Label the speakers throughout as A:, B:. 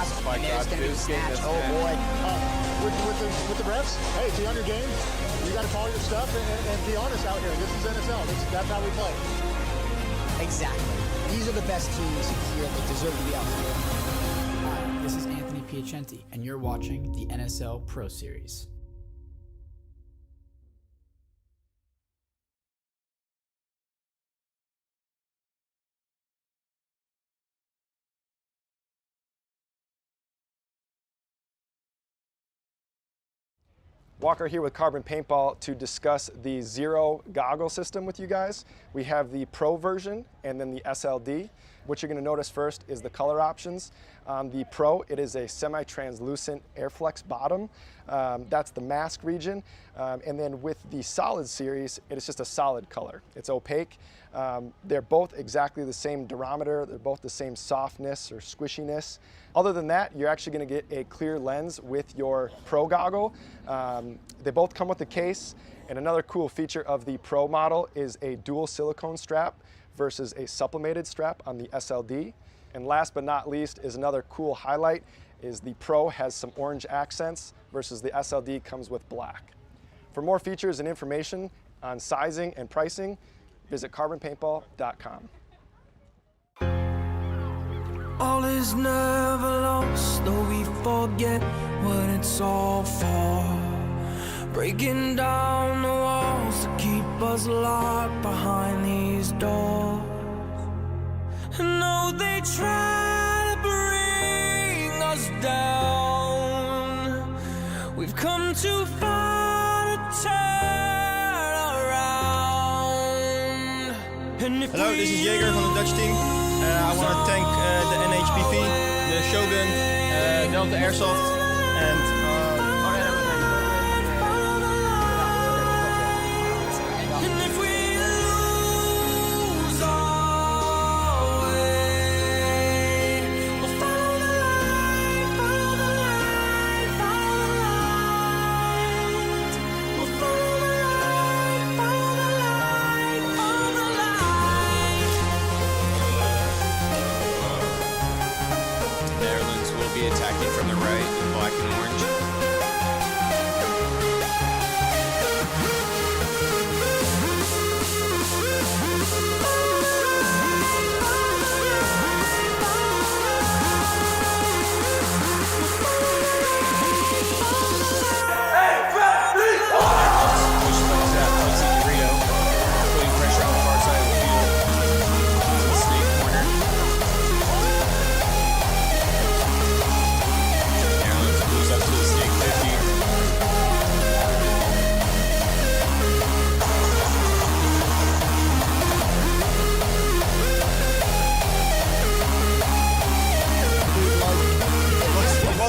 A: pass.
B: My God,
A: this
B: game.
A: Oh boy.
C: With the refs, hey, be on your game. You got to call your stuff and be honest out here. This is NSL. That's how we play.
A: Exactly. These are the best teams here. They deserve to be out here.
D: Hi, this is Anthony Piacenti, and you're watching the NSL Pro Series.
B: Walker here with Carbon Paintball to discuss the Zero goggle system with you guys. We have the Pro version and then the SLD. What you're going to notice first is the color options. On the Pro, it is a semi-translucent Airflex bottom. That's the mask region. And then with the Solid series, it is just a solid color. It's opaque. They're both exactly the same durometer. They're both the same softness or squishiness. Other than that, you're actually going to get a clear lens with your Pro goggle. They both come with a case. And another cool feature of the Pro model is a dual silicone strap versus a sublimated strap on the SLD. And last but not least is another cool highlight is the Pro has some orange accents versus the SLD comes with black. For more features and information on sizing and pricing, visit carbonpaintball.com.
E: All is never lost, though we forget what it's all for. Breaking down the walls to keep us locked behind these doors. And no, they try to bring us down. We've come too far to turn around. And if
F: Hello, this is Jaeger from the Dutch team. I want to thank the NHBV, the Shogun, Delta Airsoft, and
G: attacking from the right in black and orange.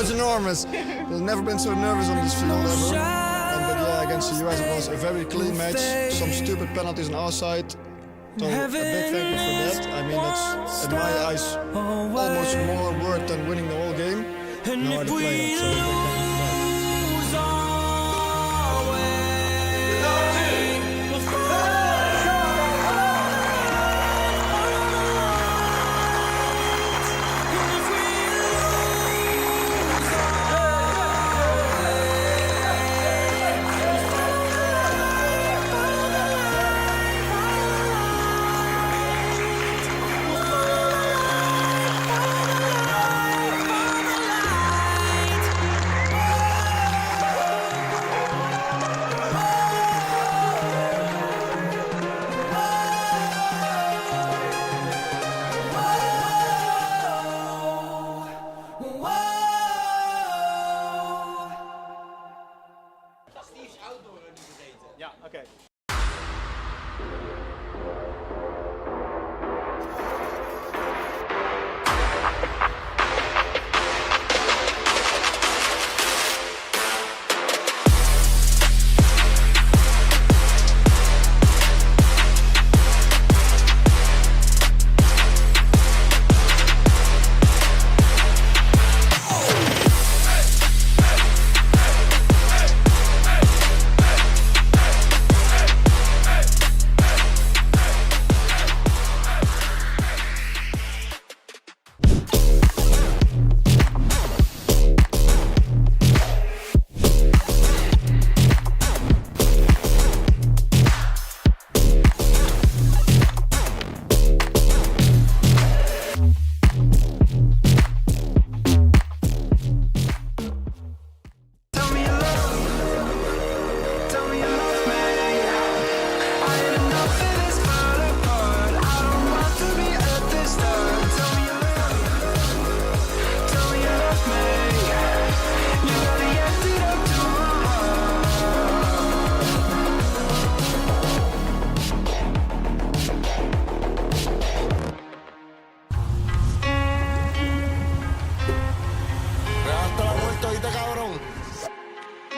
F: was enormous. I've never been so nervous on this field ever. But yeah, against the US it was a very clean match. Some stupid penalties on our side. So a big thank you for that. I mean, it's in my eyes almost more worth than winning the whole game. No other player, so a big thank you for that.
B: Ja, oké.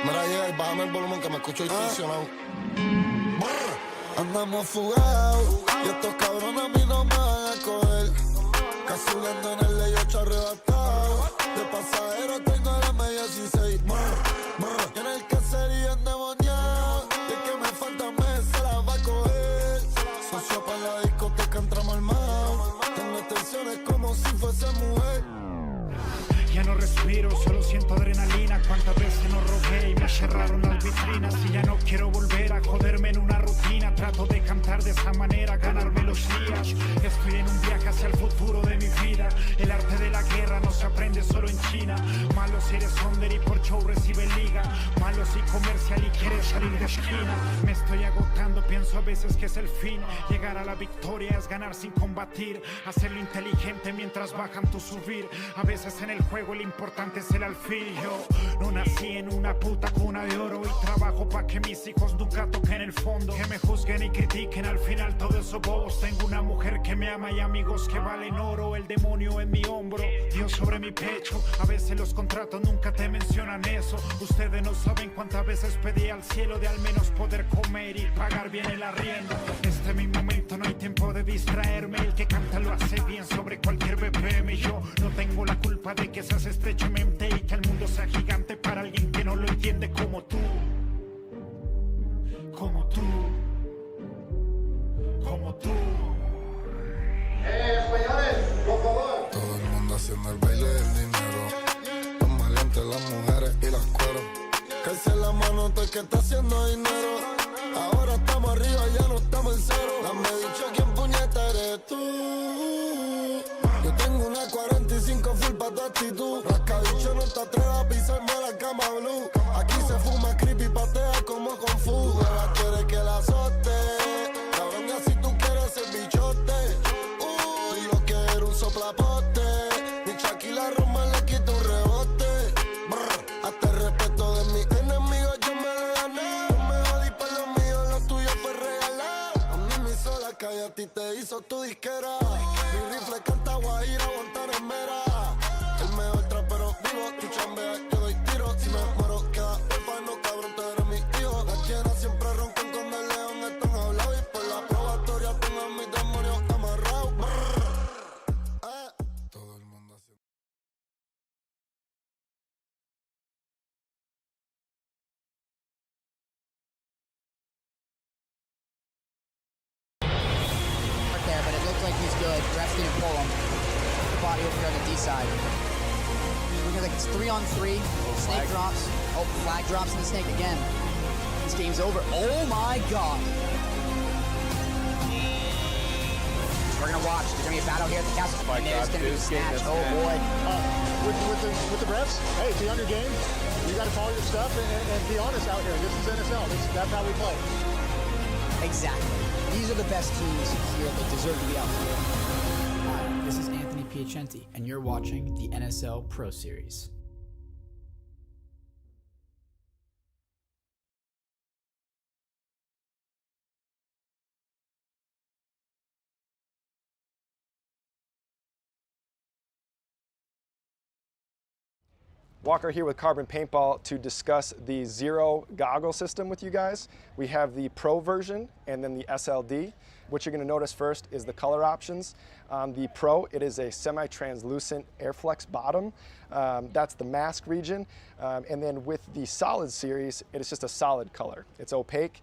H: Mira, llega y bájame el volumen que me escucho distorsionado. Andamos fugados y estos cabrones a mí no me van a coger. Casulando en el ley 8 arrebatado. De pasajero tengo la media 16. En el caserío endemoniado. Y el que me falta mes se la va a coger. Socio para la discoteca entramos armados. Tengo tensiones como si fuese mujer.
I: Ya no respiro, solo siento adrenalina. Cuántas veces no rogué y me cerraron las vitrinas. Y ya no quiero volver a joderme en una rutina. Trato de cantar de esa manera, ganarme los días. Estoy en un viaje hacia el futuro de mi vida. El arte de la guerra no se aprende solo en China. Malo si eres under y por show recibe liga. Malo si comercial y quieres salir de esquina. Me estoy agotando, pienso a veces que es el fin. Llegar a la victoria es ganar sin combatir. Hacerlo inteligente mientras bajan tu subir. A veces en el juego el importante es el alfil. Yo no nací en una puta cuna de oro y trabajo pa' que mis hijos nunca toquen el fondo. Que me juzguen y critiquen, al final todo eso bobos. Tengo una mujer que me ama y amigos que valen oro. El demonio en mi hombro, Dios sobre mi pecho. A veces los contratos nunca te mencionan eso. Ustedes no saben cuántas veces pedí al cielo de al menos poder comer y pagar bien el arriendo. Este es mi momento, no hay tiempo de distraerme. El que canta lo hace bien sobre cualquier BPM. Yo no tengo la culpa de que seas estrechamente y que el mundo sea gigante para alguien que no lo entiende como tú. Como tú. Como tú.
C: Españoles, por favor.
H: Todo el mundo haciendo el baile del dinero. Los maleantes, las mujeres y las cueros. Calce en la mano todo el que está haciendo dinero. Ahora estamos arriba, ya no estamos en cero. Dame dicho quién puñeta eres tú. Yo tengo una 45 full pa' tu actitud. Rascabicho no te atrevas a pisarme la cama blue. Aquí se fuma creepy, patea como con fu. Ella quiere que la azote. Cabrón, así tú quieres ser bichote. Y lo que era un soplapote. Mi Shaquilla Roma le quita un rebote. Hasta el respeto de mis enemigos yo me lo gané. No me jodí por lo mío, lo tuyo fue regalado. A mí me hizo la calle, a ti te hizo tu disquera. Mi rifle canta guajira, Guantanamera. El mejor trapero vivo, tú chambeas, yo doy tiro. Si me muero queda orfano, cabrón, tú eres mi hijo. Las llenas siempre roncan con el león, están hablados. Y por la probatoria tengo a mis demonios amarrados. Todo el mundo haciendo.
A: There, but it looked like he's good. Refs didn't pull him. The body over here on the D side. Looking like it's 3-on-3. Snake drops. Oh, flag drops in the snake again. This game's over. Oh my god. We're gonna watch. There's gonna be a battle here at the castle.
B: My
A: and there's
B: God,
A: gonna be a
B: this game
A: snatch.
B: is
A: Oh
B: bad.
A: boy.
C: With the refs, hey, be on your game. You got to call your stuff and be honest out here. This is NSL. That's how we play.
A: Exactly. These are the best teams here. They deserve to be out here.
D: Hi, this is Anthony Piacenti, and you're watching the NSL Pro Series.
B: Walker here with Carbon Paintball to discuss the Zero goggle system with you guys. We have the Pro version and then the SLD. What you're going to notice first is the color options. On the Pro, it is a semi-translucent Airflex bottom. That's the mask region. And then with the Solid series, it is just a solid color. It's opaque.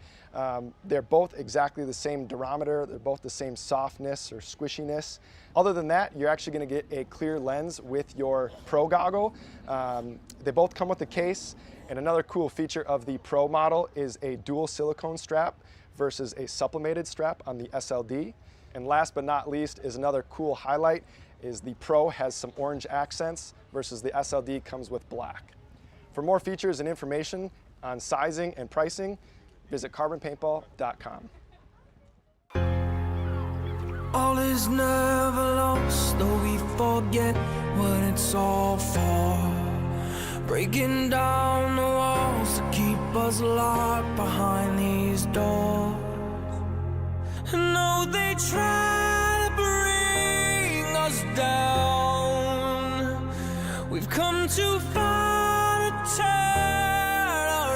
B: They're both exactly the same durometer. They're both the same softness or squishiness. Other than that, you're actually going to get a clear lens with your Pro goggle. They both come with a case. And another cool feature of the Pro model is a dual silicone strap versus a sublimated strap on the SLD. And last but not least is another cool highlight is the Pro has some orange accents versus the SLD comes with black. For more features and information on sizing and pricing, visit carbonpaintball.com.
E: All is never lost, though we forget what it's all for. Breaking down the walls to keep us locked behind these doors. No, they try to bring us down. We've come too far to turn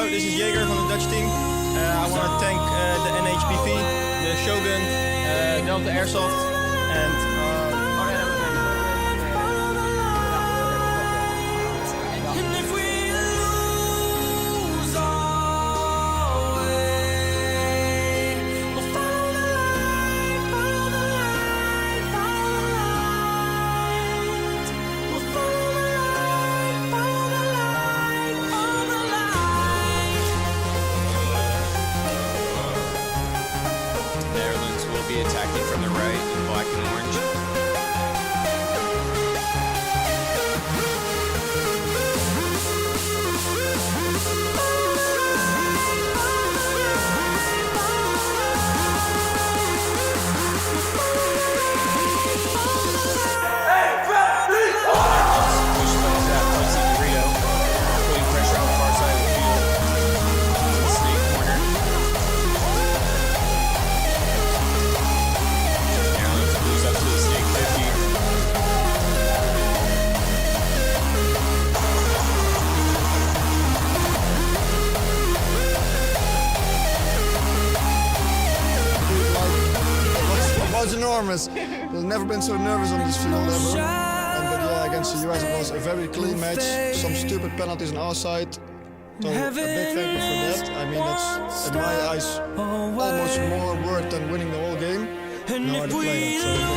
J: Hello, this is Jaeger from the Dutch team. I want to thank the NHBV, the Shogun, Delta Airsoft, and
E: And if we lose our way, we'll follow the light, follow the light, follow the light. We'll follow the light, follow the light, follow the light.
G: Netherlands will be attacking from the right in black and orange.
F: It was enormous. I've never been so nervous on this field ever. But yeah, against the US it was a very clean match. Some stupid penalties on our side. So a big thank you for that. I mean, that's in my eyes almost more worth than winning the whole game. No other player. So a big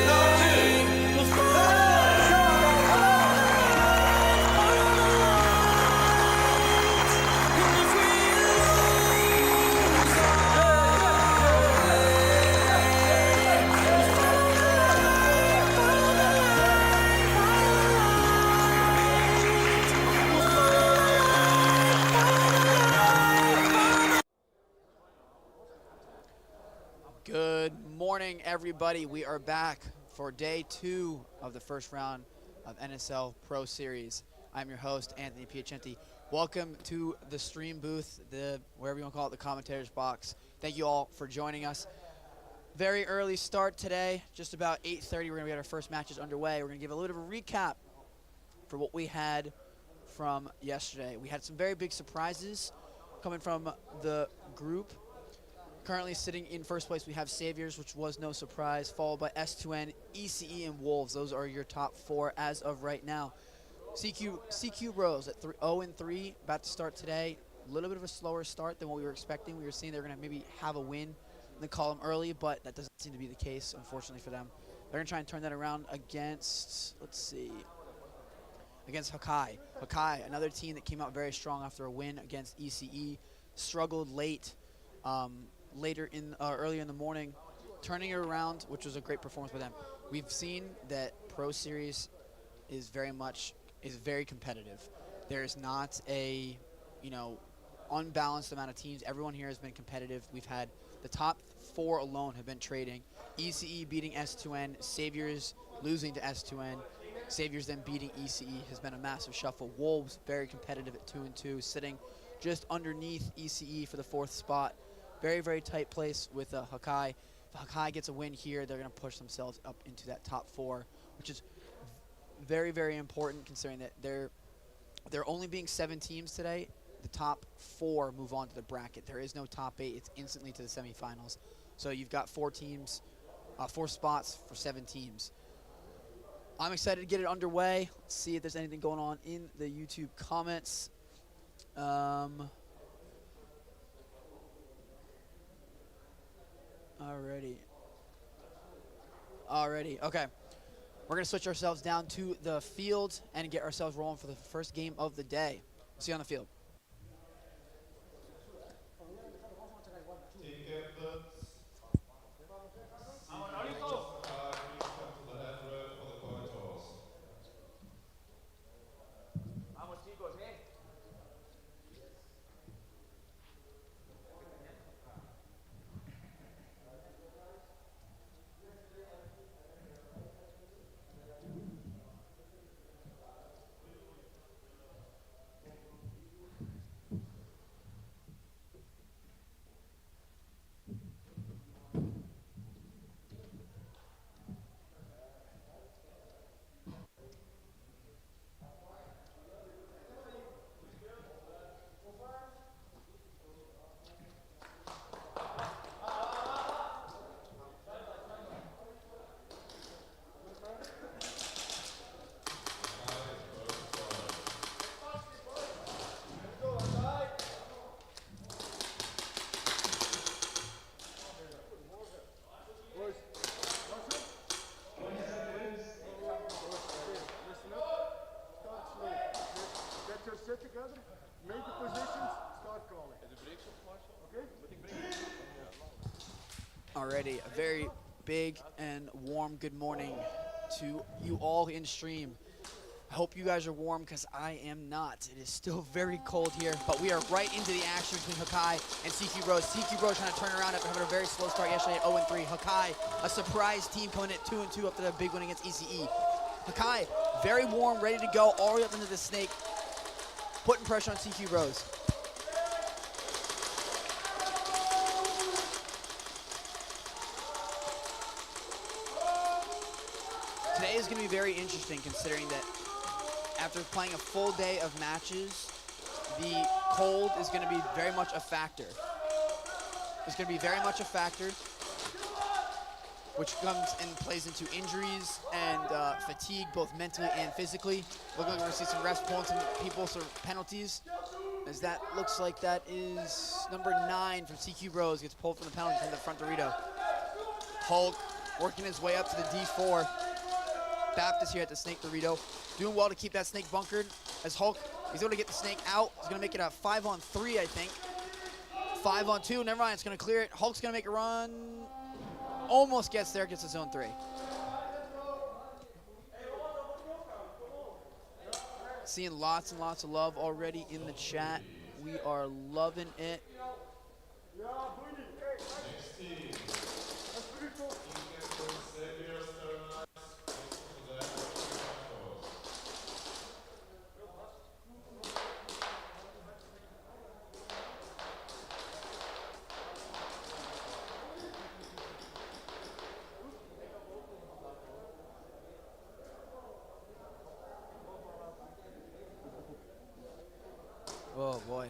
F: thank you for that.
A: Good morning, everybody. We are back for day 2 of the first round of NSL Pro Series. I'm your host, Anthony Piacenti. Welcome to the stream booth, the wherever you want to call it, the commentator's box. Thank you all for joining us. Very early start today, just about 8:30. We're going to get our first matches underway. We're going to give a little bit of a recap for what we had from yesterday. We had some very big surprises coming from the group. Currently sitting in first place, we have Saviors, which was no surprise, followed by S2N, ECE, and Wolves. Those are your top 4 as of right now. CQ Bros at 0-3, about to start today. A little bit of a slower start than what we were expecting. We were seeing they were going to maybe have a win in the column early, but that doesn't seem to be the case, unfortunately for them. They're going to try and turn that around against, let's see, against Hakai. Hakai, another team that came out very strong after a win against ECE, struggled late. Earlier in the morning, turning it around, which was a great performance by them. We've seen that Pro Series is very competitive. There is not a, unbalanced amount of teams. Everyone here has been competitive. We've had the top 4 alone have been trading. ECE beating S2N, Saviors losing to S2N, Saviors then beating ECE has been a massive shuffle. Wolves very competitive at 2-2, sitting just underneath ECE for the 4th spot. Very, very tight place with Hakai. If Hakai gets a win here, they're going to push themselves up into that top 4, which is very, very important considering that they're only being 7 teams today. The top 4 move on to the bracket. There is no top 8. It's instantly to the semifinals. So you've got 4 teams, 4 spots for 7 teams. I'm excited to get it underway. Let's see if there's anything going on in the YouTube comments. Alrighty. Okay. We're going to switch ourselves down to the field and get ourselves rolling for the first game of the day. See you on the field. Already, a very big and warm good morning to you all in stream. I hope you guys are warm because I am not. It is still very cold here, but we are right into the action between Hakai and CQ Bros. CQ Bros trying to turn around after having a very slow start yesterday at 0-3. Hakai, a surprise team coming at 2-2 after that big win against ECE. Hakai, very warm, ready to go all the way up into the snake, putting pressure on CQ Bros. Today is going to be very interesting considering that after playing a full day of matches, the cold is going to be very much a factor. It's going to be very much a factor, which comes and plays into injuries and fatigue, both mentally and physically. Looking like we're going to see some refs pulling some people, some penalties, as that looks like that is number 9 from CQ Bros gets pulled from the penalty from the front Dorito. Hulk working his way up to the D4. Baptist here at the Snake Dorito, doing well to keep that snake bunkered. As Hulk, he's able to get the snake out. He's gonna make it a 5-on-3, I think. 5-on-2, never mind, it's gonna clear it. Hulk's gonna make a run. Almost gets there, gets to zone 3. Seeing lots and lots of love already in the chat. We are loving it. Oh boy.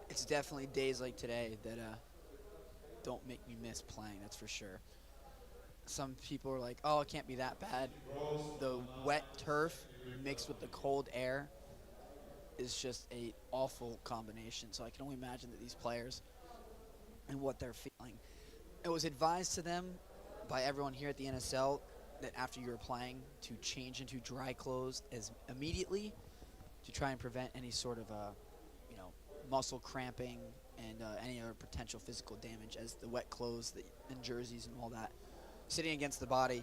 A: It's definitely days like today that don't make me miss playing, that's for sure. Some people are like, oh, it can't be that bad. The wet turf mixed with the cold air is just a awful combination. So I can only imagine that these players and what they're feeling. It was advised to them by everyone here at the NSL that after you were playing to change into dry clothes as immediately to try and prevent any sort of muscle cramping and any other potential physical damage, as the wet clothes and jerseys and all that sitting against the body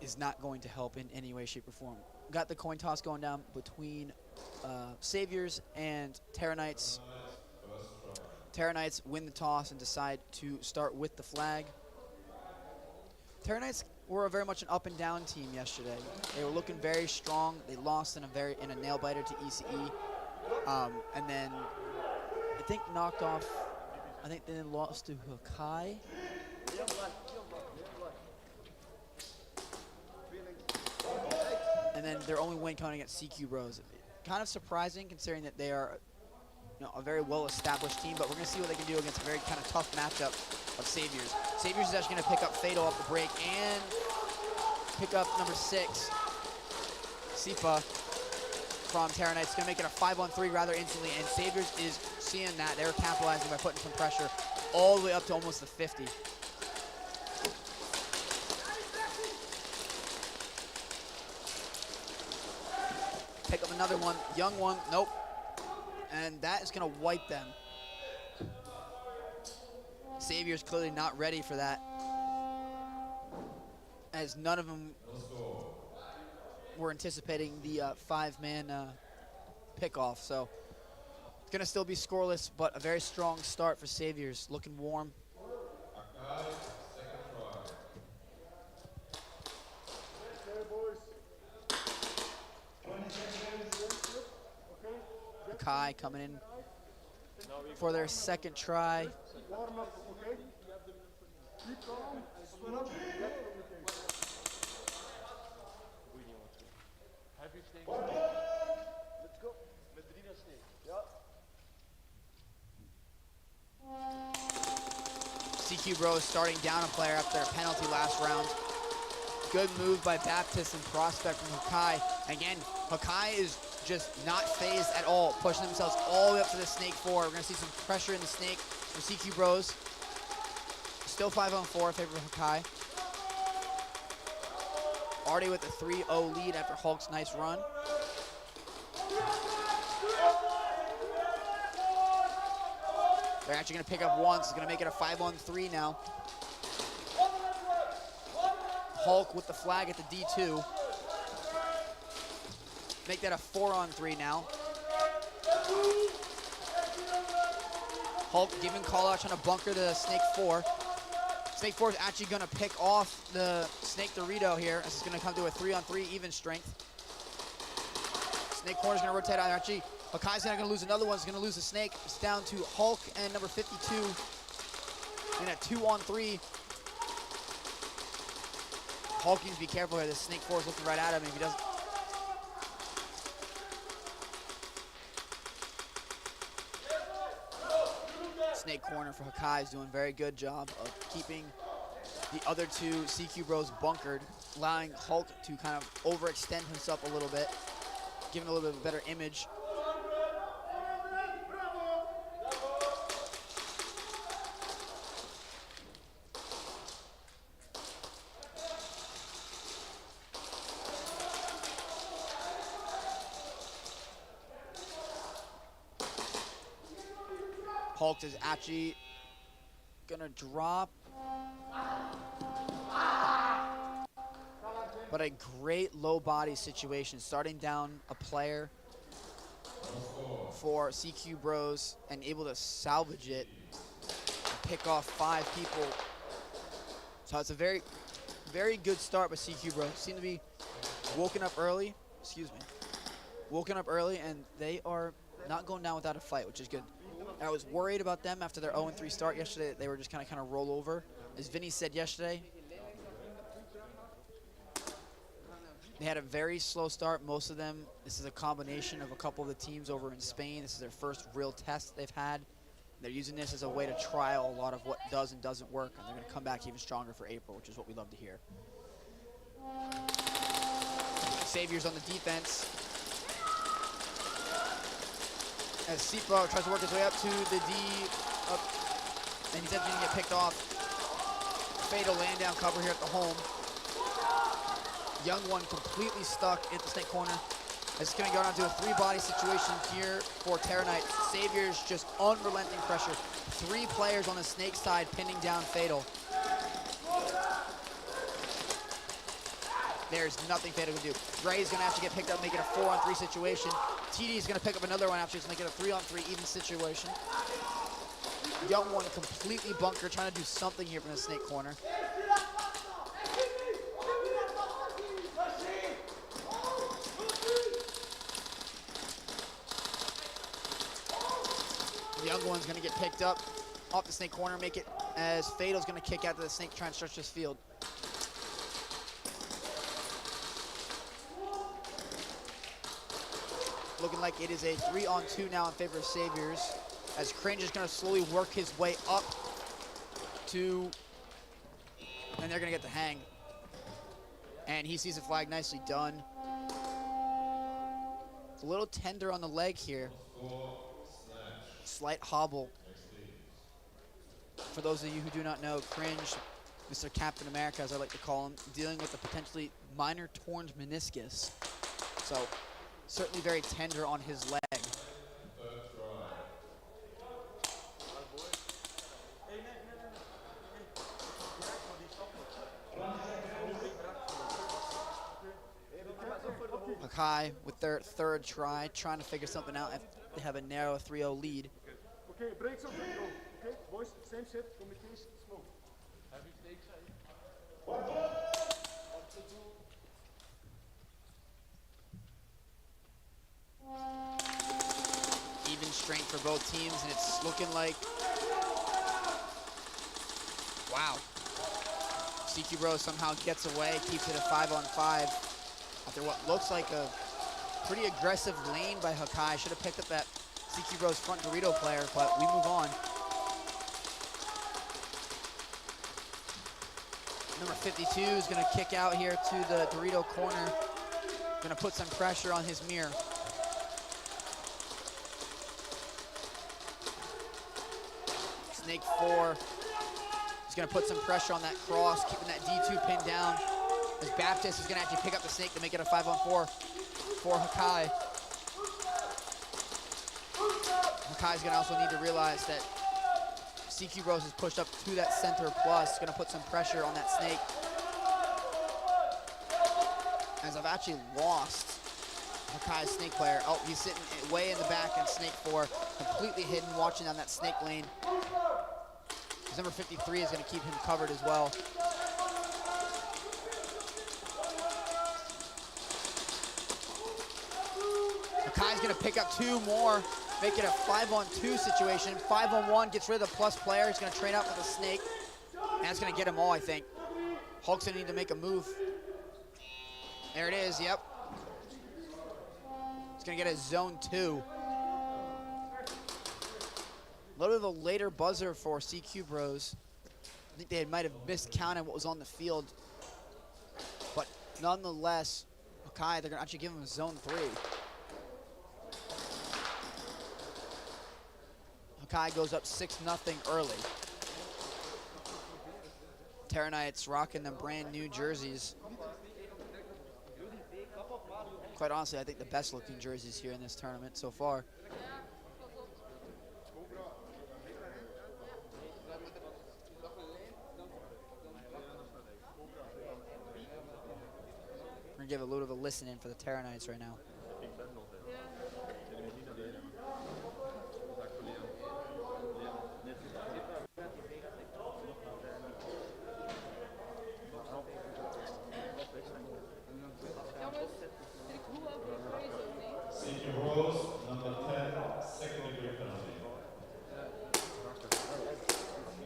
A: is not going to help in any way, shape, or form. Got the coin toss going down between Saviors and Terra Knights. Terra Knights win the toss and decide to start with the flag. Terra Knights were very much an up and down team yesterday. They were looking very strong. They lost in a nail biter to ECE, and then I think knocked off. I think they then lost to Hakai. And then their only win coming against CQ Bros. Kind of surprising considering that they are a very well-established team, but we're going to see what they can do against a very kind of tough matchup of Saviors. Saviors is actually going to pick up Fatal off the break and pick up number 6, Sipa from Terra Knights. Going to make it a 5-on-3 rather instantly, and Saviors is seeing that. They're capitalizing by putting some pressure all the way up to almost the 50. Pick up another one, young one, nope. And that is going to wipe them. Savior's clearly not ready for that, as none of them were anticipating the 5-man pickoff. So it's going to still be scoreless, but a very strong start for Saviors, looking warm. Kai coming in for their second try. CQ Bros starting down a player after their penalty last round. Good move by Baptist and Prospect from Hakai. Again, Hakai is just not phased at all, pushing themselves all the way up to the Snake 4. We're going to see some pressure in the Snake from CQ Bros. Still 5-on-4 in favor of Hakai. Already with a 3-0 lead after Hulk's nice run. They're actually going to pick up once. It's going to make it a 5-on-3 now. Hulk with the flag at the D2. Make that a 4-on-3 now. Hulk giving call out, trying to bunker the Snake 4. Snake 4 is actually going to pick off the Snake Dorito here. This is going to come to a 3-on-3 even strength. Snake corner is going to rotate out. Actually, Hakai's going to lose another one. He's going to lose the Snake. It's down to Hulk and number 52 in a 2-on-3. Hulk needs to be careful here. This Snake 4 is looking right at him. If he doesn't. Snake corner for Hakai is doing a very good job of keeping the other two CQ bros bunkered, allowing Hulk to kind of overextend himself a little bit, giving a little bit of a better image. Hulk is actually gonna drop. But a great low body situation, starting down a player for CQ Bros and able to salvage it, and pick off 5 people. So it's a very, very good start by CQ Bros. Seem to be woken up early, and they are not going down without a fight, which is good. I was worried about them after their 0-3 start yesterday. They were just kind of roll over. As Vinny said yesterday, they had a very slow start. Most of them, this is a combination of a couple of the teams over in Spain. This is their first real test they've had. They're using this as a way to trial a lot of what does and doesn't work, and they're going to come back even stronger for April, which is what we love to hear. Saviors on the defense. As Sipo tries to work his way up to the D, and he's actually going to get picked off. Fatal laying down cover here at the home. Young one completely stuck at the Snake corner. It's going to go down to a 3-body situation here for Terra Knight. Saviors just unrelenting pressure. 3 players on the Snake side pinning down Fatal. There's nothing Fatal can do. Ray is going to have to get picked up, make it a 4-on-3 situation. TD is going to pick up another one after just make it a 3-on-3 even situation. Young one completely bunkered, trying to do something here from the Snake corner. The young one's going to get picked up off the Snake corner, make it as Fatal's going to kick out to the Snake, try and stretch this field. Looking like it is a 3-on-2 now in favor of Saviors, as Cringe is going to slowly work his way up to, and they're going to get the hang. And he sees the flag, nicely done. It's a little tender on the leg here. Slight hobble. For those of you who do not know, Cringe, Mr. Captain America, as I like to call him, dealing with a potentially minor torn meniscus. So, certainly very tender on his leg. Hakai with their 3rd try, trying to figure something out. They have a narrow 3-0 lead.
C: Okay, breaks up video. Okay, boys, same shit, communication, smoke. Heavy stakes,
A: Even strength for both teams, and it's looking like, wow. CQ Bros somehow gets away, keeps it a 5-on-5 after what looks like a pretty aggressive lane by Hakai. Should have picked up that CQ Bros front Dorito player, but we move on. Number 52 is going to kick out here to the Dorito corner. Going to put some pressure on his mirror. Snake 4 is going to put some pressure on that cross, keeping that D2 pinned down. As Baptist is going to actually pick up the Snake to make it a 5-on-4 for Hakai. Hakai's going to also need to realize that CQ Bros is pushed up to that center plus, gonna put some pressure on that snake. As I've actually lost Hakai's snake player. Oh, he's sitting way in the back in snake 4, completely hidden, watching down that snake lane. His number 53 is gonna keep him covered as well. Hakai's gonna pick up 2 more, make it a 5-on-2 situation. 5-on-1, gets rid of the plus player. He's gonna train up with a snake. And that's gonna get them all, I think. Hulk's gonna need to make a move. There it is, yep. He's gonna get a zone 2. A little bit of a later buzzer for CQ Bros. I think they might have miscounted what was on the field. But nonetheless, Hakai, they're gonna actually give him a zone 3. Hakai goes up 6-0 early. Terra Knights rocking them brand new jerseys. Quite honestly, I think the best looking jerseys here in this tournament so far. We're gonna give a little bit of a listen in for the Terra Knights right now.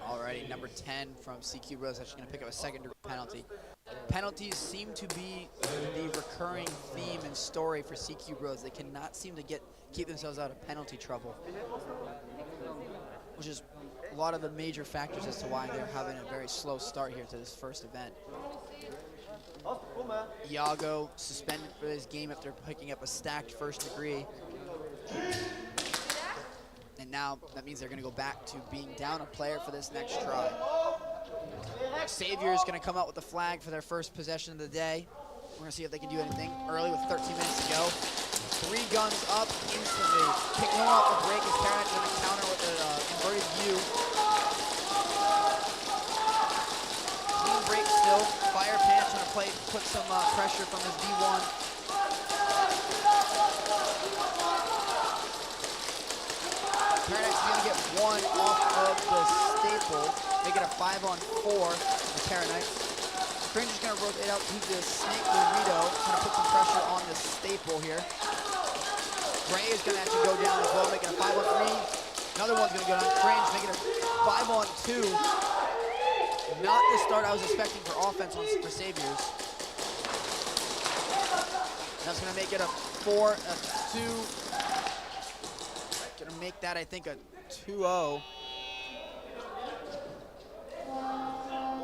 A: Alrighty, number 10 from CQ Bros actually going to pick up a second-degree penalty. Penalties seem to be the recurring theme and story for CQ Bros. They cannot seem to keep themselves out of penalty trouble, which is a lot of the major factors as to why they're having a very slow start here to this first event. Iago suspended for this game after picking up a stacked first degree. And now that means they're going to go back to being down a player for this next try. Savior is going to come out with the flag for their first possession of the day. We're going to see if they can do anything early with 13 minutes to go. 3 guns up instantly. Picking one off the break as Terra going to counter with an inverted U. Clean break still. Fire Pants going to put some pressure from his V1. Terranix is going to get 1 off of the staple, make it a 5-on-4 for Terranix. Stranger's going to rotate out to the Snake Burrito, going to put some pressure on the staple here. Gray is going to actually go down as well, making a 5-on-3. Another one's going to go down. Strange making a 5-on-2. Not the start I was expecting for offense for Saviors. That's going to make it a 4, a 2. Gonna make that, I think, a 2-0.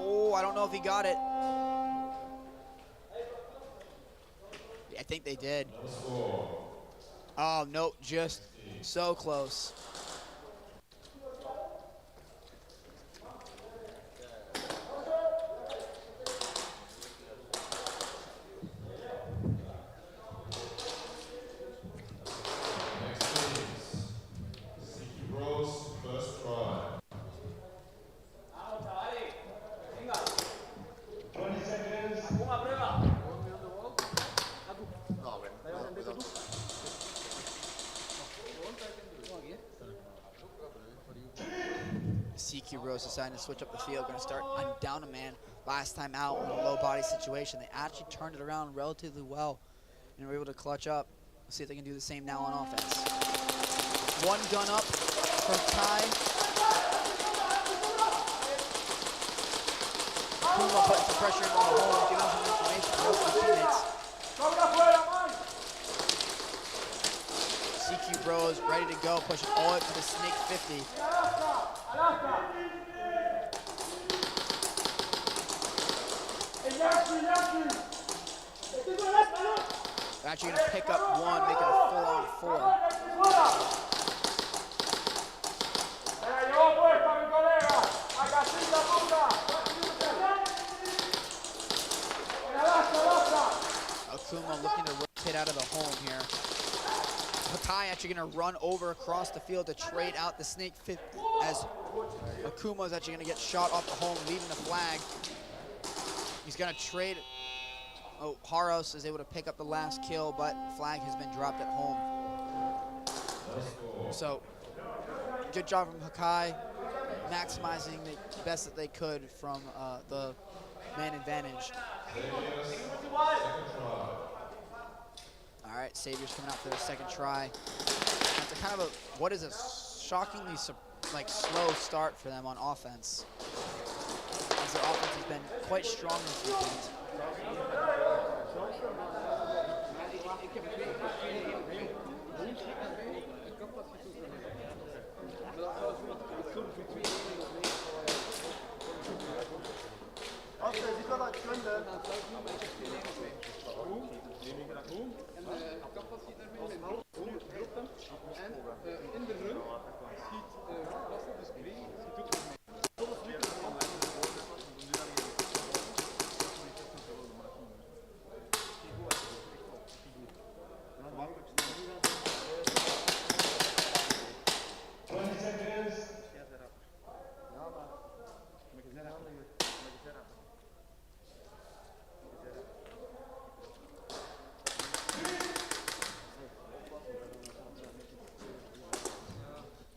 A: Oh, I don't know if he got it. I think they did. Oh, no, just so close. CQ Bros deciding to switch up the field, going to start on down a man. Last time out in a low body situation, they actually turned it around relatively well and were able to clutch up. Let's see if they can do the same now on offense. 1 gun up from Ty. Kuma putting some pressure into the hole, giving them some information for his teammates. CQ Bros ready to go, pushing all it to the Snake 50. They're actually going to pick up 1, making a full-on 4. Akuma looking to rotate out of the home here. Hakai actually going to run over across the field to trade out the snake fit as Akuma is actually going to get shot off the home, leaving the flag. He's going to trade. Oh, Haros is able to pick up the last kill, but flag has been dropped at home. So, good job from Hakai, maximizing the best that they could from the man advantage. All right, Saviors coming out for their second try. That's a kind of a, what is a shockingly slow start for them on offense, as their offense has been quite strong this weekend.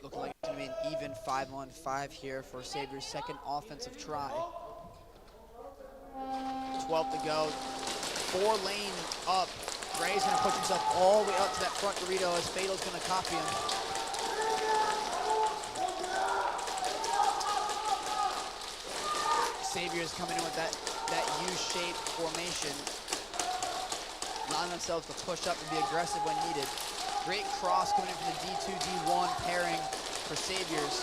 A: Looking like it's going to be an even 5-on-5 here for Savior's second offensive try. 12 to go. 4 lane up. Gray's going to push himself all the way up to that front burrito as Fatal's going to copy him. Savior's coming in with that U-shaped formation, allowing themselves to push up and be aggressive when needed. Great cross coming in from the D2, D1 pairing for Saviors.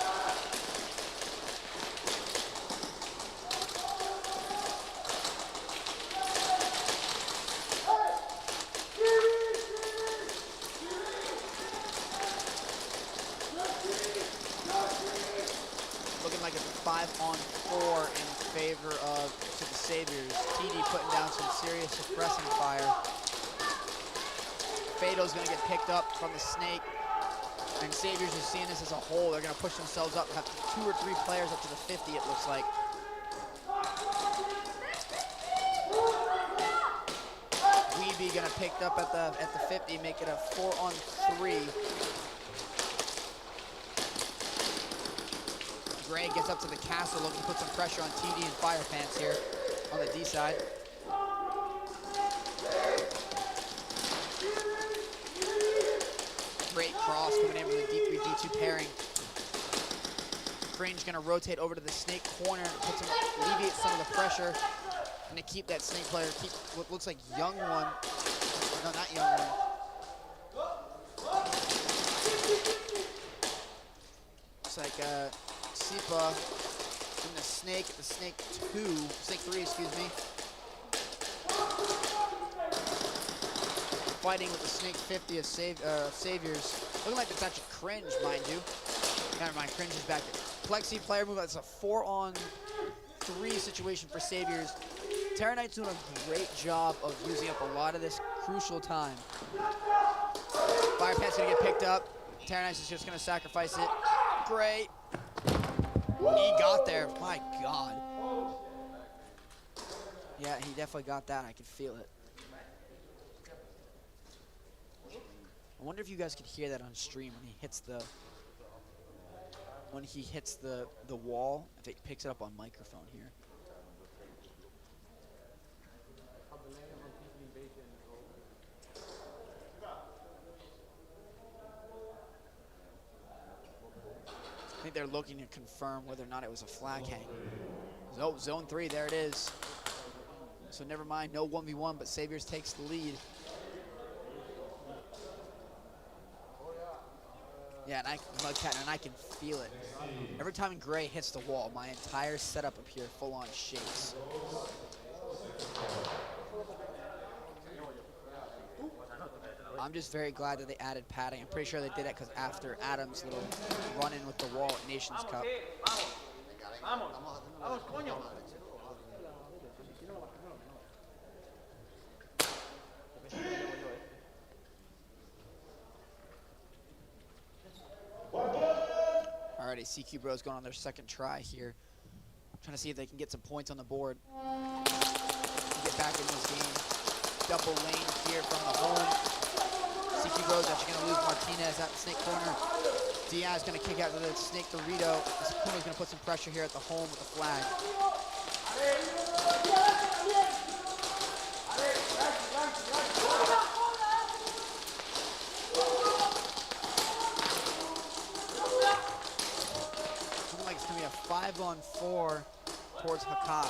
A: Looking like it's a 5-on-4 in favor of the Saviors. TD putting down some serious suppressing fire. Fatal's gonna get picked up from the snake. And Saviors are seeing this as a whole. They're gonna push themselves up, have 2 or 3 players up to the 50, it looks like. Weeby gonna pick up at the 50, make it a 4-on-3. Gray gets up to the castle, looking to put some pressure on TD and Fire Pants here on the D side. Great cross coming in from the D3, D2 pairing. Cringe gonna rotate over to the snake corner to alleviate some of the pressure and to keep that snake player, keep what looks like Young One. No, not Young One. Looks like Sipa in the snake 3, excuse me. Fighting with the snake 50 of Saviors. Looking like it's actually Cringe, mind you. Never mind, Cringe is back there. Plexi player move, that's a 4-on-3 situation for Saviors. Terra Knight's doing a great job of using up a lot of this crucial time. Fire Pant's gonna get picked up. Terra Knight's is just gonna sacrifice it. Great. He got there, my God. Yeah, he definitely got that, I can feel it. I wonder if you guys could hear that on stream when he hits the wall, if it picks it up on microphone here. I think they're looking to confirm whether or not it was a flag hang. Oh, zone 3, there it is. So never mind, no 1v1, but Saviors takes the lead. Yeah, and I can feel it. Every time Gray hits the wall, my entire setup up here full on shakes. I'm just very glad that they added padding. I'm pretty sure they did that because after Adam's little run-in with the wall at Nations Cup. Alrighty, CQ Bros going on their second try here. Trying to see if they can get some points on the board. Get back in this game. Double lane here from the home. CQ Bros actually going to lose Martinez at the snake corner. Diaz going to kick out to the snake Dorito. Puma's going to put some pressure here at the home with the flag. Looking like it's going to be a 5-on-4 towards Hakai.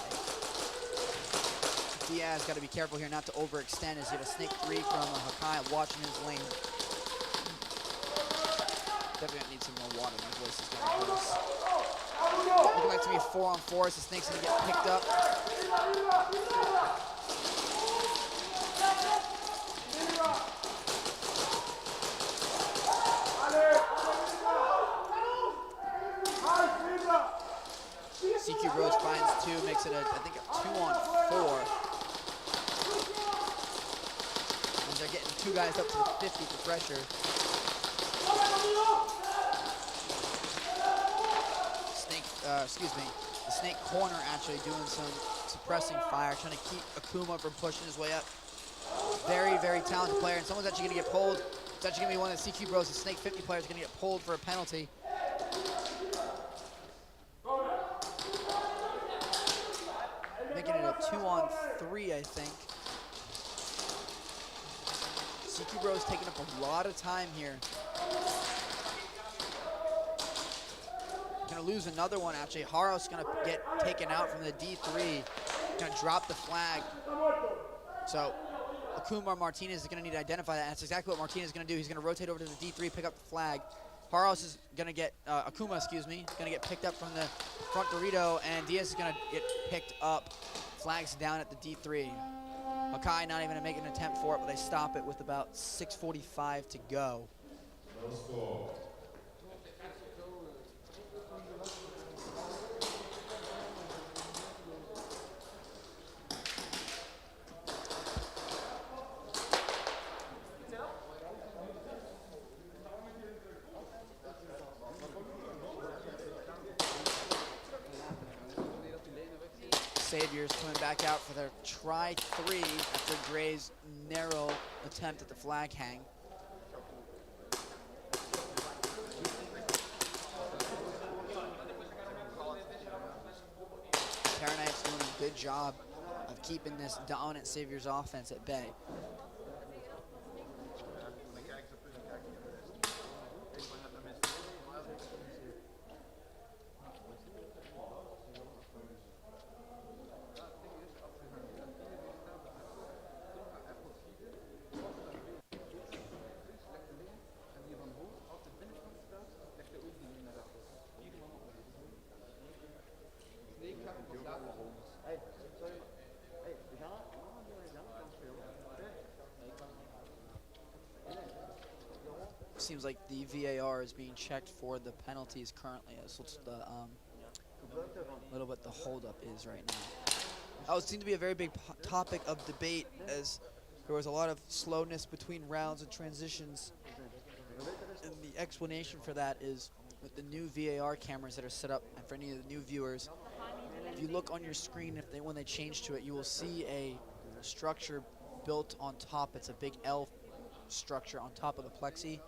A: Diaz got to be careful here not to overextend as you have a snake 3 from Hakai watching his lane. Definitely need some more water. My voice is getting hoarse. Looking like to be a 4-on-4 as the snake's going to get picked up. CQ Rose finds 2, makes it, I think, a 2-on-4. As they're getting 2 guys up to the 50 for pressure. The snake corner actually doing some suppressing fire, trying to keep Akuma from pushing his way up. Very, very talented player, and someone's actually going to get pulled. It's actually going to be one of the CQ Bros, the snake 50 players, going to get pulled for a penalty. Making it a 2-on-3, I think. CQ Bros taking up a lot of time here. Gonna lose another one, actually. Haros gonna get taken out from the D3. Gonna drop the flag. So Akuma Martinez is gonna need to identify that. And that's exactly what Martinez is gonna do. He's gonna rotate over to the D3, pick up the flag. Haros is gonna get, Akuma, excuse me, gonna get picked up from the front Dorito, and Diaz is gonna get picked up. Flags down at the D3. Hakai not even gonna make an attempt for it, but they stop it with about 6:45 to go. Saviors coming back out for their try 3 after Gray's narrow attempt at the flag hang. Paranite's doing a good job of keeping this dominant Saviors offense at bay. Seems like the VAR is being checked for the penalties currently. That's what's the little bit the holdup is right now. That would seem to be a very big topic of debate, as there was a lot of slowness between rounds and transitions. And the explanation for that is with the new VAR cameras that are set up, and for any of the new viewers, if you look on your screen, when they change to it, you will see a structure built on top. It's a big L structure on top of the plexi.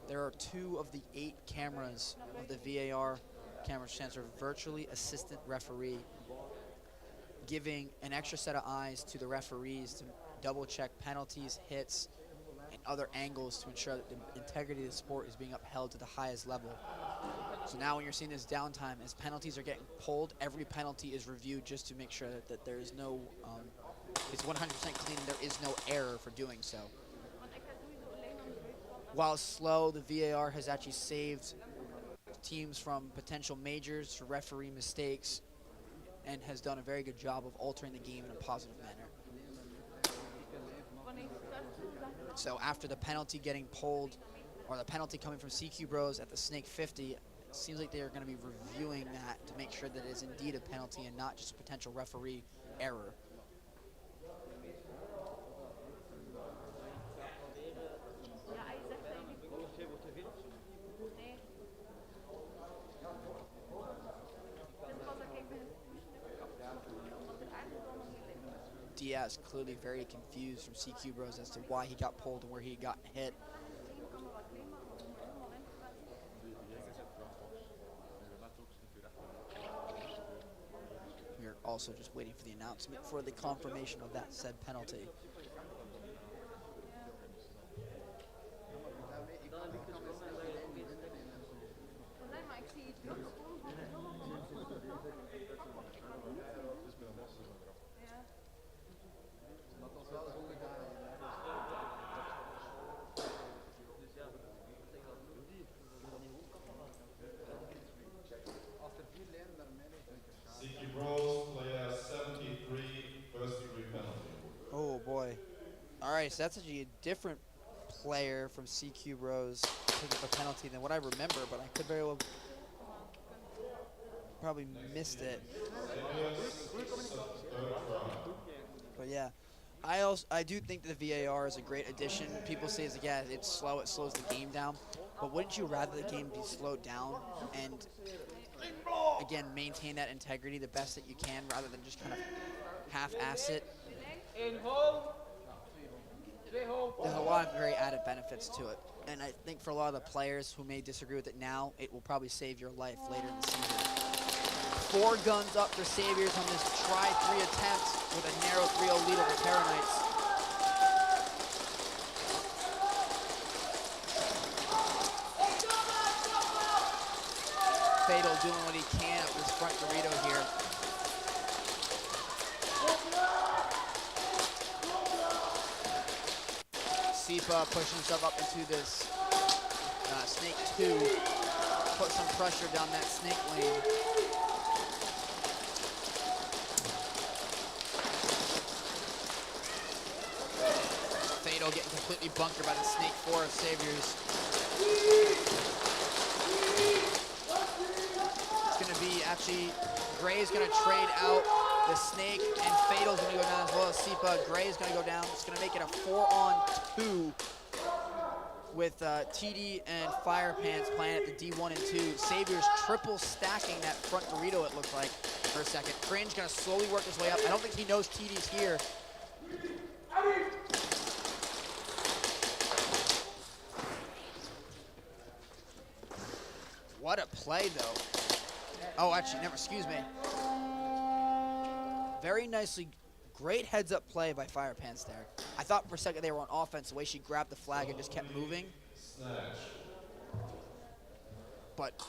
A: There are 2 of the 8 cameras of the VAR camera stands for virtually assistant referee, giving an extra set of eyes to the referees to double check penalties, hits, and other angles to ensure that the integrity of the sport is being upheld to the highest level. So now when you're seeing this downtime, as penalties are getting pulled, every penalty is reviewed just to make sure that there is no, it's 100% clean and there is no error for doing so. While slow, the VAR has actually saved teams from potential majors for referee mistakes and has done a very good job of altering the game in a positive manner. So after the penalty getting pulled, or the penalty coming from CQ Bros at the Snake 50, it seems like they are going to be reviewing that to make sure that it is indeed a penalty and not just a potential referee error. Diaz clearly very confused from CQ Bros as to why he got pulled and where he got hit. We're also just waiting for the announcement for the confirmation of that said penalty.
K: CQ Bros play a 73 first degree penalty.
A: Oh boy. All right, so that's actually a different player from CQ Bros picking up a penalty than what I remember, but I could very well probably missed it. But yeah, I do think that the VAR is a great addition. People say, yeah, it's slow, it slows the game down. But wouldn't you rather the game be slowed down and, again, maintain that integrity the best that you can rather than just kind of half-ass it? There's a lot of very added benefits to it. And I think for a lot of the players who may disagree with it now, it will probably save your life later in the season. 4 guns up for Saviors on this try-3 attempt with a narrow 3-0 lead over Terra Knights. Fatal doing what he can up this front Dorito here. Sipa pushing himself up into this Snake 2. Put some pressure down that Snake lane. Fatal getting completely bunkered by the Snake 4 of Saviors. It's going to be actually, Gray's going to trade out the Snake, and Fatal's going to go down as well as Sipa. Gray's going to go down. It's going to make it a 4-on-2 with TD and Fire Pants playing at the D1 and 2. Saviors triple stacking that front burrito, it looks like, for a second. Cringe going to slowly work his way up. I don't think he knows TD's here. What a play, though. Oh, actually, never, excuse me. Very nicely, great heads-up play by Fire Pants there. I thought for a second they were on offense, the way she grabbed the flag and just kept moving. But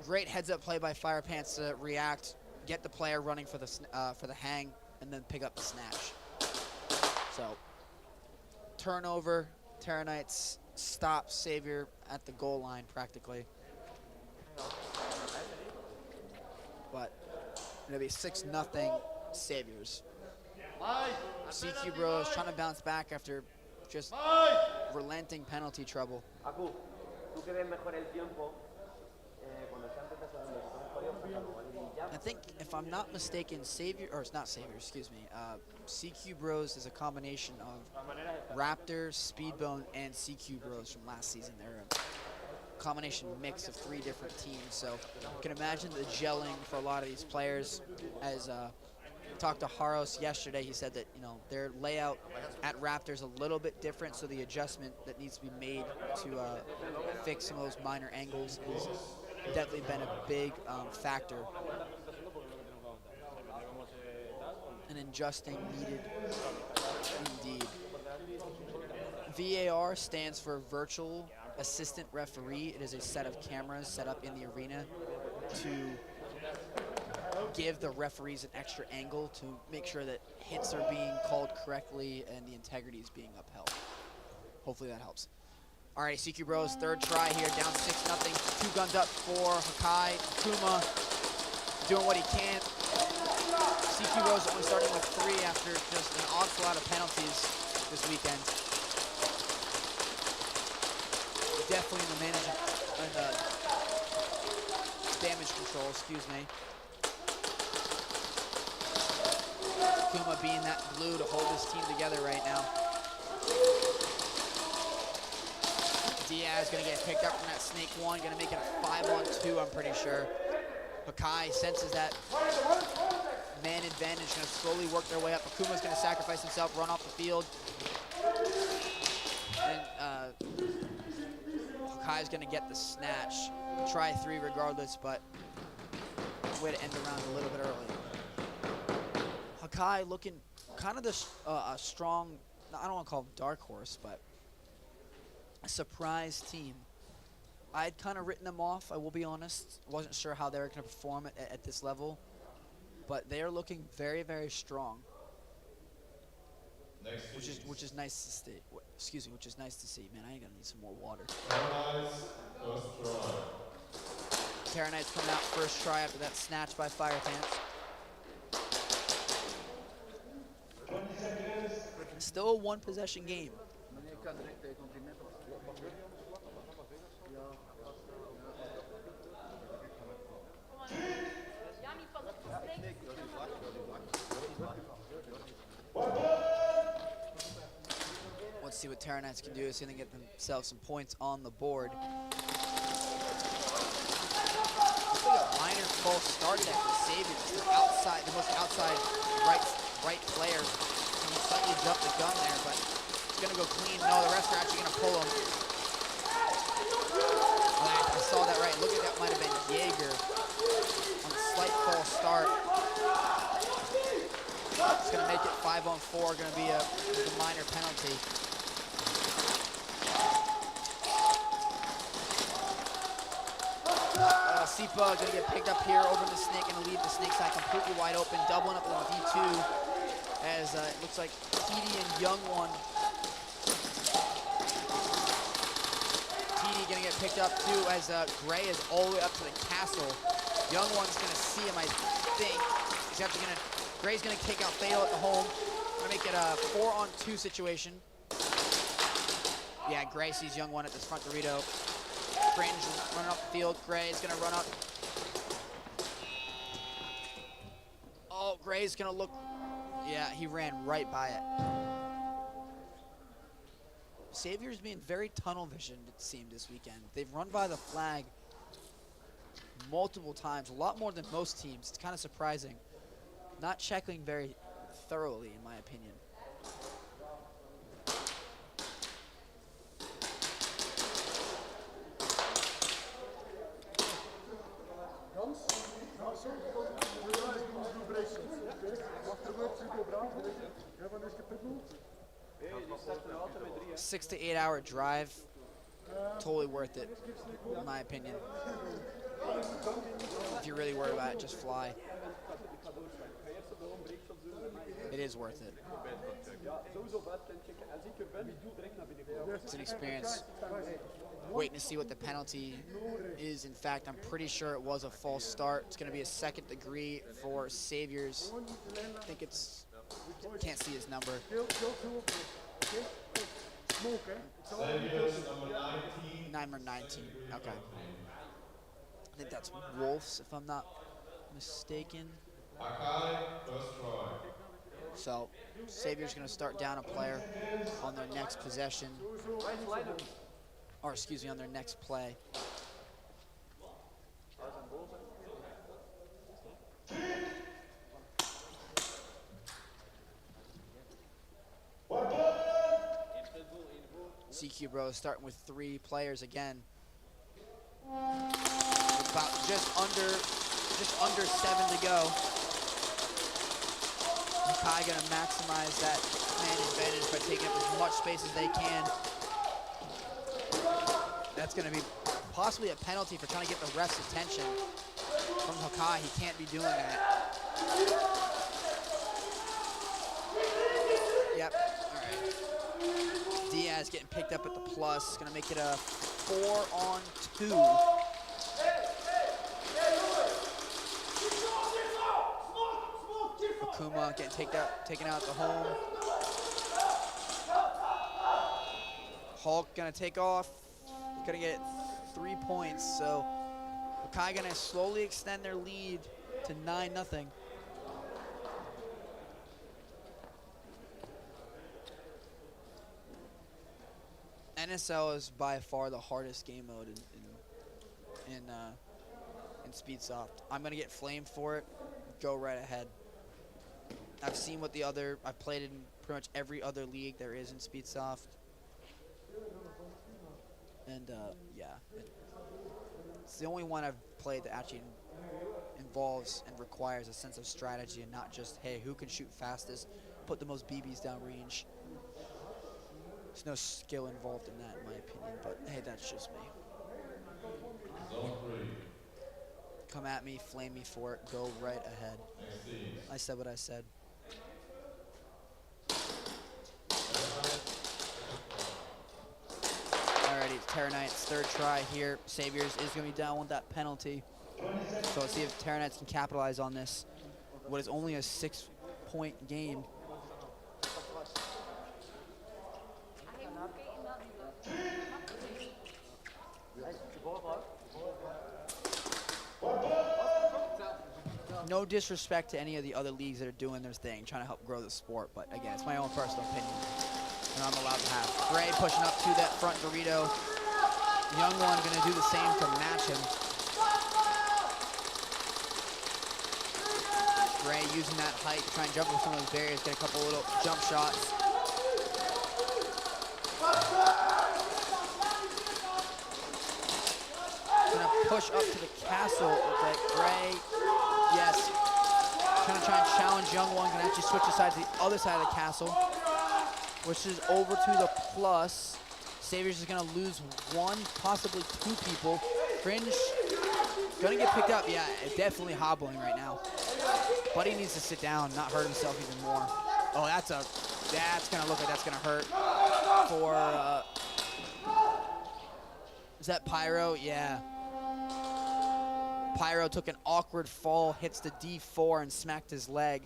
A: great heads-up play by Fire Pants to react, get the player running for the hang, and then pick up the snatch. So, turnover, Terra Knights stop Savior at the goal line practically. But it'll be 6-0 Saviors. CQ Bros trying to bounce back after just relenting penalty trouble. I think, if I'm not mistaken, CQ Bros is a combination of Raptor, Speedbone, and CQ Bros from last season. They're a combination mix of 3 different teams, so you can imagine the gelling for a lot of these players. As talked to Haros yesterday, he said that their layout at Raptor is a little bit different, so the adjustment that needs to be made to fix some of those minor angles has definitely been a big factor. An adjusting needed indeed. VAR stands for Virtual Assistant Referee. It is a set of cameras set up in the arena to give the referees an extra angle to make sure that hits are being called correctly and the integrity is being upheld. Hopefully that helps. All right, CQ Bros, 3rd try here, down 6-0. 2 guns up for Hakai. Kuma doing what he can. CQ Bros only starting with 3 after just an onslaught of penalties this weekend. Definitely in the management, damage control, excuse me. Kuma being that glue to hold this team together right now. Diaz gonna get picked up from that Snake 1, gonna make it a 5-on-2, I'm pretty sure. Hakai senses that man advantage, gonna slowly work their way up. Akuma's gonna sacrifice himself, run off the field. And Hakai's gonna get the snatch. Try 3 regardless, but way to end the round a little bit early. Hakai looking kind of the a strong, I don't want to call them dark horse, but a surprise team. I'd kind of written them off, I will be honest. Wasn't sure how they were going to perform at this level, but they are looking very, very strong. Which is nice to see. Excuse me, which is nice to see. Man, I ain't gonna need some more water. Terra Knight's coming out first try after that snatch by Fire Pants. Still a 1-possession game. Let's see what Terra Knights can do, see if they can get themselves some points on the board. Minor false started at the Saviors, the most outside right player. And he slightly jumped the gun there, but he's gonna go clean. No, the refs are actually gonna pull him. I saw that right. Look at that, might have been Jaeger on a slight false start. It's gonna make it 5-on-4, gonna be a minor penalty. Sipa gonna get picked up here over the snake and leave the snake side completely wide open, doubling up on D2 as it looks like TD and Young One. TD gonna get picked up too as Gray is all the way up to the castle. Young One's gonna see him, I think. He's actually Gray's gonna kick out Fatal at the home. Gonna make it a 4-on-2 situation. Yeah, Gray sees Young One at this front Dorito. Fringe running up the field. Gray is gonna run up. Oh, Gray's gonna look. Yeah, he ran right by it. Savior's being very tunnel visioned, it seemed, this weekend. They've run by the flag multiple times, a lot more than most teams. It's kind of surprising. Not checking very thoroughly, in my opinion. A 6 to 8 hour drive, totally worth it, in my opinion. If you're really worried about it, just fly. It is worth it. It's an experience. Waiting to see what the penalty is. In fact, I'm pretty sure it was a false start. It's going to be a 2nd degree for Saviors. I think it's, can't see his number. Number 19. Okay. I think that's Wolves, if I'm not mistaken. So, Savior's going to start down a player on their next possession. Or, excuse me, on their next play. CQ Bros starting with 3 players again. About just under 7 to go. Makai gonna maximize that man advantage by taking up as much space as they can. That's gonna be possibly a penalty for trying to get the ref's attention from Hakai. He can't be doing that. Yep, all right. Diaz getting picked up at the plus. Gonna make it a 4-on-2. Akuma getting taken out at the home. Hulk gonna take off. Gonna get 3 points. So Makai gonna slowly extend their lead to 9-0. NSL is by far the hardest game mode in Speedsoft. I'm gonna get flamed for it. Go right ahead. I've seen what I've played in pretty much every other league there is in Speedsoft. And yeah, it's the only one I've played that actually involves and requires a sense of strategy and not just, hey, who can shoot fastest, put the most BBs downrange. There's no skill involved in that, in my opinion, but hey, that's just me. Come at me, flame me for it, go right ahead. I said what I said. Alrighty, Terra Knights, third try here. Saviors is going to be down with that penalty. So let's see if Terra Knights can capitalize on this. What is only a 6-point game. No disrespect to any of the other leagues that are doing their thing, trying to help grow the sport, but again, it's my own personal opinion, and I'm allowed to have. Gray pushing up to that front Dorito. Young one gonna do the same to match him. Gray using that height to try and jump over some of those barriers, get a couple little jump shots. Gonna push up to the castle with that Gray. Yes. Gonna try and challenge Young One. Gonna actually switch aside to the other side of the castle, which is over to the plus. Saviors is gonna lose one, possibly two people. Fringe gonna get picked up. Yeah, definitely hobbling right now. Buddy needs to sit down, not hurt himself even more. Oh, that's gonna look like that's gonna hurt for, is that Pyro? Yeah. Pyro took an awkward fall, hits the D4 and smacked his leg,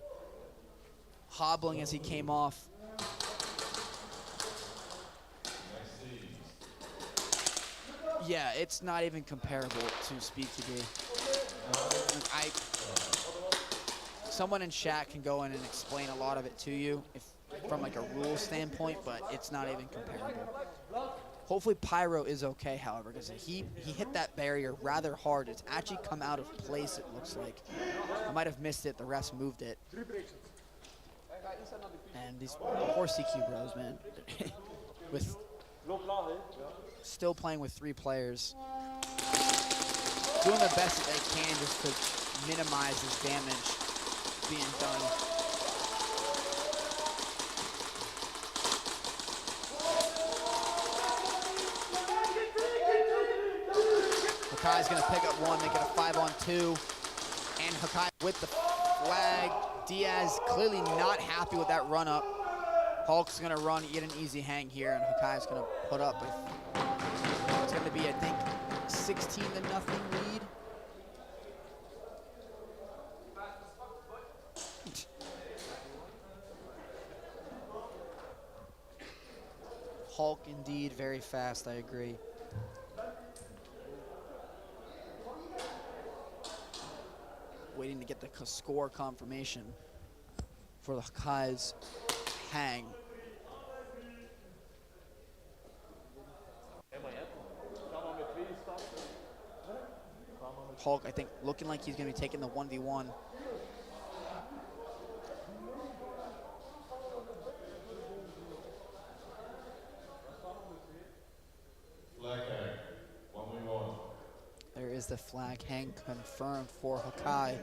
A: hobbling as he came off. Yeah, it's not even comparable to Speed TV. Someone in chat can go in and explain a lot of it to you from like a rule standpoint, but it's not even comparable. Hopefully Pyro is okay, however, because he hit that barrier rather hard. It's actually come out of place, it looks like. I might have missed it, the refs moved it. And these poor CQ bros, man. With still playing with 3 players. Doing the best that they can just to minimize this damage being done. Hakai's gonna pick up one, make it a 5-on-2. And Hakai with the flag. Diaz clearly not happy with that run up. Hulk's gonna run, get an easy hang here, and Hakai's gonna put up it's gonna be, I think, 16-0 lead. Hulk indeed, very fast, I agree. Waiting to get the score confirmation for the Hakai's hang. Hulk, I think, looking like he's going to be taking the 1v1.
K: Flag hang, 1v1.
A: There is the flag hang confirmed for Hakai.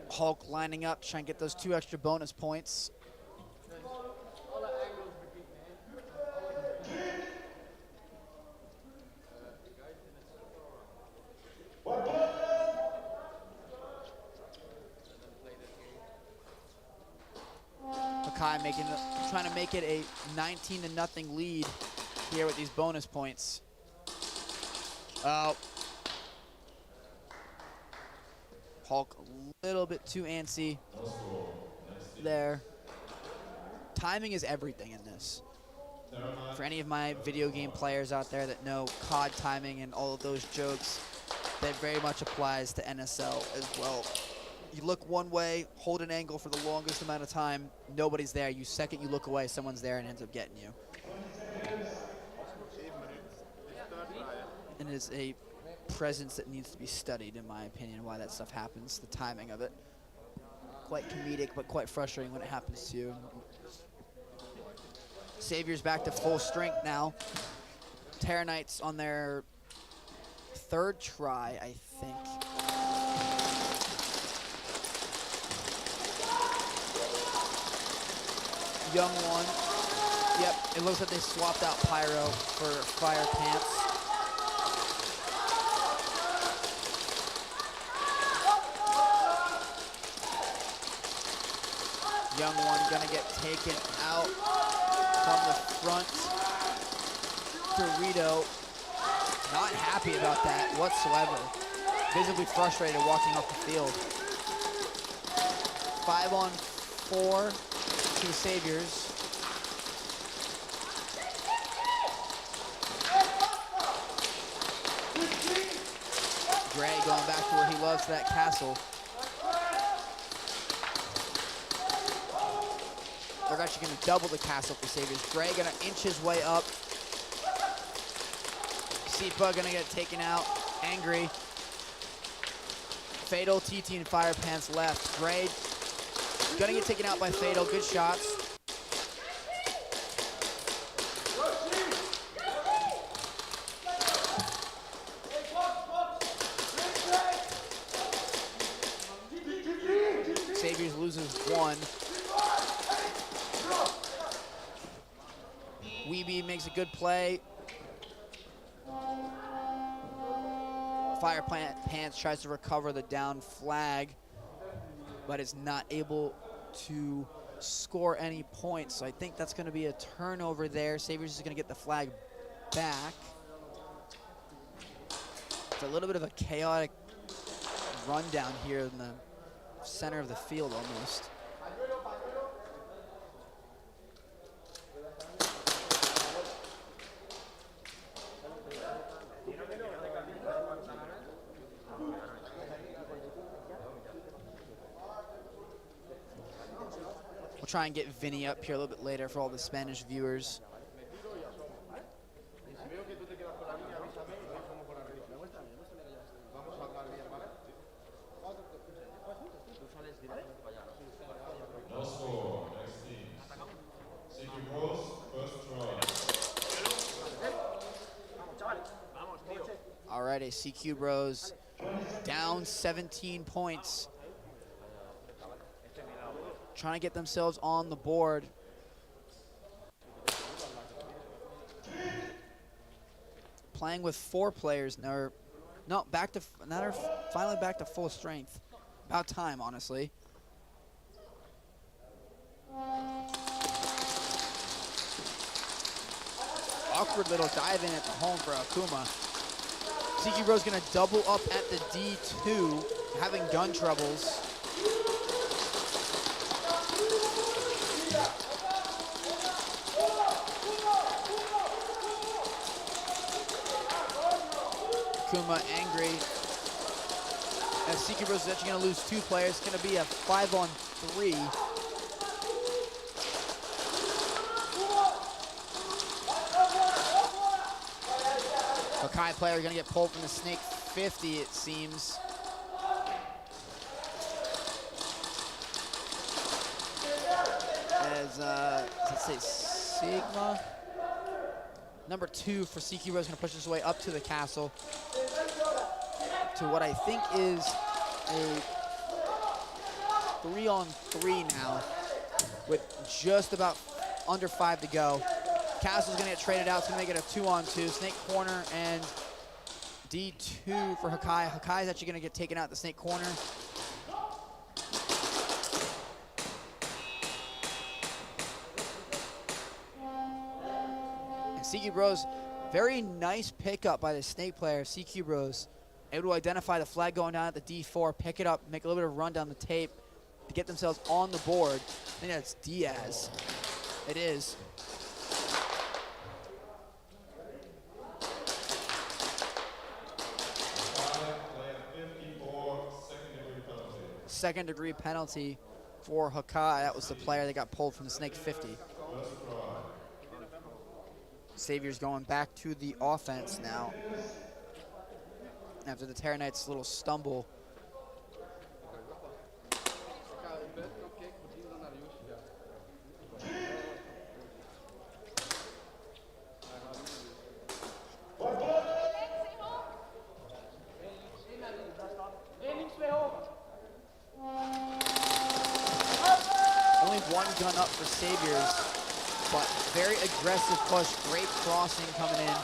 A: Hulk lining up, trying to get those 2 extra bonus points. Hakai trying to make it a 19-0 lead here with these bonus points. Oh. Hulk a little bit too antsy there. Timing is everything in this. For any of my video game players out there that know COD timing and all of those jokes, that very much applies to NSL as well. You look one way, hold an angle for the longest amount of time, nobody's there. Second you look away, someone's there and ends up getting you. And it is a presence that needs to be studied, in my opinion, why that stuff happens, the timing of it. quite comedic, but quite frustrating when it happens to you. Savior's back to full strength now. Terra Knights on their 3rd try, I think. Young one. Yep, it looks like they swapped out Pyro for Fire Pants. Young one gonna get taken out from the front. Dorito, not happy about that whatsoever. Visibly frustrated walking off the field. 5-on-4 to Saviors. Gray going back to where he loves, that castle. They're actually going to double the castle for Saviors. Gray going to inch his way up. Sipa going to get taken out. Angry. Fatal, TT, and Fire Pants left. Gray going to get taken out by Fatal. Good shots. Saviors loses 1. Weeby makes a good play. Fire Pants tries to recover the down flag, but is not able to score any points. So I think that's going to be a turnover there. Saviors is going to get the flag back. It's a little bit of a chaotic rundown here in the center of the field almost. We'll try and get Vinny up here a little bit later for all the Spanish viewers.
K: No score. Next team. CQ Bros, first try.
A: Alrighty, CQ Bros down 17 points. Trying to get themselves on the board. Playing with 4 players now. No, finally back to full strength. About time, honestly. Awkward little dive in at the home for Akuma. CQ Bros gonna double up at the D2, having gun troubles. Akuma angry. As CQ Bros is actually gonna lose 2 players. It's gonna be a 5-on-3. Hakai player gonna get pulled from the Snake 50, it seems. As, let's say Sigma. Number 2 for CQ Bros gonna push his way up to the castle. To what I think is a 3-on-3 now, with just about under 5 to go. Castle's gonna get traded out. It's gonna make it a 2-on-2. Snake corner and D2 for Hakai. Hakai's actually gonna get taken out the Snake corner. And CQ Bros, very nice pickup by the Snake player, CQ Bros. Able to identify the flag going down at the D4, pick it up, make a little bit of run down the tape to get themselves on the board. I think that's Diaz. It is. Second degree penalty for Hakai. That was the player that got pulled from the Snake 50. Savior's going back to the offense now. After the Terra Knights' little stumble. Only one gun up for Saviors, but very aggressive push, great crossing coming in.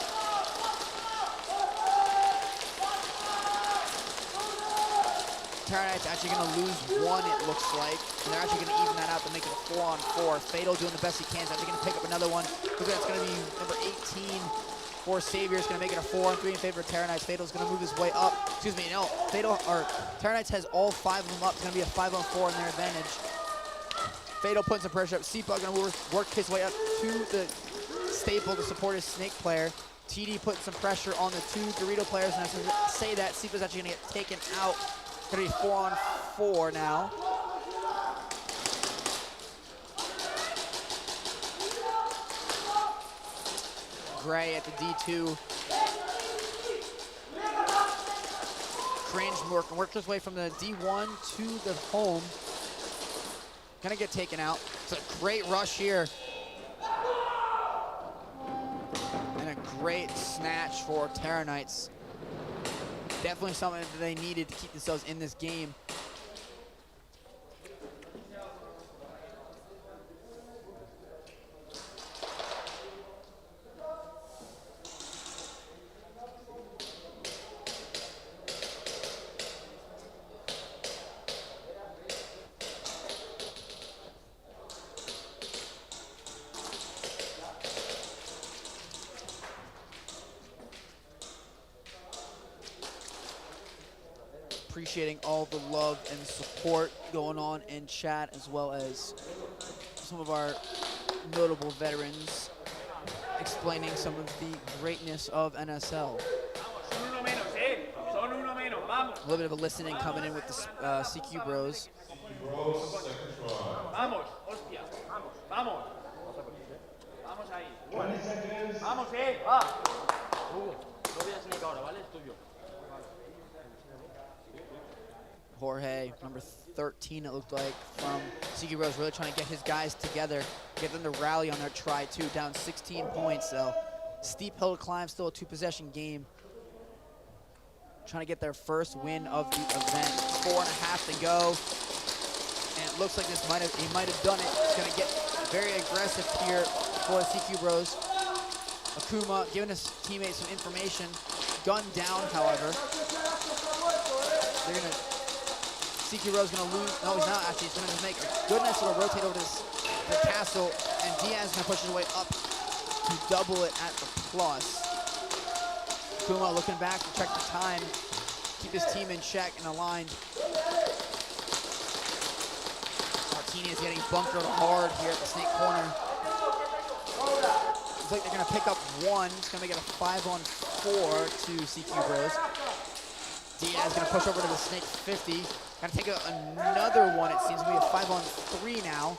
A: Terranites actually going to lose one, it looks like. And they're actually going to even that out to make it a 4-on-4. Fatal doing the best he can. He's actually going to pick up another one. Looks like it's going to be number 18 for Saviors. Going to make it a 4-on-3 in favor of Terranites. Fatal's going to move his way up. Excuse me, no. Terranites has all 5 of them up. It's going to be a 5-on-4 in their advantage. Fatal putting some pressure up. Seepa going to work his way up to the staple to support his Snake player. TD putting some pressure on the 2 Dorito players. And as I say that, Seepa's actually going to get taken out. Gonna be 4-on-4 now. Gray at the D2. Cringe works his way from the D1 to the home. Gonna get taken out. It's a great rush here. And a great snatch for Terranites. Definitely something that they needed to keep themselves in this game. Appreciating all the love and support going on in chat, as well as some of our notable veterans explaining some of the greatness of NSL. A little bit of a listening coming in with the CQ Bros.
K: Vamos, hostia, vamos. Vamos ahí. 20 seconds. Vamos, va. No voy a Snake ahora, ¿vale? Es tuyo.
A: Jorge, number 13, it looked like, from CQ Bros, really trying to get his guys together, get them to rally on their try two, down 16 points, though. Steep hill to climb, still a 2-possession game. Trying to get their first win of the event. 4.5 to go. And it looks like he might have done it. He's gonna get very aggressive here for the CQ Bros. Akuma giving his teammates some information. Gun down, however. They're gonna, CQ Bros gonna lose. No, he's not actually. He's gonna just make a good nice little rotate over this the castle, and Diaz is gonna push his way up to double it at the plus. Akuma looking back to check the time, keep his team in check and aligned. Martinez getting bunkered hard here at the Snake corner. Looks like they're gonna pick up one. It's gonna make it a 5-on-4 to CQ Bros. Diaz gonna push over to the Snake 50. Gonna take another one, it seems to be a 5-on-3 now.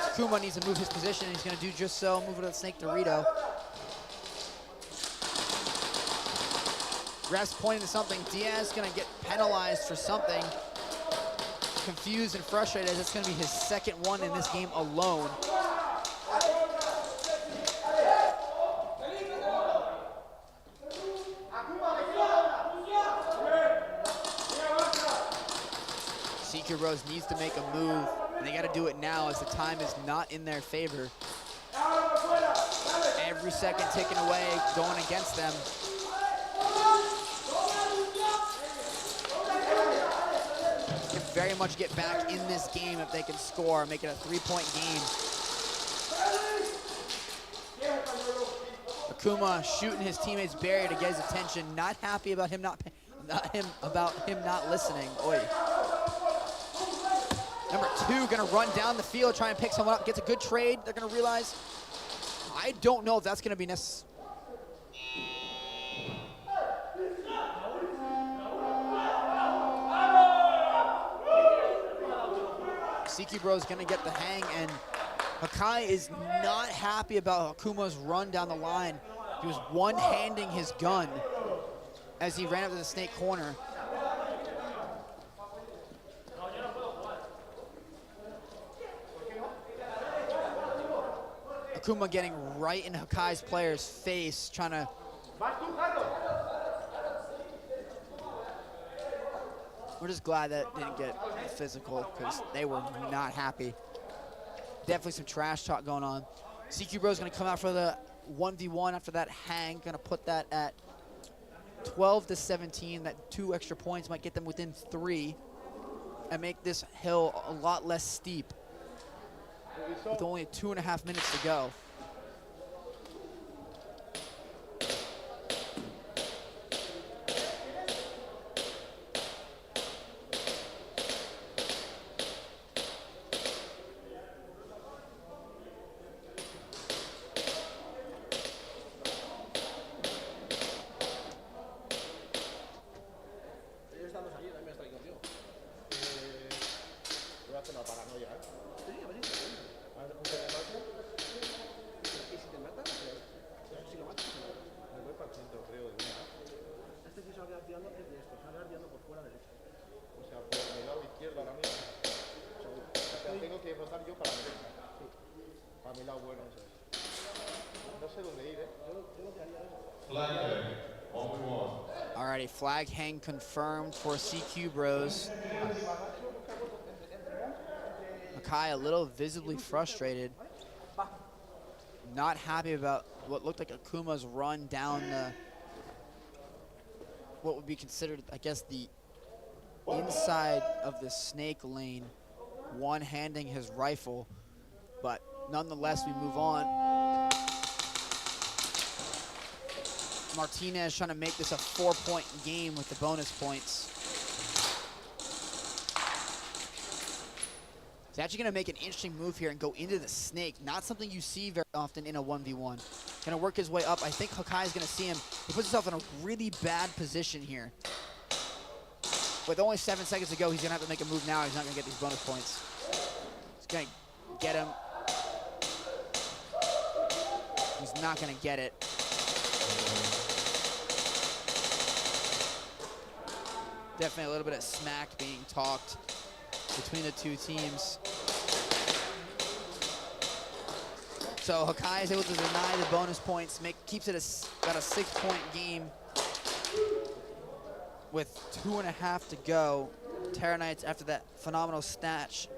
A: Akuma needs to move his position, and he's gonna do just so, move it to the Snake Dorito. Ref's pointing to something. Diaz is gonna get penalized for something. Confused and frustrated as it's gonna be his second one in this game alone. CQ Bros needs to make a move, and they gotta do it now as the time is not in their favor. Every second ticking away, going against them. Can very much get back in this game if they can score, make it a 3-point game. Akuma shooting his teammate's barrier to get his attention. Not happy about him not listening. Oy. Number 2 gonna run down the field, try and pick someone up, gets a good trade. They're gonna realize, I don't know if that's gonna be necessary. CQ Bros gonna get the hang, and Hakai is not happy about Akuma's run down the line. He was one-handing his gun as he ran up to the Snake corner. Akuma getting right in Hakai's player's face, trying to We're just glad that it didn't get physical because they were not happy. Definitely some trash talk going on. CQ Bros gonna come out for the 1v1 after that hang. Gonna put that at 12-17. That 2 extra points might get them within 3 and make this hill a lot less steep with only 2.5 minutes to go. Alrighty, flag hang confirmed for CQ Bros. Makai a little visibly frustrated. Not happy about what looked like Akuma's run down the, what would be considered, I guess, the inside of the snake lane, one-handing his rifle. But nonetheless, we move on. Martinez trying to make this a 4-point game with the bonus points. He's actually going to make an interesting move here and go into the snake. Not something you see very often in a 1v1. Going to work his way up. I think Hakai is going to see him. He puts himself in a really bad position here. With only 7 seconds to go, he's going to have to make a move now. He's not going to get these bonus points. He's going to get him. He's not going to get it. Definitely a little bit of smack being talked between the two teams. So Hakai is able to deny the bonus points, keeps it about a 6-point game with 2.5 to go. Terra Knights, after that phenomenal snatch,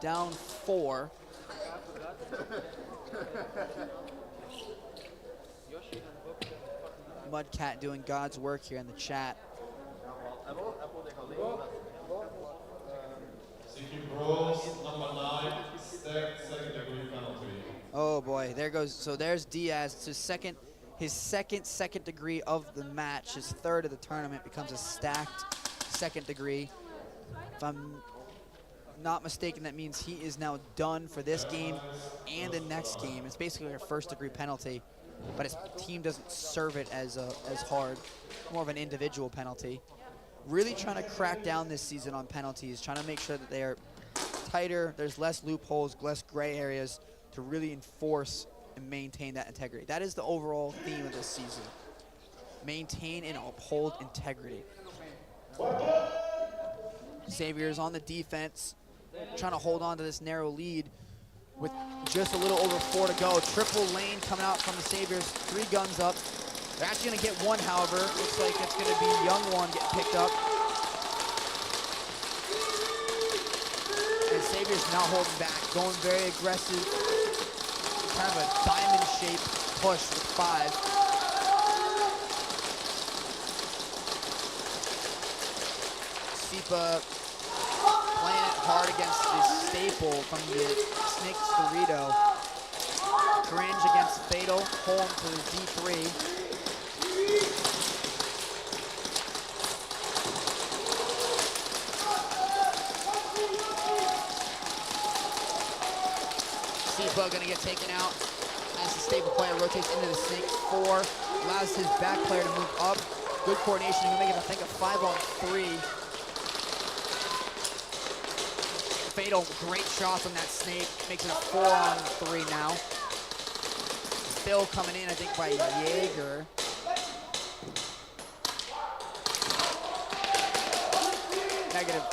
A: down 4. Mudcat doing God's work here in the chat. Oh boy, there goes, so there's Diaz. It's his second degree of the match, his 3rd of the tournament, becomes a stacked 2nd degree. If I'm not mistaken, that means he is now done for this game and the next game. It's basically a 1st degree penalty, but his team doesn't serve it as hard, more of an individual penalty. Really trying to crack down this season on penalties, trying to make sure that they are tighter, there's less loopholes, less gray areas to really enforce and maintain that integrity. That is the overall theme of this season. Maintain and uphold integrity. Xavier's on the defense, trying to hold on to this narrow lead with just a little over 4 to go. Triple lane coming out from the Saviors, 3 guns up. They're actually gonna get one, however. Looks like it's gonna be Young One getting picked up. And Savior's not holding back, going very aggressive. Kind of a diamond-shaped push with 5. Sipa playing it hard against the staple from the Snake's Dorito. Cringe against Fatal, home to the D3. Sipa gonna get taken out as the staple player rotates into the Snake 4. Allows his back player to move up. Good coordination, he'll make it, I think, a 5-on-3. Fatal, great shots on that Snake. Makes it a 4-on-3 now. Still coming in, I think, by Jaeger. Negative.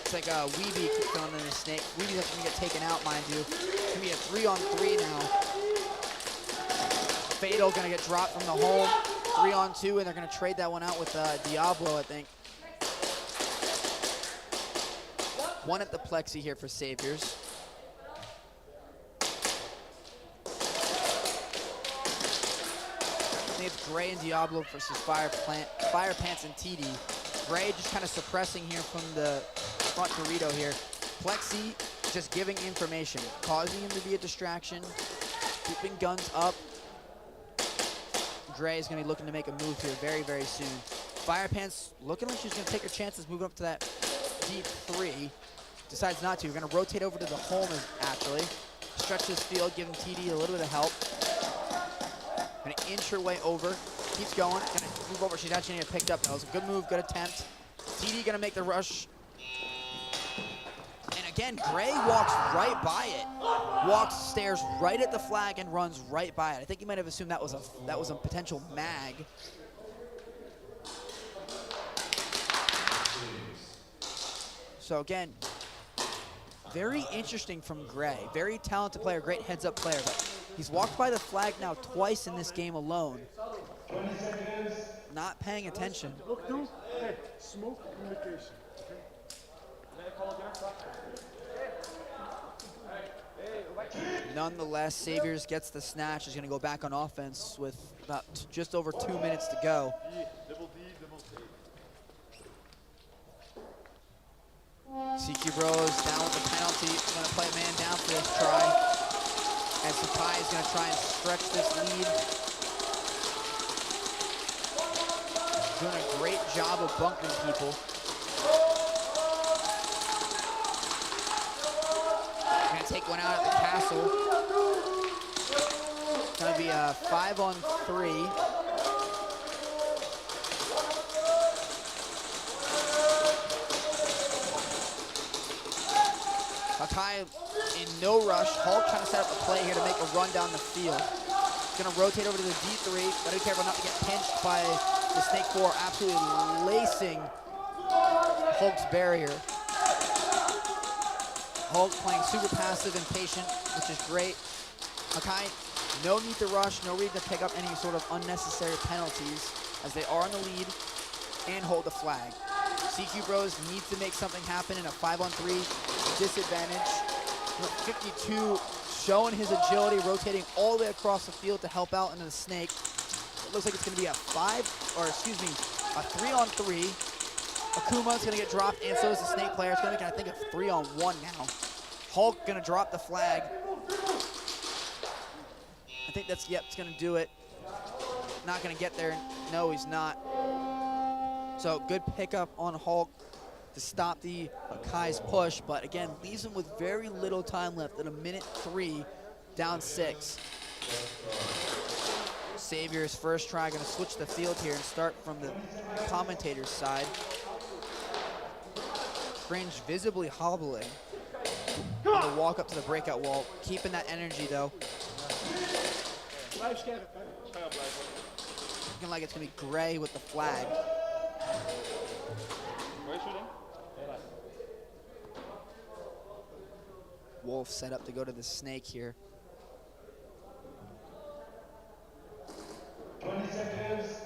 A: It's like a Weeby keeps going in the Snake. Weeby's actually gonna get taken out, mind you. It's gonna be a 3-on-3 now. Fatal gonna get dropped from the home. 3-on-2, and they're gonna trade that one out with Diablo, I think. One at the plexi here for Saviors. I think it's Gray and Diablo versus Fire Pants and TD. Gray just kind of suppressing here from the front Dorito here. Plexi just giving information, causing him to be a distraction, keeping guns up. Gray is going to be looking to make a move here very, very soon. Fire Pants looking like she's going to take her chances, moving up to that deep 3. Decides not to. We're going to rotate over to the home, actually. Stretch this field, giving TD a little bit of help. Going to inch her way over. Keeps going. Going to move over. She's actually going to get picked up. That was a good move, good attempt. TD going to make the rush. And again, Gray walks right by it. Stares right at the flag and runs right by it. I think you might have assumed that was a potential mag. So again, very interesting from Gray. Very talented player, great heads-up player, but he's walked by the flag now twice in this game alone. Not paying attention.
C: Look, dude. Hey, smoke communication.
A: Nonetheless, Saviors gets the snatch. Is going to go back on offense with about just over 2 minutes to go. CQ Bros down with the penalty. Going to play a man down for this try. And Sakai is going to try and stretch this lead. Doing a great job of bunkering people. Going to take one out at the castle. It's going to be a 5-on-3. Sakai in no rush. Hulk trying to set up a play here to make a run down the field. Going to rotate over to the D3. Got to be careful not to get pinched by the Snake 4, absolutely lacing Hulk's barrier. Hulk playing super passive and patient, which is great. Sakai, no need to rush, no need to pick up any sort of unnecessary penalties as they are in the lead and hold the flag. CQ Bros needs to make something happen in a 5-on-3 disadvantage. 52 showing his agility, rotating all the way across the field to help out into the Snake. It looks like it's going to be a 3-on-3. Akuma's going to get dropped, and so is the Snake player. It's going to be, I think, a 3-on-1 now. Hulk going to drop the flag. I think that's, yep, it's going to do it. Not going to get there. No, he's not. So good pickup on Hulk to stop the Kai's push, but again, leaves him with very little time left at a minute 3, down 6. Savior's first try, going to switch the field here and start from the commentator's side. Cringe visibly hobbling. Going to walk up to the breakout wall, keeping that energy though. Looking like it's going to be Gray with the flag. Wolf set up to go to the Snake here.
H: 20 seconds.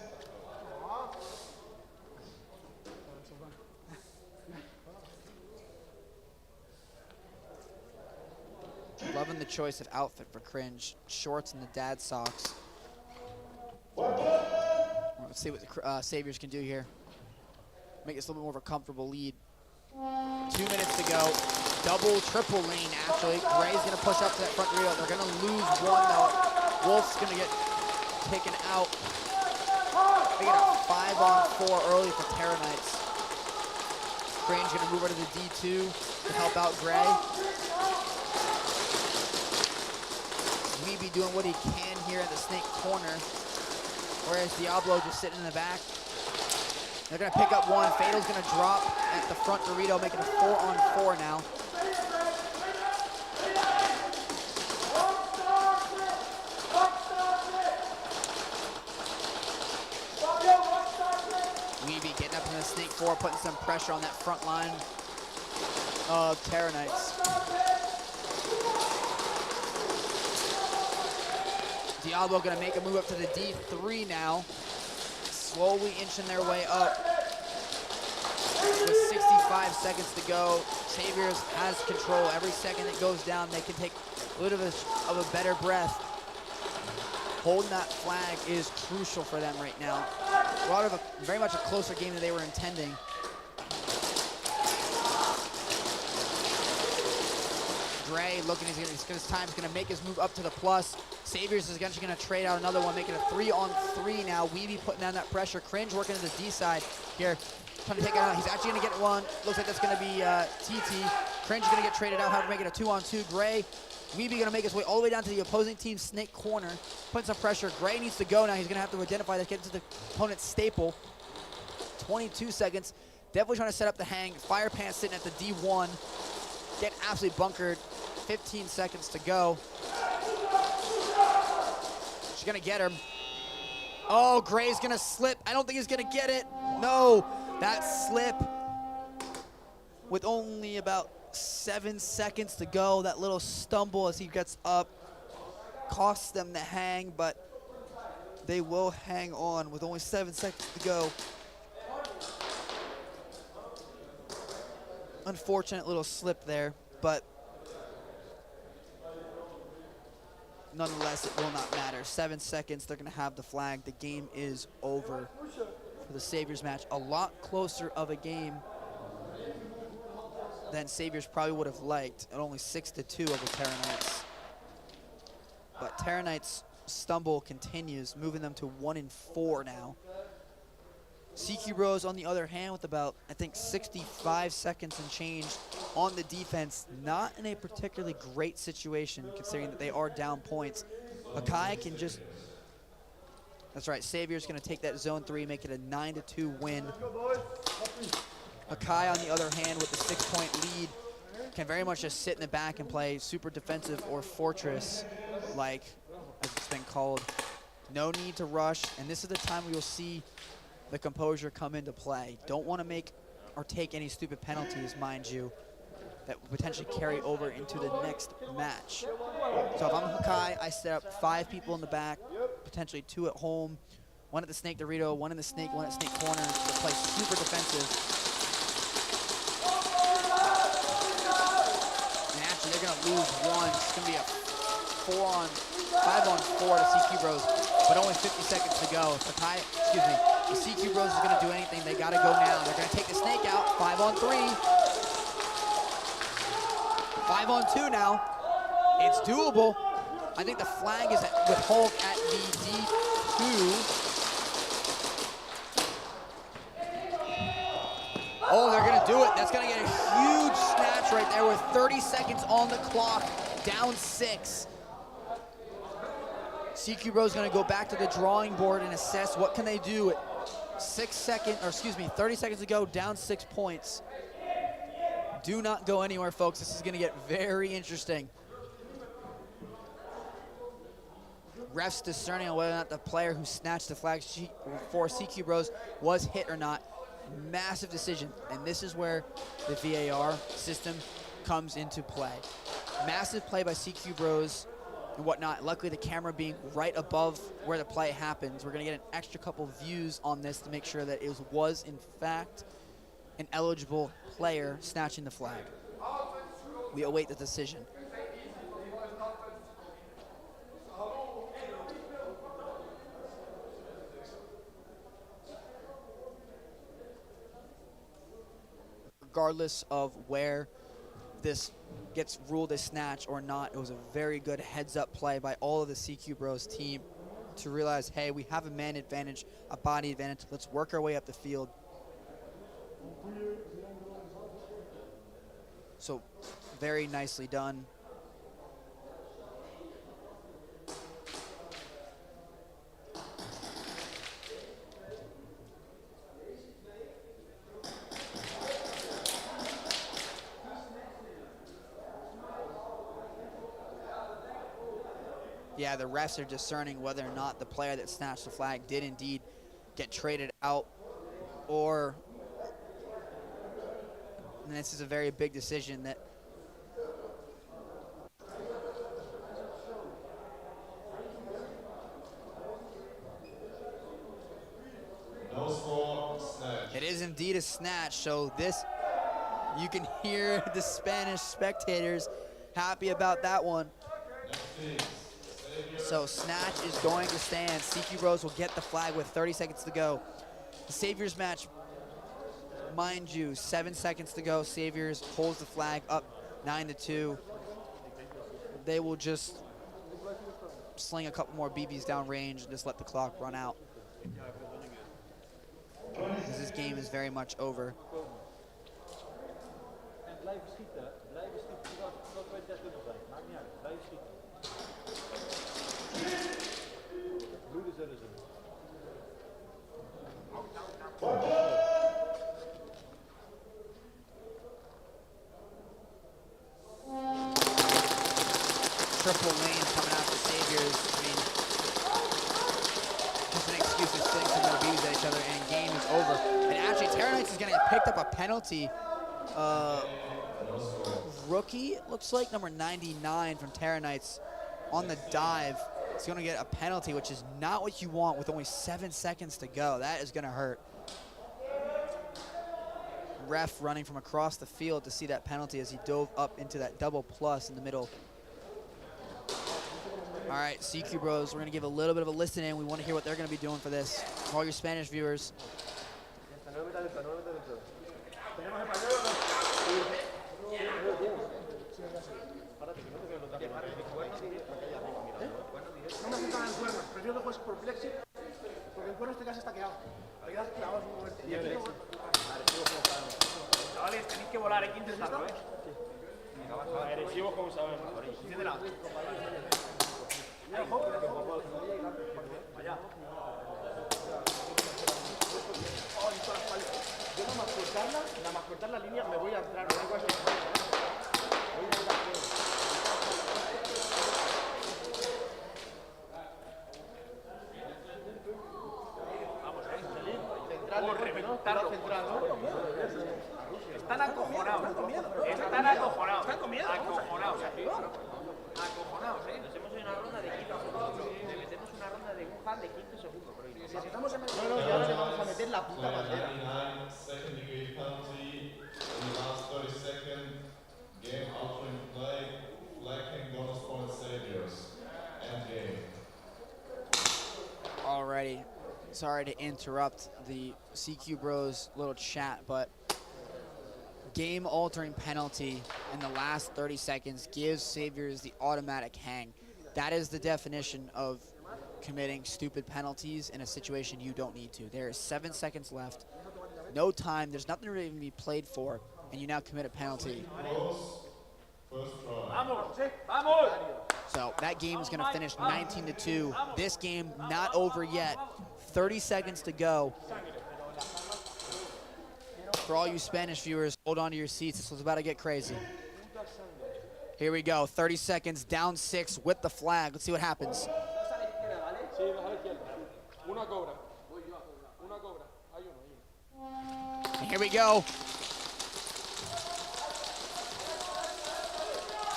A: Loving the choice of outfit for Cringe. Shorts and the dad socks. Let's see what the Saviors can do here. Make this a little bit more of a comfortable lead. 2 minutes to go. Double, triple lane, actually. Gray's going to push up to that front reel. They're going to lose one, though. Wolf's going to get taken out. They get a 5-on-4 early for Terra Knights. Crane's going to move over to the D2 to help out Gray. Weeby doing what he can here at the Snake corner, whereas Diablo just sitting in the back. They're going to pick up one. Fatal's going to drop at the front Dorito, making a 4-on-4 now. Weeby getting up in the Snake 4, putting some pressure on that front line of Terra Knights. Diablo going to make a move up to the D3 now. Slowly inching their way up. with 65 seconds to go. Saviors has control. Every second that goes down, they can take a little bit of a better breath. Holding that flag is crucial for them right now. Very much a closer game than they were intending. Gray looking, his time's gonna make his move up to the plus. Saviors is actually gonna trade out another one, making a 3-on-3 now. Weeby putting down that pressure. Cringe working to the D side here, trying to take it out. He's actually gonna get one. Looks like that's gonna be TT. Cringe is gonna get traded out, however, make it a 2-on-2. Gray, Weeby gonna make his way all the way down to the opposing team's snake corner, putting some pressure. Gray needs to go now. He's gonna have to identify that, get into the opponent's staple. 22 seconds. Definitely trying to set up the hang. Fire Pants sitting at the D1. Get absolutely bunkered. 15 seconds to go. She's gonna get him. Oh, Gray's gonna slip. I don't think he's gonna get it. No, that slip with only about 7 seconds to go. That little stumble as he gets up costs them the hang, but they will hang on with only 7 seconds to go. Unfortunate little slip there, but nonetheless, it will not matter. 7 seconds, they're gonna have the flag. The game is over for the Saviors match. A lot closer of a game than Saviors probably would have liked, at only 6-2 over Terra Knights. But Terra Knights' stumble continues, moving them to 1-4 now. CQ Bros, on the other hand, with about, I think, 65 seconds and change on the defense, not in a particularly great situation, considering that they are down points. Akai can just, that's right, Savior's gonna take that zone 3, make it a 9-2 win. Akai, on the other hand, with the 6-point lead, can very much just sit in the back and play super defensive or fortress, like as it's been called. No need to rush, and this is the time we will see the composure come into play. Don't want to make or take any stupid penalties, mind you, that will potentially carry over into the next match. So if I'm Hakai, I set up 5 people in the back, potentially 2 at home, 1 at the Snake Dorito, 1 in the Snake, 1 at Snake Corner, to play super defensive. And actually, they're going to lose 1. It's going to be a 5-on-4 to CQ Bros, but only 50 seconds to go. Hakai, excuse me, the CQ Bros is going to do anything. They got to go now. They're going to take the Snake out, 5-on-3. 5-on-2 now. It's doable. I think the flag is with Hulk at the D2. Oh, they're gonna do it. That's gonna get a huge snatch right there with 30 seconds on the clock, down 6. CQ Bros gonna go back to the drawing board and assess what can they do at 30 seconds to go, down 6 points. Do not go anywhere, folks. This is going to get very interesting. Refs discerning on whether or not the player who snatched the flag for CQ Bros was hit or not. Massive decision, and this is where the VAR system comes into play. Massive play by CQ Bros and whatnot. Luckily, the camera being right above where the play happens. We're going to get an extra couple views on this to make sure that it was in fact an eligible player snatching the flag. We await the decision. Regardless of where this gets ruled a snatch or not, it was a very good heads-up play by all of the CQ Bros team to realize, hey, we have a man advantage, a body advantage. Let's work our way up the field. So, very nicely done. Yeah, the refs are discerning whether or not the player that snatched the flag did indeed get traded out, or, and this is a very big decision that it is indeed a snatch. So this, you can hear the Spanish spectators happy about that one. So snatch is going to stand. CQ Bros will get the flag with 30 seconds to go. The Saviors match, mind you, 7 seconds to go. Saviors holds the flag up 9-2. They will just sling a couple more BBs down range and just let the clock run out. This game is very much over. Triple lane coming out for Saviors. I mean, just an excuse to sling some more bees at each other, and game is over. And actually, Terra Knights is going to get picked up a penalty. Rookie, it looks like, number 99 from Terra Knights on the dive. It's going to get a penalty, which is not what you want with only 7 seconds to go. That is going to hurt. Ref running from across the field to see that penalty as he dove up into that double plus in the middle. All right, CQ Bros, we're going to give a little bit of a listen in. We want to hear what they're going to be doing for this. For all your Spanish viewers.
K: Chavales, tenéis que volar, hay que intentarlo, ¿eh? Agresivos como sabemos. Enciéndela. Vaya. Yo nada más cortar la línea me voy a entrar. Vamos, reventarlo. Están acojonados. Están acojonados. Están comiendo. Acojonados. Acojonados, ¿eh? Nos hemos hecho una ronda de 15 segundos. Le metemos una ronda de un hand de 15 segundos. Si estamos en medio... No, y ahora le vamos a meter la puta bandera.
A: Alrighty. Sorry to interrupt the CQ Bros little chat, but game-altering penalty in the last 30 seconds gives Saviors the automatic hang. That is the definition of committing stupid penalties in a situation you don't need to. There is 7 seconds left, no time, there's nothing to even be played for, and you now commit a penalty. So that game is going to finish 19-2. This game not over yet. 30 seconds to go. For all you Spanish viewers, hold on to your seats. This was about to get crazy. Here we go. 30 seconds, down 6 with the flag. Let's see what happens. And here we go.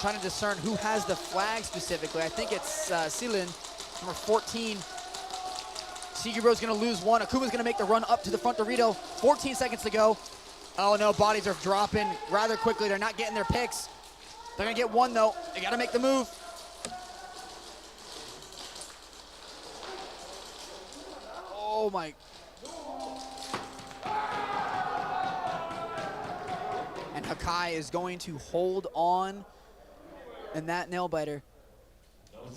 A: Trying to discern who has the flag specifically. I think it's Silin, number 14. CQ Bros gonna lose one. Akuma's gonna make the run up to the front Dorito. 14 seconds to go. Oh no, bodies are dropping rather quickly. They're not getting their picks. They're gonna get one though. They gotta make the move. Oh my. And Hakai is going to hold on in that nail biter.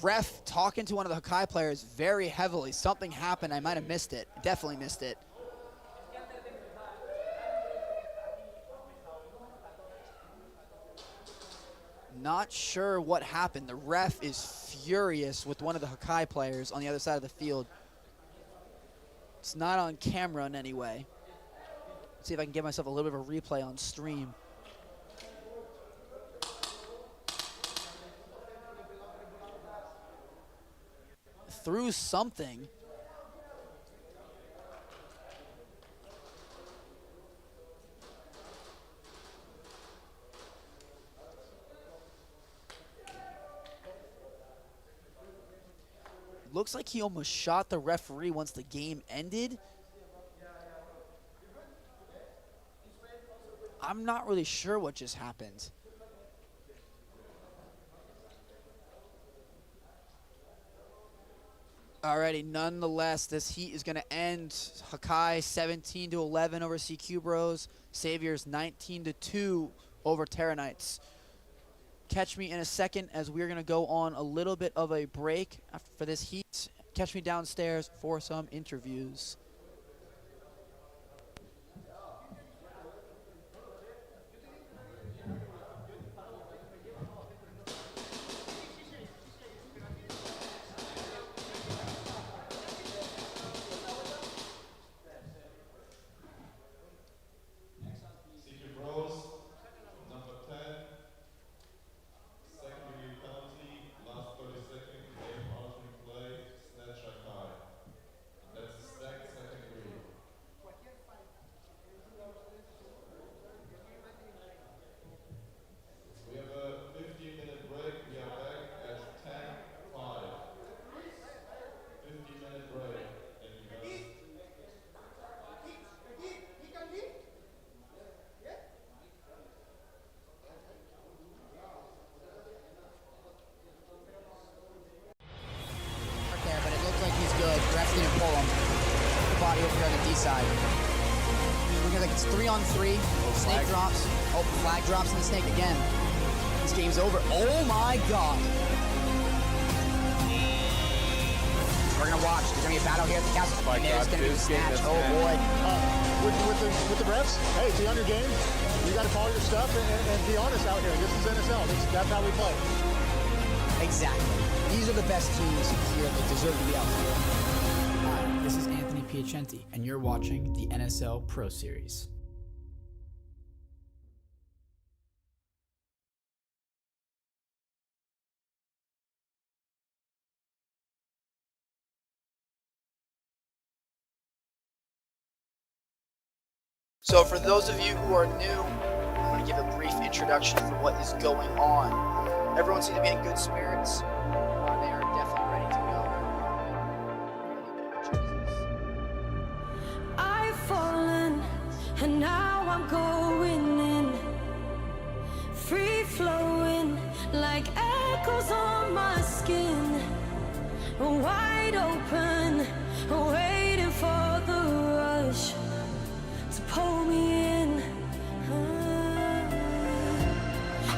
A: Ref talking to one of the Hakai players very heavily. Something happened. I might have missed it. Definitely missed it. Not sure what happened. The ref is furious with one of the Hakai players on the other side of the field. It's not on camera in any way. Let's see if I can get myself a little bit of a replay on stream. Through something. Looks like he almost shot the referee once the game ended. I'm not really sure what just happened. Alrighty, nonetheless, this heat is going to end. Hakai 17-11 over CQ Bros. Saviors 19-2 over Terranites. Catch me in a second as we're going to go on a little bit of a break for this heat. Catch me downstairs for some interviews. Side. Looking like it's 3-on-3. Snake drops. Oh, flag drops in the snake again. This game's over. Oh my god. We're gonna watch. There's gonna be a battle here at the castle. And there's gonna be a snatch. Oh boy.
C: With the refs, hey, be on your game. You got to call your stuff and be honest out here. This is NSL. That's how we play.
A: Exactly. These are the best teams here that deserve to be out here.
D: Hi, this is Anthony Piacenti, and you're watching the NSL Pro Series.
A: So for those of you who are new, I'm going to give a brief introduction for what is going on. Everyone seems to be in good spirits. They are definitely ready to go.
E: I've fallen and now I'm going in, free flowing like echoes on my skin, wide open, waiting for the rush to pull me in.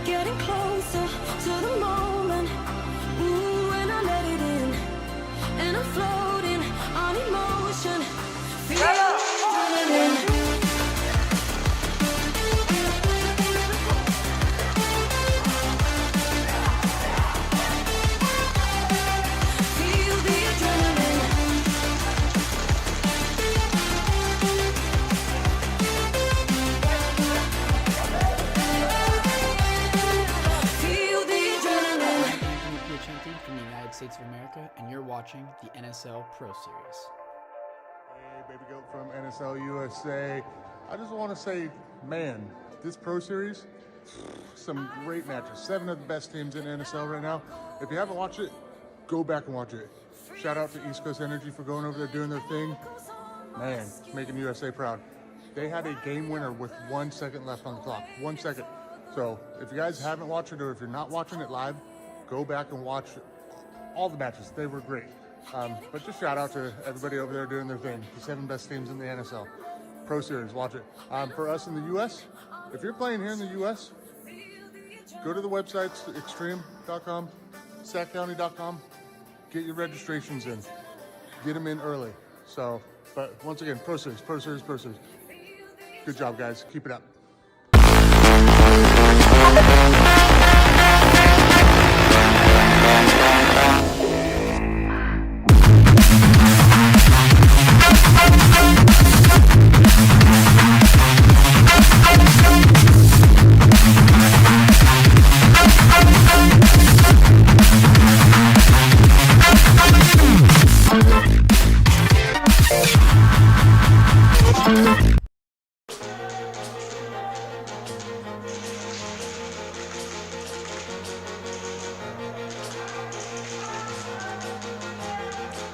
E: Getting closer to the moment, ooh, when I let it in, and I'm floating on emotion. Feel adrenaline. Feel the adrenaline. Feel the adrenaline.
D: I'm Anthony Piacenti from the United States of America, and you're watching the NSL Pro Series.
C: Hey, baby goat from NSL USA. I just want to say, man, this Pro Series, some great matches. 7 of the best teams in NSL right now. If you haven't watched it, go back and watch it. Shout out to East Coast Energy for going over there doing their thing. Man, making USA proud. They had a game winner with 1 second left on the clock. 1 second. So if you guys haven't watched it, or if you're not watching it live, go back and watch all the matches. They were great. But just shout out to everybody over there doing their thing. The 7 best teams in the NSL Pro Series. Watch it. For us in the U.S., if you're playing here in the U.S., go to the websites, extreme.com, sackcounty.com. Get your registrations in. Get them in early. So, but once again, Pro Series, Pro Series, Pro Series. Good job, guys. Keep it up.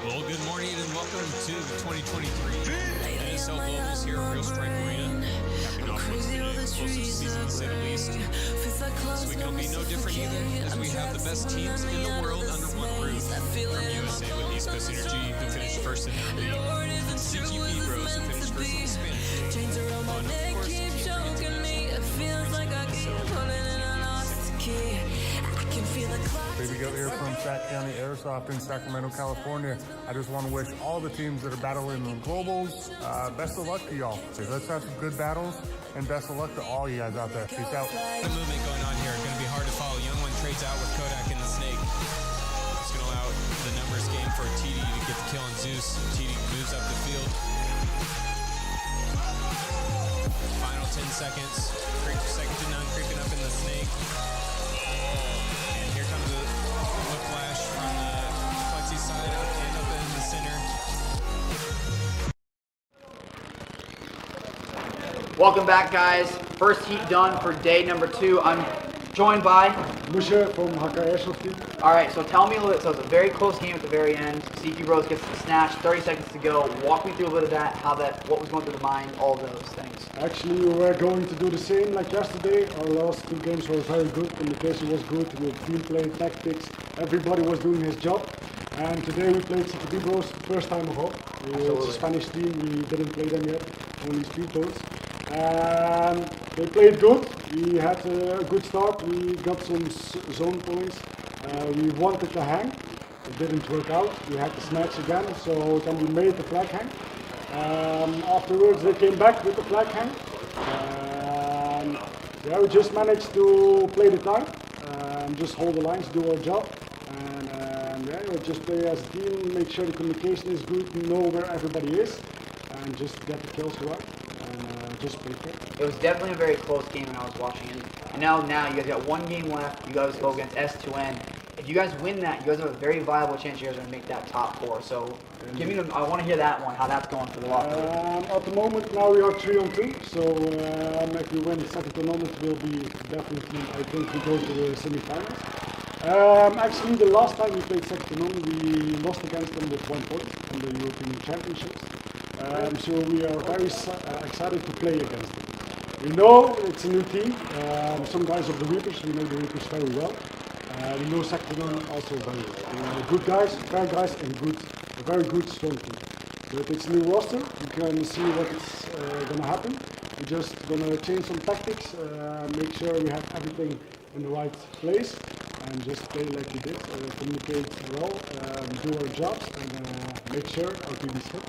L: Well, good morning and welcome to the 2023 NSL Globals here at Real Strike Arena. Capping off
G: explosive season to say the least. This week it'll be no different either, as we have the best teams in the world under one roof. From USA with East Coast Energy, who finished first in their league, and CGP Bros, who finished first in the Spanish league. And of course, can't forget the
C: Baby Goat here from Sac County Airsoft in Sacramento, California. I just want to wish all the teams that are battling in the globals, best of luck to y'all. Let's have some good battles, and best of luck to all you guys out there. Peace out.
G: The movement going on here, going to be hard to follow. Young one trades out with Kodak and the Snake. It's going to allow the numbers game for TD to get the kill on Zeus. TD moves up the field. Final 10 seconds. Second to none, creeping up in the Snake. And here comes the whiplash from the Plexi side and up in the center.
A: Welcome back, guys. First heat done for day number 2. I'm joined by
L: Musha from Haka Airsoft team.
A: All right, so tell me a little bit. So it's a very close game at the very end. CP Bros gets the snatch. 30 seconds to go. Walk me through a bit of that. What was going through the mind, all of those things.
L: Actually, we were going to do the same like yesterday. Our last 2 games were very good. Communication was good. We had team play, tactics. Everybody was doing his job. And today we played CP Bros first time of all. It's a Spanish team. We didn't play them yet. Only speedboats. And they played good. We had a good start. We got some zone points. We wanted to hang. It didn't work out. We had to snatch again, so then we made the flag hang. Afterwards they came back with the flag hang. Yeah, we just managed to play the time and just hold the lines, do our job. And yeah, we just play as a team, make sure the communication is good, know where everybody is, and just get the kills right. Just play fair.
A: It was definitely a very close game when I was watching it. And now you guys got 1 game left. You guys go against S2N. If you guys win that, you guys have a very viable chance you guys are going to make that top 4. So give me I want to hear that one, how that's going for the locker room.
L: At the moment now we are 3-on-2. So if we win the second tournament, we'll be definitely, I think we go to the semi-finals. Actually, the last time we played second tournament, we lost against them with 1 point in the European Championships. So we are very excited to play against them. We know it's a new team. Some guys of the Reapers, we know the Reapers very well. We know Sacramento also very well. Good guys, fair guys, and a very good strong team. But it's a new roster. You can see what's going to happen. We're just going to change some tactics, make sure we have everything in the right place, and just play like we did. Communicate well, do our jobs, and make sure our team is fit.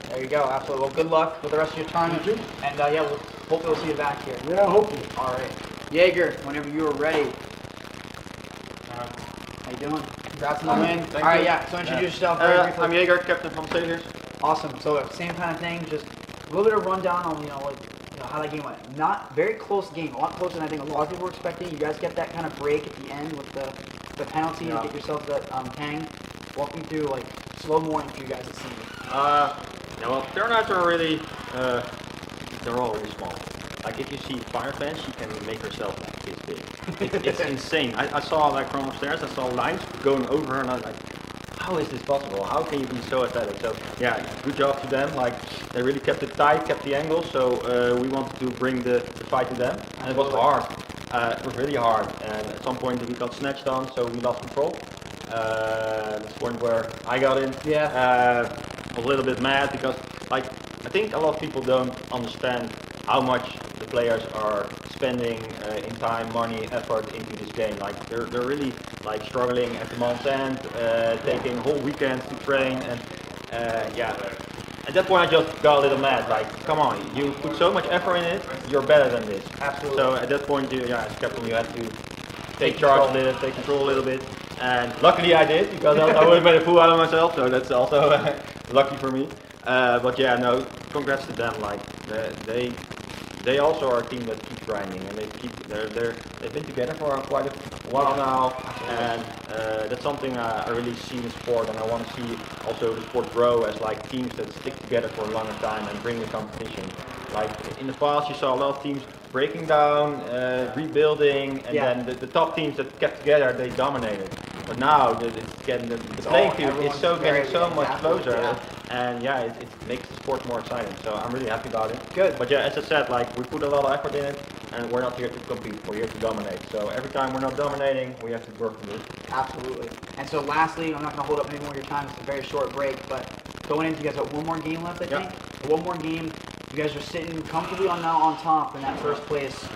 A: There you go, absolutely. Well, good luck with the rest of your time.
L: Thank you.
A: And yeah, hopefully we'll see you back here.
L: Yeah, hopefully.
A: All right. Jaeger, whenever you are ready. How you doing? Congrats on the win. All right, yeah, so introduce yourself very briefly.
M: I'm Jaeger, captain from Sailors.
A: Awesome. So same kind of thing, just a little bit of rundown on how that game went. Not very close game, a lot closer than I think a lot of people were expecting. You guys get that kind of break at the end with the penalty to get yourself that hang. Walk me through slow morning for you guys at senior.
M: Yeah, well, turnouts are really, they're all really small. Like if you see Fire Fence, she can make herself like this big. It's insane. I saw from upstairs, I saw lines going over her, and I was like, how is this possible? How can you be so athletic? So yeah, good job to them. Like they really kept it tight, kept the angle. So we wanted to bring the fight to them, and it was hard. It was really hard, and at some point we got snatched on, so we lost control. That's the point where I got in.
A: Yeah.
M: Was a little bit mad because, I think a lot of people don't understand how much the players are spending in time, money, effort into this game. They're really struggling at the month's end, taking whole weekends to train, and yeah. At that point, I just got a little mad. Come on, you put so much effort in it, you're better than this.
A: Absolutely.
M: So at that point, as captain, you had to take charge a little, take control a little bit. And luckily I did, because I would have made a fool out of myself, so that's also lucky for me. But yeah, no, congrats to them. They also are a team that keeps grinding, and they've been together for quite a while now, and that's something I really see in the sport, and I want to see also the sport grow as teams that stick together for a longer time and bring the competition. In the past, you saw a lot of teams breaking down, rebuilding, and then the top teams that kept together, they dominated. But now it's getting the playing field is getting so much closer, and yeah, it makes the sport more exciting. So I'm really happy about it.
K: Good.
M: But yeah, as I said, like we put a lot of effort in it, and we're not here to compete. We're here to dominate. So every time we're not dominating, we have to work on this.
K: Absolutely. And so lastly, I'm not going to hold up any more of your time. It's a very short break, but going into, you guys got one more game left, I think. One more game. You guys are sitting comfortably on top in that first place.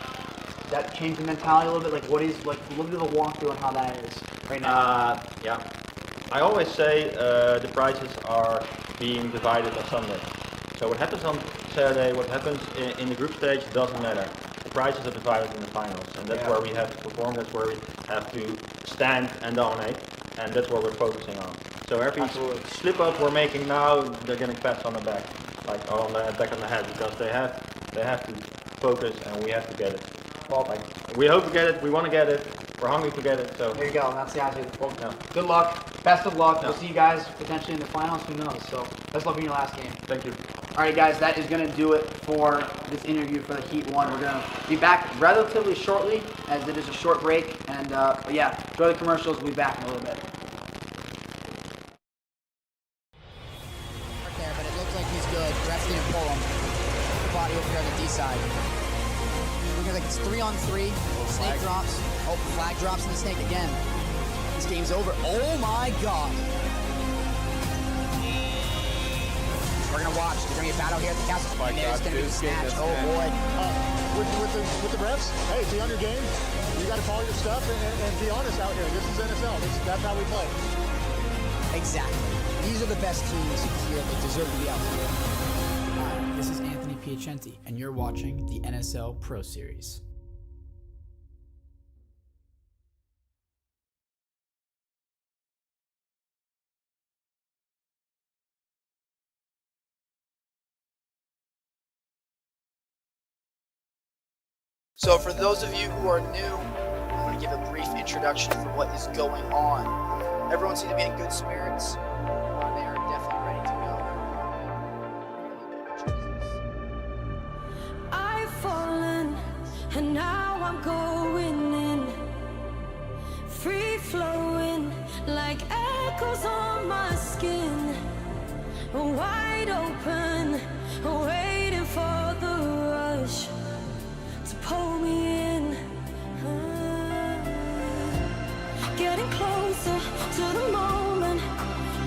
K: That changed the mentality a little bit. Like, what is like? Look at the walkthrough on how that is right now.
M: Yeah. I always say the prizes are being divided on Sunday. So what happens on Saturday, what happens in the group stage doesn't matter. The prizes are divided in the finals, and that's where we have to perform. That's where we have to stand and dominate, and that's what we're focusing on. So every slip up we're making now, they're getting pats on the back, like on the back of the head, because they have to focus, and we have to get it. Well, like, we hope to get it. We want to get it. We're hungry to get it. So
K: there you go. That's the attitude. Well, good luck. Best of luck. We'll see you guys potentially in the finals. Who knows? So best luck in your last game.
M: Thank you.
K: All right, guys. That is going to do it for this interview for the Heat 1. We're going to be back relatively shortly, as it is a short break. And but yeah, enjoy the commercials. We'll be back in a little bit.
A: There, but it looks like he's good. Refs didn't pull him. The body over here on the D side. Looking like it's 3-on-3. Snake drops. Oh, flag drops and the snake again. This game's over. Oh my god. We're gonna watch. There's gonna be a battle here at the castle. And there's gonna be a snatch. Oh boy.
C: With the refs, hey, be on your game. You got to follow your stuff and be honest out here. This is NSL. That's how we play.
A: Exactly. These are the best teams here. They deserve to be out here.
D: Hi, this is Anthony Piacenti, and you're watching the NSL Pro Series.
N: So for those of you who are new, I'm going to give a brief introduction for what is going on. Everyone seems to be in good spirits. They are definitely ready to go.
E: I've fallen and now I'm going in, free flowing like echoes on my skin, wide open, waiting for the rush to pull me in, getting closer to the moment,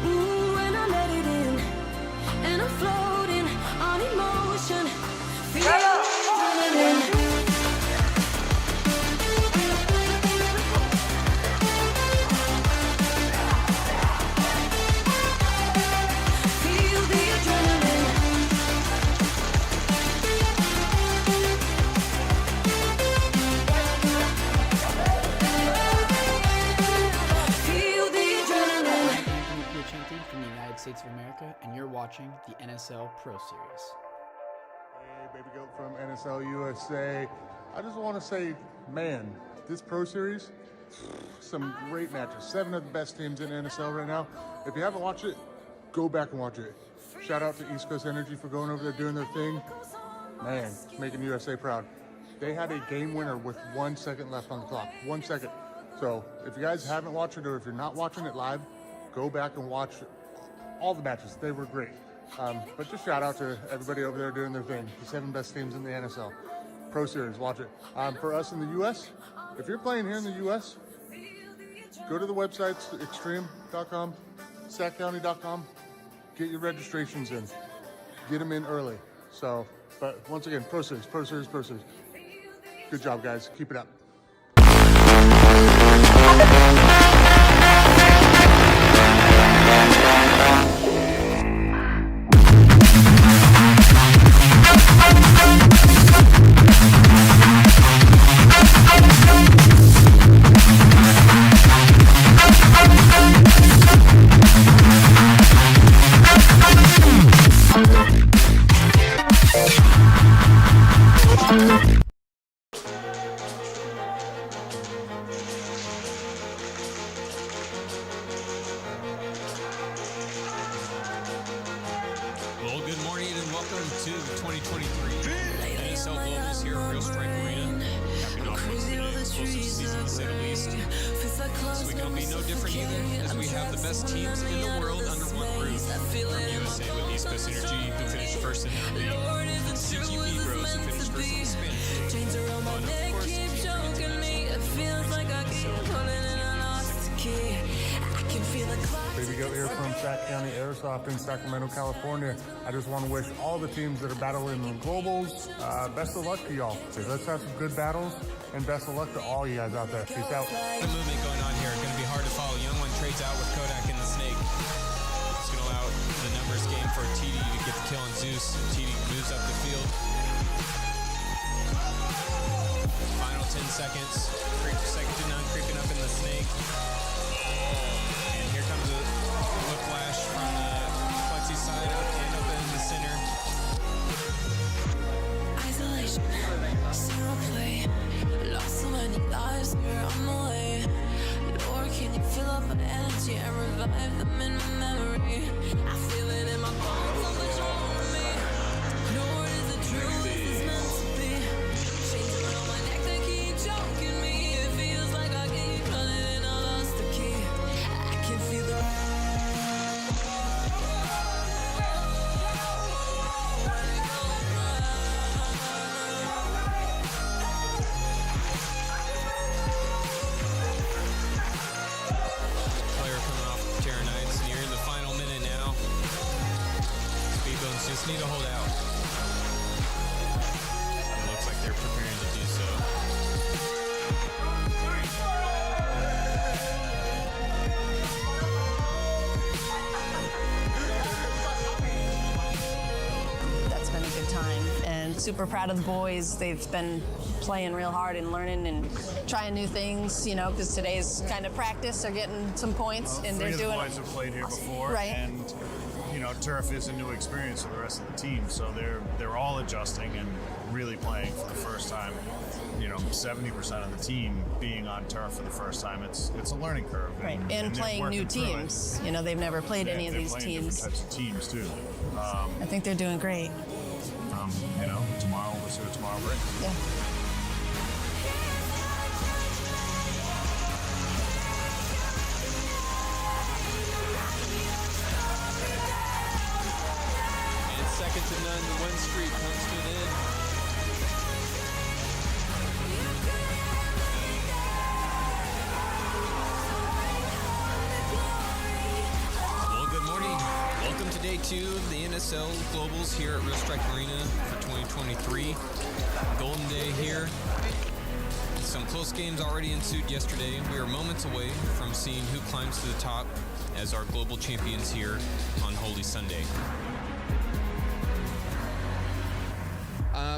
E: ooh, when I let it in, and I'm floating on emotion, feeling
D: from the United States of America, and you're watching the NSL Pro Series.
C: Hey, baby goat from NSL USA. I just want to say, man, this Pro Series, some great matches. 7 of the best teams in NSL right now. If you haven't watched it, go back and watch it. Shout out to East Coast Energy for going over there doing their thing. Man, making USA proud. They had a game winner with 1 second left on the clock. 1 second. So if you guys haven't watched it, or if you're not watching it live, go back and watch all the matches. They were great. But just shout out to everybody over there doing their thing. The 7 best teams in the NSL. Pro Series, watch it. For us in the US, if you're playing here in the US, go to the websites, extreme.com, sackcounty.com, get your registrations in. Get them in early. So, but once again, Pro Series, Pro Series, Pro Series. Good job, guys. Keep it up.
G: Well, good morning and welcome to the 2023 NSL Globals here at Real Strike Arena. Capping off what's been an explosive season to say the least. This week it'll be no different either, as we have the best teams in the world under one roof. From USA with East Coast Energy, who finished first in their league, and CGP Bros, who finished first in the Spanish league.
E: Chains around my neck keep choking me. It feels like I keep pulling and I lost the key. I can feel the clock.
C: Baby Goat here from Sac County Airsoft in Sacramento, California. I just want to wish all the teams that are battling in the globals best of luck to y'all. Let's have some good battles, and best of luck to all you guys out there. Peace out.
G: The movement going on here, going to be hard to follow. Young one trades out with Kodak and the Snake. It's going to allow the numbers game for TD to get the kill on Zeus. TD moves up the field. Final 10 seconds. Second to none, creeping up in the Snake. And here comes a whiplash from the Plexi side up and up in the center.
E: Isolation, zero play. Lost so many lives here on the way. Lord, can you fill up my energy and revive them in my memory? I feel it in my bones, so much over me. Lord, is it true? This is meant to be. Chains around my neck, they keep choking me. It feels like I keep running and I lost the key. I can feel the
G: just need to hold out. It looks like they're preparing to do so.
O: That's been a good time, and super proud of the boys. They've been playing real hard and learning and trying new things, you know, because today's kind of practice. They're getting some points, and they're doing.
P: Three of the boys have played here before,
O: right?
P: And you know, turf is a new experience for the rest of the team, so they're all adjusting and really playing for the first time. You know, 70% of the team being on turf for the first time. It's a learning curve,
O: right? And playing new teams. You know, they've never played any of these teams.
P: Different types of teams too.
O: I think they're doing great.
P: You know, tomorrow we'll see what tomorrow brings.
O: Yeah.
G: Second to none, the win streak comes to an end. Well, good morning. Welcome to day 2 of the NSL Globals here at Real Strike Arena for 2023. Golden day here. Some close games already ensued yesterday. We are moments away from seeing who climbs to the top as our global champions here on Holy Sunday.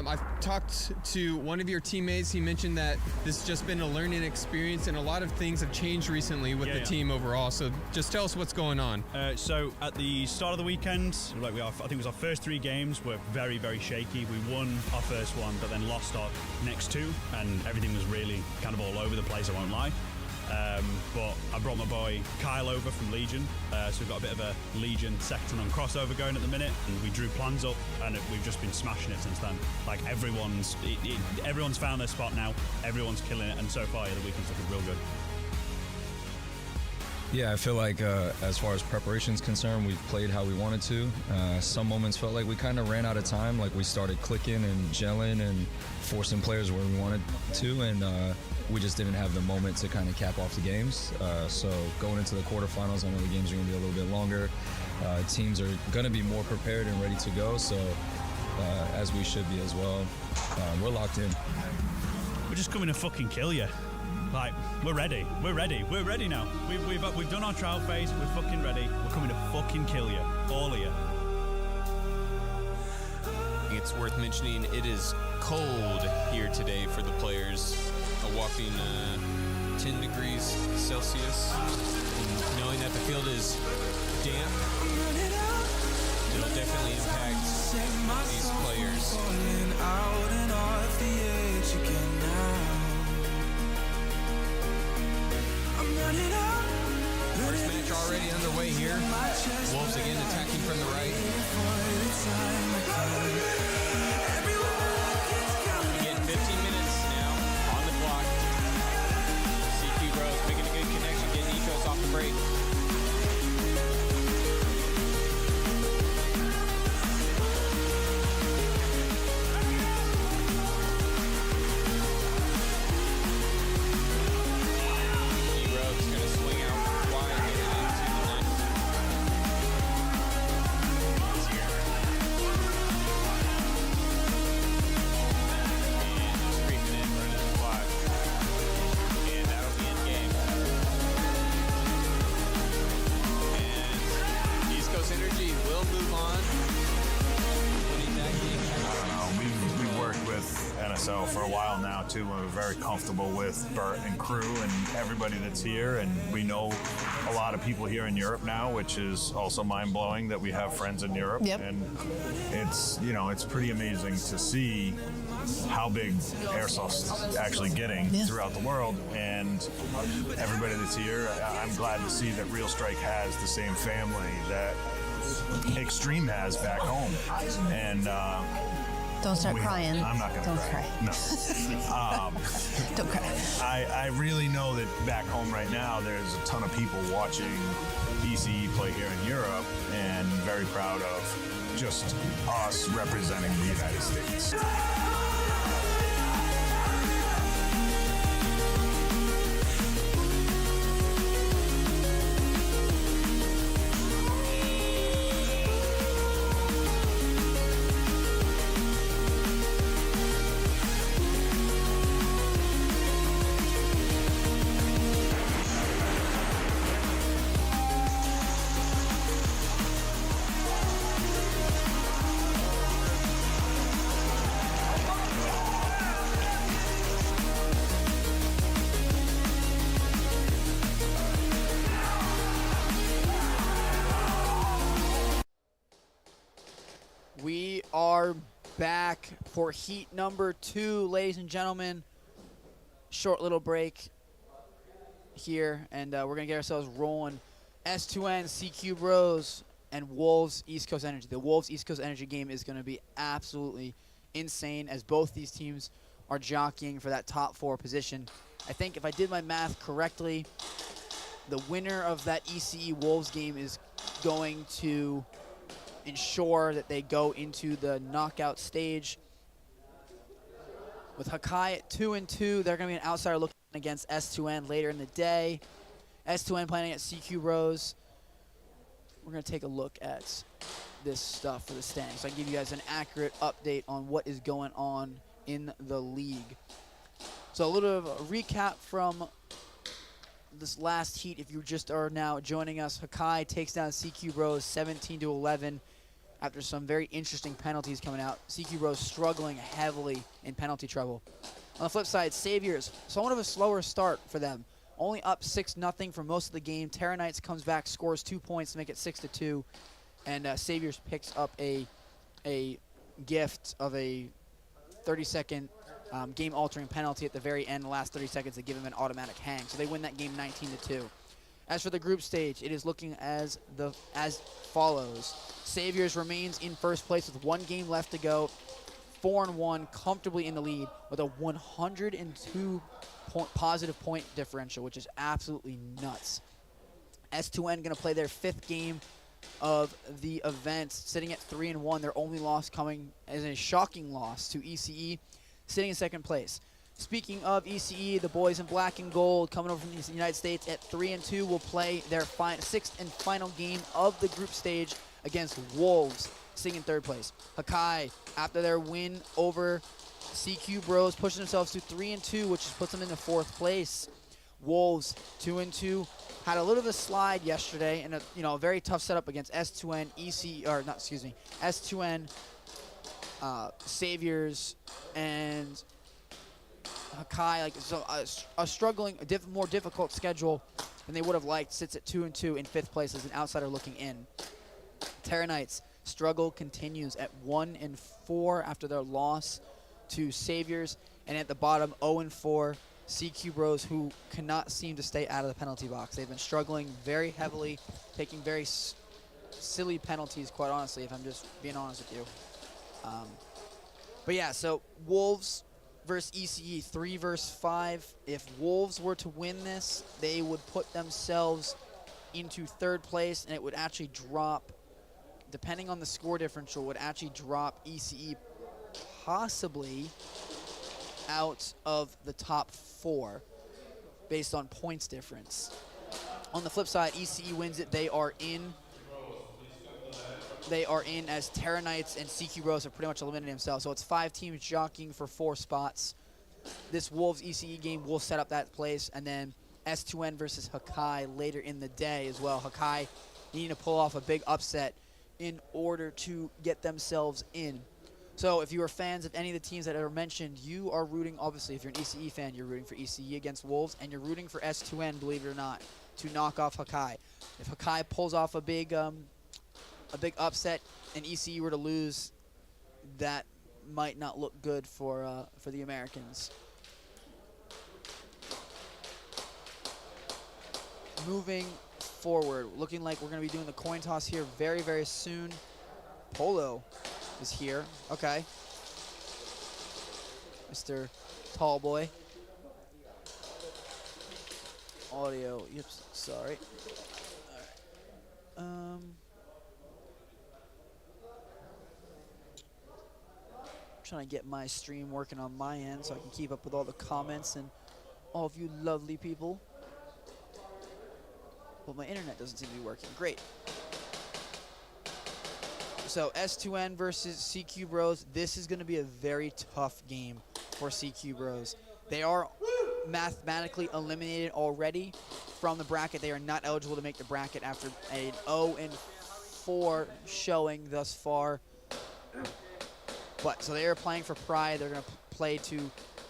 Q: I've talked to one of your teammates. He mentioned that this has just been a learning experience, and a lot of things have changed recently with the team overall. So just tell us what's going on.
P: So at the start of the weekend, I think it was our first 3 games were very, very shaky. We won our first one, but then lost our next 2, and everything was really kind of all over the place, I won't lie. But I brought my boy Kyle over from Legion, so we've got a bit of a Legion Secton on crossover going at the minute, and we drew plans up, and we've just been smashing it since then. Like everyone's found their spot now, everyone's killing it, and so far the weekend's looking real good.
R: Yeah, I feel like as far as preparation's concerned, we've played how we wanted to. Some moments felt like we kind of ran out of time, like we started clicking and gelling and forcing players where we wanted to, and we just didn't have the moment to kind of cap off the games. So going into the quarterfinals, I know the games are going to be a little bit longer. Teams are going to be more prepared and ready to go, so as we should be as well. We're locked in.
P: We're just coming to fucking kill you. Like, we're ready. We're ready. We're ready now. We've done our trial phase. We're fucking ready. We're coming to fucking kill you. All of you.
G: It's worth mentioning it is cold here today for the players. A whopping 10 degrees Celsius. And knowing that the field is damp, it'll definitely impact these players. First match already underway here. Wolves again attacking from the right. We get 15 minutes now on the clock. CQ Bros making a good
S: So for a while now, too, we're very comfortable with Bert and crew and everybody that's here. And we know a lot of people here in Europe now, which is also mind-blowing that we have friends in Europe.
O: Yep.
S: And it's, you know, it's pretty amazing to see how big airsoft's actually getting throughout the world. And everybody that's here, I'm glad to see that Real Strike has the same family that Extreme has back home. And
O: don't start crying.
S: I'm not going to cry. No.
O: Don't cry.
S: I really know that back home right now, there's a ton of people watching ECE play here in Europe, and very proud of just us representing the United States.
A: We are back for heat number 2, ladies and gentlemen. Short little break here, and we're going to get ourselves rolling. S2N, CQ Bros, and Wolves East Coast Energy. The Wolves East Coast Energy game is going to be absolutely insane, as both these teams are jockeying for that top 4 position. I think if I did my math correctly, the winner of that ECE Wolves game is going to ensure that they go into the knockout stage. With Hakai at 2-2, they're going to be an outsider looking against S2N later in the day. S2N playing at CQ Bros. We're going to take a look at this stuff for the standings, so I can give you guys an accurate update on what is going on in the league. So a little bit of a recap from this last heat. If you just are now joining us, Hakai takes down CQ Bros 17-11 after some very interesting penalties coming out. CQ Bros struggling heavily in penalty trouble. On the flip side, Saviors, somewhat of a slower start for them. Only up 6-0 for most of the game. Terra Knights comes back, scores 2 points to make it 6-2. And Saviors picks up a gift of a 30-second game-altering penalty at the very end, the last 30 seconds, to give him an automatic hang. So they win that game 19-2. As for the group stage, it is looking as follows. Saviors remains in first place with 1 game left to go, 4-1, comfortably in the lead with a 102 positive point differential, which is absolutely nuts. S2N going to play their 5th game of the event, sitting at 3-1. Their only loss coming as a shocking loss to ECE, sitting in 2nd place. Speaking of ECE, the boys in black and gold coming over from the United States at 3-2 will play their 6th and final game of the group stage against Wolves, sitting in 3rd place. Hakai, after their win over CQ Bros, pushing themselves to 3-2, which puts them into 4th place. Wolves 2-2 had a little bit of a slide yesterday, and a very tough setup against S2N, S2N, Saviors, and Hakai. A struggling, more difficult schedule than they would have liked. Sits at 2-2 in 5th place as an outsider looking in. Terra Knights struggle continues at 1-4 after their loss to Saviors, and at the bottom 0-4 CQ Bros, who cannot seem to stay out of the penalty box. They've been struggling very heavily, taking very silly penalties, quite honestly, if I'm just being honest with you. But yeah, so Wolves versus ECE, 3 versus 5. If Wolves were to win this, they would put themselves into 3rd place, and it would actually drop, depending on the score differential, would actually drop ECE possibly out of the top 4 based on points difference. On the flip side, ECE wins it. They are in as Terra Knights and CQ Bros have pretty much eliminated themselves. So it's 5 teams jockeying for 4 spots. This Wolves ECE game will set up that place, and then S2N versus Hakai later in the day as well. Hakai needing to pull off a big upset in order to get themselves in. So if you are fans of any of the teams that are mentioned, you are rooting, obviously, if you're an ECE fan, you're rooting for ECE against Wolves, and you're rooting for S2N, believe it or not, to knock off Hakai. If Hakai pulls off a big upset and ECE were to lose, that might not look good for the Americans. Moving forward, looking like we're going to be doing the coin toss here very, very soon. Polo is here. Okay. Mr. Tall Boy. Audio. Yep, sorry. All right. Trying to get my stream working on my end so I can keep up with all the comments and all of you lovely people. But my internet doesn't seem to be working. Great. So S2N versus CQ Bros. This is going to be a very tough game for CQ Bros. They are mathematically eliminated already from the bracket. They are not eligible to make the bracket after an 0-4 showing thus far. But so they are playing for pride. They're going to play to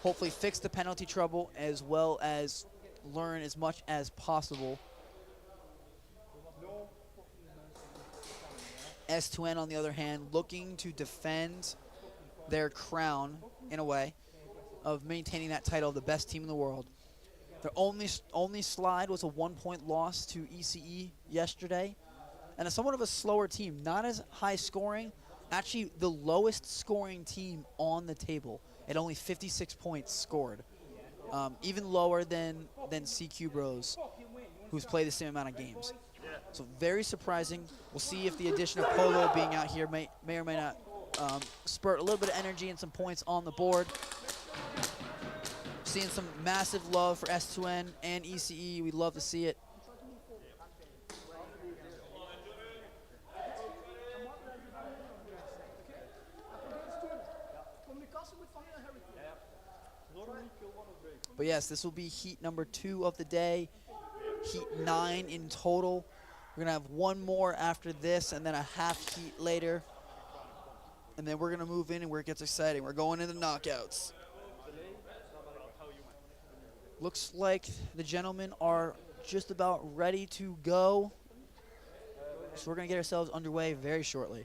A: hopefully fix the penalty trouble as well as learn as much as possible. S2N, on the other hand, looking to defend their crown, in a way, of maintaining that title of the best team in the world. Their only slide was a 1-point loss to ECE yesterday. And somewhat of a slower team, not as high scoring, actually the lowest scoring team on the table at only 56 points scored. Even lower than CQ Bros, who's played the same amount of games. So very surprising. We'll see if the addition of Polo being out here may or may not spurt a little bit of energy and some points on the board. Seeing some massive love for S2N and ECE. We'd love to see it. But yes, this will be heat number 2 of the day. Heat 9 in total. We're going to have one more after this and then a half heat later. And then we're going to move in and where it gets exciting. We're going into knockouts. Looks like the gentlemen are just about ready to go. So we're going to get ourselves underway very shortly.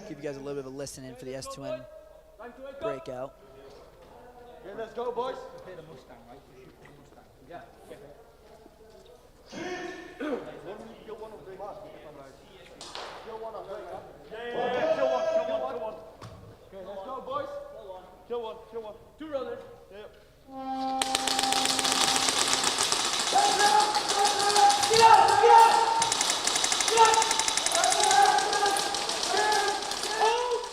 A: Give you guys a little bit of a listen in for the S2N breakout.
K: Okay, let's go, boys. Yeah. Kill one. Okay, let's go, boys. Kill one. 2 runners.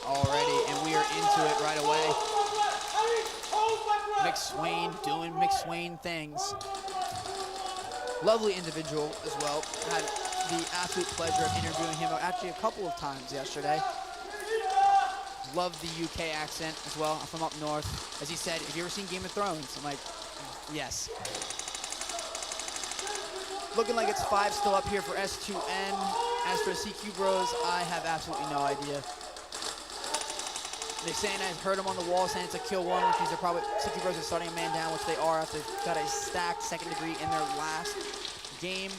A: Already, and we are into it right away. McSwain doing McSwain things. Lovely individual as well. Had the absolute pleasure of interviewing him actually a couple of times yesterday. Love the UK accent as well. I'm from up north. As he said, have you ever seen Game of Thrones? I'm like, yes. Looking like it's 5 still up here for S2N. As for CQ Bros, I have absolutely no idea. They're saying I heard him on the wall saying it's a kill one, which means they're probably, CQ Bros are starting a man down, which they are after they've got a stacked second degree in their last game.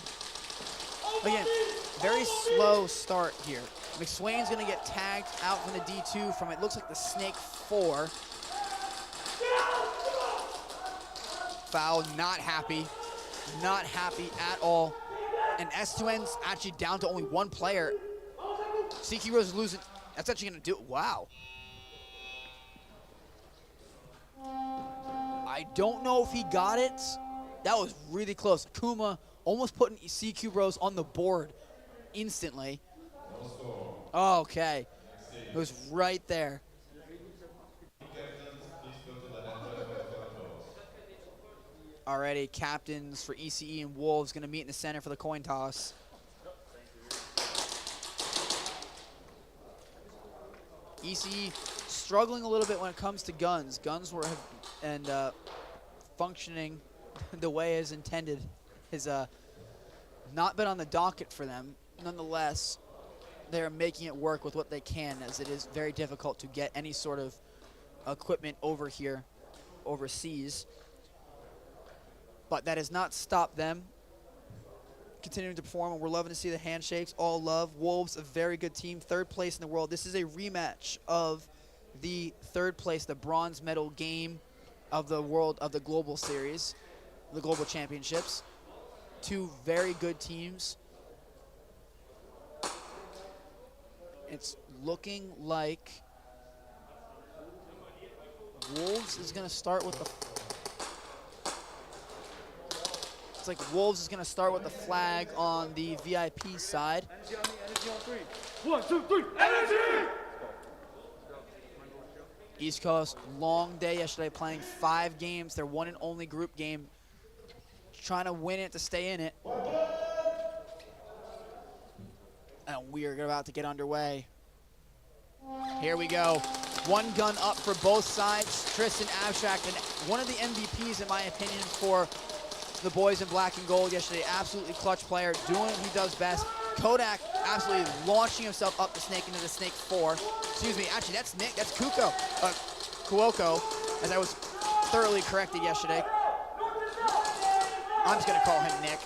A: Again, very slow start here. McSwain's gonna get tagged out from the D2 from, it looks like the Snake 4. Foul, not happy at all. And S2N's actually down to only 1 player. CQ Bros is losing, that's actually gonna do it, wow. I don't know if he got it. That was really close. Kuma almost putting CQ Bros on the board instantly. Okay. It was right there. Already, captains for ECE and Wolves going to meet in the center for the coin toss. ECE struggling a little bit when it comes to guns. Guns were, and functioning the way as intended has not been on the docket for them. Nonetheless, they're making it work with what they can, as it is very difficult to get any sort of equipment over here, overseas. But that has not stopped them continuing to perform, and we're loving to see the handshakes. All love. Wolves, a very good team, 3rd place in the world. This is a rematch of the 3rd place, the bronze medal game of the world, of the global series, the global championships. 2 very good teams. It's looking like Wolves is going to start with the... It's like Wolves is going to start with the flag on the VIP side.
K: Energy on 3. 1, 2, 3. Energy!
A: East Coast, long day yesterday, playing 5 games. Their one and only group game. Trying to win it to stay in it. And we are about to get underway. Here we go. 1 gun up for both sides. Tristan Abstract, and one of the MVPs, in my opinion, for the boys in black and gold yesterday. Absolutely clutch player, doing what he does best. Kodak absolutely launching himself up the snake into the snake 4. Excuse me, actually that's Nick, that's Kuoko, as I was thoroughly corrected yesterday. I'm just gonna call him Nick.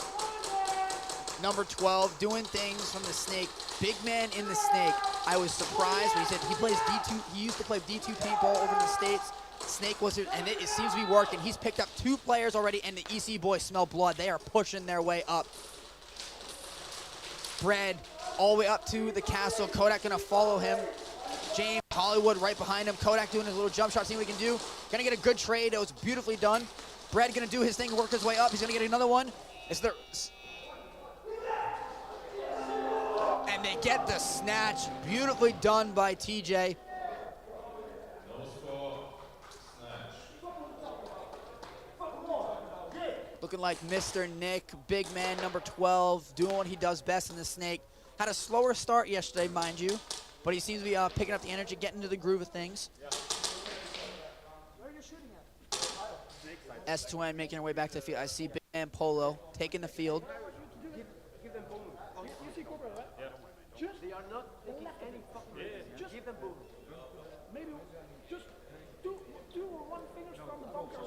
A: Number 12, doing things from the snake. Big man in the snake. I was surprised when he said he plays D2, he used to play D2 paintball over in the States. Snake was, and it seems to be working. He's picked up 2 players already, and the EC boys smell blood. They are pushing their way up. Bread all the way up to the castle. Kodak gonna follow him. James Hollywood right behind him. Kodak doing his little jump shot, seeing what he can do. Gonna get a good trade. It was beautifully done. Bread gonna do his thing, work his way up. He's gonna get another one. And they get the snatch. Beautifully done by TJ. Looking like Mr. Nick, big man, number 12, doing what he does best in the snake. Had a slower start yesterday, mind you, but he seems to be picking up the energy, getting into the groove of things. S2N making her way back to the field. I see big man Polo taking the field.
K: Give them bonus. You see Cobra, right? Yeah. They are not taking any fucking risk. Just give them bonus. Maybe just do 1 finish from the bunker.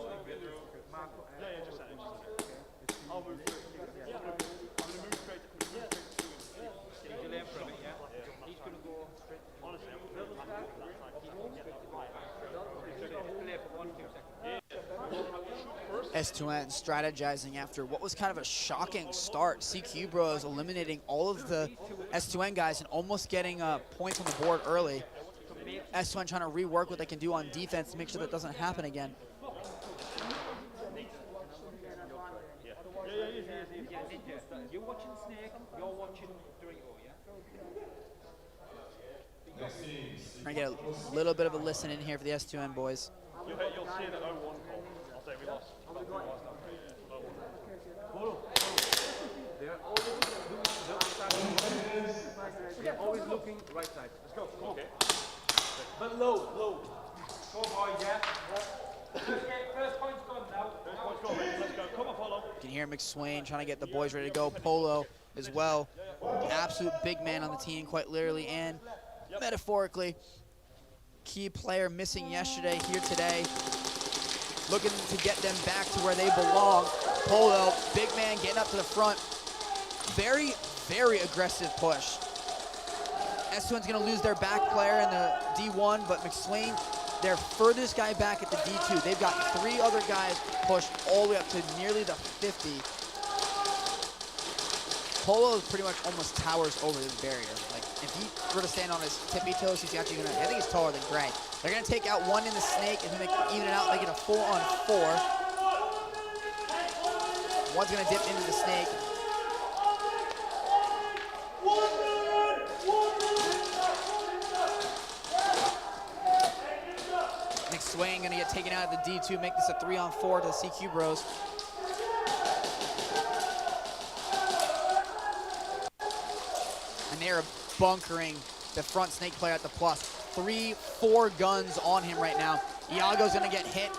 K: Yeah, just say it. I'll move through. Yeah. I'm going to move straight. He's going to go straight. Honestly,
A: S2N strategizing after what was kind of a shocking start. CQ Bros eliminating all of the S2N guys and almost getting points on the board early. S2N trying to rework what they can do on defense to make sure that doesn't happen again.
K: You're watching Snake, you're watching 3-0, yeah?
A: Trying to get a little bit of a listen in here for the S2N boys.
K: You'll see the 0-1 call. I'll say we lost. They're always looking right side. Let's go. Come on. Okay. But low. Go, boy, yeah. First point's gone now. First point's gone. Let's go. Come on, Polo.
A: You can hear McSwain trying to get the boys ready to go. Polo as well. Absolute big man on the team, quite literally and metaphorically. Key player missing yesterday, here today. Looking to get them back to where they belong. Polo, big man getting up to the front. Very, very aggressive push. S2N's gonna lose their back player in the D1, but McSwain, their furthest guy back at the D2. They've got 3 other guys pushed all the way up to nearly the 50. Polo pretty much almost towers over this barrier. Like, if he were to stand on his tippy toes, he's actually gonna, I think he's taller than Gray. They're gonna take out one in the snake and even it out, make it a 4-on-4. One's gonna dip into the snake. McSwain gonna get taken out of the D2, make this a 3-on-4 to the CQ Bros. And they are bunkering the front snake player at the plus. 3-4 guns on him right now. Iago's gonna get hit.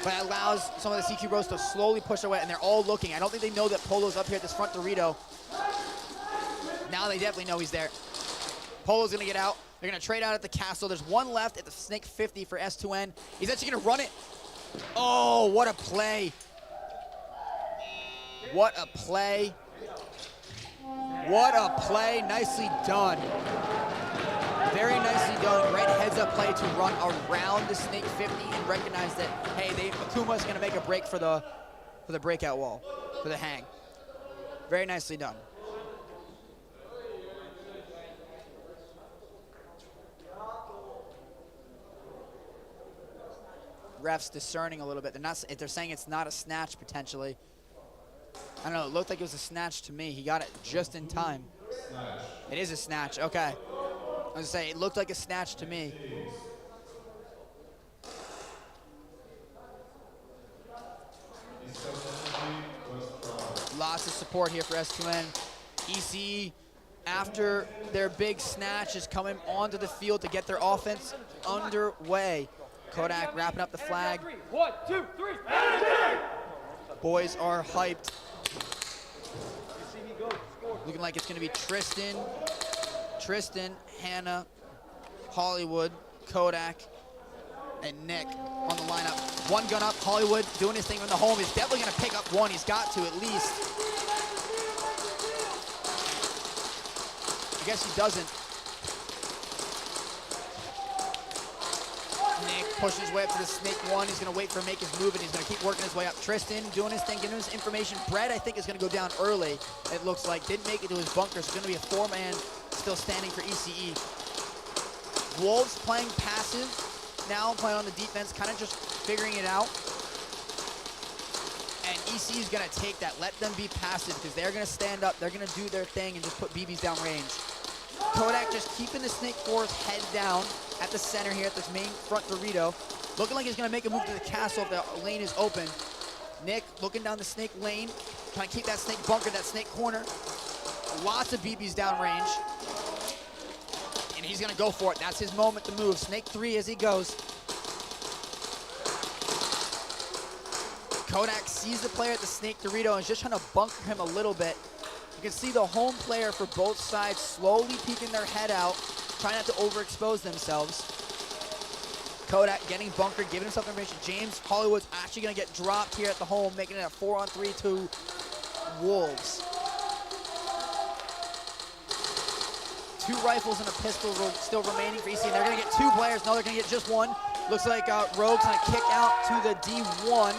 A: but it allows some of the CQ bros to slowly push away, and they're all looking. I don't think they know that Polo's up here at this front Dorito. Now they definitely know he's there. Polo's gonna get out. They're gonna trade out at the castle. There's one left at the Snake 50 for S2N. He's actually gonna run it. Oh, what a play. What a play. What a play, nicely done. Very nicely done. Great heads-up play to run around the Snake 50 and recognize that, hey, Akuma's gonna make a break for the breakout wall, for the hang. Very nicely done. Refs discerning a little bit. They're saying it's not a snatch potentially. I don't know, it looked like it was a snatch to me. He got it just in time. Snatch. It is a snatch, okay. I was gonna say, it looked like a snatch to me. Lots of support here for S2N. ECE, after their big snatch, is coming onto the field to get their offense underway. Kodak wrapping up the flag.
K: 1, 2, 3.
A: Boys are hyped. Looking like it's gonna be Tristan, Hannah, Hollywood, Kodak, and Nick on the lineup. One gun up, Hollywood doing his thing from the home. He's definitely gonna pick up one. He's got to at least. I guess he doesn't. Nick pushes his way up to the Snake 1. He's gonna wait for him to make his move, and he's gonna keep working his way up. Tristan doing his thing, giving him his information. Brett, I think, is gonna go down early, it looks like. Didn't make it to his bunker, so it's gonna be a 4-man still standing for ECE. Wolves playing passive, now playing on the defense, kind of just figuring it out. And ECE is gonna take that. Let them be passive, because they're gonna stand up, they're gonna do their thing and just put BBs down range. Kodak just keeping the Snake 4's head down at the center here at this main front Dorito. Looking like he's gonna make a move to the castle if the lane is open. Nick looking down the Snake lane, trying to keep that Snake bunker, that Snake corner. Lots of BBs down range. And he's gonna go for it. That's his moment to move. Snake 3 as he goes. Kodak sees the player at the Snake Dorito and is just trying to bunker him a little bit. You can see the home player for both sides slowly peeking their head out, trying not to overexpose themselves. Kodak getting bunkered, giving himself information. James Hollywood's actually gonna get dropped here at the home, making it a 4-on-3 to Wolves. 2 rifles and a pistol still remaining for ECE, and they're gonna get 2 players. No, they're gonna get just 1. Looks like Rogue's gonna kick out to the D1.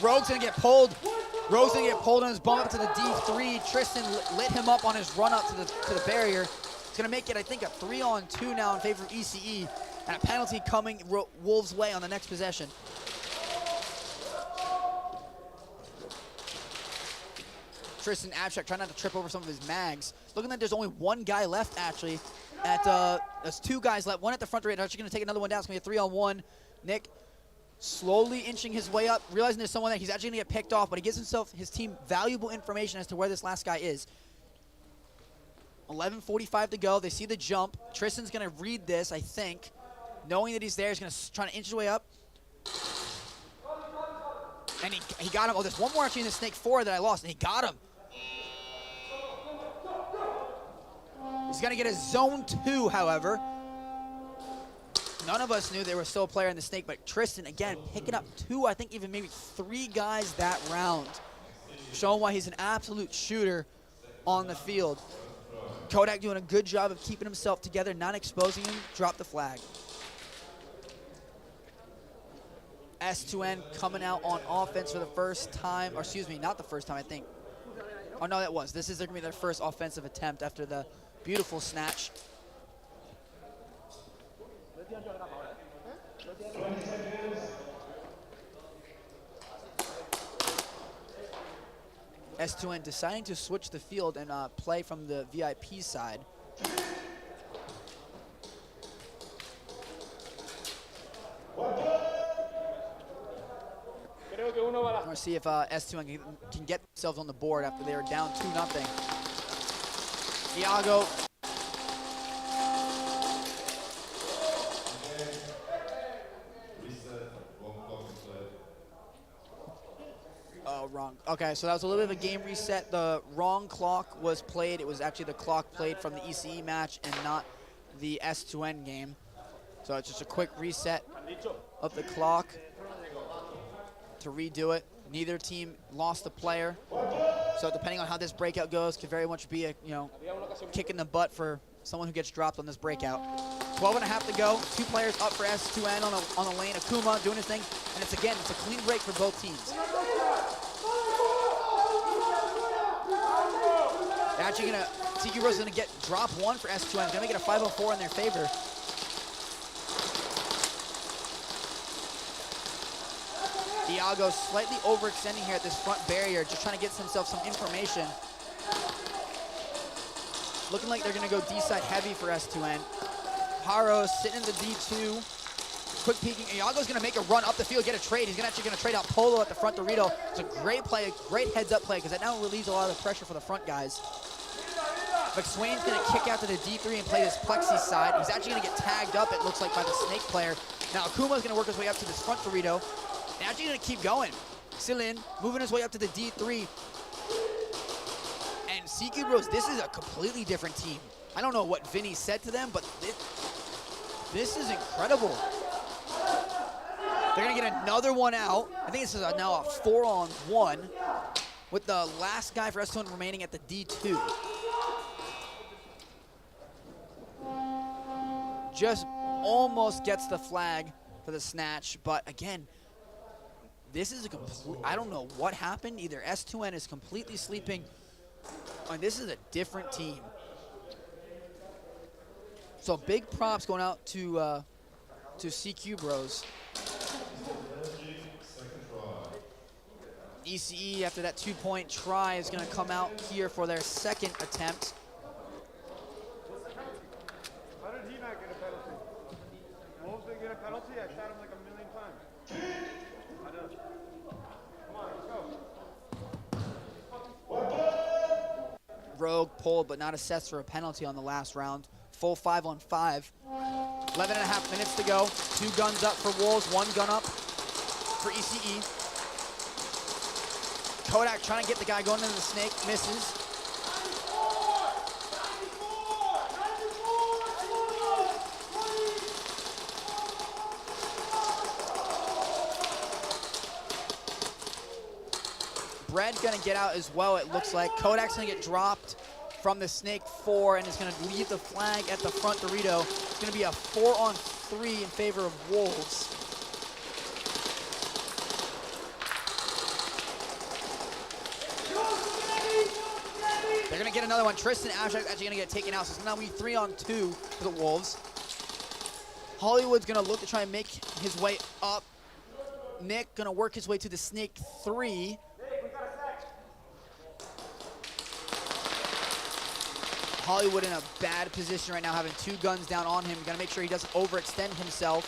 A: Rogue's gonna get pulled. Rogue's gonna get pulled on his bump up to the D3. Tristan lit him up on his run up to the barrier. It's gonna make it, I think, a 3-on-2 now in favor of ECE, and a penalty coming Wolves' way on the next possession. Tristan Abstract trying not to trip over some of his mags. Looking like there's only 1 guy left actually. There's 2 guys left. One at the front right. Actually gonna take another one down. It's gonna be a 3-on-1. Nick slowly inching his way up, realizing there's someone there. He's actually gonna get picked off, but he gives his team valuable information as to where this last guy is. 11:45 to go. They see the jump. Tristan's gonna read this, I think. Knowing that he's there, he's gonna try to inch his way up. And he got him. Oh, there's one more actually in the Snake 4 that I lost, and he got him. He's gonna get a zone 2, however. None of us knew there was still a player in the Snake, but Tristan, again, picking up 2, I think even maybe 3 guys that round. Showing why he's an absolute shooter on the field. Kodak doing a good job of keeping himself together, not exposing him. Drop the flag. S2N coming out on offense for the first time, or excuse me, not the first time, I think. Oh, no, that was. This is going to be their first offensive attempt after the beautiful snatch. S2N deciding to switch the field and play from the VIP side. want to see if S2N can get themselves on the board after they are down 2-0. Iago. Oh, wrong. Okay, so that was a little bit of a game reset. The wrong clock was played. It was actually the clock played from the ECE match and not the S2N game. So it's just a quick reset of the clock to redo it. Neither team lost a player. So depending on how this breakout goes, could very much be a kick in the butt for someone who gets dropped on this breakout. 12.5 to go. 2 players up for S2N on the lane. Akuma doing his thing, and it's a clean break for both teams. They're actually gonna, CQ Bros is gonna get drop 1 for S2N. It's gonna make it a 5-0-4 in their favor. Iago slightly overextending here at this front barrier, just trying to get himself some information. Looking like they're gonna go D-side heavy for S2N. Haro sitting in the D2. Quick peeking. Iago's gonna make a run up the field, get a trade. He's actually gonna trade out Polo at the front Dorito. It's a great play, a great heads-up play, because that now relieves a lot of the pressure for the front guys. McSwain's gonna kick out to the D3 and play this Plexi side. He's actually gonna get tagged up, it looks like, by the Snake player. Now Akuma's gonna work his way up to this front Dorito. And actually gonna keep going. Silin moving his way up to the D3. And CQ Bros, this is a completely different team. I don't know what Vinny said to them, but this is incredible. They're gonna get another one out. I think this is now a 4-on-1 with the last guy for S2N remaining at the D2. Just almost gets the flag for the snatch, but again, this is a complete, I don't know what happened. Either S2N is completely sleeping, and this is a different team. So big props going out to CQ Bros. ECE, after that 2-point try, is going to come out here for their second attempt.
T: How did he not get a penalty? Wolves didn't get a penalty? I shot him like a million times. I know. Come on, let's go.
A: Rogue pulled, but not assessed for a penalty on the last round. Full 5-on-5. 11.5 minutes to go. 2 guns up for Wolves, 1 gun up for ECE. Kodak trying to get the guy going into the snake, misses. Bread gonna get out as well, it looks like. Kodak's gonna get dropped from the Snake 4 and is gonna leave the flag at the front Dorito. It's gonna be a 4-on-3 in favor of Wolves. They're gonna get another one. Tristan Abstract actually gonna get taken out, so it's now be 3-on-2 for the Wolves. Hollywood's gonna look to try and make his way up. Nick gonna work his way to the Snake 3. Hollywood in a bad position right now, having 2 guns down on him. Gotta make sure he doesn't overextend himself.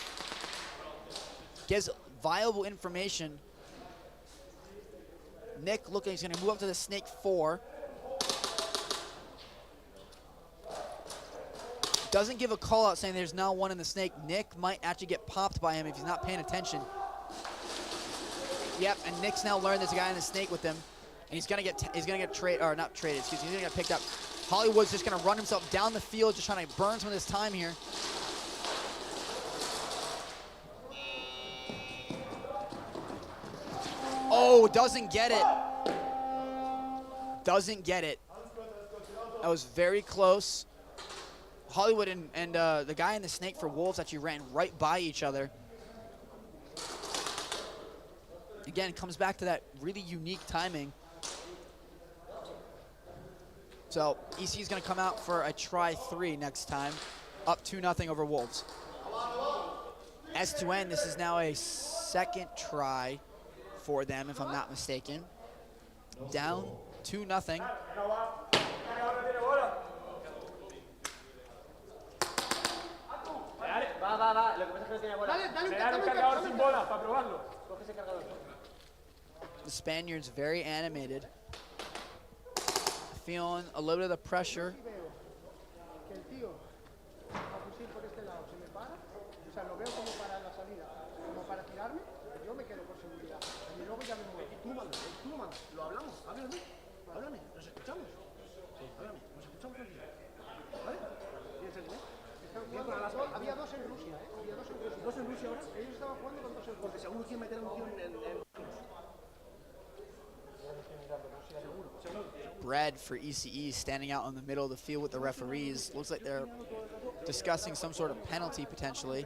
A: Gives viable information. Nick looking, he's gonna move up to the Snake 4. Doesn't give a call out saying there's now 1 in the Snake. Nick might actually get popped by him if he's not paying attention. Yep, and Nick's now learned there's a guy in the Snake with him. And he's gonna get traded, or not traded, excuse me, he's gonna get picked up. Hollywood's just gonna run himself down the field, just trying to burn some of this time here. Oh, doesn't get it. Doesn't get it. That was very close. Hollywood and the guy in the Snake for Wolves actually ran right by each other. Again, comes back to that really unique timing. So EC is going to come out for a try 3 next time, up 2-0 over Wolves. S2N, this is now a second try for them, if I'm not mistaken. Down 2-0. the Spaniards very animated. Feeling a little bit of the pressure.
T: Que el tío va a fusil por este lado, se me para, o sea, lo veo como para la salida, como para tirarme, yo me quedo por seguridad. Y luego ya me muevo. Tú manda, lo hablamos, háblame, nos escuchamos. Háblame, nos escuchamos aquí. ¿Vale? Había dos en Rusia, ¿eh? Había dos en Rusia. ¿Dos en Rusia ahora? Ellos estaban jugando con dos en Rusia. Porque seguro quieren meter a un tío en
A: Bread for ECE standing out in the middle of the field with the referees. Looks like they're discussing some sort of penalty potentially.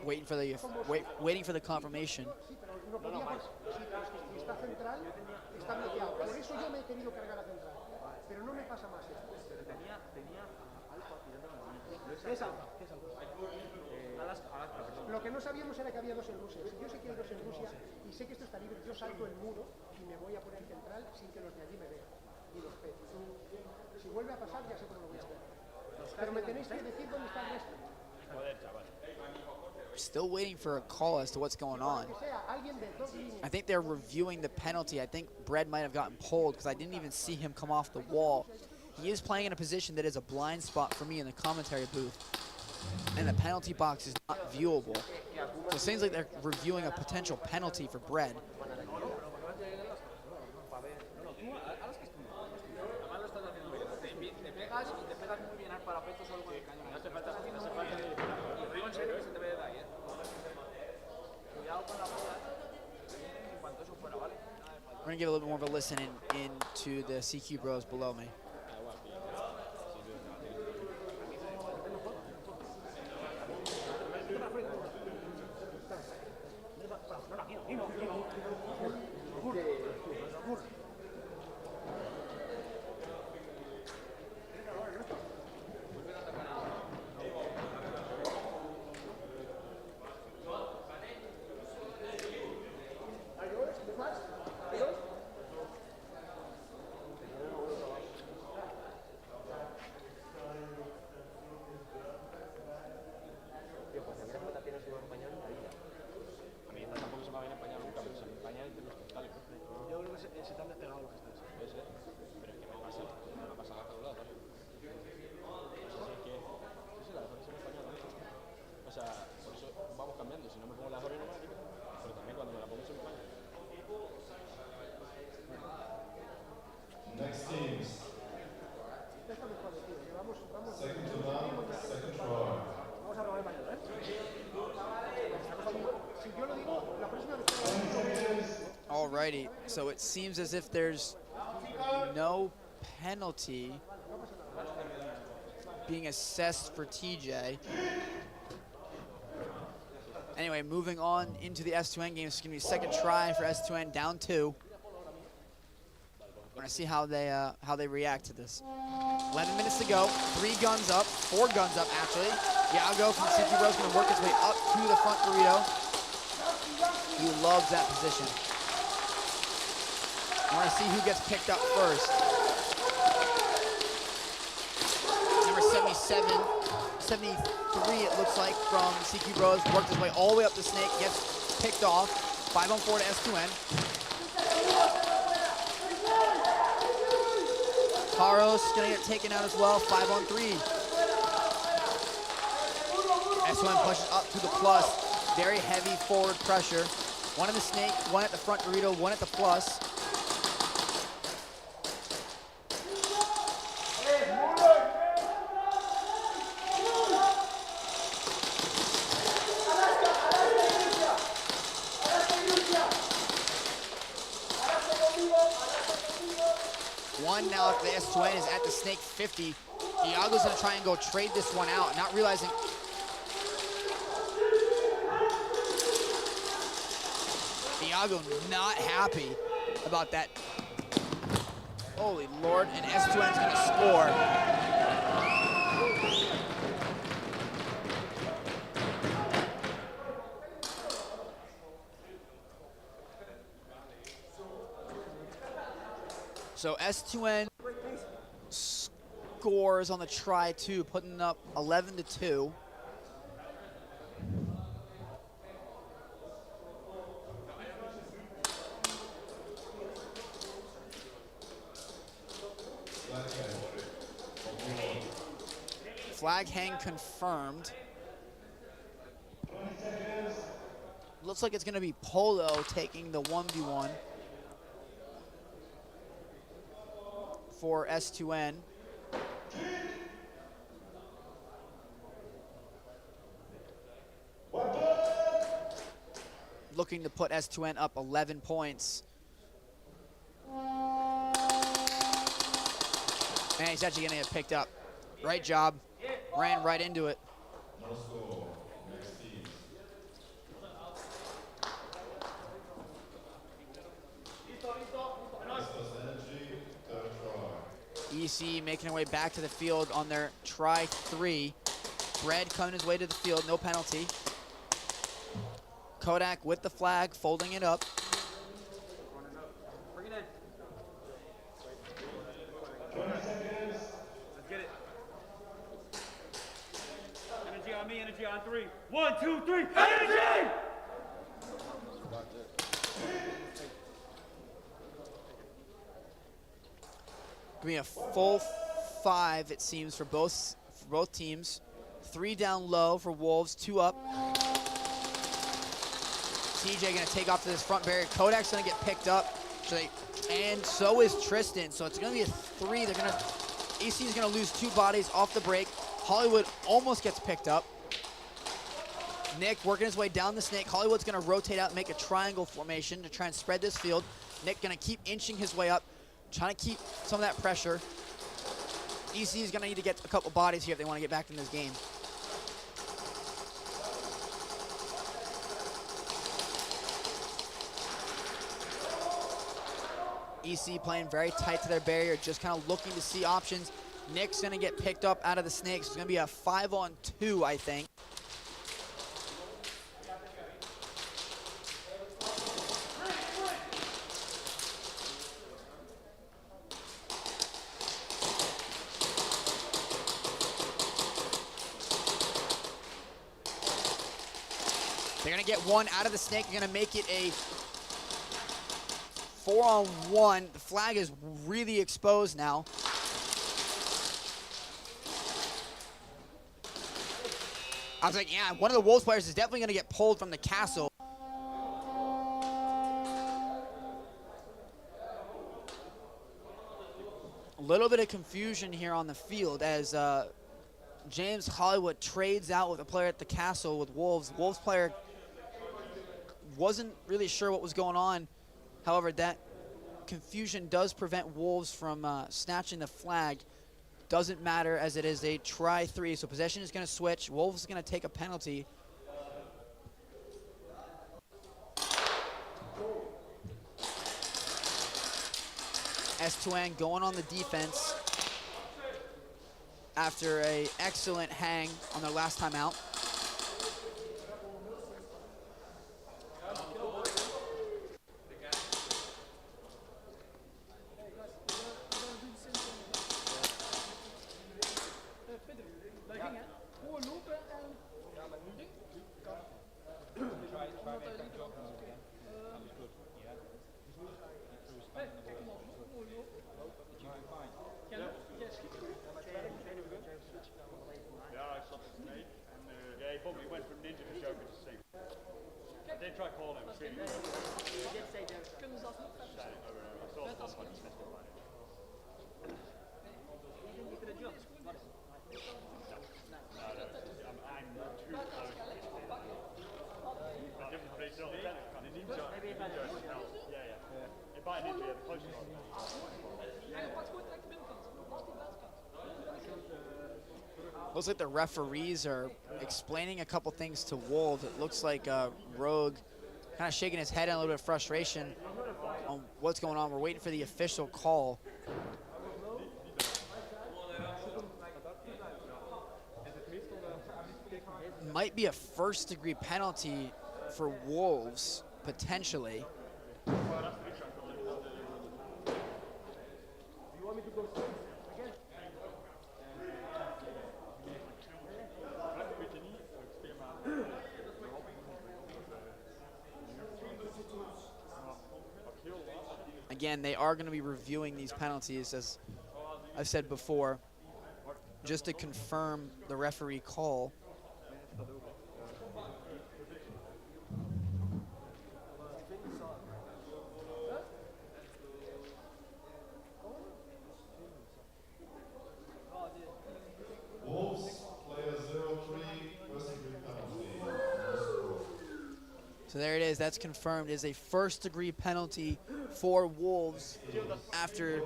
A: Waiting for the confirmation.
T: Lo que no sabíamos era que había dos en Rusia. Si yo sé que hay dos en Rusia y sé que esto está libre, yo salto el muro y me voy a poner central sin que los de allí me vean. Y los peto. Si vuelve a pasar, ya sé cómo lo voy a hacer. Pero me tenéis que decir dónde está el resto.
G: Joder, chaval.
A: Still waiting for a call as to what's going on. I think they're reviewing the penalty. I think Bread might have gotten pulled because I didn't even see him come off the wall. He is playing in a position that is a blind spot for me in the commentary booth. And the penalty box is not viewable. So it seems like they're reviewing a potential penalty for Bread. We're going to give a little bit more of a listen into the CQ bros below me.
U: Next teams. Second to none, second try.
A: Alrighty, so it seems as if there's no penalty being assessed for TJ. Anyway, moving on into the S2N game. It's going to be a second try for S2N, down 2. We're going to see how they react to this. 11 minutes to go. 3 guns up, 4 guns up actually. Iago from CQ Bros going to work his way up to the front burrito. He loves that position. I want to see who gets picked up first. Number 77, 73 it looks like from CQ Bros. Worked his way all the way up the snake, gets picked off. 5-on-4 to S2N. Caros gonna get taken out as well, 5-on-3. S2N pushes up to the plus. Very heavy forward pressure. One in the snake, one at the front burrito, one at the plus. One now at the S2N is at the snake 50. Iago's gonna try and go trade this one out, not realizing. Iago not happy about that. Holy Lord, and S2N's gonna score. So S2N scores on the try 2, putting up 11-2. Flag hang confirmed. Looks like it's going to be Polo taking the 1v1 for S2N. Looking to put S2N up 11 points. And he's actually going to get picked up. Right job. Ran right into it.
U: No score. Next team. Energy, third try.
A: EC making their way back to the field on their try 3. Bread coming his way to the field, no penalty. Kodak with the flag, folding it up.
K: Bring it in.
U: 20 seconds.
K: Let's get it. Energy on me, energy on 3. 1, 2, 3, energy!
A: Gonna be a full 5, it seems, for both teams. 3 down low for Wolves, 2 up. TJ gonna take off to this front barrier. Kodak's gonna get picked up, and so is Tristan. So it's gonna be a 3. AC is gonna lose 2 bodies off the break. Hollywood almost gets picked up. Nick working his way down the snake. Hollywood's gonna rotate out and make a triangle formation to try and spread this field. Nick gonna keep inching his way up, trying to keep some of that pressure. EC is gonna need to get a couple bodies here if they wanna get back in this game. EC playing very tight to their barrier, just kind of looking to see options. Nick's gonna get picked up out of the snakes. It's gonna be a 5-on-2, I think. They're gonna get one out of the snake. They're gonna make it a 4-on-1. The flag is really exposed now. I was like, yeah, one of the Wolves players is definitely gonna get pulled from the castle. A little bit of confusion here on the field as James Hollywood trades out with a player at the castle with Wolves. Wolves player wasn't really sure what was going on. However, that confusion does prevent Wolves from snatching the flag. Doesn't matter as it is a try 3, so possession is going to switch. Wolves is going to take a penalty. S2N going on the defense after an excellent hang on their last time out. Looks like the referees are explaining a couple things to Wolves. It looks like Rogue kind of shaking his head in a little bit of frustration on what's going on. We're waiting for the official call. Might be a first-degree penalty for Wolves, potentially. Again, they are going to be reviewing these penalties, as I've said before. just to confirm the referee call. So there it is, that's confirmed. It is a first-degree penalty for Wolves after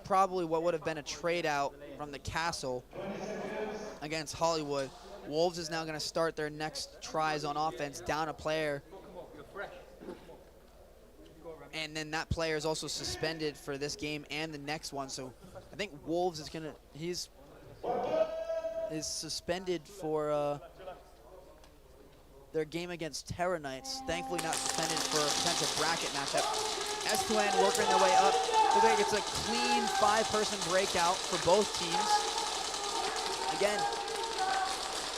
A: probably what would have been a trade out from the Castle against Hollywood. Wolves is now going to start their next tries on offense, down a player. And then that player is also suspended for this game and the next one. So I think Wolves is is suspended for their game against Terra Knights. Thankfully not suspended for a potential bracket matchup. S2N working their way up. Looks like it's a clean 5-person breakout for both teams. Again,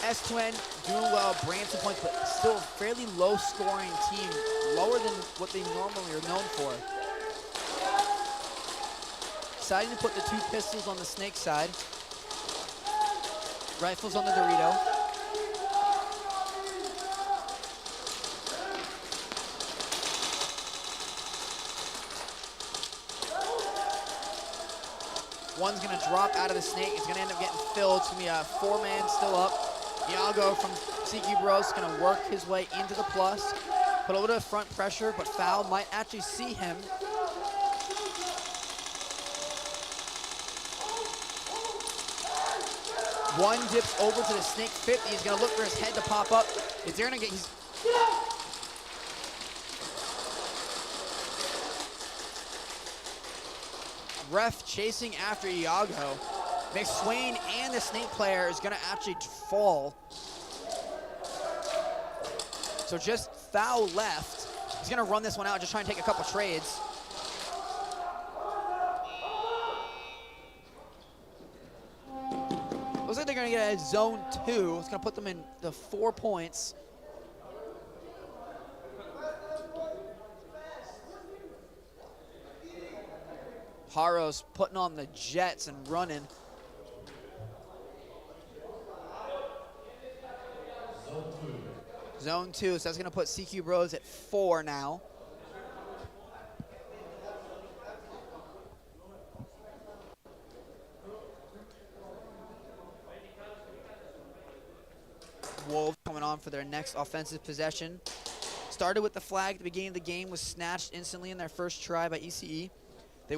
A: S2N doing well, bringing some points, but still a fairly low scoring team, lower than what they normally are known for. Deciding to put the 2 pistols on the Snake side. Rifles on the Dorito. One's gonna drop out of the Snake. It's gonna end up getting filled. It's gonna be a 4-man still up. Iago from CQ Bros is gonna work his way into the plus. Put a little bit of front pressure, but Foul might actually see him. One dips over to the Snake 50. He's gonna look for his head to pop up. It's gonna get, ref chasing after Iago. McSwain and the Snake player is gonna actually fall. So just Foul left. He's gonna run this one out, just try and take a couple trades. Looks like they're gonna get a zone 2. It's gonna put them in the 4 points. Haro's putting on the jets and running. Zone 2, so that's gonna put CQ Bros at 4 now. Wolves coming on for their next offensive possession. Started with the flag at the beginning of the game, was snatched instantly in their first try by ECE. They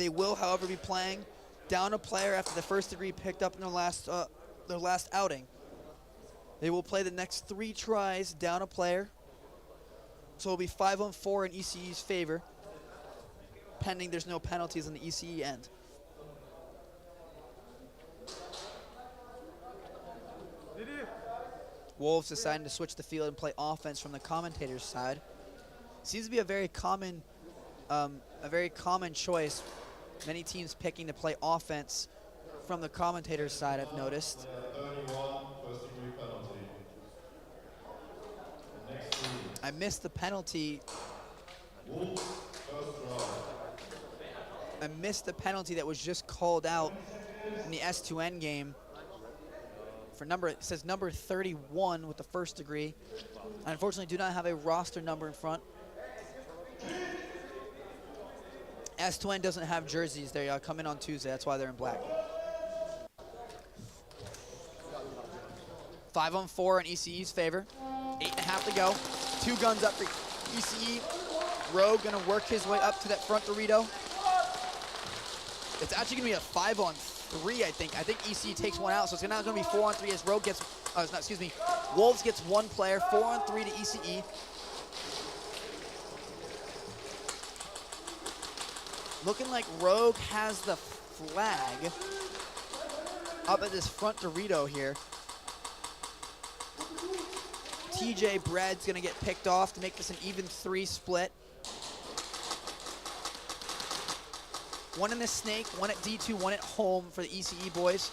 A: will, however, be playing down a player after the first degree picked up in their last outing. They will play the next 3 tries down a player. So it'll be 5-on-4 in ECE's favor, pending there's no penalties on the ECE end. Wolves deciding to switch the field and play offense from the commentator's side. Seems to be a very common choice. Many teams picking to play offense from the commentator's side, I've noticed.
H: 31, first degree penalty.
A: I missed the penalty.
H: Wolves, first draw.
A: I missed the penalty that was just called out in the S2N game. For it says number 31 with the first degree. I unfortunately do not have a roster number in front. S2N doesn't have jerseys. They come in on Tuesday. That's why they're in black. 5-on-4 in ECE's favor. 8.5 to go. 2 guns up for ECE. Rogue gonna work his way up to that front Dorito. It's actually gonna be a 5-on-3, I think. I think ECE takes one out, so it's not gonna be 4-on-3 as Rogue gets, Wolves gets 1 player, 4-on-3 to ECE. Looking like Rogue has the flag up at this front Dorito here. TJ Bread's gonna get picked off to make this an even 3 split. 1 in the Snake, 1 at D2, 1 at home for the ECE boys.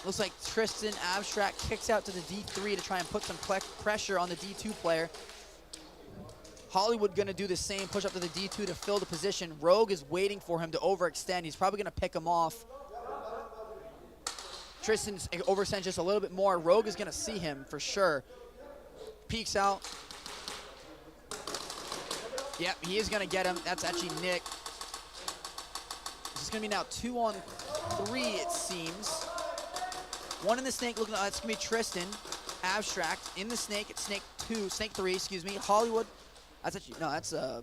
A: Looks like Tristan Abstract kicks out to the D3 to try and put some pressure on the D2 player. Hollywood going to do the same, push up to the D2 to fill the position. Rogue is waiting for him to overextend. He's probably going to pick him off. Tristan's overextends just a little bit more. Rogue is going to see him for sure. Peeks out. Yep, he is going to get him. That's actually Nick. This is going to be now 2-on-3, it seems. One in the snake, looking. That's going to be Tristan. Abstract in the snake. It's snake 3, excuse me. Hollywood. That's actually, no, that's, I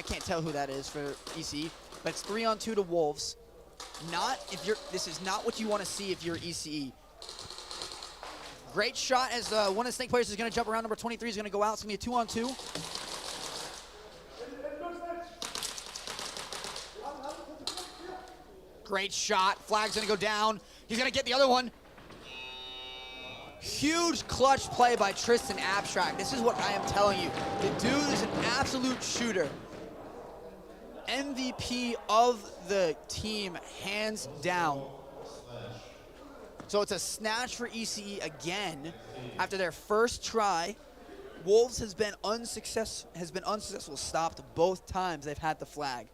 A: can't tell who that is for ECE, but it's 3-on-2 to Wolves. This is not what you want to see if you're ECE. Great shot as one of the snake players is going to jump around. Number 23 is going to go out. It's going to be a 2-on-2. Great shot. Flag's going to go down. He's going to get the other one. Huge clutch play by Tristan Abstract. This is what I am telling you. The dude is an absolute shooter. MVP of the team, hands down. So it's a snatch for ECE again after their first try. Wolves has been unsuccessful, stopped both times they've had the flag.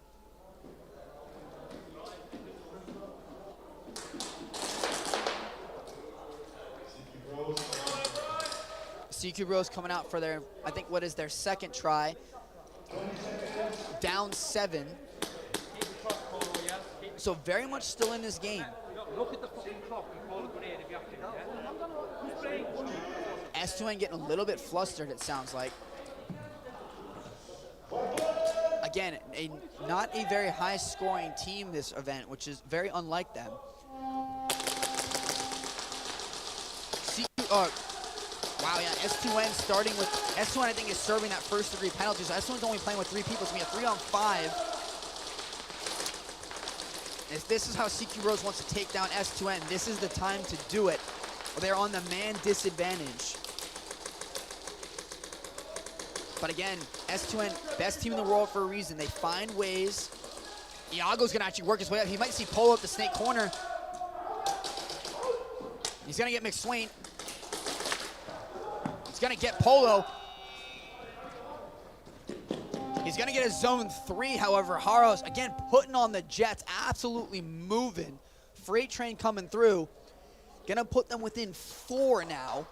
A: CQ Bros coming out for their, I think what is their second try. Down 7. So very much still in this game.
K: Look at the fucking clock and call a grenade if you have to. Yeah? Who's playing?
A: S2N getting a little bit flustered, it sounds like. Again, not a very high-scoring team this event, which is very unlike them. Wow, yeah, S2N starting with, S2N I think is serving that first degree penalty, so S2N's only playing with 3 people. It's going to be a 3-on-5. If this is how CQ Rose wants to take down S2N, this is the time to do it. They're on the man disadvantage. But again, S2N, best team in the world for a reason. They find ways. Iago's going to actually work his way up. He might see Polo up the snake corner. He's going to get McSwain. He's going to get Polo. He's going to get a zone 3, however. Haros, again, putting on the Jets, absolutely moving. Freight train coming through. Going to put them within 4 now.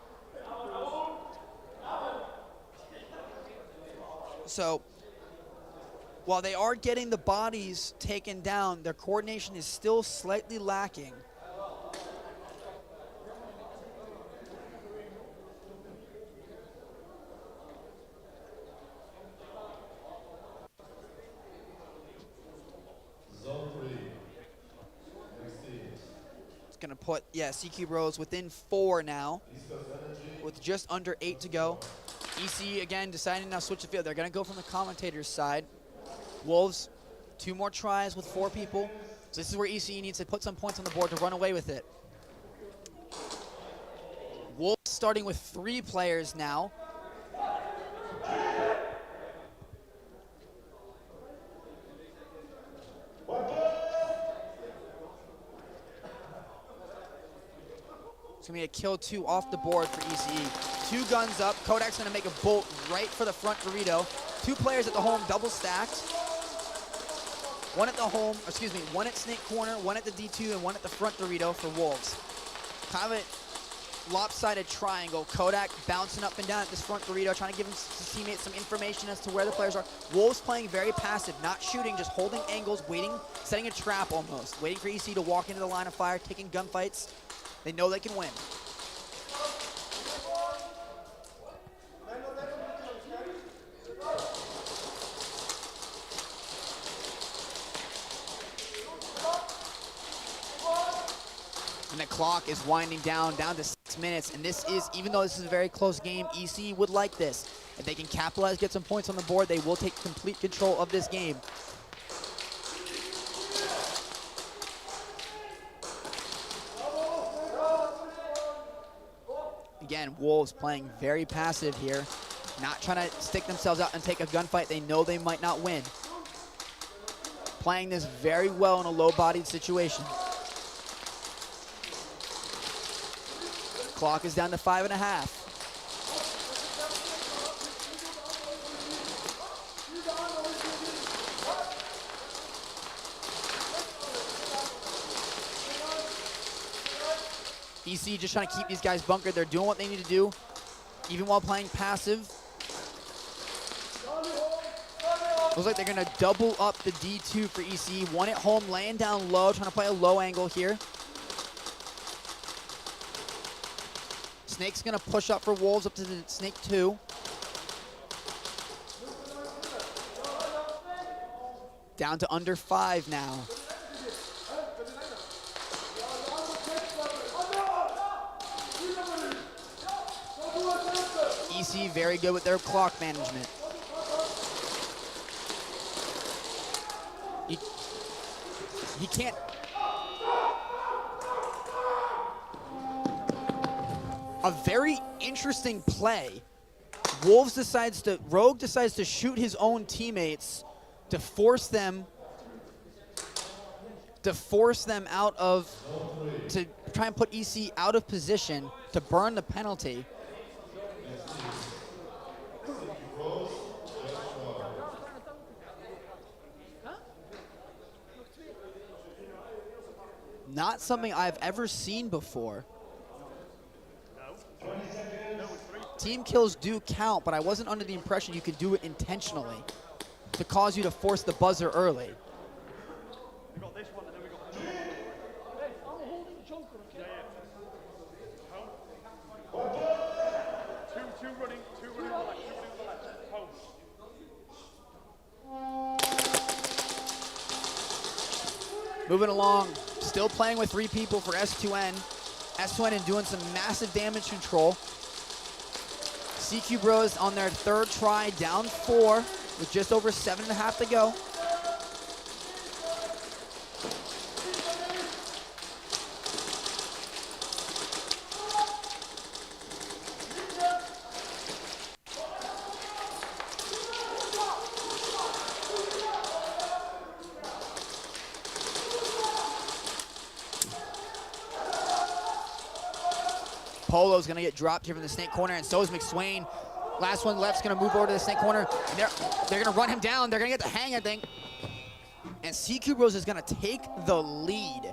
A: So, while they are getting the bodies taken down, their coordination is still slightly lacking. Going to put, CQ Rose within 4 now with just under 8 to go. EC again deciding now switch the field. They're going to go from the commentator's side. Wolves, 2 more tries with 4 people. So this is where EC needs to put some points on the board to run away with it. Wolves starting with 3 players now. It's going to be a kill 2 off the board for ECE. 2 guns up. Kodak's going to make a bolt right for the front Dorito. 2 players at the home, double stacked. 1 at the home, excuse me, 1 at snake corner, 1 at the D2, and 1 at the front Dorito for Wolves. Kind of a lopsided triangle. Kodak bouncing up and down at this front Dorito, trying to give his teammates some information as to where the players are. Wolves playing very passive, not shooting, just holding angles, waiting, setting a trap almost. Waiting for ECE to walk into the line of fire, taking gunfights. They know they can win. And the clock is winding down to 6 minutes. And this is, even though this is a very close game, EC would like this. If they can capitalize, get some points on the board, they will take complete control of this game. Again, Wolves playing very passive here, not trying to stick themselves out and take a gunfight they know they might not win. Playing this very well in a low-bodied situation. Clock is down to 5.5. EC just trying to keep these guys bunkered. They're doing what they need to do, even while playing passive. Looks like they're going to double up the D2 for EC. One at home, laying down low, trying to play a low angle here. Snake's going to push up for Wolves up to the Snake 2. Down to under 5 now. EC very good with their clock management. He can't. A very interesting play. Rogue decides to shoot his own teammates to force them out of, to try and put EC out of position to burn the penalty. Not something I've ever seen before. Team kills do count, but I wasn't under the impression you could do it intentionally to cause you to force the buzzer early. Moving along, still playing with 3 people for S2N. S2N doing some massive damage control. CQ Bros on their 3rd try, down 4 with just over 7.5 to go. Polo's gonna get dropped here from the Snake corner, and so is McSwain. Last one left's gonna move over to the Snake corner. And they're gonna run him down. They're gonna get the hang, I think. And CQ Bros is gonna take the lead.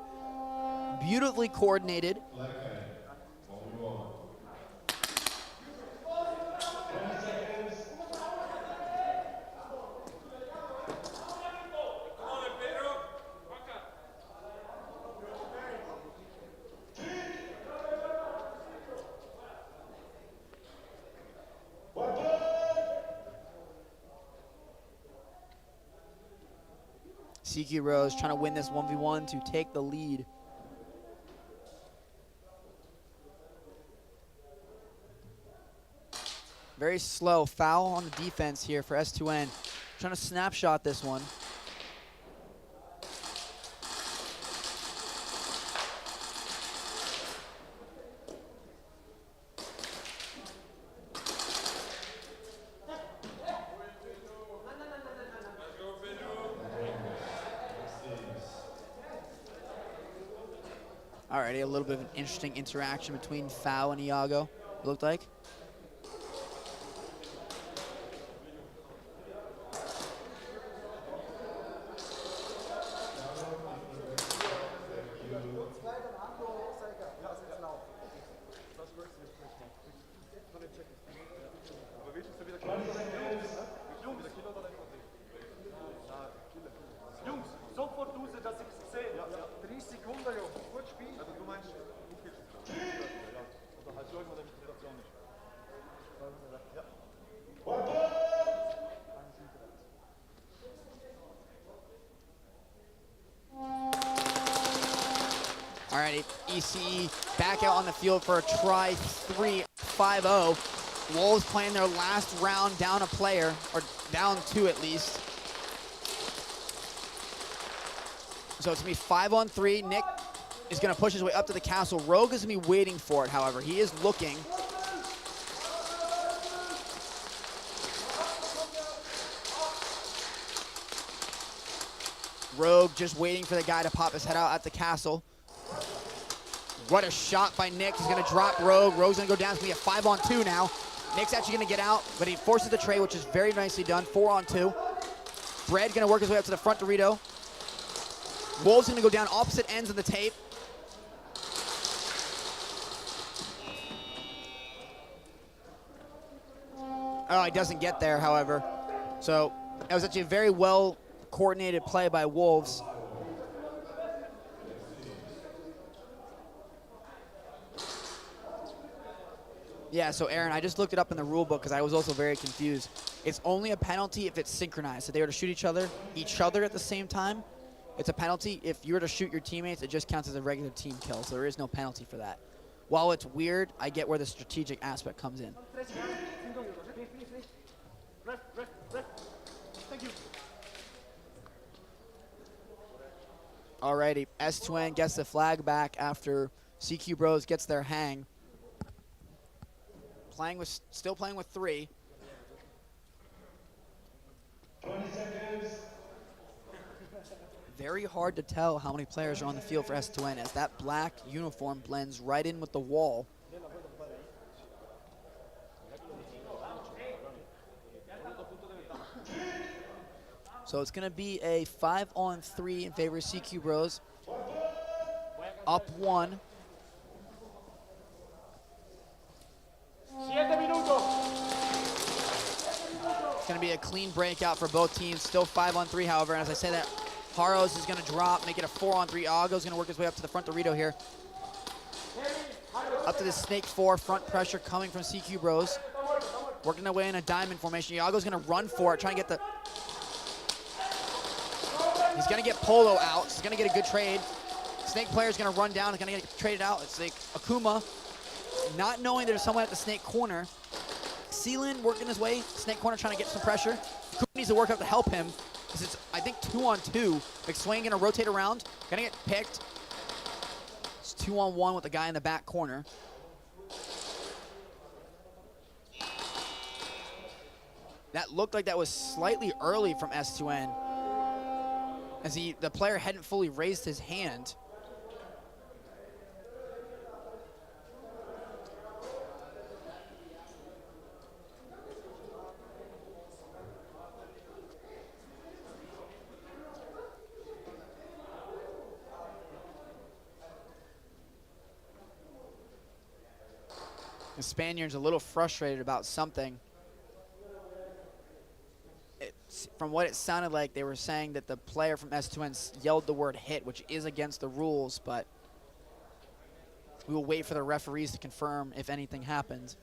A: Beautifully coordinated. CQ Rose trying to win this 1v1 to take the lead. Very slow foul on the defense here for S2N. Trying to snapshot this one. Alrighty, a little bit of an interesting interaction between Fao and Iago, it looked like.
I: Jungs, sofort Duse, dass ich es sehe. 30 Sekunden, Jungs. Gut spielen. Also du meinst, du spielst es. Ja. Oder halt irgendwo der Situation nicht. Ja.
A: Alrighty, ECE back out on the field for a try 3, 5-0. Wolves playing their last round down a player, or down 2 at least. So it's gonna be 5-on-3. Nick is gonna push his way up to the castle. Rogue is gonna be waiting for it, however. He is looking. Rogue just waiting for the guy to pop his head out at the castle. What a shot by Nick. He's gonna drop Rogue. Rogue's gonna go down. It's gonna be a 5-on-2 now. Nick's actually gonna get out, but he forces the trade, which is very nicely done. 4-on-2. Fred gonna work his way up to the front Dorito. Wolves gonna go down opposite ends of the tape. Oh, he doesn't get there, however. So it was actually a very well coordinated play by Wolves. Yeah, so Aaron, I just looked it up in the rule book because I was also very confused. It's only a penalty if it's synchronized. If they were to shoot each other at the same time, it's a penalty. If you were to shoot your teammates, it just counts as a regular team kill, so there is no penalty for that. While it's weird, I get where the strategic aspect comes in. Alrighty, S2N gets the flag back after CQ Bros gets their hang. Still playing with 3.
H: 20 seconds.
A: Very hard to tell how many players are on the field for S2N as that black uniform blends right in with the wall. So it's going to be a 5-on-3 in favor of CQ Bros. Up 1. It's going to be a clean breakout for both teams. Still 5-on-3, however. And as I say that, Haros is going to drop, make it a 4-on-3. Ago's going to work his way up to the front Dorito here. Up to the Snake 4, front pressure coming from CQ Bros. Working their way in a diamond formation. Iago's going to run for it, trying to get the... He's going to get Polo out. He's going to get a good trade. Snake player is going to run down. He's going to get traded out. It's like Akuma, not knowing there's someone at the Snake corner. Sealan working his way. Snake corner trying to get some pressure. Akuma needs to work up to help him. This is, I think, 2-on-2. McSwain going to rotate around. Going to get picked. It's 2-on-1 with the guy in the back corner. That looked like that was slightly early from S2N, as the player hadn't fully raised his hand. The Spaniard's a little frustrated about something. From what it sounded like, they were saying that the player from S2N yelled the word hit, which is against the rules, but we will wait for the referees to confirm if anything happens.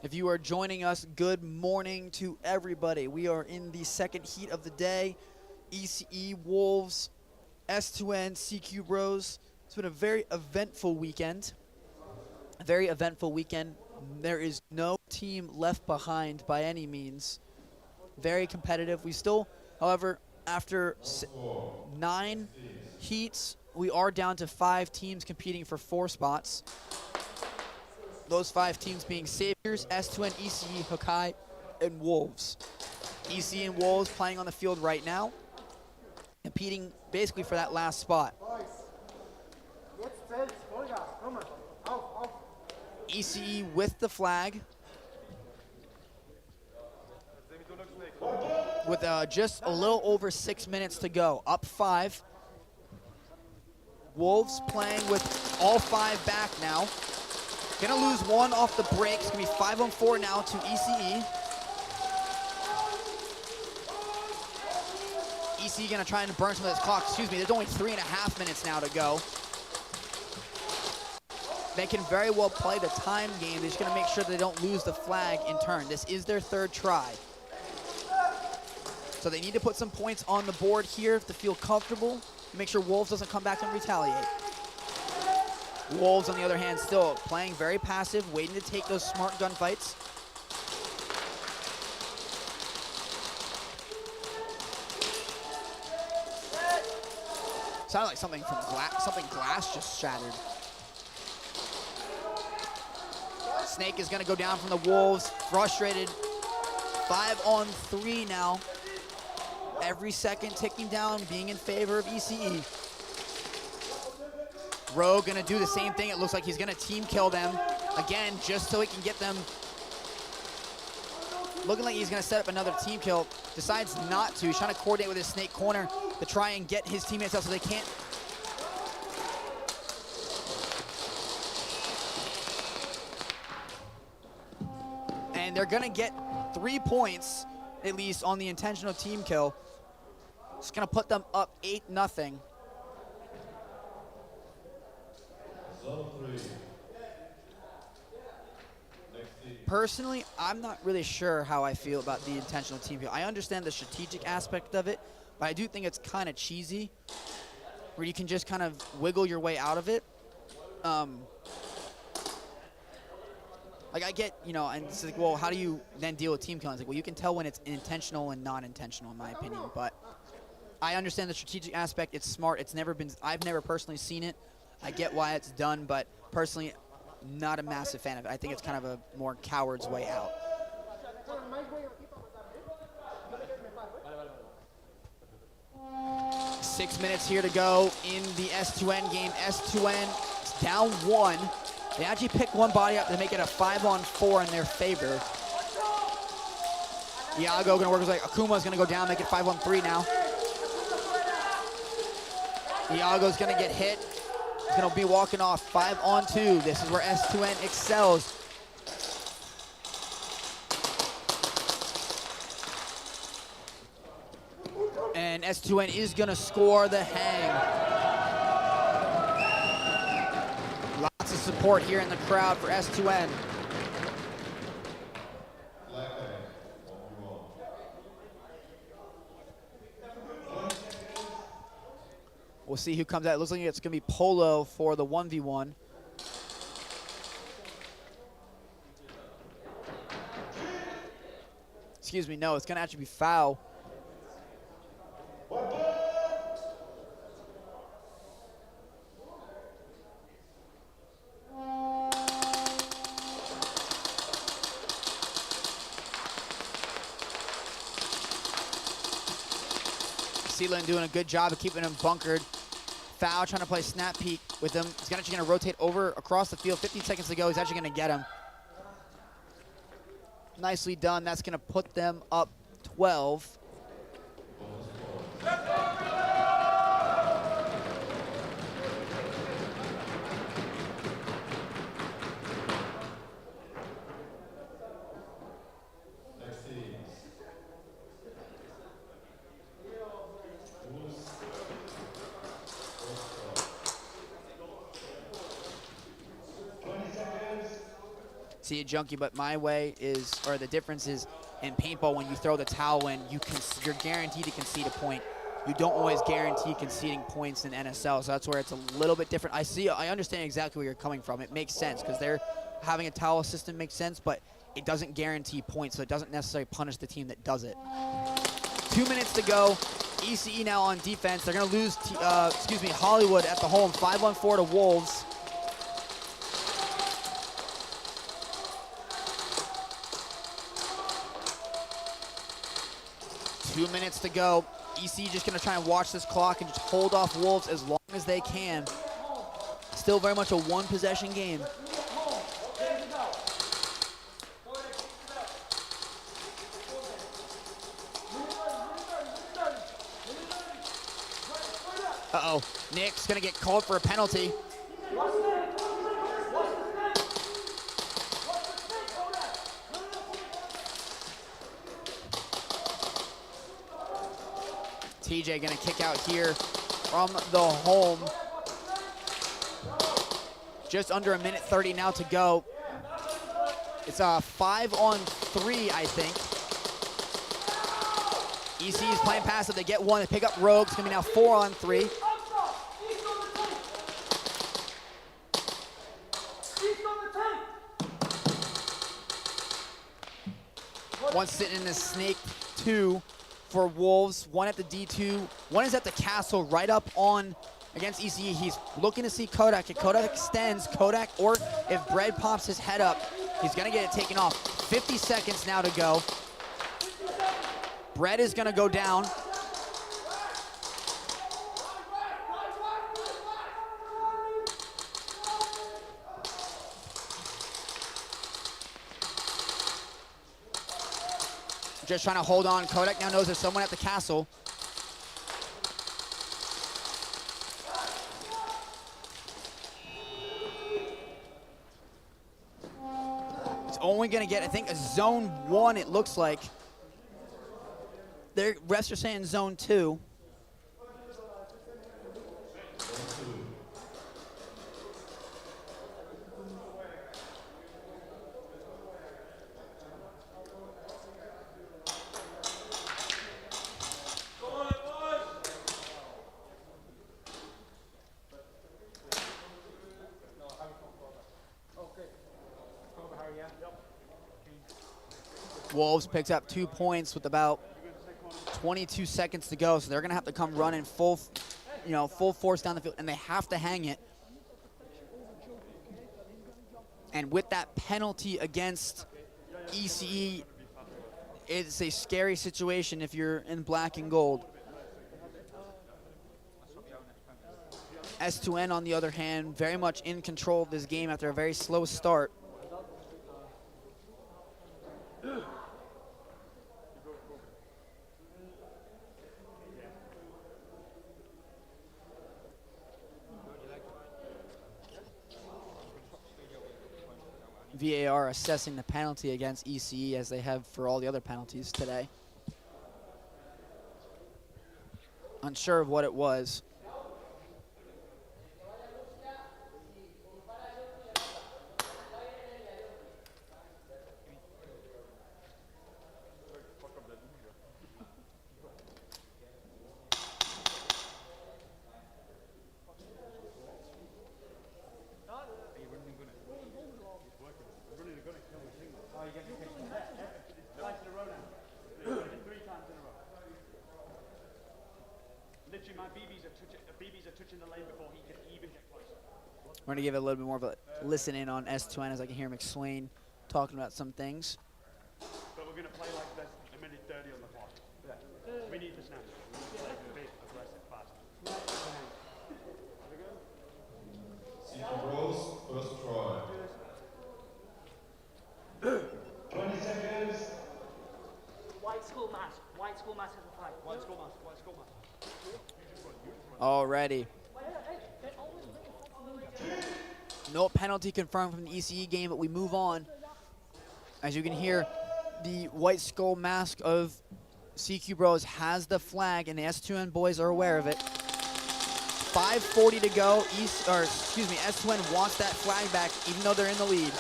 A: If you are joining us, good morning to everybody. We are in the second heat of the day. ECE, Wolves, S2N, CQ Bros. It's been a very eventful weekend. A very eventful weekend. There is no team left behind by any means. Very competitive. We still, however, after 9 heats, we are down to 5 teams competing for 4 spots. Those 5 teams being Saviors, S2N, ECE, Hokai, and Wolves. ECE and Wolves playing on the field right now, competing basically for that last spot. ECE with the flag, with just a little over 6 minutes to go, up 5. Wolves playing with all 5 back now. Gonna lose 1 off the break. It's gonna be 5-on-4 now to ECE. ECE gonna try and burn some of this clock. Excuse me, there's only 3.5 minutes now to go. They can very well play the time game. They're just gonna make sure they don't lose the flag in turn. This is their 3rd try. So they need to put some points on the board here to feel comfortable. Make sure Wolves doesn't come back and retaliate. Wolves, on the other hand, still playing very passive, waiting to take those smart gunfights. Sounded like something from glass just shattered. Snake is going to go down from the Wolves, frustrated. 5-on-3 now. Every second ticking down, being in favor of ECE. Rogue gonna do the same thing. It looks like he's gonna team kill them again, just so he can get them looking like he's going to set up another team kill. Decides not to. He's trying to coordinate with his snake corner to try and get his teammates out so they can't. And they're going to get 3 points, at least, on the intentional team kill. It's going to put them up 8-0. Personally, I'm not really sure how I feel about the intentional team kill. I understand the strategic aspect of it, but I do think it's kind of cheesy, where you can just kind of wiggle your way out of it. Like, I get, you know, and it's like, well, how do you then deal with team killing? It's like, well, you can tell when it's intentional and non-intentional, in my opinion. But I understand the strategic aspect. It's smart. It's never been, I've never personally seen it. I get why it's done, but personally, not a massive fan of it. I think it's kind of a more coward's way out. 6 minutes here to go in the S2N game. S2N is down 1. They actually pick one body up to make it a 5-on-4 in their favor. Iago gonna work his way. Akuma's gonna go down, make it 5-on-3 now. Iago's gonna get hit. He's gonna be walking off 5-on-2. This is where S2N excels. And S2N is gonna score the hang. Lots of support here in the crowd for S2N. We'll see who comes out. It looks like it's going to be Polo for the 1v1. Excuse me, no, it's going to actually be foul. Sealand doing a good job of keeping him bunkered. Foul, trying to play snap peek with him. He's actually going to rotate over across the field. 15 seconds to go. He's actually going to get him. Nicely done. That's going to put them up 12. See a junkie, but my way is, or the difference is in paintball, when you throw the towel in, you're guaranteed to concede a point. You don't always guarantee conceding points in NSL, so that's where it's a little bit different. I understand exactly where you're coming from. It makes sense because they're having a towel system makes sense, but it doesn't guarantee points, so it doesn't necessarily punish the team that does it. 2 minutes to go. ECE now on defense. They're going to lose, Hollywood at the home, 5-on-4 to Wolves. Two minutes to go. EC just going to try and watch this clock and just hold off Wolves as long as they can. Still very much a one-possession game. Uh-oh. Nick's going to get called for a penalty. TJ gonna kick out here from the home. Just under a minute 30 now to go. It's a 5-on-3, I think. EC is playing passive. They get one. They pick up Rogue. It's gonna be now 4-on-3. One sitting in the snake, 2 for Wolves. 1 at the D2. 1 is at the castle right up on against ECE. He's looking to see Kodak. If Kodak extends, Kodak, or if Bread pops his head up, he's going to get it taken off. 50 seconds now to go. Bread is going to go down. just trying to hold on. Kodak now knows there's someone at the castle. It's only going to get, I think, a zone 1, it looks like. Their refs are saying zone 2. Wolves picks up 2 points with about 22 seconds to go, so they're going to have to come running full force down the field, and they have to hang it. And with that penalty against ECE, it's a scary situation if you're in black and gold. S2N, on the other hand, very much in control of this game after a very slow start. VAR assessing the penalty against ECE as they have for all the other penalties today. Unsure of what it was. We're going to give it a little bit more of a listen in on S2N as I can hear McSwain talking about some things.
B: But we're going to play like this a minute 30 on the clock. We need this now. Like a bit aggressive, fast.
V: Rose, first try. 20 seconds.
K: White school mask. White school mask has a flag. White school mask. White school mask.
A: Already. No penalty confirmed from the ECE game, but we move on. As you can hear, the white skull mask of CQ Bros has the flag, and the S2N boys are aware of it. 5:40 to go. S2N wants that flag back, even though they're in the lead.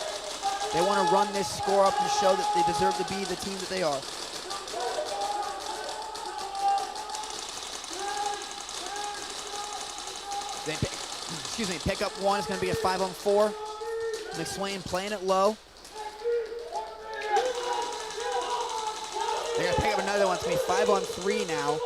A: They want to run this score up and show that they deserve to be the team that they are. They pick up one. It's going to be a 5-on-4. McSwain playing it low. They're going to pick up another one. It's going to be 5-on-3 now.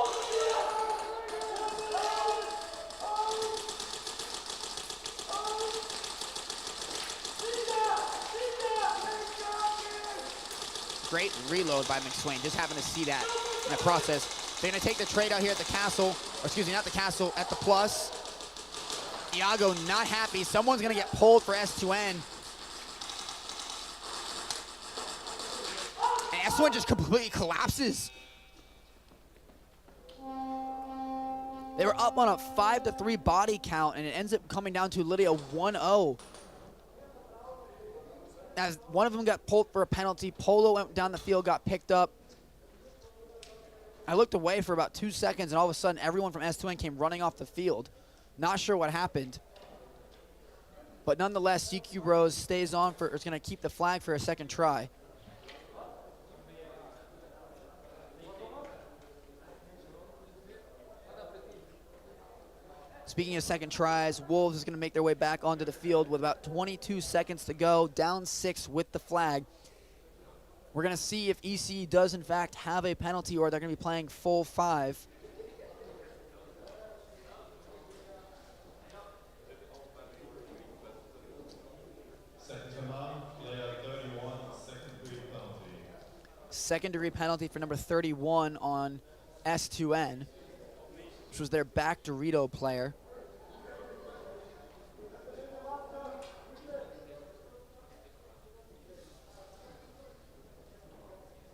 A: Great reload by McSwain. Just having to see that in the process. They're going to take the trade out here at the castle. Or excuse me, not the castle, at the plus. Iago not happy. Someone's going to get pulled for S2N. And S2N just completely collapses. They were up on a 5-3 body count, and it ends up coming down to literally a 1-0. As one of them got pulled for a penalty, Polo went down the field, got picked up. I looked away for about 2 seconds, and all of a sudden, everyone from S2N came running off the field. Not sure what happened. But nonetheless, CQ Bros stays on for, is going to keep the flag for a second try. Speaking of second tries, Wolves is going to make their way back onto the field with about 22 seconds to go, down 6 with the flag. We're going to see if EC does, in fact, have a penalty or they're going to be playing full 5. Second-degree penalty for number 31 on S2N, which was their back Dorito player.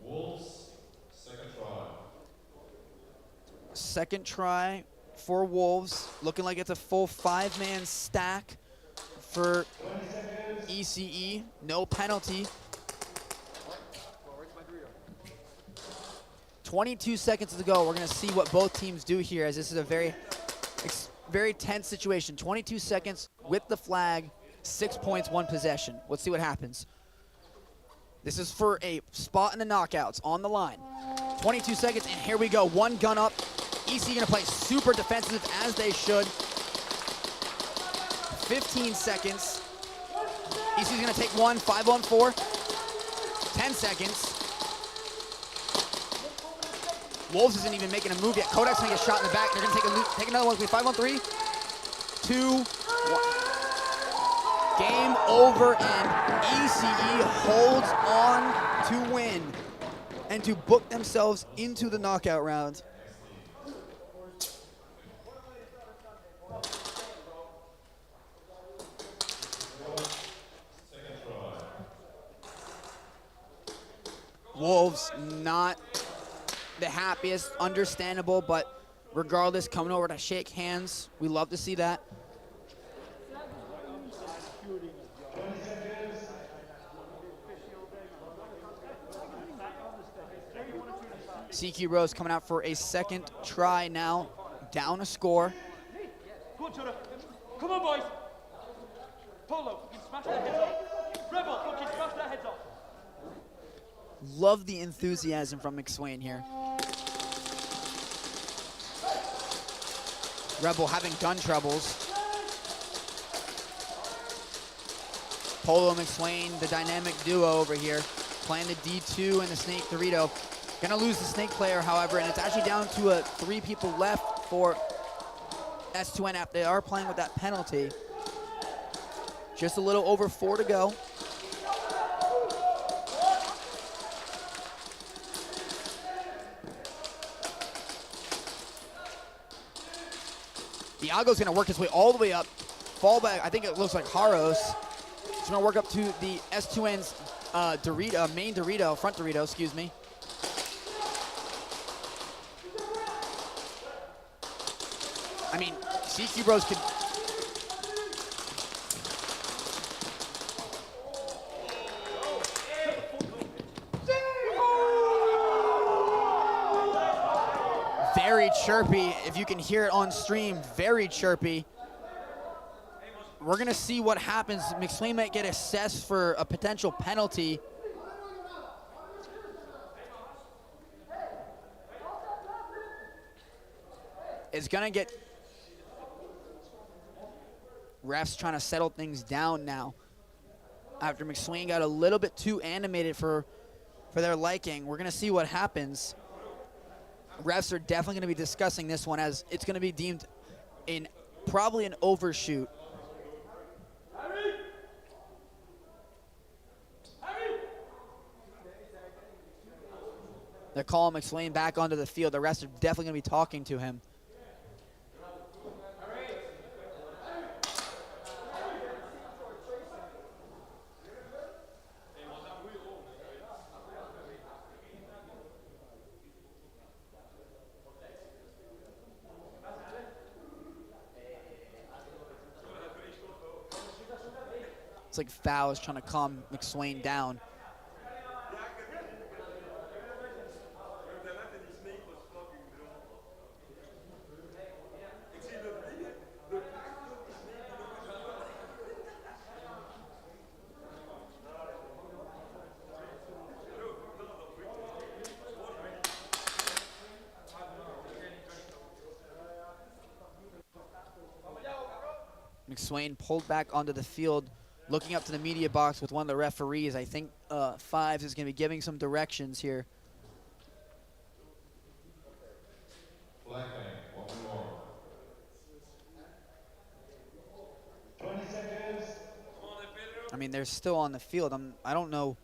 V: Wolves,
A: Second try for Wolves. Looking like it's a full 5-man stack for ECE. No penalty. 22 seconds to go. We're going to see what both teams do here, as this is a very tense situation. 22 seconds with the flag, 6 points, 1 possession. Let's see what happens. This is for a spot in the knockouts on the line. 22 seconds, and here we go. One gun up. EC going to play super defensive, as they should. 15 seconds. EC's going to take one, 5-on-4. 10 seconds. Wolves isn't even making a move yet. Kodak's going to get shot in the back. They're going to take another one. 5-on-3. 2, 1. Game over, and ECE holds on to win and to book themselves into the knockout round. Wolves not the happiest, understandable, but regardless, coming over to shake hands. We love to see that. CQ Rose coming out for a second try now, down a score.
K: Come on, boys. Polo, you smash their heads off. Rebel, you smash their heads off.
A: Love the enthusiasm from McSwain here. Rebel having gun troubles. Polo and McSwain, the dynamic duo over here, playing the D2 and the Snake Dorito. Gonna lose the Snake player, however, and it's actually down to 3 people left for S2N after they are playing with that penalty. Just a little over 4 to go. Iago's gonna work his way all the way up. Fall back, I think it looks like Haros. He's gonna work up to the S2N's main Dorito, front Dorito, excuse me. I mean, CQ Bros could... Very chirpy, if you can hear it on stream, very chirpy. We're gonna see what happens. McSwain might get assessed for a potential penalty. It's gonna get... Refs trying to settle things down now. After McSwain got a little bit too animated for their liking. We're gonna see what happens. Refs are definitely gonna be discussing this one, as it's gonna be deemed probably an overshoot. They're calling McSwain back onto the field. The refs are definitely gonna be talking to him. It's like Foul is trying to calm McSwain down. McSwain pulled back onto the field, looking up to the media box with one of the referees. I think Fives is going to be giving some directions here.
V: Flag hang, 1 more. 20 seconds.
A: I mean, they're still on the field. I don't know.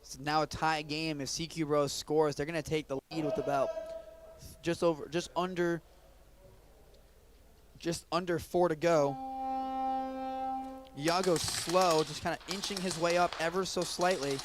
A: It's now a tie game. If CQ Rose scores, they're going to take the lead with about just under 4 to go. Iago slow, just kind of inching his way up ever so slightly.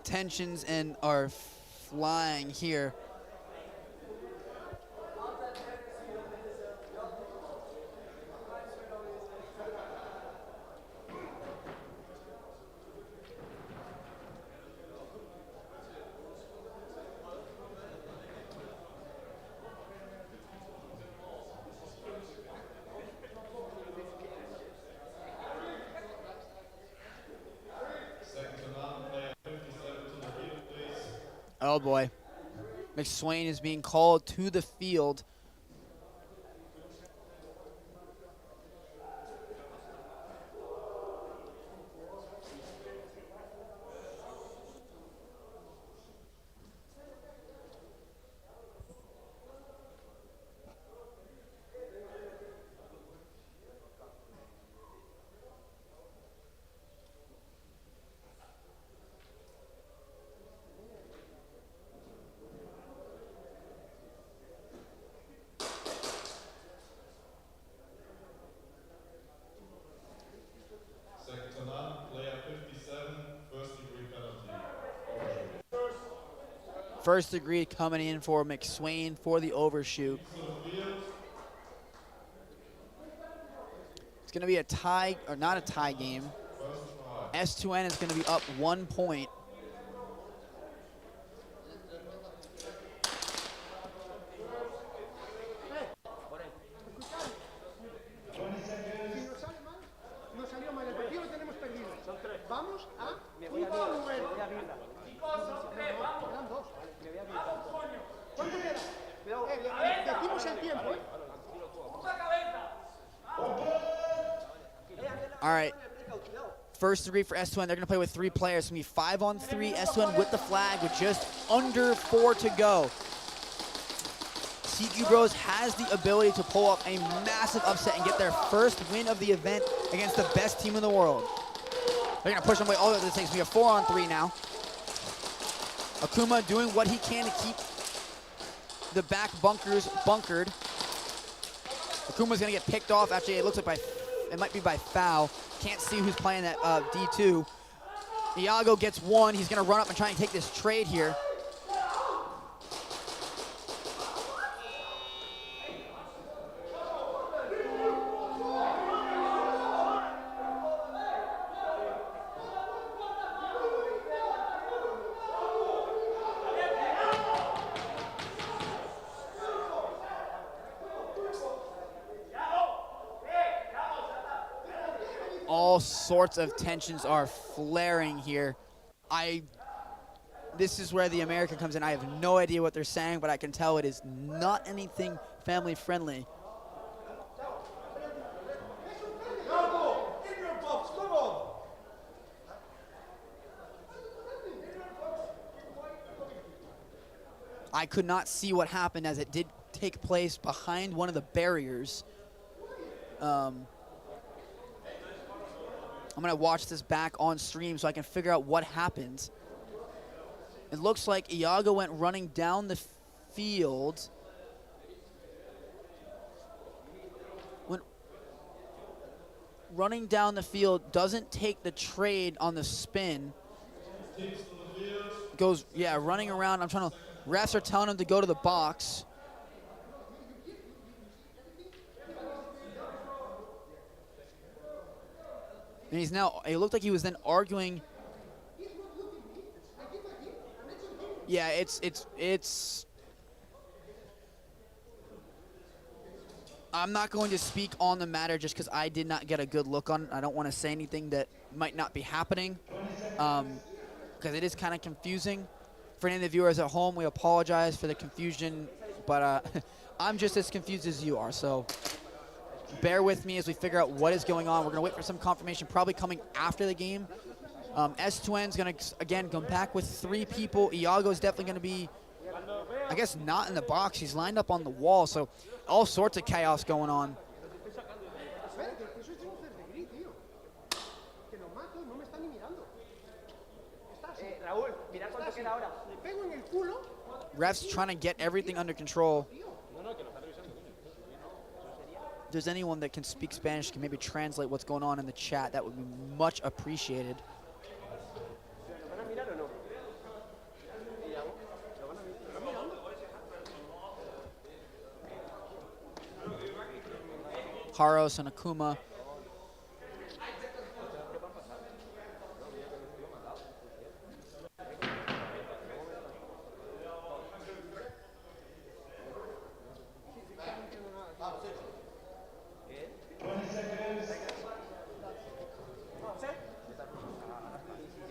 A: Tensions and are flying here. Oh boy. McSwain is being called to the field.
V: Second to none, player 57, first degree penalty.
A: First degree coming in for McSwain for the overshoot. It's going to be a tie, or not a tie game. S2N is going to be up 1 point. All right. First degree for S2N. They're going to play with 3 players. It's going to be 5-on-3. S2N with the flag with just under 4 to go. CQ Bros has the ability to pull up a massive upset and get their first win of the event against the best team in the world. They're going to push them away all the way. This is going to be a 4-on-3 now. Akuma doing what he can to keep the back bunkers bunkered. Akuma's going to get picked off. Actually, it looks like it might be by foul. Can't see who's playing that D2. Iago gets 1. He's going to run up and try and take this trade here. All sorts of tensions are flaring here. This is where the American comes in. I have no idea what they're saying, but I can tell it is not anything family friendly. I could not see what happened as it did take place behind one of the barriers. I'm going to watch this back on stream so I can figure out what happened. It looks like Iago went running down the field. Went running down the field, doesn't take the trade on the spin. Goes, yeah, running around. Refs are telling him to go to the box. And he's now, it looked like he was then arguing. Yeah, it's I'm not going to speak on the matter just because I did not get a good look on it. I don't want to say anything that might not be happening because it is kind of confusing. For any of the viewers at home, we apologize for the confusion, but I'm just as confused as you are, so bear with me as we figure out what is going on. We're going to wait for some confirmation, probably coming after the game. S2N's going to, again, come back with 3 people. Iago's definitely going to be, I guess, not in the box. He's lined up on the wall, so all sorts of chaos going on. Refs trying to get everything under control. If there's anyone that can speak Spanish, can maybe translate what's going on in the chat, that would be much appreciated. Haros and Akuma.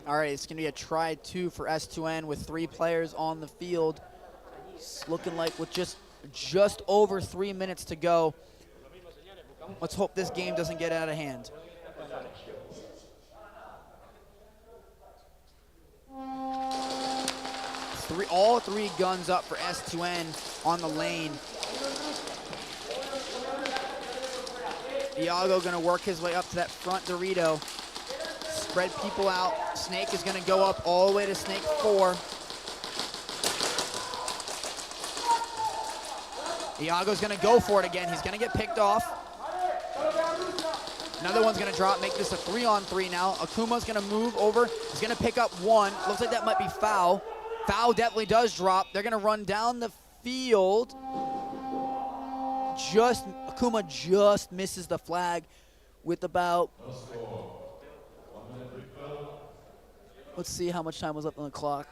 A: All right, it's going to be a try 2 for S2N with 3 players on the field. It's looking like with just over 3 minutes to go. Let's hope this game doesn't get out of hand. All three guns up for S2N on the lane. Iago gonna work his way up to that front Dorito. Spread people out. Snake is gonna go up all the way to Snake 4. Iago's gonna go for it again. He's gonna get picked off. Another one's gonna drop, make this a 3-on-3 now. Akuma's gonna move over. He's gonna pick up 1. Looks like that might be foul. Foul definitely does drop. They're gonna run down the field. Akuma just misses the flag with about, let's see how much time was left on the clock.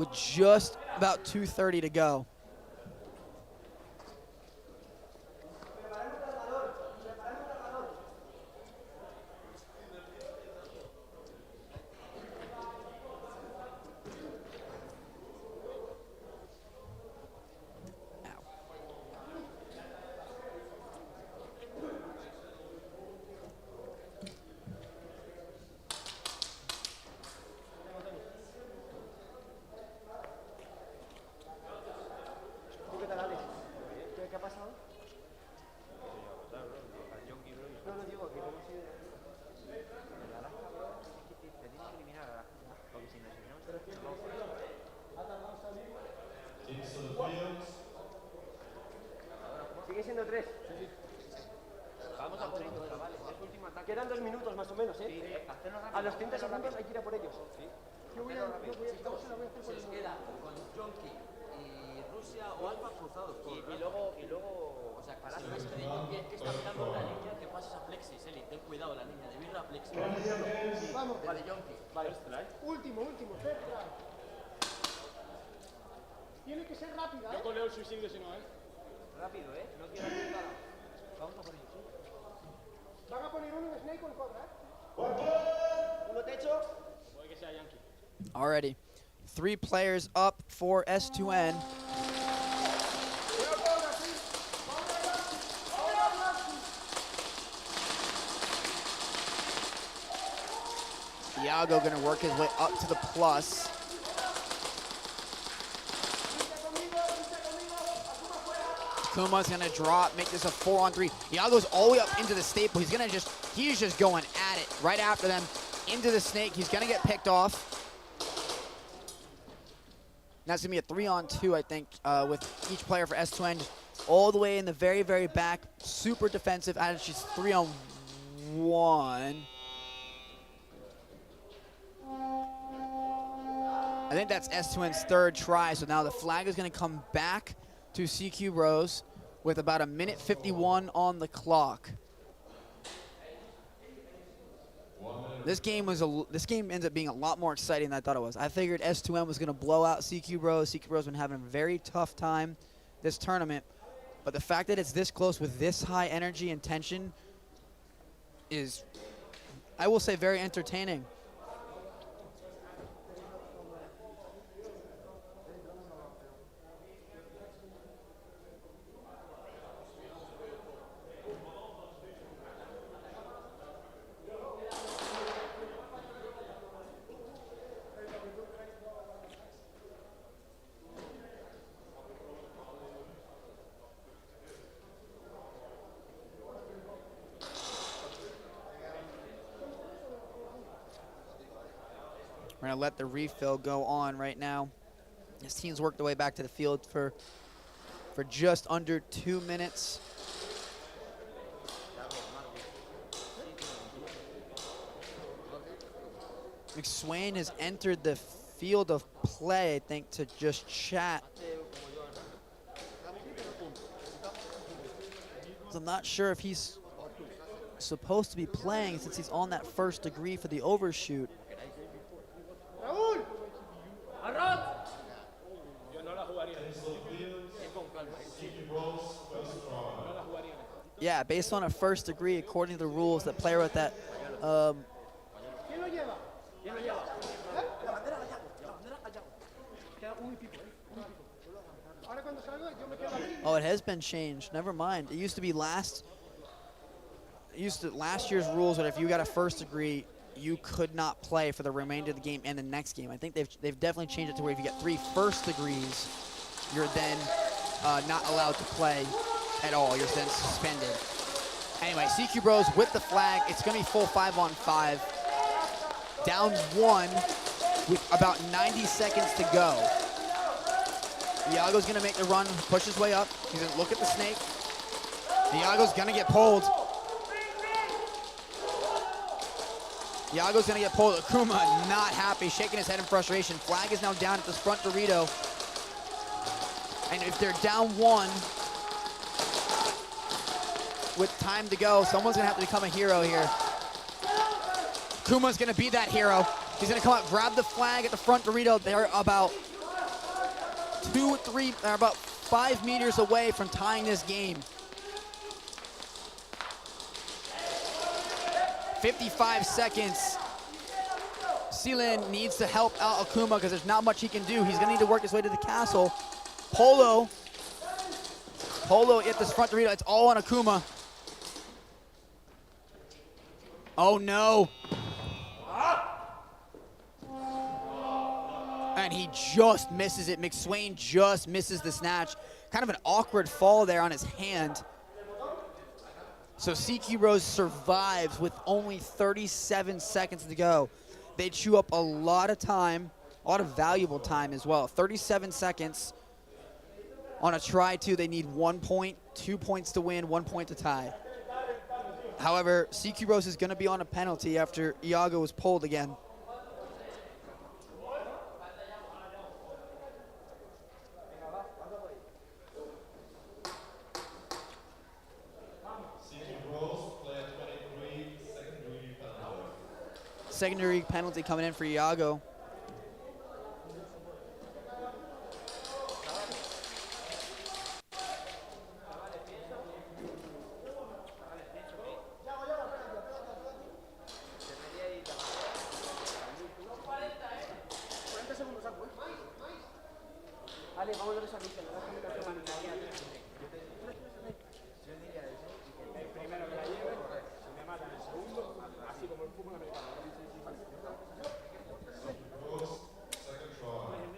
A: With just about 2:30 to go.
K: Sigue siendo 3. Vamos a por ellos, chavales. Es último ataque. Quedan 2 minutos más o menos, ¿eh? A los 30 segundos hay que ir a por ellos. Yo voy a hacer por el queda con Jonky y Rusia o Alfa cruzados. Y luego, o sea, para que está mirando la línea que pases a Plexis, Eli. Ten cuidado, la línea de birra a Plexis. Vamos. Vale, Jonky. Vale.
U: Último, tiene que ser rápida, ¿eh?
K: Yo coleo el suicidio si no, ¿eh? Rápido, ¿eh? No quiero apuntar. Vamos a por ellos.
U: Van a poner uno en Snake con Cobra, ¿eh?
K: Uno techo. Puede que sea Yankee.
A: Alrighty. 3 players up for S2N. Iago gonna work his way up to the plus. Kuma's gonna drop, make this a 4-on-3. Iago's all the way up into the staple. He's just going at it right after them into the snake. He's gonna get picked off. That's gonna be a 3-on-2, I think, with each player for S2N all the way in the very, very back. Super defensive. Actually, 3-on-1. I think that's S2N's 3rd try. So now the flag is gonna come back to CQ Bros with about 1:51 on the clock. This game ends up being a lot more exciting than I thought it was. I figured S2N was going to blow out CQ Bros. CQ Bros has been having a very tough time this tournament, but the fact that it's this close with this high energy and tension is, I will say, very entertaining. We're gonna let the refill go on right now. His team's worked their way back to the field for just under 2 minutes. McSwain has entered the field of play, I think, to just chat. So I'm not sure if he's supposed to be playing since he's on that first degree for the overshoot. Yeah, based on a first degree, according to the rules, that player with that oh, it has been changed. Never mind. It used to be last year's rules that if you got a first degree, you could not play for the remainder of the game and the next game. I think they've definitely changed it to where if you get 3 first degrees, you're then not allowed to play at all. You're then suspended. Anyway, CQ Bros with the flag. It's going to be full 5-on-5. Down 1 with about 90 seconds to go. Iago's going to make the run, push his way up. He's going to look at the snake. Iago's going to get pulled. Iago's going to get pulled. Akuma not happy, shaking his head in frustration. Flag is now down at this front Dorito. And if they're down 1 with time to go, someone's going to have to become a hero here. Akuma's going to be that hero. He's going to come out, grab the flag at the front Dorito. They're about 5 meters away from tying this game. 55 seconds. Sealand needs to help out Akuma because there's not much he can do. He's going to need to work his way to the castle. Polo at this front Dorito. It's all on Akuma. Oh, no. And he just misses it. McSwain just misses the snatch. Kind of an awkward fall there on his hand. So CQ Bros survives with only 37 seconds to go. They chew up a lot of time, a lot of valuable time as well. 37 seconds on a try-2. They need 1 point, 2 points to win, 1 point to tie. However, CQ Bros is going to be on a penalty after Iago was pulled again. Secondary penalty coming in for Iago.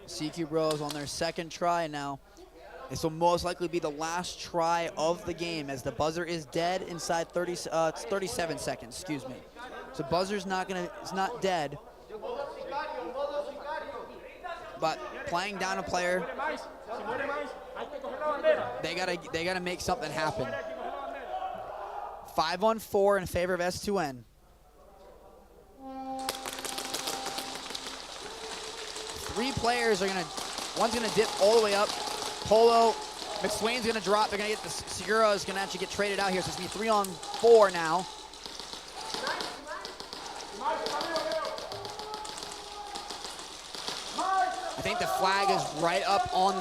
A: CQ Bros on their second try now. This will most likely be the last try of the game as the buzzer is dead inside 37 seconds, excuse me. So buzzer's it's not dead. But playing down a player, they gotta make something happen. 5-on-4 in favor of S2N. Three players are one's gonna dip all the way up. Polo, McSwain's gonna drop. They're gonna get Segura is gonna actually get traded out here. So it's gonna be 3-on-4 now. I think the flag is right on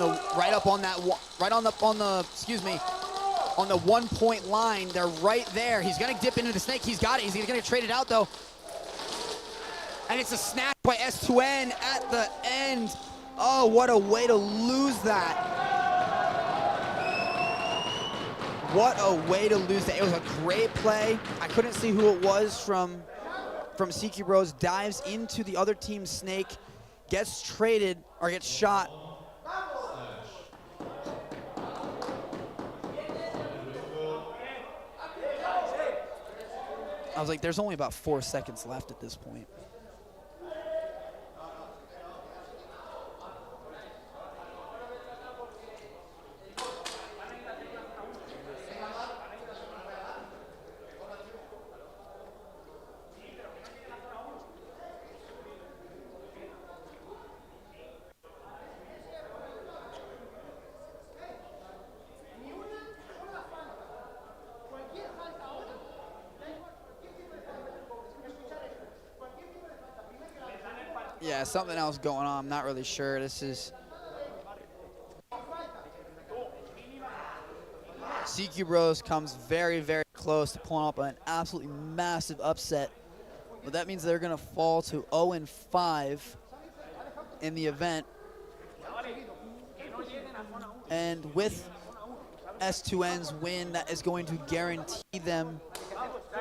A: the 1 point line. They're right there. He's gonna dip into the snake. He's got it. He's gonna get traded out though. And it's a snatch by S2N at the end. Oh, what a way to lose that. What a way to lose that. It was a great play. I couldn't see who it was from CQ Bros. Dives into the other team's snake, gets traded or gets shot. I was like, there's only about 4 seconds left at this point. Yeah, something else going on. I'm not really sure. This is CQ Bros comes very, very close to pulling up an absolutely massive upset. But that means they're going to fall to 0-5 in the event. And with S2N's win, that is going to guarantee them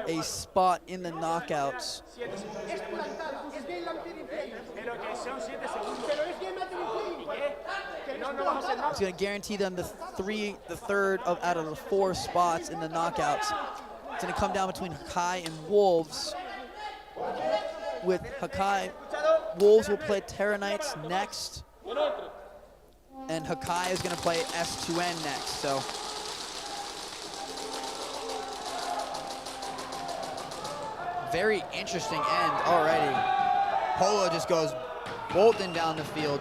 A: a spot in the knockouts. It's going to guarantee them the third out of the 4 spots in the knockouts. It's going to come down between Hakai and Wolves. With Hakai, Wolves will play Terranites next, and Hakai is going to play S2N next. So very interesting end already. Polo just goes bolting down the field.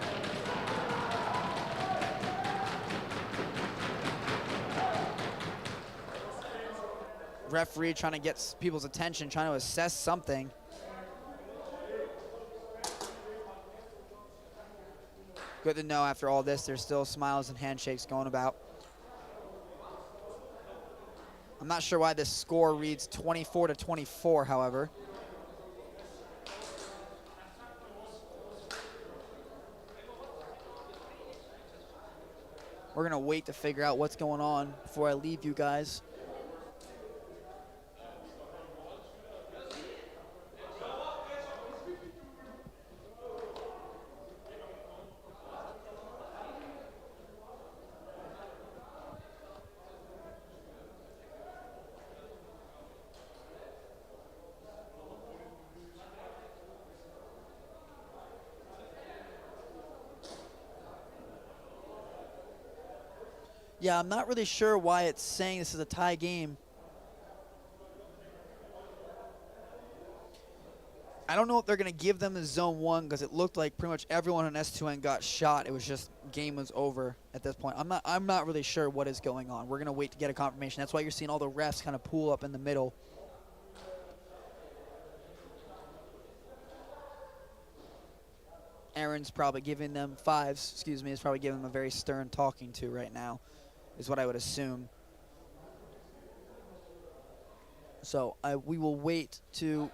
A: Referee trying to get people's attention, trying to assess something. Good to know after all this, there's still smiles and handshakes going about. I'm not sure why this score reads 24-24, however. We're gonna wait to figure out what's going on before I leave you guys. Yeah, I'm not really sure why it's saying this is a tie game. I don't know if they're going to give them the zone 1 because it looked like pretty much everyone on S2N got shot. It was just game was over at this point. I'm not really sure what is going on. We're going to wait to get a confirmation. That's why you're seeing all the refs kind of pool up in the middle. Aaron's probably giving them is probably giving them a very stern talking to right now, is what I would assume. So we will wait to...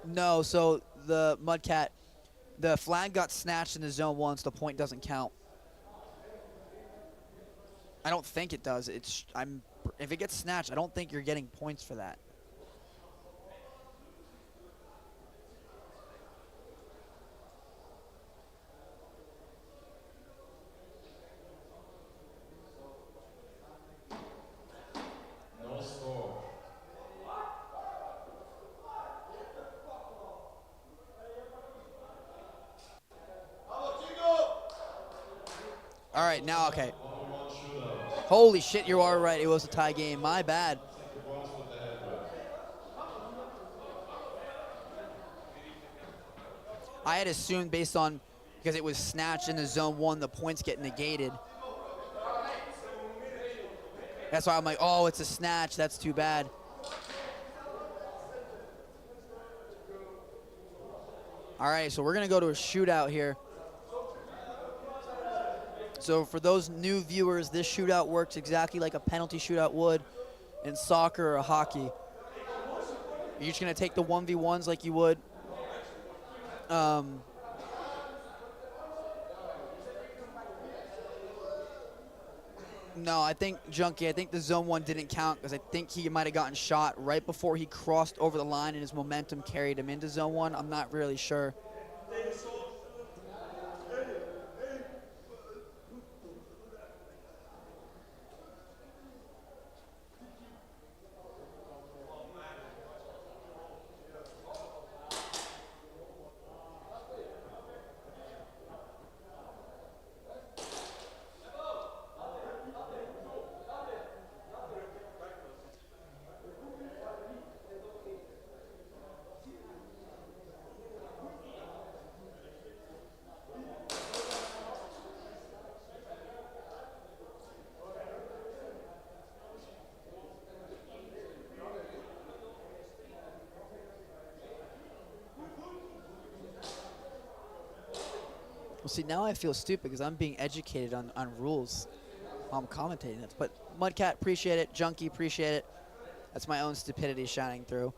A: No, so the Mudcat, the flag got snatched in the zone 1, so the point doesn't count. I don't think it does. If it gets snatched, I don't think you're getting points for that.
V: No score.
A: All right, now, okay. Holy shit, you are right. It was a tie game. My bad. I had assumed based on, because it was snatched in the zone 1, the points get negated. That's why I'm like, oh, it's a snatch. That's too bad. All right, so we're going to go to a shootout here. So for those new viewers, this shootout works exactly like a penalty shootout would in soccer or hockey. You're just going to take the 1v1s like you would. No, I think, Junkie, I think the zone 1 didn't count because I think he might have gotten shot right before he crossed over the line and his momentum carried him into zone 1. I'm not really sure. Well, see, now I feel stupid because I'm being educated on rules while I'm commentating it. But Mudcat, appreciate it. Junkie, appreciate it. That's my own stupidity shining through.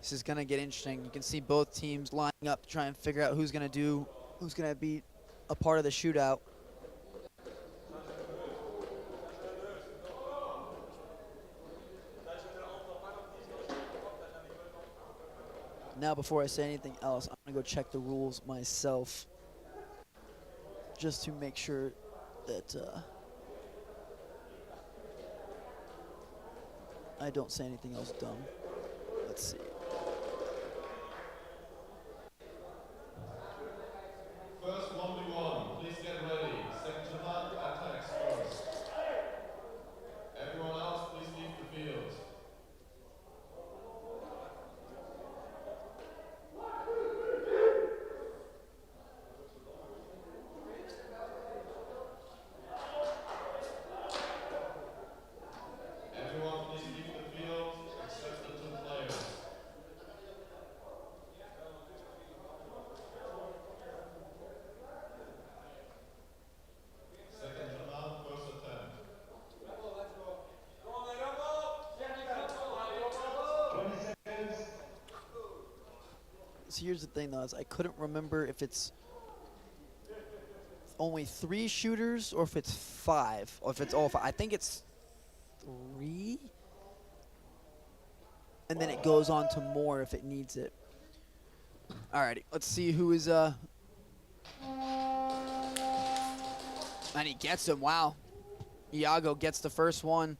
A: This is gonna get interesting. You can see both teams lining up to try and figure out who's gonna be a part of the shootout. Now, before I say anything else, I'm gonna go check the rules myself, just to make sure that I don't say anything else dumb. Let's see.
V: First 1v1, please get ready. Second to none, attacks first. Everyone else, please leave the field. Everyone, please leave the field except the 2 players. Second to none, first attempt.
A: So here's the thing, though, is I couldn't remember if it's only 3 shooters or if it's 5, or if it's all 5. I think it's 3, and then it goes on to more if it needs it. Alrighty, let's see who is and he gets him. Wow, Iago gets the first one.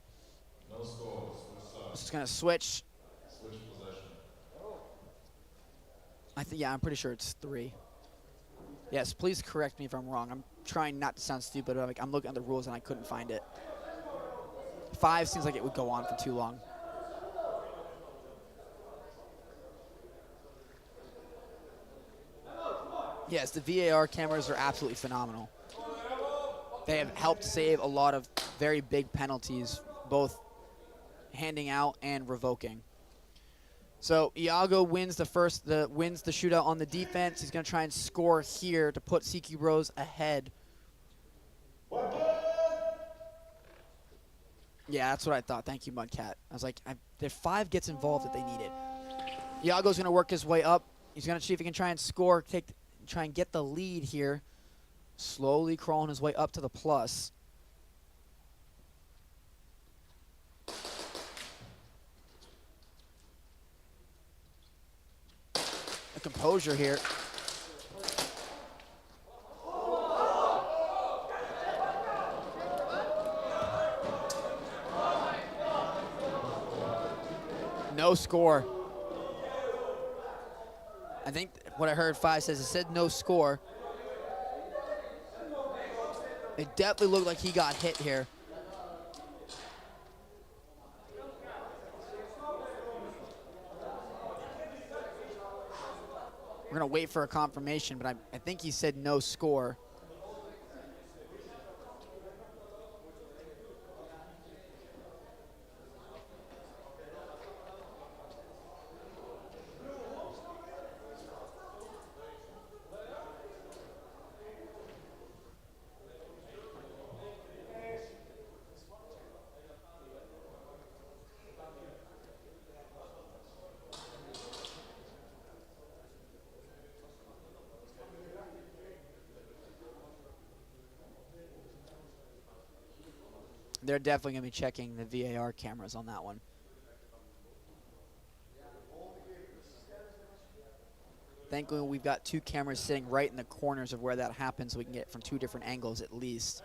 V: No score, switch sides.
A: Just gonna switch.
V: Switch possession.
A: Yeah, I'm pretty sure it's 3. Yes, please correct me if I'm wrong. I'm trying not to sound stupid, but I'm looking at the rules and I couldn't find it. 5 seems like it would go on for too long. Yes, the VAR cameras are absolutely phenomenal. They have helped save a lot of very big penalties, both handing out and revoking. So Iago wins the shootout on the defense. He's going to try and score here to put CQ Bros ahead. Yeah, that's what I thought. Thank you, Mudcat. I was like, if 5 gets involved, if they need it. Iago's going to work his way up. He's going to see if he can try and score, try and get the lead here. Slowly crawling his way up to the plus. The composure here. No score. I think what I heard 5 says, it said no score. It definitely looked like he got hit here. We're going to wait for a confirmation, but I think he said no score. They're definitely going to be checking the VAR cameras on that one. Thankfully, we've got 2 cameras sitting right in the corners of where that happens, so we can get it from 2 different angles at least.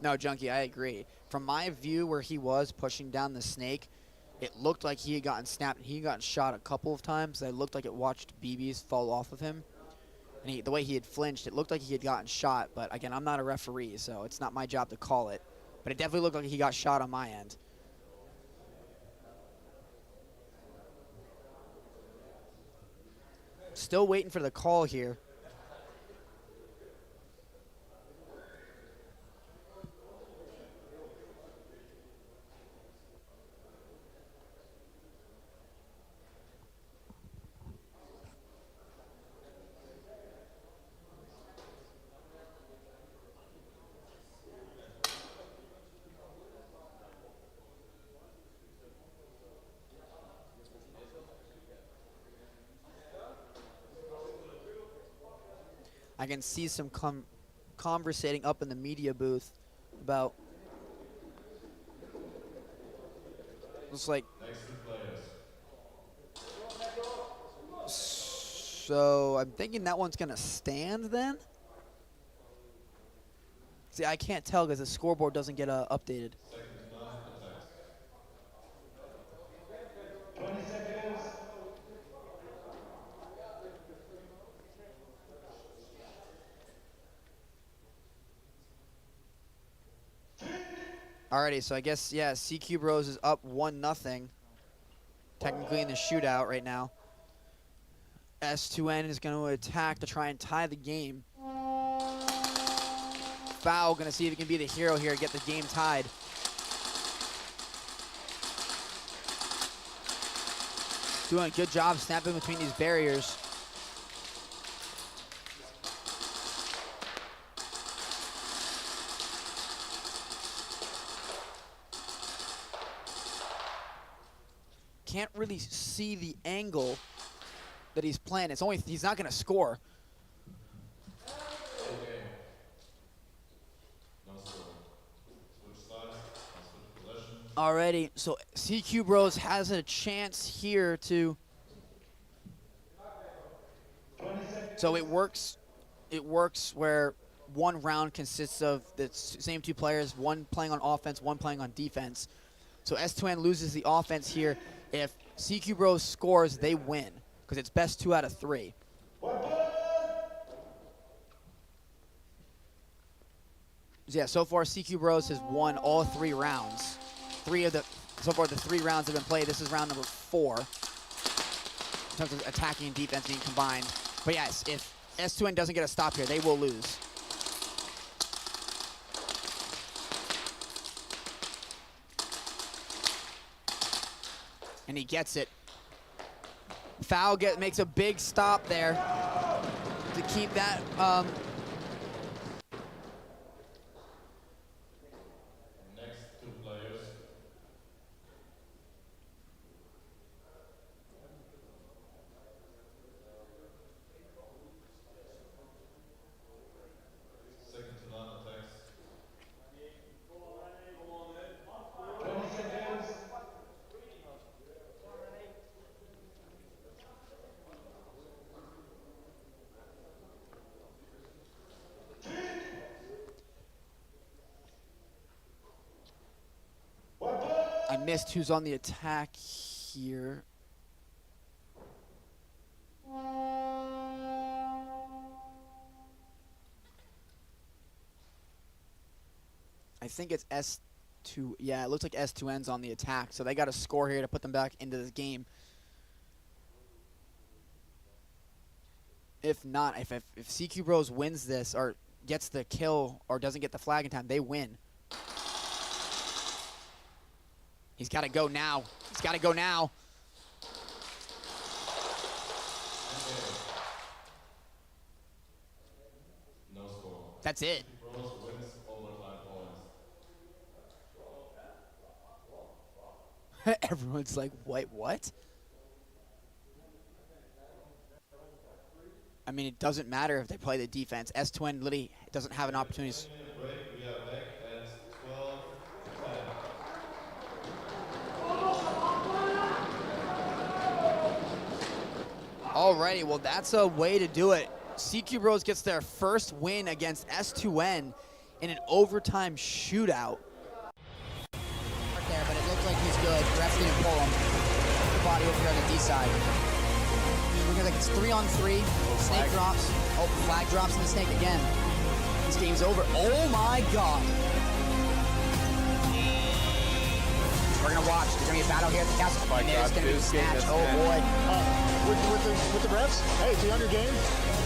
A: No, Junkie, I agree. From my view where he was pushing down the snake, it looked like he had gotten snapped. He had gotten shot a couple of times. It looked like it watched BBs fall off of him. And the way he had flinched, it looked like he had gotten shot. But, again, I'm not a referee, so it's not my job to call it. But it definitely looked like he got shot on my end. Still waiting for the call here. I can see some conversating up in the media booth about looks like.
V: Next two players.
A: So I'm thinking that one's gonna stand then. See, I can't tell because the scoreboard doesn't get updated.
V: Second to none, attacks.
H: 20 seconds.
A: Alrighty, so I guess, yeah, CQ Bros is up 1-0. Technically in the shootout right now. S2N is going to attack to try and tie the game. Foul going to see if he can be the hero here, get the game tied. Doing a good job snapping between these barriers. Can't really see the angle that he's playing. It's only he's not going to score.
V: Okay. No score. Switch sides, switch possession.
A: Already, so CQ Bros has a chance here to. So it works. It works where one round consists of the same two players, one playing on offense, one playing on defense. So S2N loses the offense here. If CQ Bros scores, they win because it's best 2 out of 3. Yeah, so far CQ Bros has won all 3 rounds. So far the 3 rounds have been played. This is round number 4 in terms of attacking and defense being combined. But yes, if S2N doesn't get a stop here, they will lose. And he gets it. Foul makes a big stop there to keep that.
V: Next two players. Second to none, attacks.
H: 20 seconds.
A: I missed who's on the attack here. I think it's S2. Yeah, it looks like S2N's on the attack, so they got to score here to put them back into this game. If not, if CQ Bros wins this or gets the kill or doesn't get the flag in time, they win. He's got to go now. He's got to go now.
V: No score.
A: That's it.
V: Bros wins overtime points.
A: Everyone's like, wait, what? I mean, it doesn't matter if they play the defense. S2N literally doesn't have an opportunity.
V: Break, we are back at 12-10.
A: Alrighty, well, that's a way to do it. CQ Bros gets their first win against S2N in an overtime shootout. Right there, but it looks like he's good. Ref's gonna pull him. The body over here on the D side. Looking like it's 3-on-3. Snake drops. Oh, flag drops in the snake again. This game's over. Oh my God. We're gonna watch. There's gonna be a battle here at the castle.
F: My
A: and
F: God,
A: there's gonna be a
F: this
A: snatch.
F: game
A: Oh
F: is
A: boy.
U: With the refs, hey, be on your game.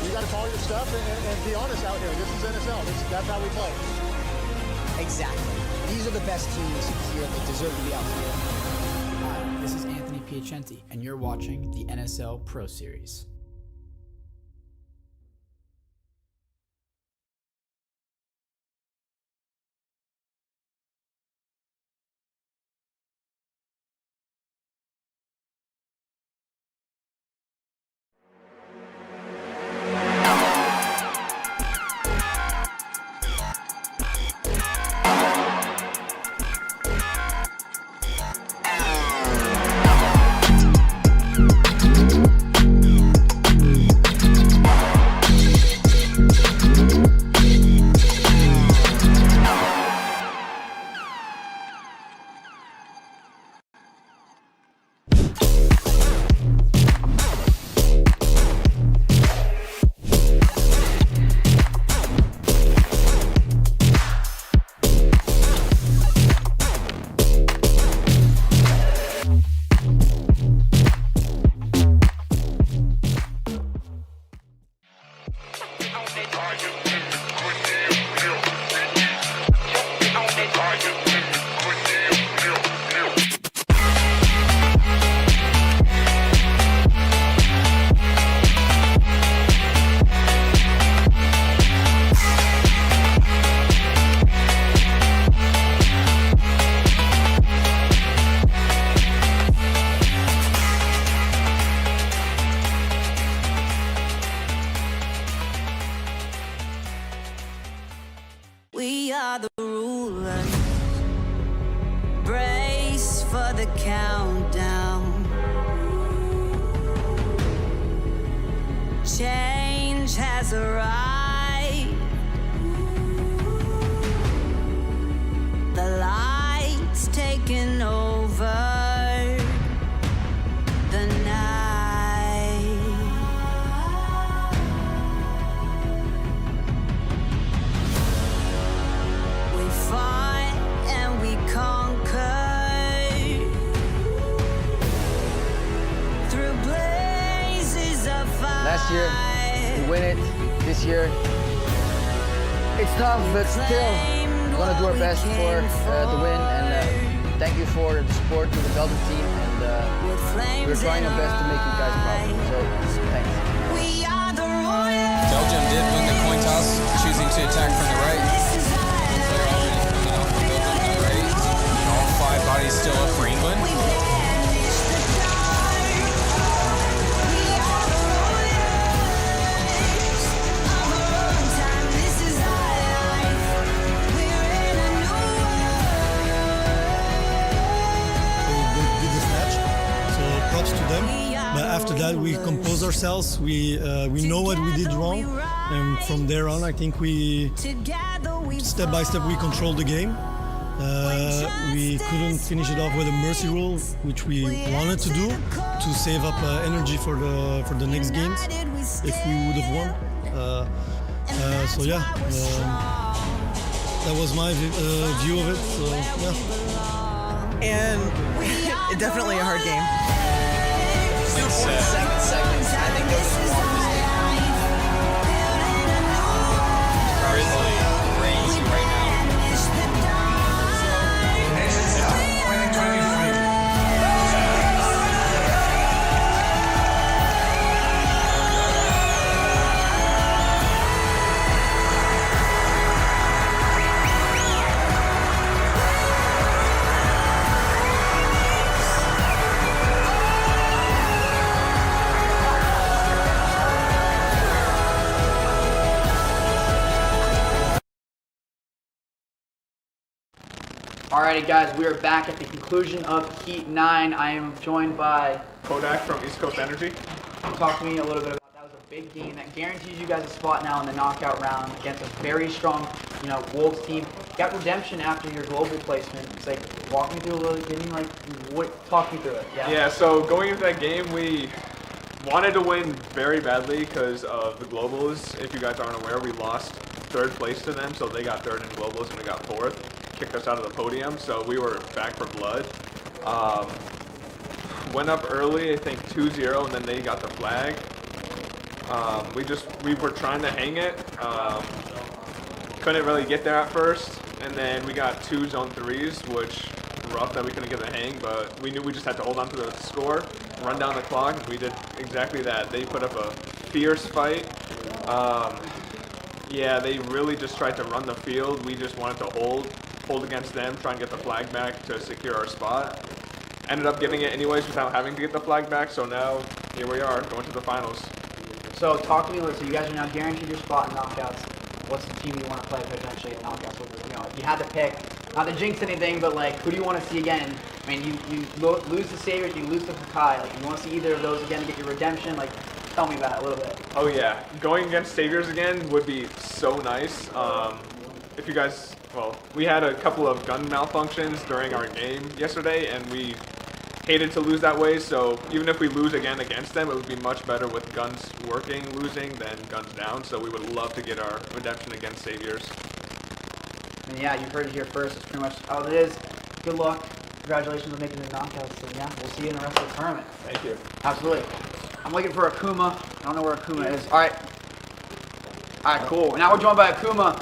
U: You got to call your stuff and be honest out here. This is NSL. That's how we play.
A: Exactly. These are the best teams here. They deserve to be out here.
D: Hi, this is Anthony Piacenti, and you're watching the NSL Pro Series.
E: We are the rulers. Brace for the countdown. Change has arrived. The light's taken over the night. We fought and we conquered through blazes of fire.
J: Last year, we win it. This year, it's tough, but still, we're gonna do our best for the win. And thank you for the support to the Belgium team. And we're trying our best to make you guys proud. So, thanks.
Q: Belgium did win the coin toss, choosing to attack from the right. Player already coming off from Belgium to the right. And all 5 bodies still up for England.
W: Props to them. But after that, we compose ourselves. We know what we did wrong, and from there on, I think we step by step we controlled the game. We couldn't finish it off with a mercy rule, which we wanted to do to save up energy for the next games if we would have won. So yeah, that was my view of it. So yeah.
X: And definitely a hard game.
A: 2.7 seconds. I think those are the longest
G: Really crazy right
N: Alrighty guys, we are back at the conclusion of Heat 9. I am joined by
F: Kodak from East Coast Energy.
N: Talk to me a little bit about that. Was a
A: big game that guarantees you guys a spot now in the knockout round against a very strong, Wolves team. Got redemption after your global placement. It's like, walk me through a little, talk me through it.
C: Yeah, so going into that game, we wanted to win very badly because of the globals. If you guys aren't aware, we lost third place to them, so they got third in globals and we got fourth. Kicked us out of the podium, so we were back for blood. Went up early, I think 2-0, and then they got the flag. We were trying to hang it. Couldn't really get there at first, and then we got 2 zone 3s, which rough that we couldn't get the hang, but we knew we just had to hold on to the score, run down the clock, and we did exactly that. They put up a fierce fight. Yeah, they really just tried to run the field. We just wanted to hold against them, try and get the flag back to secure our spot. Ended up getting it anyways without having to get the flag back, so now here we are, going to the finals.
A: So talk to me, so you guys are now guaranteed your spot in knockouts. What's the team you want to play potentially in knockouts? If you had to pick, not to jinx anything, but who do you want to see again? I mean, you lose to Sabres, you lose to Kakai. You want to see either of those again to get your redemption? Tell me about it a little bit.
C: Oh yeah, going against Sabres again would be so nice. If you guys, we had a couple of gun malfunctions during our game yesterday, and we hated to lose that way, so even if we lose again against them, it would be much better with guns losing than guns down, so we would love to get our redemption against Saviors.
A: And yeah, you heard it here first. It's pretty much how it is. Good luck. Congratulations on making the knockouts. And yeah, we'll see you in the rest of the tournament.
C: Thank you.
A: Absolutely. I'm looking for Akuma. I don't know where Akuma is. All right. All right, cool. Now we're joined by Akuma.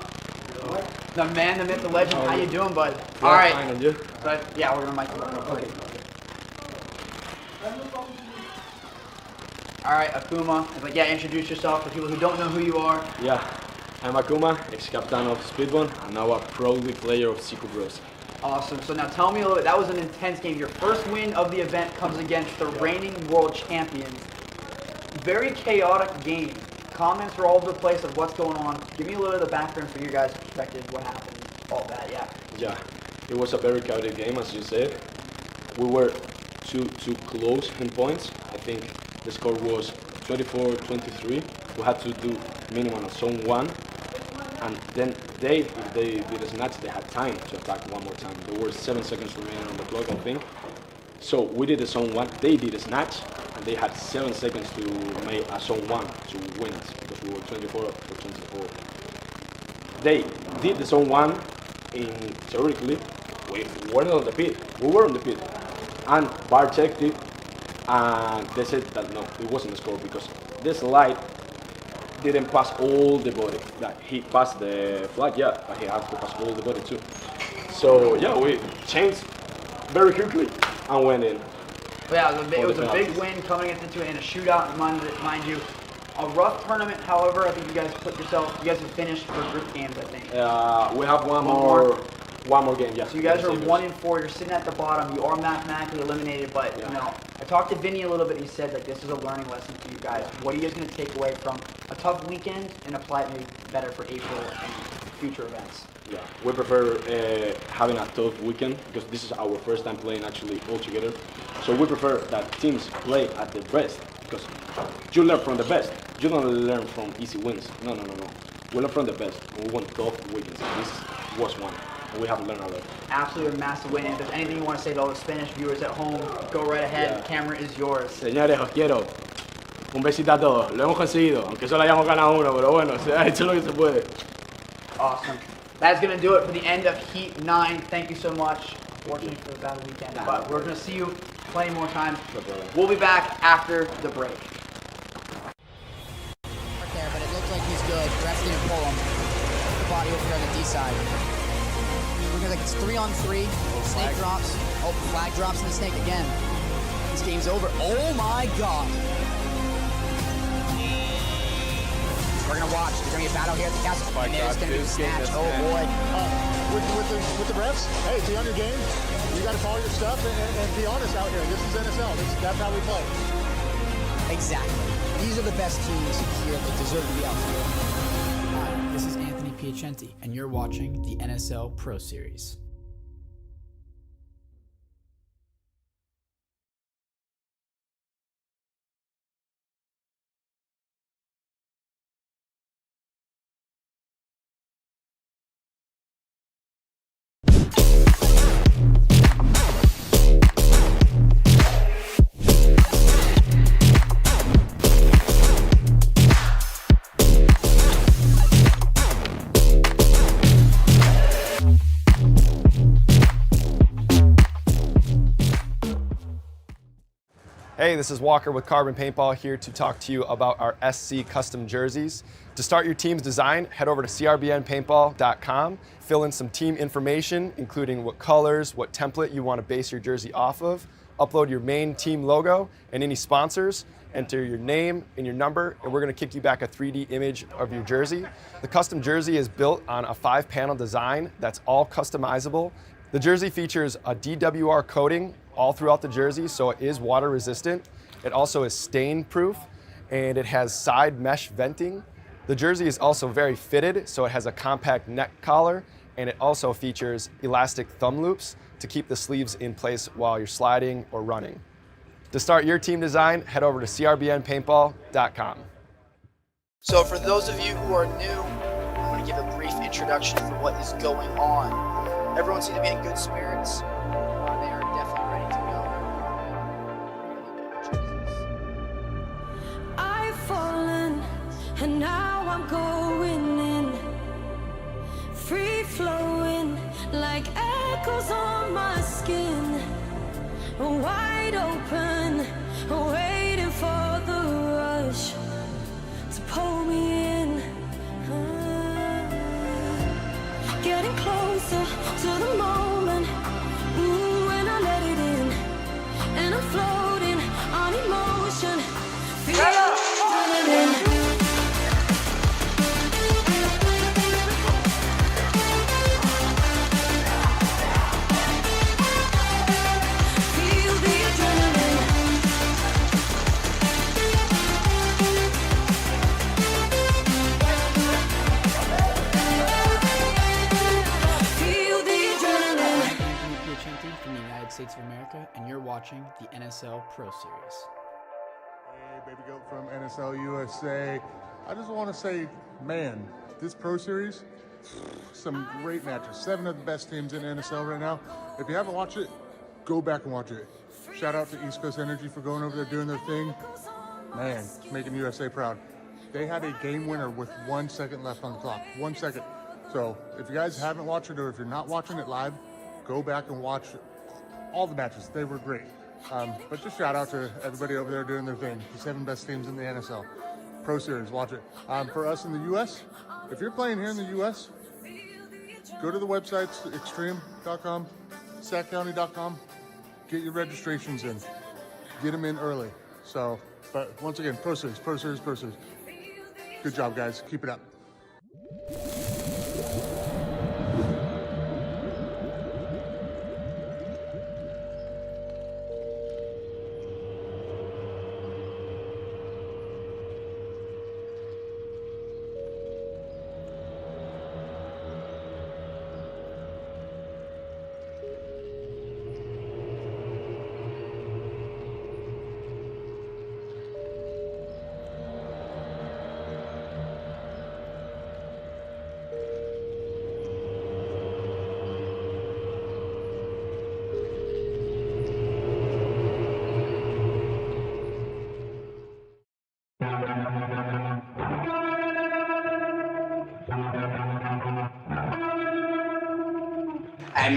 A: The man, the myth, the legend. How you doing, bud?
F: Yeah,
A: all right.
F: Fine, and you?
A: But yeah, we're gonna mic you up. Okay. All right, Akuma. Introduce yourself for people who don't know who you are.
F: Yeah, I'm Akuma, ex-captain of Speedbone, and now a pro league player of Siku Bros.
A: Awesome. So now tell me a little bit. That was an intense game. Your first win of the event comes against the reigning world champions. Very chaotic game. Comments were all over the place of what's going on. Give me a little bit of the background from your guys' perspective. What happened? All that. Yeah.
F: Yeah, it was a very chaotic game, as you said. We were too close in points. I think the score was 24-23. We had to do minimum of zone 1. And then if they did a snatch, they had time to attack one more time. There were 7 seconds remaining on the clock, I think. So we did a zone 1, they did a snatch, and they had 7 seconds to make a zone 1 to win it, because we were 24-24. They did the zone 1, theoretically, we weren't on the pit. We were on the pit. And VAR checked it, and they said that no, it wasn't a score, because this light didn't pass all the body. That he passed the flag, yeah, but he had to pass all the body too. So yeah, we changed very quickly and went in.
A: Yeah, it was a big win coming into it in a shootout, mind you. A rough tournament, however, I think you guys have finished for group games, I think.
F: We have one more game, yeah.
A: So you guys are 1-4, you're sitting at the bottom, you are mathematically eliminated, but I talked to Vinny a little bit, he said this is a learning lesson for you guys. What are you guys going to take away from a tough weekend and apply it maybe better for April and future events?
F: Yeah, we prefer having a tough weekend, because this is our first time playing actually all together. So we prefer that teams play at the best, because you learn from the best. You don't learn from easy wins. No. We learn from the best. We want tough weekends. This was one. We have to learn a lot.
A: Absolutely a massive win. If there's anything you want to say to all the Spanish viewers at home, go right ahead.
F: Yeah.
A: The camera is yours.
F: Señores, os quiero. Un besito a todos. Lo hemos conseguido, aunque solo hayamos ganado uno, pero bueno, se ha hecho lo que se puede.
A: Awesome. That's going to do it for the end of Heat 9. Thank you so much. Fortunately for the battle weekend, but we're going to see you plenty more times. We'll be back after the break. Right there, but it looks like he's good. The ref's didn't pull him. The body over here on the D side. Looks like it's 3-on-3. Snake drops. Oh, flag drops in the snake again. This game's over. Oh my God. We're gonna watch. There's gonna be a battle here at the castle.
U: Oh my God,
A: it's gonna be snatched. Oh boy.
U: With the refs, hey, be on your game. You got to follow your stuff and be honest out here. This is NSL. That's how we play.
A: Exactly. These are the best teams here that deserve to be out here.
D: Hi, this is Anthony Piacenti, and you're watching the NSL Pro Series.
L: Hey, this is Walker with Carbon Paintball here to talk to you about our SC custom jerseys. To start your team's design, head over to crbnpaintball.com, fill in some team information, including what colors, what template you want to base your jersey off of, upload your main team logo and any sponsors, enter your name and your number, and we're going to kick you back a 3D image of your jersey. The custom jersey is built on a 5-panel design that's all customizable. The jersey features a DWR coating all throughout the jersey, so it is water resistant. It also is stain proof, and it has side mesh venting. The jersey is also very fitted, so it has a compact neck collar, and it also features elastic thumb loops to keep the sleeves in place while you're sliding or running. To start your team design, head over to crbnpaintball.com.
N: So for those of you who are new, I'm going to give a brief introduction for what is going on. Everyone seems to be in good spirits. They are definitely ready to go.
E: I've fallen and now I'm going in, free flowing like echoes on my skin, wide open, waiting for the rush to pull me in. Getting closer to the moment, ooh, when I let it in, and I'm floating on emotion, feel adrenaline.
D: From the United States of America, and you're watching the NSL Pro Series.
U: Hey, baby goat from NSL USA. I just want to say, man, this Pro Series, some great matches. 7 of the best teams in NSL right now. If you haven't watched it, go back and watch it. Shout out to East Coast Energy for going over there doing their thing. Man, making USA proud. They had a game winner with 1 second left on the clock. 1 second. So if you guys haven't watched it, or if you're not watching it live, go back and watch all the matches. They were great. But just shout out to everybody over there doing their thing. The 7 best teams in the NSL Pro Series. Watch it. For us in the U.S., if you're playing here in the U.S., go to the websites, extreme.com, sackcounty.com, get your registrations in. Get them in early. So, but once again, Pro Series, Pro Series, Pro Series. Good job, guys. Keep it up.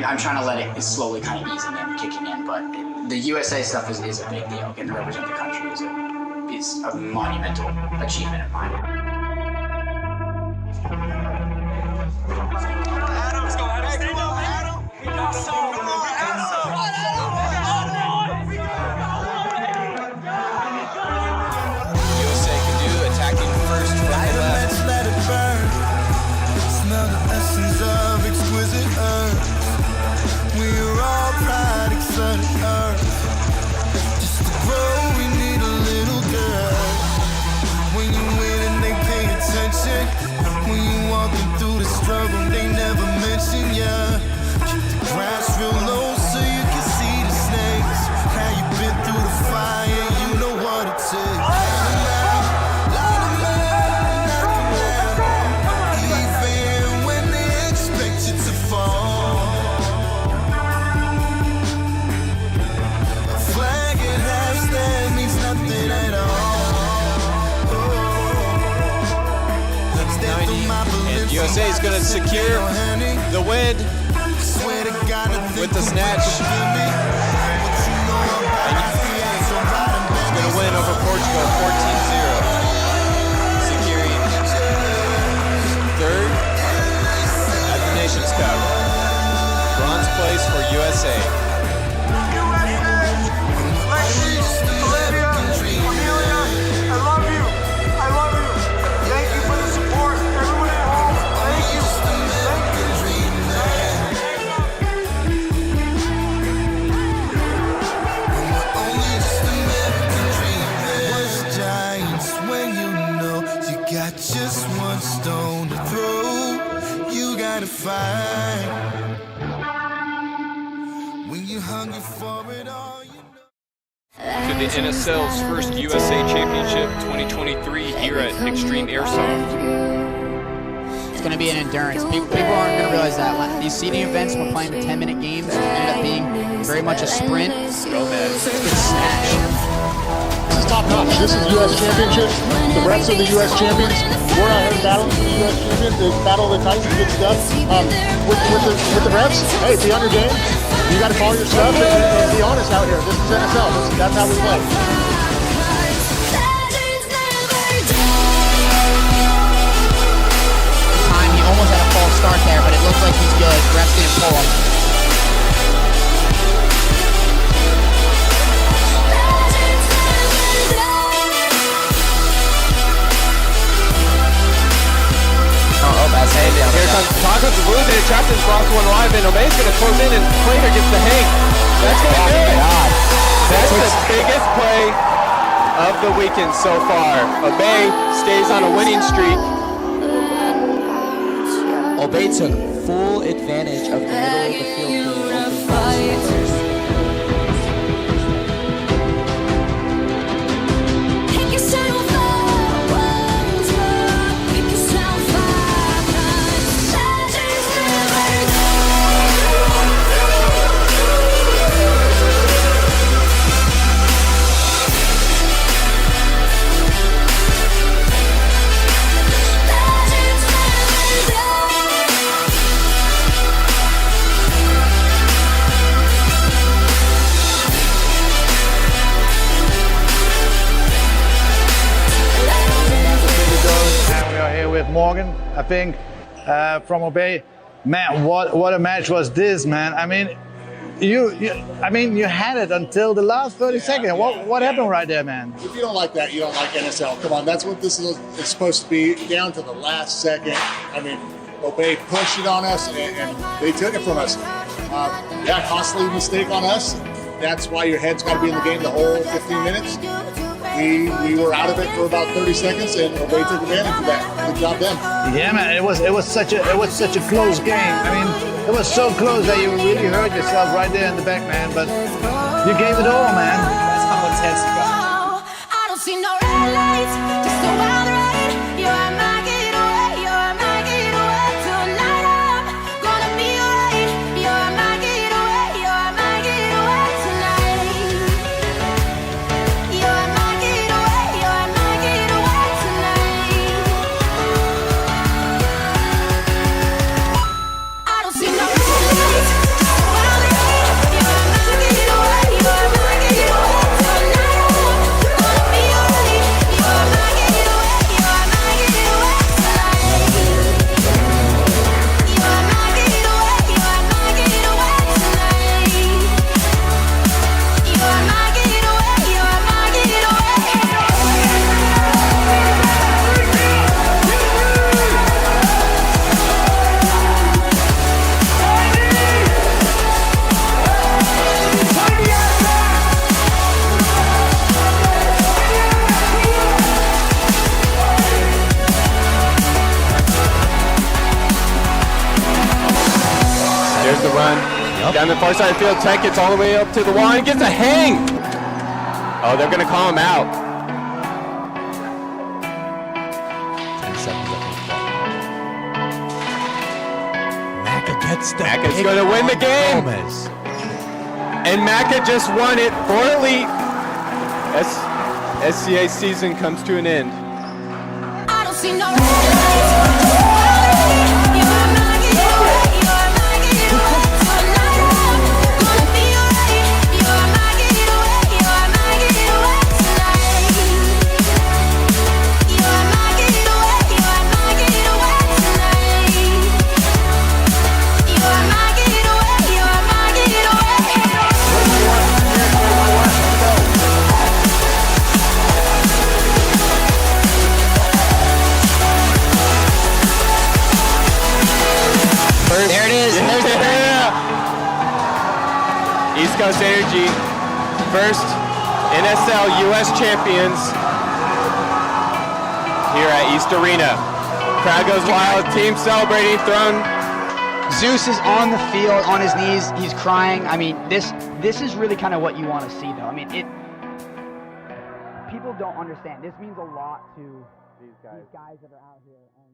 A: I'm trying to let it slowly kind of easing in, kicking in, but the USA stuff is a big deal. Getting to represent the country is a monumental achievement of mine.
E: Adam's go, Adam. Stand up, Adam. We got some. Come on,
M: USA can do attacking first from the left.
E: let it burn. Smell the essence of exquisite earth. We are all pride, excited earth. Just to grow, we need a little girl. When you win and they pay attention. When you walking through the struggle, they never mention ya. Keep the grass real low so you can see the snakes. How you been through the fire, you know what it takes. Even when they expect you to fall. A flag at half stand means nothing at all.
M: And USA is going to secure the win with the snatch. USA.
H: Just one stone to throw, you gotta find. When you're hungry for it all, you know.
M: To the NSL's first USA Championship 2023 here at Extreme Airsoft.
A: It's going to be an endurance. People aren't going to realize that. These seeding events, we're playing the 10-minute games, ended up being very much a sprint.
M: Go, man.
A: It's snatch.
U: This is top notch. This is U.S. Championship. The refs are the U.S. champions. We're out here battling for the U.S. champions. They battle the Titans and good stuff. With the refs, hey, be on your game. You got to call your stuff and be honest out here. This is NSL. That's how we play.
A: He almost had a false start there, but it looks like he's good. Refs didn't pull him.
M: Here comes Tacos of losing it. Chapton's cross one live, and Obey's going to close in, and Plater gets the hang. That's going to do it. That's the biggest play of the weekend so far. Obey stays on a winning streak.
O: Obey took full advantage of the middle of the field.
P: Morgan, I think, from Obey. Man, what a match was this, man. I mean, you had it until the last 30 seconds. What happened right there, man?
U: If you don't like that, you don't like NSL. Come on, that's what this is. It's supposed to be, down to the last second. I mean, Obey pushed it on us, and they took it from us. Yeah, costly mistake on us. That's why your head's got to be in the game the whole 15 minutes. We were out of it for about 30 seconds, and Obey took advantage of that. Good job, them.
P: Yeah, man. It was such a close game. I mean, it was so close that you really hurt yourself right there in the back, man. But you gave it all, man.
A: That's how intense you got.
E: I don't see no red lights, just a wild ride. You're my getaway, you're my getaway. Tonight I'm gonna be alright. You're my getaway, you're my getaway tonight. You're my getaway, you're my getaway tonight. I don't see no red lights, just a wild ride. You're my getaway, you're my getaway. Tonight I'm gonna be alright. You're my getaway, you're my getaway tonight. You're my getaway, you're my getaway tonight. You're my getaway, you're my
M: There's the run. Down the far side of the field, Tech gets all the way up to the wall and gets a hang. Oh, they're going to call him out.
O: 10 seconds up on the clock.
R: Macca gets the
M: Macca's going to win the game.
R: Gomez.
M: And Macca just won it for Elite. SCA season comes to an end.
E: I don't see no red lights. You're my getaway, you're my getaway. Tonight I'm gonna be alright. You're my getaway, you're my getaway tonight. You're my getaway, you're my getaway tonight. You're my getaway, you're my getaway.
M: Montrose Energy, first NSL US champions here at East Arena. Crowd goes wild, team celebrating, throwing.
A: Zeus is on the field, on his knees, he's crying. I mean, this is really kind of what you want to see, though. I mean, people don't understand. This means a lot to these guys that are out here. And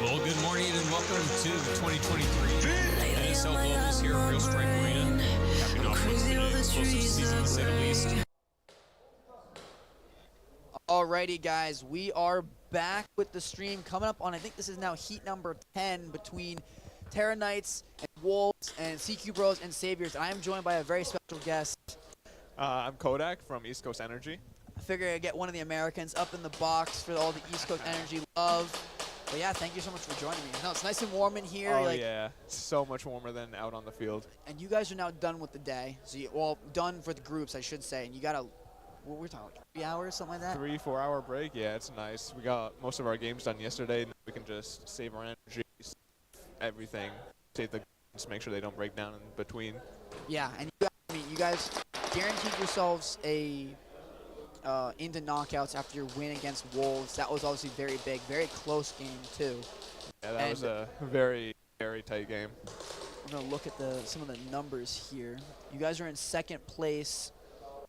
G: Well, good morning and welcome to the 2023 NSL Globals here at Real Strike Arena. Capping off what's been an explosive season, to say the least.
A: Alrighty, guys, we are back with the stream coming up on, I think this is now heat number 10 between Terra Knights and Wolves and CQ Bros and Saviors. I am joined by a very special guest.
C: I'm Kodak from East Coast Energy.
A: I figure I'd get one of the Americans up in the box for all the East Coast Energy love. But yeah, thank you so much for joining me. No, it's nice and warm in here.
C: Oh yeah, it's so much warmer than out on the field.
A: And you guys are now done with the day. So well, done for the groups, I should say. And you got a, what we're talking, 3 hours, something like that?
C: 3-4 hour break. Yeah, it's nice. We got most of our games done yesterday. And we can just save our energy, save everything, save the guns, make sure they don't break down in between.
A: Yeah, and you guys guaranteed yourselves a into knockouts after your win against Wolves. That was obviously very big, very close game too.
C: Yeah, that was a very, very tight game.
A: I'm gonna look at some of the numbers here. You guys are in second place,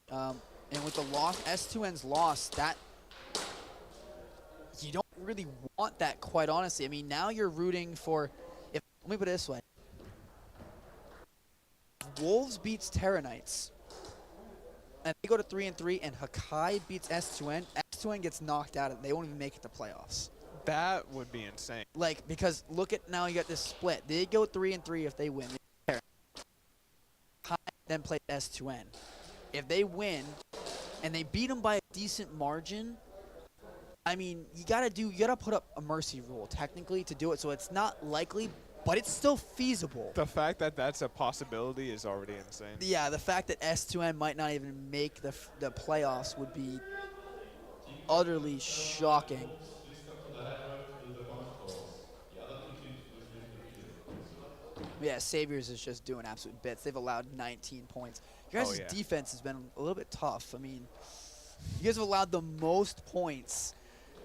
A: and with the loss, S2N's loss, that you don't really want that, quite honestly. I mean, now you're rooting for. Let me put it this way: Wolves beats Terra Knights, and they go to 3-3, and Hakai beats S2N. S2N gets knocked out, and they won't even make it to playoffs.
C: That would be insane.
A: Like, because look at now, you got this split. They go 3-3 if they win. Hakai then play S2N. If they win, and they beat them by a decent margin, I mean, you gotta put up a mercy rule technically to do it, so it's not likely, but it's still feasible.
C: The fact that that's a possibility is already insane.
A: Yeah, the fact that S2N might not even make the playoffs would be utterly shocking. Yeah, Saviors is just doing absolute bits. They've allowed 19 points. Your guys' defense has been a little bit tough. I mean, you guys have allowed the most points.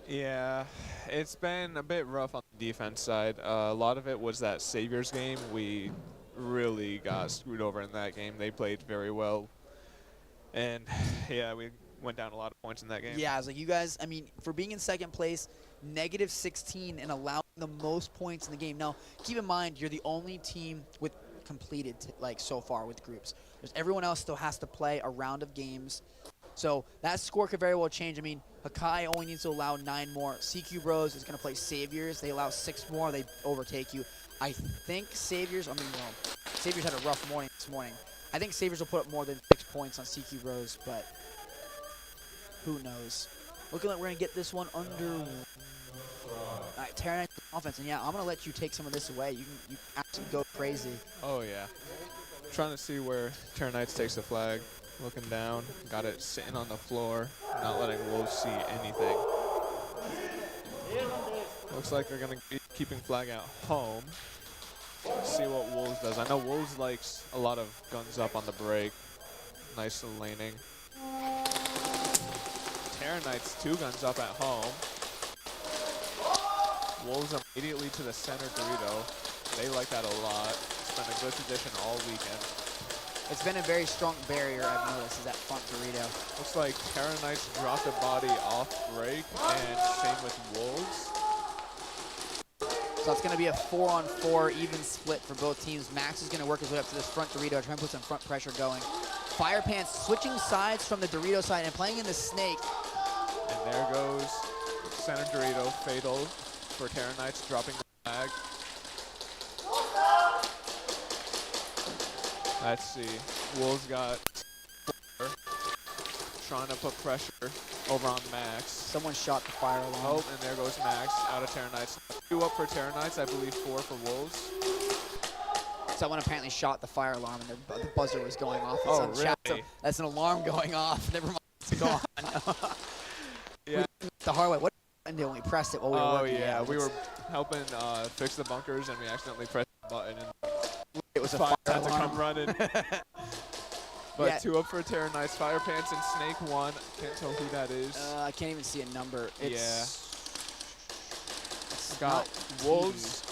C: Yeah, it's been a bit rough on the defense side. A lot of it was that Saviors game. We really got screwed over in that game. They played very well. And, yeah, we went down a lot of points in that game.
A: Yeah, I was like, you guys, I mean, for being in second place, -16 and allowing the most points in the game. Now, keep in mind, you're the only team with completed, so far with groups. Everyone else still has to play a round of games. So that score could very well change. I mean, Hakai only needs to allow 9 more. CQ Bros is going to play Saviors. They allow 6 more. They overtake you. I think Saviors, Saviors had a rough morning this morning. I think Saviors will put up more than 6 points on CQ Bros, but who knows. Looking like we're going to get this one under. All right, Terra Knights offense. And yeah, I'm going to let you take some of this away. You actually go crazy.
C: Oh, yeah. Trying to see where Terra Knights takes the flag. Looking down, got it sitting on the floor, not letting Wolves see anything. Looks like they're going to be keeping flag at home. Let's see what Wolves does. I know Wolves likes a lot of guns up on the break. Nice laning. Terra Knights 2 guns up at home. Wolves immediately to the center Dorito. They like that a lot. It's been a good tradition all weekend.
A: It's been a very strong barrier, I've noticed, is that front Dorito.
C: Looks like Terra Knights dropped a body off break, and same with Wolves.
A: So it's going to be a 4-on-4 even split for both teams. Max is going to work his way up to this front Dorito, try and put some front pressure going. Fire Pants switching sides from the Dorito side and playing in the snake.
C: And there goes center Dorito, fatal for Terra Knights, dropping the flag. Let's see, Wolves got trying to put pressure over on Max.
A: Someone shot the fire alarm.
C: Oh, and there goes Max out of Terra Knights. 2 up for Terra Knights, I believe 4 for Wolves.
A: Someone apparently shot the fire alarm and the buzzer was going off. It's
C: Oh,
A: on chat, so
C: really?
A: that's an alarm going off. Never mind, it's gone.
C: Yeah.
A: The hard way. What happened when we pressed it while we were working?
C: Yeah, we were helping fix the bunkers and we accidentally pressed the button and
A: it was a
C: Fire
A: fire
C: had to
A: alarm.
C: come running. But
A: Yeah.
C: 2 up for Terra Knights, Fire Pants and Snake 1. Can't tell who that is.
A: I can't even see a number. It's
C: Got
A: not
C: Wolves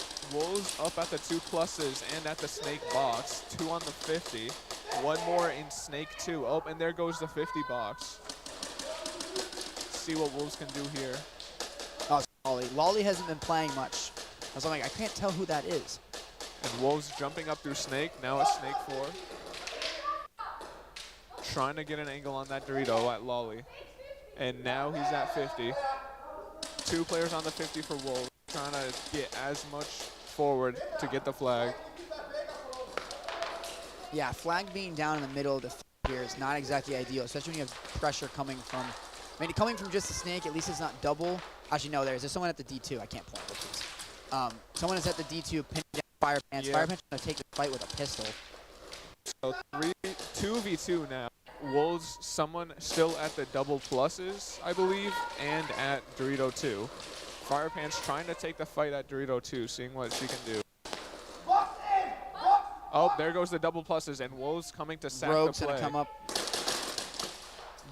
C: up at the 2 pluses and at the Snake box. 2 on the 50. 1 more in Snake 2. Oh, and there goes the 50 box. See what Wolves can do here.
A: Oh, it's Lolly. Lolly hasn't been playing much. I was like, I can't tell who that is.
C: And Wolves jumping up through Snake. Now it's Snake 4. Trying to get an angle on that Dorito at Lolly. And now he's at 50. 2 players on the 50 for Wolves. Trying to get as much forward to get the flag.
A: Yeah, flag being down in the middle of the field here is not exactly ideal, especially when you have pressure coming from, coming from just the Snake, at least it's not double. Actually, no, there's someone at the D2. I can't point, which is. Someone is at the D2, pinning down Fire Pants.
C: Yeah.
A: Fire Pants is going to take the fight with a pistol.
C: So 2v2 now. Wolves, someone still at the double pluses, I believe, and at Dorito 2. Fire Pants trying to take the fight at Dorito 2, seeing what she can do. Oh, there goes the double pluses, and Wolves coming to sack
A: Rogue's
C: the play.
A: going to come up.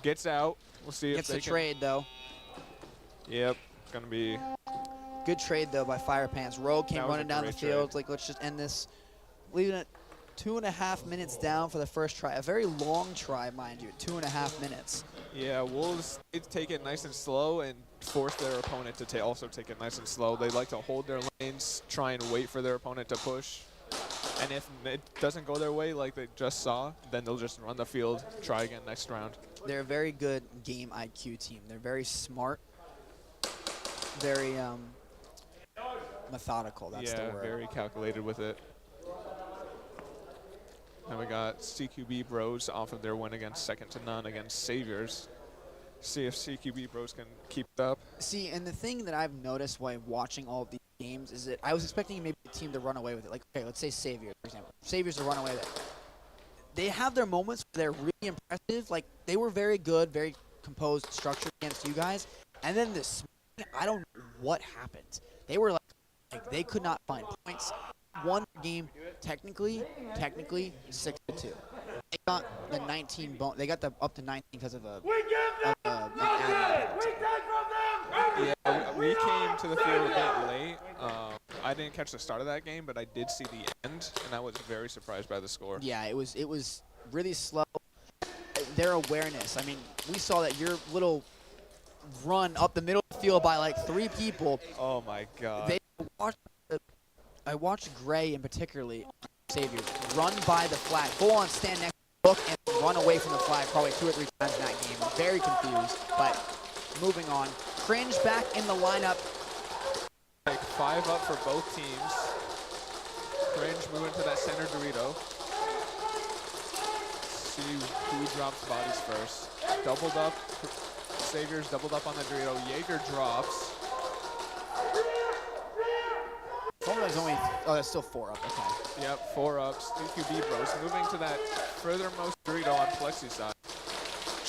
C: Gets out. We'll see
A: Gets
C: if they
A: the
C: can.
A: trade, though.
C: Yep, gonna be.
A: Good trade, though, by Fire Pants. Rogue came
C: That was
A: running
C: a
A: down the
C: great
A: field. Like, let's just end this. Leaving it 2.5 minutes down for the first try. A very long try, mind you, 2.5 minutes.
C: Yeah, Wolves take it nice and slow and force their opponent to also take it nice and slow. They like to hold their lanes, try and wait for their opponent to push. And if it doesn't go their way like they just saw, then they'll just run the field, try again next round.
A: They're a very good game IQ team. They're very smart, very methodical. That's the word.
C: Very calculated with it. And we got CQB Bros off of their win against Second to None against Saviors. See if CQB Bros can keep it up.
A: See, and the thing that I've noticed while watching all of these games is that I was expecting maybe a team to run away with it. Like, okay, let's say Saviors, for example. Saviors to run away with it. They have their moments where they're really impressive. Like, they were very good, very composed, structured against you guys. And then this, I don't know what happened. They were like they could not find points. Won the game technically 6-2. They got the 19 They got the up to 19 because of an admin penalty.
C: Yeah, we came to the field a bit late. I didn't catch the start of that game, but I did see the end, and I was very surprised by the score.
A: Yeah, it was really slow. Their awareness. I mean, we saw that your little run up the middle of the field by like 3 people.
C: Oh my God.
A: I watched Gray in particularly, Saviors, run by the flag, full on stand next to the book and run away from the flag probably 2 or 3 times in that game. I'm very confused, but moving on. Cringe back in the lineup.
C: Like 5 up for both teams. Cringe moving to that center Dorito. See who drops bodies first. Doubled up. Saviors doubled up on the Dorito. Jaeger drops.
A: There's still 4 up, okay.
C: Yep, 4 ups. CQB Bros moving to that furthermost Dorito on Plexi side.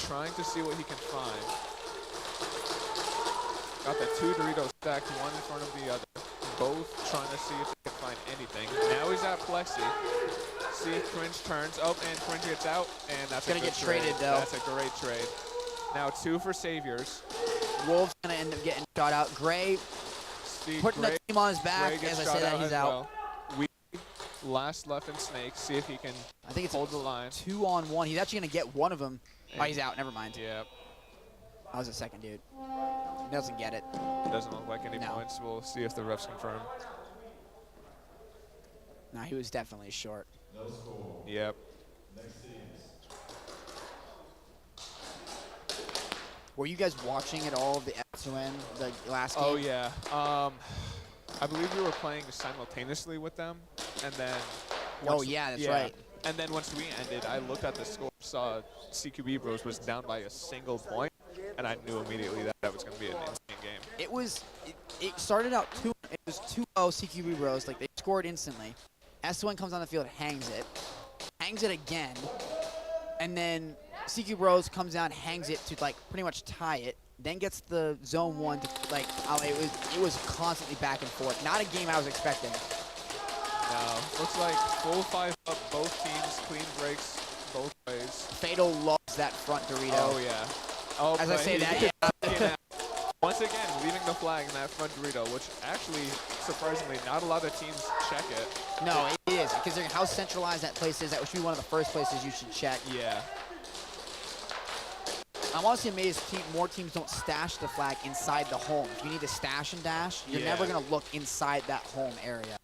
C: Trying to see what he can find. Got the 2 Doritos stacked, one in front of the other. Both trying to see if they can find anything. Now he's at Plexi. See if Cringe turns. Oh, and Cringe gets out, and that's
A: gonna get traded, though.
C: That's a great trade. Now 2 for Saviors.
A: Wolves gonna end up getting shot out. Gray putting the team on his back. As I say that, he's out.
C: We
M: last left in Snake. See if he can
A: I think it's
M: hold the line.
A: 2-on-1. He's actually going to get one of them. Oh, he's out. Never mind.
M: Yeah.
A: That was the second dude. He doesn't get it.
M: Doesn't look like any points. We'll see if the refs confirm.
A: No, he was definitely short.
M: Yep.
A: Were you guys watching at all of the S-O-N, the last game?
M: Oh, yeah. I believe we were playing simultaneously with them, and then...
A: That's right.
M: And then once we ended, I looked at the score, saw CQB Bros was down by a single point, and I knew immediately that was going to be an insane game.
A: It started out it was 2-0 CQB Bros. Like, they scored instantly. S1 comes on the field, hangs it again, and then CQ Bros comes down, hangs it to like pretty much tie it, then gets the zone 1 to like, it was constantly back and forth. Not a game I was expecting.
M: No, looks like full 5 up, both teams, clean breaks both ways.
A: Fatal loves that front Dorito.
M: Oh yeah. Oh,
A: as I say that, yeah.
M: Once again, leaving the flag in that front Dorito, which actually, surprisingly, not a lot of teams check it.
A: No, it is, because how centralized that place is. That should be one of the first places you should check.
M: Yeah.
A: I'm honestly amazed more teams don't stash the flag inside the home. If you need to stash and dash, you're never going to look inside that home area.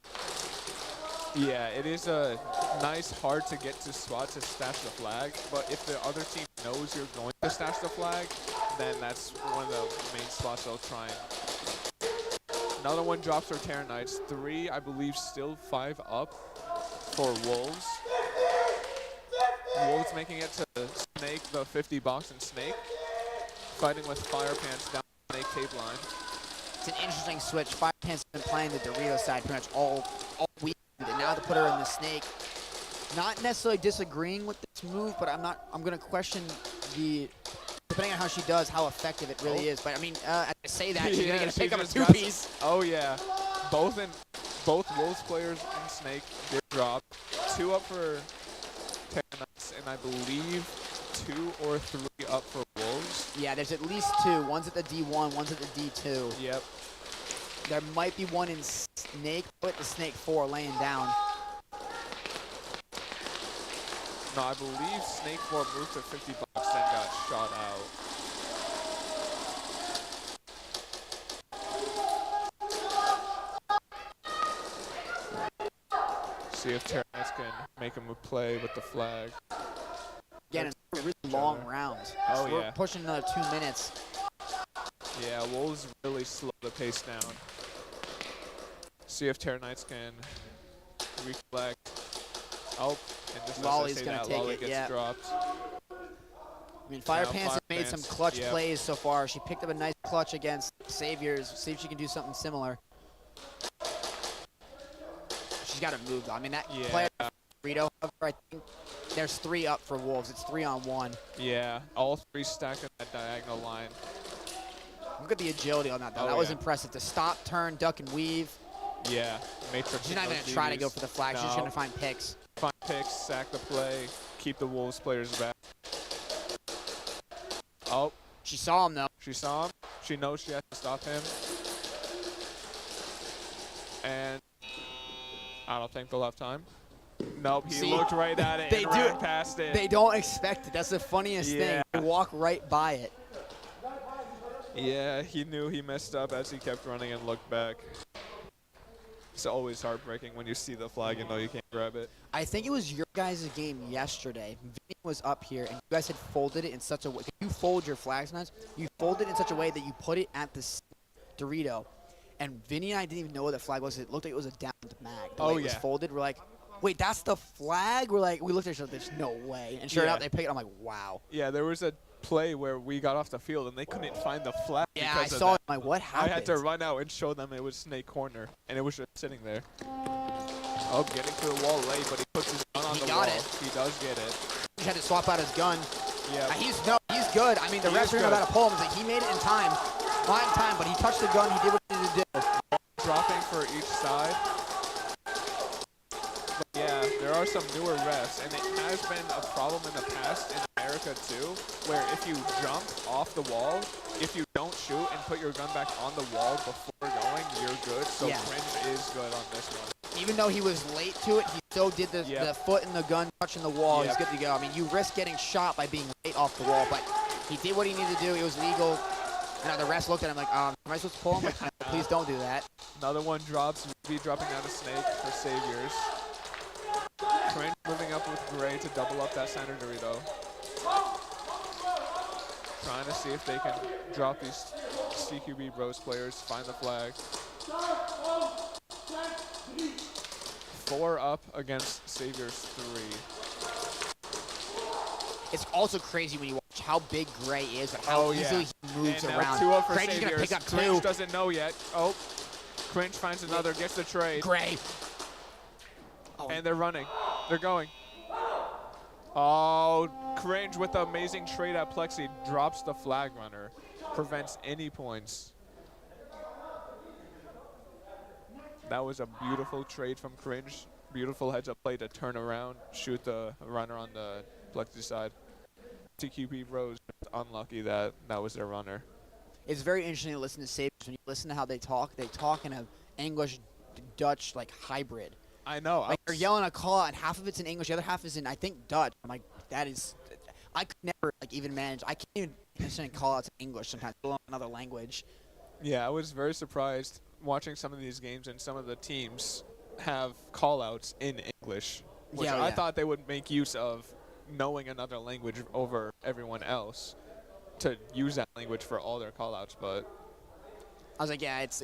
M: Yeah, it is a nice, hard to get to spot to stash the flag, but if the other team knows you're going to stash the flag, then that's one of the main spots they'll try and. Another one drops for Terra Knights. 3, I believe, still 5 up for Wolves. Wolves making it to Snake, the 50 box, and Snake fighting with Fire Pants down the Snake tape line.
A: It's an interesting switch. Fire Pants has been playing the Dorito side pretty much all week, and now to put her in the Snake. Not necessarily disagreeing with this move, but I'm going to question depending on how she does, how effective it really is. But I mean, as I say that, she's going to get a pick up a 2-piece.
M: Oh yeah, both Wolves players in Snake did drop. 2 up for Terra Knights, and I believe 2 or 3 up for Wolves.
A: Yeah, there's at least 2. One's at the D1, one's at the D2.
M: Yep.
A: There might be one in Snake, but the Snake 4 laying down.
M: No, I believe Snake 4 moved to 50 bucks, then got shot out. See if Terra Knights can make him a play with the flag.
A: Again, it's a really long round.
M: Oh,
A: We're
M: yeah.
A: pushing another 2 minutes.
M: Yeah, Wolves really slow the pace down. See if Terra Knights can reflect. Oh, and just
A: Lolly's
M: as I say
A: gonna
M: that,
A: take
M: Lolly
A: it,
M: gets
A: yeah.
M: dropped.
A: I mean, Fire Pants has made some clutch plays so far. She picked up a nice clutch against Saviors. See if she can do something similar. She's got to move, though. I mean, that player, Rito, I think there's 3 up for Wolves. It's 3-on-1.
M: Yeah, all 3 stacked in that diagonal line.
A: Look at the agility on that, though. That was impressive. To stop, turn, duck, and weave.
M: Yeah, Matrix.
A: She's not even going to try to go for the flag.
M: No.
A: She's just going to find picks.
M: Find picks, sack the play, keep the Wolves players back. Oh.
A: She saw him, though.
M: She saw him. She knows she has to stop him. And I don't think they'll have time. Nope, he looked right at it and ran past it.
A: They don't expect it. That's the funniest thing. They walk right by it.
M: Yeah, he knew he messed up as he kept running and looked back. It's always heartbreaking when you see the flag and know you can't grab it.
A: I think it was your guys' game yesterday. Vinny was up here, and you guys had folded it in such a way. You fold your flag sometimes. You fold it in such a way that you put it at the Dorito. And Vinny and I didn't even know what the flag was. It looked like it was a downed mag. The way it was folded, we're like, wait, that's the flag? We're like, we looked at each other, there's no way. And sure enough, they picked it. I'm like, wow.
M: Yeah, there was a play where we got off the field and they couldn't find the flag.
A: Yeah, I saw it. I'm like, what happened?
M: I had to run out and show them it was Snake Corner, and it was just sitting there. Oh, getting to the wall late, but he puts his gun on the wall. He does get it.
A: He had to swap out his gun.
M: Yeah.
A: He's good. I mean, the refs are about to pull him. He made it in time. Not in time, but he touched the gun. He did what he needed to do.
M: Dropping for each side. But yeah, there are some newer refs, and it has been a problem in the past in America too, where if you jump off the wall, if you don't shoot and put your gun back on the wall before going, you're good. So cringe is good on this one.
A: Even though he was late to it, he still did the foot and the gun touching the wall. He's good to go. I mean, you risk getting shot by being late off the wall, but he did what he needed to do. It was legal. And the rest looked at him like, am I supposed to pull him? Like, no, please don't do that.
C: Another one drops. Ruby dropping out a snake for Saviors. Cringe moving up with Gray to double up that center Dorito. Trying to see if they can drop these CQB Bros players, find the flag. 4 up against Saviors 3.
A: It's also crazy when you watch how big Gray is and how easily he moves
C: and now
A: around.
C: 2 up for
A: Cringe is
C: Saviors.
A: gonna pick up
C: Cringe
A: 2.
C: doesn't know yet. Oh, Cringe finds another, gets the trade.
A: Gray.
C: And they're running. They're going. Oh, Cringe with the amazing trade at Plexi drops the flag runner. Prevents any points. That was a beautiful trade from Cringe. Beautiful heads-up play to turn around, shoot the runner on the Plexi side. TQP Bros unlucky that that was their runner.
A: It's very interesting to listen to Saviors. When you listen to how they talk in an English-Dutch like hybrid.
C: I know.
A: Like they're yelling a call out, and half of it's in English, the other half is in, I think, Dutch. I'm like, that is, I could never like even manage. I can't even understand call outs in English sometimes, let alone another language.
C: Yeah, I was very surprised watching some of these games, and some of the teams have call outs in English, which I thought they would make use of knowing another language over everyone else to use that language for all their call outs, but
A: I was like, yeah, it's,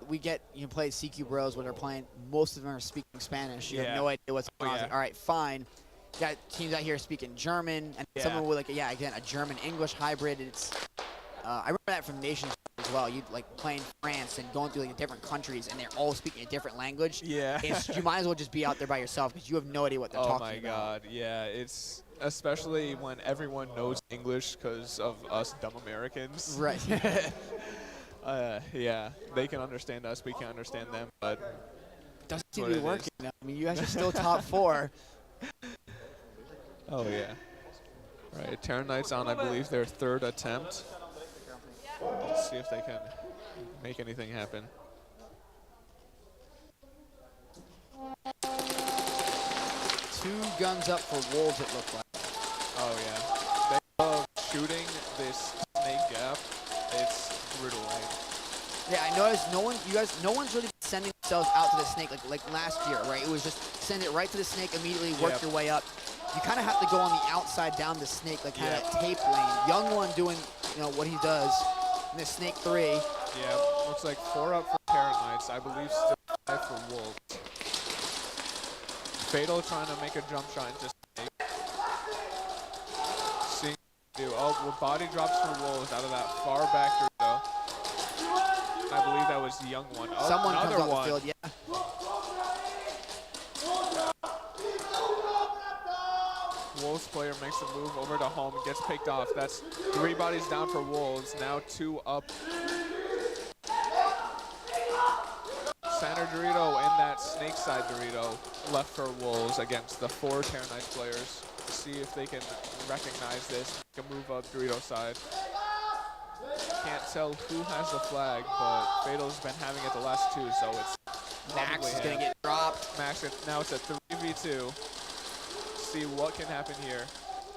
A: we get, play CQ Bros when they're playing. Most of them are speaking Spanish. You have no idea what's going on. I was like, all right, fine. You got teams out here speaking German, and someone with, like, again, a German-English hybrid. It's, I remember that from Nations as well. You like playing France and going through like different countries, and they're all speaking a different language.
C: Yeah.
A: You might as well just be out there by yourself because you have no idea what they're talking about.
C: Oh my God, yeah. It's especially when everyone knows English because of us dumb Americans.
A: Right.
C: Yeah, they can understand us, we can't understand them, but
A: doesn't seem to be working. I mean, you guys are still top 4.
C: Oh yeah. Right, Terran Knights on, I believe, their 3rd attempt. Let's see if they can make anything happen.
A: Two guns up for Wolves, it looked like.
C: Oh yeah. They love shooting this snake gap. It's brutal, right?
A: Yeah, I noticed no one's really sending themselves out to the snake like last year, right? It was just send it right to the snake immediately, work your way up. You kind of have to go on the outside down the snake, like kind of tape lane. Young one doing, what he does in the snake 3.
C: Yeah, looks like 4 up for Terran Knights. I believe still 5 for Wolves. Fatal trying to make a jump shot into snake. Seeing body drops for Wolves out of that far back though. I believe that was the young one. Oh,
A: someone
C: another
A: comes off
C: one.
A: the field, yeah.
C: Wolves player makes a move over to home and gets picked off. That's 3 bodies down for Wolves. Now 2 up. Center Dorito and that snake side Dorito left for Wolves against the 4 Terran Knights players. See if they can recognize this. Make a move up Dorito side. Can't tell who has the flag, but Fatal's been having it the last 2, so it's
A: Max is going to get dropped.
C: Max, now it's a 3v2. See what can happen here.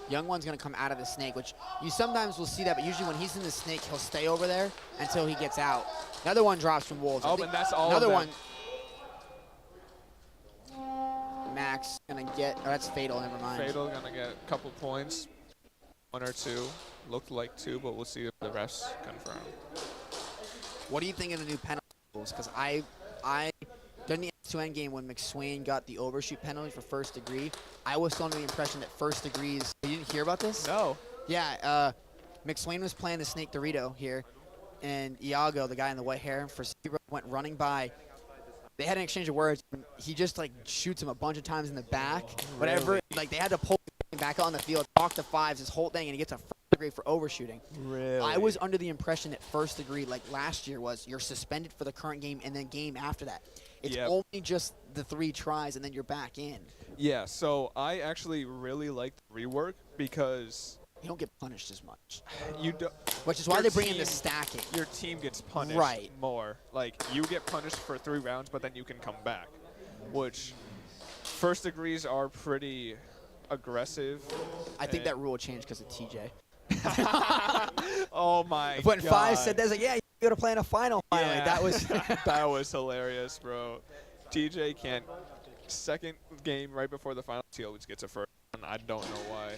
A: Young one's going to come out of the snake, which you sometimes will see that, but usually when he's in the snake, he'll stay over there until he gets out. Another one drops from Wolves.
C: Oh, and that's all
A: another
C: of
A: one. Max going to get, that's Fatal, never mind.
C: Fatal going to get a couple points. 1 or 2. Looked like 2, but we'll see if the refs confirm.
A: What do you think of the new penalty rules? Because I during the end-to-end game when McSwain got the overshoot penalty for 1st degree, I was still under the impression that 1st degrees. You didn't hear about this?
C: No.
A: Yeah, McSwain was playing the Snake Dorito here, and Iago, the guy in the white hair for Zero, went running by. They had an exchange of words. And he just like shoots him a bunch of times in the back. Whatever.
C: Really?
A: Like they had to pull him back on the field, talk to 5s, this whole thing, and he gets a 1st degree for overshooting.
C: Really?
A: I was under the impression that 1st degree, like last year, was you're suspended for the current game and then game after that. It's only just the 3 tries and then you're back in.
C: Yeah, so I actually really like the rework because
A: you don't get punished as much.
C: You do,
A: which is why they bring in the stacking.
C: Your team gets punished more. Like you get punished for 3 rounds, but then you can come back.
B: which first degrees are pretty aggressive.
A: I think that rule changed because of TJ.
B: Oh my
A: When
B: god.
A: 5 said that, I was like, yeah, you got to play in a final finally.
B: Yeah.
A: That was
B: that was hilarious, bro. TJ can't. Second game right before the finals, he always gets a first. And I don't know why.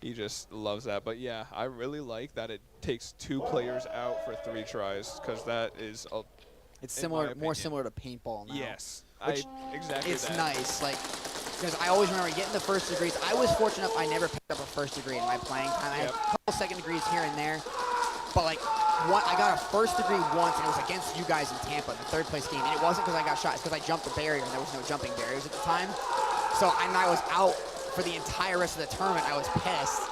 B: He just loves that. But yeah, I really like that it takes 2 players out for 3 tries, because that is
A: it's similar, more similar to paintball now.
B: Yes,
A: Exactly. It's
B: that.
A: nice, like, because I always remember getting the first degrees. I was fortunate enough I never picked up a first degree in my playing time. I had a couple second degrees here and there, but like I got a first degree once, and it was against you guys in Tampa, the 3rd place game, and it wasn't because I got shot. It's because I jumped the barrier, and there was no jumping barriers at the time. So I was out for the entire rest of the tournament. I was pissed.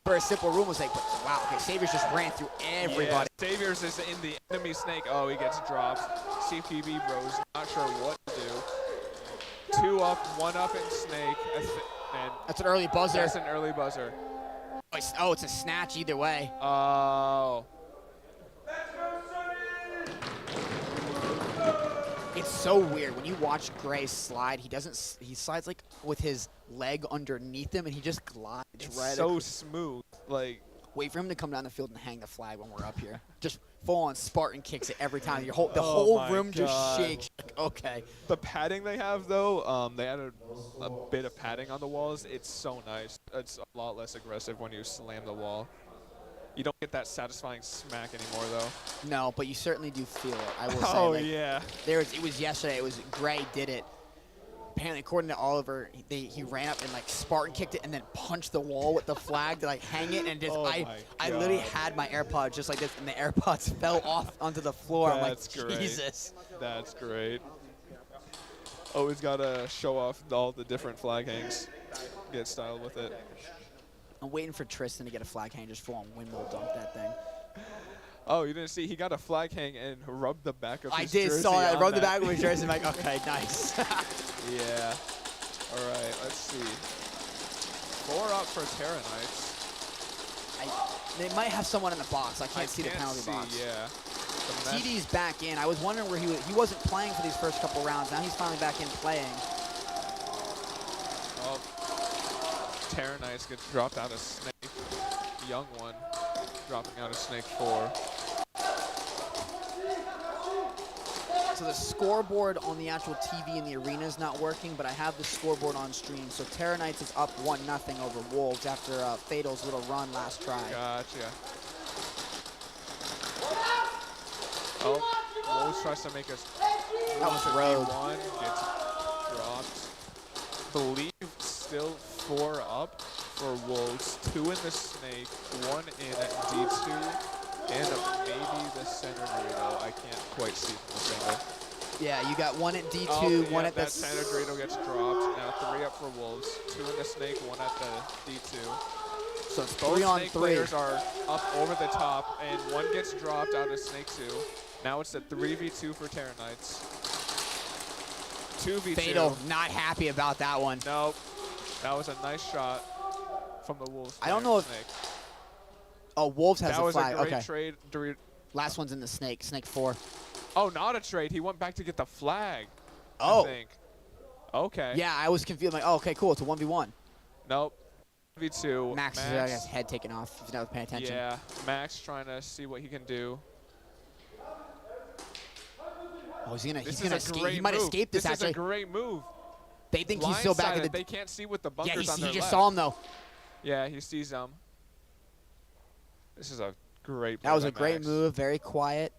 A: For a simple rule mistake, but wow, okay, Saviors just ran through everybody.
B: Yeah, Saviors is in the enemy snake. Oh, he gets dropped. CPB bros, not sure what to do. 2 up, 1 up in snake. And
A: that's an early buzzer.
B: That's an early buzzer.
A: Oh, it's a snatch either way.
B: Oh.
A: It's so weird when you watch Gray slide. He slides like with his leg underneath him, and he just glides right.
B: So smooth. Like,
A: wait for him to come down the field and hang the flag when we're up here. Just full on Spartan kicks it every time. The whole room just shakes. Like, okay.
B: The padding they have though, they added a bit of padding on the walls. It's so nice. It's a lot less aggressive when you slam the wall. You don't get that satisfying smack anymore, though.
A: No, but you certainly do feel it. I will say.
B: Oh,
A: like,
B: yeah.
A: It was yesterday. It was Gray did it. Apparently, according to Oliver, he ran up and like Spartan kicked it and then punched the wall with the flag to like hang it, and just I literally had my AirPods just like this, and the AirPods fell off onto the floor. I'm like, Jesus.
B: That's great. Always gotta show off all the different flag hangs. Get style with it.
A: I'm waiting for Tristan to get a flag hang, just full on windmill dunk that thing.
B: Oh, you didn't see? He got a flag hang and rubbed the back of his
A: jersey. I did, saw that. Rubbed the back of his jersey. I'm like, okay, nice.
B: Yeah. All right, let's see. 4 up for Terra Knights.
A: They might have someone in the box. I can't see the penalty box.
B: Yeah.
A: TD's back in. I was wondering where he wasn't playing for these first couple rounds. Now he's finally back in playing.
B: Oh. Terra Knights gets dropped out of Snake. Young one dropping out of Snake 4.
A: So the scoreboard on the actual TV in the arena is not working, but I have the scoreboard on stream. So Terra Knights is up 1-0 over Wolves after Fatal's little run last try.
B: Gotcha. Oh, Wolves tries to make us.
A: That was Rogue.
B: 1 gets dropped. Believe still 4 up for Wolves. 2 in the Snake, 1 in at D2, and maybe the center Dorito. I can't quite see from this angle.
A: Yeah, you got 1 at D2, 1 at the...
B: That center Dorito gets dropped. Now 3 up for Wolves. 2 in the Snake, 1 at the D2.
A: So it's
B: both
A: 3 on
B: Snake
A: 3.
B: Players are up over the top, and 1 gets dropped out of Snake 2. Now it's a 3v2 for Terra Knights. 2v2.
A: Fatal not happy about that one.
B: Nope. That was a nice shot from the Wolves.
A: I don't know if...
B: Snake.
A: Oh, Wolves has a flag.
B: That was a
A: okay.
B: great trade.
A: Last one's in the Snake. Snake 4.
B: Oh, not a trade. He went back to get the flag.
A: Oh.
B: I think. Okay.
A: Yeah, I was confused. I'm like, oh, okay, cool. It's a 1v1.
B: Nope. V2.
A: Max has his head taken off if you're not paying attention.
B: Yeah. Max trying to see what he can do.
A: Oh, he's gonna escape. He might
B: move.
A: escape this,
B: This
A: actually.
B: is a great move.
A: They think he's still back in the...
B: They can't see with the bunkers
A: yeah,
B: on their
A: he just
B: left.
A: saw him, though.
B: Yeah, he sees them. This is a great play
A: That was
B: by
A: a great
B: Max.
A: move. Very quiet.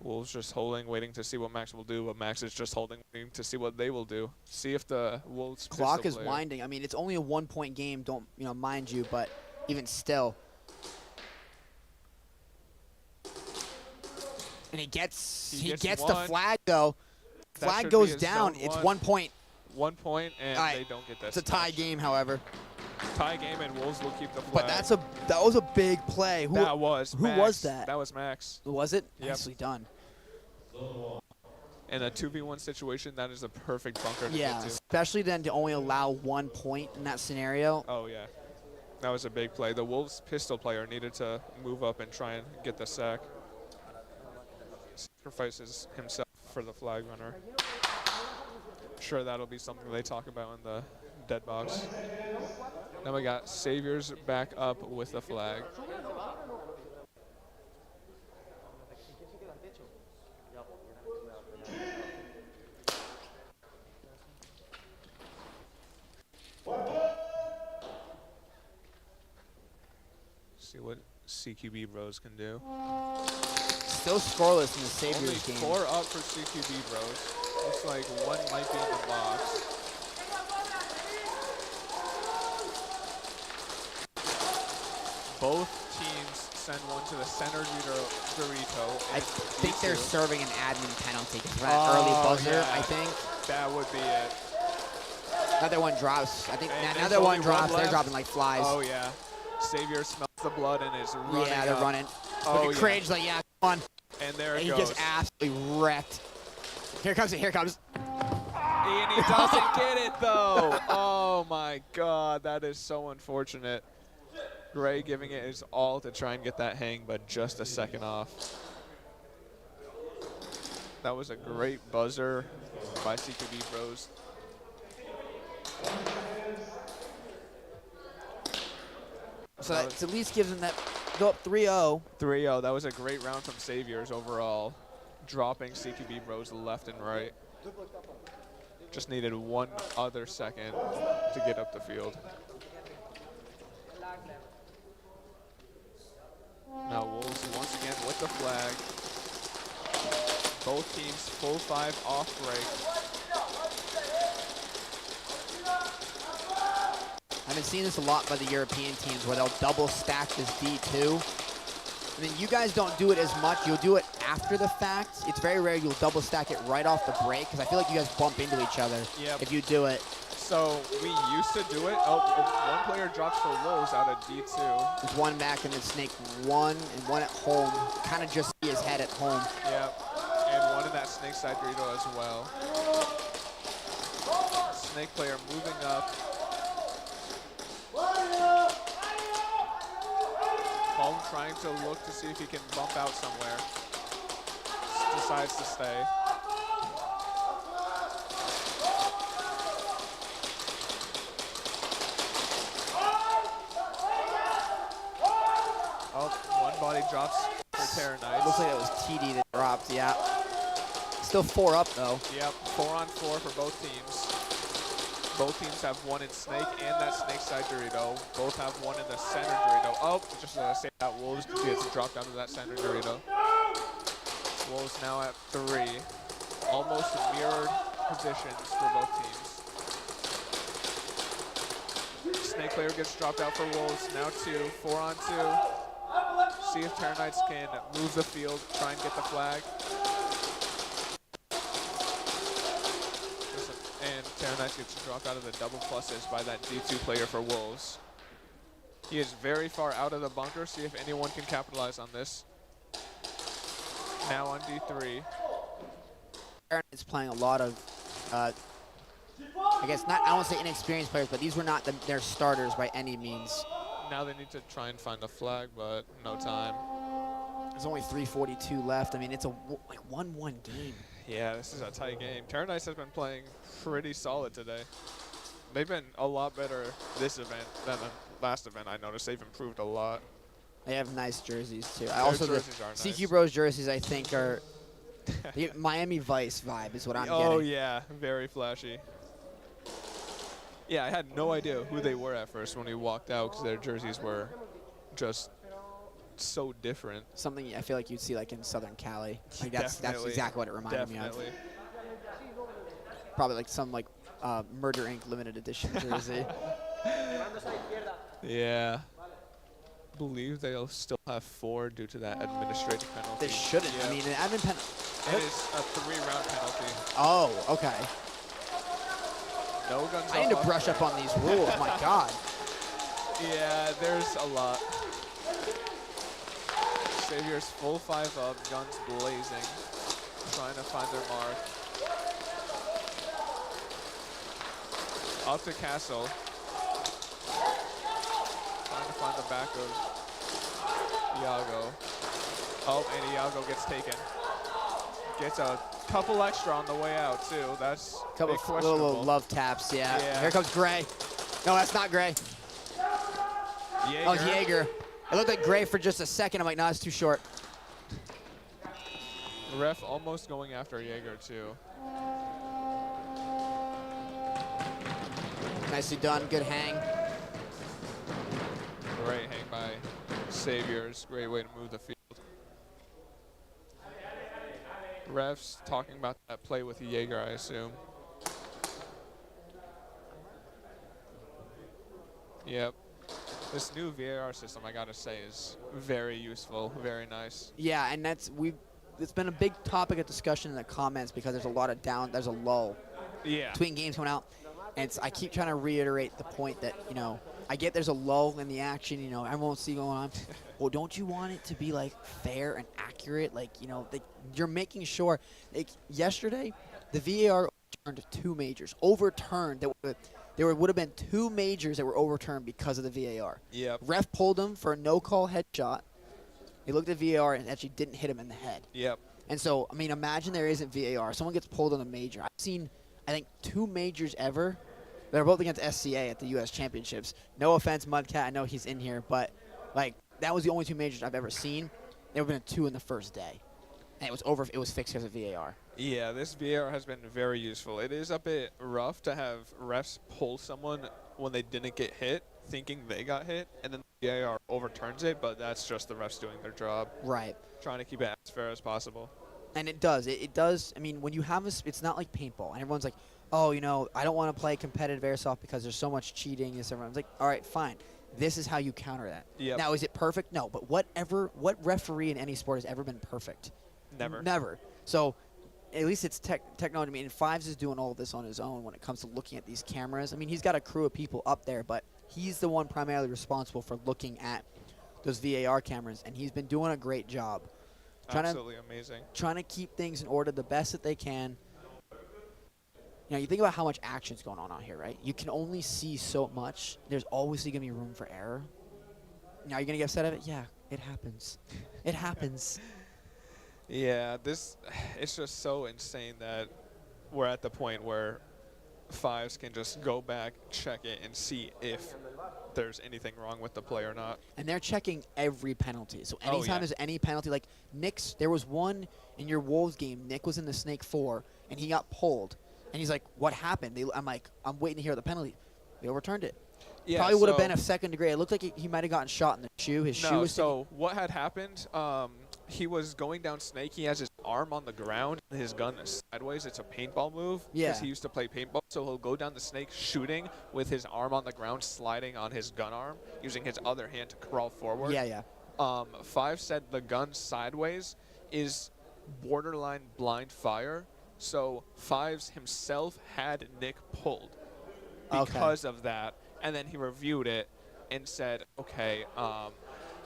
B: Wolves just holding, waiting to see what Max will do, but Max is just holding, waiting to see what they will do. See if the Wolves
A: Clock is
B: player.
A: winding. I mean, it's only a 1-point game, don't mind you, but even still. And he gets the flag though. Flag goes down. It's 1 point.
B: 1 point, and
A: right.
B: they don't get that.
A: It's a tie game, however.
B: Tie game, and Wolves will keep the flag.
A: But that was a big play. Who
B: was
A: Max. That?
B: That was Max.
A: Was it?
B: Yep.
A: Nicely done.
B: In a 2v1 situation, that is a perfect bunker to
A: yeah,
B: get to.
A: especially then to only allow 1 point in that scenario.
B: Oh, yeah. That was a big play. The Wolves pistol player needed to move up and try and get the sack. Sacrifices himself for the flag runner. I'm sure that'll be something they talk about in the dead box. Now we got Saviors back up with the flag. See what CQB Bros can do.
A: Still scoreless in the Saviors game.
B: Only 4 up for CQB Bros. Looks like one might be in the box. Both teams send one to the center Dorito.
A: I think they're serving an admin penalty because of that early buzzer,
B: yeah.
A: I think.
B: That would be it.
A: Another one drops. I think
B: And
A: another one drops. They're dropping like flies.
B: Oh, yeah. Savior smells the blood and is running.
A: Yeah, they're
B: up.
A: running.
B: Oh,
A: Look at Craig's like, yeah, come on.
B: And there it
A: He
B: goes.
A: gets absolutely wrecked. Here comes it. Here comes.
B: And he doesn't get it, though. Oh, my God. That is so unfortunate. Gray giving it his all to try and get that hang, but just a second off. That was a great buzzer by CQB Bros.
A: So that at least gives them that go up 3-0.
B: 3-0. That was a great round from Saviors overall, dropping CQB Bros left and right. Just needed one other second to get up the field. Now Wolves once again with the flag. Both teams full 5 off break.
A: I've been seeing this a lot by the European teams where they'll double stack this D2. I mean, you guys don't do it as much. You'll do it after the fact. It's very rare you'll double stack it right off the break because I feel like you guys bump into each other if you do it.
B: So we used to do it. Oh, one player drops for Wolves out of D2.
A: There's one back and then Snake one and one at home. Kind of just see his head at home.
B: Yep. And one in that Snake side Dorito as well. Snake player moving up. Home trying to look to see if he can bump out somewhere. Decides to stay. Oh, one body drops for Terra Knights.
A: Looks like it was TD that dropped, yeah. Still 4 up though.
B: Yep, 4 on 4 for both teams. Both teams have one in Snake and that Snake side Dorito. Both have one in the center Dorito. Oh, just say that Wolves gets dropped out of that center Dorito. Wolves now at 3. Almost mirrored positions for both teams. Snake player gets dropped out for Wolves. Now 2, 4 on 2. See if Terra Knights can move the field, try and get the flag. And Terra Knights gets dropped out of the double pluses by that D2 player for Wolves. He is very far out of the bunker. See if anyone can capitalize on this. Now on D3.
A: Terra Knights playing a lot of, I guess not, I don't want to say inexperienced players, but these were not their starters by any means.
B: Now they need to try and find the flag, but no time.
A: There's only 3:42 left. I mean, it's a 1-1 game.
B: Yeah, this is a tight game. Terra Knights has been playing pretty solid today. They've been a lot better this event than the last event. I noticed they've improved a lot.
A: They have nice jerseys too.
B: Their
A: Also, the
B: jerseys are nice.
A: CQ Bros jerseys I think are the Miami Vice vibe is what I'm getting.
B: Oh yeah, very flashy. Yeah, I had no idea who they were at first when we walked out because their jerseys were just so different.
A: Something I feel like you'd see like in Southern Cali. Like that's exactly what it reminded me of. Probably like some like Murder Inc. limited edition jersey.
B: Yeah. I believe they'll still have 4 due to that administrative penalty.
A: They shouldn't.
B: Yep.
A: I mean, an admin penalty.
B: It is a 3-round penalty.
A: Oh, okay.
B: No guns.
A: I need to brush up on these rules. My God.
B: Yeah, there's a lot. Saviors full 5 up, guns blazing, trying to find their mark. Up to Castle. Trying to find the back of Iago. Oh, and Iago gets taken. Gets a couple extra on the way out, too. That's
A: Couple little love taps, yeah. Here comes Gray. No, that's not Gray.
B: Jaeger.
A: Oh, it's Jaeger. It looked like Gray for just a second. I'm like, no, it's too short.
B: Ref almost going after Jaeger, too.
A: Nicely done. Good hang.
B: Great hang by Saviors. Great way to move the field. Refs talking about that play with Jaeger, I assume. Yep. This new VAR system, I gotta say, is very useful, very nice.
A: Yeah, and it's been a big topic of discussion in the comments because there's a lot of there's a lull between games coming out. And I keep trying to reiterate the point that, you know, I get there's a lull in the action, you know, everyone will see going on. Well, don't you want it to be, like, fair and accurate? Like, you know, you're making sure. Like, yesterday, the VAR overturned 2 majors. Overturned. There would have been 2 majors that were overturned because of the VAR.
B: Yep.
A: Ref pulled him for a no-call headshot. He looked at VAR and actually didn't hit him in the head.
B: Yep.
A: And so, I mean, imagine there isn't VAR. Someone gets pulled on a major. I've seen, I think, 2 majors ever. They're both against SCA at the U.S. Championships. No offense, Mudcat. I know he's in here. But, like, that was the only 2 majors I've ever seen. There have been 2 in the first day. And it was fixed because of VAR.
B: Yeah, this VAR has been very useful. It is a bit rough to have refs pull someone when they didn't get hit, thinking they got hit, and then the VAR overturns it, but that's just the refs doing their job.
A: Right.
B: Trying to keep it as fair as possible.
A: And it does. It does. I mean, when you have it's not like paintball. And everyone's like, oh, you know, I don't want to play competitive airsoft because there's so much cheating. Everyone's like, all right, fine. This is how you counter that.
B: Yep.
A: Now, is it perfect? No. But what referee in any sport has ever been perfect?
B: Never.
A: Never. So at least it's technology. I mean, Fives is doing all of this on his own when it comes to looking at these cameras. I mean, he's got a crew of people up there, but he's the one primarily responsible for looking at those VAR cameras, and he's been doing a great job.
B: Absolutely amazing.
A: Trying to keep things in order the best that they can. You know, you think about how much action's going on out here, right? You can only see so much. There's always going to be room for error. Now, you're going to get upset at it? Yeah, it happens. It happens.
B: Yeah, it's just so insane that we're at the point where Fives can just go back, check it, and see if there's anything wrong with the play or not.
A: And they're checking every penalty. So anytime there's any penalty, like Nick's, there was one in your Wolves game. Nick was in the Snake 4, and he got pulled. And he's like, what happened? I'm like, I'm waiting to hear the penalty. They overturned it.
B: Yeah,
A: probably would have been a second degree. It looked like he might have gotten shot in the shoe. His shoe was
B: so what had happened, he was going down Snake. He has his arm on the ground and his gun is sideways. It's a paintball move because he used to play paintball. So he'll go down the Snake shooting with his arm on the ground, sliding on his gun arm, using his other hand to crawl forward.
A: Yeah.
B: Five said the gun sideways is borderline blind fire. So Fives himself had Nick pulled because of that. And then he reviewed it and said, okay,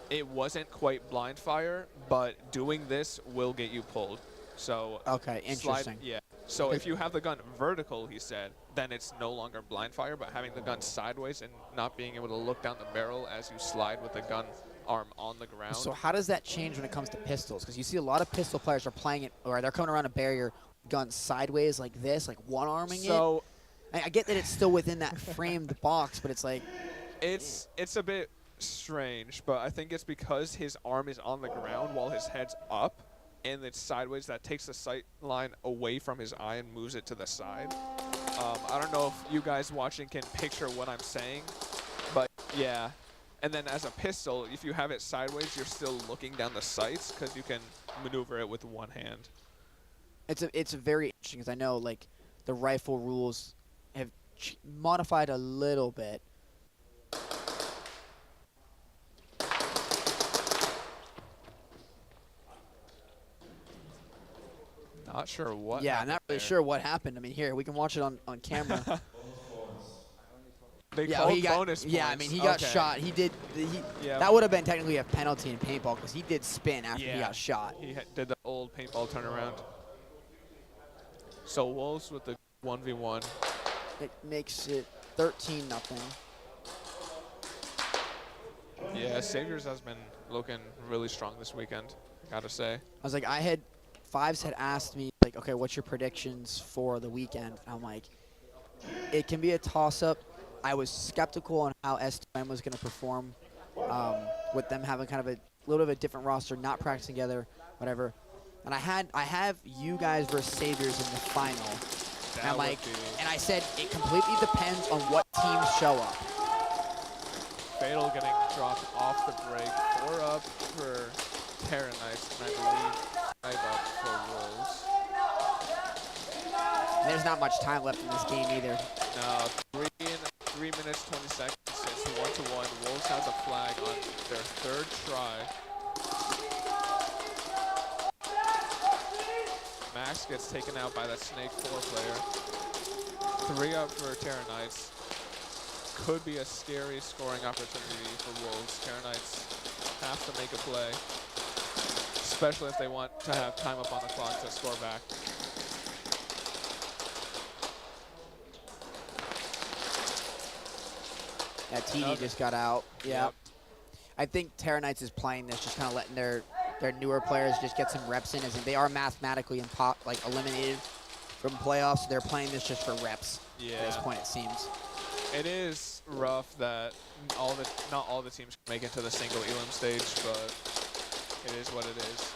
B: it wasn't quite blind fire, but doing this will get you pulled. So
A: interesting.
B: So if you have the gun vertical, he said, then it's no longer blind fire, but having the gun sideways and not being able to look down the barrel as you slide with the gun arm on the ground.
A: So how does that change when it comes to pistols? Because you see a lot of pistol players are playing it, or they're coming around a barrier, gun sideways like this, like one-arming it. I get that it's still within that framed box, but it's like...
B: It's a bit strange, but I think it's because his arm is on the ground while his head's up, and it's sideways. That takes the sight line away from his eye and moves it to the side. I don't know if you guys watching can picture what I'm saying, but yeah. And then as a pistol, if you have it sideways, you're still looking down the sights because you can maneuver it with one hand.
A: It's very interesting because I know like the rifle rules have modified a little bit.
B: Not sure what.
A: Yeah, not really sure what happened. I mean, here we can watch it on camera.
B: They called bonus points.
A: Yeah, I mean he got shot. He did. That would have been technically a penalty in paintball because he did spin after he got shot.
B: He did the old paintball turnaround. So Wolves with the 1v1.
A: It makes it 13-0.
B: Yeah, Saviors has been looking really strong this weekend, gotta say.
A: I was like, Fives had asked me, like, okay, what's your predictions for the weekend? And I'm like, it can be a toss-up. I was skeptical on how S2M was going to perform with them having kind of a little bit of a different roster, not practicing together, whatever. And I have you guys versus Saviors in the final. And I'm like, and I said it completely depends on what teams show up.
B: Fatal getting dropped off the break. 4 up for Terra Knights, and I believe 5 up for Wolves.
A: There's not much time left in this game either.
B: No, 3 minutes, 20 seconds. It's 1-1. Wolves has a flag on their 3rd try. Max gets taken out by the Snake 4 player. 3 up for Terra Knights. Could be a scary scoring opportunity for Wolves. Terra Knights have to make a play, especially if they want to have time up on the clock to score back.
A: Yeah, TD just got out. Yep. I think Terra Knights is playing this, just kind of letting their newer players just get some reps in, as in they are mathematically eliminated from playoffs. So they're playing this just for reps. At this point, it seems.
B: It is rough that not all the teams can make it to the single elim stage, but it is what it is.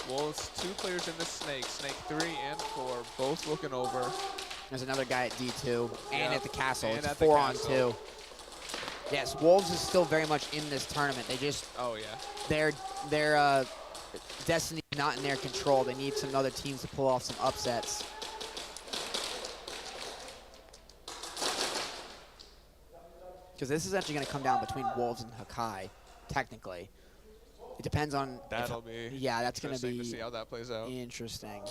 B: Wolves, 2 players in the Snake. Snake 3 and 4, both looking over.
A: There's another guy at D2 and at the castle.
B: And
A: it's
B: at the
A: 4
B: castle.
A: on 2. Yes, Wolves is still very much in this tournament. They just their destiny is not in their control. They need some other teams to pull off some upsets. Because this is actually going to come down between Wolves and Hakai, technically. It depends on.
B: That'll be.
A: Yeah, that's going to be.
B: To see how that plays out.
A: Interesting.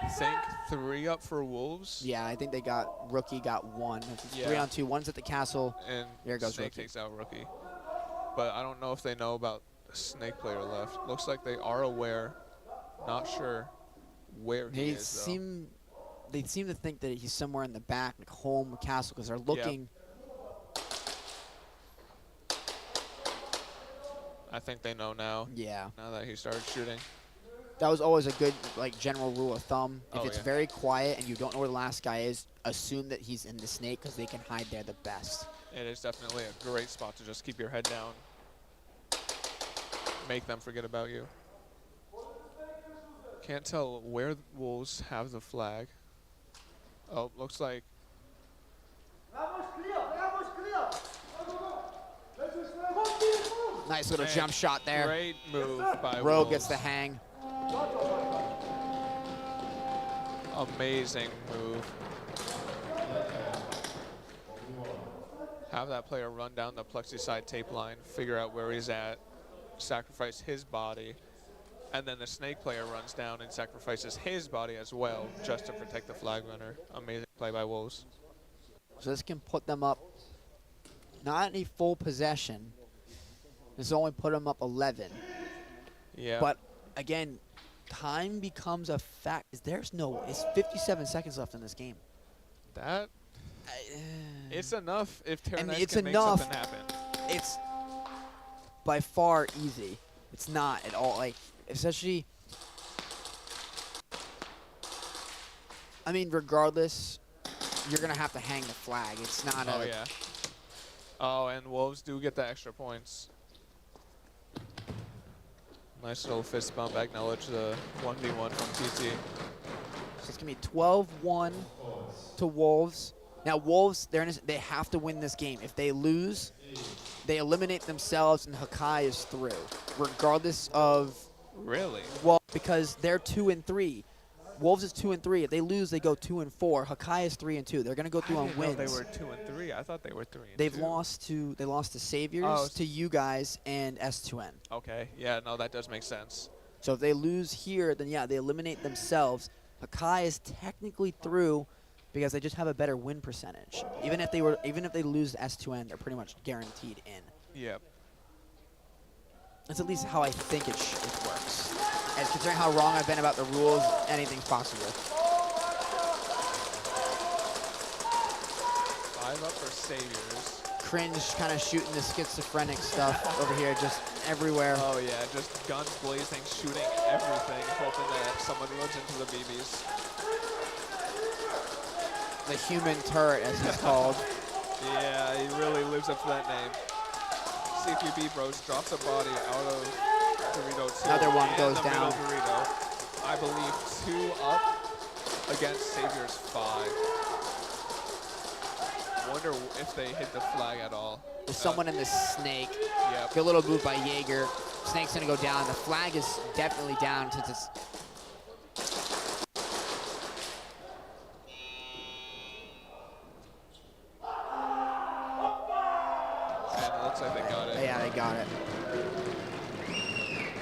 B: I think 3 up for Wolves.
A: Yeah, I think they Rookie got 1. It's 3 on 2. One's at the castle.
B: And
A: there goes
B: Snake
A: Rookie.
B: takes out Rookie. But I don't know if they know about the Snake player left. Looks like they are aware. Not sure where he is, though.
A: They seem to think that he's somewhere in the back, like home castle, because they're looking.
B: I think they know now.
A: Yeah.
B: Now that he started shooting.
A: That was always a good general rule of thumb. If it's very quiet and you don't know where the last guy is, assume that he's in the Snake because they can hide there the best.
B: It is definitely a great spot to just keep your head down. Make them forget about you. Can't tell where the Wolves have the flag. Oh, looks like.
A: Nice little jump shot there.
B: Great move by
A: Rogue
B: Wolves.
A: gets the hang.
B: Amazing move. Have that player run down the plexi side tape line, figure out where he's at, sacrifice his body, and then the Snake player runs down and sacrifices his body as well, just to protect the flag runner. Amazing play by Wolves.
A: So this can put them up, not in a full possession. This only put them up 11.
B: Yeah.
A: But again, time becomes a fact. It's 57 seconds left in this game.
B: It's enough if Terra Knights
A: it's
B: can make
A: enough.
B: something happen.
A: It's by far easy. It's not at all. Like, especially, I mean, regardless, you're going to have to hang the flag. It's not
B: Oh, yeah. Oh, and Wolves do get the extra points. Nice little fist bump. Acknowledge the 1v1 from TT.
A: So it's going to be 12-1 to Wolves. Now, Wolves, they have to win this game. If they lose, they eliminate themselves, and Hakai is through, regardless of.
B: Really?
A: Well, because they're 2-3. Wolves is 2-3. If they lose, they go 2-4. Hakai is 3-2. They're going to go through on wins.
B: They were 2-3. I thought they were 3-2.
A: They've lost to Saviors, to you guys, and S2N.
B: Okay. Yeah. No, that does make sense.
A: So if they lose here, then yeah, they eliminate themselves. Hakai is technically through because they just have a better win percentage. Even if they lose to S2N, they're pretty much guaranteed in.
B: Yep.
A: That's at least how I think it works. And considering how wrong I've been about the rules, anything's possible.
B: 5 up for Saviors.
A: cringe kind of shooting the schizophrenic stuff over here, just everywhere.
B: Oh yeah, just guns blazing, shooting everything, hoping that someone runs into the BBs.
A: The human turret, as he's called.
B: Yeah, he really lives up to that name. CQB Bros drops a body out of Dorito 2.
A: Another one
B: and
A: goes
B: the
A: down.
B: middle Dorito. I believe 2 up against Savior's 5. Wonder if they hit the flag at all.
A: There's someone in the snake.
B: Yep.
A: Good little move by Jaeger. Snake's gonna go down. The flag is definitely down since it's.
B: And it looks like they got it.
A: Yeah, they got it.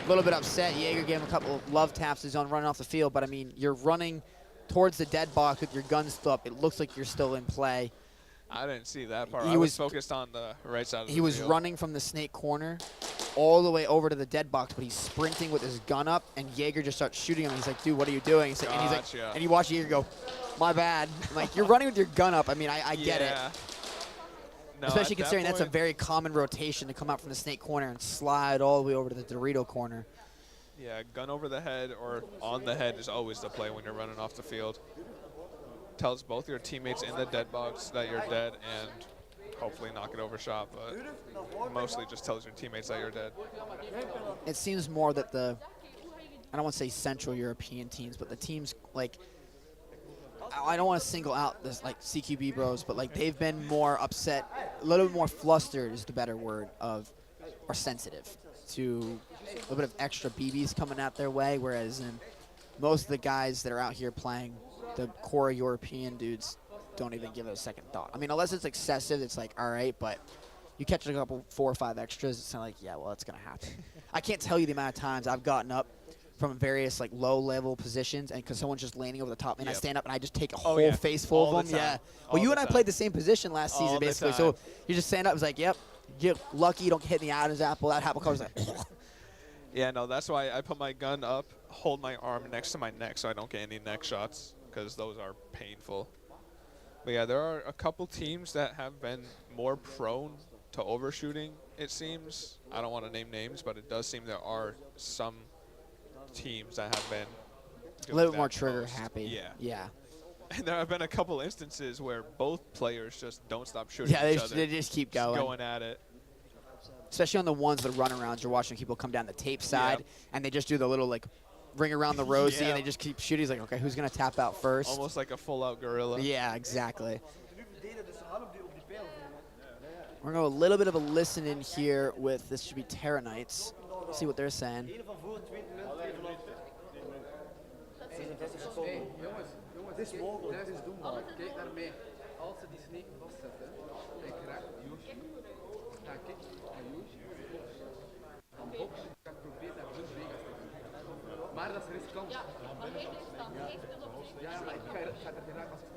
A: A little bit upset. Jaeger gave him a couple of love taps his own running off the field, but I mean, you're running towards the dead box with your gun still up. It looks like you're still in play.
B: I didn't see that part.
A: He
B: I was
A: was-
B: focused on the right side of the
A: He was
B: field.
A: running from the snake corner all the way over to the dead box, but he's sprinting with his gun up, and Jaeger just starts shooting him. He's like, dude, what are you doing? He's like,
B: Gotcha.
A: and you watch Jaeger go, my bad. I'm like, you're running with your gun up. I mean, I get it.
B: Yeah. No,
A: Especially
B: at that
A: considering that's a
B: point-
A: very common rotation to come out from the snake corner and slide all the way over to the Dorito corner.
B: Yeah, gun over the head or on the head is always the play when you're running off the field. Tells both your teammates in the dead box that you're dead and hopefully knock it over shot, but mostly just tells your teammates that you're dead.
A: It seems more that I don't want to say Central European teams, but the teams like, I don't want to single out this like CQB Bros, but like they've been more upset, a little bit more flustered is the better word or sensitive to a little bit of extra BBs coming out their way, whereas in most of the guys that are out here playing, the core European dudes don't even give it a second thought. I mean, unless it's excessive, it's like, all right, but you catch a couple 4 or 5 extras, it's kind of like, yeah, well, it's going to happen. I can't tell you the amount of times I've gotten up from various like low-level positions, and because someone's just landing over the top, and I stand up and I just take a whole face full
B: All
A: of
B: the
A: them.
B: time.
A: Yeah. Well, you and I
B: time.
A: played the same position last
B: All
A: season,
B: the
A: basically.
B: time.
A: So you just stand up, it's like, yep, get lucky you don't hit in the Adam's apple. That apple comes like.
B: Yeah, no, that's why I put my gun up, hold my arm next to my neck so I don't get any neck shots, because those are painful. But yeah, there are a couple teams that have been more prone to overshooting, it seems. I don't want to name names, but it does seem there are some teams that have been
A: A little bit
B: doing
A: more
B: that
A: trigger
B: most.
A: happy.
B: Yeah.
A: Yeah.
B: And there have been a couple instances where both players just don't stop shooting
A: Yeah,
B: each other.
A: they just keep going.
B: Going at it.
A: Especially on the ones, the runarounds, you're watching people come down the tape side, and they just do the little, like, ring around the rosy, and they just keep shooting. He's like, okay, who's going to tap out first?
B: Almost like a full-out gorilla.
A: Yeah, exactly. We're going to go a little bit of a listen in here with, this should be Terra Knights. See what they're saying.
I: Het is mogelijk. Het is doenbaar. Kijk daarmee. Als ze die snake vastzetten en krijgt ja, kijk, Ayush, van box, kan proberen naar Las Vegas te gaan. Maar dat is riskant. Ja, maar geen riskant. Ja, maar ik ga er geraken als ik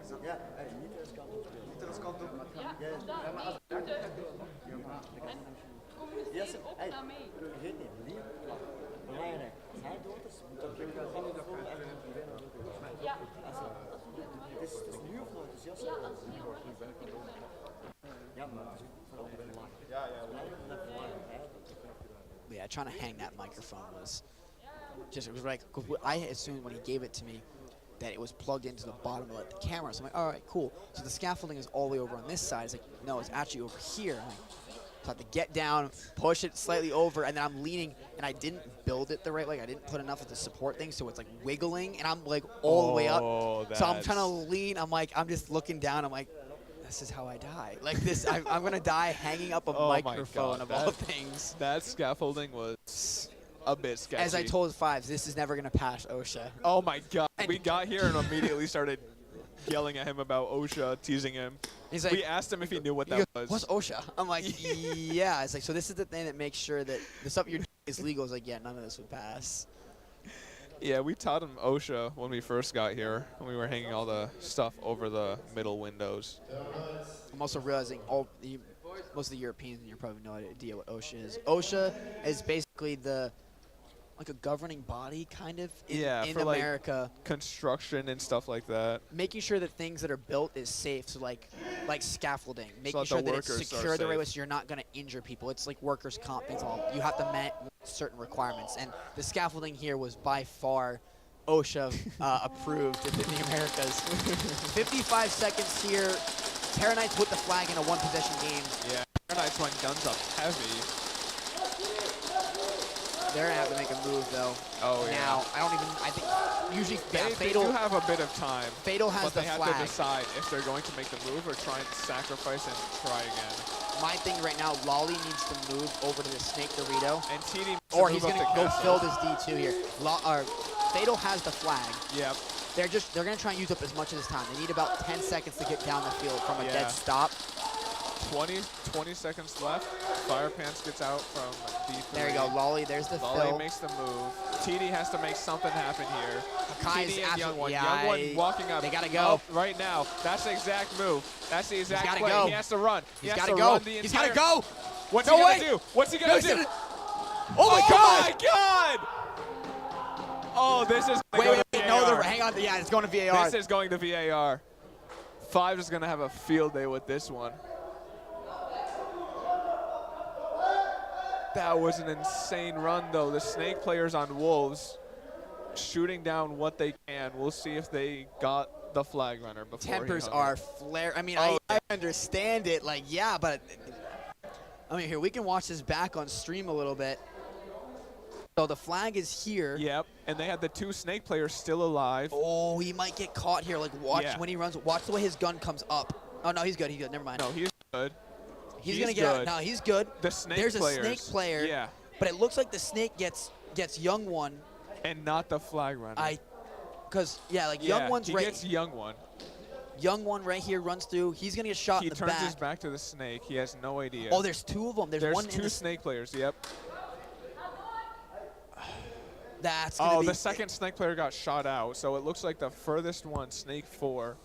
I: snel ja, niet riskant opspelen. Niet riskant op. Ja, maar als ik daar ga doen. Ja, maar communiceer ook naar mij. Vergeet niet, lief, belangrijk. Als hij dood is, moet dat ik wel zien dat ik ja. Het is nu of nooit enthousiast? Ja, als het nu wordt. Ja, maar het is vooral de verlang. Ja,
A: Yeah, trying to hang that microphone was just, it was like, I assumed when he gave it to me that it was plugged into the bottom of the camera. So I'm like, all right, cool. So the scaffolding is all the way over on this side. It's like, no, it's actually over here. I'm like, so I have to get down, push it slightly over, and then I'm leaning, and I didn't build it the right way. I didn't put enough of the support thing, so it's like wiggling, and I'm like all the way up. So I'm trying to lean. I'm like, I'm just looking down. I'm like, this is how I die. Like this, I'm gonna die hanging up a microphone of all things.
B: That scaffolding was a bit sketchy.
A: As I told Fives, this is never gonna pass OSHA.
B: Oh my God! We got here and immediately started yelling at him about OSHA, teasing him.
A: He's like,
B: we asked him if he knew what that
A: goes,
B: was.
A: What's OSHA? I'm like, yeah. It's like, so this is the thing that makes sure that the stuff you're doing is legal. It's like, yeah, none of this would pass.
B: Yeah, we taught him OSHA when we first got here, when we were hanging all the stuff over the middle windows.
A: I'm also realizing most of the Europeans, and you probably have no idea what OSHA is. OSHA is basically the like a governing body kind of in,
B: Yeah,
A: in
B: for
A: America.
B: like construction and stuff like that.
A: Making sure that things that are built is safe, so like scaffolding, making
B: that
A: sure
B: the
A: that it's
B: workers
A: secure
B: are
A: the right way
B: safe.
A: so you're not going to injure people. It's like workers' comp things. You have to meet certain requirements, and the scaffolding here was by far OSHA approved in the Americas. 55 seconds here. Terra Knights with the flag in a one-possession game.
B: Yeah, Terra Knights went guns up heavy.
A: They're going to have to make a move, though.
B: Oh, yeah.
A: Now, I think usually
B: They
A: Fatal
B: do have a bit of time.
A: Fatal has
B: but
A: the
B: they
A: flag.
B: have to decide if they're going to make the move or try and sacrifice and try again.
A: My thing right now, Lolly needs to move over to the Snake Dorito.
B: And TD
A: or he's going to go fill this D2 here. Fatal has the flag.
B: Yep.
A: They're going to try and use up as much of this time. They need about 10 seconds to get down the field from a dead stop.
B: 20 seconds left. Fire Pants gets out from D3.
A: There you go, Lolly. There's the
B: Lolly
A: fill.
B: makes the move. TD has to make something happen here.
A: Hakai's
B: TD and Young One.
A: yeah,
B: Young One walking up.
A: They got to go.
B: Right now. That's the exact move. That's the exact
A: gotta
B: play.
A: go.
B: He has to run.
A: He's got to go. He's got to go.
B: What's
A: no
B: he
A: way.
B: going to do? What's he going to do?
A: Oh, my God.
B: my God. Oh, this is
A: wait, no, hang on. Yeah, it's going to VAR.
B: This is going to VAR. Five is going to have a field day with this one. That was an insane run, though. The Snake players on Wolves shooting down what they can. We'll see if they got the flag runner before
A: Tempers
B: he hung
A: are
B: it.
A: flare. I mean, I understand it. Like, yeah, but I mean, here, we can watch this back on stream a little bit. So the flag is here.
B: Yep, and they had the two Snake players still alive.
A: Oh, he might get caught here. Like, watch when he runs. Watch the way his gun comes up. Oh, no, he's good. He's good. Never mind.
B: No, he's good.
A: He's going to get out. No, he's good.
B: The Snake
A: There's
B: players.
A: a Snake player.
B: Yeah.
A: But it looks like the Snake gets Young One.
B: And not the flag runner.
A: Because, yeah, like Young One's
B: he
A: right.
B: Gets Young One.
A: Young One right here runs through. He's going to get shot in the back.
B: He turns his back to the Snake. He has no idea.
A: Oh, there's two of them. There's one
B: two Snake players, yep.
A: That's gonna be
B: the second Snake player got shot out, so it looks like the furthest one, Snake 4.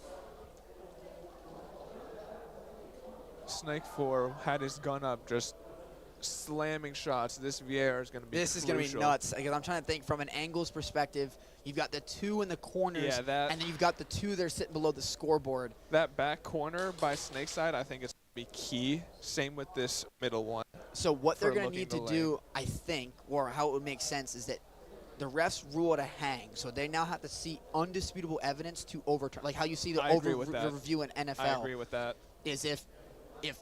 B: Snake 4 had his gun up, just slamming shots. This VAR is going to be
A: This is going to be nuts. Because I'm trying to think from an angles perspective. You've got the two in the corners, and then you've got the two that are sitting below the scoreboard.
B: That back corner by Snake side, I think, is going to be key. Same with this middle one.
A: So what they're going to need to do, I think, or how it would make sense, is that the refs rule it a hang. So they now have to see undisputable evidence to overturn. Like how you see the review in NFL.
B: I agree with that.
A: Is if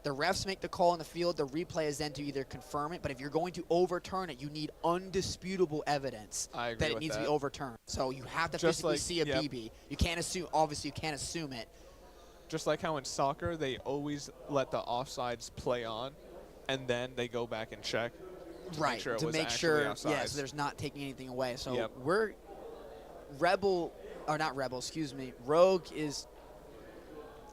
A: the refs make the call in the field, the replay is then to either confirm it, but if you're going to overturn it, you need undisputable evidence that it needs to be overturned. So you have to physically see a BB. You can't assume, obviously you can't assume it.
B: Just like how in soccer, they always let the offsides play on, and then they go back and check.
A: Right, to make sure, yes, there's not taking anything away. So we're Rogue is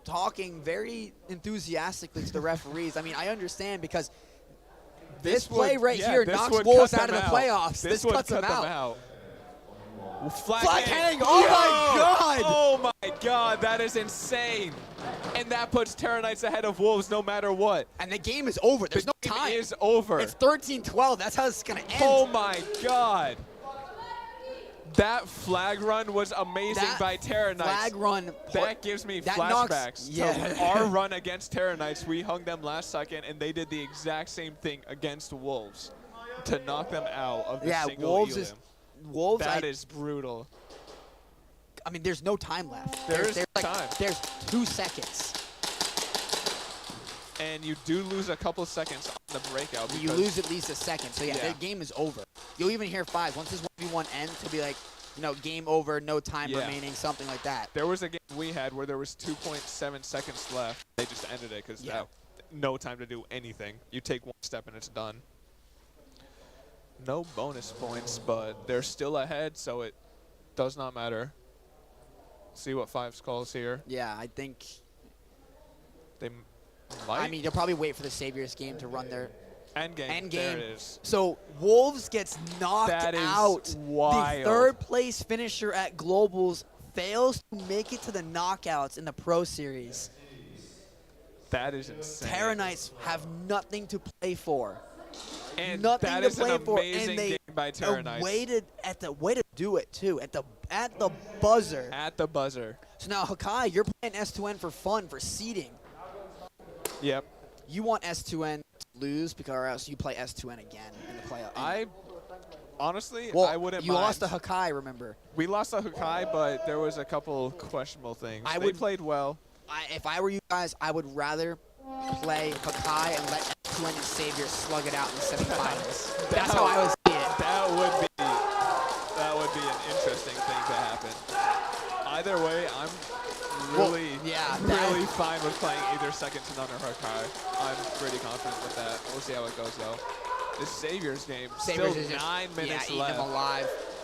A: talking very enthusiastically to the referees. I mean, I understand because this play here knocks Wolves out of the playoffs. This cuts them out.
B: Flag
A: hang! Oh my God!
B: Oh my God! That is insane, and that puts Terra Knights ahead of Wolves no matter what.
A: And the game is over. There's no time.
B: It is over.
A: It's 13-12. That's how it's gonna end.
B: Oh my God! That flag run was amazing by Terra Knights.
A: Flag run.
B: That gives me flashbacks to our run against Terra Knights. We hung them last second, and they did the exact same thing against Wolves to knock them out of the single
A: Wolves
B: elim.
A: is Wolves.
B: That is brutal.
A: I mean, there's no time left.
B: There's
A: time. There's 2 seconds.
B: And you do lose a couple seconds on the breakout.
A: You lose at least a second. So, yeah, the game is over. You'll even hear 5. Once this 1v1 ends, it'll be like, game over, no time remaining, something like that.
B: There was a game we had where there was 2.7 seconds left. They just ended it because no time to do anything. You take one step and it's done. No bonus points, but they're still ahead, so it does not matter. See what Fives calls here.
A: Yeah, I think
B: they might.
A: I mean, they'll probably wait for the Saviors game to run their
B: end game. There it is.
A: So Wolves gets knocked out.
B: That is wild.
A: The third place finisher at Globals fails to make it to the knockouts in the Pro Series.
B: That is insane.
A: Terra Knights have nothing to play for.
B: And
A: nothing
B: that
A: to
B: is
A: play
B: an
A: for,
B: amazing
A: and they
B: game by Terranites.
N: Way to do it too at the buzzer.
B: At the buzzer.
N: So now Hakai, you're playing S2N for fun, for seeding.
B: Yep.
N: You want S2N to lose because or else you play S2N again in the playoff.
B: Honestly,
N: well,
B: I wouldn't
N: you
B: mind.
N: lost to Hakai, remember?
B: We lost to Hakai, but there was a couple questionable things. They played well.
N: If I were you guys, I would rather play Hakai and let S2N and Savior slug it out in the semifinals. That's how I would see it.
B: That would be an interesting thing to happen. Either way, I'm really fine with playing either second to none or Hakai. I'm pretty confident with that. We'll see how it goes though. This Saviors game, still 9 minutes left.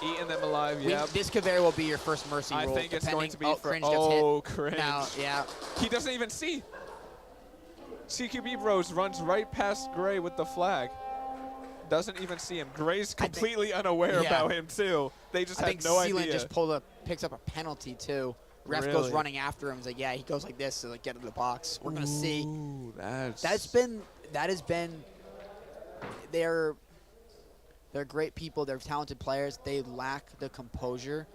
B: Eating them alive, yeah.
N: This could very well be your first mercy rule.
B: I think it's going to be for Cringe.
N: Now, yeah.
B: He doesn't even see. CQB Bros runs right past Gray with the flag. Doesn't even see him. Gray's completely unaware about him too. They just had no idea.
N: Sealand just picks up a penalty too. Ref goes running after him. He's like, yeah, he goes like this to like get into the box. We're gonna see. They're great people. They're talented players. They lack the composure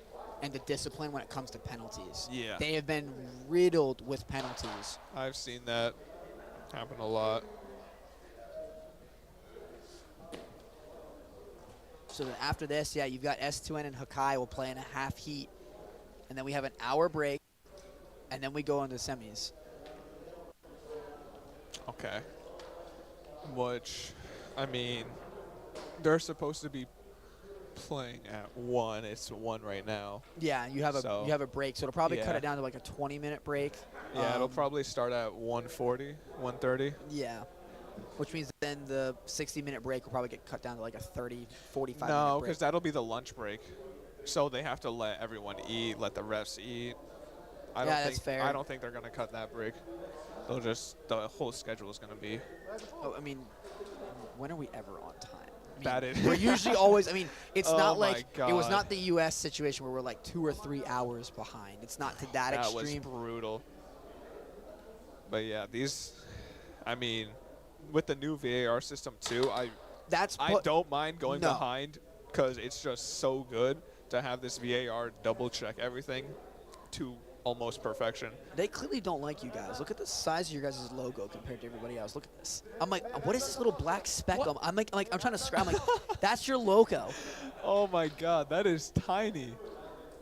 N: and the discipline when it comes to penalties.
B: Yeah.
N: They have been riddled with penalties.
B: I've seen that happen a lot.
N: So then after this, yeah, you've got S2N and Hakai will play in a half heat. And then we have an hour break. And then we go into semis.
B: Okay. Which, I mean, they're supposed to be playing at 1. It's 1 right now.
N: Yeah, you have a break, so it'll probably cut it down to like a 20-minute break.
B: Yeah, it'll probably start at 1:40, 1:30.
N: Yeah, which means then the 60-minute break will probably get cut down to like a 30, 45-minute break.
B: No, because that'll be the lunch break. So they have to let everyone eat, let the refs eat.
N: That's fair.
B: I don't think they're going to cut that break. They'll just, the whole schedule is going to be.
N: Oh, I mean, when are we ever on time?
B: That is.
N: We're usually always, I mean, it's not like,
B: God.
N: it was not the U.S. situation where we're like 2 or 3 hours behind. It's not to that extreme.
B: That was brutal. But yeah, I mean, with the new VAR system too, I don't mind going behind because it's just so good to have this VAR double check everything to almost perfection.
N: They clearly don't like you guys. Look at the size of your guys' logo compared to everybody else. Look at this. I'm like, what is this little black speck? I'm trying to scroll. I'm like, that's your logo.
B: Oh my God, that is tiny.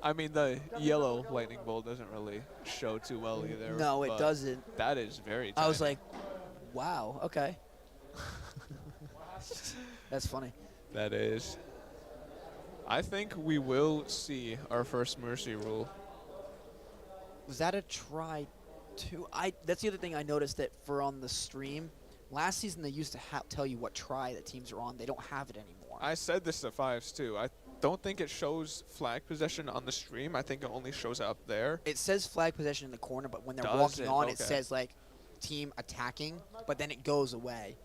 B: I mean, the yellow lightning bolt doesn't really show too well either.
N: No, it doesn't.
B: That is very tiny.
N: I was like, wow, okay. That's funny.
B: That is. I think we will see our first mercy rule.
N: Was that a try too? That's the other thing I noticed that for on the stream. Last season they used to tell you what try the teams are on. They don't have it anymore.
B: I said this to Fives too. I don't think it shows flag possession on the stream. I think it only shows up there.
N: It says flag possession in the corner, but when they're walking on, it says like team attacking, but then it goes away.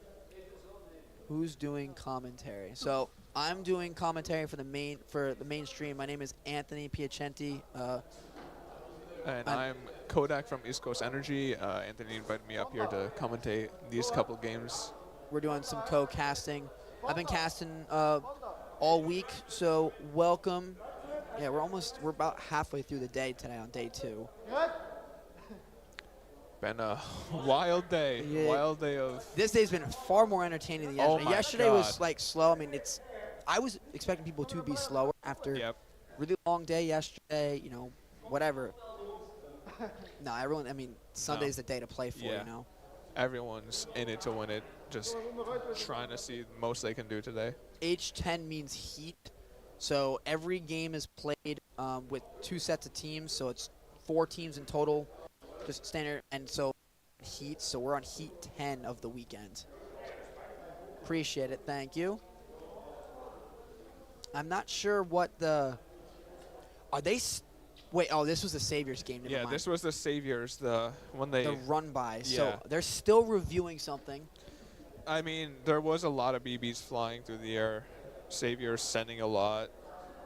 N: Who's doing commentary? So I'm doing commentary for the main stream. My name is Anthony Piacenti.
B: And I'm Kodak from East Coast Energy. Anthony invited me up here to commentate these couple games.
N: We're doing some co-casting. I've been casting all week, so welcome. Yeah, we're about halfway through the day today on day 2.
B: Been a wild day.
N: Yeah.
B: Wild day of.
N: This day's been far more entertaining than yesterday.
B: Oh my
N: yesterday
B: God.
N: was like slow. I mean, I was expecting people to be slower after really long day yesterday. You know, whatever. No, everyone. I mean, Sunday's the day to play for.
B: Yeah.
N: You know.
B: Everyone's in it to win it. Just trying to see the most they can do today.
N: H10 means heat. So every game is played with 2 sets of teams. So it's 4 teams in total. Just standard, and so heat. So we're on heat 10 of the weekend. Appreciate it. Thank you. I'm not sure what the. Are they? Wait. Oh, this was the Saviors game. Never mind.
B: This was the Saviors. The
N: run by.
B: Yeah.
N: So they're still reviewing something.
B: I mean, there was a lot of BBs flying through the air. Saviors sending a lot.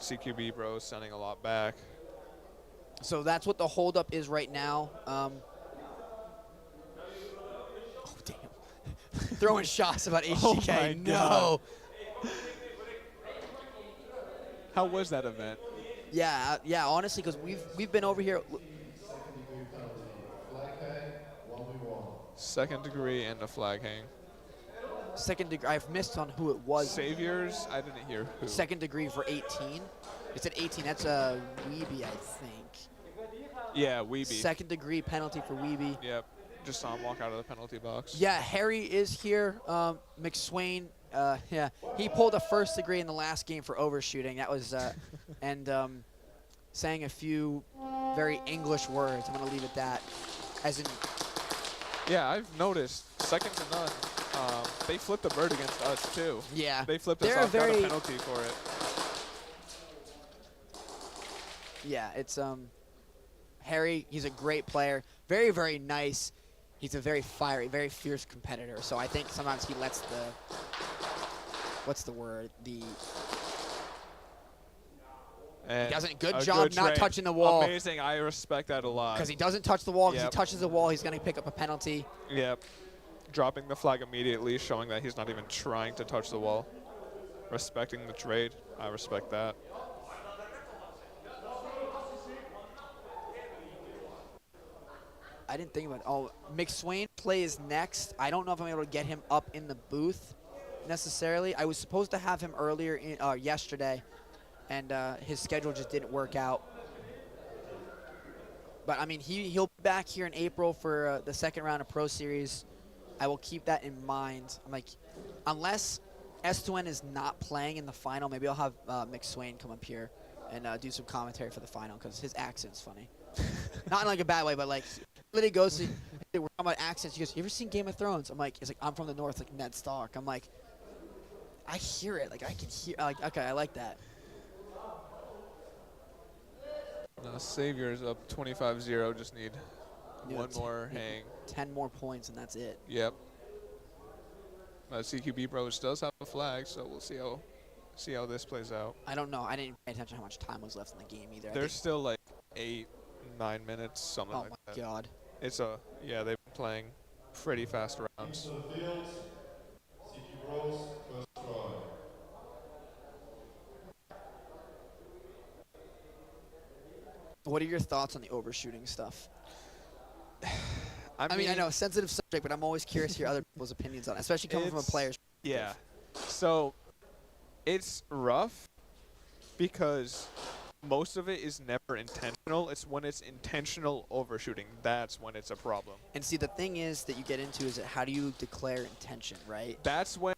B: CQB Bros sending a lot back.
N: So that's what the holdup is right now. Oh, damn. Throwing shots about HGK.
B: Oh my
N: no.
B: How was that event?
N: Yeah, yeah. Honestly, because we've been over here.
B: Second degree and a flag hang.
N: Second degree. I've missed on who it was.
B: Saviors. I didn't hear who.
N: Second degree for 18. It's at 18. That's a Weeby, I think.
B: Yeah, Weeby.
N: Second degree penalty for Weeby.
B: Yep. Just saw him walk out of the penalty box.
N: Yeah, Harry is here. McSwain, yeah, he pulled a first degree in the last game for overshooting. That was, and saying a few very English words. I'm gonna leave it that. As in.
B: Yeah, I've noticed. Second to none. They flipped the bird against us too.
N: Yeah.
B: They flipped us off. Got a penalty for it.
N: Yeah, it's Harry. He's a great player. Very, very nice. He's a very fiery, very fierce competitor. So I think sometimes he lets the, what's the word? He does a good job not touching the wall.
B: Amazing. I respect that a lot.
N: Because he doesn't touch the wall. Because he touches the wall, he's going to pick up a penalty.
B: Yep. Dropping the flag immediately, showing that he's not even trying to touch the wall. Respecting the trade. I respect that.
N: I didn't think about it. Oh, McSwain plays next. I don't know if I'm able to get him up in the booth necessarily. I was supposed to have him earlier in, yesterday, and his schedule just didn't work out. But, I mean, he'll be back here in April for the second round of Pro Series. I will keep that in mind. I'm like, unless S2N is not playing in the final, maybe I'll have McSwain come up here and do some commentary for the final because his accent's funny. Not in like a bad way, but like literally goes to, we're talking about accents. He goes, "You ever seen Game of Thrones?" I'm like, "It's like I'm from the north, like Ned Stark." I'm like, I hear it, like I can hear. Like, okay, I like that.
B: Saviors up 25-0. Just need one more hang.
N: 10 more points, and that's it.
B: Yep. CQB Bros does have a flag, so we'll see how this plays out.
N: I don't know. I didn't pay attention to how much time was left in the game either.
B: There's still like 8-9 minutes, something like that.
N: Oh my God.
B: It's they've been playing pretty fast rounds.
N: What are your thoughts on the overshooting stuff?
B: I
N: mean, I know, a sensitive subject, but I'm always curious to hear other people's opinions on it, especially coming from a player's perspective.
B: Yeah. So it's rough because most of it is never intentional. It's when it's intentional overshooting. That's when it's a problem.
N: And see, the thing is that you get into is that how do you declare intention, right?
B: That's when,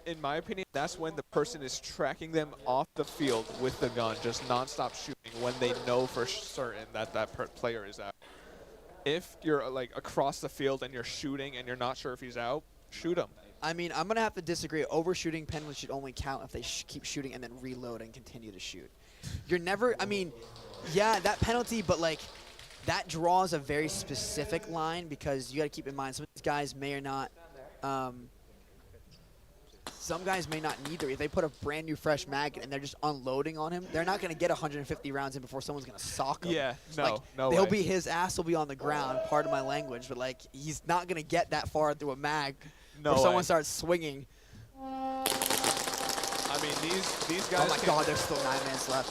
B: in my opinion, that's when the person is tracking them off the field with the gun, just nonstop shooting when they know for certain that player is out. If you're like across the field and you're shooting and you're not sure if he's out, shoot him.
N: I mean, I'm going to have to disagree. Overshooting penalties should only count if they keep shooting and then reload and continue to shoot. You're never, I mean, yeah, that penalty, but like that draws a very specific line because you got to keep in mind some of these guys may or not, some guys may not need to. If they put a brand new fresh mag and they're just unloading on him, they're not going to get 150 rounds in before someone's going to sock him.
B: Yeah,
N: like,
B: no
N: they'll
B: way.
N: be, his ass will be on the ground, pardon my language, but like he's not going to get that far through a mag before someone starts swinging.
B: I mean, these guys.
N: Oh my God, there's still 9 minutes left.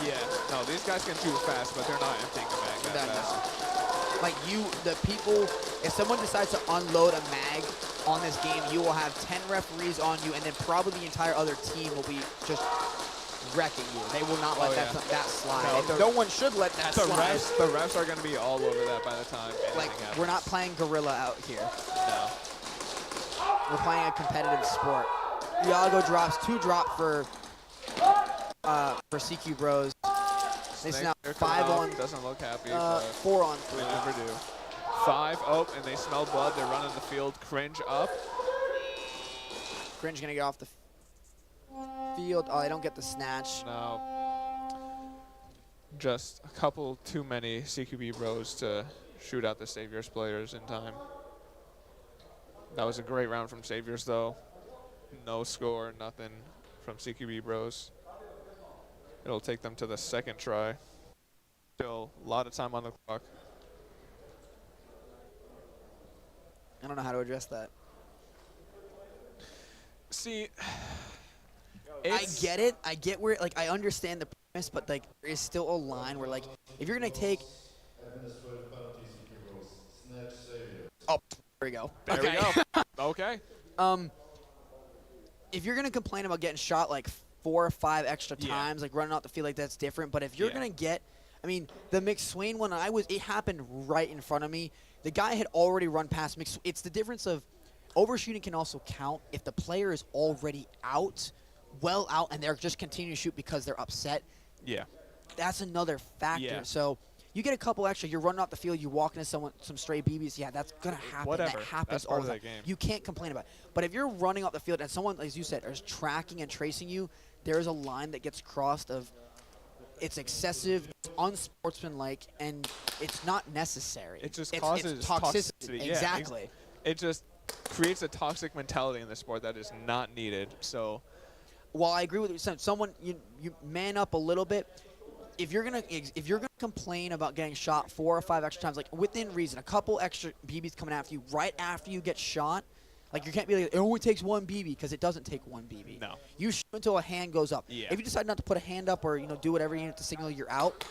B: Yeah. No, these guys can shoot fast, but they're not emptying the mag that fast.
N: Like the people, if someone decides to unload a mag on this game, you will have 10 referees on you, and then probably the entire other team will be just wrecking you. They will not let that slide. No one should let that slide.
B: The refs are going to be all over that by the time anything happens.
N: We're not playing gorilla out here.
B: No.
N: We're playing a competitive sport. Iago drops 2 drop for CQ Bros. They snap 5 on.
B: Doesn't look happy.
N: 4 on 3.
B: They never do. 5 up, and they smell blood. They're running the field. Cringe up.
N: Cringe gonna get off the field. Oh, they don't get the snatch.
B: No. Just a couple too many CQB Bros to shoot out the Saviors players in time. That was a great round from Saviors, though. No score, nothing from CQB Bros. It'll take them to the second try. Still a lot of time on the clock.
N: I don't know how to address that.
B: See,
N: I get it. I get where, like, I understand the premise, but, like, there is still a line where, like, if you're going to take. Oh, there we go.
B: There we go. Okay.
N: If you're going to complain about getting shot, like, 4 or 5 extra times, like, running out the field, like, that's different. But if you're going to get. I mean, the McSwain one, it happened right in front of me. The guy had already run past McSwain. It's the difference of overshooting can also count if the player is already out, well out, and they're just continuing to shoot because they're upset.
B: Yeah.
N: That's another factor.
B: Yeah.
N: So you get a couple extra, you're running off the field, you walk into some stray BBs, yeah, that's going to happen.
B: Whatever.
N: That happens
B: That's
N: all
B: part
N: the
B: of
N: time.
B: the game.
N: You can't complain about it. But if you're running off the field and someone, as you said, is tracking and tracing you, there is a line that gets crossed of it's excessive, it's unsportsmanlike, and it's not necessary.
B: It just
N: it's
B: causes
N: toxicity.
B: Yeah,
N: Exactly.
B: It just creates a toxic mentality in the sport that is not needed. So,
N: while I agree with you, someone you man up a little bit. If you're gonna complain about getting shot 4 or 5 extra times, like within reason, a couple extra BBs coming after you right after you get shot, like you can't be like it only takes 1 BB because it doesn't take 1 BB.
B: No.
N: You shoot until a hand goes up.
B: Yeah.
N: If you decide not to put a hand up or do whatever you need to signal you're out,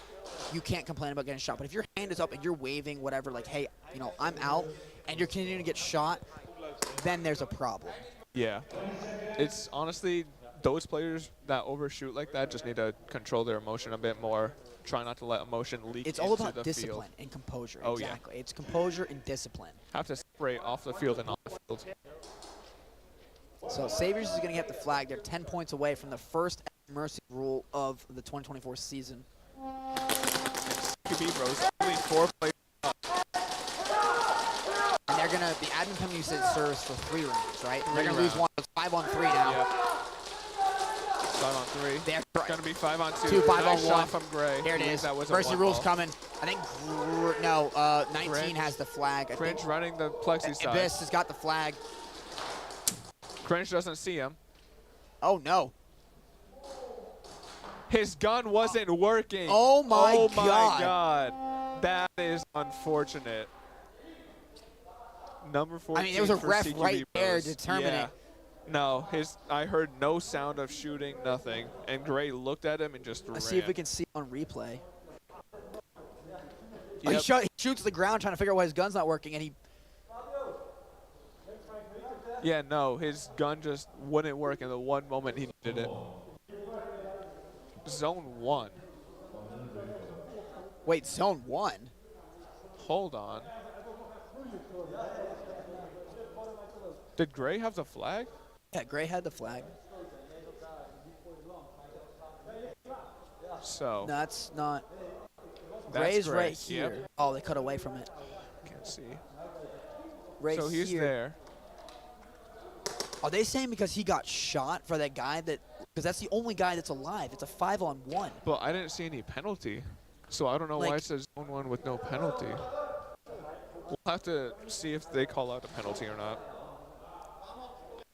N: you can't complain about getting shot. But if your hand is up and you're waving whatever, like hey, I'm out, and you're continuing to get shot, then there's a problem.
B: yeah. It's honestly those players that overshoot like that just need to control their emotion a bit more. Try not to let emotion leak
N: It's
B: into
N: all about
B: the
N: discipline
B: field.
N: and composure.
B: Oh,
N: exactly. It's composure and discipline.
B: Have to separate off the field and on the field.
N: So Saviors is going to get the flag. They're 10 points away from the first mercy rule of the 2024 season.
B: QB Bros, only 4 players up.
N: And they're going to, the admin company said serves for 3 rounds, right? They're going to lose
B: rounds.
N: 1. It's 5-on-3 now.
B: Yep. 5-on-3.
N: They're
B: going to be 5-on-2.
N: 2, 5-on-1.
B: Nice shot from Gray.
N: There it
B: Believe
N: is.
B: That was
N: Mercy
B: a
N: rule's
B: ball.
N: coming. I think, 19
B: Cringe.
N: has the flag.
B: Cringe running the plexi side.
N: Abyss has got the flag.
B: Cringe doesn't see him.
N: Oh, no.
B: His gun wasn't working.
N: Oh, my
B: Oh,
N: God.
B: my God. That is unfortunate. Number 14
N: I mean, there was a
B: for
N: ref
B: CQB
N: right there
B: Bros.
N: determining
B: Yeah.
N: it.
B: No, I heard no sound of shooting, nothing. And Gray looked at him and just ran.
N: Let's see if we can see it on replay.
B: Yep.
N: He shoots the ground trying to figure out why his gun's not working, and he.
B: Yeah, no, his gun just wouldn't work in the one moment he needed it. Zone 1.
N: Wait, zone 1?
B: Hold on. Did Gray have the flag?
N: Yeah, Gray had the flag.
B: So.
N: No, that's not.
B: That's
N: Gray's
B: Gray.
N: right here.
B: Yep.
N: Oh, they cut away from it.
B: Can't see.
N: Right
B: so he's
N: here.
B: there.
N: Are they saying because he got shot for that guy that? Because that's the only guy that's alive. It's a 5-on-1.
B: But I didn't see any penalty. So I don't know why it says zone 1 with no penalty. We'll have to see if they call out a penalty or not.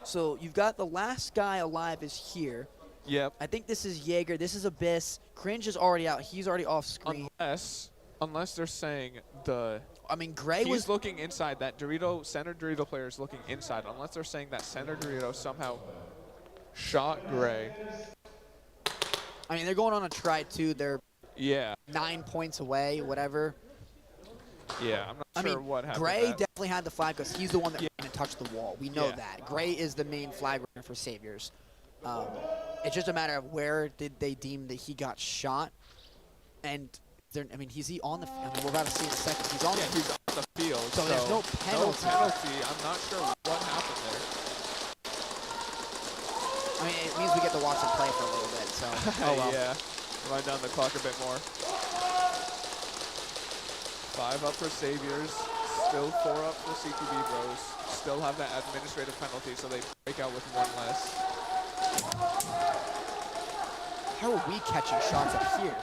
N: So you've got the last guy alive is here.
B: Yep.
N: I think this is Jaeger. This is Abyss. Cringe is already out. He's already off screen.
B: Unless they're saying the.
N: I mean, Gray
B: he's
N: was
B: looking inside. That center Dorito player is looking inside. Unless they're saying that center Dorito somehow shot Gray.
N: I mean, they're going on a try too. They're 9 points away, whatever.
B: Yeah, I'm not sure what happened.
N: Gray
B: to that.
N: definitely had the flag because he's the one that ran and touched the wall. We know that. Gray is the main flag runner for Saviors. It's just a matter of where did they deem that he got shot. And, I mean, is he on the field? I mean, we're about to see in a second. He's on
B: he's on the field.
N: So there's no penalty.
B: No penalty. I'm not sure what happened there.
N: I mean, it means we get to watch him play for a little bit. So, oh well.
B: Yeah, run down the clock a bit more. 5 up for Saviors, still 4 up for CQB Bros. Still have that administrative penalty, so they break out with 1 less.
N: How are we catching shots up here?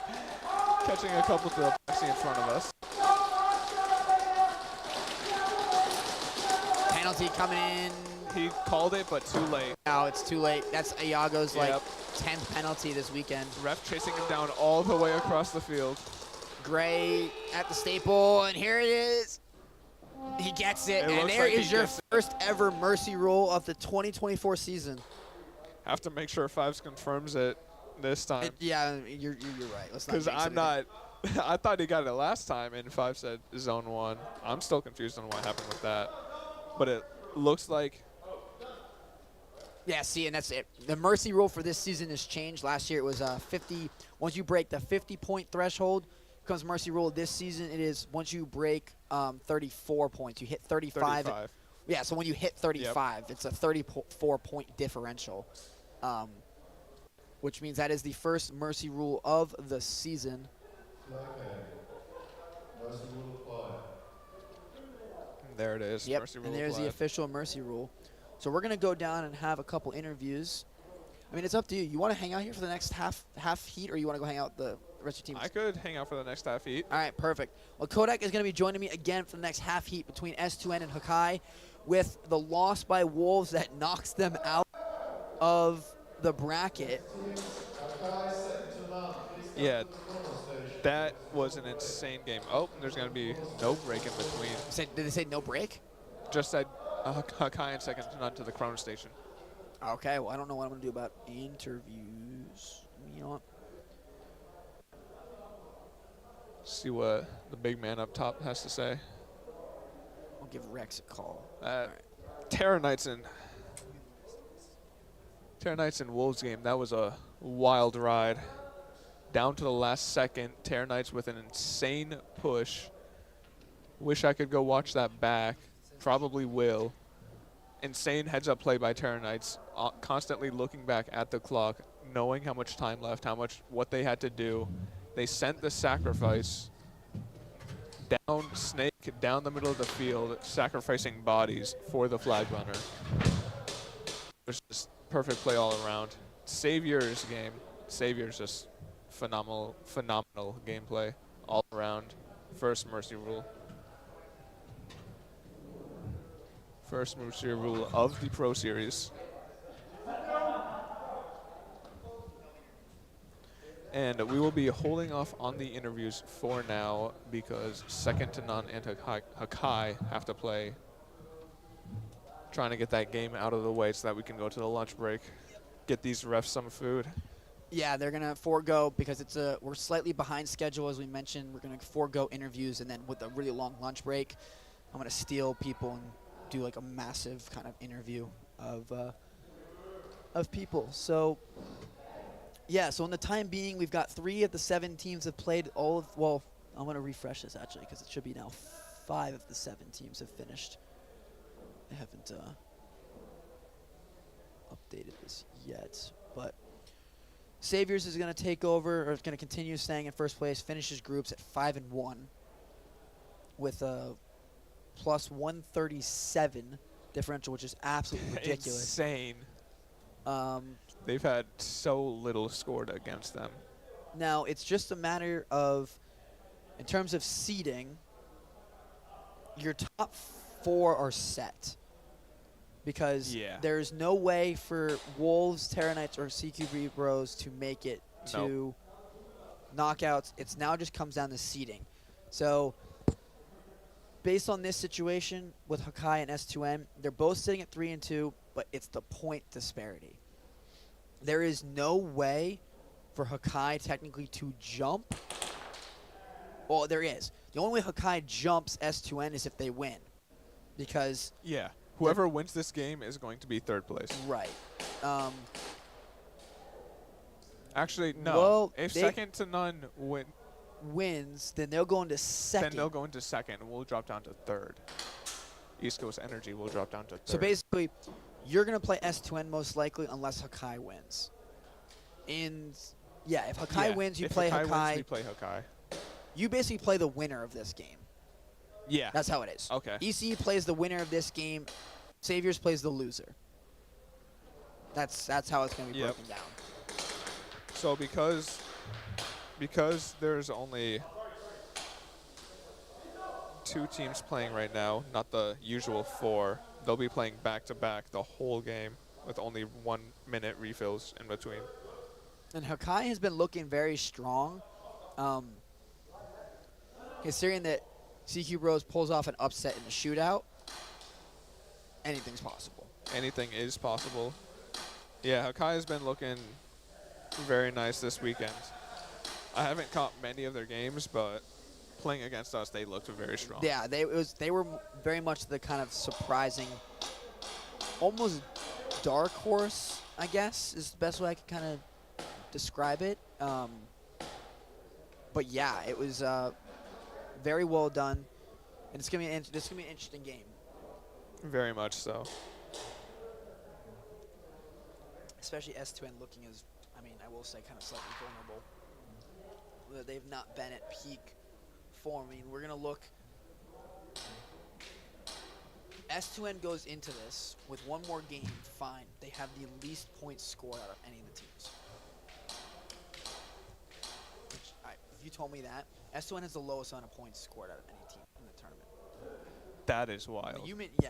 B: Catching a couple to the plexi in front of us.
N: Penalty coming in.
B: He called it, but too late.
N: No, it's too late. That's Iago's like 10th penalty this weekend.
B: Ref chasing him down all the way across the field.
N: Gray at the staple, and here it is. He gets it, and there is your first ever mercy rule of the 2024 season.
B: Have to make sure Fives confirms it this time.
N: Yeah, you're right. Let's not.
B: Because
N: jinx
B: I'm
N: it
B: not. I thought he got it last time, and Five said zone 1. I'm still confused on what happened with that. But it looks like.
N: Yeah, see, and that's it. The mercy rule for this season has changed. Last year it was 50. Once you break the 50-point threshold, becomes mercy rule. This season it is once you break 34 points. You hit 35.
B: 35.
N: Yeah, so when you hit 35, it's a 34-point differential, which means that is the first mercy rule of the season.
B: There it is.
N: Yep,
B: Mercy rule
N: and there's the
B: applied.
N: official mercy rule. So we're going to go down and have a couple interviews. I mean, it's up to you. You want to hang out here for the next half heat, or you want to go hang out the rest of your teams?
B: I could hang out for the next half heat.
N: All right, perfect. Well, Kodak is going to be joining me again for the next half heat between S2N and Hakai, with the loss by Wolves that knocks them out of the bracket.
B: Yeah, that was an insane game. Oh, there's going to be no break in between.
N: Did they say no break?
B: Just said Hakai and second to none to the Chrono Station.
N: Okay, well, I don't know what I'm going to do about interviews. You know what?
B: See what the big man up top has to say.
N: I'll give Rex a call.
B: Terra Knights and Wolves game, that was a wild ride. Down to the last second, Terra Knights with an insane push. Wish I could go watch that back. Probably will. Insane heads-up play by Terra Knights, constantly looking back at the clock, knowing how much time left, what they had to do. They sent the sacrifice down Snake, down the middle of the field, sacrificing bodies for the flag runner. It was just perfect play all around. Savior's game. Savior's just phenomenal gameplay all around. First mercy rule. First mercy rule of the Pro Series. And we will be holding off on the interviews for now because second to none and Hakai have to play. Trying to get that game out of the way so that we can go to the lunch break. Get these refs some food.
N: Yeah, they're going to forego because we're slightly behind schedule, as we mentioned. We're going to forego interviews, and then with a really long lunch break, I'm going to steal people and do like a massive kind of interview of people. So, yeah, so in the time being, we've got 3 of the 7 teams have played all of, well, I'm going to refresh this actually because it should be now 5 of the 7 teams have finished. I haven't updated this yet, but Saviors is going to take over, or is going to continue staying in first place, finishes groups at 5-1 with a plus 137 differential, which is absolutely ridiculous.
B: Insane. They've had so little scored against them.
N: Now, it's just a matter of, in terms of seeding, your top 4 are set. Because there's no way for Wolves, Terra Knights, or CQB Bros to make it to knockouts. It's now just comes down to seeding. So, based on this situation with Hakai and S2N, they're both sitting at 3-2, but it's the point disparity. There is no way for Hakai technically to jump. Well, there is. The only way Hakai jumps S2N is if they win. Because
B: whoever wins this game is going to be third place.
N: Right.
B: Actually, no.
N: Well,
B: if second to none
N: wins, then they'll go into second.
B: Then they'll go into second, and we'll drop down to third. East Coast Energy will drop down to third.
N: So basically, you're going to play S2N most likely unless Hakai wins. And, if Hakai wins, you play Hakai.
B: Wins, we play Hakai.
N: You basically play the winner of this game.
B: Yeah.
N: That's how it is.
B: Okay.
N: ECE plays the winner of this game. Saviors plays the loser. That's how it's going to be broken down.
B: So because there's only 2 teams playing right now, not the usual 4, they'll be playing back-to-back the whole game with only 1-minute refills in between.
N: And Hakai has been looking very strong. Considering that CQ Bros pulls off an upset in the shootout, anything's possible.
B: Anything is possible. Yeah, Hakai has been looking very nice this weekend. I haven't caught many of their games, but playing against us, they looked very strong.
N: Yeah, they were very much the kind of surprising, almost dark horse, I guess, is the best way I could kind of describe it. But yeah, it was very well done, and it's gonna be an interesting game.
B: Very much so.
N: Especially S2N looking as, I mean, I will say, kind of slightly vulnerable. They've not been at peak form. I mean, we're gonna look. S2N goes into this with one more game, fine. They have the least points scored out of any of the teams. Which, if you told me that, S2N has the lowest amount of points scored out of any team in the tournament.
B: That is wild.
N: Yeah,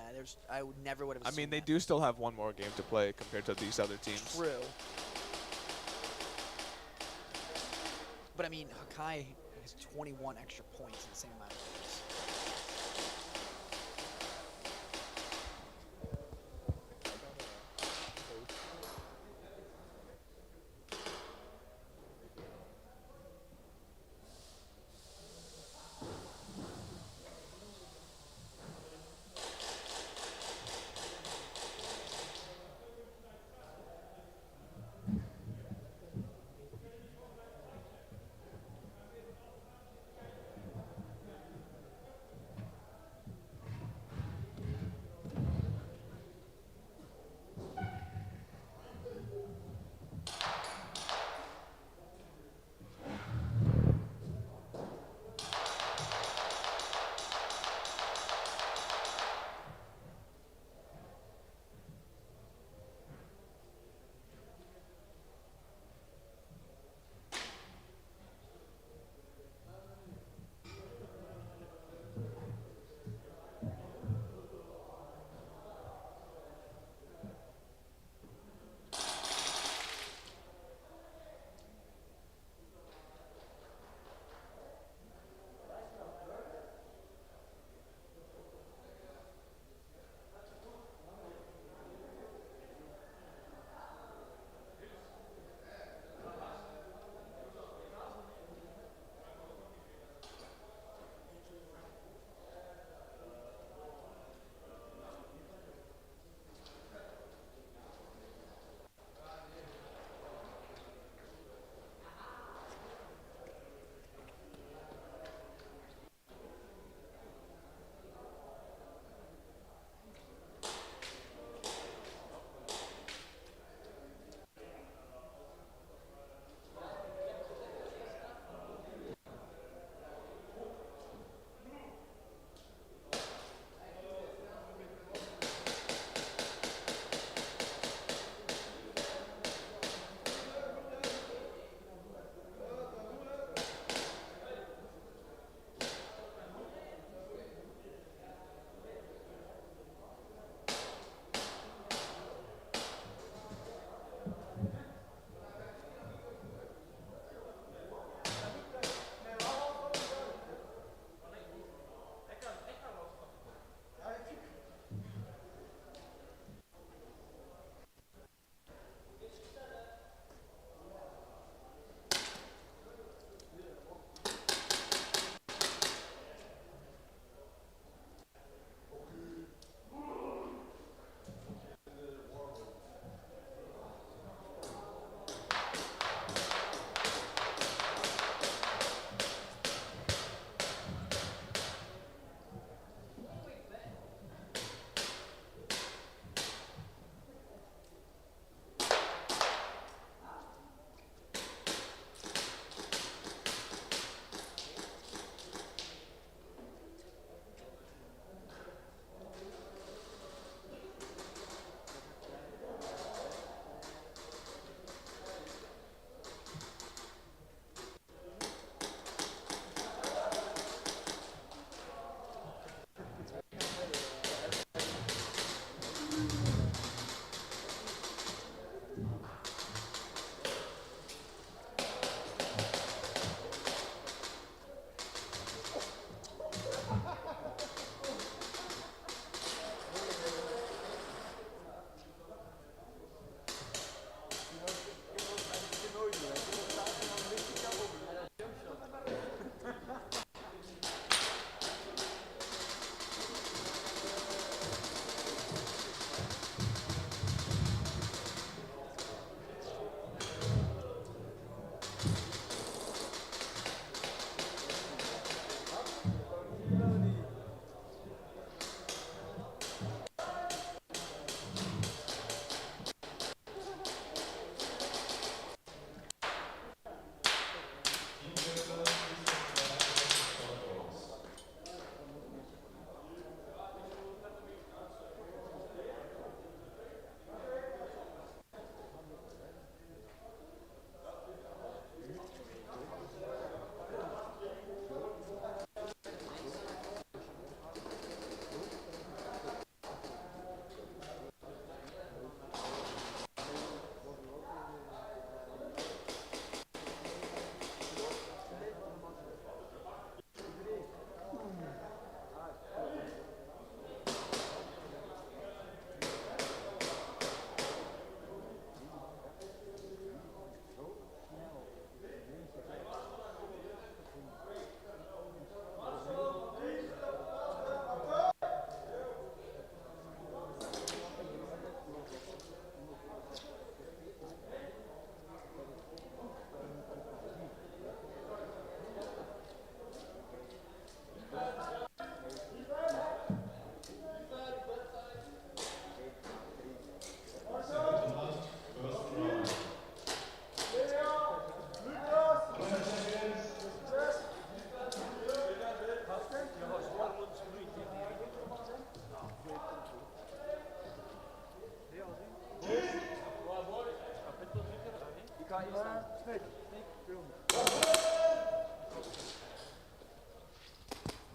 N: I never would have.
B: I mean, they do still have one more game to play compared to these other teams.
N: True. But I mean, Hakai has 21 extra points in the same amount of games.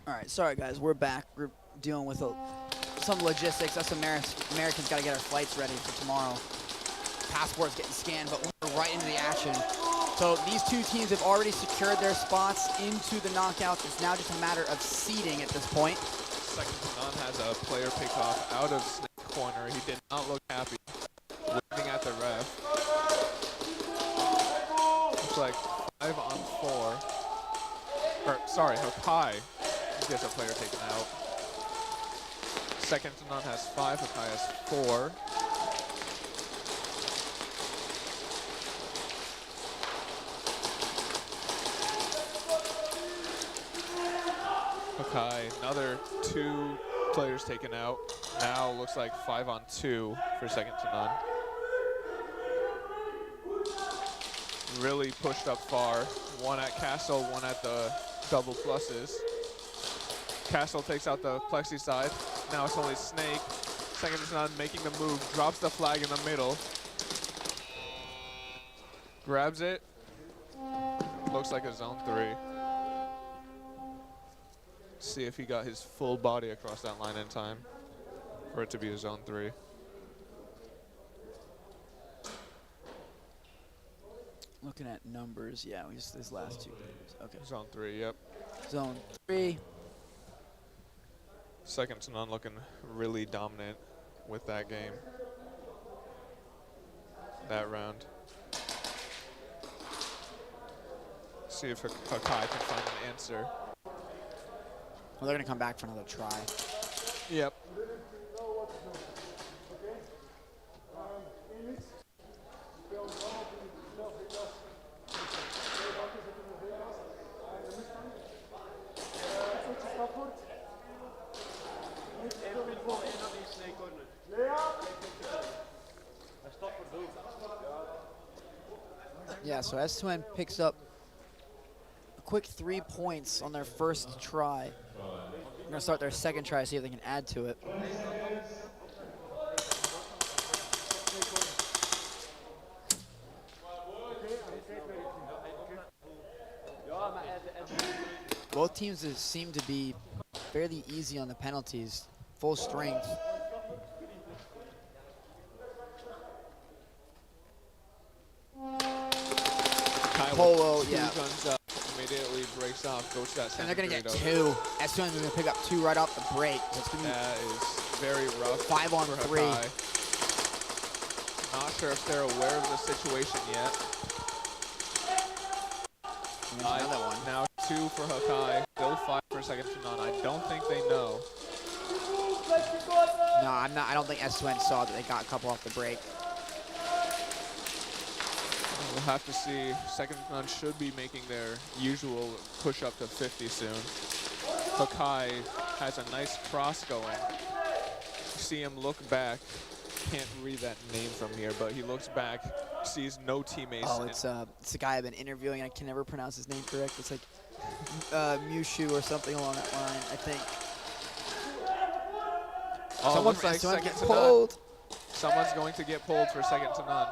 N: All right, sorry guys, we're back. We're dealing with some logistics. Us Americans got to get our flights ready for tomorrow. Passports getting scanned, but we're right into the action. So these two teams have already secured their spots into the knockouts. It's now just a matter of seeding at this point.
B: Second to none has a player pick off out of Snake corner. He did not look happy. Waving at the ref. Looks like 5 on 4. Or, sorry, Hokai gets a player taken out. Second to none has 5. Hokai has 4. Hokai, another 2 players taken out. Now looks like 5 on 2 for second to none. Really pushed up far. 1 at Castle, 1 at the double pluses. Castle takes out the plexi side. Now it's only Snake. Second to none making the move, drops the flag in the middle. Grabs it. Looks like a zone 3. See if he got his full body across that line in time for it to be a zone 3.
N: Looking at numbers, yeah, we just these last 2 games. Okay.
B: Zone 3, yep.
N: Zone 3.
B: Second to none looking really dominant with that game. That round. See if Hokai can find an answer.
N: Well, they're going to come back for another try.
B: Yep.
N: Yeah, so S2N picks up a quick 3 points on their first try. They're going to start their second try, see if they can add to it. Both teams seem to be fairly easy on the penalties, full strength. Polo, yeah.
B: Guns up, immediately breaks off, goes to that
N: And they're going to get
B: Santa
N: 2. S2N is going to pick up 2 right off the break. That's gonna be
B: that is very rough.
N: 5 on 3.
B: Not sure if they're aware of the situation yet.
N: Another one.
B: Now 2 for Hokai, still 5 for second to none. I don't think they know.
N: No, I don't think S2N saw that they got a couple off the break.
B: We'll have to see. Second to none should be making their usual push up to 50 soon. Hokai has a nice cross going. See him look back. Can't read that name from here, but he looks back, sees no teammates.
N: Oh, it's a guy I've been interviewing. I can never pronounce his name correct. It's like Mushu or something along that line, I think.
B: Oh,
N: Someone
B: looks like
N: someone
B: second
N: gets
B: to
N: pulled.
B: none. Someone's going to get pulled for second to none.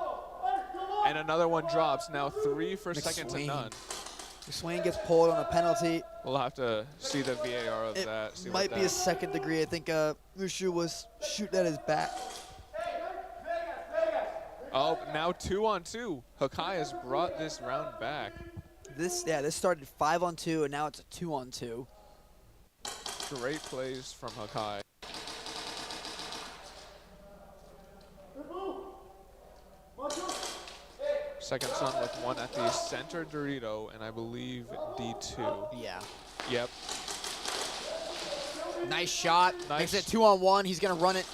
B: And another one drops. Now 3 for second to none.
N: McSwain gets pulled on a penalty.
B: We'll have to see the VAR of that. See
N: Might be a second degree. I think Mushu was shooting at his back.
B: Oh, now 2 on 2. Hokai has brought this round back.
N: This started 5 on 2, and now it's a 2 on 2.
B: Great plays from Hokai. Second son with 1 at the center Dorito, and I believe D2.
N: Yeah.
B: Yep.
N: Nice shot.
B: Nice.
N: Makes it 2 on 1. He's going to run it.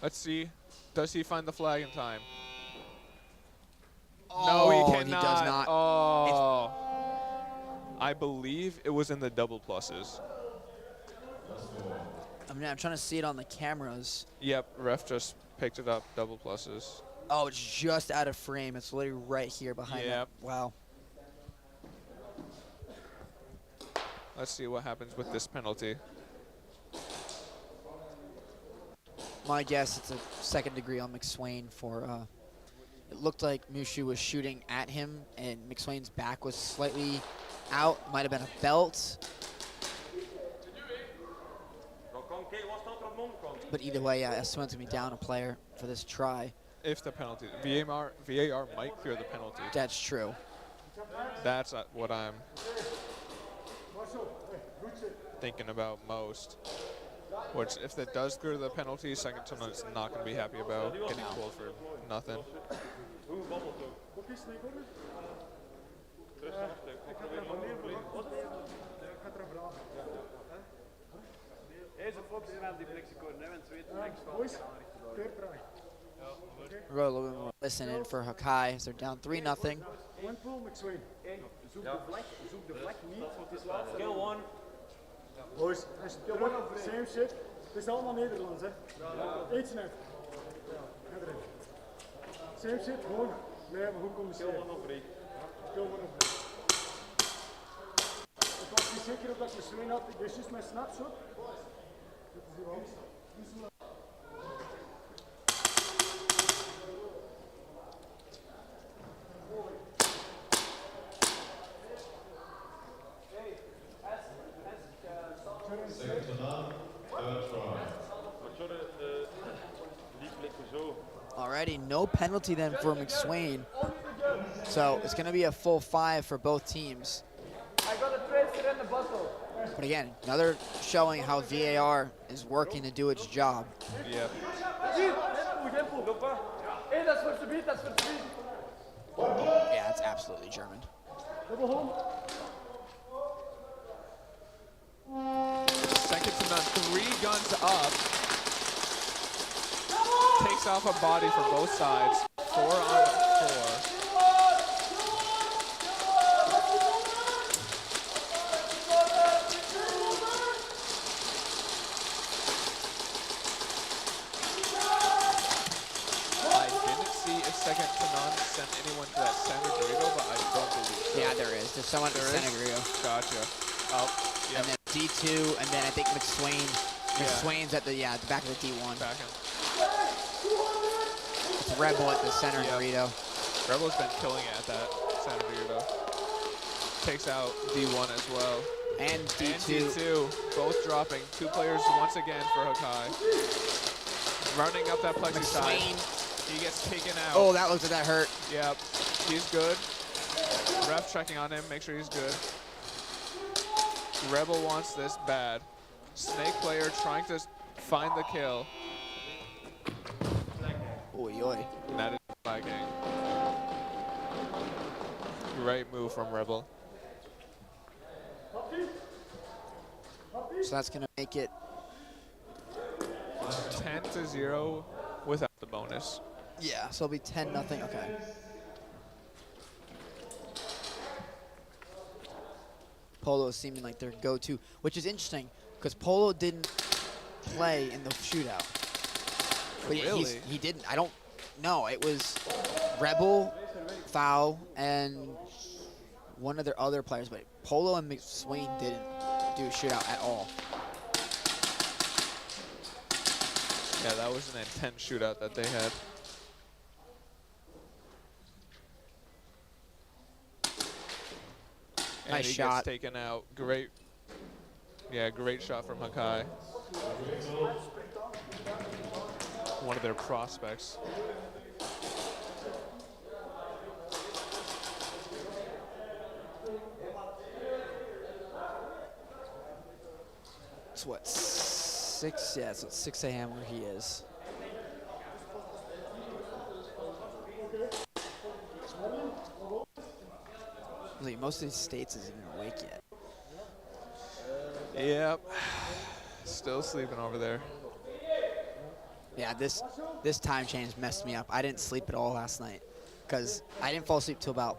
B: Let's see. Does he find the flag in time?
N: Oh,
B: no, he cannot.
N: he does not.
B: Oh. I believe it was in the double pluses.
N: I'm trying to see it on the cameras.
B: Yep, ref just picked it up, double pluses.
N: Oh, it's just out of frame. It's literally right here behind
B: Yep.
N: that. Wow.
B: Let's see what happens with this penalty.
N: My guess, it's a second degree on McSwain for It looked like Mushu was shooting at him, and McSwain's back was slightly out. Might have been a belt. But either way, yeah, S1's going to be down a player for this try.
B: If the penalty, VAR might clear the penalty.
N: That's true.
B: That's what I'm thinking about most. Which, if it does clear the penalty, second to none's not going to be happy about getting pulled for nothing.
N: We're a little bit more listening for Hakai as they're down 3-0.
K: Boys, same shit. Het is allemaal Nederlands, hè? Eet snel. Same shit, gewoon. Nee, maar hoe communiceren? Stil maar nog breed. Stil maar nog breed. Ik was niet zeker of dat je swing had. Ik wist juist mijn snapshot. Dat is hier anders.
N: Alrighty, no penalty then for McSwain. So it's going to be a full 5 for both teams.
K: I got a tracer in the bottle.
N: But again, another showing how VAR is working to do its job.
B: Yep.
N: Yeah, it's absolutely German.
B: Second to none, 3 guns up. Takes off a body for both sides. 4 on 4. I didn't see if second to none sent anyone to that center Dorito, but I don't believe so.
N: Yeah, there is. There's someone at the center Dorito.
B: Gotcha. Oh, yep.
N: And then D2, and then I think McSwain. McSwain's at the back of the D1.
B: Back in.
N: It's Rebel at the center Dorito.
B: Rebel's been killing it at that center Dorito. Takes out D1 as well.
N: And D2.
B: And D2, both dropping. 2 players once again for Hakai. Running up that plexi side. He gets taken out.
N: Oh, that looks like that hurt.
B: Yep, he's good. Ref checking on him, make sure he's good. Rebel wants this bad. Snake player trying to find the kill.
N: Oy, oy.
B: And that is flagging. Great move from Rebel.
N: So that's going to make it
B: 10-0 without the bonus.
N: Yeah, so it'll be 10-0. Okay. Polo is seeming like their go-to, which is interesting because Polo didn't play in the shootout. But
B: Really?
N: he didn't. I don't know. It was Rebel, Foul, and one of their other players, but Polo and McSwain didn't do a shootout at all.
B: Yeah, that was an intense shootout that they had. And
N: Nice
B: he
N: shot.
B: gets taken out. Great. Yeah, great shot from Hakai. One of their prospects.
N: It's what, 6? Yeah, so it's 6 a.m. where he is. Really, most of these states isn't even awake yet.
B: Yep. Still sleeping over there.
N: Yeah, this time change messed me up. I didn't sleep at all last night because I didn't fall asleep till about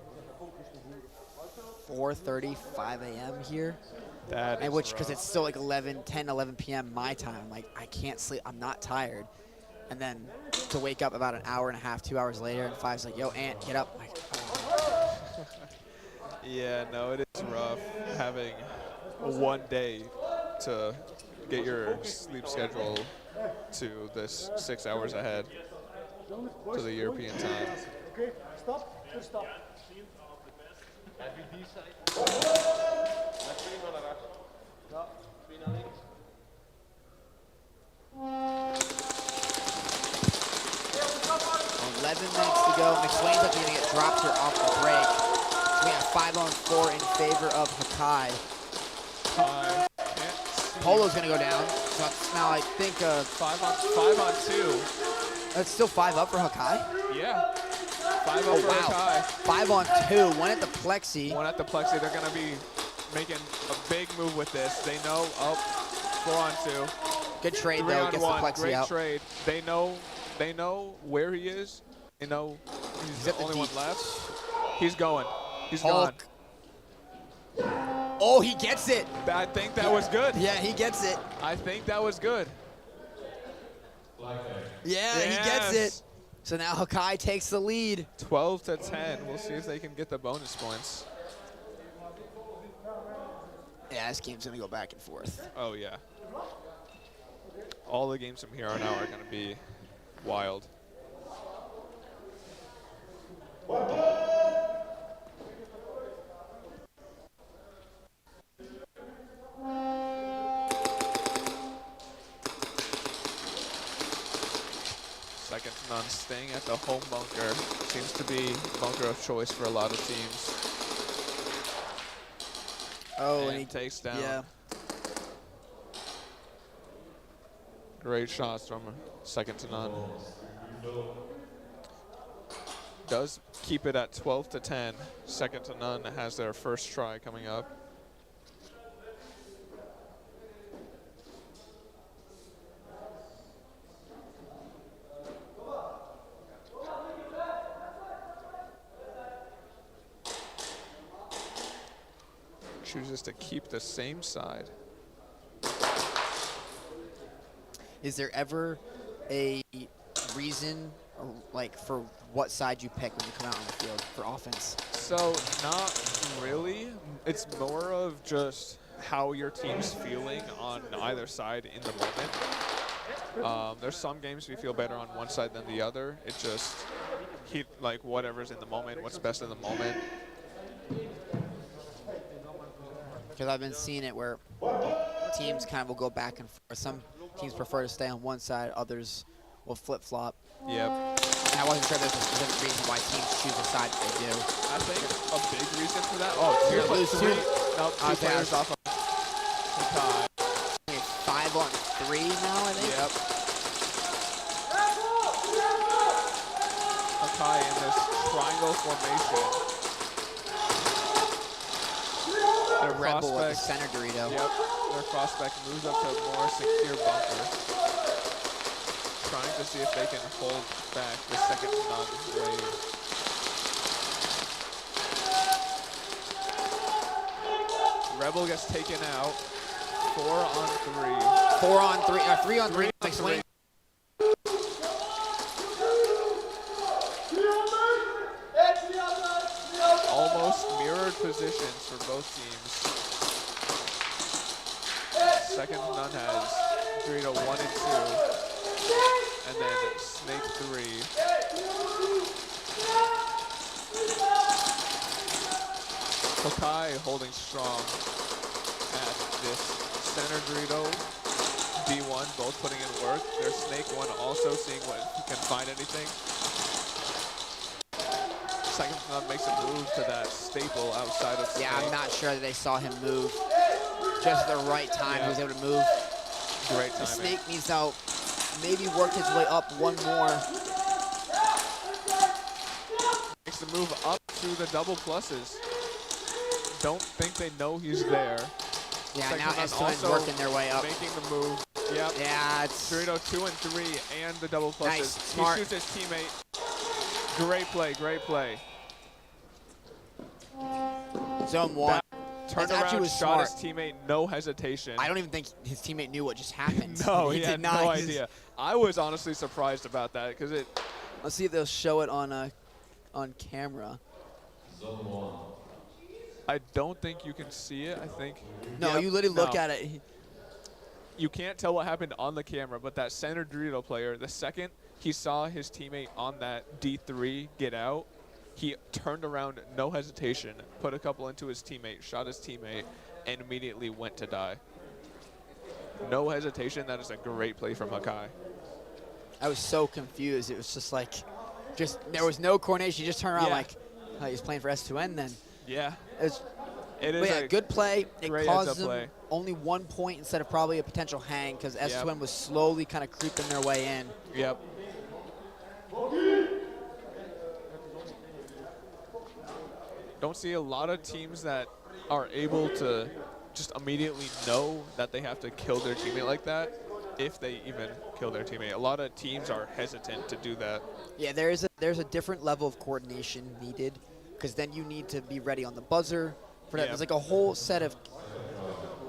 N: 4:30, 5 a.m. here.
B: That
N: and
B: is
N: which because
B: rough.
N: it's still like 10, 11 p.m. my time. I'm like, I can't sleep. I'm not tired. And then to wake up about an hour and a half, 2 hours later, and Five's like, yo, Ant, get up. I'm like, oh.
B: Yeah, no, it is rough having one day to get your sleep schedule to this 6 hours ahead to the European time.
K: Okay, stop. Good stop.
N: Minutes to go. McSwain's actually going to get dropped here off the break. We have 5-on-4 in favor of Hakai. Polo's going to go down. So it's now, I think,
B: 5-on-2.
N: It's still 5 up for Hakai?
B: Yeah. 5 up for Hakai.
N: 5-on-2. One at the plexi.
B: One at the plexi. They're going to be making a big move with this. They know, 4-on-2.
N: Good trade, though. Gets the plexi
B: Great
N: out.
B: trade. They know where he is. They know he's the only one left. He's going. He's gone.
N: Oh, he gets it.
B: I think that was good.
N: Yeah, he gets it.
B: I think that was good.
N: Yeah, he gets it. So now Hakai takes the lead.
B: 12-10. We'll see if they can get the bonus points.
N: Yeah, this game's going to go back and forth.
B: Oh, yeah. All the games from here on out are going to be wild. Second to none, staying at the home bunker. Seems to be bunker of choice for a lot of teams.
N: Oh,
B: and he takes down.
N: Yeah.
B: Great shots from second to none. Does keep it at 12-10. Second to none has their first try coming up. Chooses to keep the same side.
N: Is there ever a reason, like, for what side you pick when you come out on the field for offense?
B: So, not really. It's more of just how your team's feeling on either side in the moment. There's some games we feel better on one side than the other. It just, like, whatever's in the moment, what's best in the moment.
N: Because I've been seeing it where teams kind of will go back and forth. Some teams prefer to stay on one side, others will flip-flop.
B: Yep.
N: And I wasn't sure there's a specific reason why teams choose the side that they do.
B: I think a big reason for that. Oh, two players off of Hakai.
N: 5-on-3 now, I think.
B: Yep. Hakai in this triangle formation.
N: The Rebel with the center Dorito.
B: Yep. Their prospect moves up to a more secure bunker. Trying to see if they can hold back the second non-wave. Rebel gets taken out. 4-on-3.
N: 4-on-3. 3-on-3. McSwain.
B: Almost mirrored positions for both teams. Second none has Dorito 1 and 2. And then Snake 3. Hakai holding strong at this center Dorito. B1 both putting in work. There's Snake 1 also seeing what he can find anything. Second to none makes a move to that staple outside of Snake.
N: Yeah, I'm not sure that they saw him move just at the right time. He was able to move.
B: Great timing.
N: The Snake needs to maybe work his way up one more.
B: Makes the move up to the double pluses. Don't think they know he's there.
N: Yeah,
B: Second
N: now S2's working their way up.
B: Making the move. Yep.
N: Yeah, it's
B: Dorito 2 and 3 and the double pluses.
N: Nice, smart.
B: He shoots his teammate. Great play, great play.
N: Zone 1.
B: Turned around,
N: was
B: shot
N: smart.
B: his teammate, no hesitation.
N: I don't even think his teammate knew what just happened.
B: No, he had
N: did not.
B: no idea. I was honestly surprised about that because it.
N: Let's see if they'll show it on camera.
F: Zone 1.
B: I don't think you can see it. I think.
N: No,
B: Yep,
N: you literally look at it.
B: You can't tell what happened on the camera, but that center Dorito player, the second he saw his teammate on that D3 get out. He turned around, no hesitation, put a couple into his teammate, shot his teammate, and immediately went to die. No hesitation. That is a great play from Hakai.
N: I was so confused. It was just like, there was no coordination. You just turn around
B: Yeah.
N: like, oh, he's playing for S2N then.
B: Yeah.
N: It is a good play. It caused them only 1 point instead of probably a potential hang because S2N was slowly kind of creeping their way in.
B: Yep. Don't see a lot of teams that are able to just immediately know that they have to kill their teammate like that, if they even kill their teammate. A lot of teams are hesitant to do that.
N: Yeah, there's a different level of coordination needed because then you need to be ready on the buzzer for that.
B: Yeah.
N: There's like a whole set of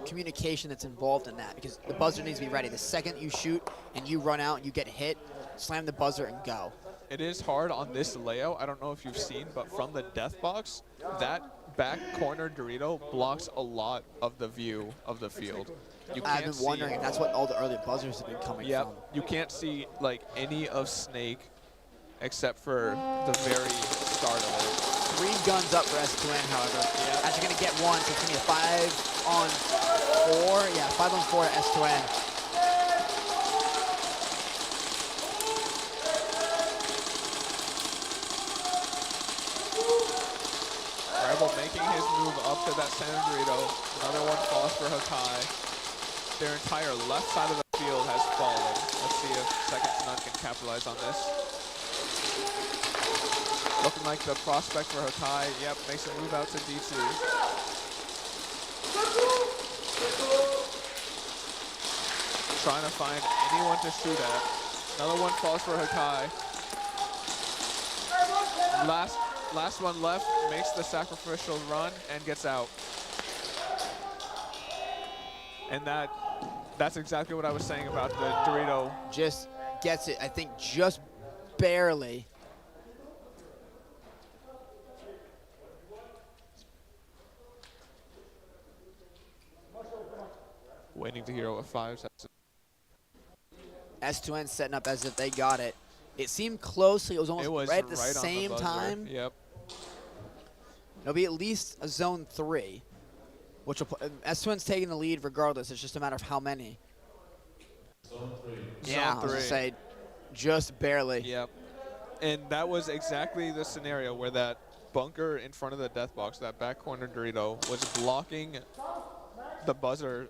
N: communication that's involved in that because the buzzer needs to be ready. The second you shoot and you run out and you get hit, slam the buzzer and go.
B: It is hard on this layout. I don't know if you've seen, but from the death box, that back corner Dorito blocks a lot of the view of the field.
N: I've been wondering if that's what all the early buzzers have been coming from.
B: You can't see like any of Snake except for the very start of it.
N: 3 guns up for S2N, however. Yeah. Actually going to get one, so it's going to be a 5-on-4. Yeah, 5-on-4 at S2N.
B: Rebel making his move up to that center Dorito. Another one falls for Hakai. Their entire left side of the field has fallen. Let's see if Second to None can capitalize on this. Looking like the prospect for Hakai. Yep, makes a move out to D2. Trying to find anyone to shoot at. Another one falls for Hakai. Last one left, makes the sacrificial run and gets out. And that's exactly what I was saying about the Dorito.
N: Just gets it, I think, just barely.
B: Waiting to hear what 5 says.
N: S2N setting up as if they got it. It seemed close. It was almost right at the same time.
B: Yep.
N: It'll be at least a zone 3, which will S2N's taking the lead regardless. It's just a matter of how many.
H: Zone 3.
N: Yeah, I was gonna say just barely.
B: Yep. And that was exactly the scenario where that bunker in front of the death box, that back corner Dorito, was blocking the buzzer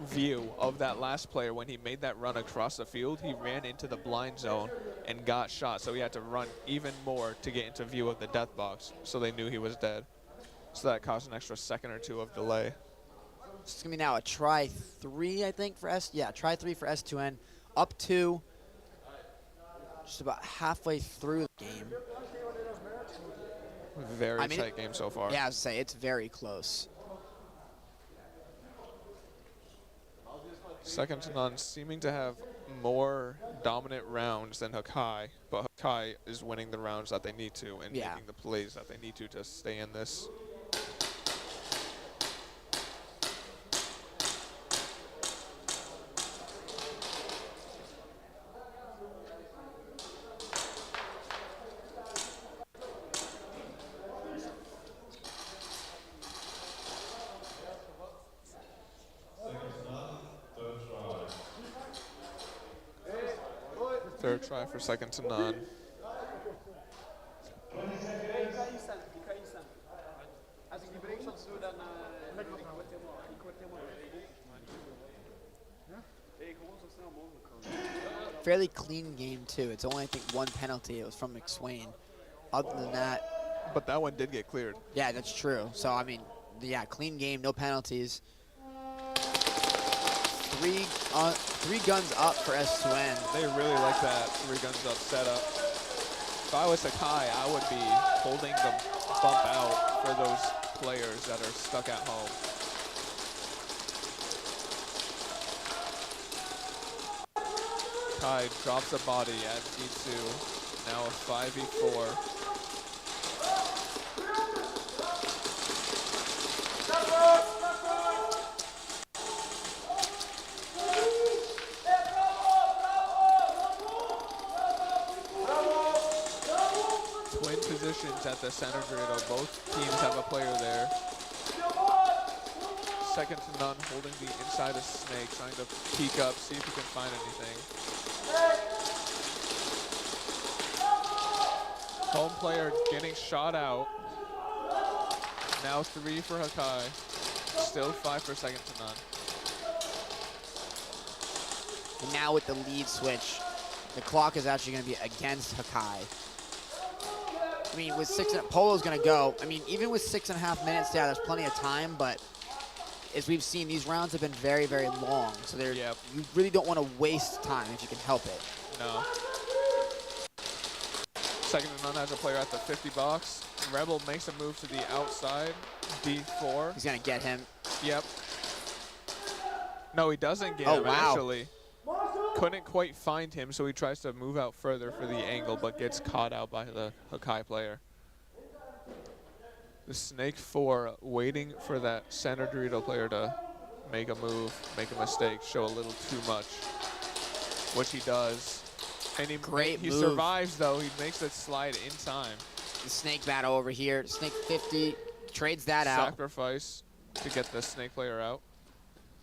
B: view of that last player. When he made that run across the field, he ran into the blind zone and got shot. So he had to run even more to get into view of the death box. So they knew he was dead. So that caused an extra second or two of delay.
N: It's gonna be now a try 3, I think, for try 3 for S2N. Up 2, just about halfway through the game.
B: Very tight game so far.
N: Yeah, I was gonna say, it's very close.
B: Second to None seeming to have more dominant rounds than Hakai, but Hakai is winning the rounds that they need to and making the plays that they need to stay in this. Third try for Second to None.
N: Fairly clean game, too. It's only, I think, 1 penalty. It was from McSwain. Other than that.
B: But that one did get cleared.
N: Yeah, that's true. So, I mean, yeah, clean game, no penalties. 3 guns up for S2N.
B: They really like that 3 guns up setup. If I was Hakai, I would be holding the bump out for those players that are stuck at home. Kai drops a body at D2. Now a 5v4. teams at the center griddle. Both teams have a player there. Second to none, holding the inside of Snake, trying to peek up, see if he can find anything. Home player getting shot out. Now 3 for Hakai. Still 5 for second to none.
N: And now with the lead switch, the clock is actually going to be against Hakai. I mean, with Polo's going to go. I mean, even with 6.5 minutes, yeah, there's plenty of time, but as we've seen, these rounds have been very, very long. So you really don't want to waste time if you can help it.
B: No. Second to none has a player at the 50 box. Rebel makes a move to the outside. D4.
N: He's going to get him.
B: Yep. No, he doesn't get him, actually. Couldn't quite find him, so he tries to move out further for the angle, but gets caught out by the Hakai player. The Snake 4 waiting for that center Dorito player to make a move, make a mistake, show a little too much, which he does. And he survives, though. He makes it slide in time.
N: The Snake battle over here. Snake 50 trades that out.
B: Sacrifice to get the Snake player out.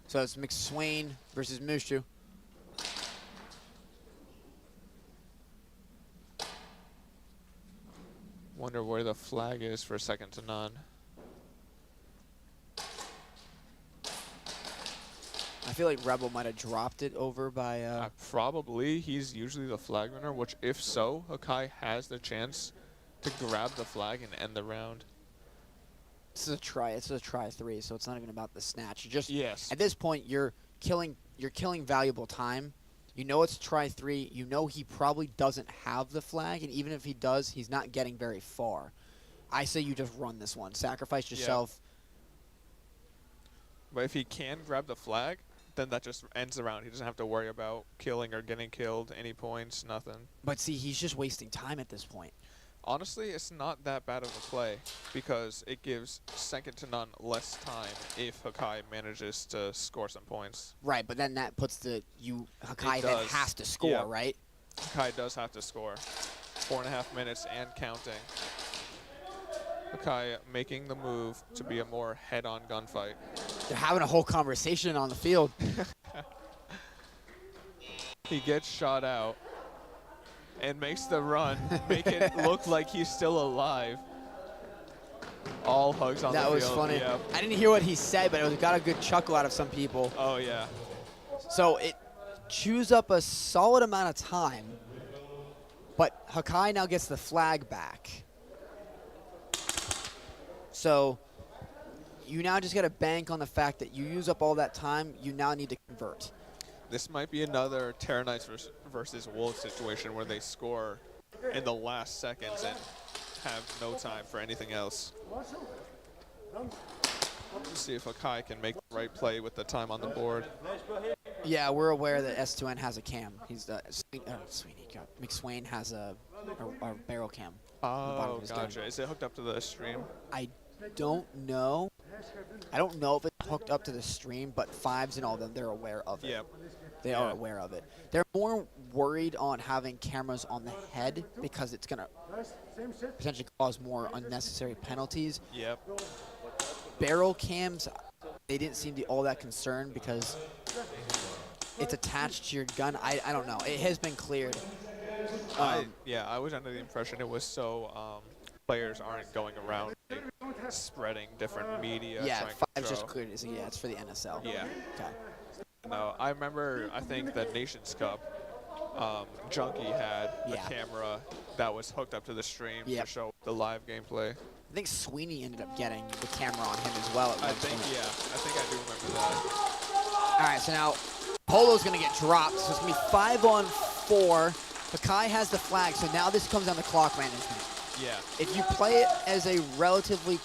N: So it's McSwain versus Mushu.
B: Wonder where the flag is for second to none.
N: I feel like Rebel might have dropped it over by...
B: Probably. He's usually the flag runner, which if so, Hakai has the chance to grab the flag and end the round.
N: This is a try. It's a try 3, so it's not even about the snatch. You're just
B: yes.
N: At this point, you're killing valuable time. You know it's try 3. You know he probably doesn't have the flag, and even if he does, he's not getting very far. I say you just run this one. Sacrifice yourself.
B: But if he can grab the flag, then that just ends the round. He doesn't have to worry about killing or getting killed, any points, nothing.
N: But see, he's just wasting time at this point.
B: Honestly, it's not that bad of a play because it gives second to none less time if Hakai manages to score some points.
N: Right, but then that puts Hakai then has to score, right?
B: Hakai does have to score. 4.5 minutes and counting. Hakai making the move to be a more head-on gunfight.
N: They're having a whole conversation on the field.
B: He gets shot out and makes the run, make it look like he's still alive. All hugs on the field.
N: That was funny.
B: Yeah.
N: I didn't hear what he said, but it got a good chuckle out of some people.
B: Oh, yeah.
N: So it chews up a solid amount of time, but Hakai now gets the flag back. So you now just got to bank on the fact that you use up all that time, you now need to convert.
B: This might be another Terra Knights versus Wolves situation where they score in the last seconds and have no time for anything else. Let's see if Hakai can make the right play with the time on the board.
N: Yeah, we're aware that S2N has a cam. He's McSwain has a barrel cam.
B: Oh, gotcha. Is it hooked up to the stream?
N: I don't know. I don't know if it's hooked up to the stream, but Fives and all of them, they're aware of it.
B: Yep.
N: They are aware of it. They're more worried on having cameras on the head because it's going to potentially cause more unnecessary penalties.
B: Yep.
N: Barrel cams, they didn't seem to be all that concerned because it's attached to your gun. I don't know. It has been cleared.
B: Yeah, I was under the impression it was so players aren't going around spreading different media.
N: Yeah, Fives just cleared it. So yeah, it's for the NSL.
B: Yeah.
N: Okay.
B: No, I remember, I think the Nations Cup, Junkie had a camera that was hooked up to the stream to show the live gameplay.
N: I think Sweeney ended up getting the camera on him as well at one point.
B: Yeah, I think I do remember that.
N: All right, so now Polo's going to get dropped. So it's going to be 5-on-4. Hakai has the flag, so now this comes down to clock management.
B: Yeah.
N: If you play it as a relatively,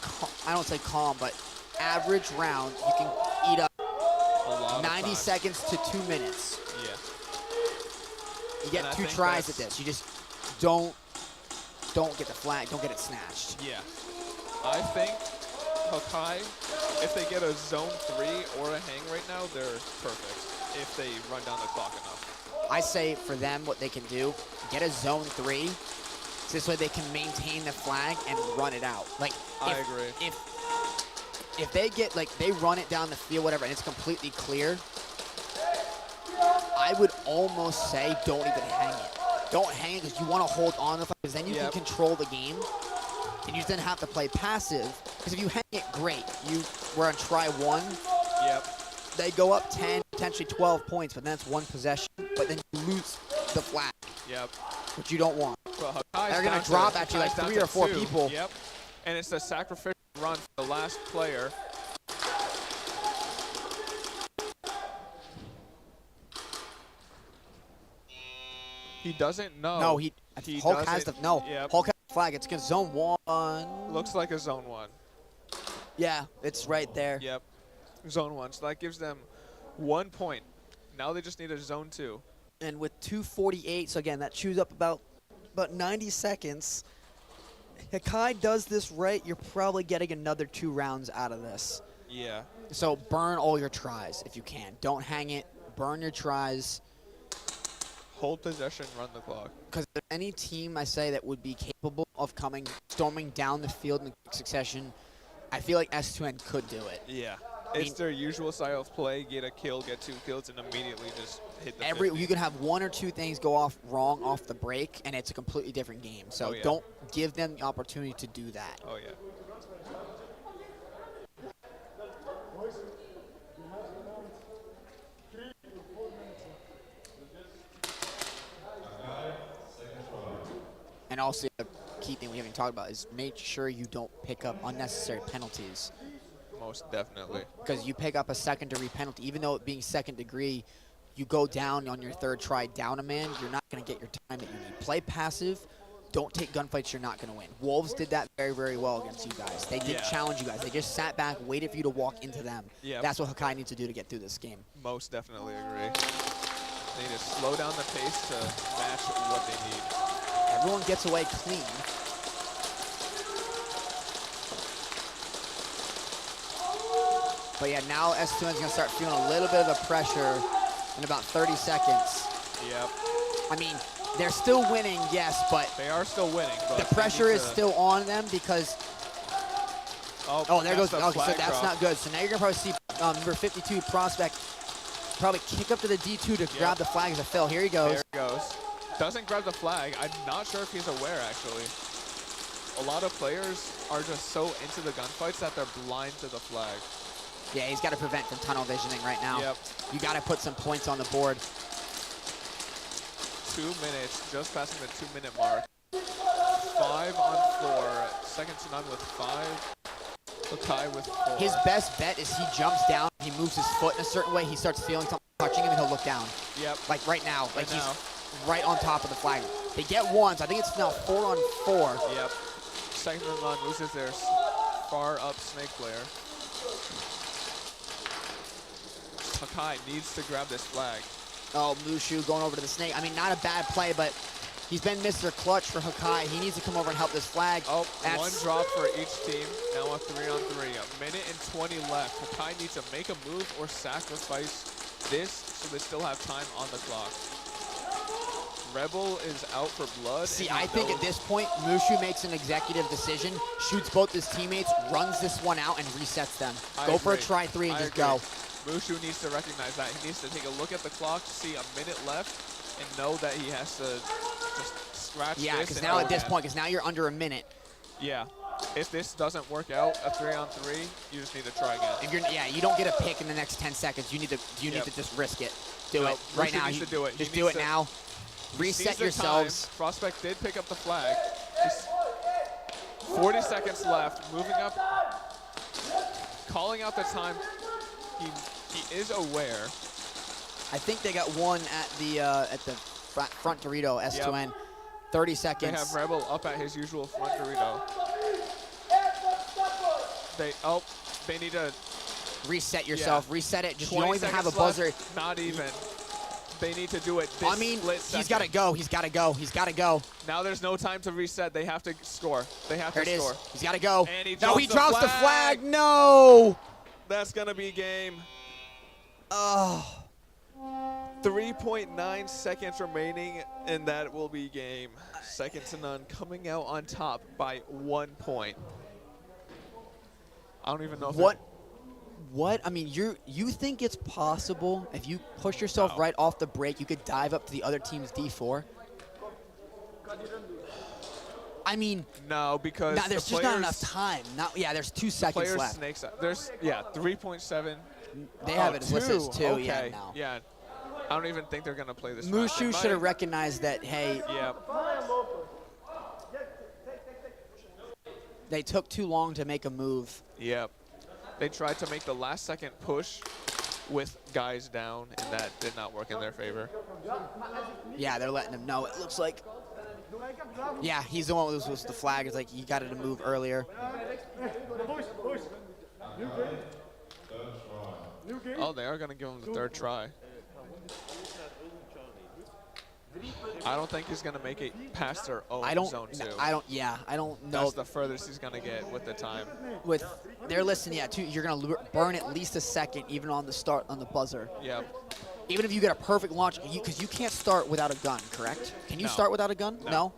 N: I don't say calm, but average round, you can eat up 90 seconds to 2 minutes.
B: Yeah.
N: You get 2 tries at this. You just don't get the flag, don't get it snatched.
B: Yeah. I think Hakai, if they get a zone 3 or a hang right now, they're perfect if they run down the clock enough.
N: I say for them what they can do, get a zone 3, So this way they can maintain the flag and run it out. Like,
B: I agree.
N: If they get, like, they run it down the field, whatever, and it's completely clear, I would almost say don't even hang it. Don't hang it because you want to hold on to the flag, because then you can control the game. And you then have to play passive. Because if you hang it, great. We're on try 1.
B: Yep.
N: They go up 10, potentially 12 points, but then it's 1 possession. But then you lose the flag.
B: Yep.
N: Which you don't want.
B: Well,
N: they're going to drop at you like 3 or 4 people.
B: Yep. And it's a sacrificial run for the last player. He doesn't know.
N: No, Hulk has the
B: Yep.
N: Hulk has the flag. It's against zone 1.
B: Looks like a zone 1.
N: Yeah, it's right there.
B: Yep. Zone 1. So that gives them 1 point. Now they just need a zone 2.
N: And with 2:48, so again, that chews up about 90 seconds. Hakai does this right, you're probably getting another 2 rounds out of this.
B: Yeah.
N: So burn all your tries if you can. Don't hang it. Burn your tries.
B: Hold possession, run the clock.
N: Because any team, I say, that would be capable of storming down the field in quick succession, I feel like S2N could do it.
B: Yeah. It's their usual style of play, get a kill, get 2 kills, and immediately just hit the 50.
N: You can have 1 or 2 things go off wrong off the break, and it's a completely different game. So don't give them the opportunity to do that.
B: Oh, yeah.
N: And also, the key thing we haven't talked about is make sure you don't pick up unnecessary penalties.
B: Most definitely.
N: Because you pick up a second-degree penalty, even though it being second degree, you go down on your 3rd try down a man, you're not going to get your time that you need. Play passive. Don't take gunfights you're not going to win. Wolves did that very, very well against you guys. They didn't challenge you guys. They just sat back, waited for you to walk into them.
B: Yep.
N: That's what Hakai needs to do to get through this game.
B: Most definitely agree. They need to slow down the pace to match what they need.
N: Everyone gets away clean. But yeah, now S2N's going to start feeling a little bit of the pressure in about 30 seconds.
B: Yep.
N: I mean, they're still winning, yes, but
B: they are still winning. But
N: the pressure is still on them because. Oh, there goes. Okay, so that's not good. So now you're going to probably see number 52 prospect probably kick up to the D2 to grab the flag as a fill. Here he goes.
B: There he goes. Doesn't grab the flag. I'm not sure if he's aware, actually. A lot of players are just so into the gunfights that they're blind to the flag.
N: Yeah, he's got to prevent from tunnel visioning right now.
B: Yep.
N: You got to put some points on the board.
B: 2 minutes, just passing the 2-minute mark. 5 on 4, second to none with 5. Hakai with 4.
N: His best bet is he jumps down, he moves his foot in a certain way, he starts feeling something touching him, and he'll look down.
B: Yep.
N: Like right now, like he's right on top of the flag. They get ones. I think it's now 4 on 4.
B: Yep. Second to none loses their far up snake player. Hakai needs to grab this flag.
N: Oh, Mushu going over to the snake. I mean, not a bad play, but he's been Mr. Clutch for Hakai. He needs to come over and help this flag.
B: Oh, 1 drop for each team. Now a 3-on-3. A minute and 20 left. Hakai needs to make a move or sacrifice this so they still have time on the clock. Rebel is out for blood.
N: See, I think at this point, Mushu makes an executive decision, shoots both his teammates, runs this one out, and resets them. Go for a try 3 and just go.
B: Mushu needs to recognize that. He needs to take a look at the clock, see a minute left, and know that he has to just scratch this.
N: Yeah, because now at this point, because now you're under a minute.
B: Yeah. If this doesn't work out, a 3-on-3, you just need to try again.
N: If you're, you don't get a pick in the next 10 seconds. You need to just risk it. Do it right now.
B: Needs to do it.
N: Just do it now. Reset yourselves.
B: Prospect did pick up the flag. 40 seconds left. Moving up, calling out the time. He is aware.
N: I think they got one at the front Dorito, S2N. Yep. 30 seconds.
B: They have Rebel up at his usual front Dorito. They need to
N: reset yourself. Yeah. Reset it. Just you don't even have a buzzer.
B: Left, not even. They need to do it this
N: he's got to go. He's got to go. He's got to go.
B: Now there's no time to reset. They have to score. They have to score.
N: He's got to go.
B: And he
N: drops the flag. No.
B: That's going to be game.
N: Oh.
B: 3.9 seconds remaining, and that will be game. Second to none, coming out on top by 1 point. I don't even know if
N: What? I mean, you think it's possible if you push yourself right off the break, you could dive up to the other team's D4? I mean,
B: no, because
N: there's just not enough time. There's 2 seconds
B: players
N: left.
B: Snakes out. There's 3.7.
N: They have it listed as 2.
B: Okay.
N: Yeah, now.
B: Yeah. I don't even think they're gonna play this.
N: Mushu should have recognized that. Hey.
B: Yeah.
N: They took too long to make a move.
B: Yep. They tried to make the last second push with guys down, and that did not work in their favor.
N: Yeah, they're letting him know. It looks like. Yeah, he's the one who was the flag. It's like he got it to move earlier.
B: Oh, they are going to give him the 3rd try. I don't think he's going to make it past their own zone 2.
N: I don't know.
B: That's the furthest he's going to get with the time.
N: They're listing, you're going to burn at least a second even on the start, on the buzzer.
B: Yeah.
N: Even if you get a perfect launch, because you can't start without a gun, correct? Can you start without a gun? No?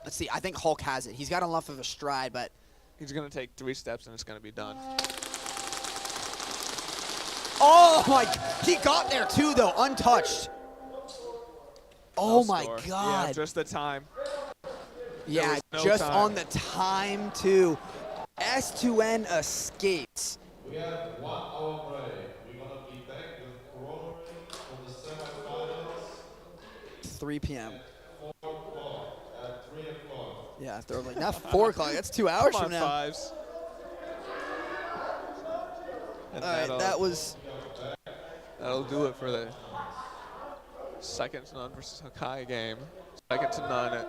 N: Let's see. I think Hulk has it. He's got enough of a stride, but...
B: He's going to take 3 steps, and it's going to be done.
N: Oh, my... He got there, too, though, untouched. Oh, my God.
B: Yeah, just the time.
N: Yeah, just on the time, too. S2N escapes.
H: We have 1 hour break. We're going to be back with Corona for the semifinals.
N: 3 p.m.
H: 4 o'clock, at 3 o'clock.
N: Yeah, they're like, not 4 o'clock. That's 2 hours from now.
B: Fives. And
N: all right, that was...
B: That'll do it for the second to none versus Hakai game. Second to none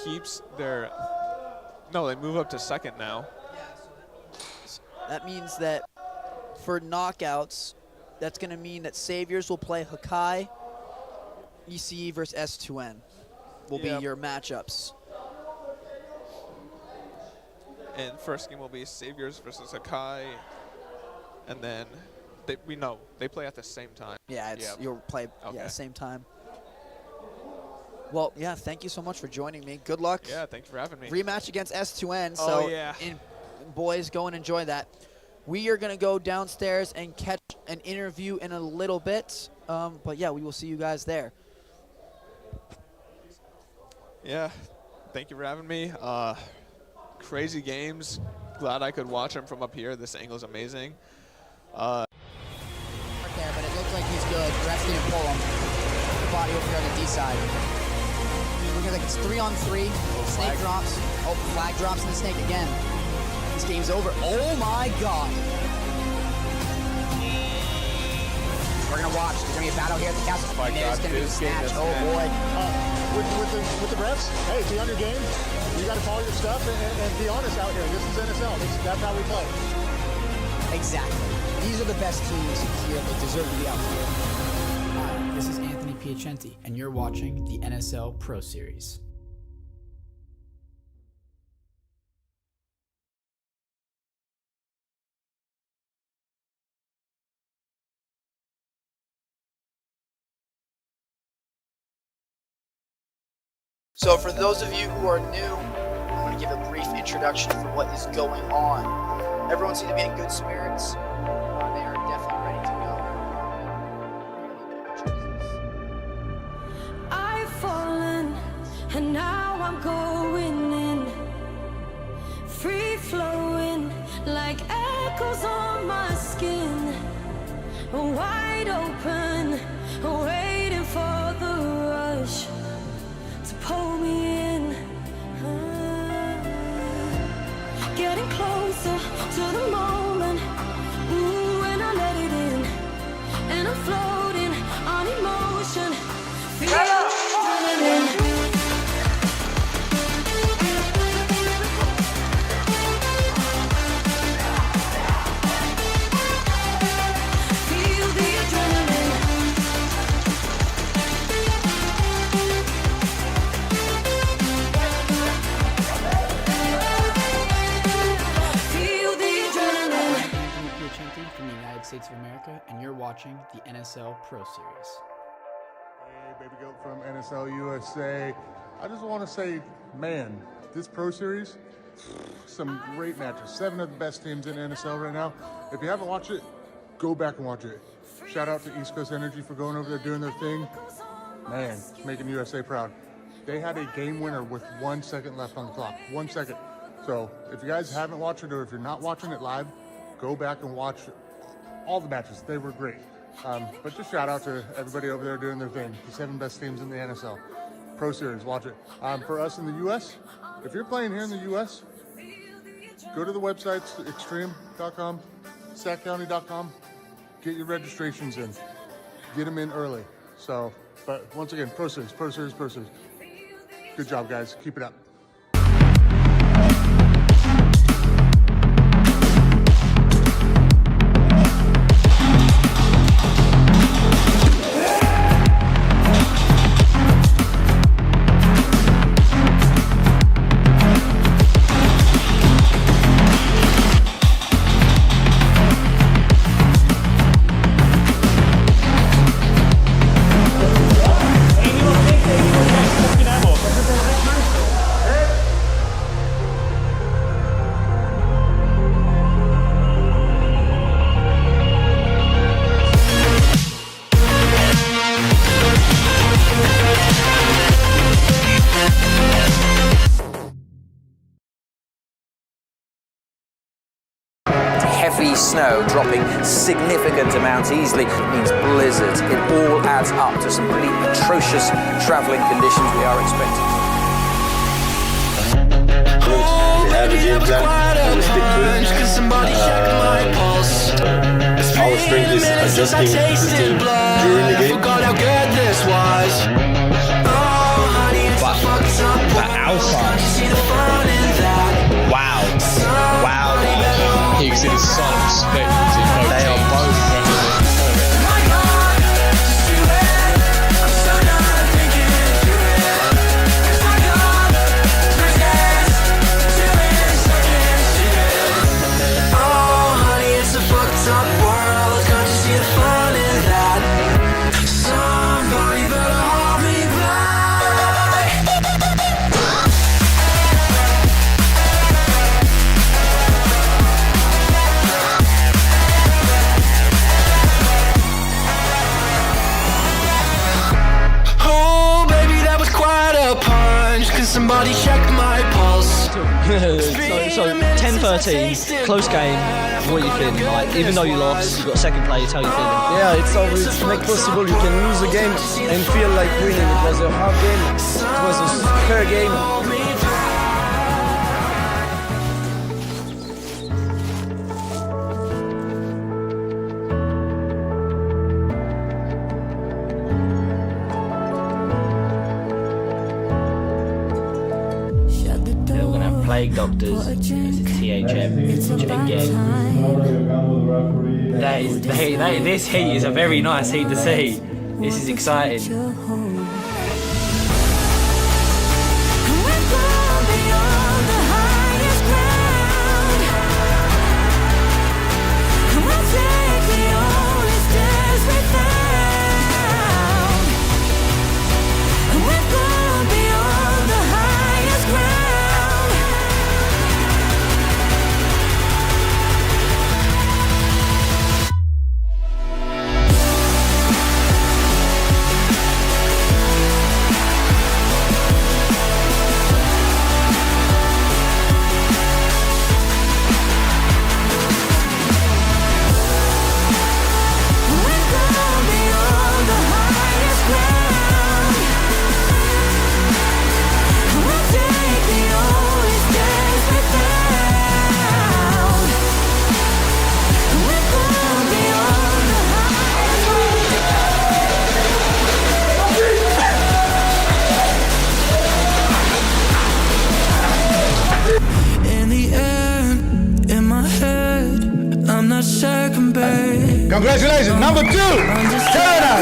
B: keeps their... No, they move up to second now.
N: That means that for knockouts, that's going to mean that Saviors will play Hakai, ECE versus S2N will be your matchups.
B: And first game will be Saviors versus Hakai, and then they play at the same time.
N: Yeah, you'll play same time. Well, yeah, thank you so much for joining me. Good luck.
B: Yeah, thanks for having me.
N: Rematch against S2N.
B: Oh, yeah.
N: Boys, go and enjoy that. We are going to go downstairs and catch an interview in a little bit. But, yeah, we will see you guys there.
B: Yeah, thank you for having me. Crazy games. Glad I could watch them from up here. This angle's amazing.
A: Right there, but it looks like he's good. Refs didn't pull him. The body over here on the D side. Looks like it's 3-on-3. Snake drops. Oh, flag drops and the snake again. This game's over. Oh my God. We're gonna watch. There's gonna be a battle here at the castle.
K: My God,
A: it's gonna be a
K: this game
A: snatch.
K: is
A: Oh boy.
K: With the refs, hey, be on your game. You got to call your stuff and be honest out here. This is NSL. That's how we play.
A: Exactly. These are the best teams here. They deserve to be out here.
D: Hi, this is Anthony Piacenti, and you're watching the NSL Pro Series.
N: So for those of you who are new, I'm going to give a brief introduction for what is going on. Everyone seems to be in good spirits. They are definitely ready to go.
E: I've fallen, and now I'm going in, free flowing like echoes on my skin, wide open, waiting for the rush to pull me in. Getting closer to the moment, ooh, when I let it in, and I'm floating on emotion. Feel adrenaline. Feel the adrenaline.
D: watching the NSL Pro Series.
U: Hey, baby goat from NSL USA. I just want to say, man, this Pro Series, some great matches. 7 of the best teams in NSL right now. If you haven't watched it, go back and watch it. Shout out to East Coast Energy for going over there doing their thing. Man, making USA proud. They had a game winner with 1 second left on the clock. 1 second. So if you guys haven't watched it, or if you're not watching it live, go back and watch all the matches. They were great. But just shout out to everybody over there doing their thing. The 7 best teams in the NSL Pro Series. Watch it. For us in the US, if you're playing here in the US, go to the websites, extreme.com, sackcounty.com, get your registrations in. Get them in early. So, but once again, Pro Series, Pro Series, Pro Series. Good job, guys. Keep it up.
J: Heavy snow dropping significant amounts easily. It means blizzards. It all adds up to some pretty atrocious travelling conditions we are expecting.
F: We have a game plan, we'll stick to it. Our strength is adjusting the team during the game.
S: But outside. Wow. Wow.
G: You can see the solid respect between both
S: They are
G: teams.
S: both.
E: Somebody check my pulse.
S: so 10-13, close game. What are you feeling? Like, even though you lost, you got a second play. How you feeling?
T: Yeah, it's not possible. You can lose a game and feel like winning. It was a hard game. It was a fair game.
S: Plague Doctors versus THM again. This heat is a very nice heat to see. This is exciting.
K: Congratulations, number 2, Canada.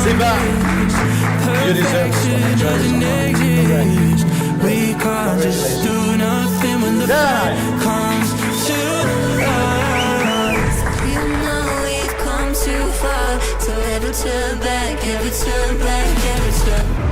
K: Simba, you deserve this one. We can't just do nothing.
E: never turn back, never turn back, never turn.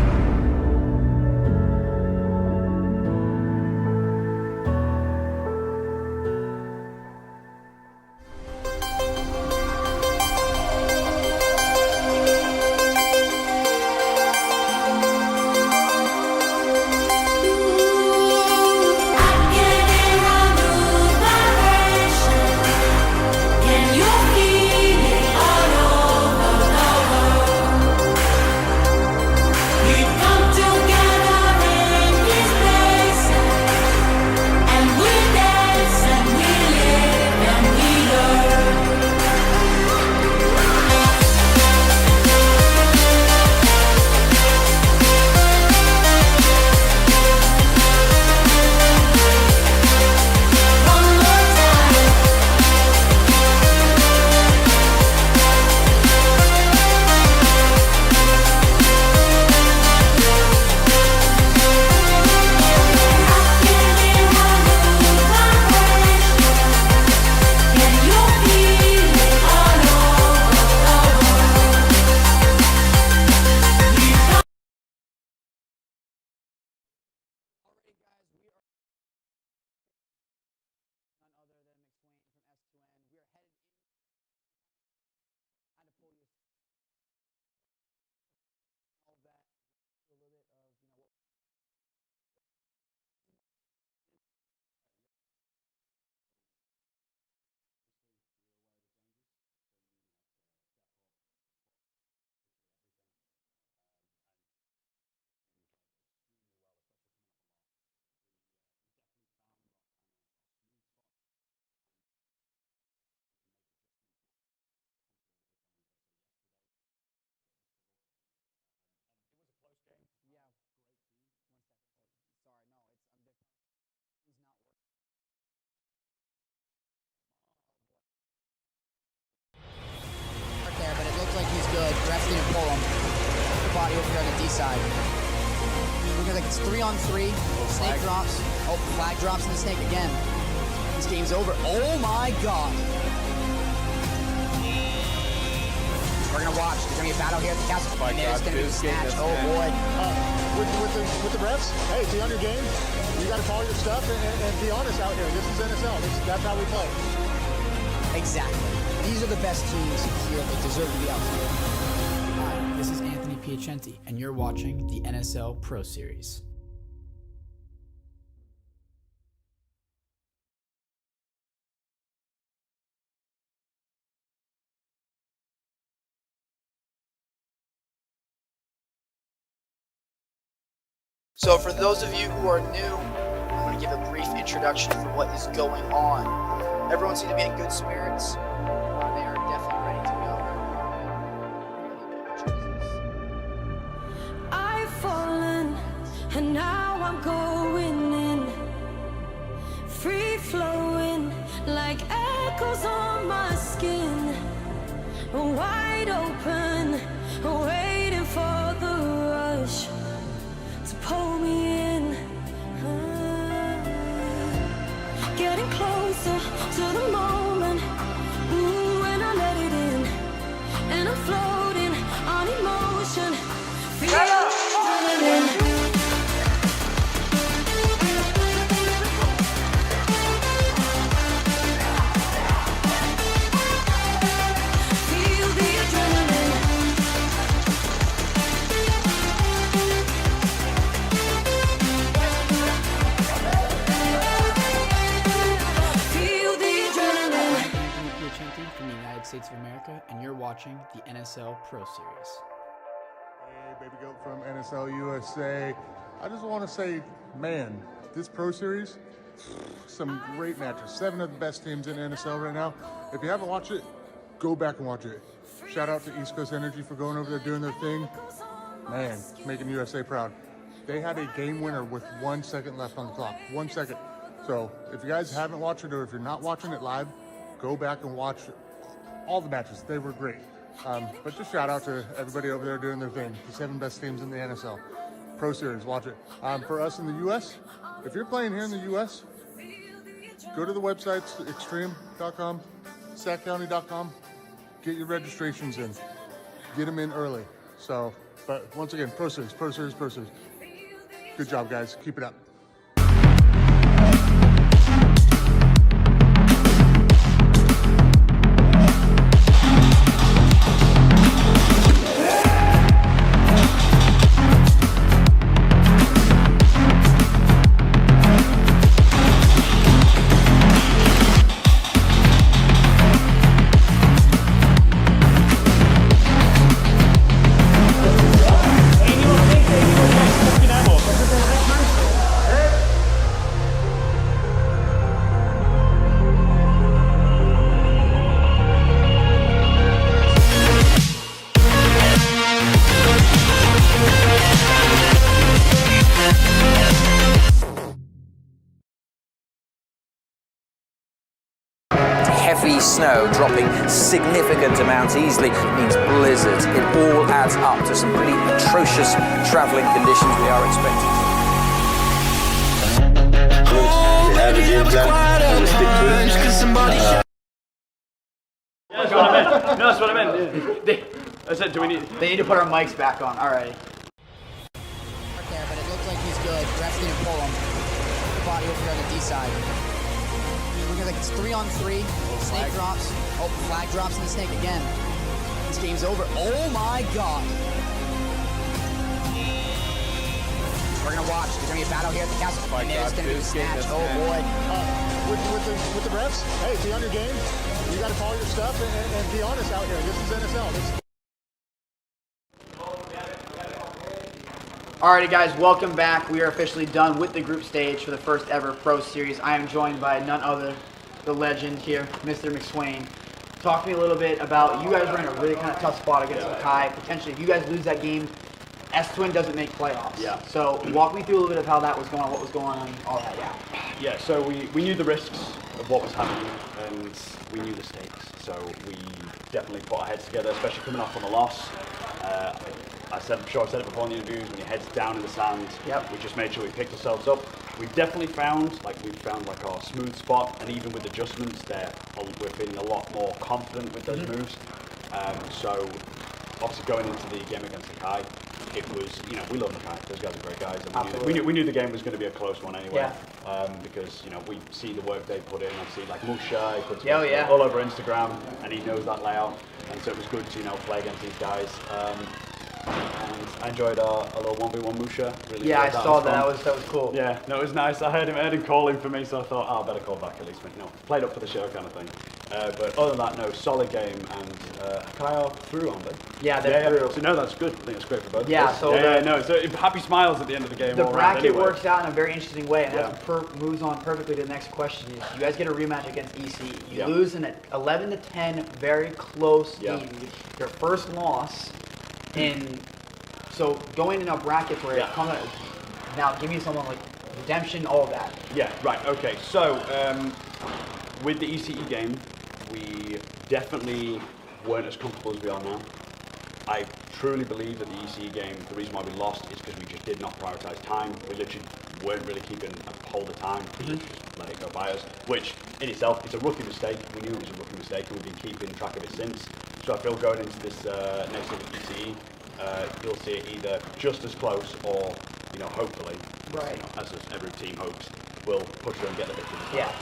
A: There, but it looks like he's good. Ref's gonna pull him. The body over here on the D side. Looking like it's 3-on-3. Snake drops. Oh, flag drops in the snake again. This game's over. Oh my god. We're gonna watch. There's gonna be a battle here at the castle. And there's gonna be a snatch. Oh boy.
K: With the refs, hey, be on your game. You got to call your stuff and be honest out here. This is NSL. That's how we play.
A: Exactly. These are the best teams here. They deserve to be out here.
D: Hi, this is Anthony Piacenti, and you're watching the NSL Pro Series.
N: So for those of you who are new, I'm going to give a brief introduction for what is going on. Everyone seems to be in good spirits. They are definitely ready to go.
E: I've fallen and now I'm going in, free flowing like echoes on my skin, wide open, waiting for the rush to pull me in. Getting closer to the moment, ooh, when I let it in, and I'm floating on emotion, feeling adrenaline. Feel the adrenaline. Feel the adrenaline.
D: I'm Anthony Piacenti from the United States of America, and you're watching the NSL Pro Series.
U: Hey, baby goat from NSL USA. I just want to say, man, this Pro Series, some great matches. 7 of the best teams in NSL right now. If you haven't watched it, go back and watch it. Shout out to East Coast Energy for going over there doing their thing. Man, making USA proud. They had a game winner with 1 second left on the clock. 1 second. So if you guys haven't watched it, or if you're not watching it live, go back and watch all the matches. They were great. But just shout out to everybody over there doing their thing. The 7 best teams in the NSL. Pro Series, watch it. For us in the US, if you're playing here in the US, go to the websites, extreme.com, sackcounty.com, get your registrations in. get them in early. So, but once again, Pro Series, Pro Series, Pro Series. Good job, guys. Keep it up.
J: Heavy snow dropping significant amounts easily means blizzards. It all adds up to some pretty atrocious travelling conditions we are expecting.
F: We have a game plan and we stick to it.
Q: That's what I meant. No, that's what I meant. I said, do we need...
N: They need to put our mics back on. All right.
A: There, but it looks like he's good. Refs didn't pull him. The body over here on the D side. Looking like it's 3-on-3. Snake drops. Oh, flag drops and the snake again. This game's over. Oh my god. We're gonna watch. There's gonna be a battle here at the castle. And then it's gonna be a snatch. Oh boy.
K: With the refs, hey, be on your game. You got to follow your stuff and be honest out here. This is NSL.
N: Alrighty guys, welcome back. We are officially done with the group stage for the first ever Pro Series. I am joined by none other, the legend here, Mr. McSwain. Talk to me a little bit about, you guys were in a really kind of tough spot against Mackay. Potentially, if you guys lose that game, S-Twin doesn't make playoffs.
Q: Yeah.
N: So walk me through a little bit of how that was going on, what was going on, all that,
Q: Yeah, so we knew the risks of what was happening and we knew the stakes. So we definitely put our heads together, especially coming off from a loss. I'm sure I said it before in the interviews, when your head's down in the sand, we just made sure we picked ourselves up. We definitely found our smooth spot, and even with adjustments there, we're feeling a lot more confident with those moves. So obviously going into the game against Mackay, it was, we love Mackay, those guys are great guys. And we knew the game was going to be a close one anyway, because, we see the work they put in. Obviously, like Musha, he puts it all over Instagram, and he knows that layout, and so it was good to, play against these guys. And I enjoyed our little 1v1 Musha. Really
N: I saw that. That was cool.
Q: Yeah, no, it was nice. I heard him calling for me, so I thought, I better call back at least. Played up for the show kind of thing. But other than that, no, solid game. And Hakai through, aren't they?
N: Yeah, they're through.
Q: So no, that's good. I think it's great for both.
N: Yeah,
Q: so happy smiles at the end of the game.
N: The bracket works out in a very interesting way, and that moves on perfectly to the next question. Is you guys get a rematch against EC. You lose in an 11-10, very close game. Your first loss. So going in a bracket where now give me someone like redemption, all of that.
Q: Yeah, right, okay. So with the ECE game, we definitely weren't as comfortable as we are now. I truly believe that the ECE game, the reason why we lost is because we just did not prioritize time. We literally weren't really keeping a hold of time. We just let it go by us, which in itself is a rookie mistake. We knew it was a rookie mistake and we've been keeping track of it since. So I feel going into this next year with ECE, you'll see it either just as close or, hopefully, as every team hopes, we'll push through and get the victory.
N: Yeah.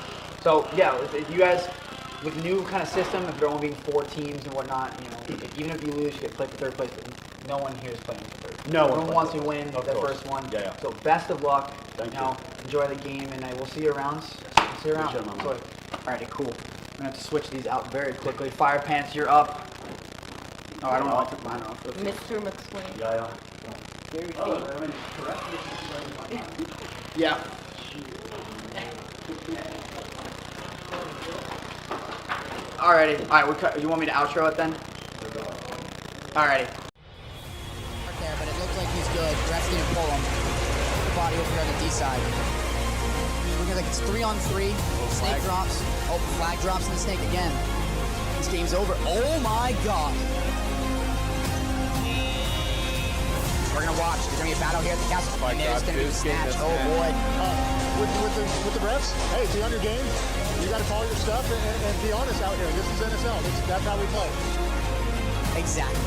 N: So, you guys, with the new kind of system, if there only being 4 teams and whatnot, even if you lose, you get played for third place, but no one here is playing for third.
Q: No
N: one wants to win the first one.
Q: Yeah.
N: So best of luck.
Q: Thank
N: you. Enjoy the game, and we'll see you around. See you around. Alright, cool. I'm gonna have to switch these out very quickly. Fire Pants, you're up. Oh, I don't know. I took mine off.
V: Mr. McSwain.
Q: Yeah.
N: Yeah. Alrighty. Alright, you want me to outro it then? Alrighty.
A: There, but it looks like he's good. Refs didn't pull him. The body over here on the D side. Looking like it's 3-on-3. Snake drops. Oh, flag drops and the snake again. This game's over. Oh my god. We're gonna watch. There's gonna be a battle here at the castle. And then it's gonna be a snatch. Oh boy.
K: With the refs, hey, be on your game. You got to follow your stuff and be honest out here. This is NSL. That's how we play.
A: Exactly.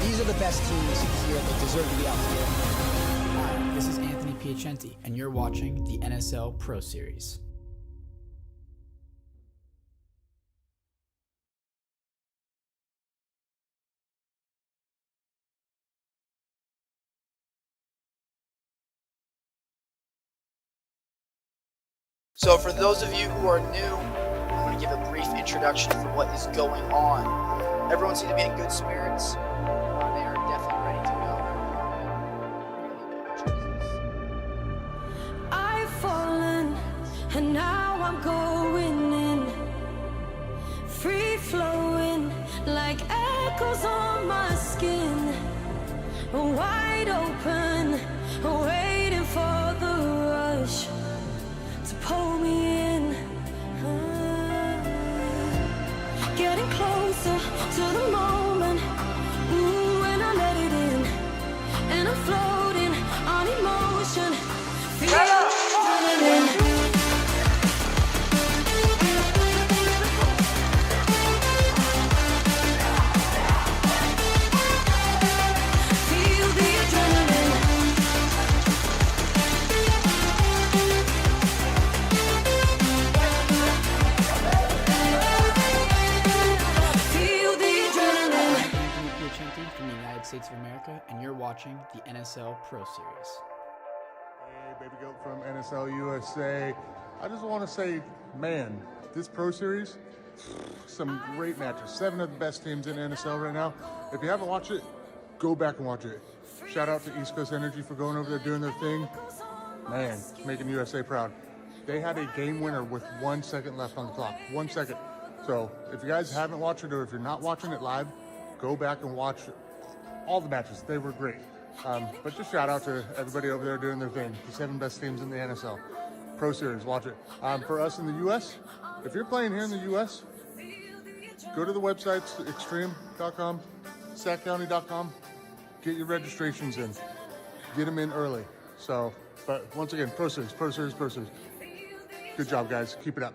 A: these are the best teams here that deserve to be out here.
D: Hi, this is Anthony Piacenti, and you're watching the NSL Pro Series.
N: So for those of you who are new, I'm going to give a brief introduction for what is going on. Everyone seems to be in good spirits. They are definitely ready to go.
E: I've fallen, and now I'm going in, free flowing like echoes on my skin, wide open, waiting for the rush to pull me in. Getting closer to the moment, ooh, when I let it in, and I'm floating on emotion. Feel adrenaline. Feel the adrenaline. Feel the adrenaline.
D: Anthony Piacenti from the United States of America, and you're watching the NSL Pro Series.
U: Hey, baby goat from NSL USA. I just want to say, man, this Pro Series, some great matches. 7 of the best teams in NSL right now. If you haven't watched it, go back and watch it. Shout out to East Coast Energy for going over there doing their thing. Man, making USA proud. They had a game winner with 1 second left on the clock. 1 second. So if you guys haven't watched it, or if you're not watching it live, go back and watch all the matches. They were great. But just shout out to everybody over there doing their thing. The 7 best teams in the NSL Pro Series. Watch it. For us in the U.S., if you're playing here in the U.S., go to the websites, extreme.com, sackcounty.com. Get your registrations in. Get them in early. So, but once again, Pro Series, Pro Series, Pro Series. Good job, guys. Keep it up.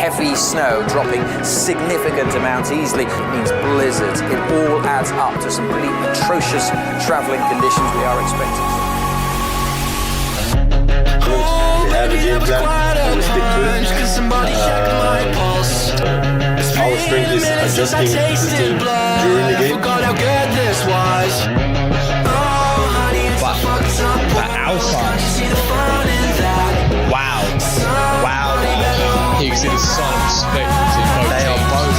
J: Heavy snow dropping significant amounts easily. It means blizzards. It all adds up to some pretty atrocious travelling conditions we are expecting.
F: We have a game plan, we'll stick to it. Our strength is adjusting the team during the game.
S: But outside. Wow. Wow.
G: You can see the sun spectacles in both
S: They are
G: teams.
S: both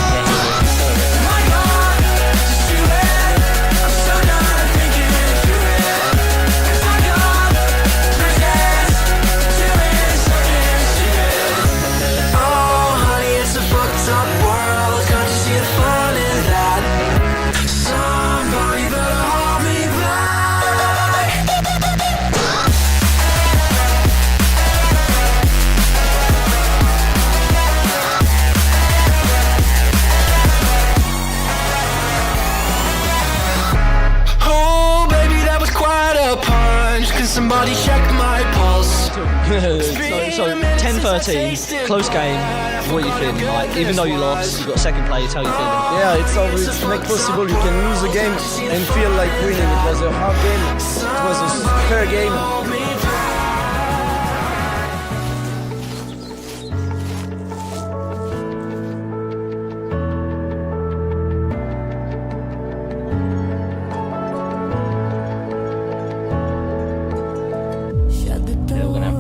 E: Somebody check my pulse.
S: so 10-13, close game. What are you feeling? Like, even though you lost, you got second place. How are you feeling?
T: Yeah, it's always make possible. You can lose a game and feel like winning. It was a hard game. It was a fair game.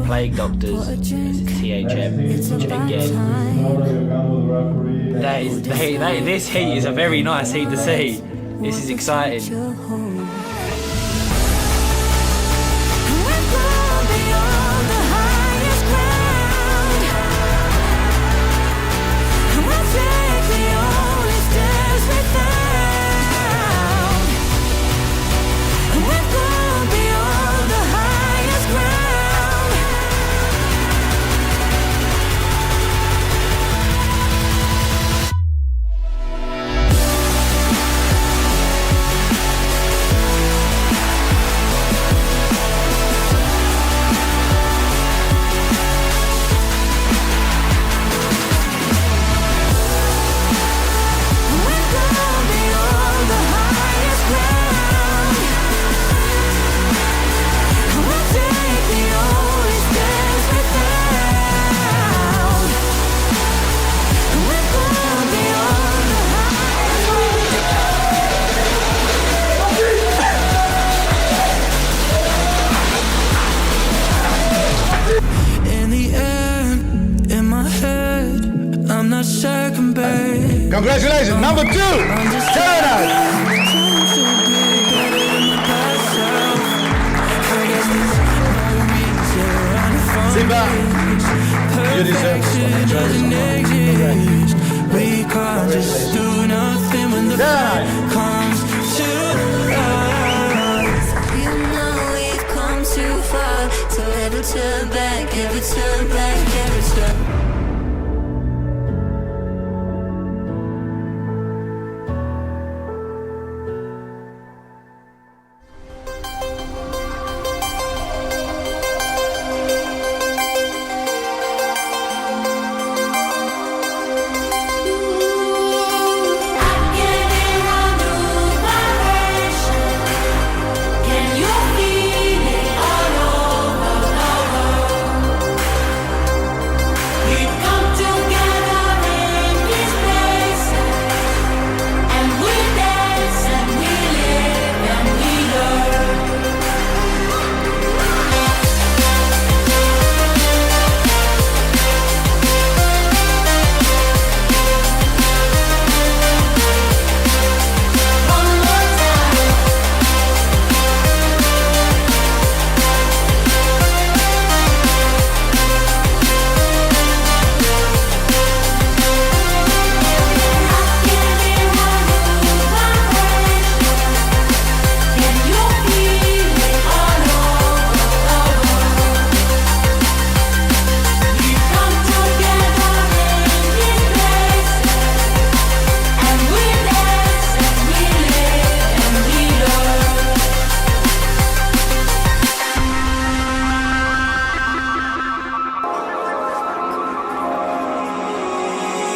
S: Plague Doctors, THM, again.
L: that is the heat. This heat is a very nice heat to see. This is exciting.
P: Congratulations, number 2, Canada. Simba, you deserve this.
E: We can't just do nothing when the fight comes to us. You know we've come too far, so never turn back, ever turn back, ever turn.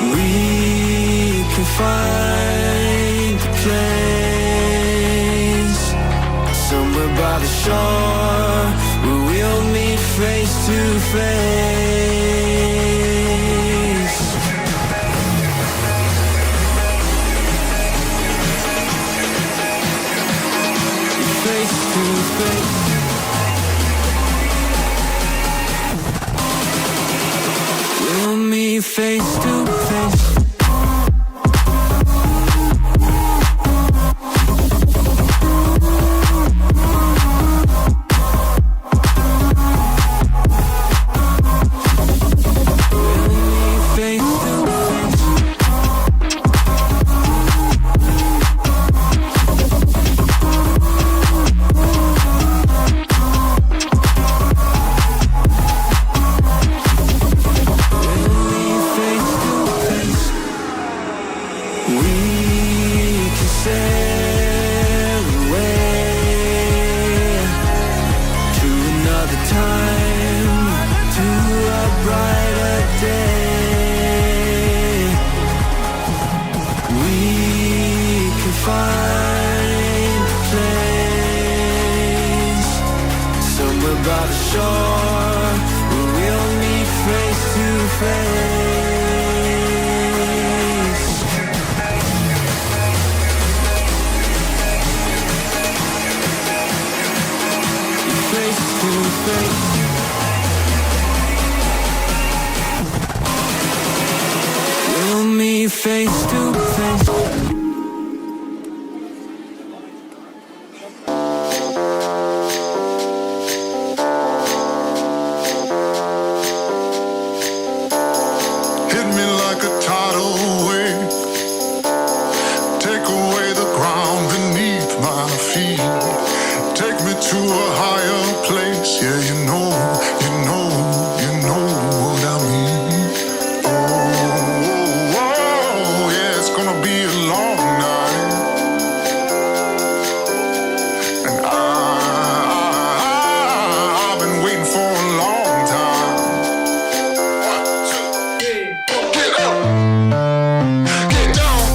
E: We can find a place somewhere by the shore where we'll meet face to face. Face to face. We'll meet face to face. Face to face to face.
H: Hit me like a tidal wave. Take away the ground beneath my feet. Take me to a higher place. Yeah, you know what I mean. Oh, yeah, it's gonna be a long night. And I've been waiting for a long time. Get up, get down. Get up, get down.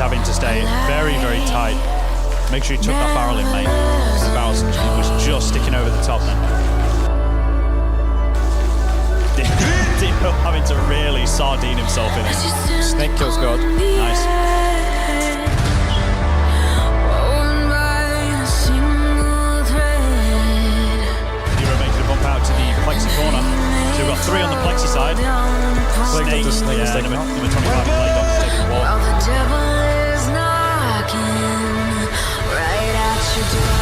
O: having to stay very, very tight. Make sure you tuck that barrel in, mate. The barrel was just sticking over the top then. see Bill having to really sardine himself in it.
B: Snake kills God.
O: Nice. Hero making a bump out to the plexi corner. So we've got 3 on the plexi side. Snake,
B: Snake
O: yeah, number 25 played off, taking the ball.
E: The devil is knocking right at your door.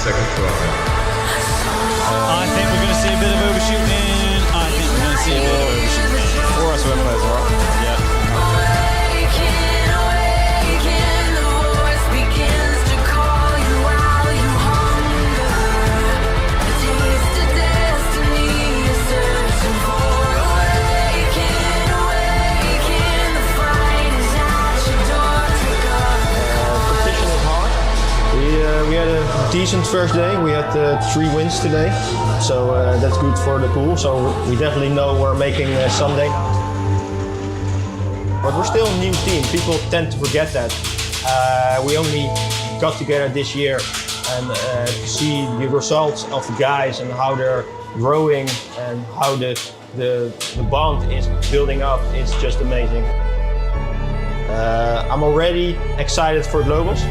R: Second try.
O: I think we're going to see a bit of overshooting. I think we're going to see a bit of overshooting.
B: For us, we're players, right?
O: Yeah.
V: We had a decent first day. We had 3 wins today, so that's good for the pool. So we definitely know we're making Sunday. But we're still a new team. People tend to forget that. We only got together this year, and to see the results of the guys and how they're growing and how the bond is building up is just amazing. I'm already excited for Globals.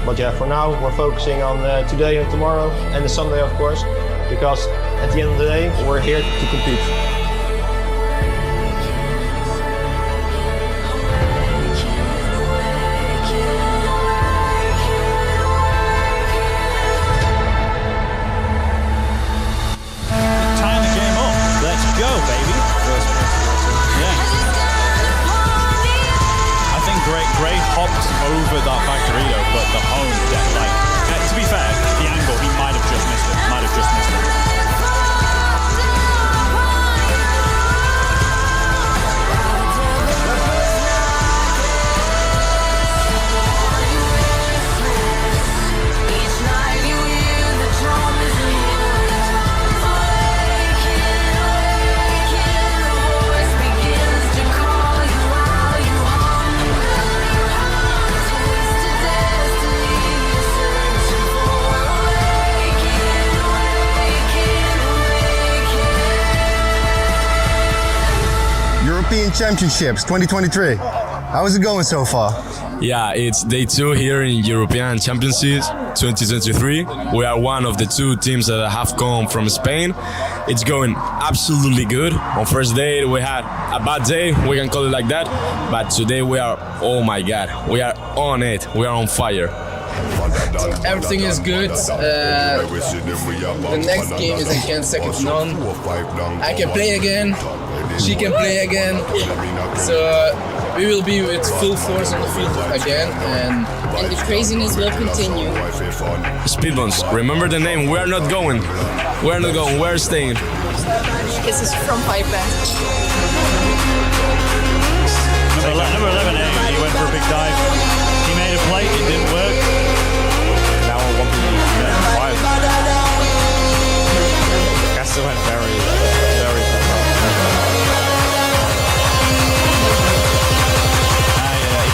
V: But yeah, for now we're focusing on today and tomorrow and the Sunday, of course, because at the end of the day we're here to compete.
O: Tying the game up. Let's go, baby. Yeah. I think Gray hopped over that Factorito, but the home, to be fair, the angle, he might have just missed it.
R: European Championships 2023. How is it going so far?
W: Yeah, it's day 2 here in European Championships 2023. We are one of the 2 teams that have come from Spain. It's going absolutely good. On first day we had a bad day, we can call it like that. But today we are, oh my God, we are on it. We are on fire.
T: Everything is good. The next game is against second to none. I can play again. She can play again. So we will be with full force on the field again, and
X: the craziness will continue.
W: Speedbuns, remember the name. We are not going. We are not going. We are staying.
X: This is from Pipeline.
O: Number 11, he went for a big dive. He made a play, it didn't work. Now on 1v5. Castle went very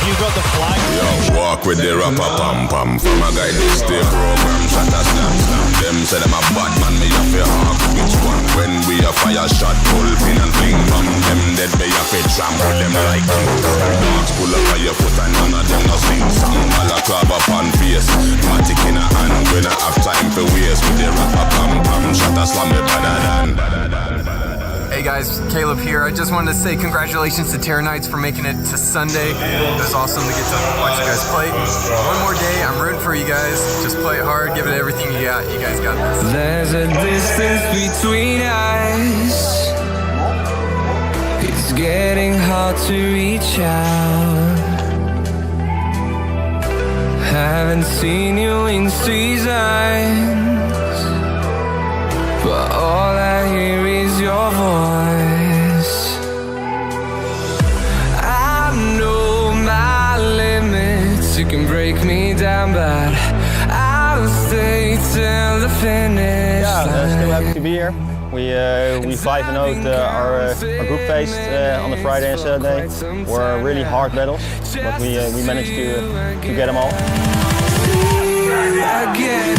O: you got the flag.
R: Yo, walk with the rapper pam pam. From a guy this day program. Shot a snap snap. Them say them a bad man. Me have to hawk. Which one? When we a fire shot, pull pin and fling from them dead. Me have to trample them like dogs pull up on your foot and none of them no sing song. All a club up on face. Matic in a hand. We not have time for waste. With the rapper pam pam. Shot a slam me better than.
Y: Hey guys, Caleb here. I just wanted to say congratulations to Terra Knights for making it to Sunday. It was awesome to get to watch you guys play. One more day, I'm rooting for you guys. Just play it hard, give it everything you got. You guys got this.
E: There's a distance between us. It's getting hard to reach out. Haven't seen you in seasons, but all I hear is your voice. I know my limits. You can break me down, but I'll stay till the finish.
V: Yeah, still happy to be here. We 5-0'd our group phase on the Friday and Saturday. Were really hard battles, but we managed to get them all.
E: again.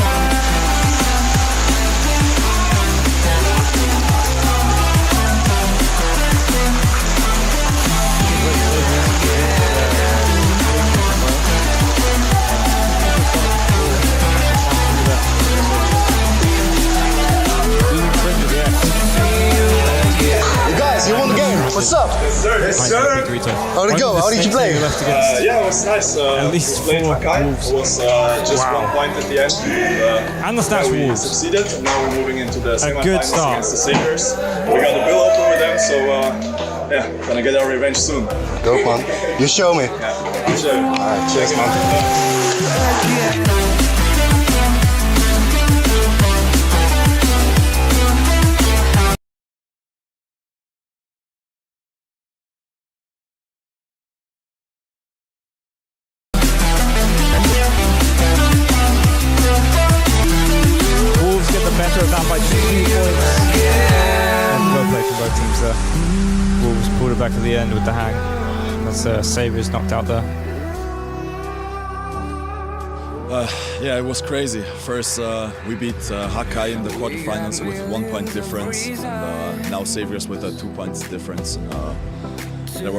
C: You won the game. What's up?
I: Yes, sir. Yes, sir.
C: How did it go? How did you play?
I: Yeah, it was nice.
O: At least
I: played
O: 4
I: Hakai.
O: Wolves.
I: It was just 1 point at the end.
O: And the stats
I: we
O: Wolves.
I: succeeded. And now we're moving into the
O: A good
I: semifinals
O: start.
I: against the Saviors. We got the bill open with them, so yeah, gonna get our revenge soon.
C: Dope, man. You show me.
I: Yeah, I'll show you.
C: Alright, cheers, man.
O: Wolves get the better of that by 2 points. Well played from both teams there. Wolves pulled it back at the end with the hang. That's Sabres knocked out there.
K: Yeah, it was crazy. First, we beat Hakai in the quarterfinals with 1 point difference, and now Saviors with a 2 points difference. It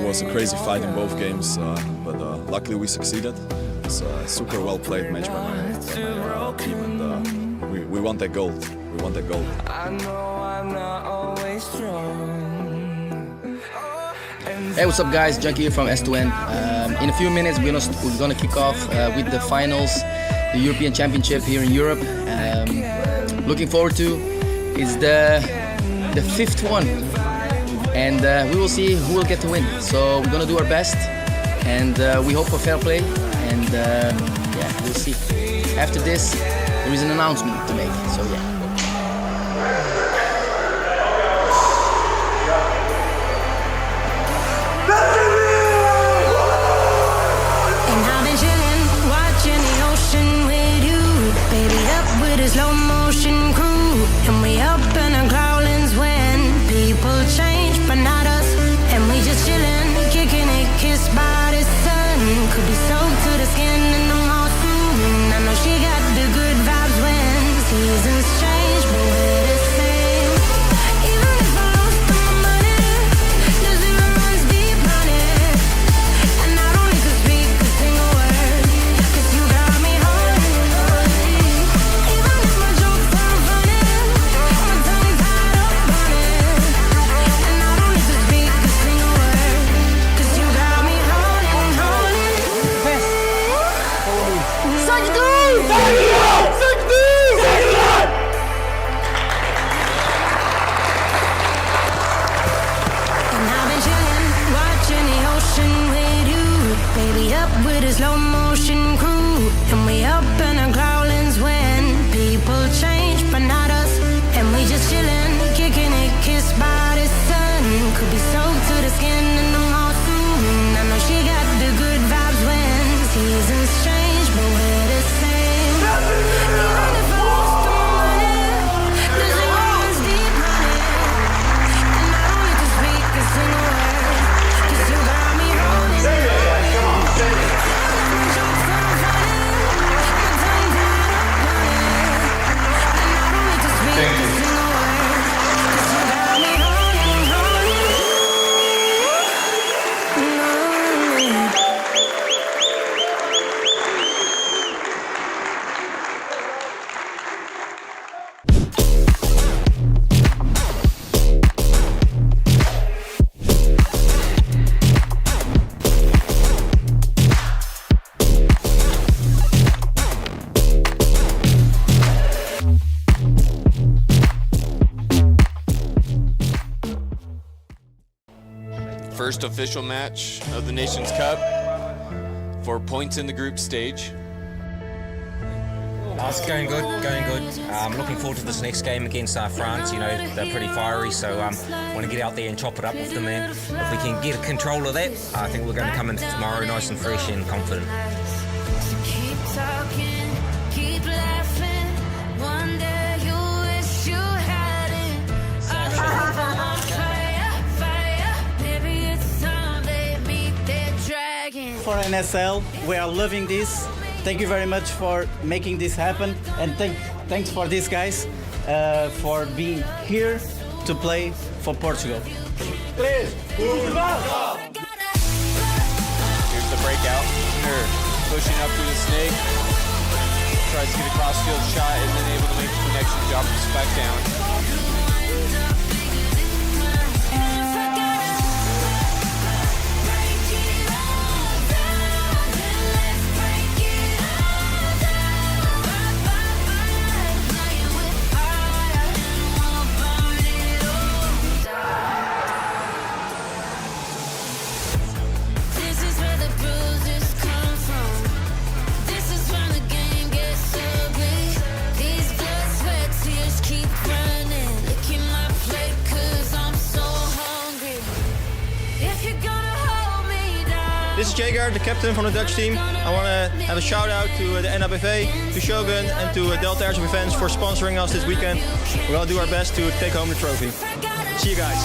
K: was a crazy fight in both games, but luckily we succeeded. It's a super well played match by my team, and we won that gold. We won that gold.
E: I know I'm not always strong.
N: Hey, what's up, guys? Jack here from S2N. In a few minutes, we're gonna kick off with the finals, the European Championship here in Europe. Looking forward to is the 5th one, and we will see who will get to win. So we're gonna do our best, and we hope for fair play. And yeah, we'll see. After this, there is an announcement to make. So yeah.
M: Slow motion crew, and we up in our growlings when people change, but not us. And we just chillin', kicking it, kissed by the sun. Could be soaked to the skin in the mall soon. I know she got the good vibes when seasons change, but we're the same. Even if I lost all my money, the zero runs deep on it. And I don't need to speak a single word, 'cause you got me holding. Slow motion crew, and we up in our growlings when people change, but not us. And we just chillin', kicking it, kissed by the sun. Could be soaked to the skin in the mall soon. I know she got the good vibes when seasons change, but we're the same. Even if I lost all my money, the zero runs deep on it. And I don't need to speak a single word, 'cause you got me holding. Say it, come on, say it.
G: First official match of the Nations Cup for points in the group stage.
Q: It's going good, going good. I'm looking forward to this next game against France. You know, they're pretty fiery, so want to get out there and chop it up with them, man. If we can get control of that, I think we're going to come in tomorrow nice and fresh and confident.
M: Keep talking, keep laughing. One day you wish you had it. On fire, fire. Maybe it's time they meet their dragon.
Z: For NSL, we are loving this.
A: thank you very much for making this happen, and thanks for these guys for being here to play for Portugal.
B: Here's the breakout. Here, pushing up through the snake. Tries to get a cross-field shot and then able to make the connection, drop the spec down.
V: This is Jager, the captain from the Dutch team. I want to have a shout out to the NABV, to Shogun and to Delta Airship Events for sponsoring us this weekend. We're going to do our best to take home the trophy. See you guys.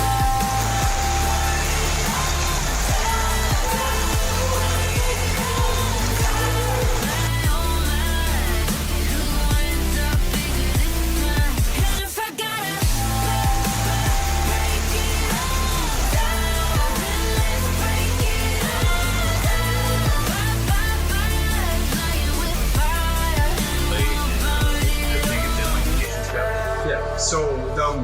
D: So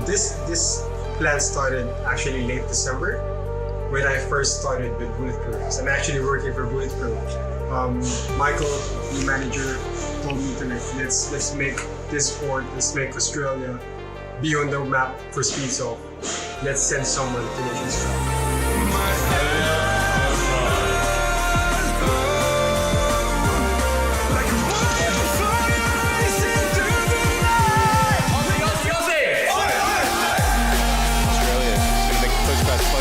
D: this plan started actually late December when I first started with Bullet Crew. So I'm actually working for Bullet Crew. Michael, the manager, told me to let's make this sport, let's make Australia be on the map for speed. So let's send someone to make it strong.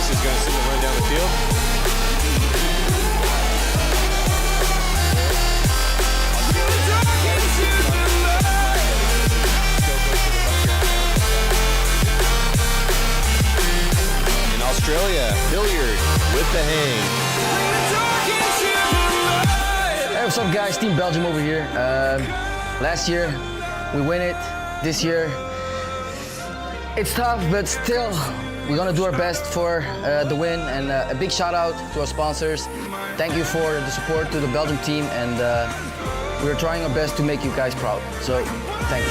B: He's going to send the run down the field. In Australia, Hilliard with the hang.
F: Hey, what's up guys? Team Belgium over here. Last year, we win it. This year, it's tough, but still, we're gonna do our best for the win, and a big shout out to our sponsors. Thank you for the support to the Belgium team, and we're trying our best to make you guys proud. So, thanks.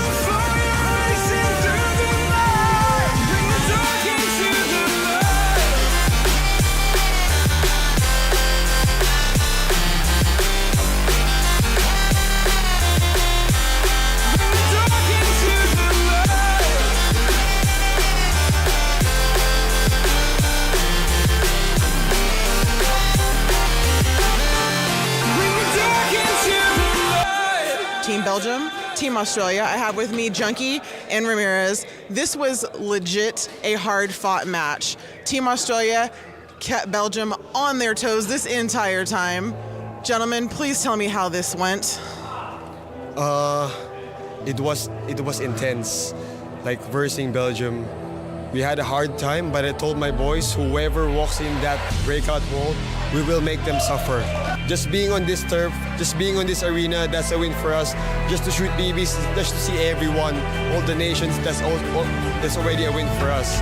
J: Team Belgium, Team Australia. I have with me Junkie and Ramirez. This was legit a hard-fought match. Team Australia kept Belgium on their toes this entire time. Gentlemen, please tell me how this went.
U: It was intense, like versing Belgium. We had a hard time, but I told my boys, whoever walks in that breakout wall, we will make them suffer. Just being on this turf, just being on this arena, that's a win for us. Just to shoot BBs, just to see everyone, all the nations, that's already a win for us.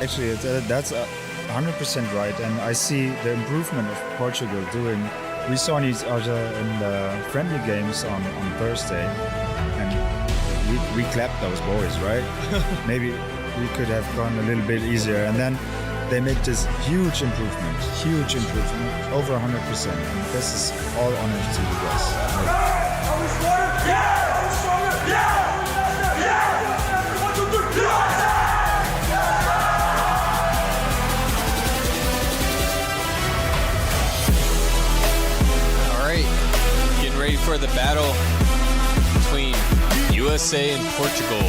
H: actually, that's 100% right, and I see the improvement of Portugal doing. We saw each other in the friendly games on Thursday, and we clapped those boys, right? Maybe we could have gone a little bit easier, and then they make this huge improvement, over 100%. And this is all honor to you guys.
G: Ready for the battle between USA and Portugal.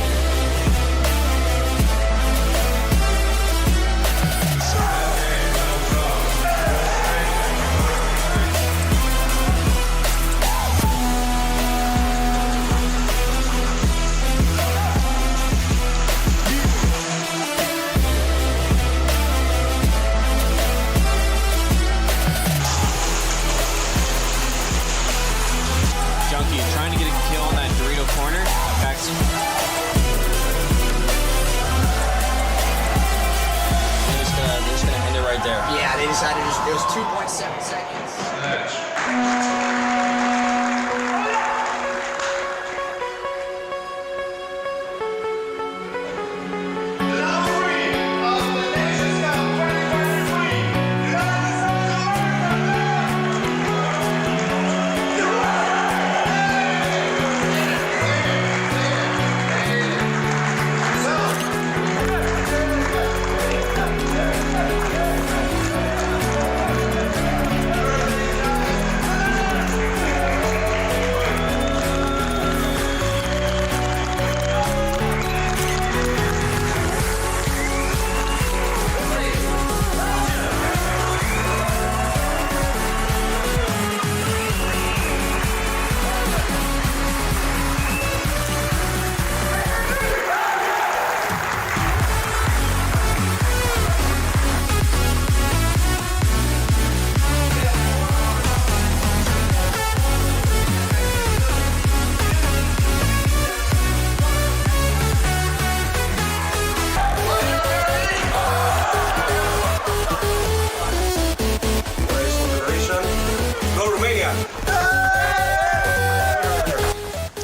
G: Trying to get a kill on that Dorito corner. Paxton. They're just gonna end it right there.
N: Yeah, they decided it was 2.7 seconds.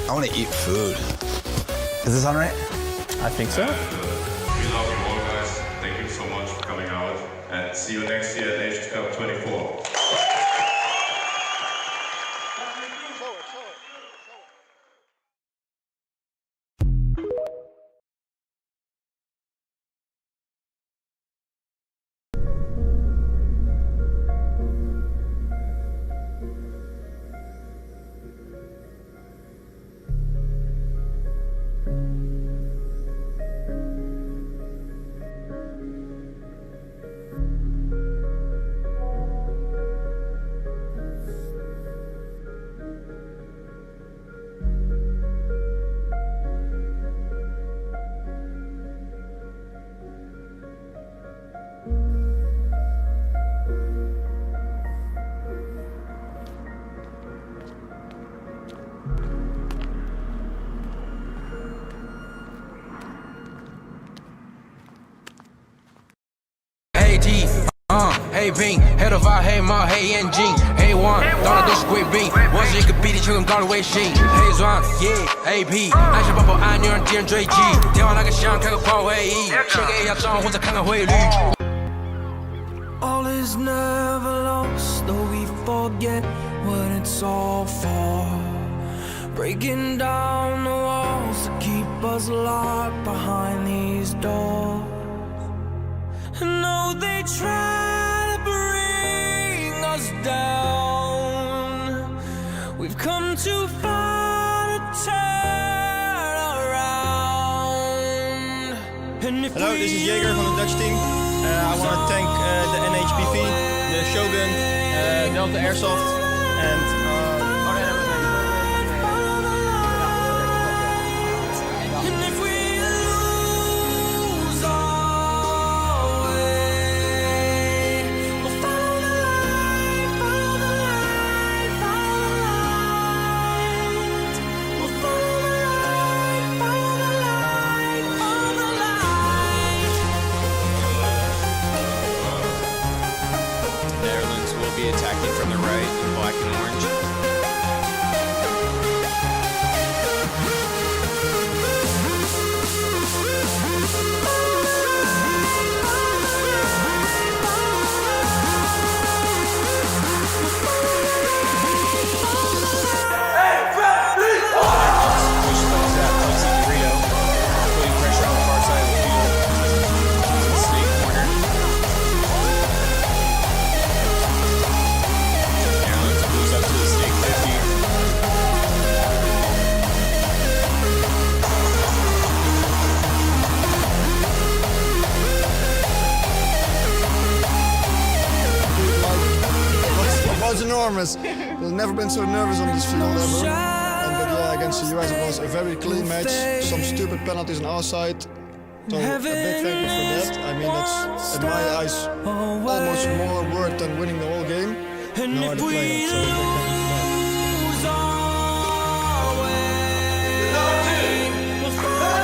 L: I want to eat food. Is this on right?
P: I think so.
S: We love you all, guys. Thank you so much for coming out. And see you next year at Nations Cup 24.
T: Hey Bing, head of our hey ma, hey engine, hey one,当然都是贵宾，我是一个比地球更高的卫星，嘿转 yeah AP， 按下宝宝按钮让敌人追击，电话那个响开个跑会议，先给一下账或者看看汇率。
E: All is never lost, though we forget what it's all for. Breaking down the walls to keep us locked behind these doors. No, they try to bring us down. We've come too far to turn around. And if
V: Hello, this is Jaeger from the Dutch team. I want to thank the NHPV, the Shogun, Delta Airsoft, and
G: attacking from the right in black and orange.
P: It was enormous. I've never been so nervous on this field ever. But yeah, against the US it was a very clean match. Some stupid penalties on our side. So a big thank you for that. I mean, that's in my eyes almost more worth than winning the whole game. No how to play that, so a big thank you for that.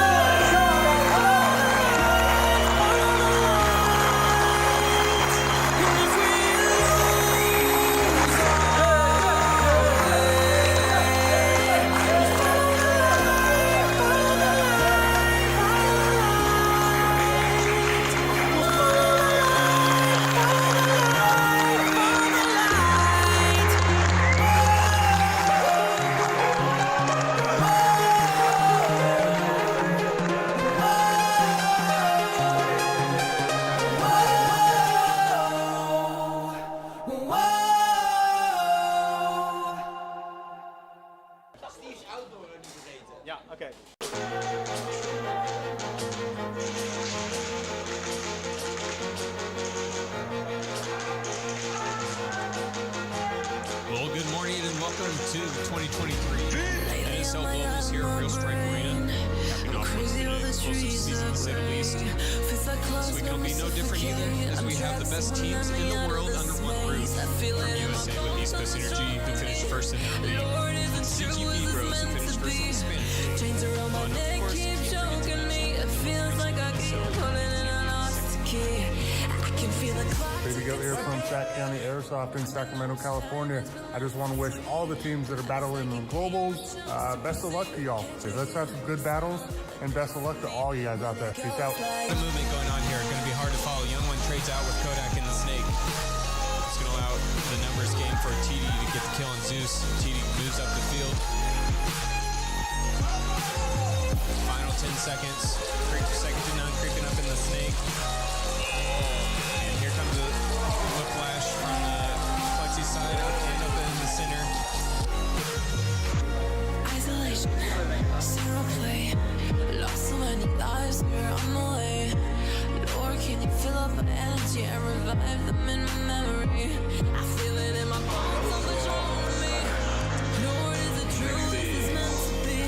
R: Ja, oké.
G: Well, good morning and welcome to the 2023 NSL Globals here at Real Strike Arena. Capping off what's been an explosive season, to say the least. This week it'll be no different either, as we have the best teams in the world under one roof. From USA with East Coast Energy, who finished first in their league. CGP Bros, who finished first in the Spanish. And of course, can't forget to
W: Baby Goat here from Sac County Airsoft in Sacramento, California. I just want to wish all the teams that are battling in the globals best of luck to y'all. Let's have some good battles, and best of luck to all you guys out there. Peace out.
G: The movement going on here, going to be hard to follow. Young one trades out with Kodak and the Snake. It's going to allow the numbers game for TD to get the kill on Zeus. TD moves up the field. Final 10 seconds. Second to none, creeping up in the Snake. And here comes a whiplash from the Plexi side up and up in the center.
E: Isolation, zero play. Lost so many lives here on the way. Lord, can you fill up my energy and revive them in my memory? I feel it in my bones, so much over me. Lord, is it true? This is meant to be.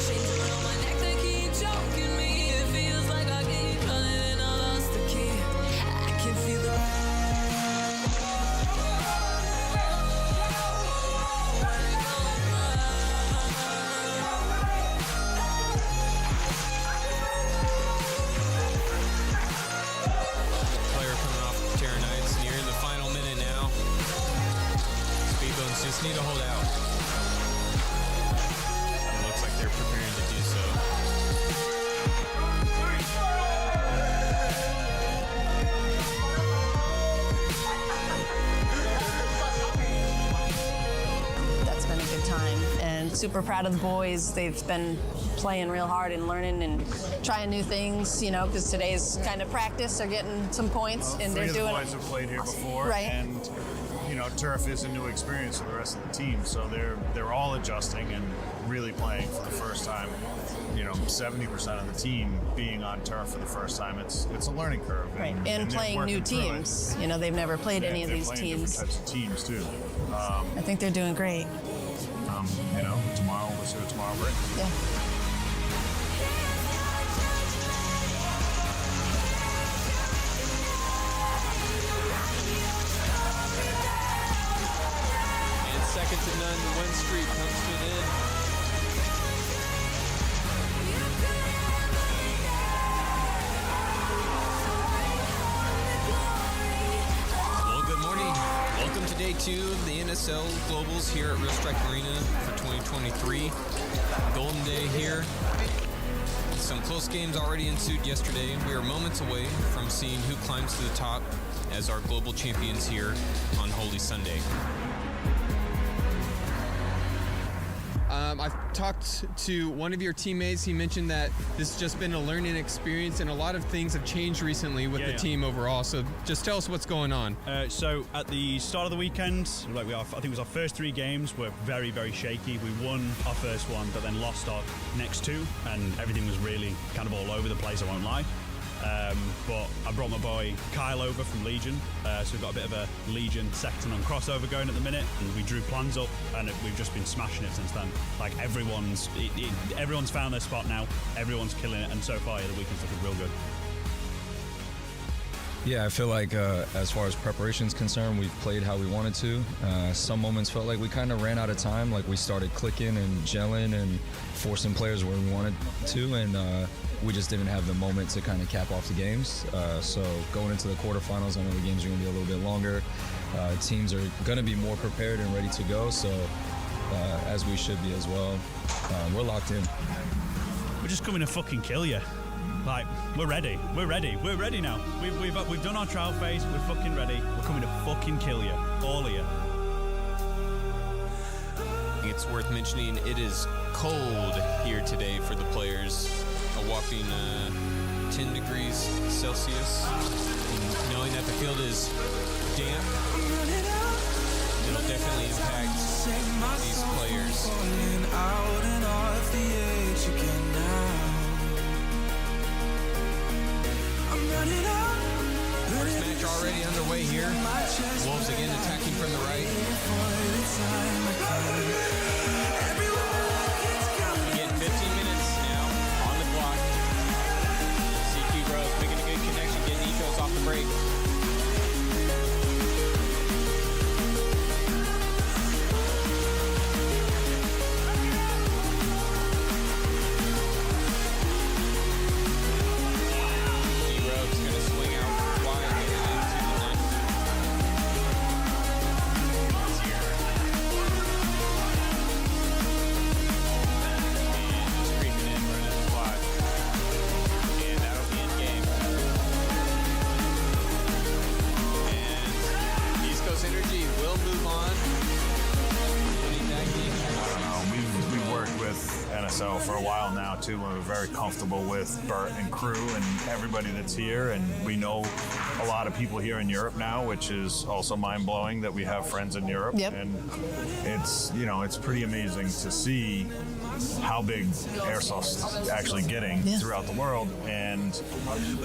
E: Chains around my neck, they keep choking me. It feels like I keep running and I lost the key. I can feel the
G: Player coming off Terra Knights, nearing the final minute now. Speedbones just need to hold out. It looks like they're preparing to do so.
X: That's been a good time, and super proud of the boys. They've been playing real hard and learning and trying new things, you know, because today's kind of practice. They're getting some points, and they're doing.
H: Three of the boys have played here before,
X: right?
H: And you know, turf is a new experience for the rest of the team, so they're all adjusting and really playing for the first time. You know, 70% of the team being on turf for the first time. It's a learning curve,
X: Right, and
H: they're
X: playing new
H: working through it.
X: teams. You know, they've never played any of
H: They're
X: these
H: playing
X: teams.
H: different types of teams too.
X: I think they're doing great.
H: You know, tomorrow we'll see what tomorrow brings.
X: Yeah.
B: And second to none, the win streak comes to an end.
G: Well, good morning. Welcome to day 2 of the NSL Globals here at Real Strike Arena for 2023. Golden day here. Some close games already ensued yesterday. We are moments away from seeing who climbs to the top as our global champions here on Holy Sunday.
C: I've talked to one of your teammates. He mentioned that this has just been a learning experience and a lot of things have changed recently with the team overall. So just tell us what's going on.
I: So at the start of the weekend, I think it was our first 3 games were very, very shaky. We won our first one, but then lost our next 2, and everything was really kind of all over the place, I won't lie. But I brought my boy Kyle over from Legion, so we've got a bit of a Legion Secton on crossover going at the minute, and we drew plans up, and we've just been smashing it since then. Like everyone's found their spot now, everyone's killing it, and so far the weekend's looking real good.
O: Yeah, I feel like as far as preparation's concerned, we've played how we wanted to. Some moments felt like we kind of ran out of time, like we started clicking and gelling and forcing players where we wanted to, and we just didn't have the moment to kind of cap off the games. So going into the quarterfinals, I know the games are going to be a little bit longer. Teams are going to be more prepared and ready to go, so as we should be as well. We're locked in.
I: We're just coming to fucking kill you. Like, we're ready. We're ready. We're ready now. We've done our trial phase. We're fucking ready. We're coming to fucking kill you. All of you.
G: It's worth mentioning it is cold here today for the players. A whopping 10 degrees Celsius. And knowing that the field is damp, it'll definitely impact these players. First match already underway here. Wolves again attacking from the right. Getting 15 minutes now on the clock. CQ Bros making a good connection, getting ecos off the break.
H: NSL for a while now too, and we're very comfortable with Bert and crew and everybody that's here, and we know a lot of people here in Europe now, which is also mind-blowing that we have friends in Europe.
X: Yep.
H: And it's pretty amazing to see how big Airsoft's actually getting throughout the world, and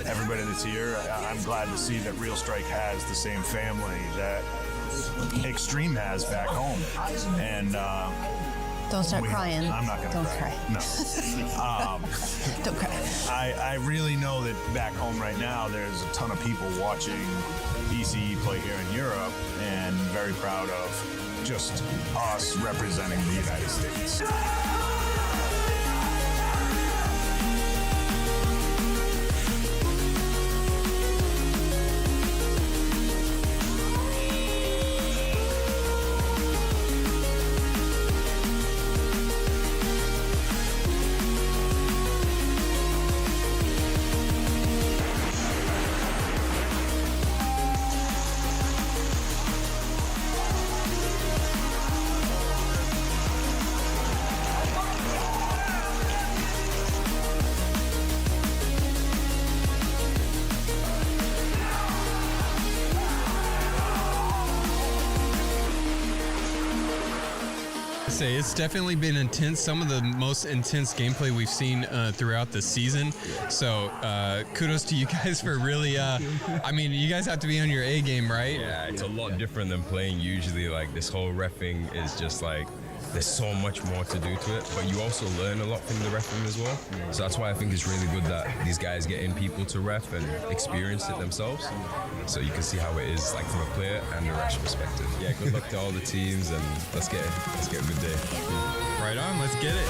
H: everybody that's here, I'm glad to see that Real Strike has the same family that Extreme has back home. And
X: don't start crying.
H: I'm not going to cry. No.
X: Don't cry.
H: I really know that back home right now, there's a ton of people watching ECE play here in Europe, and very proud of just us representing the United States.
C: It's definitely been intense, some of the most intense gameplay we've seen throughout the season. So kudos to you guys for really, I mean, you guys have to be on your A game, right?
R: Yeah, it's a lot different than playing usually. Like this whole reffing is just like, there's so much more to do to it, but you also learn a lot from the reffing as well. So that's why I think it's really good that these guys get in people to ref and experience it themselves. So you can see how it is like from a player and a ref perspective. Yeah, good luck to all the teams, and let's get a good day.
C: Right on, let's get it.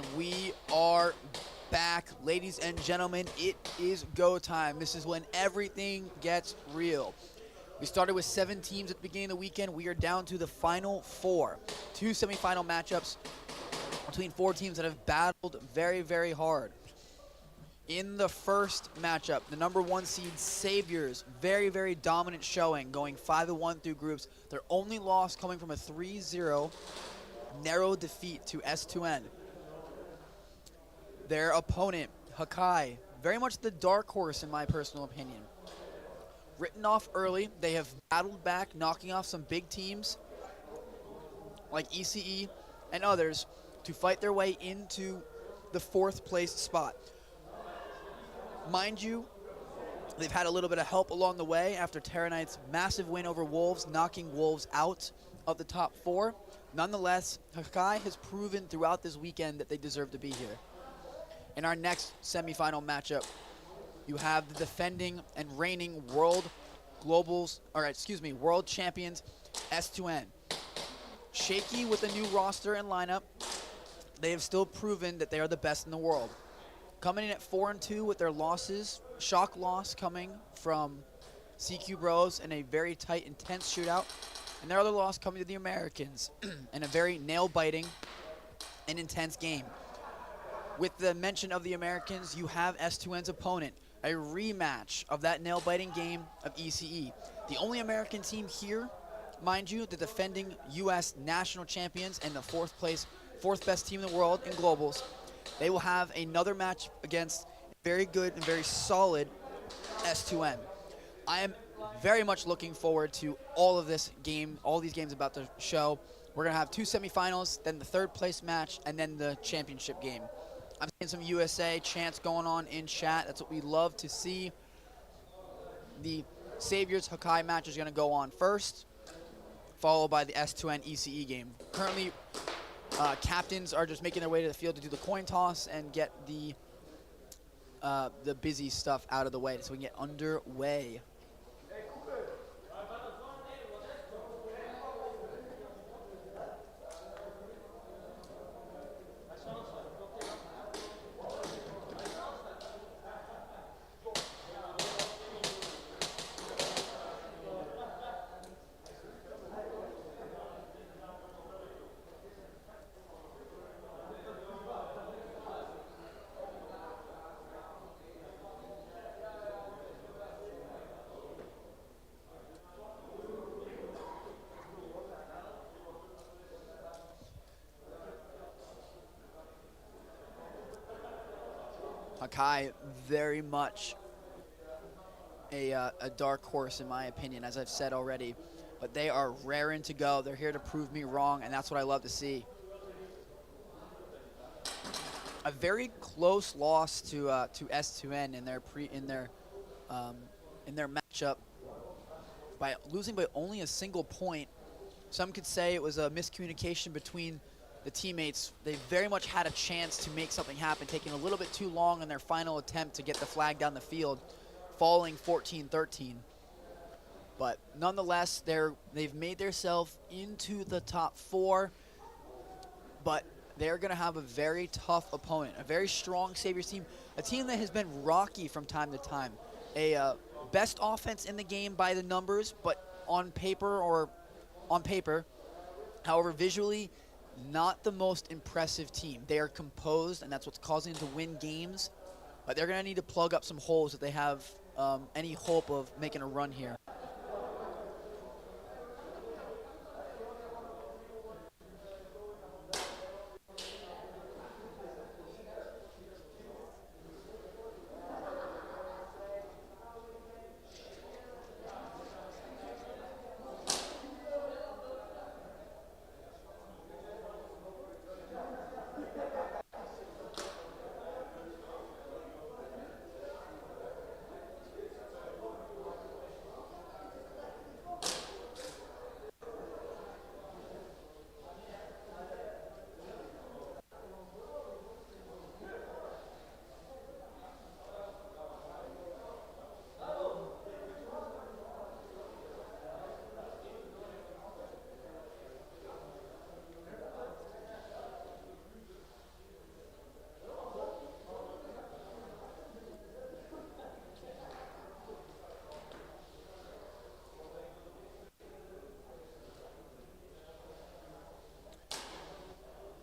N: And we are back, ladies and gentlemen. It is go time. This is when everything gets real. We started with 7 teams at the beginning of the weekend. We are down to the final 4. 2 semifinal matchups between 4 teams that have battled very, very hard. In the first matchup, the number 1 seed Saviors, very, very dominant showing, going 5-1 through groups. Their only loss coming from a 3-0 narrow defeat to S2N. Their opponent, Hakai, very much the dark horse in my personal opinion. Written off early, they have battled back, knocking off some big teams like ECE and others to fight their way into the 4th place spot. Mind you, they've had a little bit of help along the way after Terra Knight's massive win over Wolves, knocking Wolves out of the top 4. Nonetheless, Hakai has proven throughout this weekend that they deserve to be here. In our next semifinal matchup, you have the defending and reigning world champions, S2N. Shaky with a new roster and lineup, they have still proven that they are the best in the world. Coming in at 4-2 with their losses, shock loss coming from CQ Bros in a very tight, intense shootout, and their other loss coming to the Americans in a very nail-biting and intense game. With the mention of the Americans, you have S2N's opponent, a rematch of that nail-biting game of ECE. The only American team here, mind you, the defending U.S. national champions and the 4th best team in the world in globals. They will have another match against very good and very solid S2N. I am very much looking forward to all these games about to show. We're going to have 2 semifinals, then the 3rd place match, and then the championship game. I'm seeing some USA chants going on in chat. That's what we love to see. The Saviors Hakai match is going to go on first, followed by the S2N ECE game. Currently, captains are just making their way to the field to do the coin toss and get the busy stuff out of the way so we can get underway. Hakai, very much a dark horse in my opinion, as I've said already. But they are raring to go. They're here to prove me wrong, and that's what I love to see. A very close loss to S2N in their matchup by losing by only a single point. Some could say it was a miscommunication between the teammates. They very much had a chance to make something happen, taking a little bit too long in their final attempt to get the flag down the field, falling 14-13. But nonetheless, they've made themselves into the top 4, but they're going to have a very tough opponent, a very strong Saviors team, a team that has been rocky from time to time. A best offense in the game by the numbers, but on paper, however, visually, not the most impressive team. They are composed, and that's what's causing them to win games, but they're going to need to plug up some holes if they have any hope of making a run here.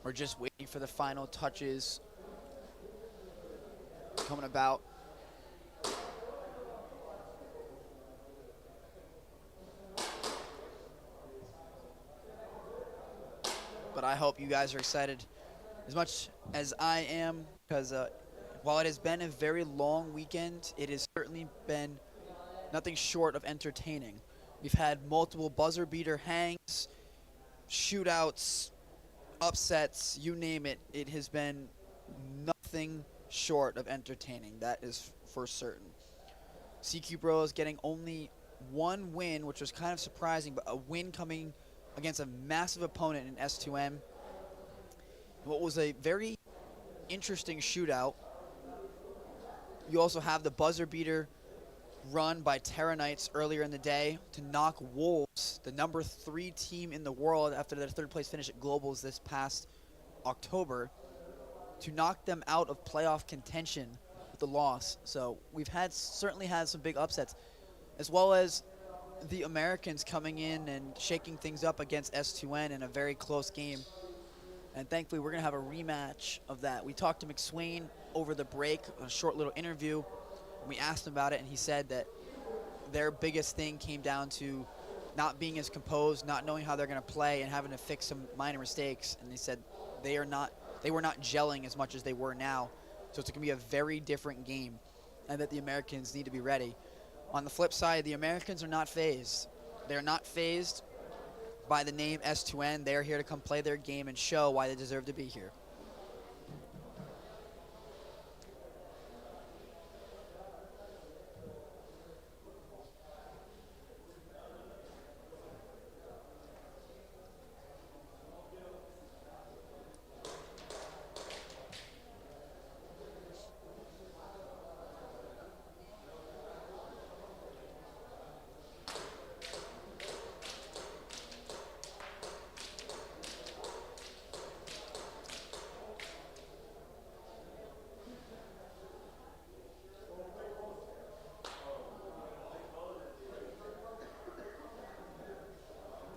N: We're just waiting for the final touches coming about. But I hope you guys are excited as much as I am, because while it has been a very long weekend, it has certainly been nothing short of entertaining. We've had multiple buzzer beater hangs, shootouts, upsets, you name it. It has been nothing short of entertaining. That is for certain. CQ Bros getting only one win, which was kind of surprising, but a win coming against a massive opponent in S2M. What was a very interesting shootout. You also have the buzzer beater run by Terra Knights earlier in the day to knock Wolves, the number 3 team in the world after their 3rd place finish at Globals this past October, to knock them out of playoff contention with the loss. So we've certainly had some big upsets, as well as the Americans coming in and shaking things up against S2N in a very close game. And thankfully, we're going to have a rematch of that. We talked to McSwain over the break, a short little interview. And we asked him about it, and he said that their biggest thing came down to not being as composed, not knowing how they're going to play, and having to fix some minor mistakes. And they said they were not gelling as much as they were now. So it's going to be a very different game, and that the Americans need to be ready. On the flip side, the Americans are not phased. They're not phased by the name S2N. They're here to come play their game and show why they deserve to be here.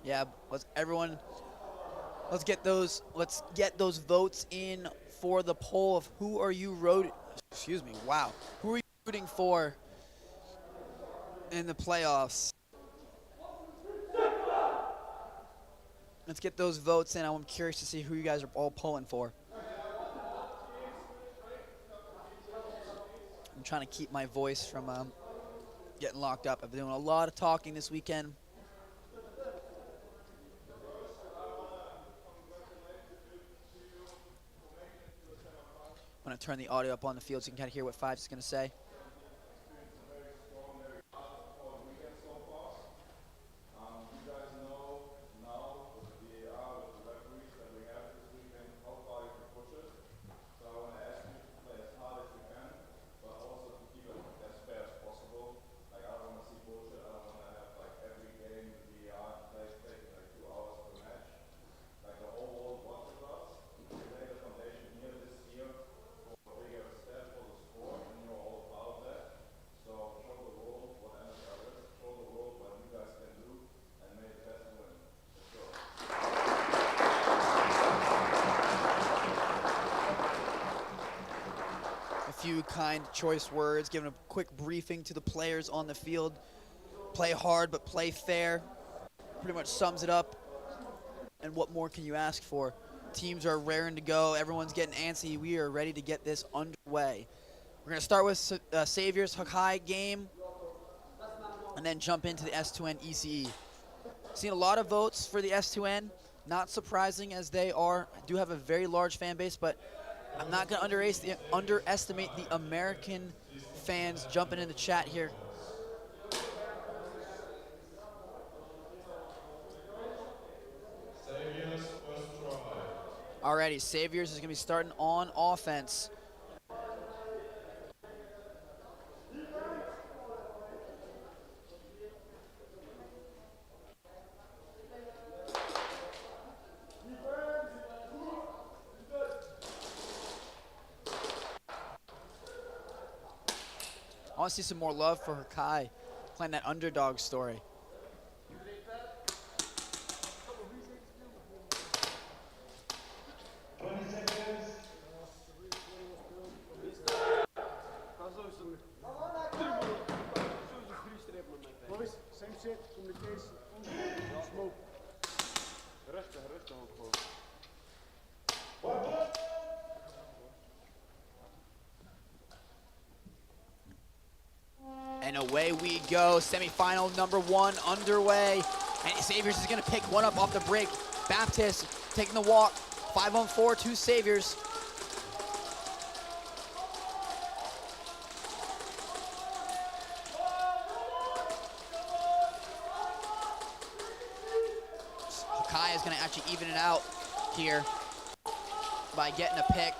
N: Yeah, let's get those votes in for the poll of who are you rooting for in the playoffs. Let's get those votes in. I'm curious to see who you guys are all polling for. I'm trying to keep my voice from getting locked up. I've been doing a lot of talking this weekend. I'm going to turn the audio up on the field so you can kind of hear what Fives is going to say. Few kind choice words, giving a quick briefing to the players on the field. Play hard, but play fair. Pretty much sums it up. And what more can you ask for? Teams are raring to go. Everyone's getting antsy. We are ready to get this underway. We're going to start with Saviors Hakai game and then jump into the S2N ECE. Seen a lot of votes for the S2N. Not surprising, as they do have a very large fan base, but I'm not going to underestimate the American fans jumping in the chat here. Alrighty, Saviors is going to be starting on offense. I want to see some more love for Hakai, playing that underdog story. And away we go. Semifinal number 1 underway. And Saviors is going to pick one up off the break. Baptist taking the walk. 5-on-4 to Saviors. Hakai is going to actually even it out here by getting a pick.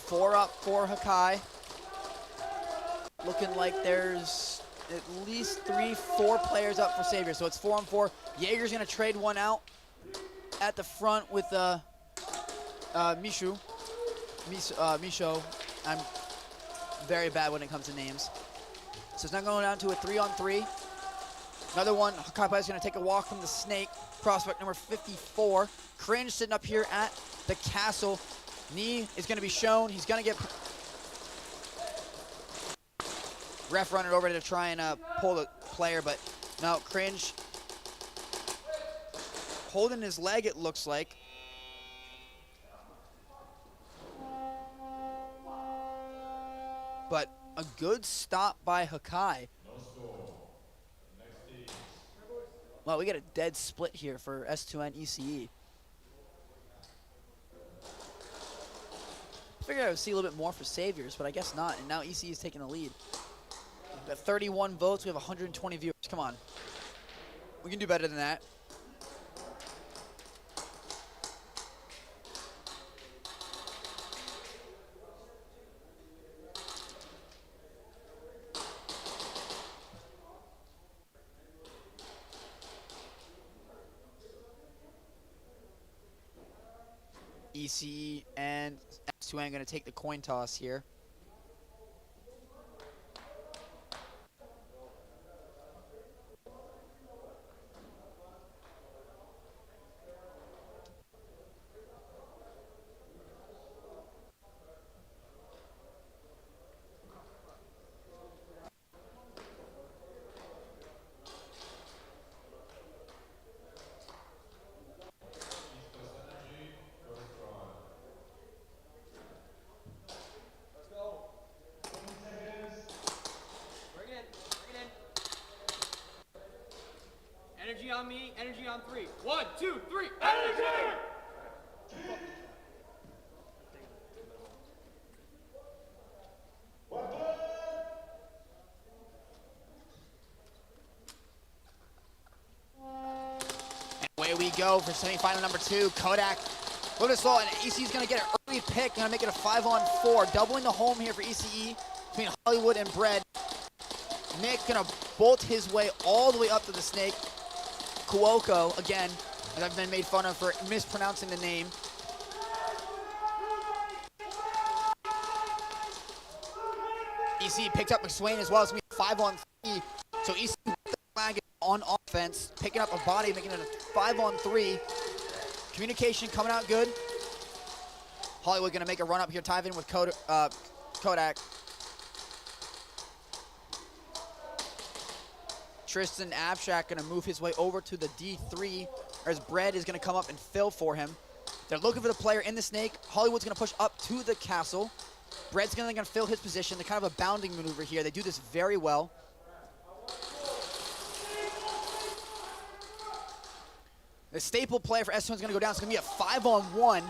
N: Four up for Hakai. Looking like there's at least 3-4 players up for Saviors, so it's 4-on-4. Jaeger's gonna trade one out at the front with Misho. I'm very bad when it comes to names. So it's now going down to a 3-on-3. Another one, Hakai is gonna take a walk from the snake. Prospect number 54. Cringe sitting up here at the castle. Knee is going to be shown. He's going to get ref running over to try and pull the player, but no, Cringe holding his leg, it looks like. But a good stop by Hakai. Well, we got a dead split here for S2N ECE. I figured I would see a little bit more for Saviors, but I guess not. And now ECE is taking the lead. We have 31 votes. We have 120 viewers. Come on. We can do better than that. ECE and S2N going to take the coin toss here.
A: Energy on me, energy on 3. 1, 2, 3, energy!
N: And away we go for semifinal number 2. Kodak. Look at this all, and ECE is going to get an early pick, going to make it a 5-on-4. Doubling the home here for ECE between Hollywood and Bread. Nick going to bolt his way all the way up to the snake. Kuoko, again, as I've been made fun of for mispronouncing the name. ECE picked up McSwain as well. It's going to be 5-on-3. So ECE with the flag on offense, picking up a body, making it a 5-on-3. Communication coming out good. Hollywood going to make a run up here, tie in with Kodak. Tristan Abstract going to move his way over to the D3, as Bread is going to come up and fill for him. They're looking for the player in the snake. Hollywood's going to push up to the castle. Bread's going to fill his position. They're kind of a bounding maneuver here. They do this very well. The staple player for S2N is going to go down. It's going to be a 5-on-1.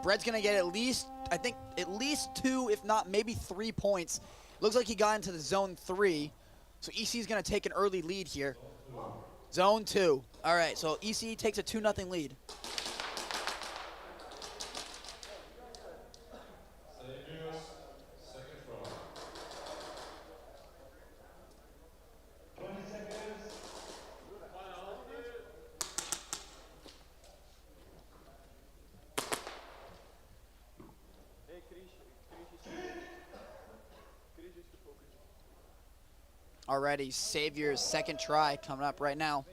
N: Bread's going to get at least, I think, at least 2, if not maybe 3 points. Looks like he got into the zone 3. So ECE is going to take an early lead here. Zone 2. All right, so ECE takes a 2-0 lead. Already, Savior's second try coming up right now.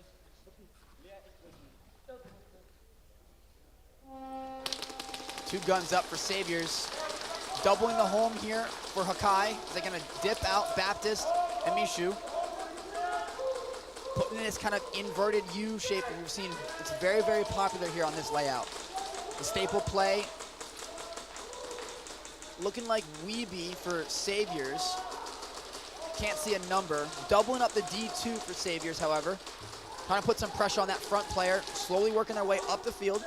N: Two guns up for Saviors. Doubling the home here for Hakai. They're going to dip out Baptist. And Mishu putting in this kind of inverted U shape that we've seen. It's very, very popular here on this layout. The staple play looking like Weeby for Saviors. Can't see a number. Doubling up the D2 for Saviors, however. Trying to put some pressure on that front player. Slowly working their way up the field.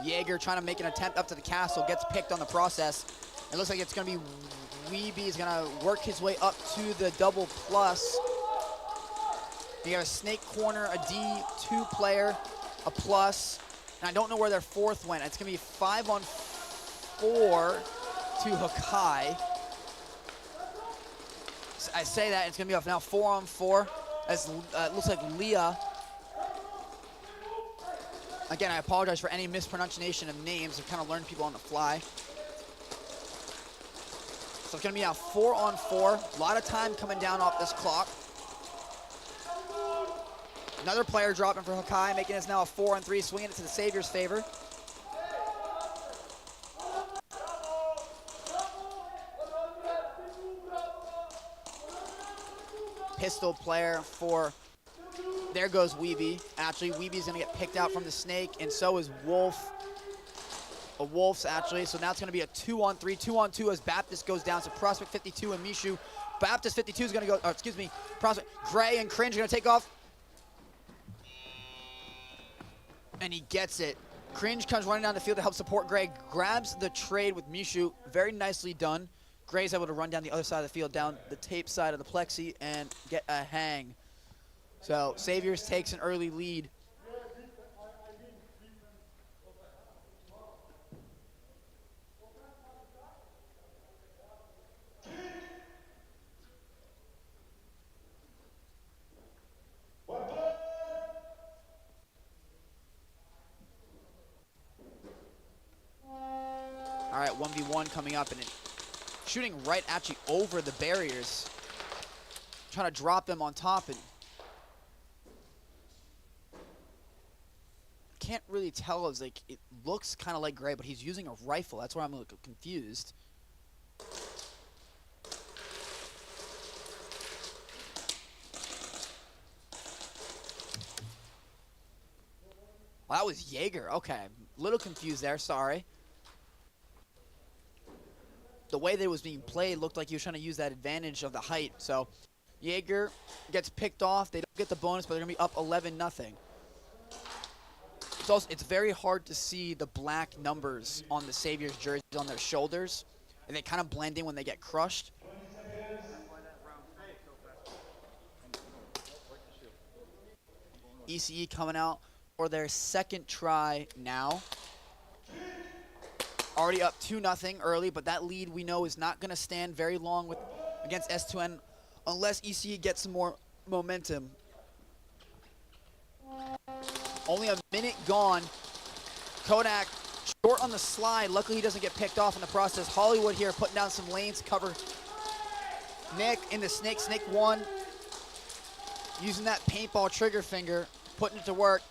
N: Jaeger trying to make an attempt up to the castle, gets picked on the process. It looks like it's going to be Weeby is going to work his way up to the double plus. You have a snake corner, a D2 player, a plus, and I don't know where their fourth went. It's going to be 5-on-4 to Hakai. I say that, it's going to be off now 4-on-4. As it looks like Leah. Again, I apologize for any mispronunciation of names. I've kind of learned people on the fly. So it's going to be now 4-on-4. A lot of time coming down off this clock. Another player dropping for Hakai, making this now a 4-on-3, swinging it to the Savior's favor. Pistol player for, there goes Weeby. Actually, Weeby's gonna get picked out from the snake, and so is Wolf. A Wolf's actually, so now it's gonna be a 2-on-3, 2-on-2 as Baptist goes down. So Prospect 52 and Mishu. Baptist 52 is gonna go, excuse me, Prospect, Gray and Cringe are gonna take off. And he gets it. Cringe comes running down the field to help support Gray, grabs the trade with Mishu, very nicely done. Gray's able to run down the other side of the field, down the tape side of the plexi, and get a hang. So Saviors takes an early lead. All right, 1v1 coming up, and shooting right actually over the barriers. Trying to drop them on top, and can't really tell. It's like, it looks kind of like Gray, but he's using a rifle. That's where I'm a little confused. Well, that was Jaeger. Okay, a little confused there, sorry. The way that it was being played looked like he was trying to use that advantage of the height. So Jaeger gets picked off. They don't get the bonus, but they're going to be up 11-0. It's very hard to see the black numbers on the Saviors jerseys on their shoulders, and they kind of blend in when they get crushed. ECE coming out for their second try now. Already up 2-0 early, but that lead we know is not going to stand very long against S2N unless ECE gets some more momentum. Only a minute gone. Kodak short on the slide. Luckily, he doesn't get picked off in the process. Hollywood here putting down some lanes to cover Nick in the snake. Snake one. Using that paintball trigger finger, putting it to work.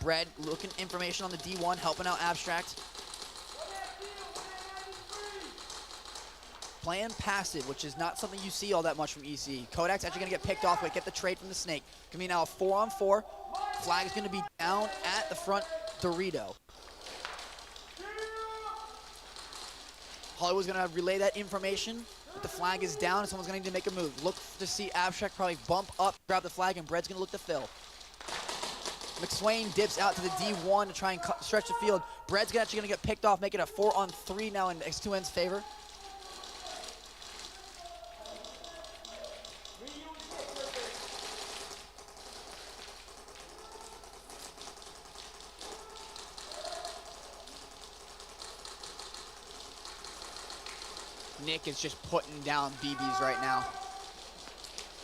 N: Bread looking information on the D1, helping out Abstract. Playing passive, which is not something you see all that much from ECE. Kodak's actually going to get picked off, but get the trade from the snake. Going to be now a 4-on-4. Flag is going to be down at the front Dorito. Hollywood's going to relay that information, but the flag is down and someone's going to need to make a move. Look to see Abstract probably bump up, grab the flag, and Bread's going to look to fill. McSwain dips out to the D1 to try and stretch the field. Bread's actually going to get picked off, make it a 4-on-3 now in X2N's favor. Nick is just putting down BBs right now.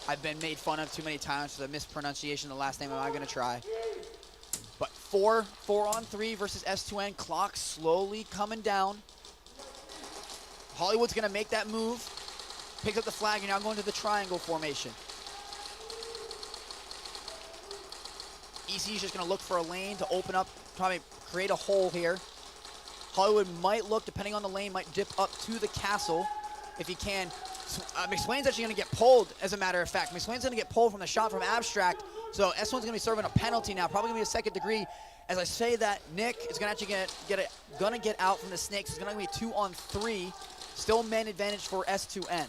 N: I've been made fun of too many times for the mispronunciation of the last name I'm not going to try. But 4-on-3 versus S2N. Clock slowly coming down. Hollywood's going to make that move. Picks up the flag, and now going to the triangle formation. EC is just going to look for a lane to open up, try to create a hole here. Hollywood might look, depending on the lane, might dip up to the castle if he can. McSwain's actually going to get pulled, as a matter of fact. McSwain's going to get pulled from the shot from Abstract, so S1's going to be serving a penalty now, probably going to be a second degree. As I say that, Nick is going to actually get out from the Snakes. It's going to be 2-on-3, still man advantage for S2N.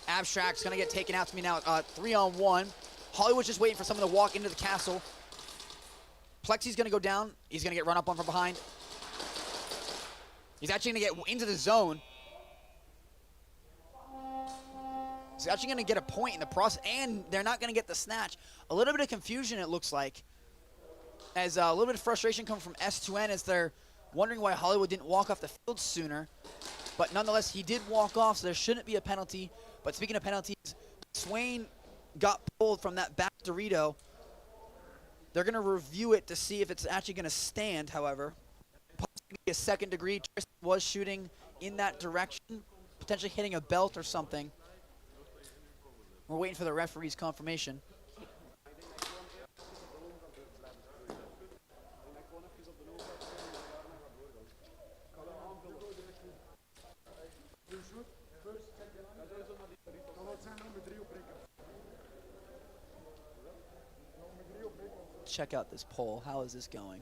N: Abstract's going to get taken out to me now, 3-on-1. Hollywood's just waiting for someone to walk into the castle. Plexi's going to go down. He's going to get run up on from behind. He's actually going to get into the zone. He's actually going to get a point in the process, and they're not going to get the snatch. A little bit of confusion, it looks like, as a little bit of frustration coming from S2N as they're wondering why Hollywood didn't walk off the field sooner. But nonetheless, he did walk off, so there shouldn't be a penalty. But speaking of penalties, Swain got pulled from that back Dorito. They're going to review it to see if it's actually going to stand, however. Possibly a second degree. Tristan was shooting in that direction, potentially hitting a belt or something. We're waiting for the referee's confirmation. Check out this poll. How is this going?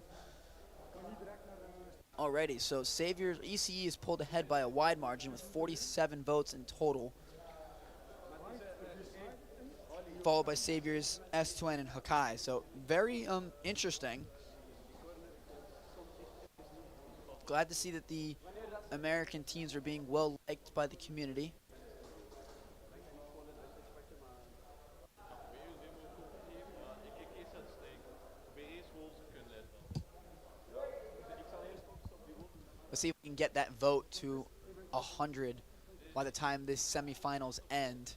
N: Alrighty, so Saviors ECE is pulled ahead by a wide margin with 47 votes in total, followed by Saviors, S2N, and Hakai. So very interesting. Glad to see that the American teams are being well liked by the community. Let's see if we can get that vote to 100 by the time this semifinals end.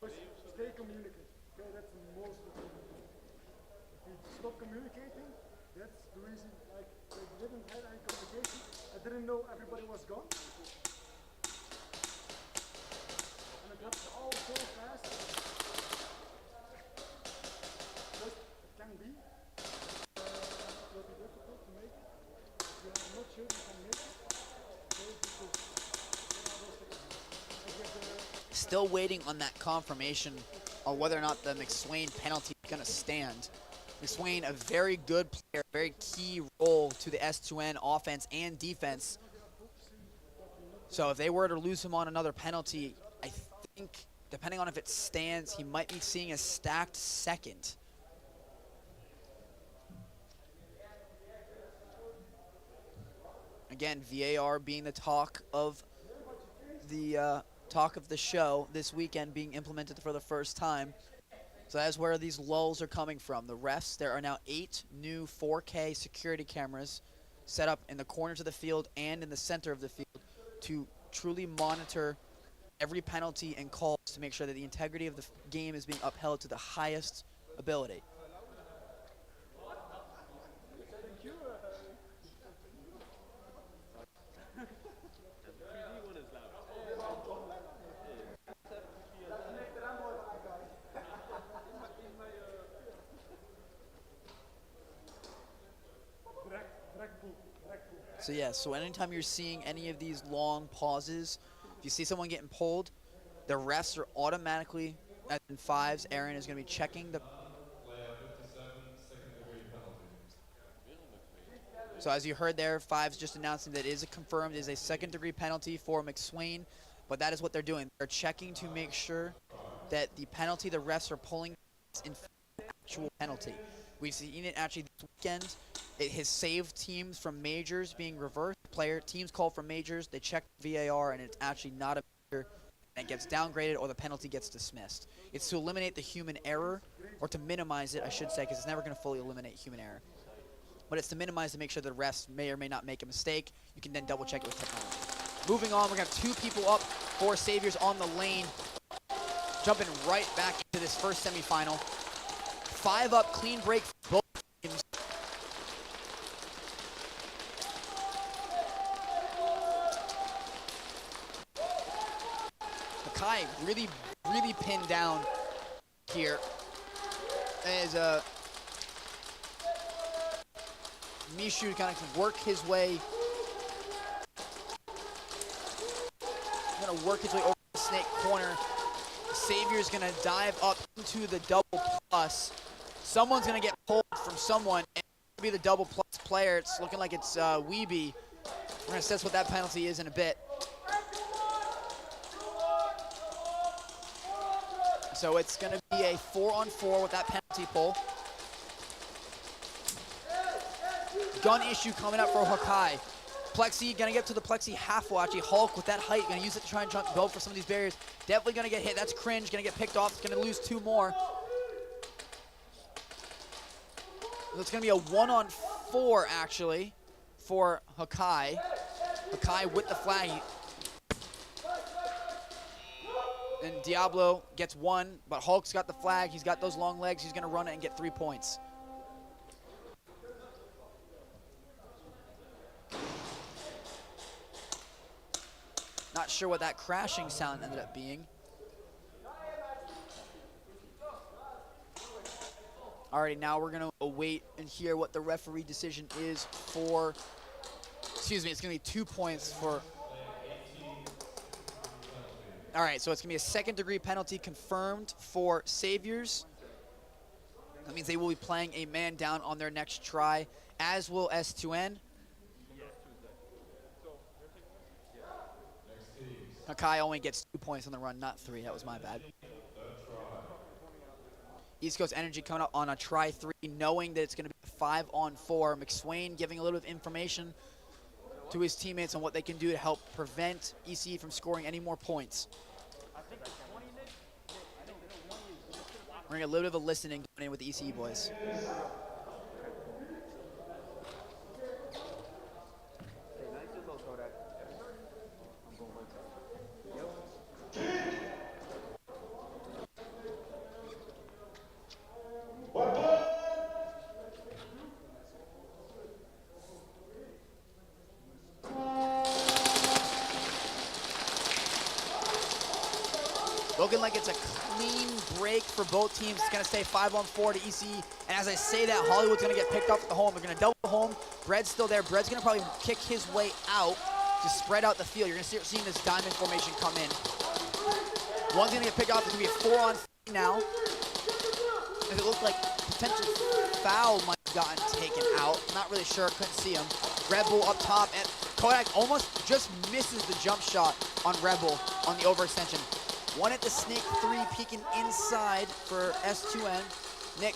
W: Stay communicating. Okay, that's the most important thing. If you stop communicating, that's the reason. Like they didn't have any communication. I didn't know everybody was gone, and it happened all so fast. Just it can be. It will be difficult to make it. You are not sure you can make it.
N: Still waiting on that confirmation on whether or not the McSwain penalty is going to stand. McSwain, a very good player, very key role to the S2N offense and defense. So if they were to lose him on another penalty, I think, depending on if it stands, he might be seeing a stacked second. Again, VAR being the talk of the show this weekend, being implemented for the first time. So that's where these lulls are coming from. The refs, there are now 8 new 4K security cameras set up in the corners of the field and in the center of the field to truly monitor every penalty and calls to make sure that the integrity of the game is being upheld to the highest ability. So yeah, so anytime you're seeing any of these long pauses, if you see someone getting pulled, the refs are automatically, as in 5s, Aaron is going to be checking the... So as you heard there, 5s just announcing that it is confirmed is a second-degree penalty for McSwain, but that is what they're doing. They're checking to make sure that the penalty the refs are pulling is in actual penalty. We've seen it actually this weekend. It has saved teams from majors being reversed. Teams called for majors, they check VAR, and it's actually not a major, and it gets downgraded or the penalty gets dismissed. It's to eliminate the human error, or to minimize it, I should say, because it's never going to fully eliminate human error. But it's to minimize to make sure the refs may or may not make a mistake. You can then double check it with technology. Moving on, we're going to have 2 people up for Saviors on the lane. Jumping right back into this first semifinal. 5 up, clean break for both teams. Hakai really really pinned down here. As Mishu kind of work his way. Gonna work his way over the snake corner. Savior's gonna dive up into the double plus. Someone's gonna get pulled from someone, and it's gonna be the double plus player. It's looking like it's Weeby. We're gonna assess what that penalty is in a bit. So it's gonna be a 4-on-4 with that penalty pull. Gun issue coming up for Hokai. Plexi gonna get to the Plexi half wall. Actually, Hulk with that height gonna use it to try and go for some of these barriers. Definitely gonna get hit. That's Cringe, gonna get picked off. It's gonna lose 2 more. So it's gonna be a 1-on-4 actually for Hokai. Hokai with the flag. And Diablo gets 1, but Hulk's got the flag. He's got those long legs. He's gonna run it and get 3 points. Not sure what that crashing sound ended up being. Alrighty, now we're gonna await and hear what the referee decision is for, excuse me, it's gonna be 2 points for, all right, so it's gonna be a 2nd-degree penalty confirmed for Saviors. That means they will be playing a man down on their next try, as will S2N. Hakai only gets 2 points on the run, not 3. That was my bad. East Coast Energy coming up on a try 3, knowing that it's going to be a 5-on-4. McSwain giving a little bit of information to his teammates on what they can do to help prevent ECE from scoring any more points. We're going to get a little bit of a listening going in with the ECE boys. Looking like it's a clean break for both teams. It's going to stay 5-on-4 to ECE. And as I say that, Hollywood's going to get picked off at the home. They're going to double home. Bread's still there. Bread's going to probably kick his way out to spread out the field. You're going to start seeing this diamond formation come in. One's going to get picked off. It's going to be a 4-on-3 now. As it looked like potential foul might have gotten taken out. Not really sure. Couldn't see him. Red Bull up top. And Kodak almost just misses the jump shot on Red Bull on the overextension. One at the snake 3, peeking inside for S2N. Nick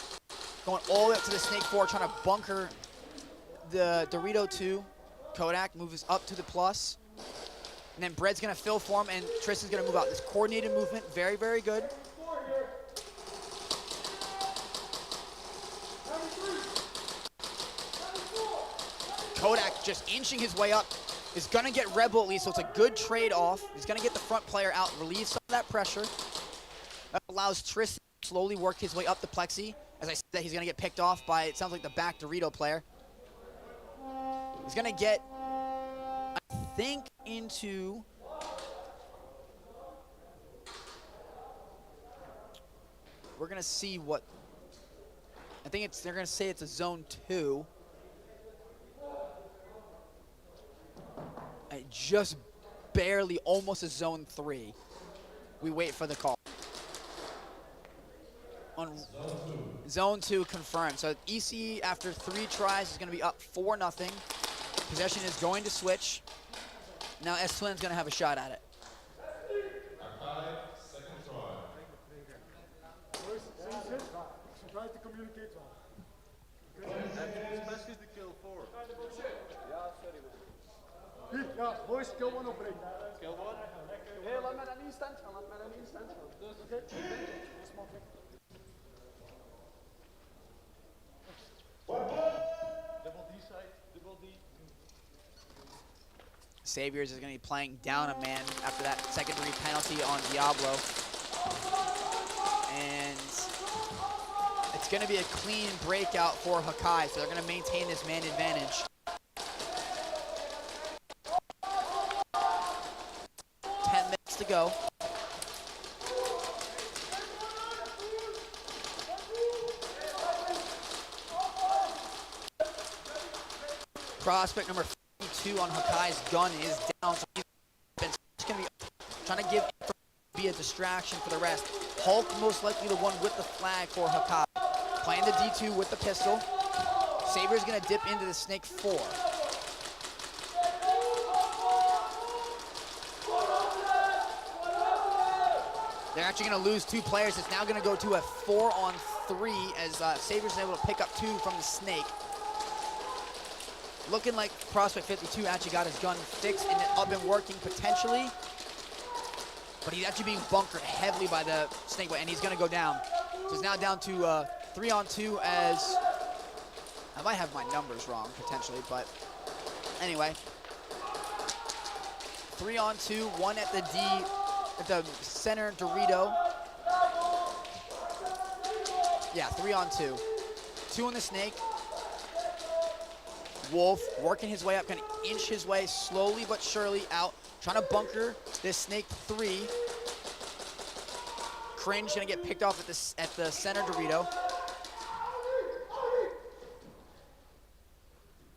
N: going all the way up to the snake 4, trying to bunker the Dorito 2. Kodak moves up to the plus. And then Bread's going to fill for him, and Tristan's going to move out. This coordinated movement, very, very good. Kodak just inching his way up. Is going to get Rebel at least, so it's a good trade-off. He's going to get the front player out, relieve some of that pressure. That allows Tristan to slowly work his way up the Plexi. As I said, he's going to get picked off by, it sounds like, the back Dorito player. He's going to get, I think, into... We're going to see what... I think it's, they're going to say it's a zone 2. Just barely, almost a zone 3. We wait for the call. On zone 2 confirmed. So ECE after 3 tries is going to be up 4-0. Possession is going to switch. Now S2N's going to have a shot at it.
D: Second try. Try to communicate. Especially the kill 4. Ja, boys, kill 1 opbrengen. Kill 1? Hey, laat mij dat niet in stand gaan. Laat mij dat niet in stand gaan. Dus, oké, dat is makkelijk. Double D side, double D.
N: Saviors is going to be playing down a man after that secondary penalty on Diablo. And it's going to be a clean breakout for Hakai, so they're going to maintain this man advantage. 10 minutes to go. Prospect number 52 on Hakai's gun is down, so he's going to be trying to be a distraction for the rest. Hulk most likely the one with the flag for Hakai. Playing the D2 with the pistol. Saber's going to dip into the Snake 4. They're actually going to lose 2 players. It's now going to go to a 4-on-3 as Saber's able to pick up 2 from the Snake. Looking like Prospect 52 actually got his gun fixed and up and working potentially. But he's actually being bunkered heavily by the Snake, and he's going to go down. So he's now down to 3-on-2 as... I might have my numbers wrong potentially, but anyway. 3-on-2, 1 at the D, at the center Dorito. Yeah, 3-on-2. 2 on the Snake. Wolf working his way up, going to inch his way slowly but surely out, trying to bunker this Snake 3. Cringe going to get picked off at the center Dorito.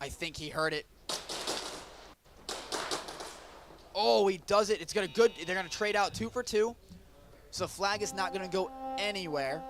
N: I think he heard it. Oh, he does it. It's going to good. They're going to trade out 2 for 2. So flag is not going to go anywhere.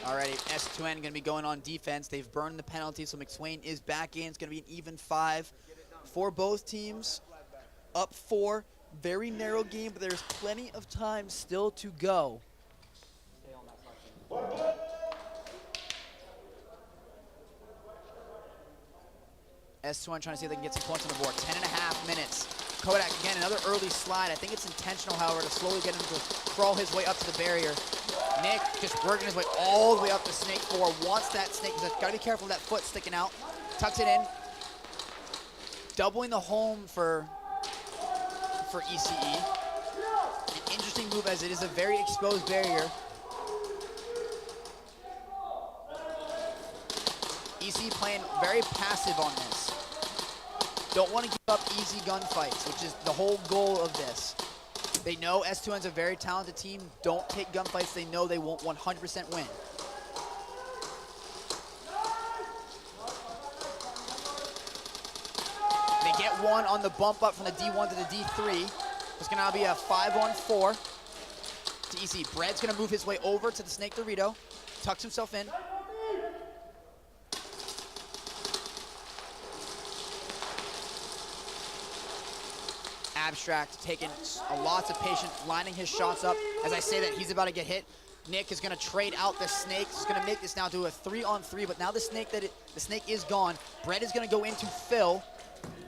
N: Alrighty, S2N going to be going on defense. They've burned the penalty, so McSwain is back in. It's going to be an even 5 for both teams. Up 4, very narrow game, but there's plenty of time still to go. S2N trying to see if they can get some points on the board. 10.5 minutes. Kodak, again, another early slide. I think it's intentional, however, to slowly get him to crawl his way up to the barrier. Nick just working his way all the way up to Snake 4. Wants that Snake. He's got to be careful of that foot sticking out. Tucks it in. Doubling the home for ECE. An interesting move as it is a very exposed barrier. ECE playing very passive on this. Don't want to give up easy gunfights, which is the whole goal of this. They know S2N's a very talented team. Don't take gunfights they know they won't 100% win. They get 1 on the bump up from the D1 to the D3. It's going to be a 5-on-4 to EC. Bread's going to move his way over to the Snake Dorito. Tucks himself in. Abstract taking lots of patience, lining his shots up. As I say that, he's about to get hit. Nick is going to trade out the Snake. He's going to make this now to a 3-on-3, but now the Snake is gone. Brett is going to go into Phil,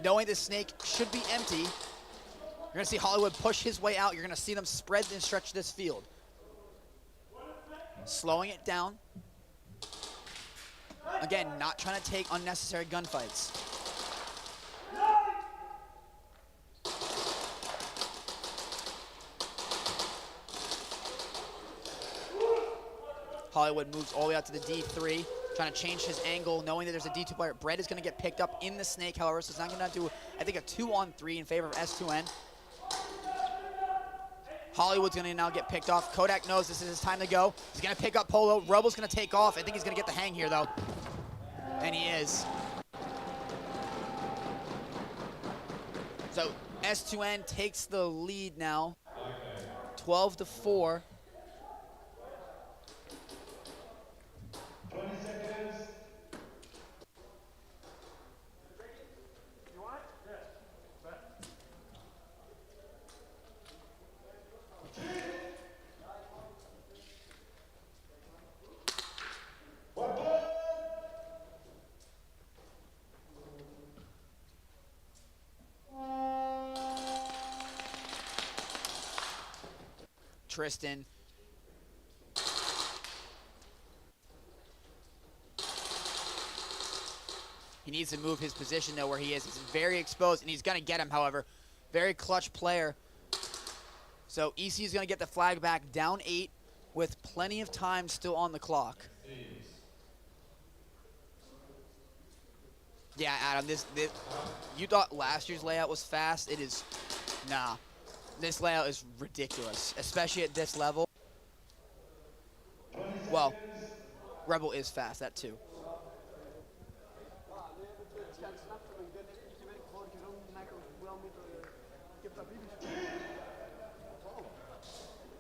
N: knowing the Snake should be empty. You're going to see Hollywood push his way out. You're going to see them spread and stretch this field. Slowing it down. Again, not trying to take unnecessary gunfights. Hollywood moves all the way out to the D3, trying to change his angle, knowing that there's a D2 player. Brett is going to get picked up in the Snake, however, so it's not going to do, I think, a 2-on-3 in favor of S2N. Hollywood's going to now get picked off. Kodak knows this is his time to go. He's going to pick up Polo. Rebel's going to take off. I think he's going to get the hang here, though. And he is. So S2N takes the lead now, 12-4.
S: 20 seconds.
D: You want it? Yeah.
N: Tristan. He needs to move his position, though, where he is. He's very exposed, and he's going to get him, however. Very clutch player. So EC is going to get the flag back, down 8, with plenty of time still on the clock. Yeah, Adam, this you thought last year's layout was fast. It is, nah. This layout is ridiculous, especially at this level. Well, Rebel is fast, that too.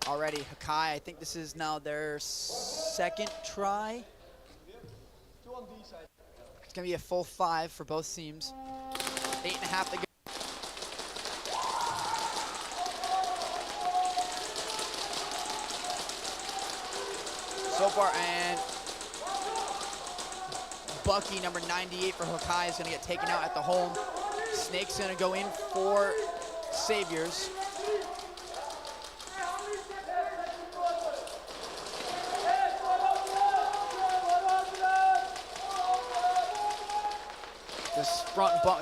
N: Already, Hakai, I think this is now their second try. It's going to be a full 5 for both teams. 8.5 to go. So far, and Bucky, number 98 for Hakai, is going to get taken out at the home. Snake's going to go in for Saviors.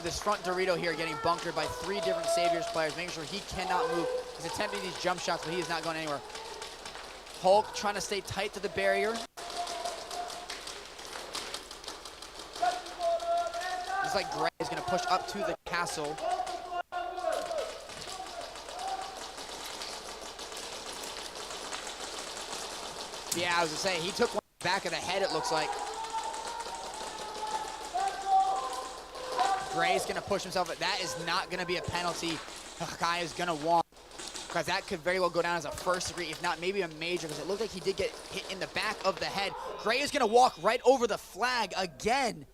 N: This front Dorito here getting bunkered by 3 different Saviors players, making sure he cannot move. He's attempting these jump shots, but he is not going anywhere. Hulk trying to stay tight to the barrier. Looks like Gray is going to push up to the castle. Yeah, I was going to say, he took one back of the head, it looks like. Gray's going to push himself, but that is not going to be a penalty. Hakai is going to want, because that could very well go down as a first degree, if not maybe a major, because it looked like he did get hit in the back of the head. Gray is going to walk right over the flag again.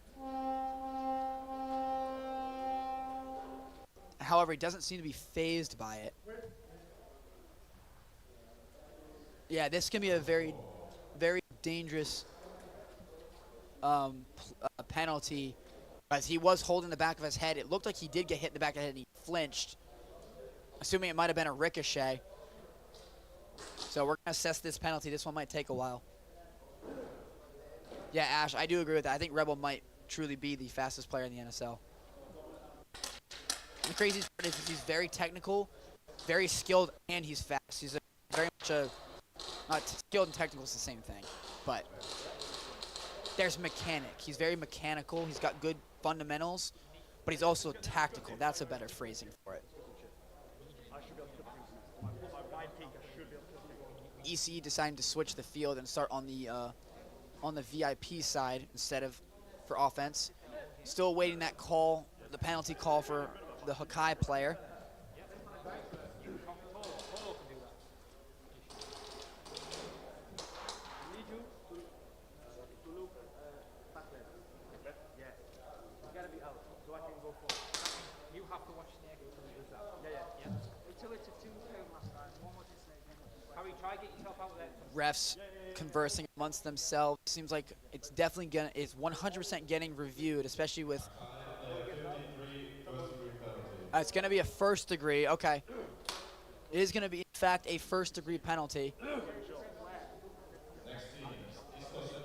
N: However, he doesn't seem to be phased by it. Yeah, this can be a very, very dangerous penalty, as he was holding the back of his head. It looked like he did get hit in the back of the head and he flinched, assuming it might have been a ricochet. So we're going to assess this penalty. This one might take a while. Yeah, Ash, I do agree with that. I think Rebel might truly be the fastest player in the NSL. The craziest part is he's very technical, very skilled, and he's fast. He's very much a, not skilled and technical is the same thing, but there's mechanic. He's very mechanical. He's got good fundamentals, but he's also tactical. That's a better phrasing for it. ECE deciding to switch the field and start on the VIP side instead of for offense. Still awaiting that call, the penalty call for the Hakai player. Refs conversing amongst themselves. Seems like it's definitely it's 100% getting reviewed, especially with. It's going to be a first degree. Okay. It is going to be, in fact, a first degree penalty.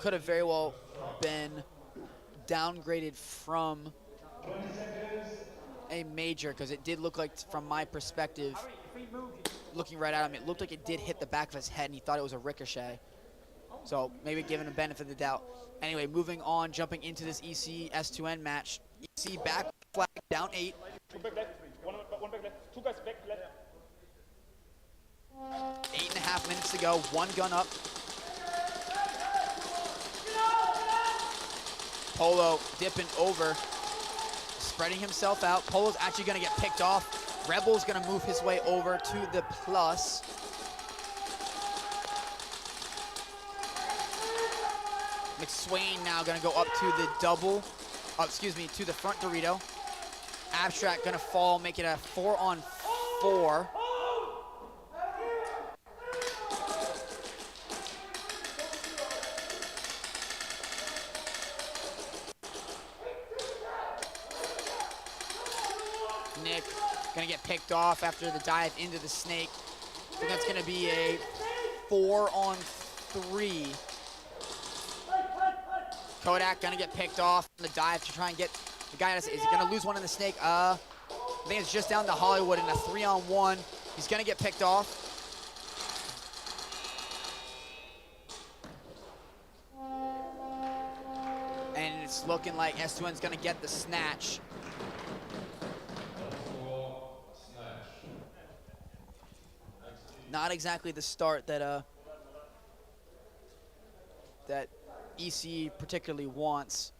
N: Could have very well been downgraded from a major, because it did look like, from my perspective, looking right at him, it looked like it did hit the back of his head and he thought it was a ricochet. So maybe giving him benefit of the doubt. Anyway, moving on, jumping into this EC S2N match. EC back flag, down 8. 8.5 minutes to go, 1 gun up. Polo dipping over, spreading himself out. Polo's actually going to get picked off. Rebel's going to move his way over to the plus. McSwain now going to go up to the double, to the front Dorito. Abstract going to fall, make it a 4-on-4. Nick going to get picked off after the dive into the snake. I think that's going to be a 4-on-3. Kodak going to get picked off in the dive to try and get the guy. Is he going to lose one in the snake? I think it's just down to Hollywood in a 3-on-1. He's gonna get picked off. And it's looking like S2N's gonna get the snatch. Not exactly the start that that ECE particularly wants.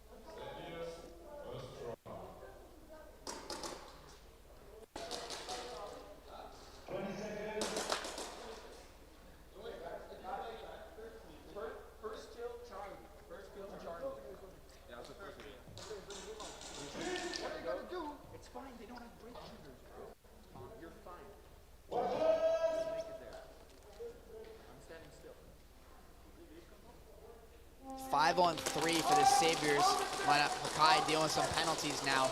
D: It's fine, they don't have break shooters, bro. You're fine.
N: 5-on-3 for the Saviors. Hakai dealing with some penalties now.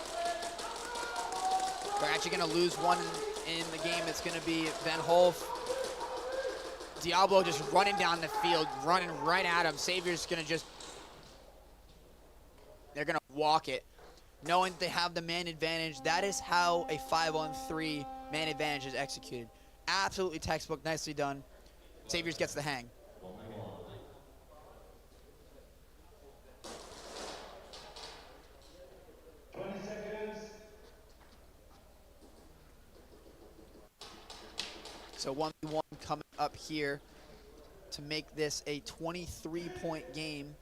N: They're actually going to lose one in the game. It's going to be Van Holf. Diablo just running down the field, running right at him. Saviors going to just, they're going to walk it. Knowing they have the man advantage, that is how a 5-on-3 man advantage is executed. Absolutely textbook, nicely done. Saviors gets the hang. So 1v1 coming up here to make this a 23-point game.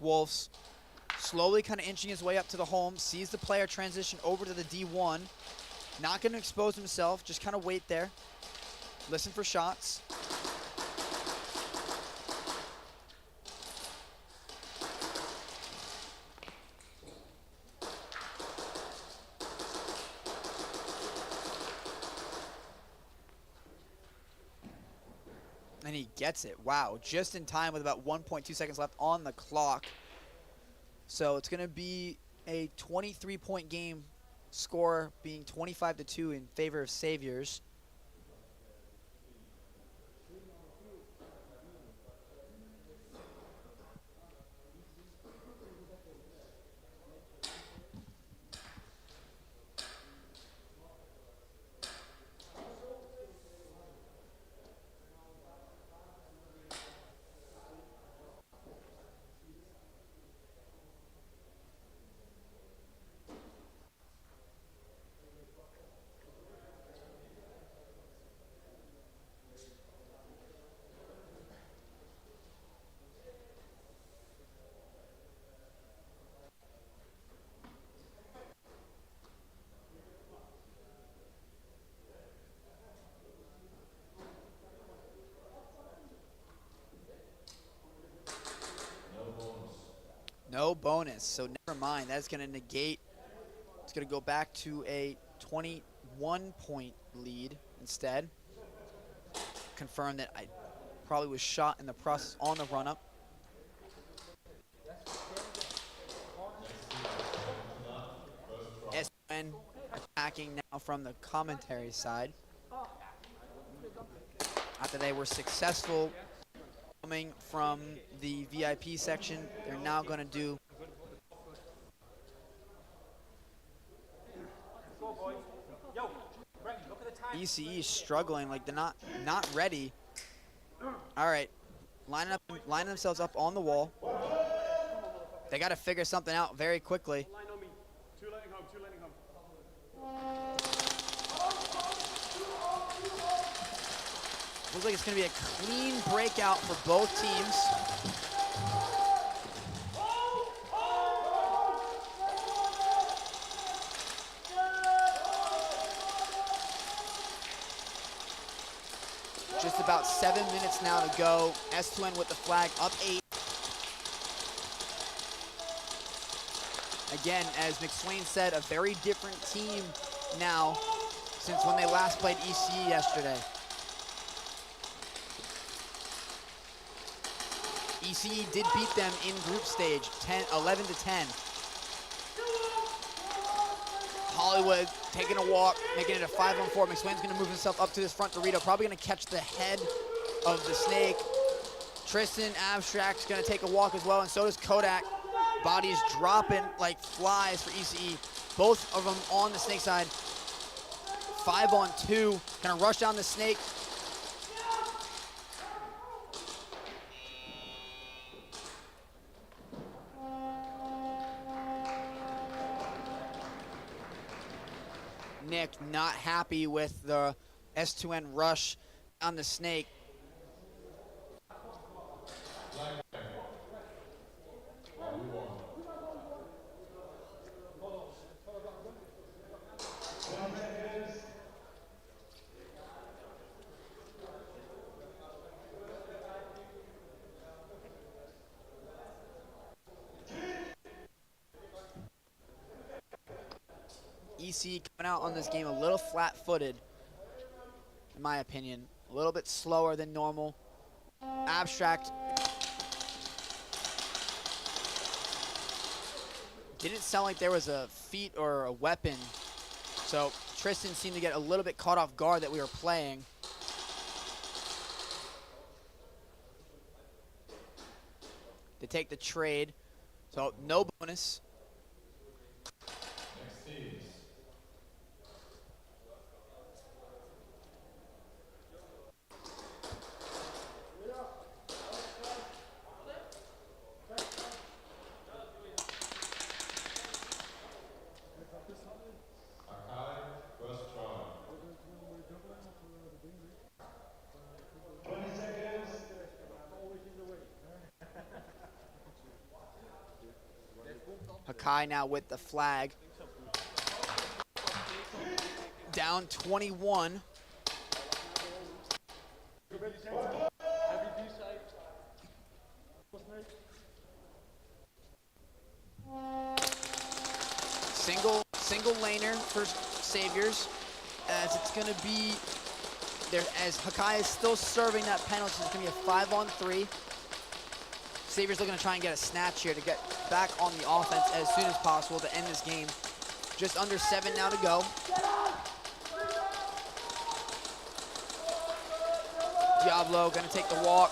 N: Wolves slowly kind of inching his way up to the home, sees the player transition over to the D1. Not going to expose himself, just kind of wait there. Listen for shots. And he gets it. Wow, just in time with about 1.2 seconds left on the clock. So it's going to be a 23-point game, score being 25-2 in favor of Saviors. No bonus, so never mind. That's going to negate. It's going to go back to a 21-point lead instead. Confirm that I probably was shot in the process on the run-up. SN attacking now from the commentary side. After they were successful coming from the VIP section, they're now going to do ECE is struggling, like they're not ready. All right, lining themselves up on the wall. They got to figure something out very quickly. Looks like it's going to be a clean breakout for both teams. Just about 7 minutes now to go. S2N with the flag, up 8. Again, as McSwain said, a very different team now since when they last played ECE yesterday. ECE did beat them in group stage, 11-10. Hollywood taking a walk, making it a 5-on-4. McSwain's gonna move himself up to this front Dorito, probably gonna catch the head of the snake. Tristan Abstract's gonna take a walk as well, and so does Kodak. Bodies dropping like flies for ECE. Both of them on the snake side. 5-on-2, gonna rush down the snake. Nick not happy with the S2N rush on the snake. EC coming out on this game a little flat-footed, in my opinion. A little bit slower than normal. Abstract didn't sound like there was a feat or a weapon, so Tristan seemed to get a little bit caught off guard that we were playing. They take the trade, so no bonus. Hakai now with the flag. Down 21. Single laner for Saviors, as it's going to be there, as Hakai is still serving that penalty. It's going to be a 5-on-3. Saviors looking to try and get a snatch here to get back on the offense as soon as possible to end this game. Just under 7 now to go. Diablo gonna take the walk.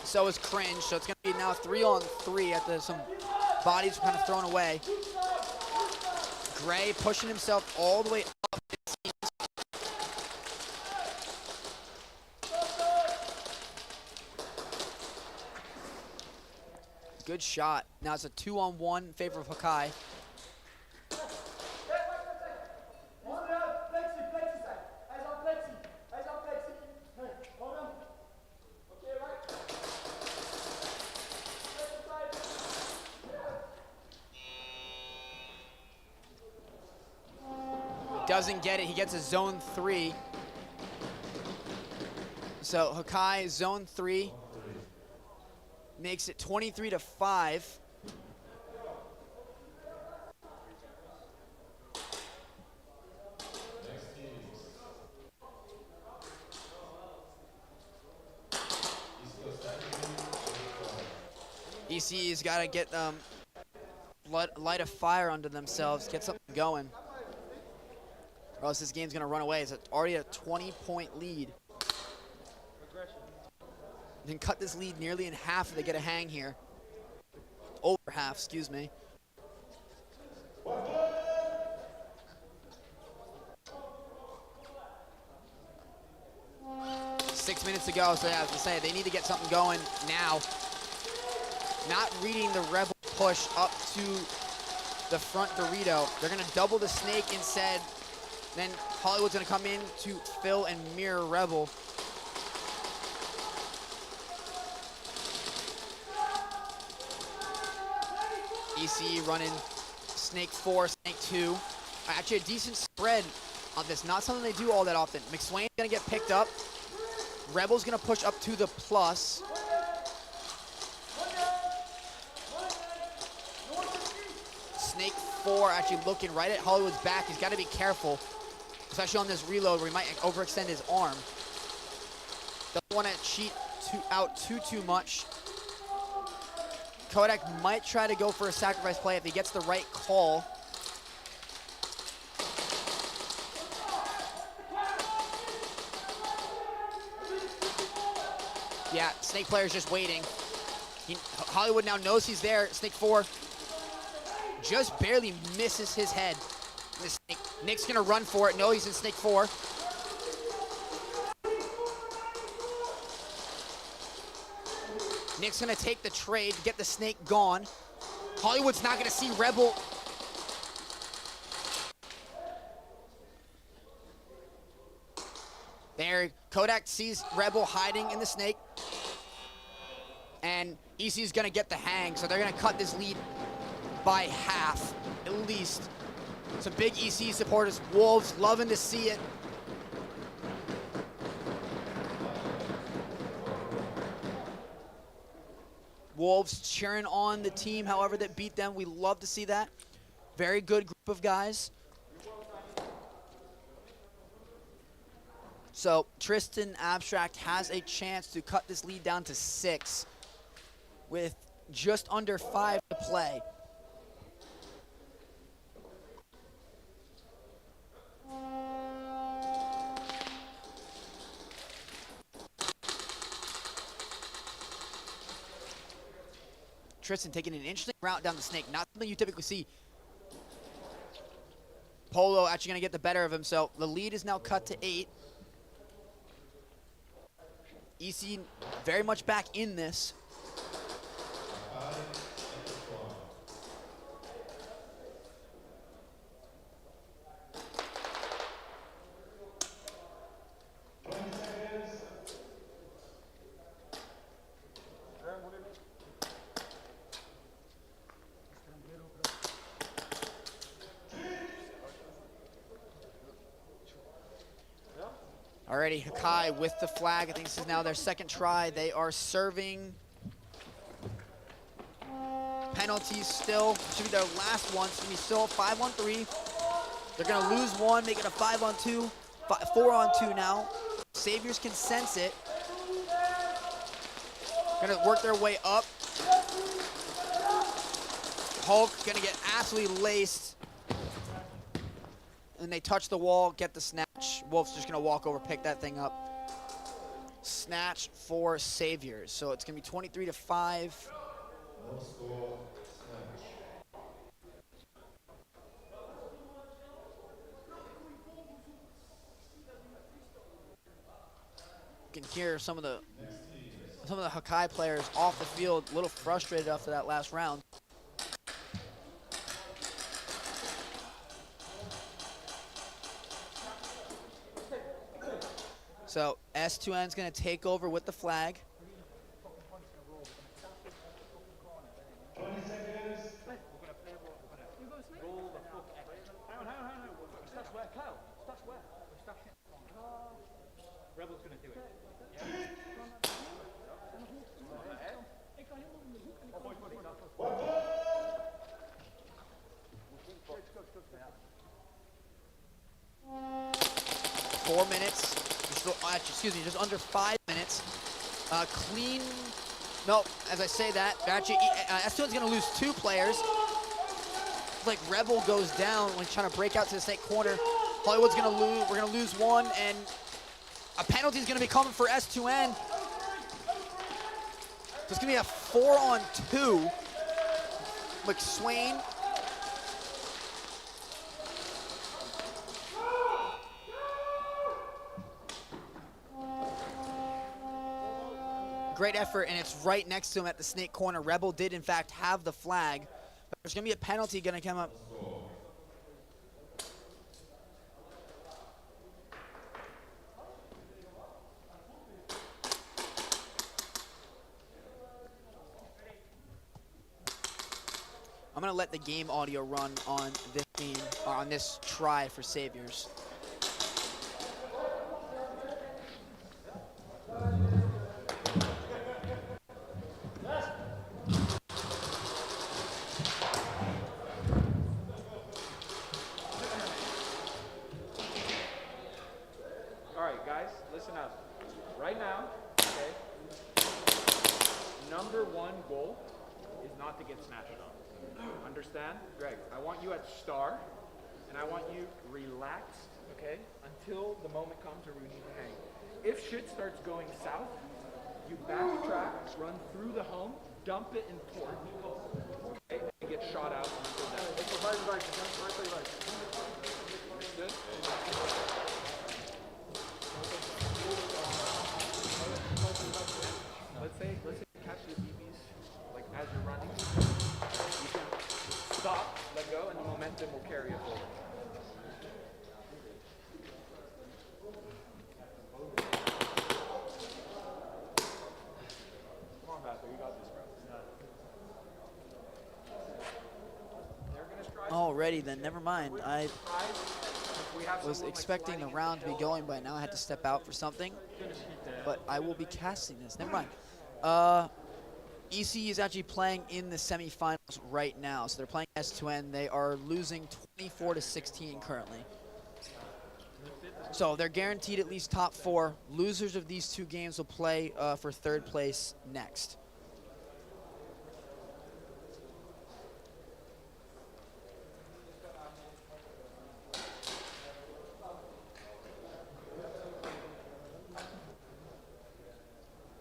N: So is Cringe, so it's gonna be now 3-on-3 after some bodies were kind of thrown away. Gray pushing himself all the way up. Good shot. Now it's a 2-on-1 in favor of Hakai. Doesn't get it. He gets a zone 3. So Hakai zone 3. Makes it 23-5. EC's got to get light a fire under themselves, get something going, or else this game's going to run away. It's already a 20-point lead. Then cut this lead nearly in half if they get a hang here. Over half, excuse me. Six minutes to go, so yeah, I was gonna say, they need to get something going now. Not reading the Rebel push up to the front Dorito. They're gonna double the snake instead. Then Hollywood's gonna come in to fill and mirror Rebel. EC running snake 4, snake 2. Actually a decent spread on this. Not something they do all that often. McSwain's gonna get picked up. Rebel's gonna push up to the plus. Snake 4 actually looking right at Hollywood's back. He's gotta be careful, especially on this reload where he might overextend his arm. Doesn't wanna cheat out too much. Kodak might try to go for a sacrifice play if he gets the right call. Yeah, Snake player's just waiting. Hollywood now knows he's there. Snake 4 just barely misses his head. Nick's gonna run for it. No, he's in Snake 4. Nick's gonna take the trade, get the Snake gone. Hollywood's not gonna see Rebel. There, Kodak sees Rebel hiding in the Snake. And EC's gonna get the hang, so they're gonna cut this lead by half, at least. Some big EC supporters, Wolves, loving to see it. Wolves cheering on the team, however, that beat them. We love to see that. Very good group of guys. So Tristan Abstract has a chance to cut this lead down to 6 with just under 5 to play. Tristan taking an interesting route down the Snake. Not something you typically see. Polo actually going to get the better of him, so the lead is now cut to 8. EC very much back in this. Alrighty, Hakai with the flag. I think this is now their second try. They are serving penalties still. Should be their last one. It's going to be still 5-on-3. They're going to lose one, make it a 5-on-2, 4-on-2 now. Saviors can sense it. Going to work their way up. Hulk going to get absolutely laced. And they touch the wall, get the snatch. Wolf's just going to walk over, pick that thing up. Snatch for Saviors. So it's going to be 23-5.
F: No score, snatch.
N: You can hear some of the Hakai players off the field a little frustrated after that last round. So S2N's going to take over with the flag.
F: 20 seconds.
A: Rebel's gonna do it.
N: Four minutes. Just under 5 minutes. Clean. No, as I say that, actually, S2N's going to lose 2 players. Like Rebel goes down when trying to break out to the Snake corner. Hollywood's going to lose. We're going to lose 1, and a penalty is going to be coming for S2N. So it's going to be a 4-on-2. McSwain. Great effort, and it's right next to him at the Snake corner. Rebel did, in fact, have the flag. But there's going to be a penalty going to come up. I'm going to let the game audio run on this game, on this try for Saviors.
A: Alright guys, listen up. Right now, okay, number 1 goal is not to get snatched up. Understand? Greg, I want you at star, and I want you relaxed, okay, until the moment comes where we need to hang. If shit starts going south, to backtrack, run through the home, dump it in port, okay, and get shot out. Understood? Let's say you catch the BBs like as you're running. You can stop, let go, and the momentum will carry it forward. Come on, Vassar, you got this, bro.
N: Alrighty then, never mind. I was expecting the round to be going by now. I had to step out for something, but I will be casting this. Never mind. EC is actually playing in the semifinals right now, so they're playing S2N. They are losing 24-16 currently. So they're guaranteed at least top 4. Losers of these 2 games will play for 3rd place next.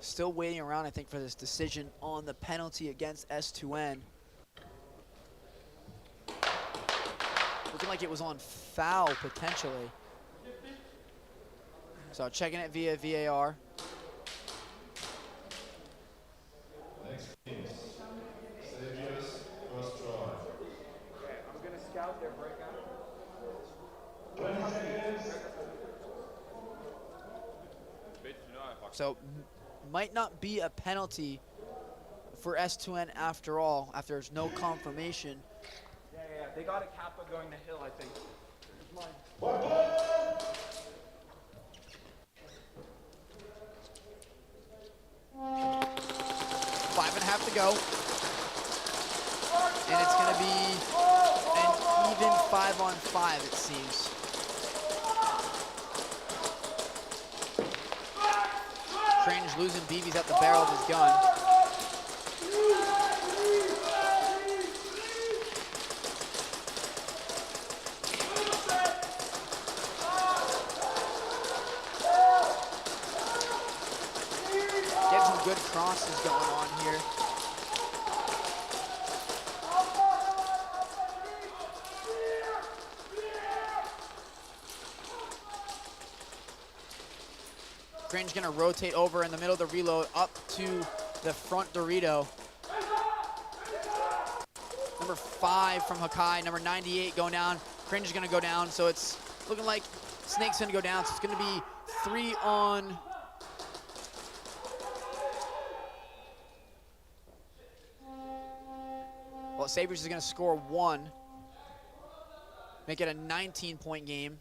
N: Still waiting around, I think, for this decision on the penalty against S2N. Looking like it was on foul, potentially. So checking it via VAR.
F: Next games. Stages, first draw.
A: Okay, I'm going to scout their breakout.
F: 20 seconds.
N: So might not be a penalty for S2N after all, after there's no confirmation.
A: Yeah. They got a Kappa going to hill, I think. It's mine.
N: 5.5 to go. And it's going to be an even 5-on-5, it seems. Cringe losing BBs at the barrel of his gun. Getting some good crosses going on here. Cringe gonna rotate over in the middle of the reload up to the front Dorito. Number 5 from Hakai, number 98 going down. Cringe is gonna go down, so it's looking like Snake's gonna go down, so it's gonna be 3 on. Well, Sabres is gonna score 1. Make it a 19-point game.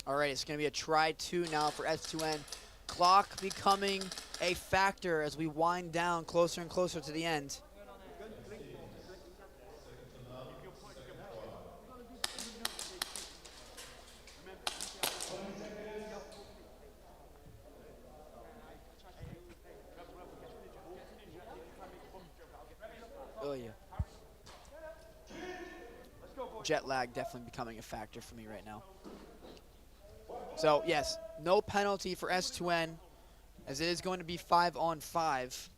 N: All right, it's going to be a try 2 now for S2N. Clock becoming a factor as we wind down closer and closer to the end. Oh, yeah. Jet lag definitely becoming a factor for me right now. So, yes, no penalty for S2N, as it is going to be 5-on-5.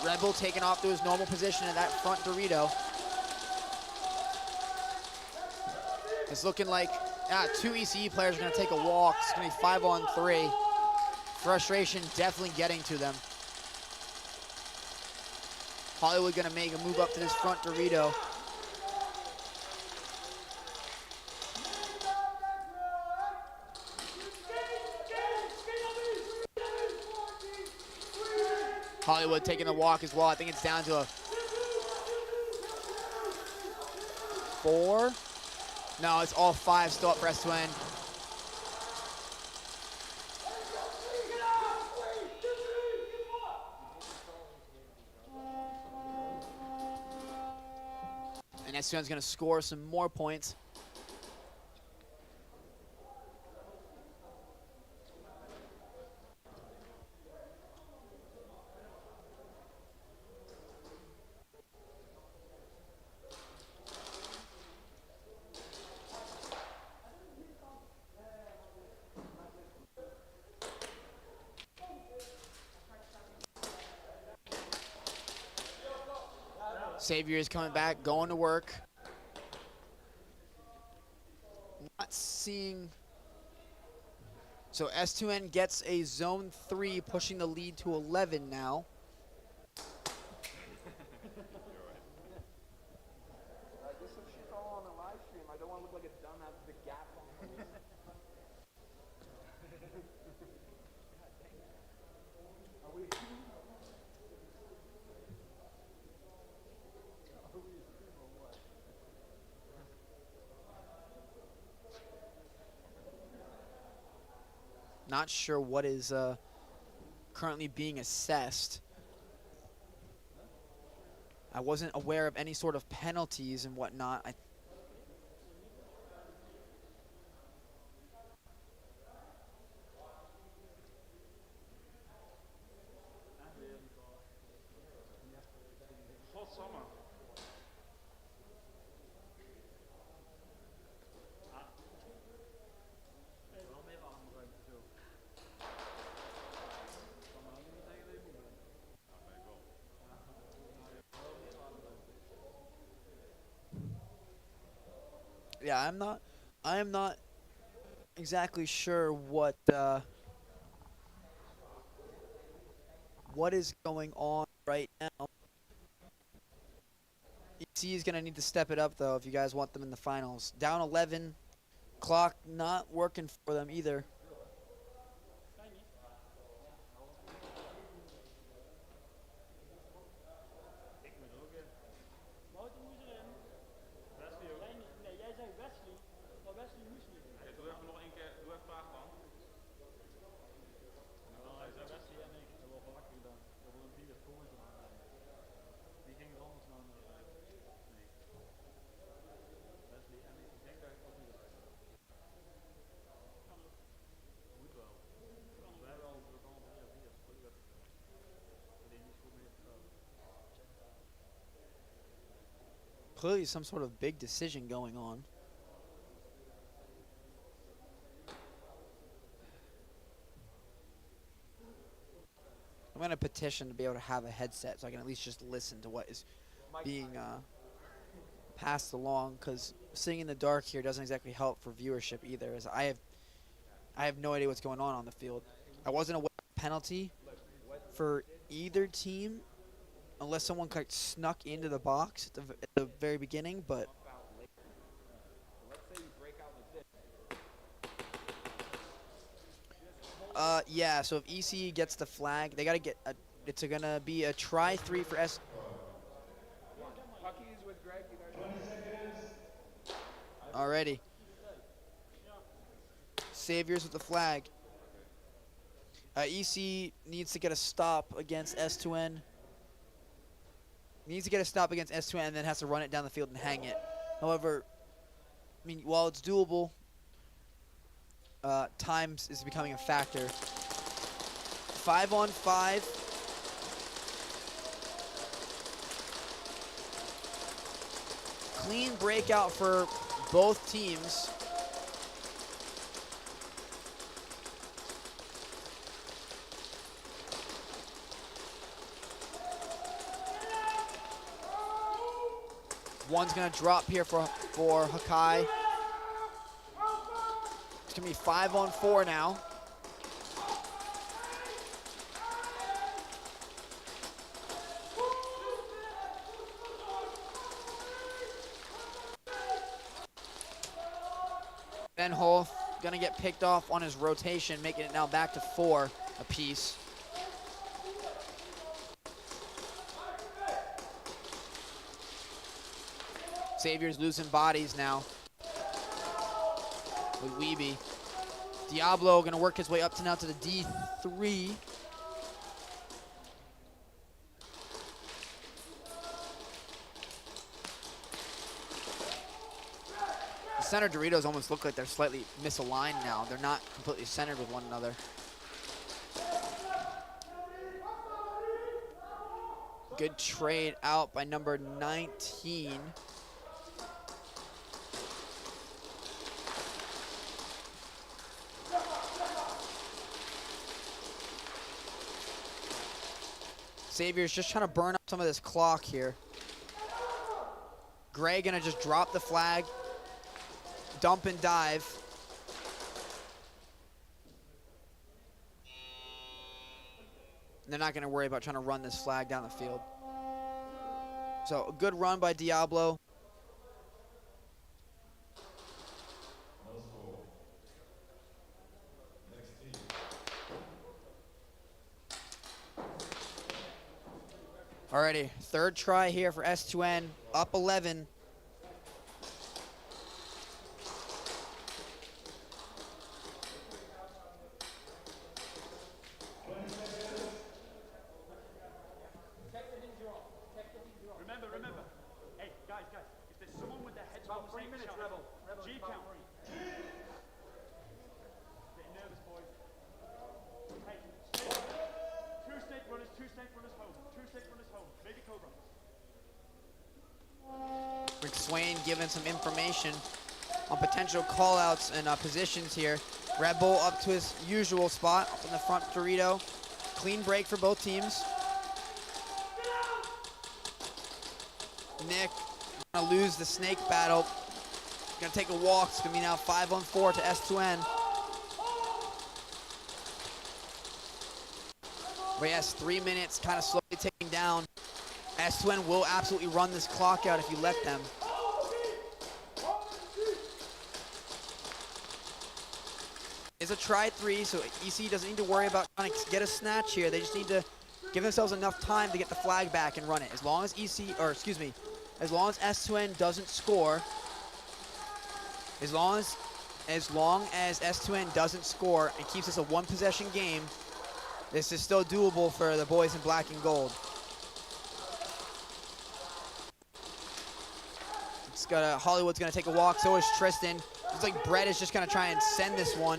N: Rebel taking off to his normal position in that front Dorito. It's looking like 2 ECE players are going to take a walk. It's going to be 5-on-3. Frustration definitely getting to them. Hollywood going to make a move up to this front Dorito. Hollywood taking the walk as well. I think it's down to a 4. No, it's all 5 still up for S2N. And S2N's going to score some more points. Xavier is coming back, going to work. Not seeing. So S2N gets a zone 3, pushing the lead to 11 now. Not sure what is currently being assessed. I wasn't aware of any sort of penalties and whatnot. Yeah, I am not exactly sure what is going on right now. EC is going to need to step it up, though, if you guys want them in the finals. Down 11, clock not working for them either. Clearly some sort of big decision going on. I'm going to petition to be able to have a headset so I can at least just listen to what is being passed along, because sitting in the dark here doesn't exactly help for viewership either, as I have no idea what's going on the field. I wasn't aware of penalty for either team unless someone snuck into the box at the very beginning, but yeah, so if EC gets the flag, they got to get it's going to be a try 3 for S. Alrighty. Saviors with the flag. EC needs to get a stop against S2N. Needs to get a stop against S2N and then has to run it down the field and hang it. However, I mean, while it's doable, time is becoming a factor. 5-on-5. Clean breakout for both teams. One's gonna drop here for Hakai. It's gonna be 5-on-4 now. Ben Hoff gonna get picked off on his rotation, making it now back to 4 apiece. Xavier's losing bodies now with Weeby. Diablo gonna work his way up to now to the D3. The center Doritos almost look like they're slightly misaligned now. They're not completely centered with one another. Good trade out by number 19. Xavier's just trying to burn up some of this clock here. Gray gonna just drop the flag, dump and dive. They're not gonna worry about trying to run this flag down the field. So a good run by Diablo. Alrighty, third try here for S2N, up 11.
D: Remember. Hey, guys, if there's someone with their heads about 3 minutes, Rebel. G count. Getting nervous, boys. Hey, two snake runners home. Two snake runners home. Maybe Cobra.
N: Rick Swain giving some information on potential call-outs and positions here. Red Bull up to his usual spot, up in the front Dorito. Clean break for both teams. Nick gonna lose the snake battle. Gonna take a walk. It's gonna be now 5-on-4 to S2N. But yes, 3 minutes, kind of slowly ticking down. S2N will absolutely run this clock out if you let them. It's a try 3, so EC doesn't need to worry about trying to get a snatch here. They just need to give themselves enough time to get the flag back and run it. As long as as long as S2N doesn't score, as long as S2N doesn't score and keeps us a 1-possession game, this is still doable for the boys in black and gold. Hollywood's gonna take a walk, so is Tristan. Looks like Brett is just gonna try and send this one.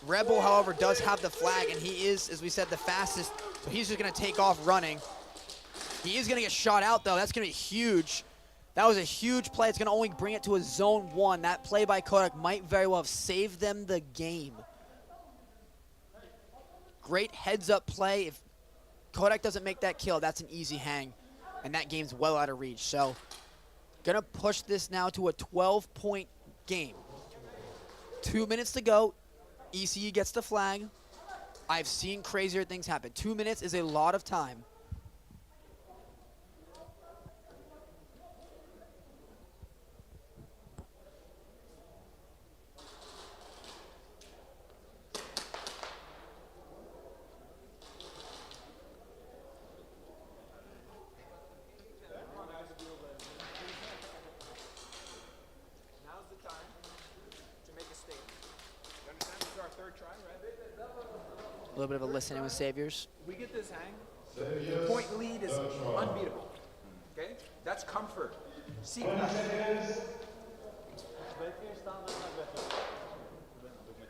N: Rebel, however, does have the flag, and he is, as we said, the fastest, so he's just gonna take off running. He is gonna get shot out, though. That's gonna be huge. That was a huge play. It's gonna only bring it to a zone 1. That play by Kodak might very well have saved them the game. Great heads-up play. If Kodak doesn't make that kill, that's an easy hang, and that game's well out of reach. So, gonna push this now to a 12-point game. 2 minutes to go. ECU gets the flag. I've seen crazier things happen. 2 minutes is a lot of time.
A: Now's the time to make a statement. You understand? This is our third try, right?
N: A little bit of a listening with Saviors.
A: We get this hang. The point lead is unbeatable. Okay? That's comfort. Seek that.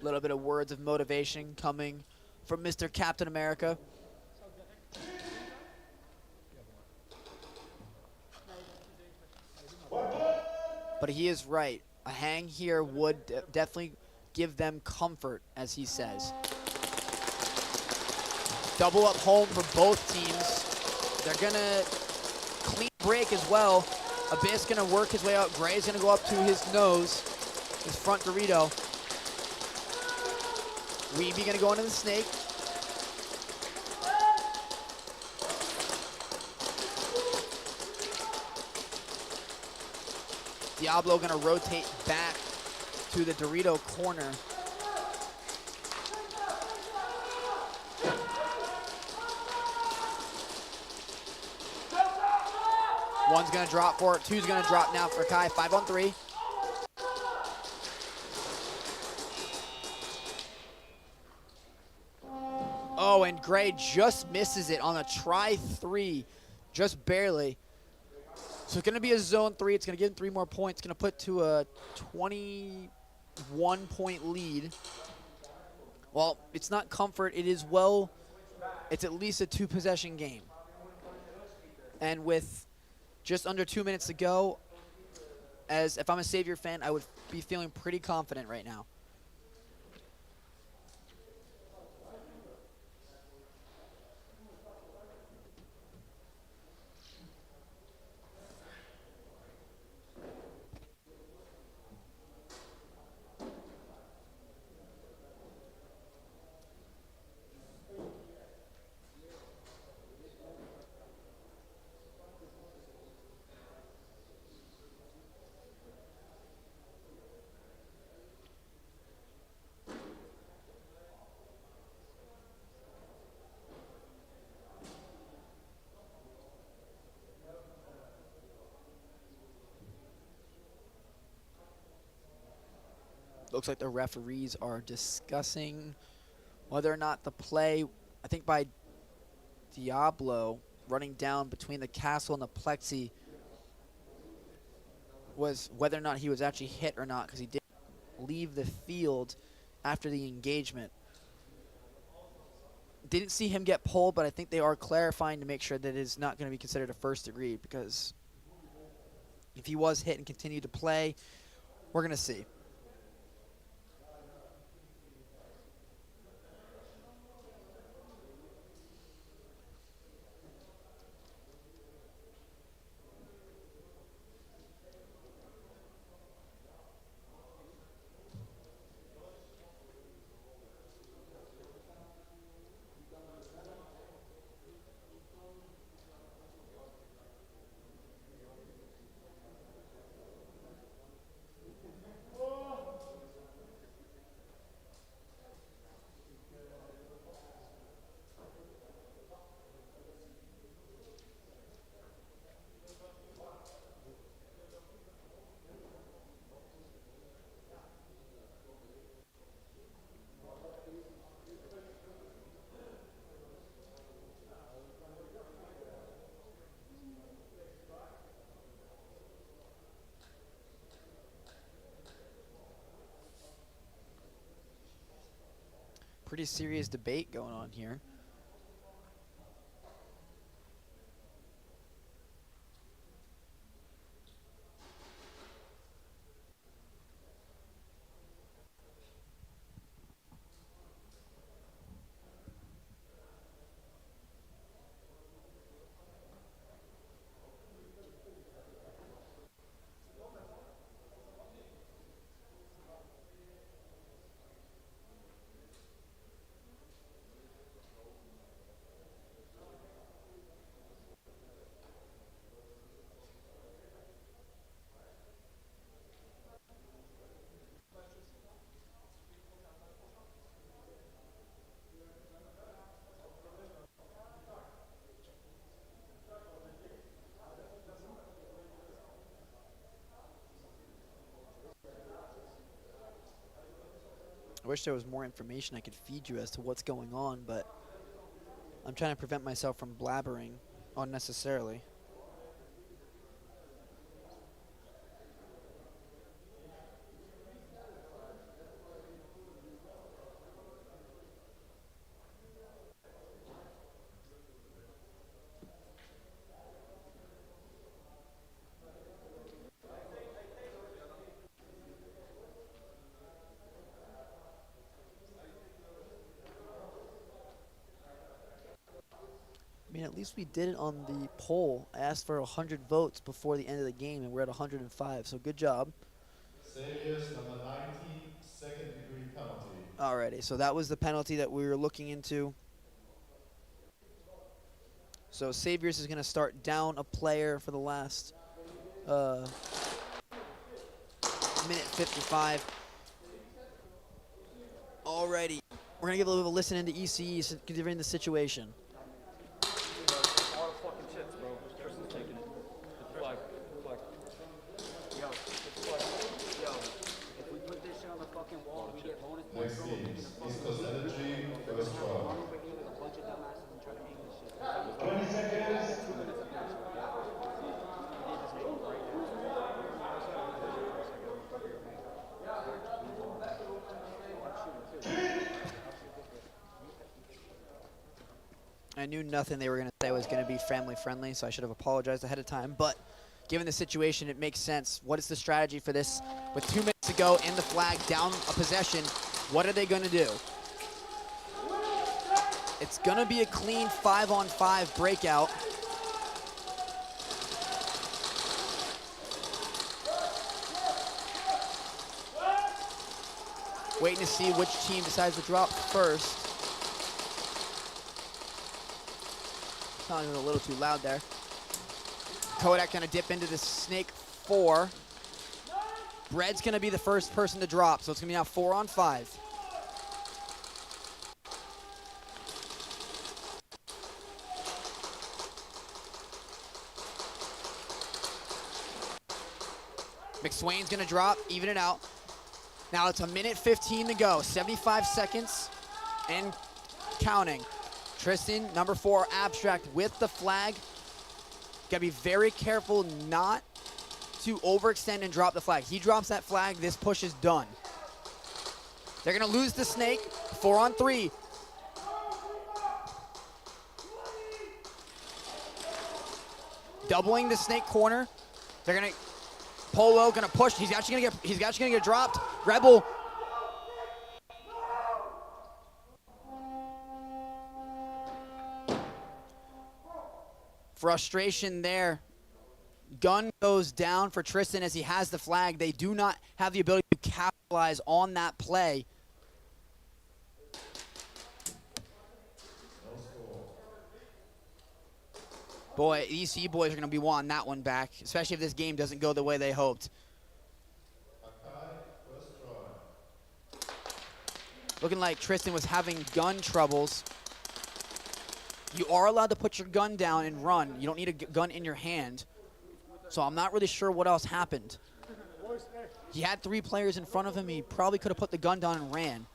N: A little bit of words of motivation coming from Mr. Captain America. But he is right. A hang here would definitely give them comfort, as he says. Double up home for both teams. They're gonna clean break as well. Abyss gonna work his way out. Gray's gonna go up to his nose, his front Dorito. Weeby gonna go into the snake. Diablo gonna rotate back to the Dorito corner. One's gonna drop for it, two's gonna drop now for Kai, 5-on-3. Oh, and Gray just misses it on a try 3, just barely. So it's gonna be a zone 3, it's gonna give him 3 more points, gonna put to a 21-point lead. Well, it's not comfort, it's at least a 2-possession game. And with just under 2 minutes to go, as if I'm a Savior fan, I would be feeling pretty confident right now. Looks like the referees are discussing whether or not the play, I think by Diablo, running down between the castle and the plexi, was whether or not he was actually hit or not, because he did leave the field after the engagement. Didn't see him get pulled, but I think they are clarifying to make sure that it is not going to be considered a first degree, because if he was hit and continued to play, we're going to see. Pretty serious debate going on here. I wish there was more information I could feed you as to what's going on, but I'm trying to prevent myself from blabbering unnecessarily. I mean, at least we did it on the poll. I asked for 100 votes before the end of the game, and we're at 105, so good job.
F: Saviors number 90, second degree penalty.
N: Alrighty, so that was the penalty that we were looking into. So Saviors is going to start down a player for the last minute 55. Alrighty, we're going to give a little bit of a listen into ECE considering the situation.
F: Next team, East Coast Energy, first draw. 20 seconds.
N: I knew nothing they were going to say was going to be family friendly, so I should have apologized ahead of time. But given the situation, it makes sense. What is the strategy for this? With 2 minutes to go and the flag down a possession, what are they going to do? It's going to be a clean 5-on-5 breakout. Waiting to see which team decides to drop first. Sounding a little too loud there. Kodak gonna dip into the snake 4. Bread's gonna be the first person to drop, so it's gonna be now 4-on-5. McSwain's gonna drop, even it out. Now it's 1:15 to go, 75 seconds and counting. Tristan, number 4, Abstract with the flag. Gotta be very careful not to overextend and drop the flag. He drops that flag, this push is done. They're gonna lose the snake, 4 on 3. Doubling the snake corner. They're gonna, Polo gonna push. He's actually gonna get dropped. Rebel. Frustration there. Gun goes down for Tristan as he has the flag. They do not have the ability to capitalize on that play. Boy, EC boys are going to be wanting that one back, especially if this game doesn't go the way they hoped. Looking like Tristan was having gun troubles. You are allowed to put your gun down and run. You don't need a gun in your hand. So I'm not really sure what else happened. He had 3 players in front of him. He probably could have put the gun down and ran.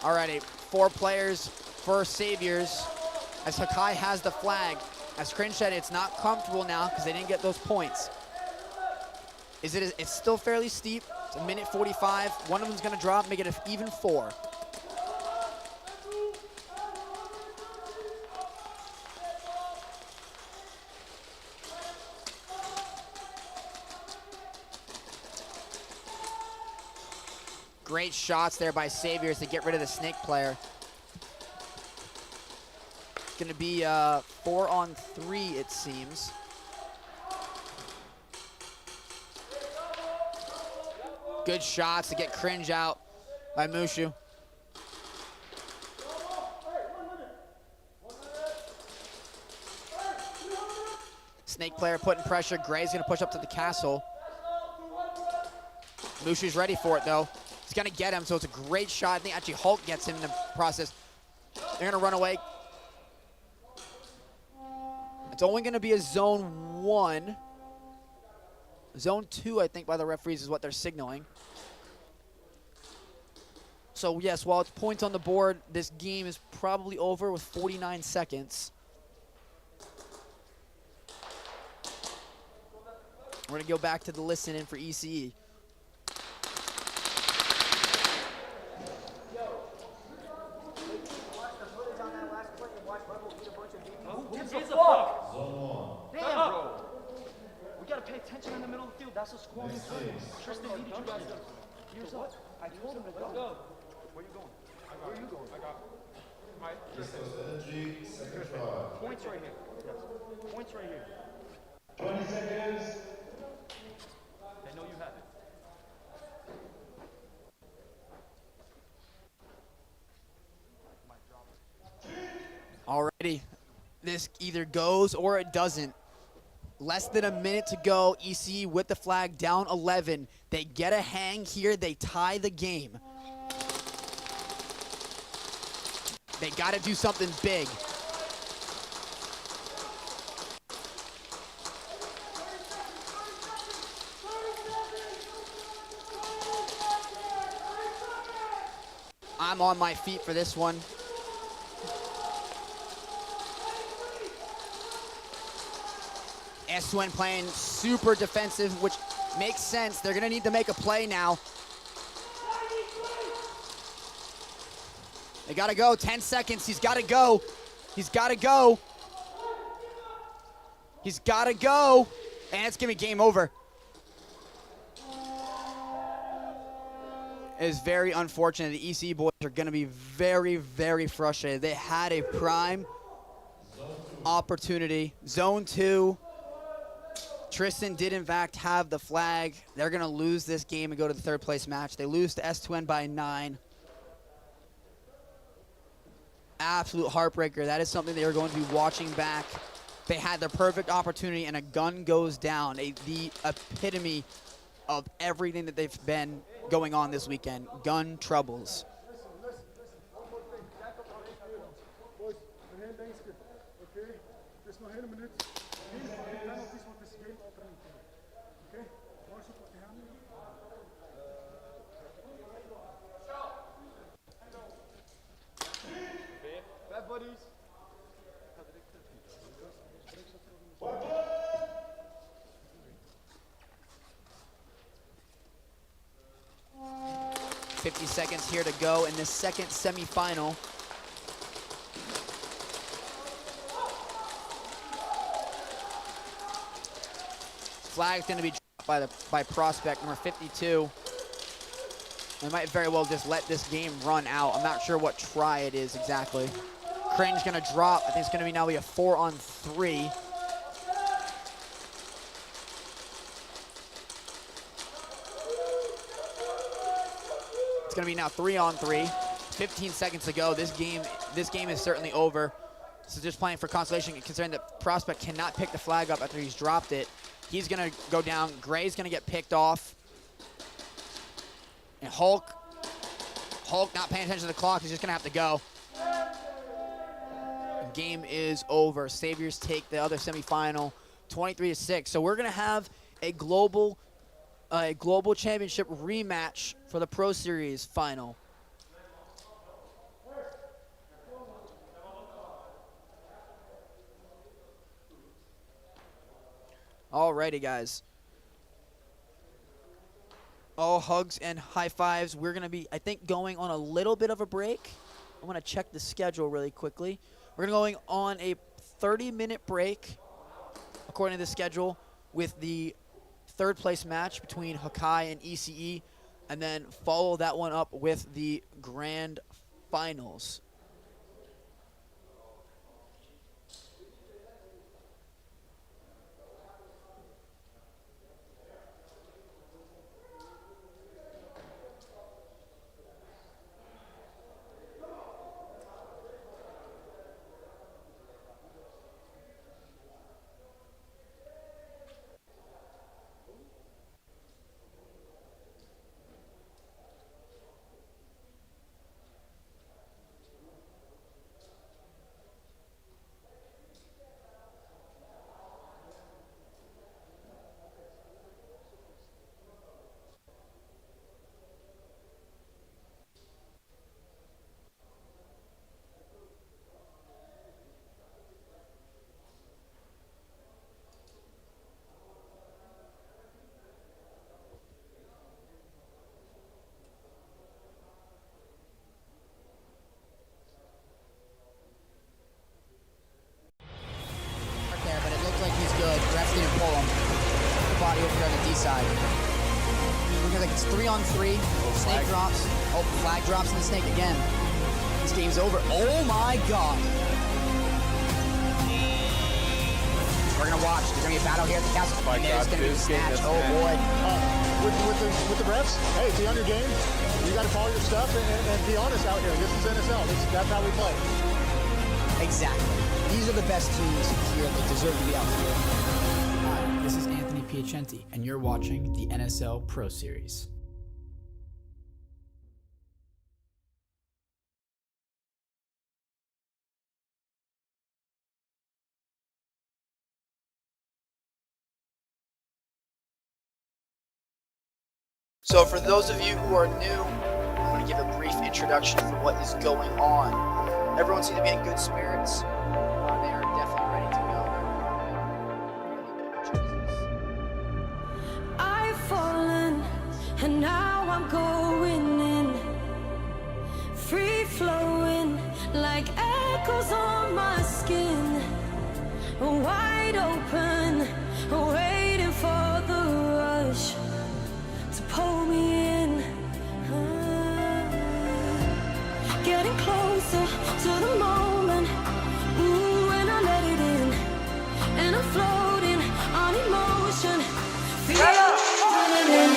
N: Alrighty, 4 players for Saviors as Hakai has the flag. As Cringe said, it's not comfortable now because they didn't get those points. It's still fairly steep. It's 1:45. One of them's going to drop, make it an even 4. Great shots there by Saviors to get rid of the snake player. It's going to be 4 on 3, it seems. Good shots to get Cringe out by Mushu. Snake player putting pressure. Gray's going to push up to the castle. Mushu's ready for it, though. He's going to get him, so it's a great shot. I think actually Hulk gets him in the process. They're going to run away. It's only going to be a zone 1. Zone 2, I think, by the referees is what they're signaling. So, yes, while it's points on the board, this game is probably over with 49 seconds. We're going to go back to the listen-in for ECE.
D: Damn, bro. We gotta pay attention in the middle of the field. That's a squalling turn. Tristan needed you guys to. Here's what? I told him to go. Where you going? Where are you going? I got my
F: Energy, second try.
D: points right here. Yes. Points right here.
F: 20 seconds.
D: They know you have it.
N: Alrighty. This either goes or it doesn't. Less than a minute to go. EC with the flag down 11. They get a hang here. They tie the game. They got to do something big. I'm on my feet for this one. S2N playing super defensive, which makes sense. They're going to need to make a play now. They got to go. 10 seconds. He's got to go. He's got to go. He's got to go. And it's going to be game over. It is very unfortunate. The EC boys are going to be very, very frustrated. They had a prime opportunity. Zone 2. Tristan did, in fact, have the flag. They're going to lose this game and go to the third place match. They lose to S2N by 9. Absolute heartbreaker. That is something they are going to be watching back. They had their perfect opportunity, and a gun goes down. The epitome of everything that they've been going on this weekend. Gun troubles.
J: nog hele minuut. Geen penalties, want het is geen opening. Oké? Marshall, wat de hand.
A: Bad buddies.
N: 50 seconds here to go in the second semifinal. Flag's going to be dropped by prospect number 52. They might very well just let this game run out. I'm not sure what try it is exactly. Crane's going to drop. I think it's going to be now a 4-on-3. It's going to be now 3-on-3. 15 seconds to go. This game is certainly over. So just playing for consolation, considering that prospect cannot pick the flag up after he's dropped it. He's going to go down. Gray's going to get picked off. And Hulk not paying attention to the clock. He's just going to have to go. The game is over. Saviors take the other semifinal, 23-6. So we're going to have a global championship rematch for the Pro Series final. Alrighty, guys. All hugs and high fives. We're going to be, I think, going on a little bit of a break. I'm going to check the schedule really quickly. We're going to go on a 30-minute break, according to the schedule, with the third place match between Hakai and ECE, and then follow that one up with the grand finals. It's 3-on-3. Snake drops. Oh, flag drops and the snake again. This game's over. Oh my god. We're gonna watch. There's gonna be a battle here at the castle. And there's gonna be a snatch. Oh boy.
J: With the refs, hey, be on your game. You gotta follow your stuff and be honest out here. This is NSL. That's how we play.
N: Exactly. These are the best teams here. They deserve to be out here. Hi, this is Anthony Piacenti, and you're watching the NSL Pro Series. So for those of you who are new, I'm going to give a brief introduction for what is going on. Everyone seems to be in good spirits. They are definitely ready to go.
E: I've fallen, and now I'm going in. Free flowing, like echoes on my skin. Wide open, waiting for the rush to pull me in. Getting closer to the moment, ooh, when I let it in, and I'm floating on emotion. Feel adrenaline.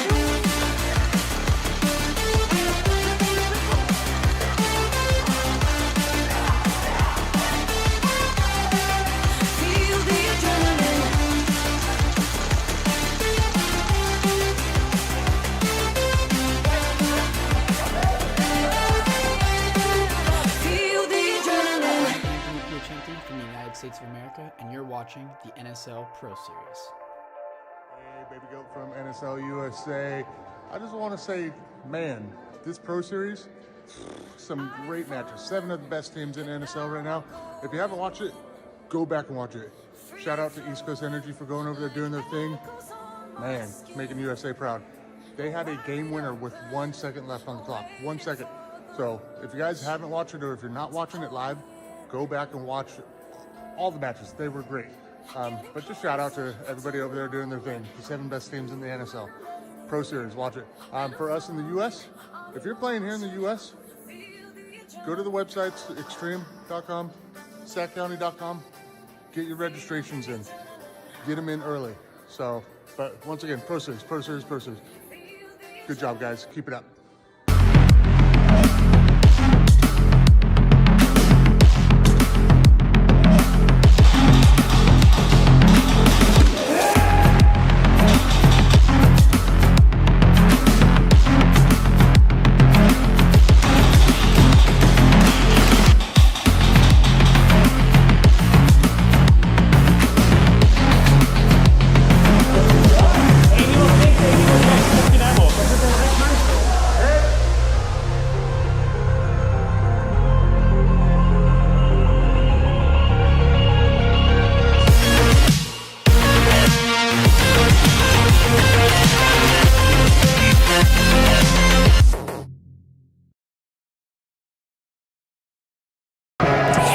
N: From the United States of America, and you're watching
K: watching the NSL Pro Series.
W: Hey, Baby Goat from NSL USA. I just want to say, man, this Pro Series, some great matches. 7 of the best teams in NSL right now. If you haven't watched it, go back and watch it. Shout out to East Coast Energy for going over there doing their thing. Man, making USA proud. They had a game winner with 1 second left on the clock. 1 second. So if you guys haven't watched it, or if you're not watching it live, go back and watch all the matches. They were great. But just shout out to everybody over there doing their thing. The 7 best teams in the NSL Pro Series. Watch it. For us in the U.S., if you're playing here in the U.S., go to the websites, extreme.com, sackcounty.com. Get your registrations in. Get them in early. So, but once again, Pro Series, Pro Series, Pro Series. Good job, guys. Keep it up.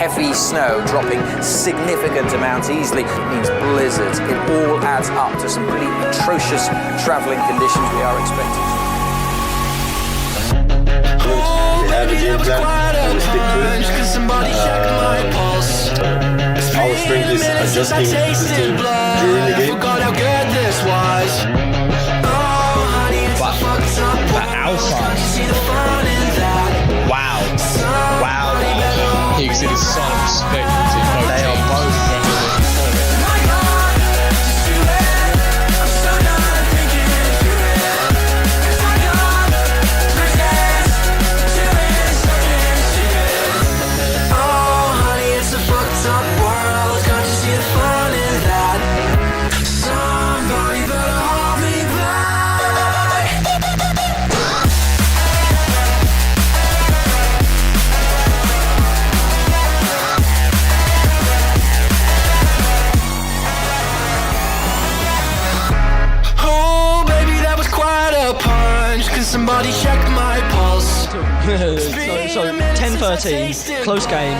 M: Heavy snow dropping significant amounts easily means blizzards. It all adds up to some pretty atrocious travelling conditions we are expecting.
Q: We have a game plan and we stick to it. Our strength is adjusting the team during the game.
U: But outside. Wow. Wow. You can see the son of respect between both teams. They are both
E: somebody check my pulse.
Y: so 10-13, close game.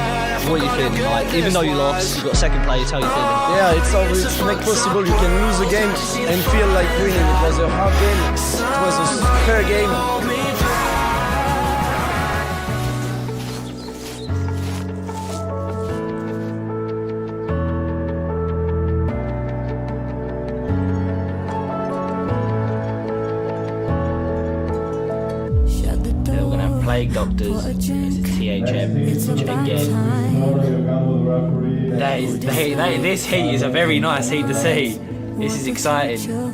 Y: What are you feeling? Like, even though you lost, you got second place. How are you feeling?
Q: Yeah, it's always not possible. You can lose a game and feel like winning. It was a hard game. It was a fair game.
Y: Plague Doctors, THM again. This heat is a very nice heat to see. This is exciting.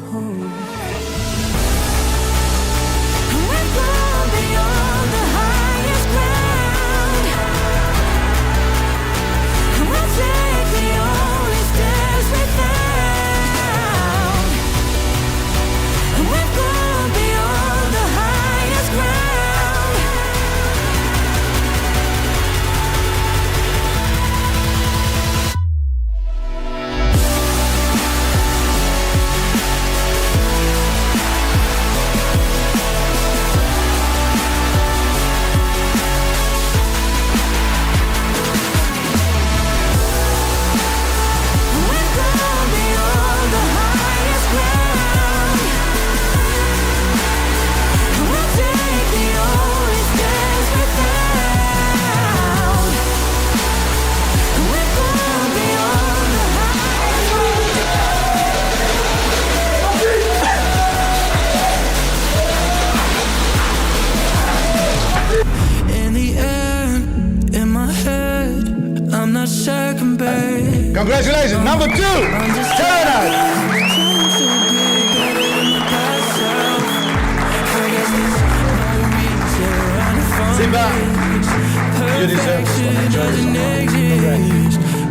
J: Congratulations, number 2, Paradise. Simba, you deserve this one. Enjoy this one.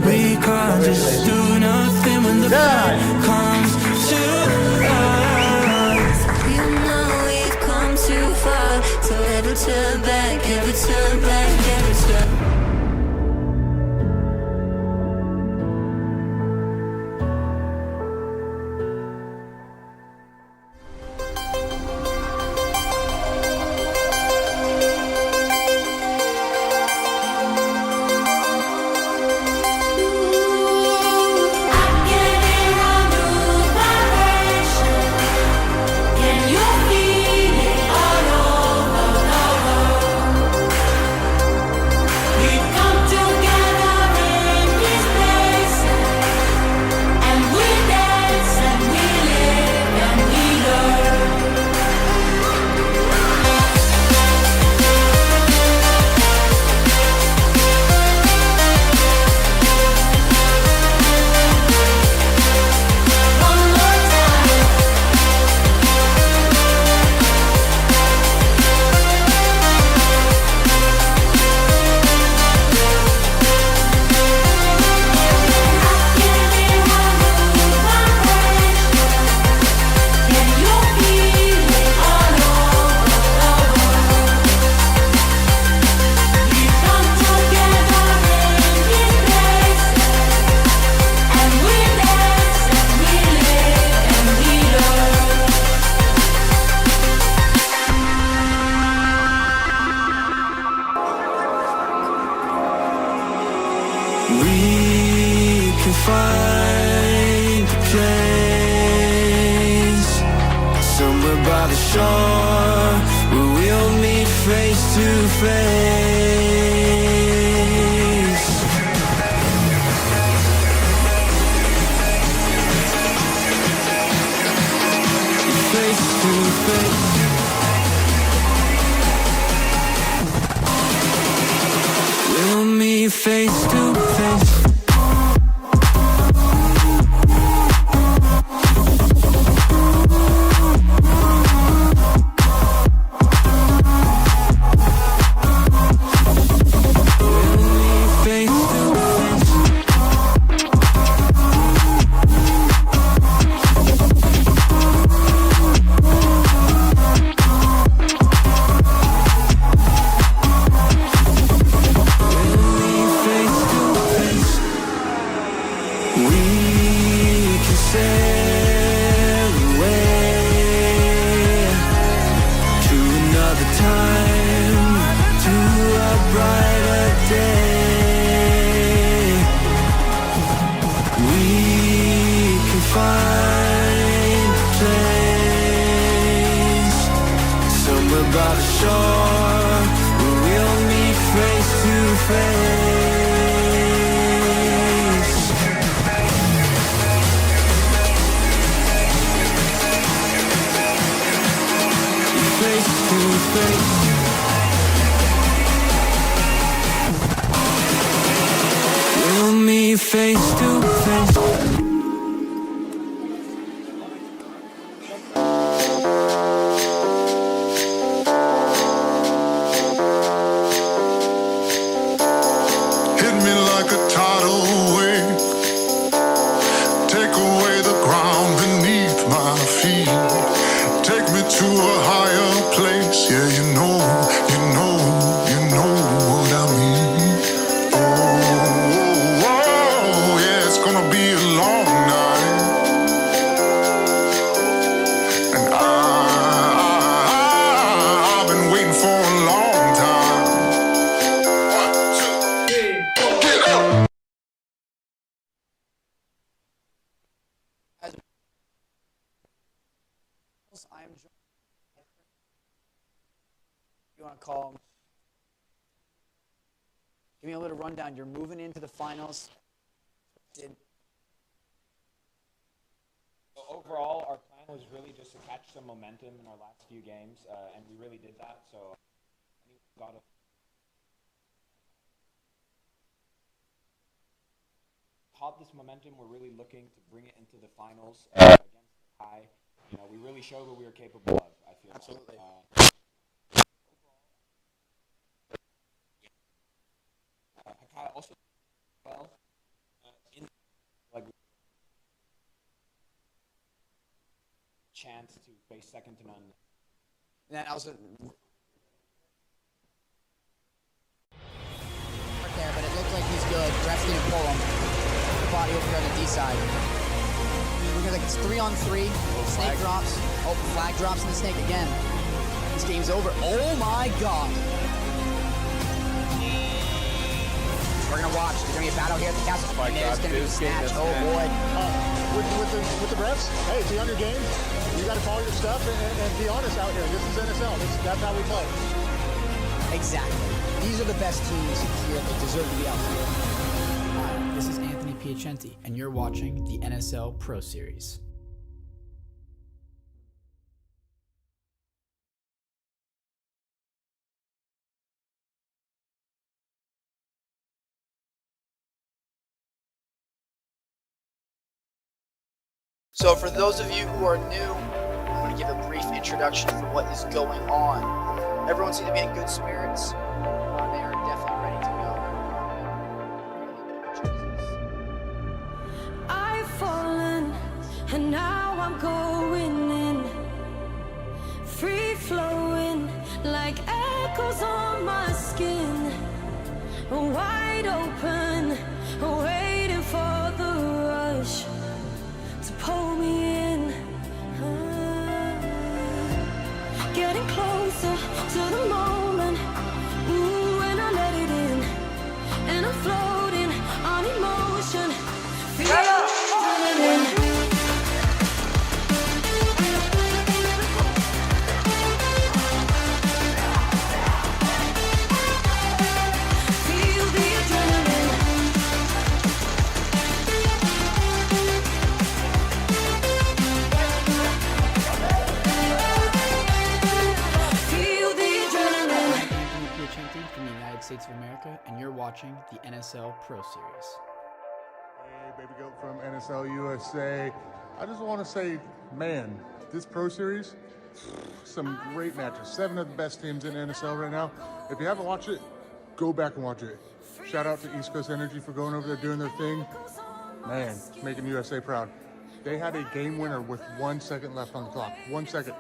E: We can't just do nothing. turn back every step. We can find a place somewhere by the shore where we'll meet face to face. Face to face. We'll meet face to face. Face to face.
B: Hit me like a tidal wave. Take away the ground beneath my feet. Take me to a higher place. Yeah, you know what I mean. Be a long night, and I've been waiting for a long time. 1, 2, 3, 4, get up!
N: I'm you want to call him? Give me a little rundown. You're moving into the finals.
A: Overall, our plan was really just to catch some momentum in our last few games, and we really did that. So, I think we got caught this momentum. We're really looking to bring it into the finals against High. You know, we really showed what we were capable of. I feel absolutely. Hakai also well in like chance to face second to none.
N: And then also spot over here on the D side. Looking like it's 3-on-3. Snake drops. Oh, flag drops and the snake again. This game's over. Oh my god. We're gonna watch. There's gonna be a battle here at the castle. And then it's gonna be snatched. Oh boy.
J: With the refs, hey, be on your game. You got to follow your stuff and be honest out here. This is NSL. That's how we play.
N: Exactly. These are the best teams here. They deserve to be out here.
K: Hi, this is Anthony Piacenti, and you're watching the NSL Pro Series.
N: So for those of you who are new, I'm going to give a brief introduction for what is going on. Everyone seems to be in good spirits. They are definitely ready to go.
E: I've fallen and now I'm going in, free flowing like echoes on my skin, wide open, waiting for the rush to pull me in. Getting closer to the moment, ooh, when I let it in, and I'm floating on emotion, feeling adrenaline. Feel the adrenaline. Feel the adrenaline.
K: Anthony Piacenti from the United States of America, and you're watching the NSL Pro Series.
W: Hey, baby goat from NSL USA. I just want to say, man, this Pro Series, some great matches. 7 of the best teams in NSL right now. If you haven't watched it, go back and watch it. Shout out to East Coast Energy for going over there doing their thing. Man, making USA proud. They had a game winner with 1 second left on the clock. 1 second.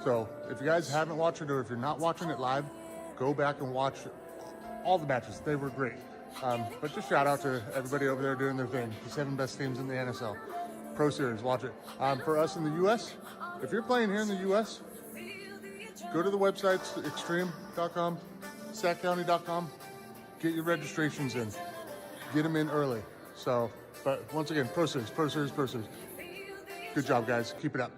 W: So if you guys haven't watched it, or if you're not watching it live, go back and watch all the matches. They were great. But just shout out to everybody over there doing their thing. The 7 best teams in the NSL Pro Series. Watch it. For us in the U.S., if you're playing here in the U.S., go to the websites, extreme.com, sackcounty.com, get your registrations in. Get them in early. So, but once again, Pro Series, Pro Series, Pro Series. Good job, guys. Keep it up.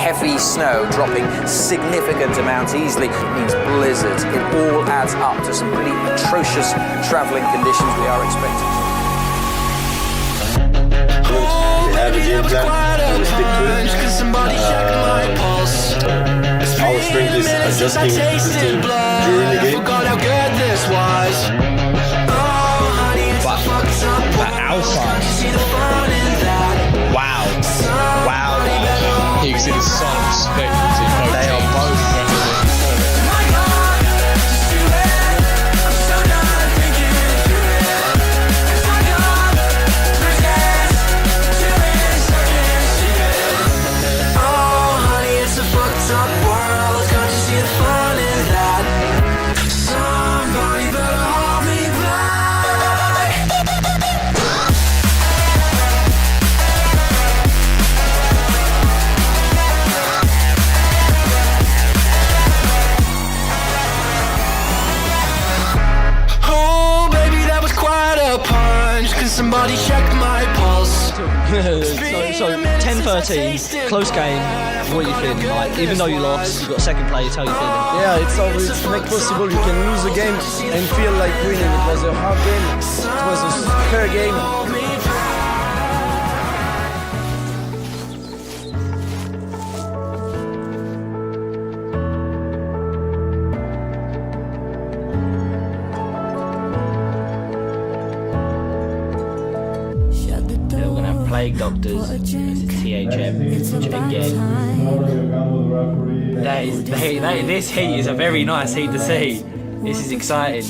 M: Heavy snow dropping significant amounts easily means blizzards. It all adds up to some pretty atrocious travelling conditions we are expecting.
L: We have a game plan, we'll stick to it. Our strength is adjusting the team during the game.
Y: But outside, wow.
U: You can see the silent respect between both
Y: They are
U: teams.
Y: both
E: Somebody check my pulse.
Y: So 10-13, close game. What are you feeling? Like, even though you lost, you got second place. How are you feeling?
Q: Yeah, it's always not possible. You can lose a game and feel like winning. It was a hard game. It was a fair game.
Y: We're gonna have Plague Doctors versus THM, which again, this heat is a very nice heat to see. This is exciting.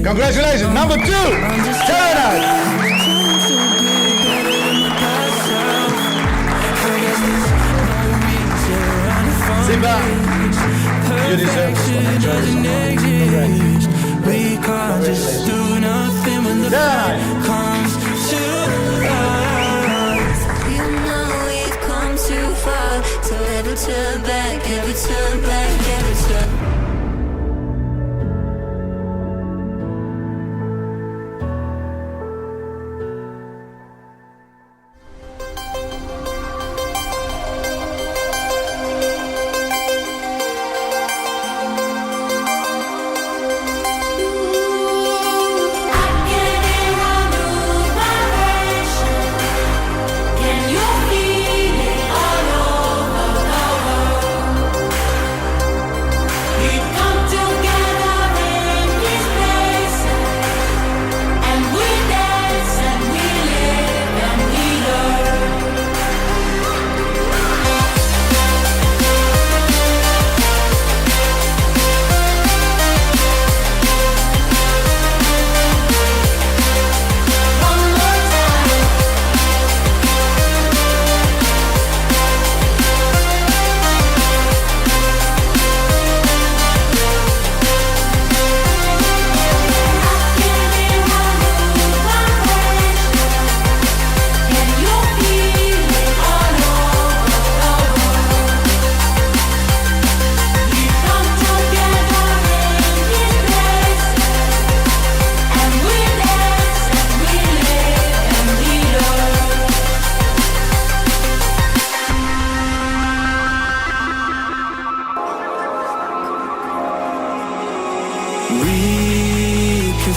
J: Congratulations, number 2, Paradise. Simba, you deserve this one. Enjoy this one.
E: We can't just do nothing when the fight comes to us. You know we've come too far, so never turn back, never turn back, never turn.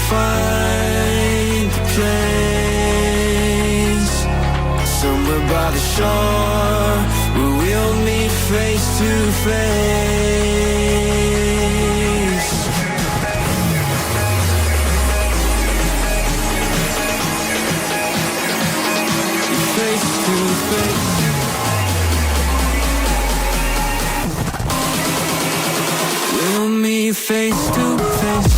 E: find a place somewhere by the shore where we'll meet face to face. Face to face. We'll meet face to face.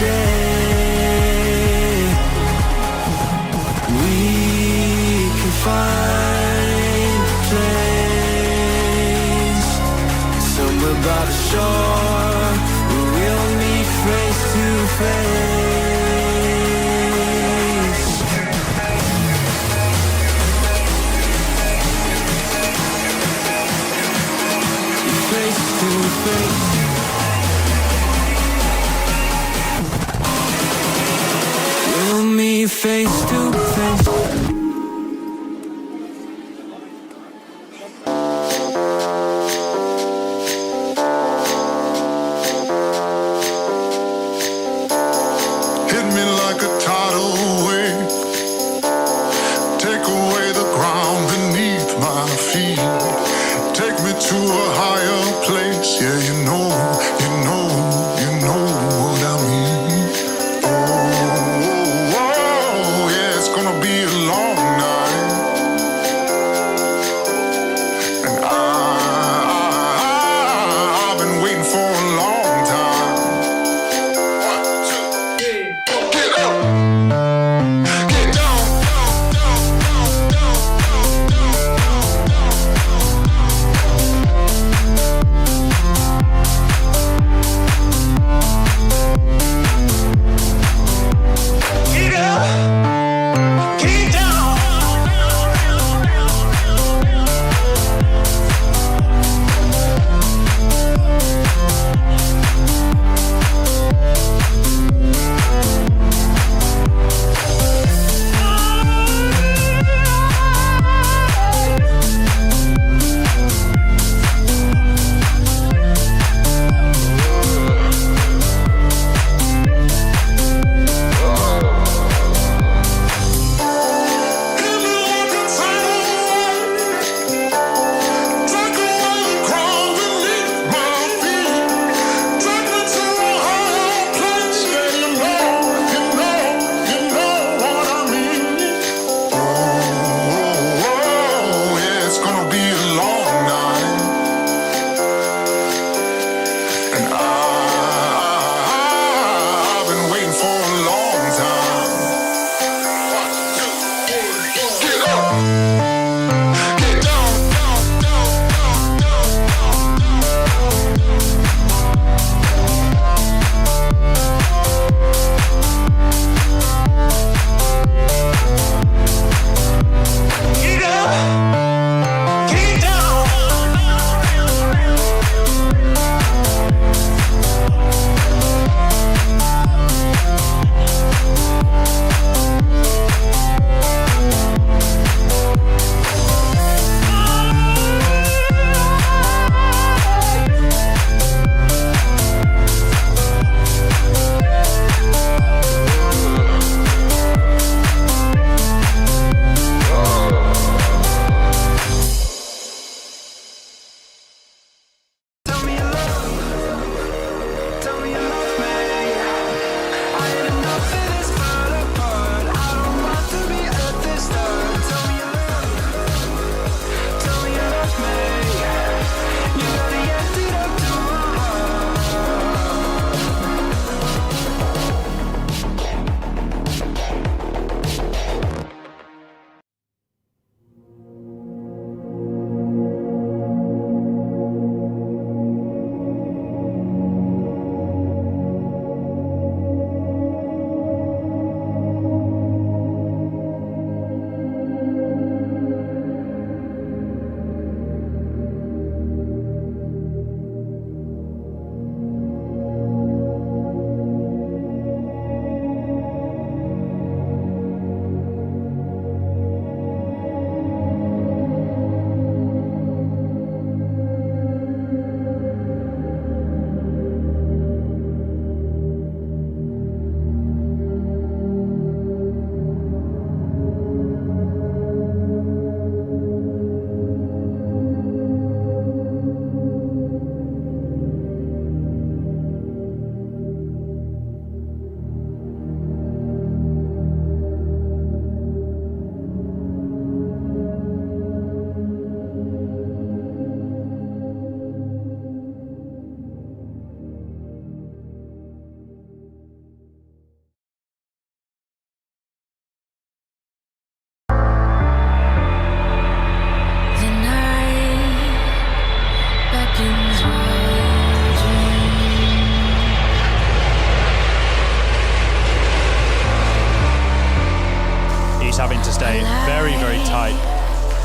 E: day. We can find a place somewhere by the shore where we'll meet face to face. Face to face. We'll meet face to face.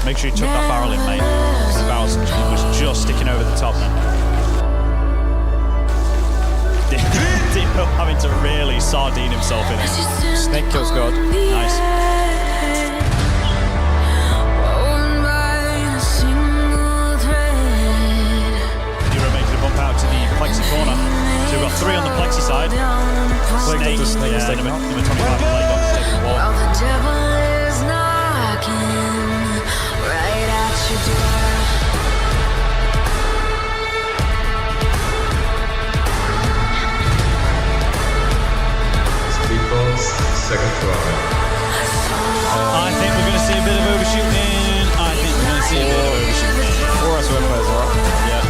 I: Make sure you tuck that barrel in, mate. The barrel was just sticking over the top then. Dino having to really sardine himself in it.
Q: Snake kill's good.
I: Nice. Hero making a bump out to the plexi corner. So we've got 3 on the plexi side. Snake, yeah, number 25 play box taking the wall.
E: The devil is knocking right at your door.
S: Second try.
I: I think we're going to see a bit of overshooting. I think we're going to see a bit of overshooting.
Q: 4 SOM players, alright?
I: Yeah.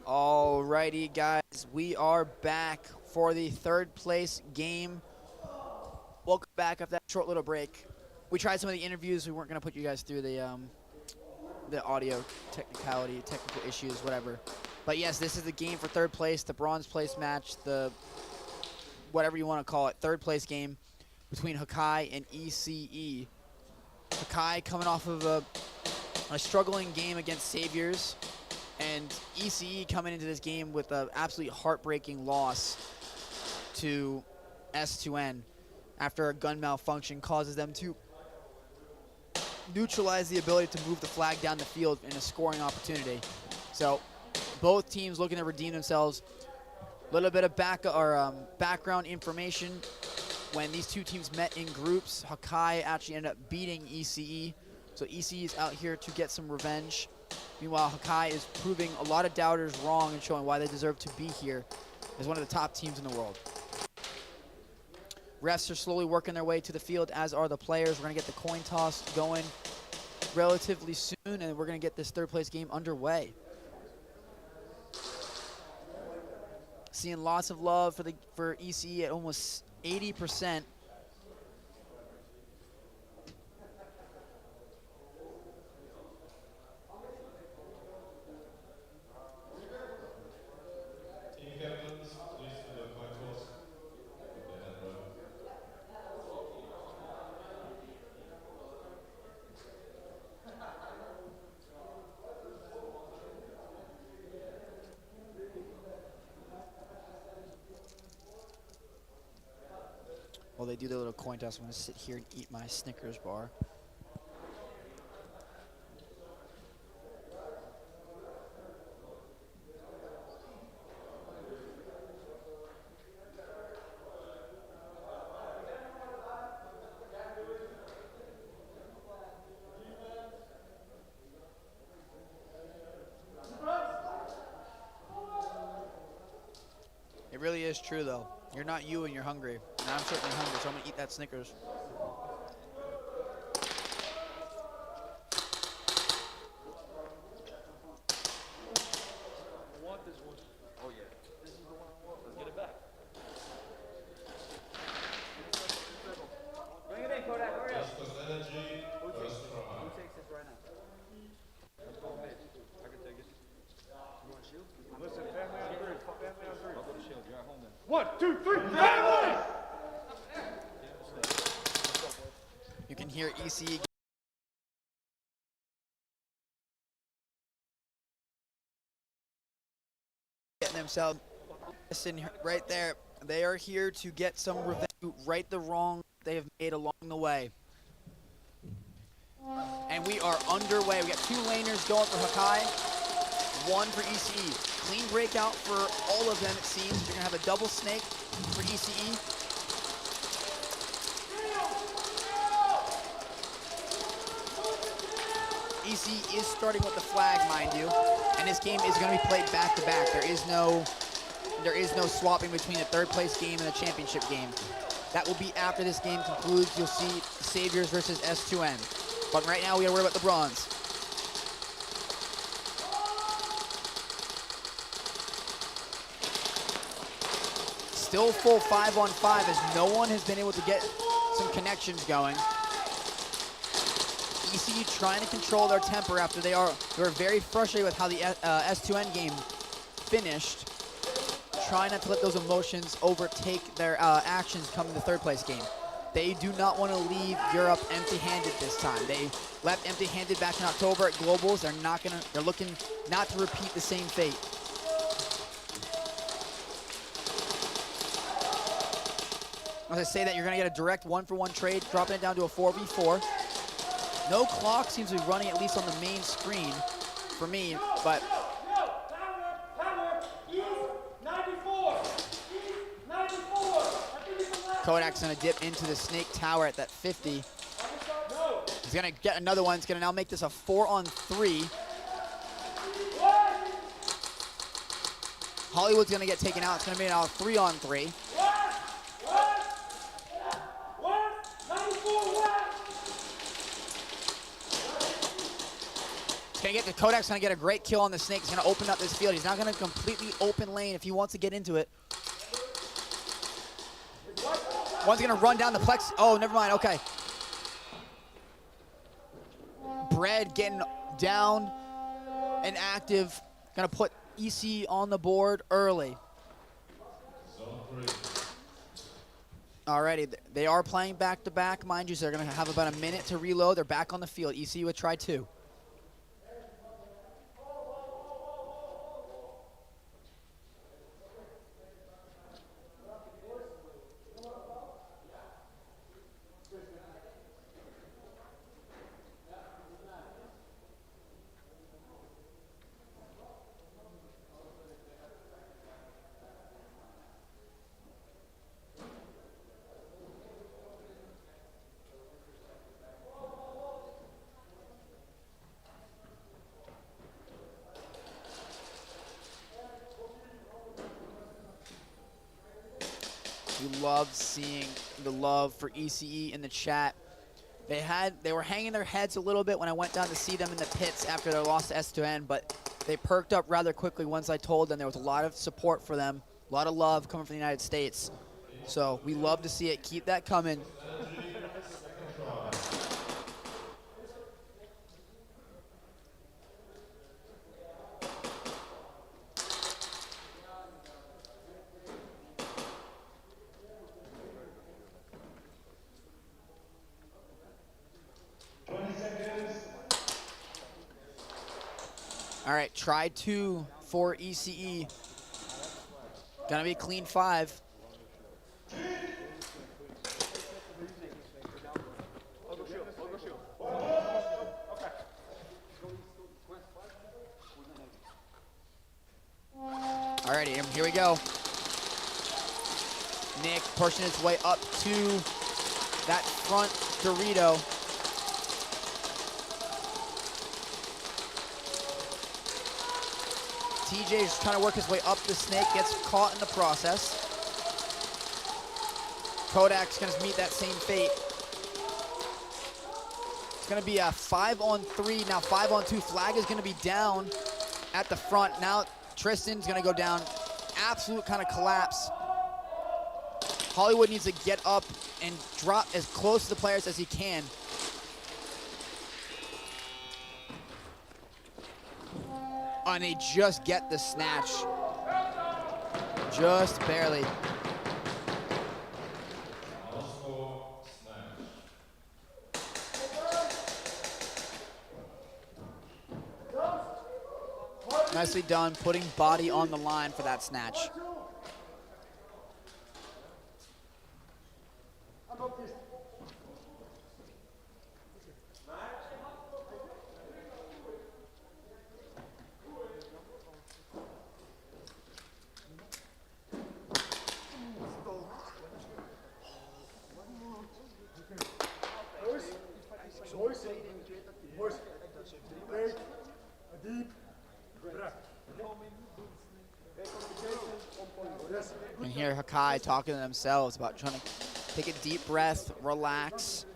N: Alrighty, guys, we are back for the 3rd place game. Welcome back after that short little break. We tried some of the interviews. We weren't going to put you guys through the audio technical issues, whatever. But yes, this is the game for 3rd place, the bronze place match, the whatever you want to call it, 3rd place game between Hakai and ECE. Hakai coming off of a struggling game against Saviors, and ECE coming into this game with an absolutely heartbreaking loss to S2N after a gun malfunction causes them to neutralize the ability to move the flag down the field in a scoring opportunity. So both teams looking to redeem themselves. A little bit of background information. When these two teams met in groups, Hakai actually ended up beating ECE. So ECE is out here to get some revenge. Meanwhile, Hakai is proving a lot of doubters wrong and showing why they deserve to be here as one of the top teams in the world. Refs are slowly working their way to the field, as are the players. We're going to get the coin toss going relatively soon, and we're going to get this 3rd place game underway. Seeing lots of love for ECE at almost 80%. While they do their little coin toss, I'm going to sit here and eat my Snickers bar. It really is true, though. You're not you and you're hungry. And I'm certainly hungry, so I'm going to eat that Snickers.
D: I want this one. Oh, yeah. This is the one I want. Let's get it back. Bring it in, Kodak. Hurry up. Who takes this right now? Let's go ahead. I can take it. You want a shield? Listen, family on 3. Family on 3. I'll go to shield. You're at home then. 1, 2, 3, family!
N: You can hear ECE getting themselves right there. They are here to get some revenge, to right the wrong they have made along the way. And we are underway. We got 2 laners going for Hakai, 1 for ECE. Clean breakout for all of them, it seems. You're going to have a double snake for ECE. ECE is starting with the flag, mind you, and this game is going to be played back-to-back. There is no swapping between the 3rd place game and the championship game. That will be after this game concludes. You'll see Saviors versus S2N. But right now, we got to worry about the bronze. Still full 5-on-5 as no one has been able to get some connections going. ECU trying to control their temper after they were very frustrated with how the S2N game finished. Trying not to let those emotions overtake their actions coming the third place game. They do not want to leave Europe empty-handed this time. They left empty-handed back in October at Globals. They're looking not to repeat the same fate. As I say that, you're going to get a direct 1-for-1 trade, dropping it down to a 4v4. No clock seems to be running, at least on the main screen for me, but Kodak's gonna dip into the Snake Tower at that 50. He's gonna get another one. He's gonna now make this a 4-on-3. Hollywood's gonna get taken out. It's gonna be now a 3-on-3. Kodak's gonna get a great kill on the Snake. He's gonna open up this field. He's not gonna completely open lane if he wants to get into it. One's gonna run down the Plex. Oh, never mind, okay. Bread getting down and active. Gonna put EC on the board early. Alrighty, they are playing back-to-back, mind you, so they're gonna have about a minute to reload. They're back on the field. EC would try 2. We love seeing the love for ECE in the chat. They were hanging their heads a little bit when I went down to see them in the pits after their loss to S2N, but they perked up rather quickly once I told them there was a lot of support for them, a lot of love coming from the United States. So we love to see it. Keep that coming. All right, try 2 for ECE. Gonna be clean 5. Alrighty, here we go. Nick pushing his way up to that front Dorito. TJ is trying to work his way up the Snake, gets caught in the process. Kodak's gonna meet that same fate. It's gonna be a 5-on-3, now 5-on-2. Flag is gonna be down at the front. Now Tristan's gonna go down. Absolute kind of collapse. Hollywood needs to get up and drop as close to the players as he can. And they just get the snatch. Just barely. Nicely done, putting body on the line for that snatch. And hear Hakai talking to themselves about trying to take a deep breath, relax,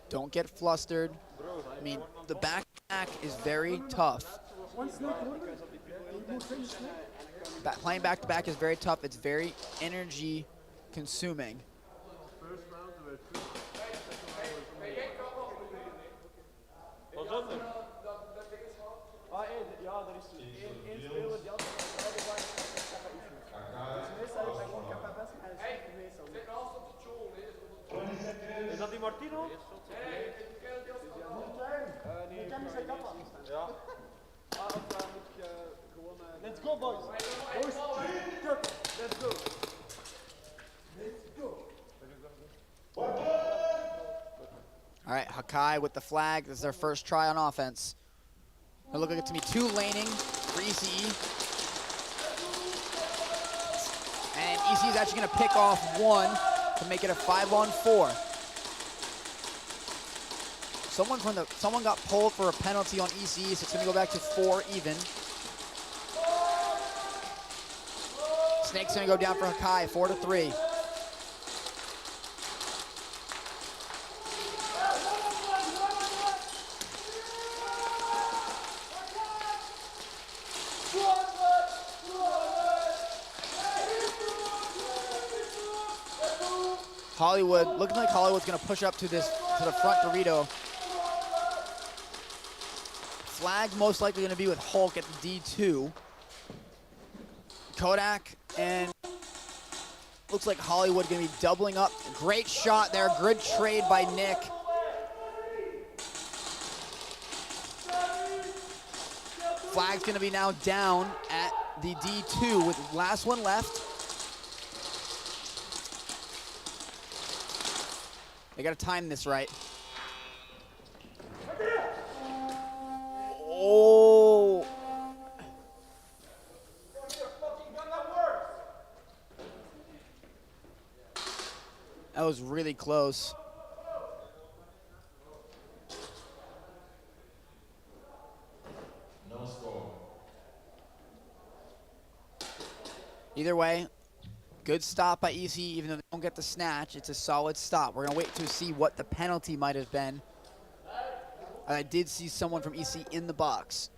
N: don't get flustered. I mean, the back is very tough. Playing back-to-back is very tough. It's very energy consuming.
D: er is één speler die altijd bij de bak is kappa issues. Dus meestal is hij gewoon kappa best, maar hij is meestal niet. Is dat die Martino? Nee. Nee, ken zijn kappa. Ja. Daar moet je gewoon... Let's go, boys! Boys, let's go! Let's go!
N: All right, Hakai with the flag. This is their first try on offense. They're looking to me 2 laning for ECE. And ECE is actually going to pick off 1 to make it a 5-on-4. Someone got pulled for a penalty on ECE, so it's going to go back to 4 even. Snake's going to go down for Hakai, 4-3. Hollywood, looking like Hollywood's gonna push up to the front Dorito. Flag's most likely gonna be with Hulk at the D2. Kodak and looks like Hollywood gonna be doubling up. Great shot there, good trade by Nick. Flag's gonna be now down at the D2 with last one left. They gotta time this right. Oh! That was really close.
F: No score.
N: Either way, good stop by EC, even though they don't get the snatch. It's a solid stop. We're gonna wait to see what the penalty might have been. I did see someone from EC in the box.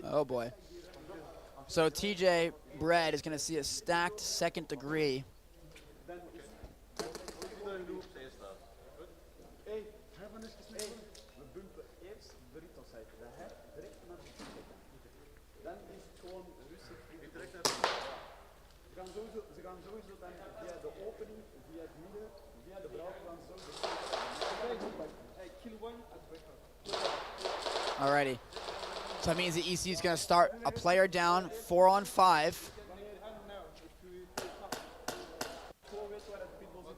N: Oh boy. So TJ Bread is going to see a stacked second degree.
D: Ze gaan sowieso dan via de opening, via het midden, via de brouw gaan sowieso.
N: Alrighty. So that means the EC is going to start a player down, 4-on-5.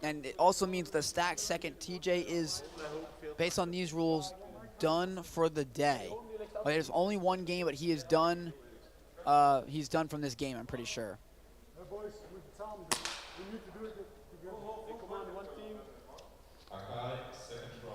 N: And it also means the stacked second TJ is, based on these rules, done for the day. Well, there's only one game, but he is done. He's done from this game, I'm pretty sure.
D: Boys, we need to do it together. They command one team.
F: Hakai, second try.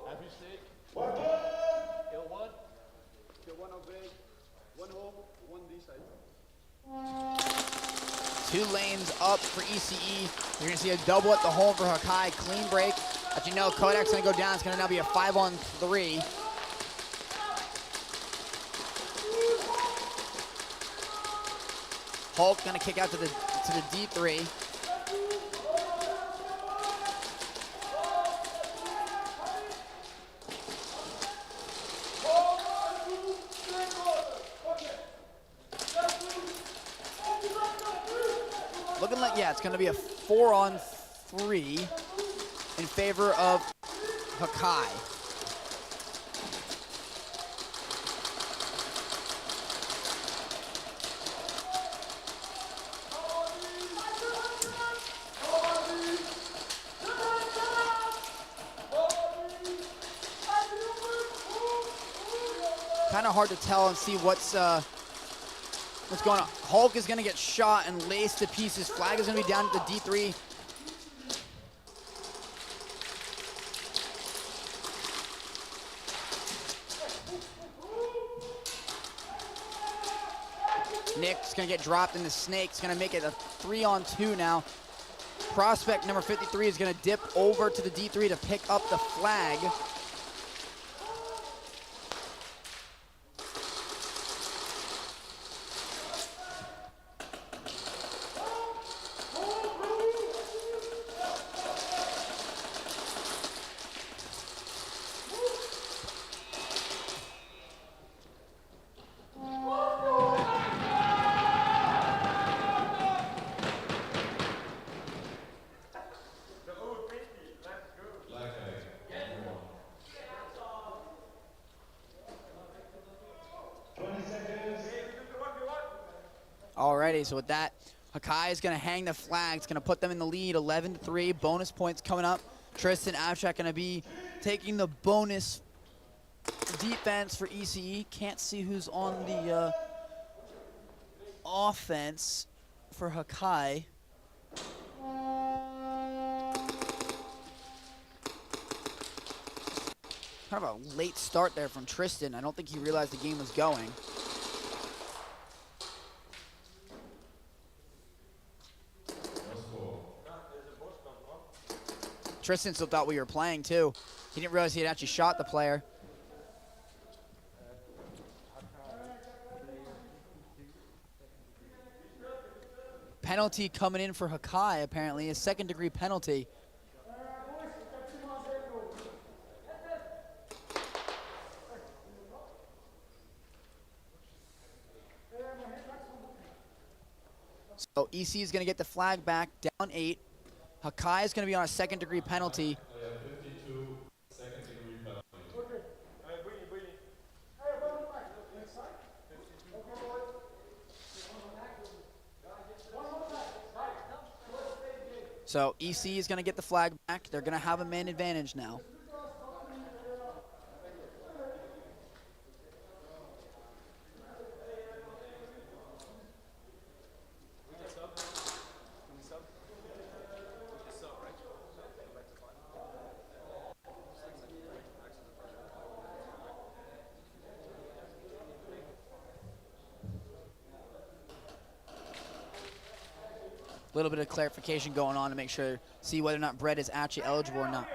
D: Happy Snake. Kill one. Kill one of big. One home, one D side.
N: 2 lanes up for ECE. You're going to see a double at the home for Hakai. Clean break. As you know, Kodak's going to go down. It's going to now be a 5-on-3. Hulk going to kick out to the D3. Looking like, yeah, it's going to be a 4-on-3 in favor of Hakai. kind of hard to tell and see what's going on. Hulk is going to get shot and laced to pieces. Flag is going to be down at the D3. Nick's going to get dropped in the Snake's going to make it a 3-on-2 now. Prospect number 53 is going to dip over to the D3 to pick up the flag. Alrighty, so with that, Hakai is going to hang the flag. It's going to put them in the lead, 11-3. Bonus points coming up. Tristan Abstract going to be taking the bonus defense for ECE. Can't see who's on the offense for Hakai. Kind of a late start there from Tristan. I don't think he realized the game was going. Tristan still thought we were playing too. He didn't realize he had actually shot the player. Penalty coming in for Hakai, apparently, a second-degree penalty. So EC is going to get the flag back, down 8. Hakai is going to be on a second-degree penalty. So EC is going to get the flag back. They're going to have a man advantage now. A little bit of clarification going on to make sure, see whether or not Brett is actually eligible or not.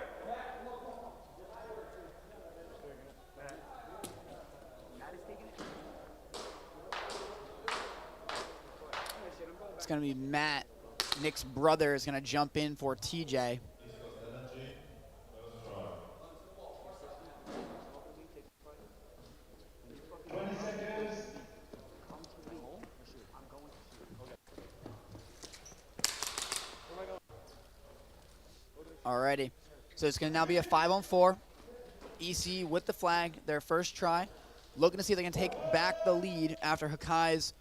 N: It's going to be Matt, Nick's brother, is going to jump in for TJ. Alrighty, so it's going to now be a 5-on-4. EC with the flag, their first try. Looking to see if they can take back the lead after Hakai's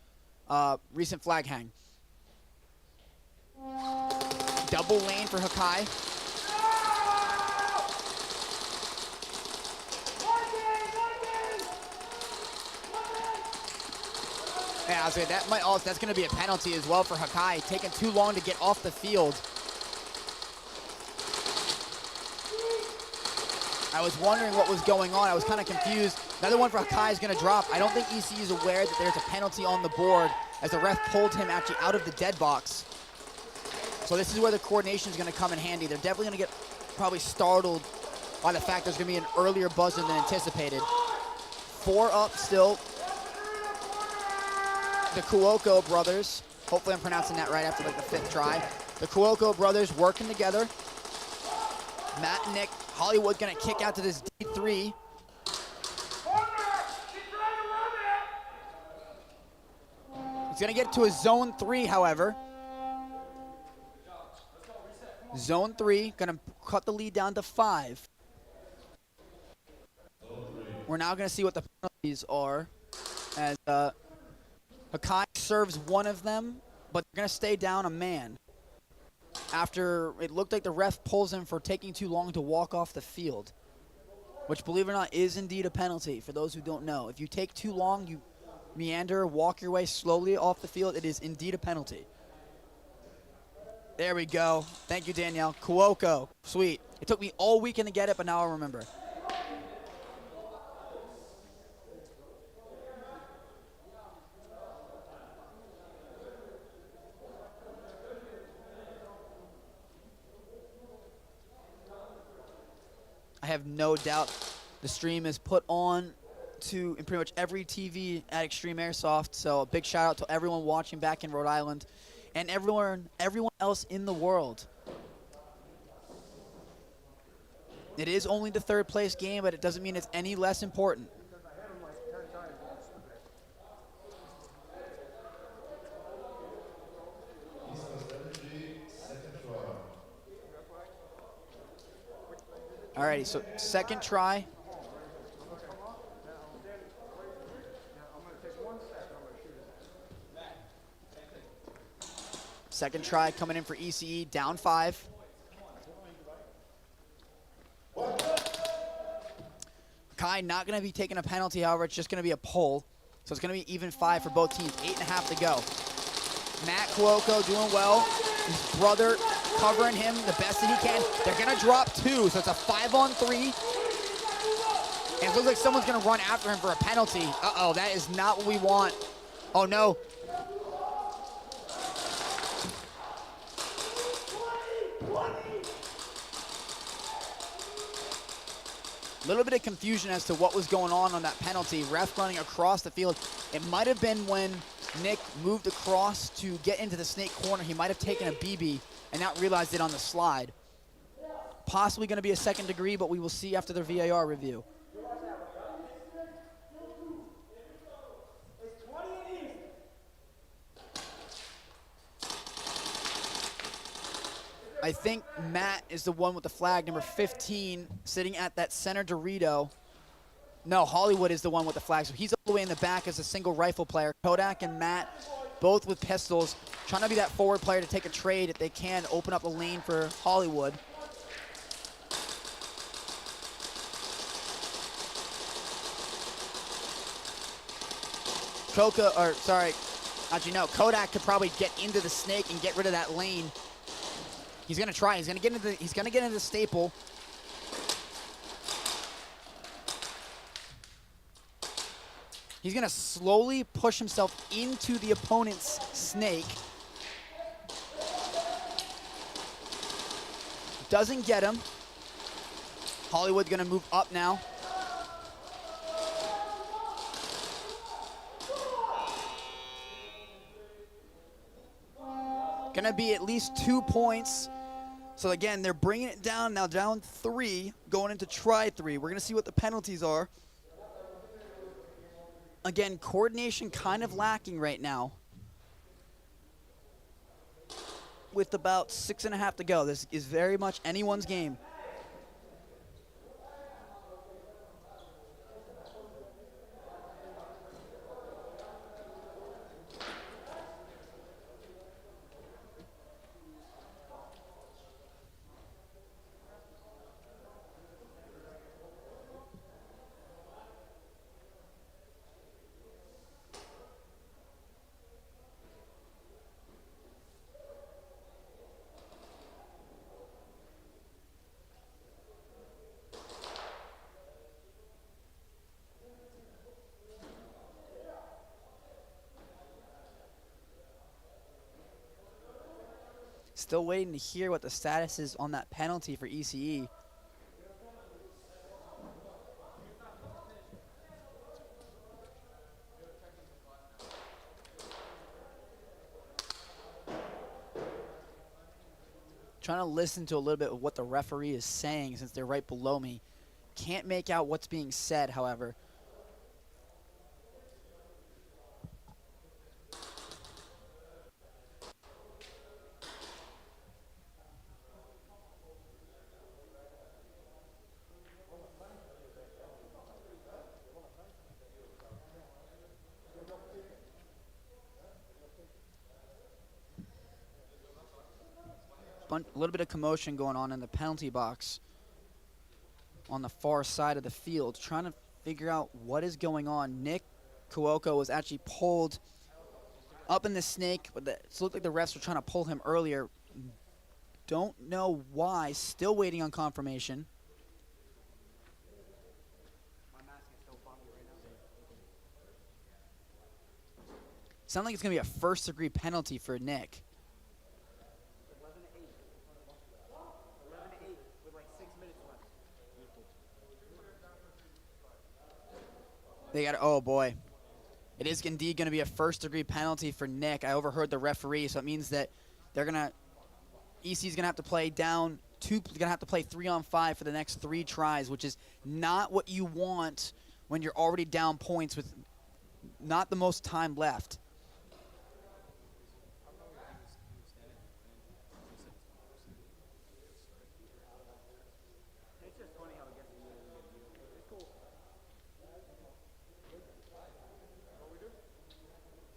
N: recent flag hang. Double lane for Hakai. Yeah, I was saying that might also, that's going to be a penalty as well for Hakai, taking too long to get off the field. I was wondering what was going on. I was kind of confused. Another one for Hakai is going to drop. I don't think EC is aware that there's a penalty on the board as the ref pulled him actually out of the dead box. So this is where the coordination is going to come in handy. They're definitely going to get probably startled by the fact there's going to be an earlier buzzer than anticipated. 4 up still. The Cuoco brothers, hopefully I'm pronouncing that right after like the 5th try. The Cuoco brothers working together. Matt and Nick, Hollywood gonna kick out to this D3. He's gonna get to a zone 3, however. Zone 3, gonna cut the lead down to 5. We're now gonna see what the penalties are as Hakai serves one of them, but they're gonna stay down a man after it looked like the ref pulls him for taking too long to walk off the field. which, believe it or not, is indeed a penalty for those who don't know. If you take too long, you meander, walk your way slowly off the field, it is indeed a penalty. There we go. Thank you, Danielle. Cuoco, sweet. It took me all weekend to get it, but now I remember. I have no doubt the stream is put on in pretty much every TV at Extreme Airsoft, so a big shout out to everyone watching back in Rhode Island and everyone else in the world. It is only the third place game, but it doesn't mean it's any less important. Alrighty, so second try. Second try coming in for ECE, down 5. Kai not going to be taking a penalty, however, it's just going to be a pull. So it's going to be even 5 for both teams, 8.5 to go. Matt Cuoco doing well. His brother covering him the best that he can. They're going to drop 2, so it's a 5-on-3. And it looks like someone's going to run after him for a penalty. Uh-oh, that is not what we want. Oh, no. A little bit of confusion as to what was going on that penalty. Ref running across the field. It might have been when Nick moved across to get into the snake corner. He might have taken a BB and not realized it on the slide. Possibly going to be a second degree, but we will see after their VAR review. I think Matt is the one with the flag, number 15, sitting at that center Dorito. No, Hollywood is the one with the flag, so he's all the way in the back as a single rifle player. Kodak and Matt, both with pistols, trying to be that forward player to take a trade if they can, open up a lane for Hollywood. Kodak could probably get into the snake and get rid of that lane. He's gonna try. He's gonna get into the staple. He's gonna slowly push himself into the opponent's snake. Doesn't get him. Hollywood's gonna move up now. Gonna be at least 2 points. So again, they're bringing it down now, down 3, going into try 3. We're gonna see what the penalties are. Again, coordination kind of lacking right now. With about 6.5 to go. This is very much anyone's game. Still waiting to hear what the status is on that penalty for ECE. Trying to listen to a little bit of what the referee is saying since they're right below me. Can't make out what's being said, however. A little bit of commotion going on in the penalty box. on the far side of the field, trying to figure out what is going on. Nick Cuoco was actually pulled up in the snake, but it looked like the refs were trying to pull him earlier. Don't know why. Still waiting on confirmation. Sounds like it's going to be a first-degree penalty for Nick.
A: 11-8 with like 6 minutes left.
N: They got, oh boy. It is indeed going to be a first-degree penalty for Nick. I overheard the referee, so it means that they're going to, EC's going to have to play down two, going to have to play 3-on-5 for the next 3 tries, which is not what you want when you're already down points with not the most time left.
A: It's just funny how it gets used. It's cool. What we do?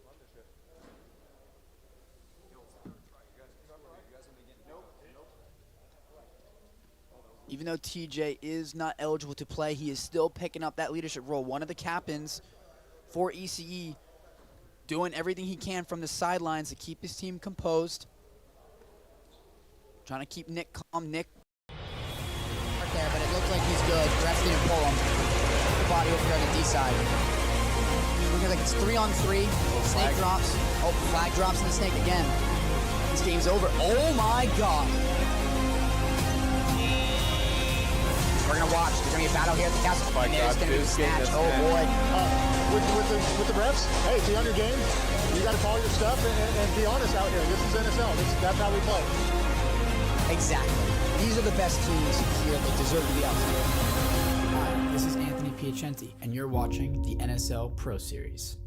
A: Run this shit.
N: Even though TJ is not eligible to play, he is still picking up that leadership role. One of the captains for ECE, doing everything he can from the sidelines to keep his team composed. Trying to keep Nick calm. Nick right there, but it looks like he's good. The refs didn't pull him. The body over here on the D side. Looking like it's 3-on-3. Snake drops. Oh, flag drops in the snake again. This game's over. Oh my God. We're gonna watch. There's gonna be a battle here at the castle. And there's gonna be a snatch. Oh boy.
J: With the refs, hey, be on your game. You got to follow your stuff and be honest out here. This is NSL. That's how we play.
N: Exactly. These are the best teams here. They deserve to be out here.
K: Hi, this is Anthony Piacenti, and you're watching the NSL Pro Series.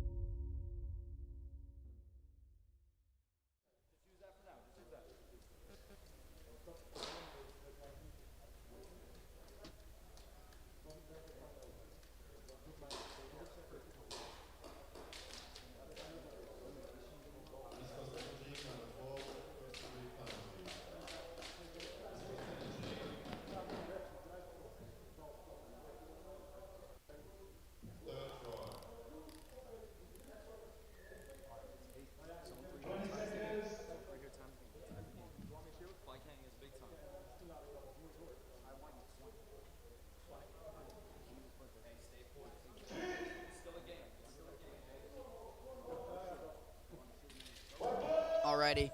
N: Alrighty.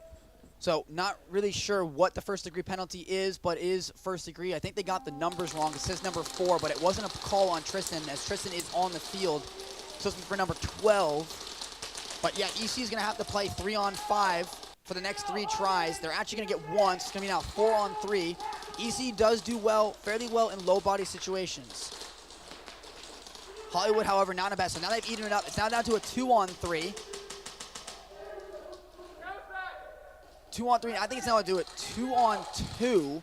N: So not really sure what the first degree penalty is, but is first degree. I think they got the numbers wrong. It says number 4, but it wasn't a call on Tristan, as Tristan is on the field. So it's for number 12. But yeah, EC is going to have to play 3-on-5 for the next 3 tries. They're actually going to get once. It's going to be now 4-on-3. EC does do well, fairly well in low body situations. Hollywood, however, not the best. So now they've eaten it up. It's now down to a 2-on-3. 2-on-3. I think it's now going to do it 2-on-2.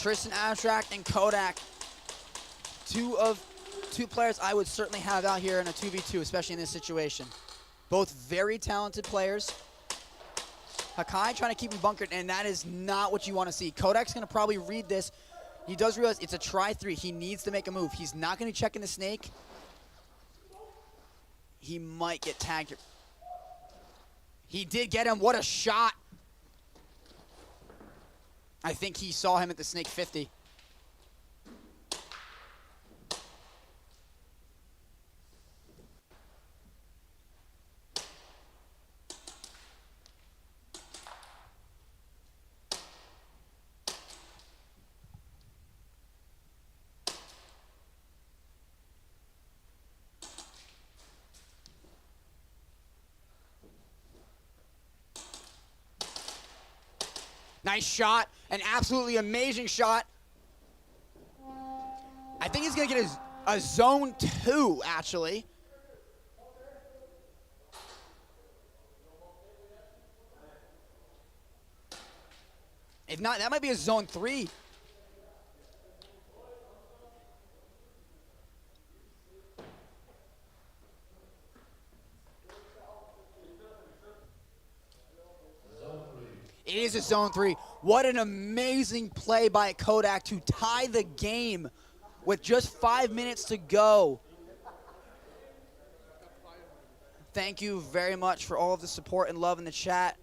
N: Tristan Abstract and Kodak. Two players I would certainly have out here in a 2v2, especially in this situation. Both very talented players. Hakai trying to keep him bunkered, and that is not what you want to see. Kodak's going to probably read this. He does realize it's a try-3. He needs to make a move. He's not going to be checking the snake. He might get tagged here. He did get him. What a shot. I think he saw him at the snake 50. Nice shot, an absolutely amazing shot. I think he's gonna get a zone 2, actually. If not, that might be a zone 3. It is a zone 3. What an amazing play by Kodak to tie the game with just 5 minutes to go. Thank you very much for all of the support and love in the chat.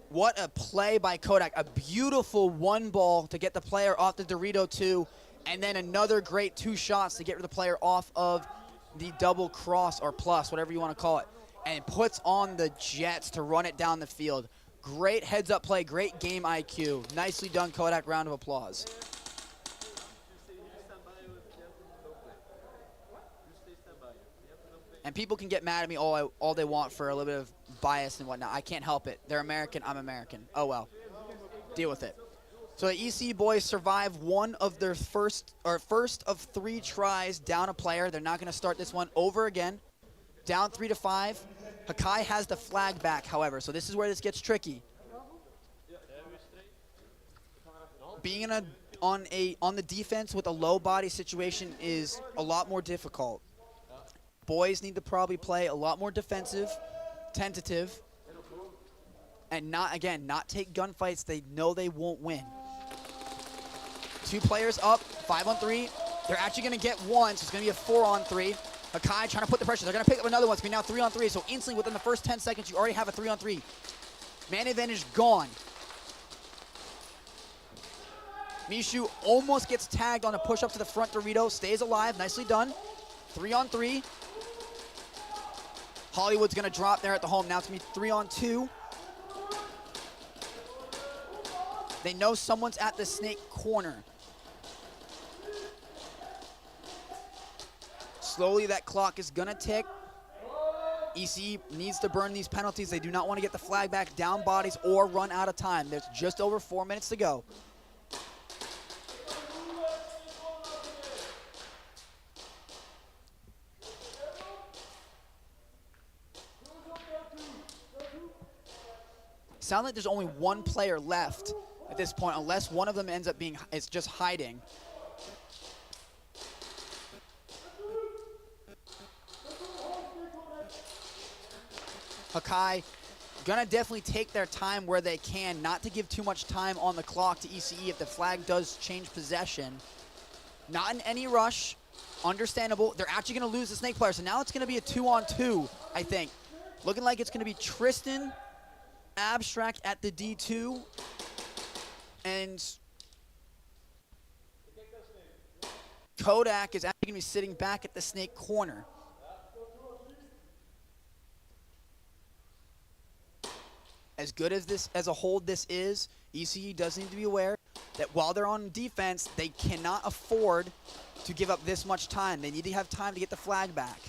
N: What a play by Kodak. A beautiful one ball to get the player off the Dorito 2, and then another great 2 shots to get the player off of the double cross or plus, whatever you want to call it, and puts on the Jets to run it down the field. Great heads-up play, great game IQ. Nicely done, Kodak. Round of applause. And people can get mad at me all they want for a little bit of bias and whatnot. I can't help it. They're American, I'm American. Oh well. Deal with it. So the EC boys survive one of their first of 3 tries down a player. They're not going to start this one over again. Down 3-5. Hakai has the flag back, however, so this is where this gets tricky. Being on the defense with a low body situation is a lot more difficult. Boys need to probably play a lot more defensive, tentative, and not take gunfights they know they won't win. 2 players up, 5-on-3. They're actually going to get one, so it's going to be a 4-on-3. Hakai trying to put the pressure. They're going to pick up another one. It's going to be now 3-on-3, so instantly within the first 10 seconds, you already have a 3-on-3. Man advantage gone. Mishu almost gets tagged on a push-up to the front Dorito. Stays alive. Nicely done. 3-on-3. Hollywood's going to drop there at the home. Now it's going to be 3-on-2. They know someone's at the snake corner. Slowly that clock is going to tick. EC needs to burn these penalties. They do not want to get the flag back, down bodies, or run out of time. There's just over 4 minutes to go. Sounds like there's only 1 player left at this point, unless one of them ends up being just hiding. Hakai gonna definitely take their time where they can, not to give too much time on the clock to ECE if the flag does change possession. Not in any rush, understandable. They're actually gonna lose the snake player, so now it's gonna be a 2-on-2, I think. Looking like it's gonna be Tristan, Abstract at the D2, and Kodak is actually gonna be sitting back at the snake corner. As good as a hold this is, ECE does need to be aware that while they're on defense, they cannot afford to give up this much time. They need to have time to get the flag back.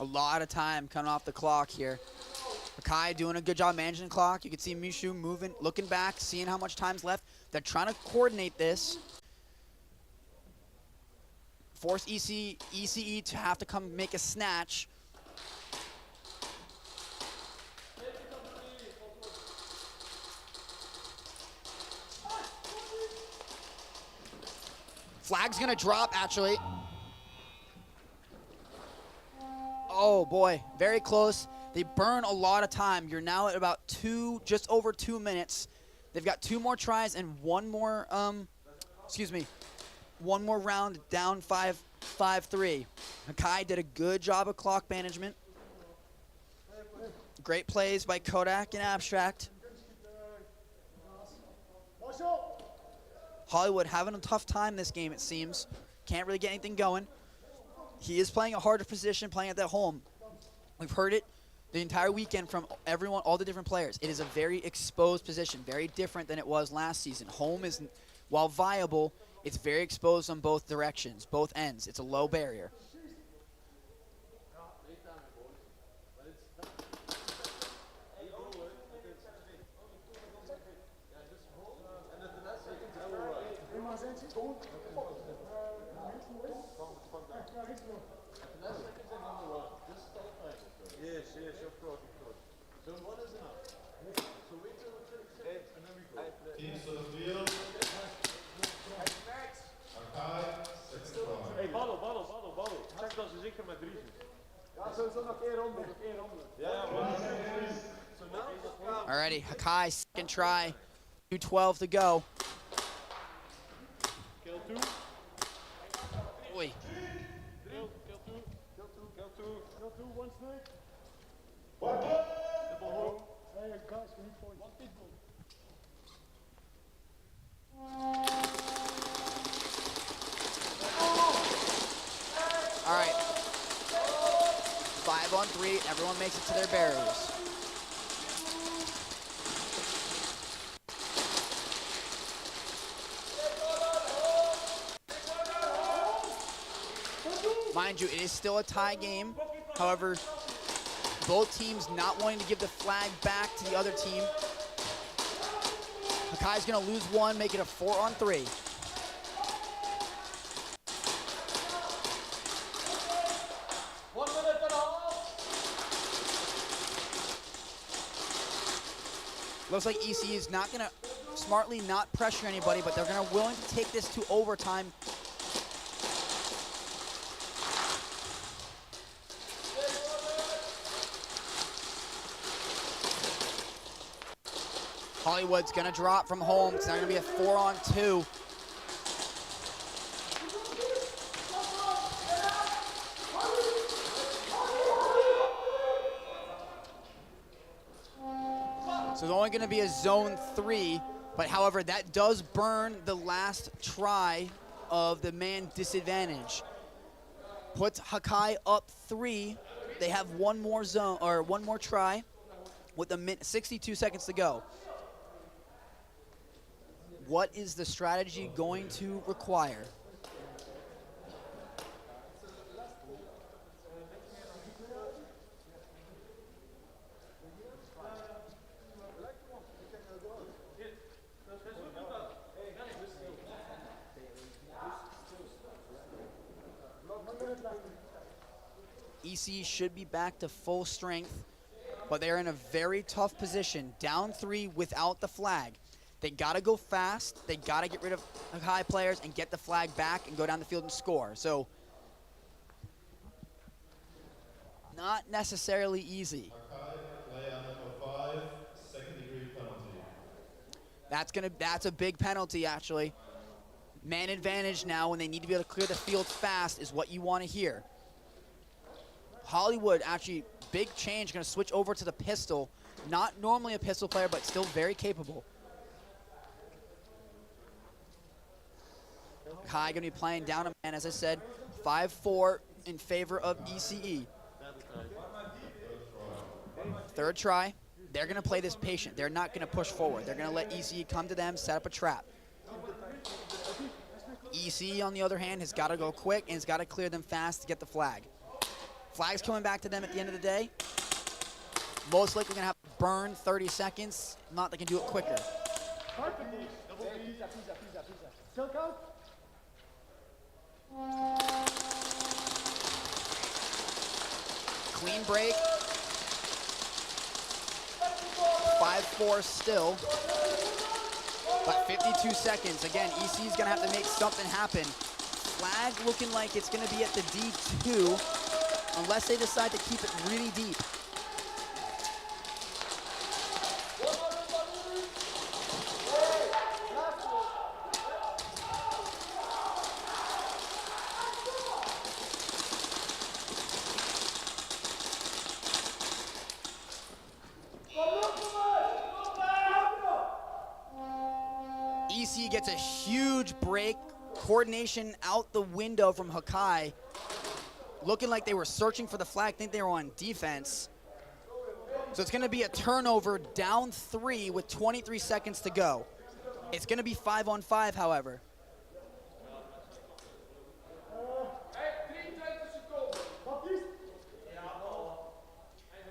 N: A lot of time coming off the clock here. Hakai doing a good job managing the clock. You can see Mishu moving, looking back, seeing how much time's left. They're trying to coordinate this. Force ECE to have to come make a snatch. Flag's gonna drop, actually. Oh boy, very close. They burn a lot of time. You're now at about just over 2 minutes. They've got 2 more tries and one more round down 5-3. Hakai did a good job of clock management. Great plays by Kodak and Abstract. Hollywood having a tough time this game, it seems. Can't really get anything going. He is playing a harder position, playing at that home. We've heard it the entire weekend from everyone, all the different players. It is a very exposed position, very different than it was last season. Home is, while viable, it's very exposed on both directions, both ends. It's a low barrier.
F: Yes, of course. So one is enough. So wait till the 36, and then we go. Teams to the field. Akai, second try.
G: Hey, ballen. Check dat ze zeker met 3 zitten. Ja, sowieso nog één ronde. Ja, so now,
N: Alrighty, Hakai, second try. 2:12 to go.
G: Kill 2.
N: Oy.
G: Kill 2, one snake. Hey, guys, we need points. One pitbull.
N: All right. 5 on 3. Everyone makes it to their barriers. Mind you, it is still a tie game. However, both teams not wanting to give the flag back to the other team. Hakai's going to lose one, make it a 4 on 3. Looks like EC is not going to smartly not pressure anybody, but they're going to willing to take this to overtime. Hollywood's going to drop from home. It's not going to be a 4 on 2. So it's only going to be a zone 3, but however, that does burn the last try of the man disadvantage. Puts Hakai up 3. They have one more zone or one more try with 62 seconds to go. What is the strategy going to require? EC should be back to full strength, but they're in a very tough position. Down 3 without the flag. They got to go fast. They got to get rid of high players and get the flag back and go down the field and score. So, not necessarily easy.
F: Play on number 5, second-degree penalty.
N: That's a big penalty, actually. Man advantage now when they need to be able to clear the field fast is what you want to hear. Hollywood, actually, big change, going to switch over to the pistol. Not normally a pistol player, but still very capable. Kai going to be playing down a man, as I said, 5-4 in favor of ECE. Third try. They're going to play this patient. They're not going to push forward. They're going to let ECE come to them, set up a trap. ECE, on the other hand, has got to go quick and has got to clear them fast to get the flag. Flag's coming back to them at the end of the day. Most likely going to have to burn 30 seconds. Not they can do it quicker. Clean break. 5-4 still. But 52 seconds. Again, EC is going to have to make something happen. Flag looking like it's going to be at the D2. Unless they decide to keep it really deep. EC gets a huge break. Coordination out the window from Hakai. Looking like they were searching for the flag, think they were on defense. So it's going to be a turnover down 3 with 23 seconds to go. It's going to be 5 on 5, however.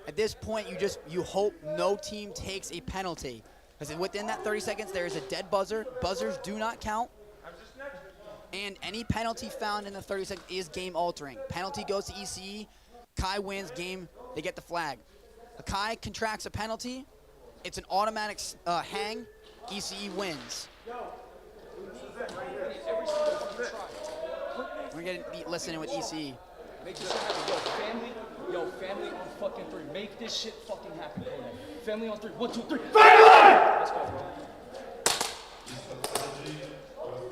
N: At this point, you hope no team takes a penalty. Because within that 30 seconds, there is a dead buzzer. Buzzers do not count. And any penalty found in the 30 seconds is game altering. Penalty goes to ECE. Kai wins, game they get the flag. Hakai contracts a penalty. It's an automatic hang. ECE wins. We're going to be listening with ECE.
D: Make this shit happen. Family on fucking 3. Make this shit fucking happen, Kodak. Family on 3. 1, 2, 3. Family! Let's go, bro.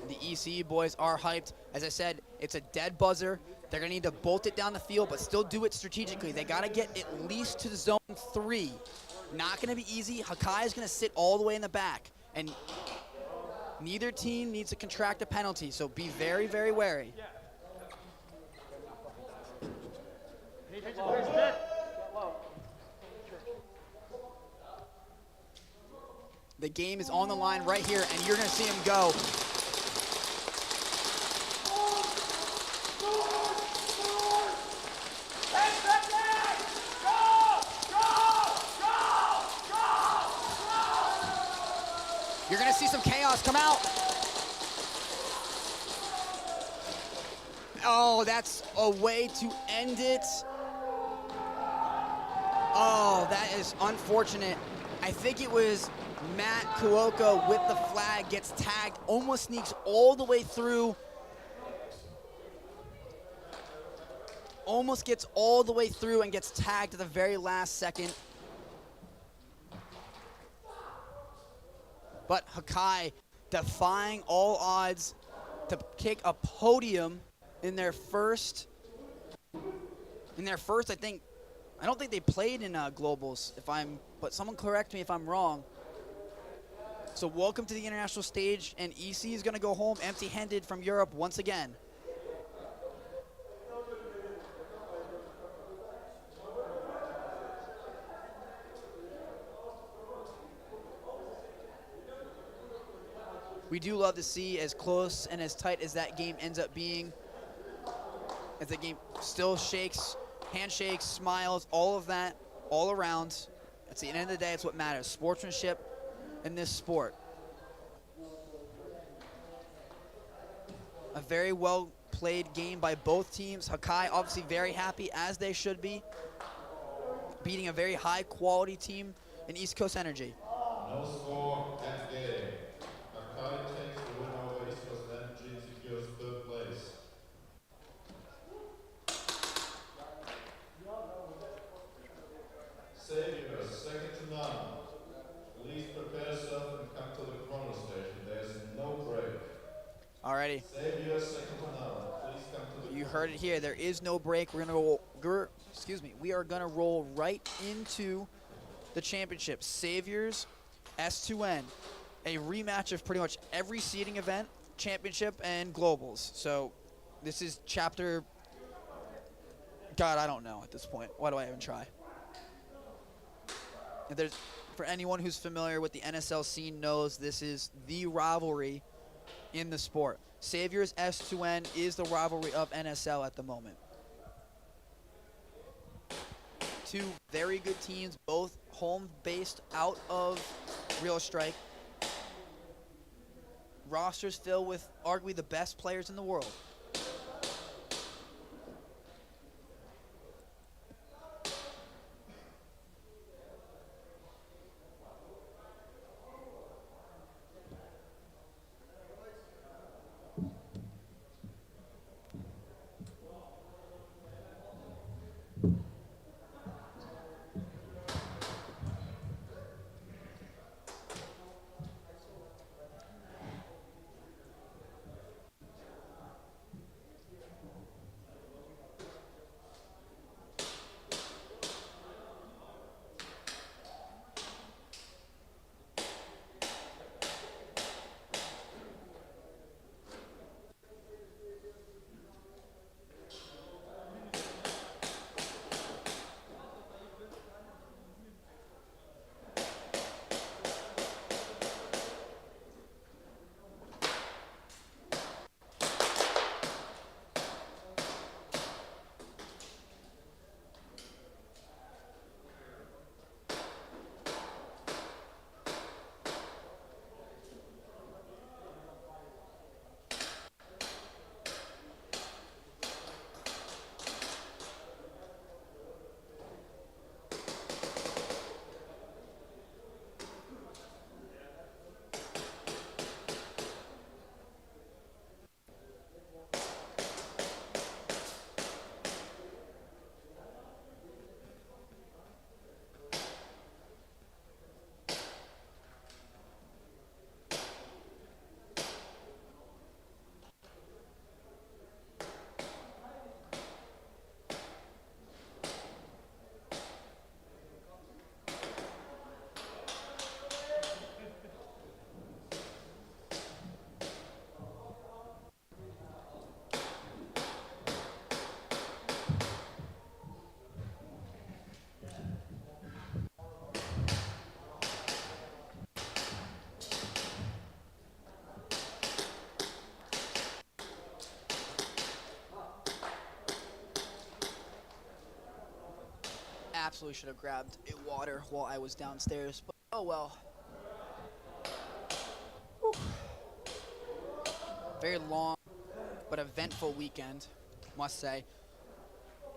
N: The ECE boys are hyped. As I said, it's a dead buzzer. They're going to need to bolt it down the field, but still do it strategically. They got to get at least to the zone 3. Not going to be easy. Hakai is going to sit all the way in the back, and neither team needs to contract a penalty, so be very, very wary. The game is on the line right here, and you're going to see him go. You're going to see some chaos come out. Oh, that's a way to end it. Oh, that is unfortunate. I think it was Matt Kuoka with the flag, gets tagged, almost sneaks all the way through. Almost gets all the way through and gets tagged at the very last second. But Hakai defying all odds to kick a podium in their first, I don't think they played in globals, but someone correct me if I'm wrong. So welcome to the international stage, and EC is going to go home empty-handed from Europe once again. We do love to see as close and as tight as that game ends up being, as the game still shakes, handshakes, smiles, all of that, all around. At the end of the day, it's what matters. Sportsmanship in this sport. A very well played game by both teams. Hakai obviously very happy, as they should be, beating a very high quality team in East Coast Energy.
B: No score and game. Hakai takes the win over East Coast Energy and secures 3rd place. Savior, second to none. Please prepare yourself and come to the chrono station. There's no break.
N: Alrighty.
B: Savior, second to none. Please come to the.
N: You heard it here. There is no break. We're gonna roll. We are gonna roll right into the championship. Saviors, S2N, a rematch of pretty much every seeding event, championship, and globals. So this is chapter. God, I don't know at this point. Why do I even try? If there's, for anyone who's familiar with the NSL scene knows this is the rivalry in the sport. Saviors S2N is the rivalry of NSL at the moment. Two very good teams, both home-based out of Real Strike. Rosters filled with arguably the best players in the world. absolutely should have grabbed a water while I was downstairs, but oh well. Whew. Very long but eventful weekend, must say.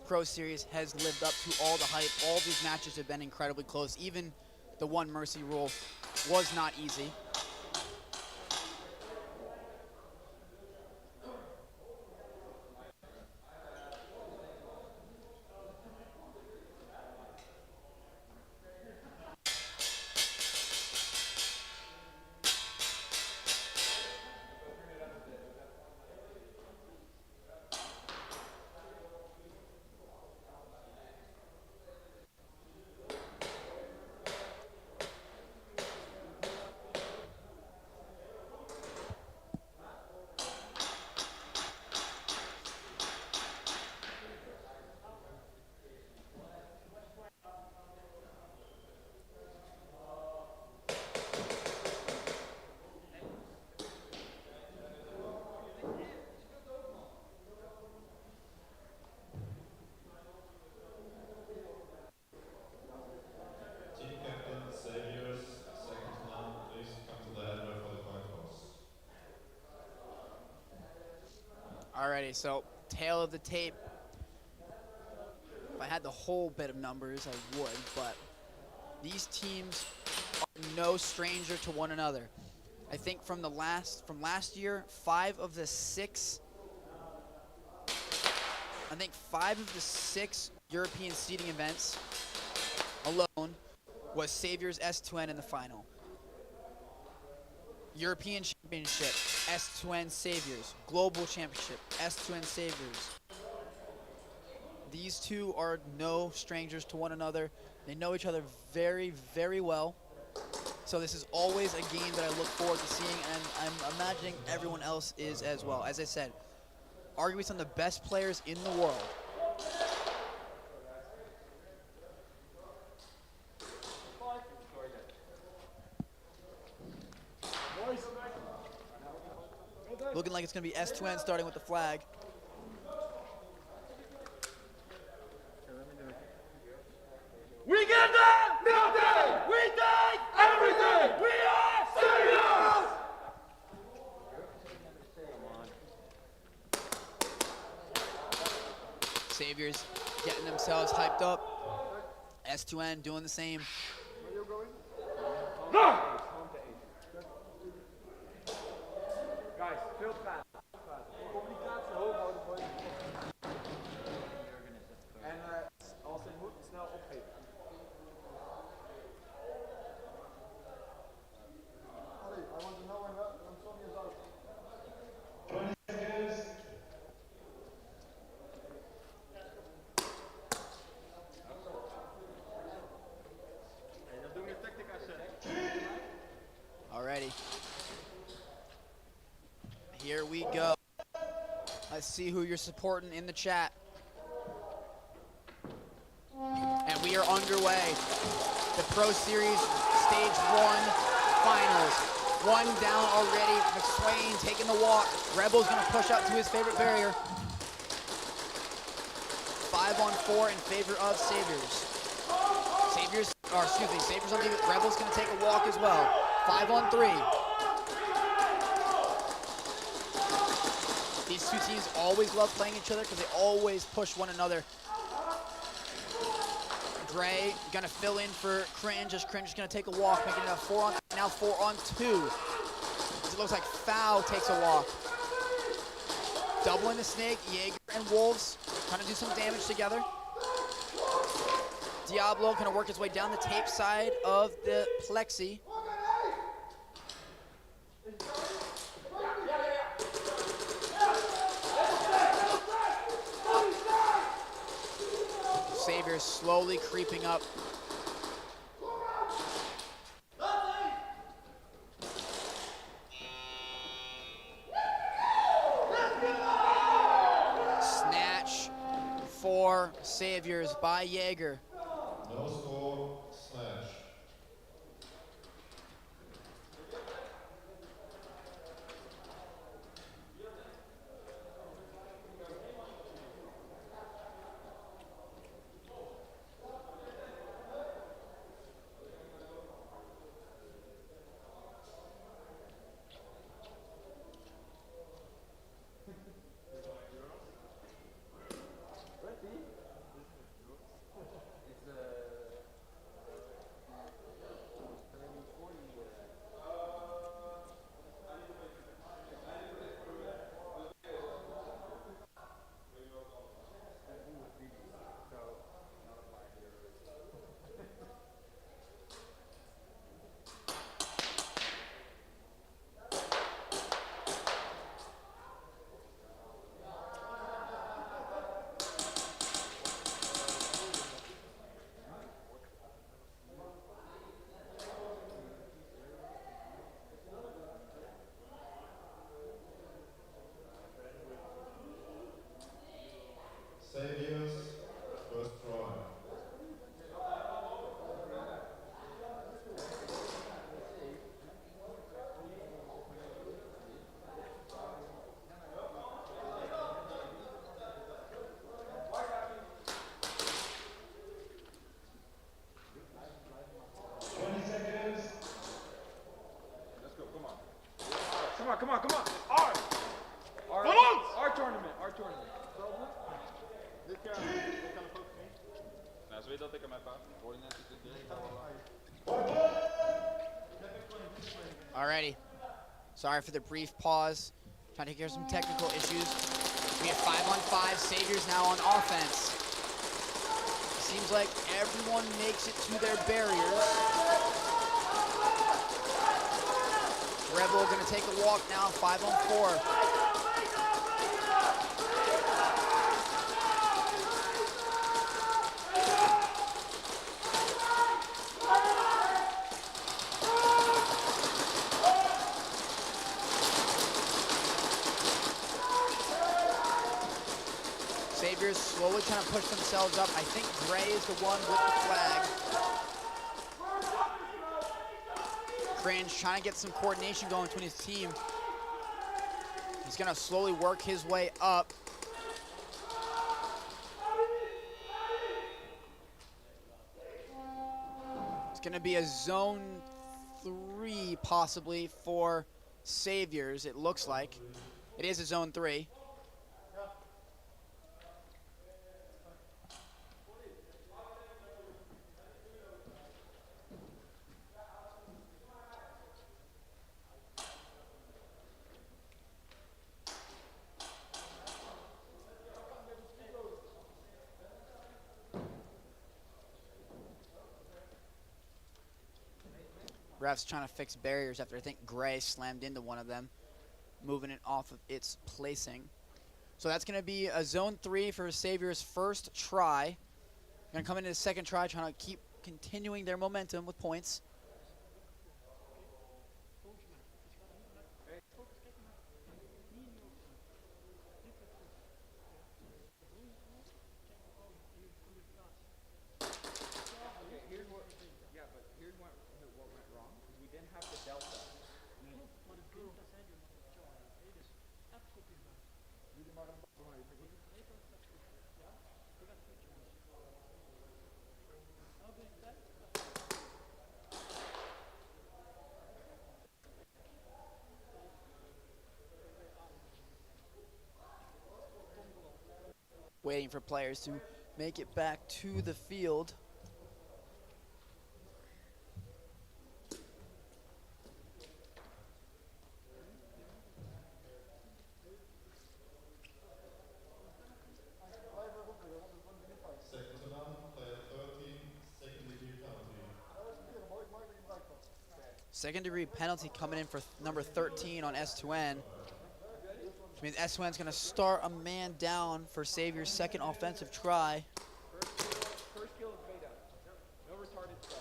N: Pro Series has lived up to all the hype. All these matches have been incredibly close. Even the one mercy rule was not easy.
F: Team captain Xavier's second man, please come to the headway for the coin toss.
N: Alrighty, so tail of the tape. If I had the whole bit of numbers, I would, but these teams are no stranger to one another. I think from last year, five of the six European seeding events alone was Xavier's S2N in the final. European Championship, S2N Saviors. Global Championship, S2N Saviors. These two are no strangers to one another. They know each other very, very well. So this is always a game that I look forward to seeing, and I'm imagining everyone else is as well. As I said, arguably some of the best players in the world. Looking like it's going to be S2N starting with the flag.
G: We give them nothing! We take everything! We are serious!
N: Saviors getting themselves hyped up. S2N doing the same.
A: Guys, veel praten. Communicatie hoog houden voor je. En als het moet, snel opgeven.
J: I want to know when Sonia is out.
F: 20 seconds.
G: Dat doen we tactica set.
N: Alrighty. Here we go. Let's see who you're supporting in the chat. And we are underway. The Pro Series Stage 1 Finals. One down already. McSwain taking the walk. Rebel's gonna push up to his favorite barrier. 5-on-4 in favor of Saviors. Saviors on the Rebel's gonna take a walk as well. 5-on-3. These two teams always love playing each other because they always push one another. Gray gonna fill in for Cringe as Cringe is gonna take a walk, making it a 4-on-2. It looks like Foul takes a walk. Doubling the snake, Jaeger and Wolves trying to do some damage together. Diablo gonna work his way down the tape side of the plexi. Saviors slowly creeping up. Snatch for Saviors by Jaeger.
F: No score, Snatch.
A: come on, come on. Our tournament, our tournament.
F: Dit kan het ook niet.
G: Nou, zo weet dat ik aan mijn paard. Hoor je net
N: Alrighty. Sorry for the brief pause. Trying to take care of some technical issues. We have 5-on-5. Saviors now on offense. Seems like everyone makes it to their barriers. Rebel gonna take a walk now, 5-on-4. Saviors slowly trying to push themselves up. I think Gray is the one with the flag. Cringe trying to get some coordination going between his team. He's gonna slowly work his way up. It's gonna be a zone 3 possibly for Saviors, it looks like. It is a zone 3. Refs trying to fix barriers after I think Gray slammed into one of them, moving it off of its placing. So that's going to be a zone 3 for Savior's first try. Going to come into the second try, trying to keep continuing their momentum with points. Waiting for players to make it back to the field. Second degree penalty coming in for number 13 on S2N. Which means S2N's gonna start a man down for Savior's second offensive try.
A: First kill is beta. No retarded stuff.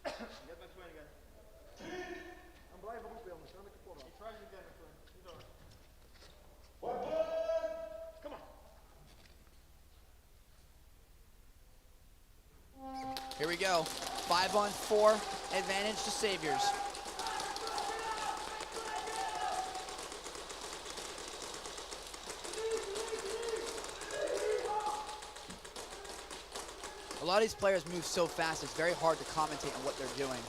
F: Get my swing again. I'm blijven roepen, jongens. Dan heb ik de voorbeeld. He tries again, my friend. He's alright. Come on.
N: Here we go. 5-on-4 advantage to Saviors. A lot of these players move so fast, it's very hard to commentate on what they're doing.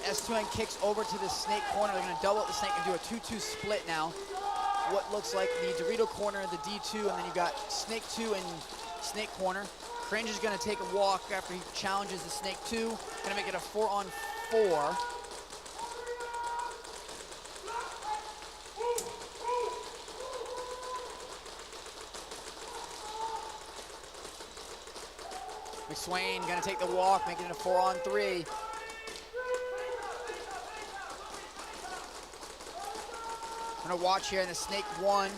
N: S2N kicks over to the snake corner. They're going to double up the snake and do a 2-2 split now. What looks like the Dorito corner, the D2, and then you've got snake 2 and snake corner. Cringe is going to take a walk after he challenges the snake 2. Going to make it a 4-on-4. McSwain going to take the walk, making it a 4-on-3. Going to watch here in the snake 1.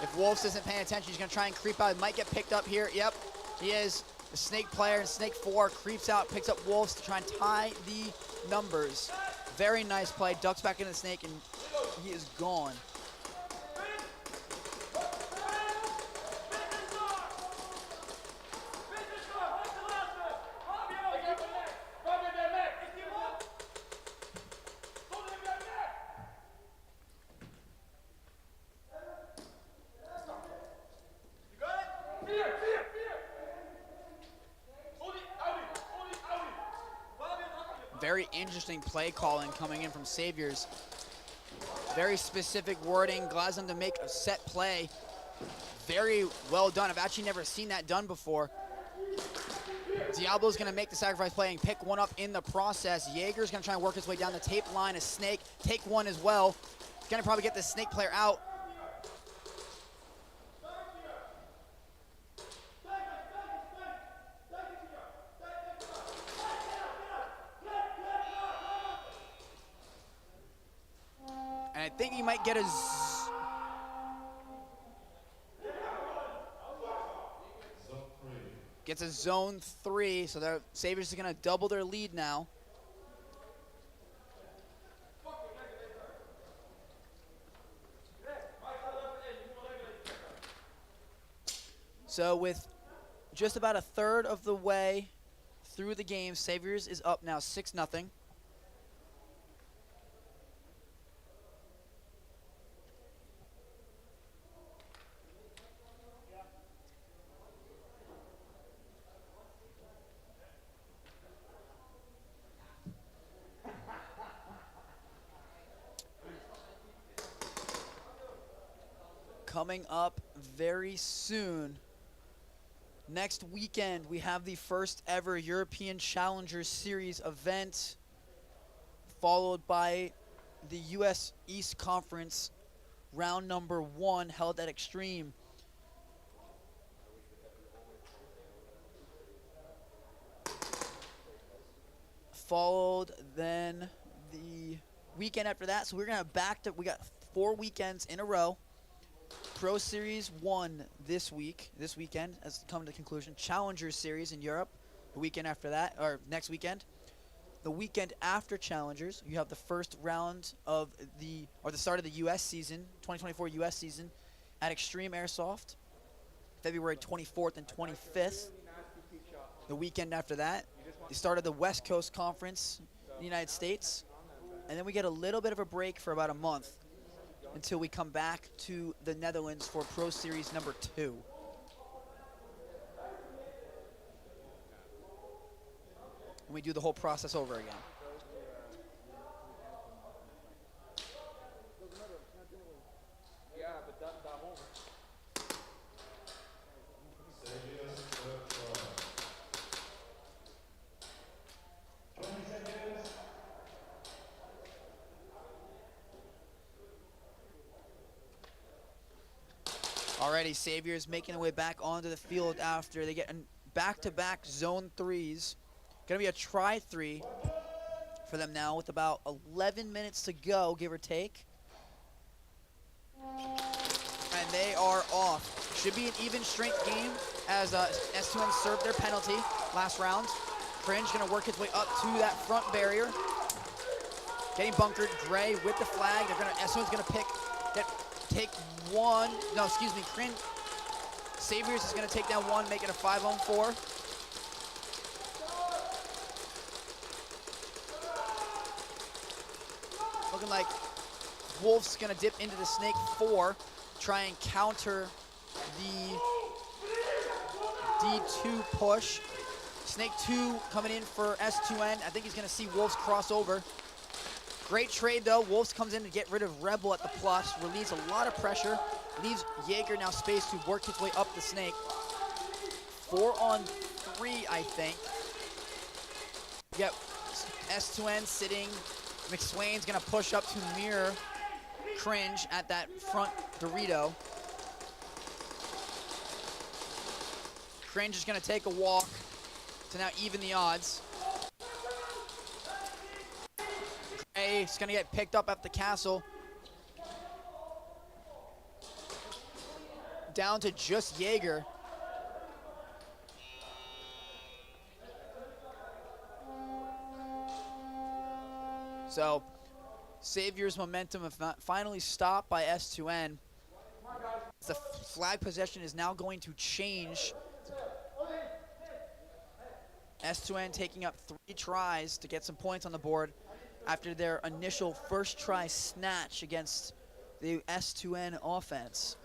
N: If Wolves isn't paying attention, he's going to try and creep out. He might get picked up here. Yep, he is. The snake player in snake 4 creeps out, picks up Wolves to try and tie the numbers. Very nice play. Ducks back into the snake, and he is gone. Very interesting play calling coming in from Saviors. Very specific wording, allows them to make a set play. Very well done. I've actually never seen that done before. Diablo's gonna make the sacrifice play and pick one up in the process. Jaeger's gonna try and work his way down the tape line. A Snake, take one as well. Gonna probably get the Snake player out. And I think he might get a gets a zone 3, so the Saviors are gonna double their lead now. So with just about a third of the way through the game, Saviors is up now 6-0. Coming up very soon, next weekend, we have the first ever European Challengers Series event, followed by the US East Conference round number 1 held at Extreme. Followed then the weekend after that. So we're gonna have we got 4 weekends in a row. Pro Series 1 this weekend has come to conclusion. Challenger Series in Europe the weekend after that, or next weekend. The weekend after Challengers, you have the first round of the start of the US season, 2024 US season at Extreme Airsoft, February 24th and 25th. The weekend after that, the start of the West Coast Conference in the United States. And then we get a little bit of a break for about a month until we come back to the Netherlands for Pro Series number 2. And we do the whole process over again. Already, Saviors making their way back onto the field after they get back-to-back zone 3s. Gonna be a try-3 for them now with about 11 minutes to go, give or take. And they are off. Should be an even strength game as S2N served their penalty last round. Cringe gonna work his way up to that front barrier. Getting bunkered, Gray with the flag. S2N's gonna take one. No, excuse me, Cringe. Saviors is gonna take down one, make it a 5-on-4. Looking like Wolf's gonna dip into the Snake 4, try and counter the D2 push. Snake 2 coming in for S2N. I think he's gonna see Wolf's cross over. Great trade though. Wolves comes in to get rid of Rebel at the plus, relieves a lot of pressure, leaves Jaeger now space to work his way up the Snake. 4-on-3, I think. Yep, S2N sitting. McSwain's gonna push up to mirror Cringe at that front Dorito. Cringe is gonna take a walk to now even the odds. Gray's gonna get picked up at the castle. Down to just Jaeger. So, Savior's momentum finally stopped by S2N. The flag possession is now going to change. S2N taking up 3 tries to get some points on the board after their initial first try snatch against the S2N offense.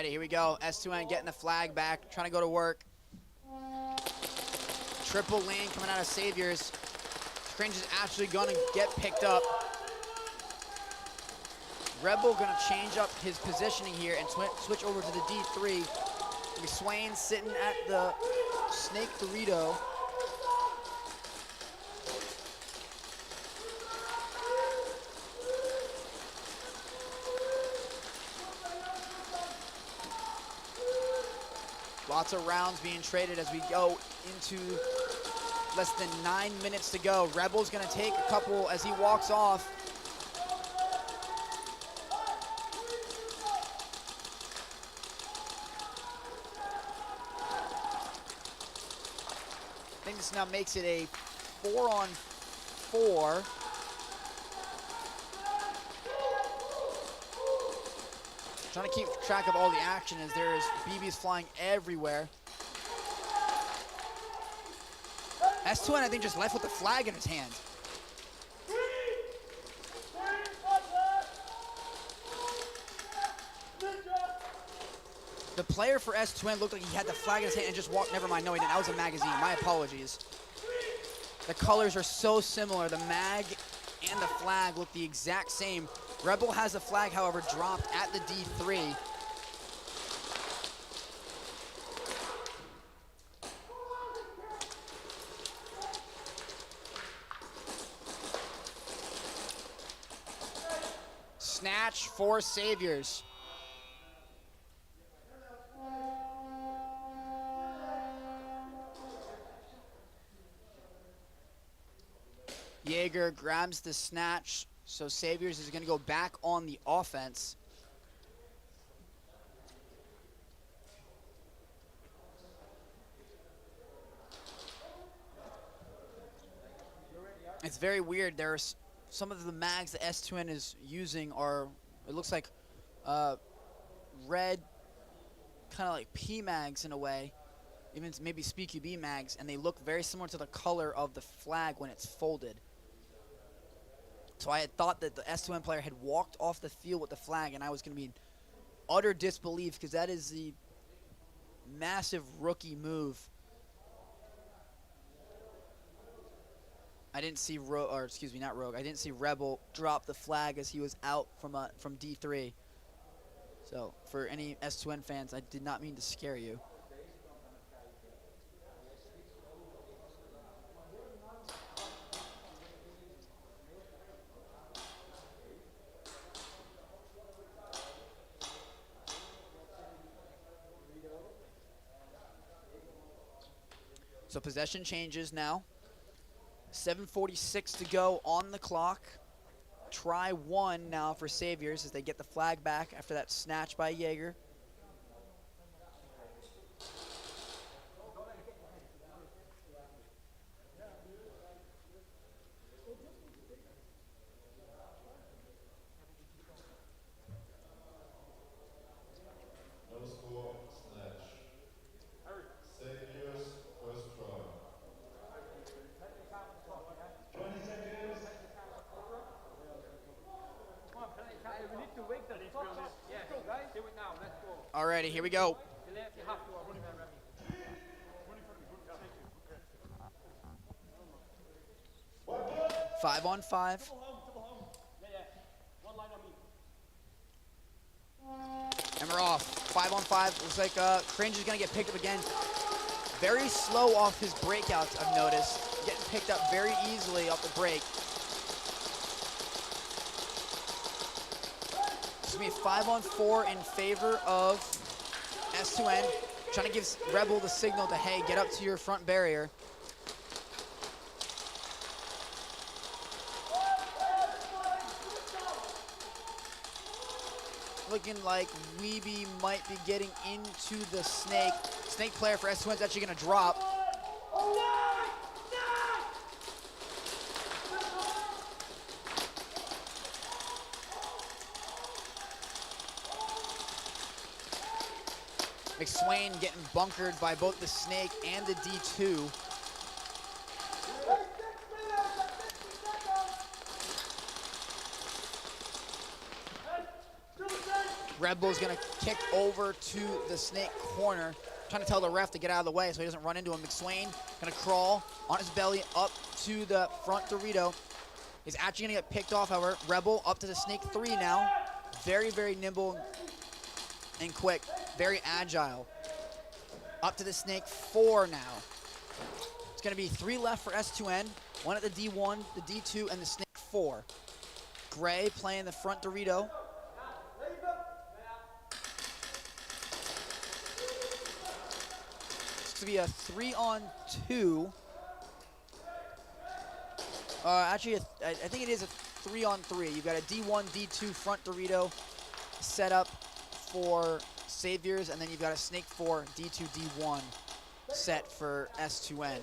N: Alrighty, here we go. S2N getting the flag back, trying to go to work. Triple lane coming out of Saviors. Cringe is actually gonna get picked up. Rebel gonna change up his positioning here and switch over to the D3. Swain sitting at the Snake Dorito. Lots of rounds being traded as we go into less than 9 minutes to go. Rebel's gonna take a couple as he walks off. I think this now makes it a 4-on-4. Trying to keep track of all the action as there's BBs flying everywhere. S2N, I think, just left with the flag in his hand. The player for S2N looked like he had the flag in his hand and just walked. Never mind, no, he didn't. That was a magazine. My apologies. The colors are so similar. The mag and the flag look the exact same. Rebel has the flag, however, dropped at the D3. Snatch for Saviors. Jaeger grabs the snatch, so Saviors is going to go back on the offense. It's very weird. There's some of the mags that S2N is using are, it looks like red, kind of like P mags in a way, even maybe SpeedQB mags, and they look very similar to the color of the flag when it's folded. So I had thought that the S2N player had walked off the field with the flag, and I was going to be in utter disbelief because that is the massive rookie move. I didn't see I didn't see Rebel drop the flag as he was out from D3. So for any S2N fans, I did not mean to scare you. So possession changes now. 7:46 to go on the clock. Try one now for Saviors as they get the flag back after that snatch by Jaeger.
F: No score, snatch. Saviors, first try. 20 seconds.
D: We need to wake the top up. Let's go, guys. Do it now. Let's go.
N: Alrighty, here we go.
D: You have to.
N: 5-on-5. And we're off. 5-on-5. Looks like Cringe is going to get picked up again. Very slow off his breakouts, I've noticed. Getting picked up very easily off the break. It's going to be 5-on-4 in favor of S2N. Trying to give Rebel the signal to, hey, get up to your front barrier. Looking like Weeby might be getting into the snake. Snake player for S2N is actually going to drop. McSwain getting bunkered by both the snake and the D2. Red Bull's gonna kick over to the snake corner, trying to tell the ref to get out of the way so he doesn't run into him. McSwain gonna crawl on his belly up to the front Dorito. He's actually gonna get picked off, however. Rebel up to the snake 3 now. Very, very nimble and quick, very agile. Up to the snake 4 now. It's gonna be 3 left for S2N, 1 at the D1, the D2, and the snake 4. Gray playing the front Dorito. It's gonna be a 3-on-2. Actually, I think it is a 3-on-3. You've got a D1, D2 front Dorito set up for Saviors, and then you've got a Snake 4 D2, D1 set for S2N.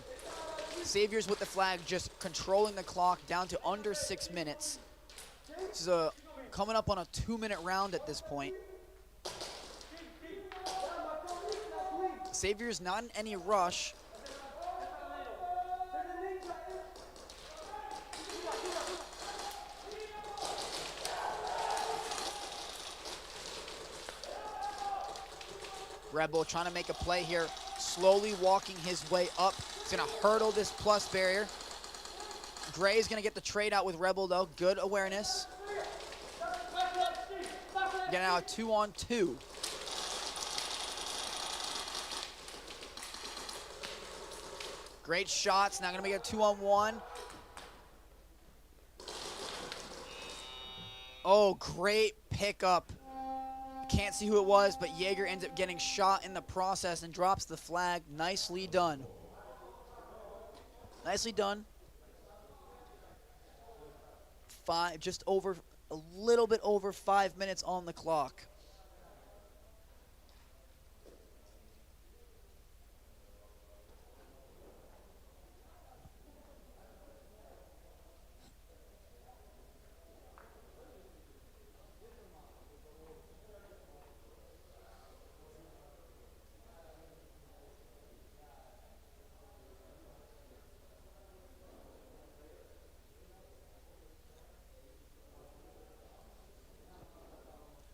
N: Saviors with the flag, just controlling the clock down to under 6 minutes. This is coming up on a 2-minute round at this point. Saviors not in any rush. Red Bull trying to make a play here, slowly walking his way up. He's gonna hurdle this plus barrier. Gray is gonna get the trade out with Rebel though, good awareness. Again, now a 2-on-2. Great shots, now gonna make a 2-on-1. Oh, great pickup. Can't see who it was, but Jaeger ends up getting shot in the process and drops the flag. Nicely done. Nicely done. Just over, a little bit over 5 minutes on the clock.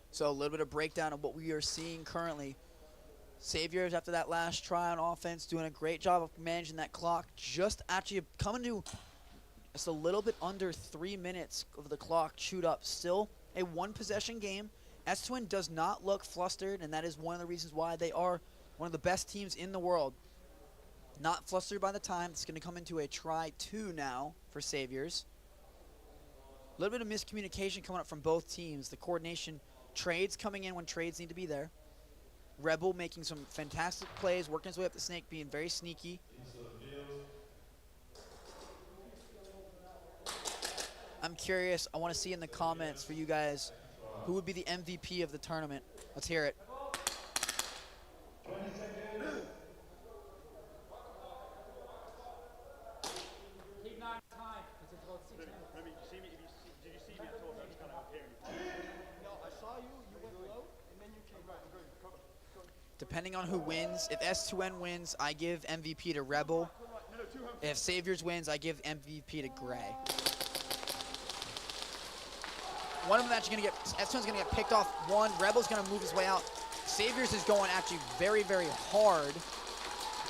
N: So a little bit of breakdown of what we are seeing currently. Saviors, after that last try on offense, doing a great job of managing that clock. Just actually coming to just a little bit under 3 minutes of the clock chewed up. Still a 1-possession game. S2N does not look flustered, and that is one of the reasons why they are one of the best teams in the world. Not flustered by the time. It's going to come into a try 2 now for Saviors. A little bit of miscommunication coming up from both teams. The coordination, trades coming in when trades need to be there. Rebel making some fantastic plays, working his way up the snake, being very sneaky. I'm curious, I want to see in the comments for you guys, who would be the MVP of the tournament? Let's hear it. Depending on who wins, if S2N wins, I give MVP to Rebel. If Saviors wins, I give MVP to Gray. One of them actually gonna get, S2N's gonna get picked off one. Rebel's gonna move his way out. Saviors is going actually very, very hard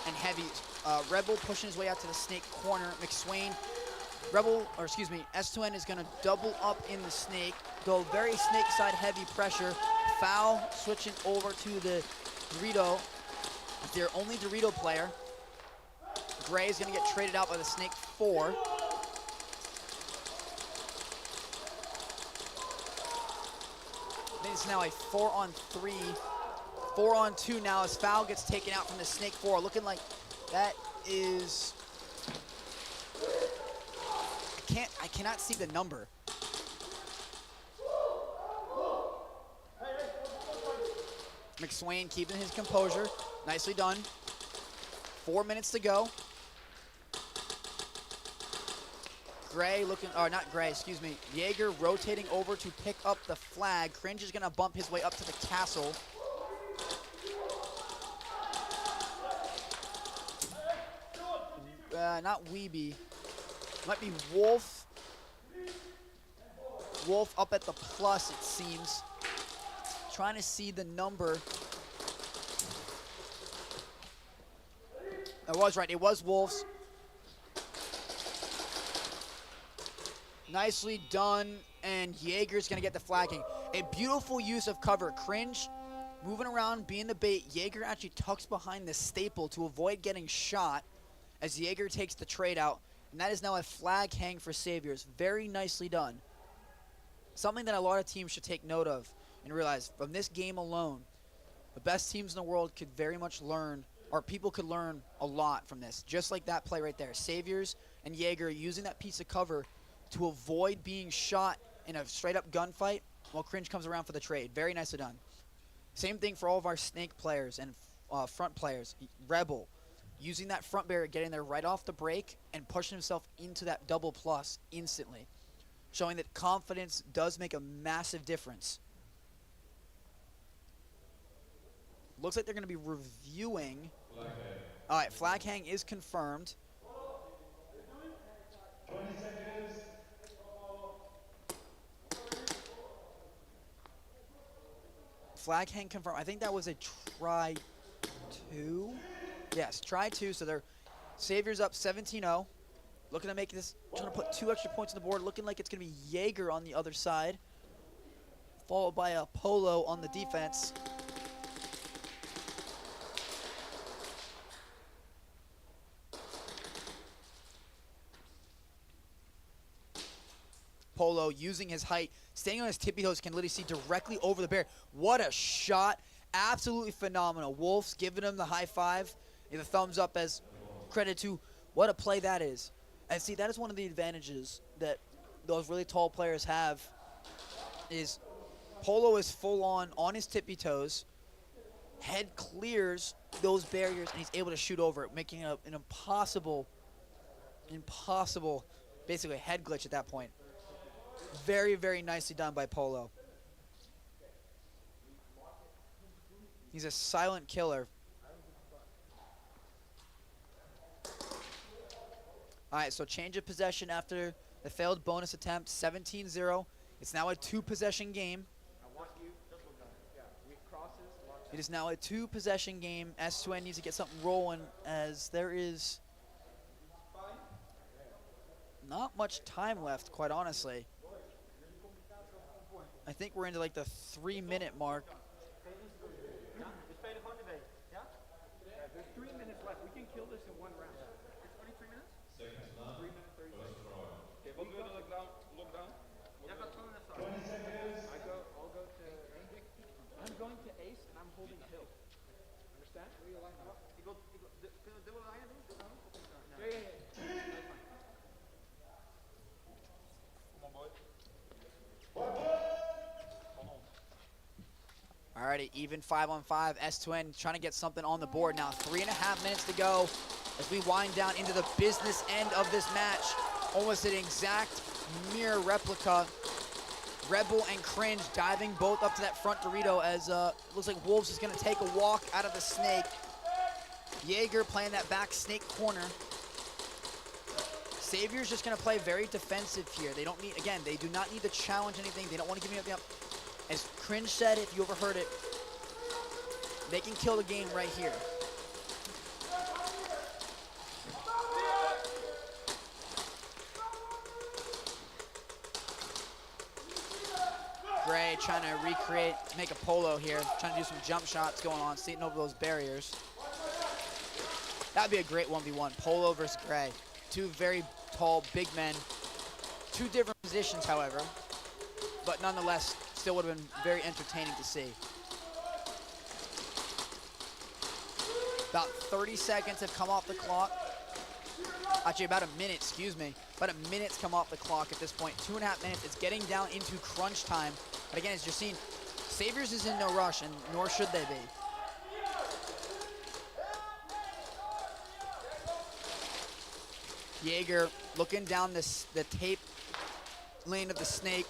N: and heavy. Rebel pushing his way out to the snake corner. McSwain, S2N is gonna double up in the snake, go very snake side heavy pressure. Foul, switching over to the Dorito, their only Dorito player. Gray is going to get traded out by the Snake 4. I think it's now a 4-on-3. 4-on-2 now as foul gets taken out from the Snake 4. Looking like that is... I cannot see the number. McSwain keeping his composure. Nicely done. 4 minutes to go. Gray looking, or not Gray, excuse me. Jaeger rotating over to pick up the flag. Cringe is gonna bump his way up to the castle. Not Weeby. Might be Wolf. Wolf up at the plus, it seems. trying to see the number. I was right, it was Wolves. Nicely done, and Jaeger's gonna get the flagging. A beautiful use of cover. Cringe moving around, being the bait. Jaeger actually tucks behind the staple to avoid getting shot as Jaeger takes the trade out. And that is now a flag hang for Saviors. Very nicely done. Something that a lot of teams should take note of and realize from this game alone, the best teams in the world could very much learn, or people could learn a lot from this. Just like that play right there. Saviors and Jaeger using that piece of cover to avoid being shot in a straight-up gunfight while Cringe comes around for the trade. Very nicely done. Same thing for all of our Snake players and front players. Rebel, using that front barrier, getting there right off the break and pushing himself into that double plus instantly. Showing that confidence does make a massive difference. Looks like they're going to be reviewing. All right, flag hang is confirmed. Flag hang confirmed. I think that was a try 2. Yes, try 2. So they're Saviors up 17-0. Looking to make this, trying to put 2 extra points on the board. Looking like it's going to be Jaeger on the other side, followed by a Polo on the defense. Polo using his height, staying on his tippy toes, can literally see directly over the bear. What a shot. Absolutely phenomenal. Wolves giving him the high five, and the thumbs up as credit to what a play that is. And see, that is one of the advantages that those really tall players have, is Polo is full on his tippy toes, head clears those barriers, and he's able to shoot over it, making an impossible, basically head glitch at that point. Very, very nicely done by Polo. He's a silent killer. All right, so change of possession after the failed bonus attempt, 17-0. It's now a 2-possession game. It is now a 2-possession game. S2N needs to get something rolling as there is not much time left, quite honestly. I think we're into like the 3-minute mark.
A: There's 3 minutes left. We can kill this in 1 round. It's only 3 minutes? 3 minutes, 30 seconds. Okay, we'll go to look down. I'll go to... I'm going to Ace and I'm holding Hill. Understand? Where you line up? Yeah. Come on, boy.
N: Alrighty, even 5-on-5. S2N trying to get something on the board now. 3.5 minutes to go as we wind down into the business end of this match. Almost an exact mirror replica. Rebel and Cringe diving both up to that front Dorito as looks like Wolves is going to take a walk out of the snake. Jaeger playing that back snake corner. Savior's just going to play very defensive here. They don't need, again, they do not need to challenge anything. They don't want to give me up. As Cringe said, if you overheard it, they can kill the game right here. Gray trying to recreate, make a Polo here, trying to do some jump shots going on, sitting over those barriers. That'd be a great 1v1, Polo versus Gray. 2 very tall, big men. 2 different positions, however, but nonetheless, still would have been very entertaining to see. About 30 seconds have come off the clock. Actually, about a minute, excuse me. About a minute's come off the clock at this point. 2.5 minutes. It's getting down into crunch time. But again, as you're seeing, Saviors is in no rush, and nor should they be. Jaeger looking down the tape lane of the snake.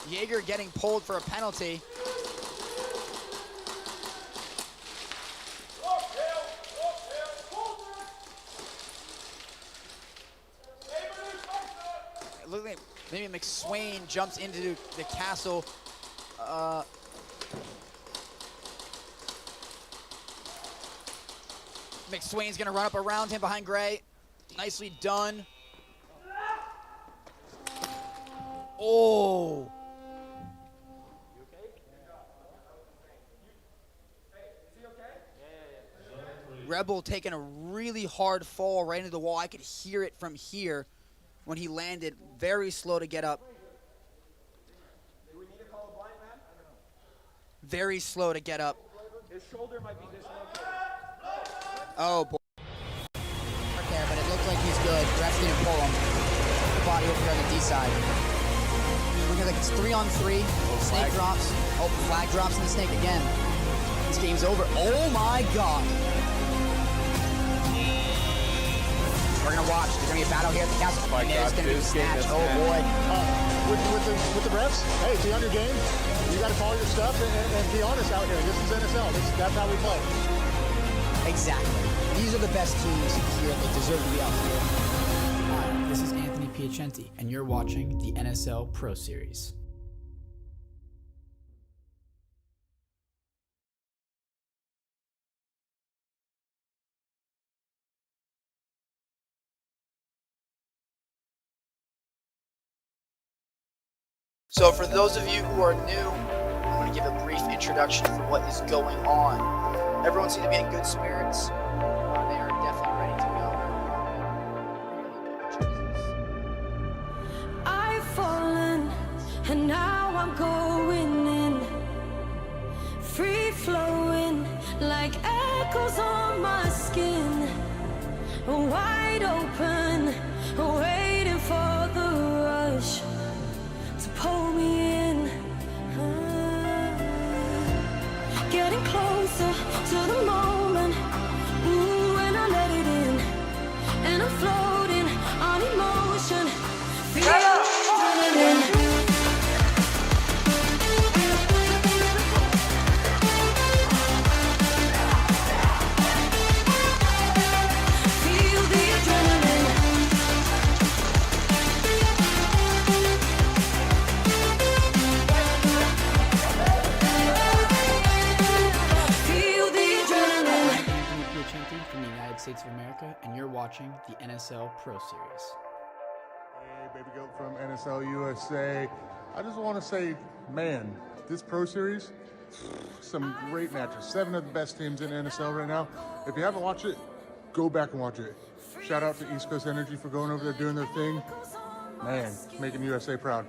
N: Jaeger getting pulled for a penalty. It looks like maybe McSwain jumps into the castle McSwain's gonna run up around him behind Gray. Nicely done. Oh. Rebel taking a really hard fall right into the wall. I could hear it from here when he landed. Very slow to get up.
A: Do we need to call a blind man?
N: Very slow to get up.
A: His shoulder might be dislocated.
N: Oh, boy. Right there, but it looks like he's good. Ref's didn't pull him. The body over here on the D side. Looking like it's 3-on-3. Snake drops. Oh, flag drops in the snake again. This game's over. Oh my god. We're gonna watch. There's gonna be a battle here at the castle. And there's gonna be a snatch. Oh boy.
J: With the refs, hey, be on your game. You got to call your stuff and be honest out here. This is NSL. That's how we play.
N: Exactly. These are the best teams here. They deserve to be out here.
K: Hi, this is Anthony Piacenti, and you're watching the NSL Pro Series.
N: So for those of you who are new, I'm going to give a brief introduction for what is going on. Everyone seems to be in good spirits. They are definitely ready to go.
E: I've fallen and now I'm going in, free flowing like echoes on my skin, wide open, waiting for the rush to pull me in. Getting closer to the moment, ooh, when I let it in, and I'm floating on emotion, feel adrenaline. Feel the adrenaline.
K: From the United States of America, and you're watching the NSL Pro Series.
W: Hey, baby goat from NSL USA. I just want to say, man, this Pro Series, some great matches. 7 of the best teams in NSL right now. If you haven't watched it, go back and watch it. Shout out to East Coast Energy for going over there doing their thing. Man, making USA proud.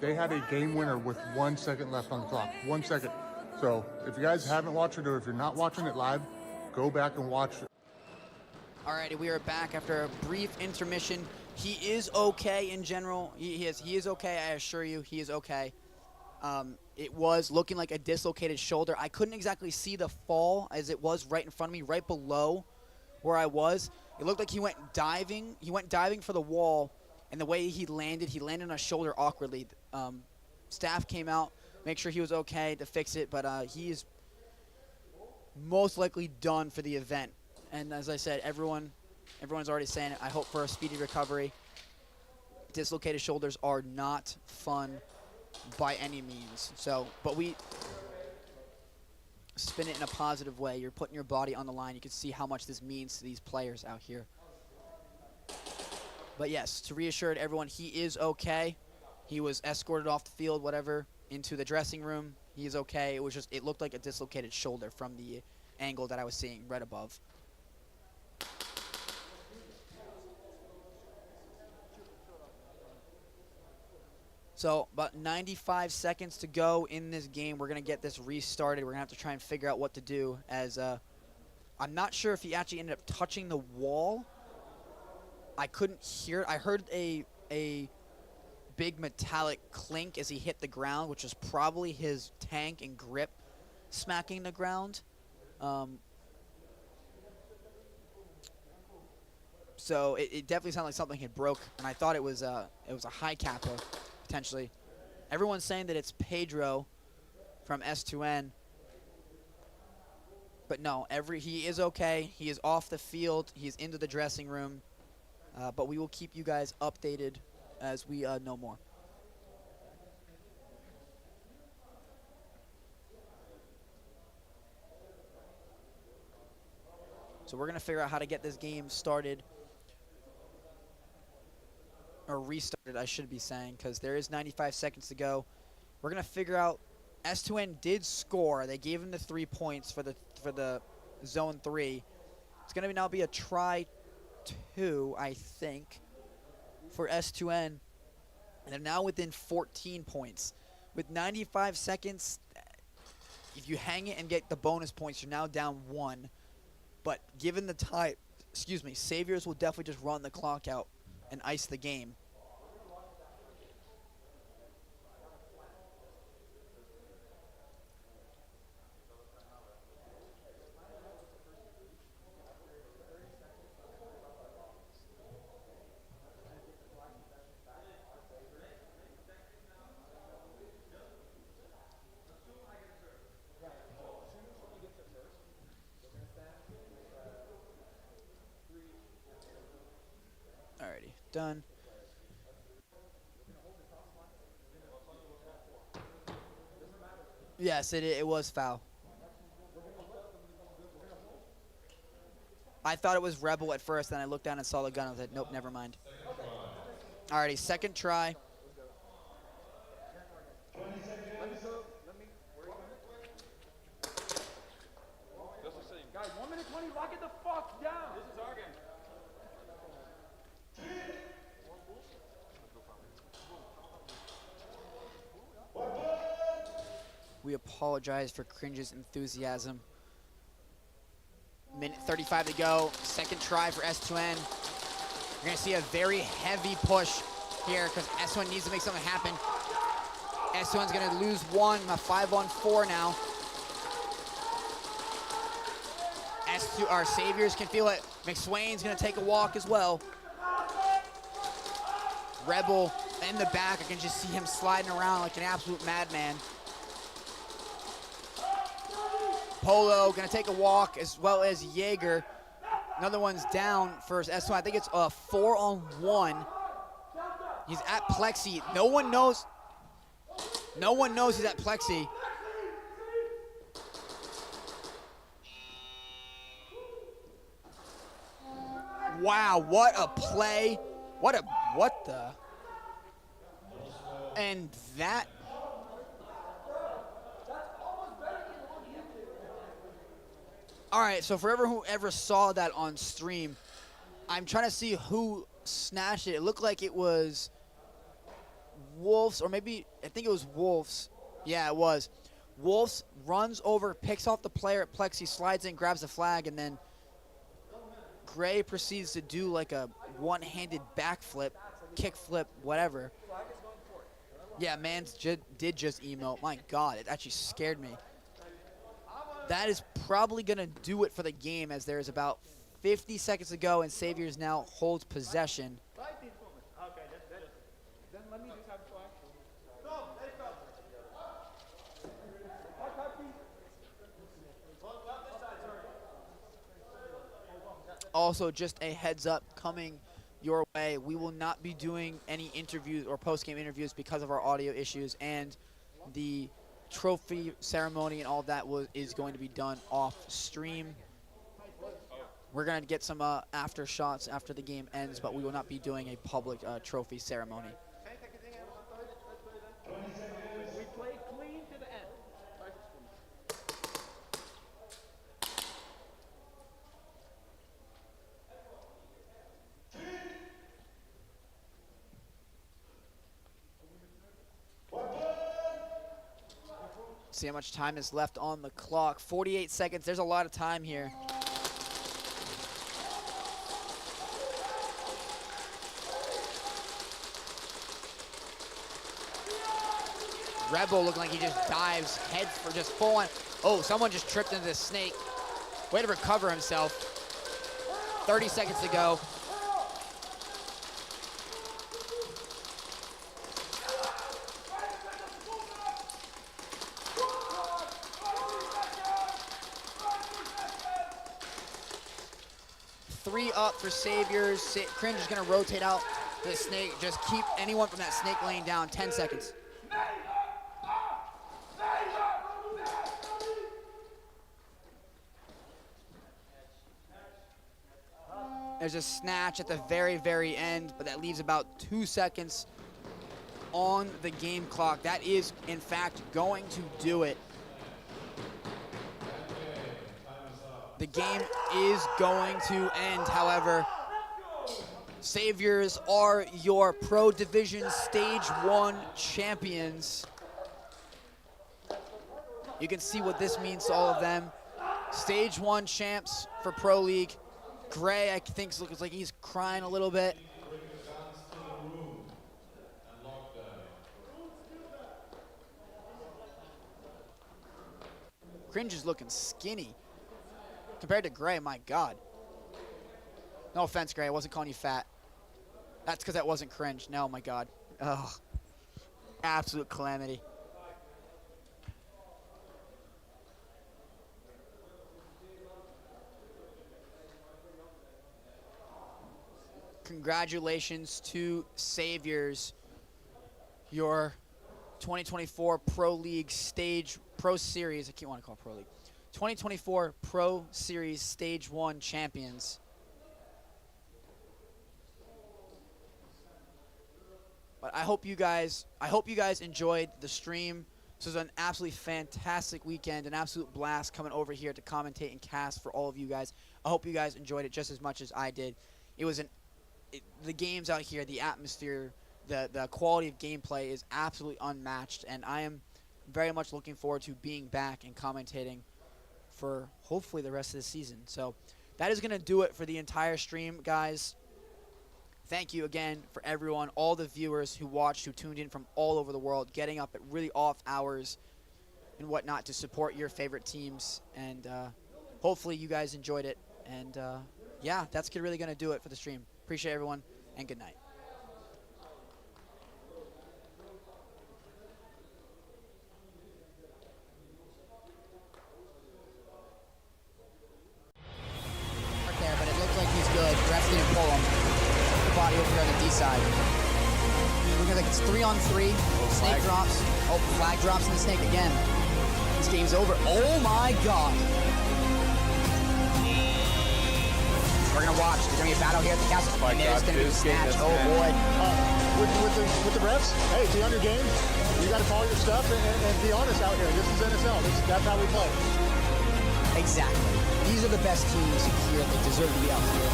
W: They had a game winner with 1 second left on the clock. 1 second. So if you guys haven't watched it, or if you're not watching it live, go back and watch it.
N: Alrighty, we are back after a brief intermission. He is okay in general. He is okay, I assure you, he is okay. It was looking like a dislocated shoulder. I couldn't exactly see the fall as it was right in front of me, right below where I was. It looked like he went diving. He went diving for the wall, and the way he landed on his shoulder awkwardly. Staff came out, make sure he was okay to fix it, but he is most likely done for the event. And as I said, everyone's already saying it. I hope for a speedy recovery. Dislocated shoulders are not fun by any means. So, but we spin it in a positive way. You're putting your body on the line. You can see how much this means to these players out here. But yes, to reassure everyone, he is okay. He was escorted off the field, whatever, into the dressing room. He is okay. It was just, it looked like a dislocated shoulder from the angle that I was seeing right above. So about 95 seconds to go in this game. We're going to get this restarted. We're going to have to try and figure out what to do, as I'm not sure if he actually ended up touching the wall. I couldn't hear it. I heard a big metallic clink as he hit the ground, which was probably his tank and grip smacking the ground. So it definitely sounded like something had broke, and I thought it was a high kappa, potentially. Everyone's saying that it's Pedro from S2N. But no, he is okay. He is off the field. He is into the dressing room. But we will keep you guys updated as we know more. So we're going to figure out how to get this game started. Or restarted, I should be saying, because there is 95 seconds to go. We're going to figure out. S2N did score. They gave him the 3 points for the zone 3. It's going to now be a try 2, I think, for S2N. And they're now within 14 points. With 95 seconds, if you hang it and get the bonus points, you're now down 1. But given the time, Saviors will definitely just run the clock out and ice the game. Alrighty, done. Yes, it was foul. I thought it was Rebel at first, then I looked down and saw the gun. I was like, nope, never mind. Alrighty, second try.
A: Guys, 1 minute 20, lock it the fuck down. This is our game.
N: We apologize for Cringe's enthusiasm. Minute 35 to go. Second try for S2N. You're going to see a very heavy push here because S2N needs to make something happen. S2N's going to lose 1, a 5-on-4 now. Our Saviors can feel it. McSwain's going to take a walk as well. Rebel in the back. I can just see him sliding around like an absolute madman. Polo going to take a walk, as well as Jaeger. Another one's down for S1. I think it's a 4-on-1. He's at Plexi. No one knows he's at Plexi. Wow, what a play. What the? And that. All right, so for whoever saw that on stream, I'm trying to see who snatched it. It looked like it was Wolves, or maybe, I think it was Wolves. Yeah, it was. Wolves runs over, picks off the player at Plexi, slides in, grabs the flag, and then Gray proceeds to do like a one-handed backflip, kickflip, whatever. Yeah, Mans did just emote. My God, it actually scared me. That is probably going to do it for the game, as there is about 50 seconds to go, and Saviors now holds possession.
A: Then let me just have flag.
N: Also, just a heads up coming your way, we will not be doing any interviews or post-game interviews because of our audio issues, and the trophy ceremony and all of that is going to be done off stream. We're going to get some after shots after the game ends, but we will not be doing a public trophy ceremony.
A: We played clean to the end.
N: See how much time is left on the clock. 48 seconds. There's a lot of time here. Rebel looking like he just dives head for just full on. Oh, someone just tripped into the snake. Way to recover himself. 30 seconds to go. Three up for Saviors. Cringe is going to rotate out the snake. Just keep anyone from that snake lane down. 10 seconds. There's a snatch at the very, very end, but that leaves about 2 seconds on the game clock. That is, in fact, going to do it. The game is going to end, however. Saviors are your Pro Division Stage 1 champions. You can see what this means to all of them. Stage 1 champs for Pro League. Gray, I think, looks like he's crying a little bit. Cringe is looking skinny compared to Gray, my God. No offense, Gray, I wasn't calling you fat. That's because that wasn't Cringe. No, my God. Ugh. Absolute calamity. Congratulations to Saviors, your 2024 Pro League Pro Series, I can't want to call it Pro League, 2024 Pro Series Stage 1 champions. But I hope you guys enjoyed the stream. This was an absolutely fantastic weekend, an absolute blast coming over here to commentate and cast for all of you guys. I hope you guys enjoyed it just as much as I did. It was the games out here, the atmosphere, the quality of gameplay is absolutely unmatched, and I am very much looking forward to being back and commentating for hopefully the rest of the season. So that is going to do it for the entire stream, guys. Thank you again for everyone, all the viewers who watched, who tuned in from all over the world, getting up at really off hours and whatnot to support your favorite teams. And hopefully you guys enjoyed it. And yeah, that's really going to do it for the stream. Appreciate everyone, and good night. Right there, but it looks like he's good. Refs didn't pull him. The body over here on the D side. Looking like it's 3-on-3. Snake drops. Oh, flag drops and the snake again. This game's over. Oh my God. We're gonna watch. There's gonna be a battle here at the castle. And there's gonna be a snatch. Oh boy.
J: With the refs, hey, be on your game. You got to call your stuff and be honest out here. This is NSL. That's how we play.
N: Exactly. These are the best teams here. They deserve to be out here.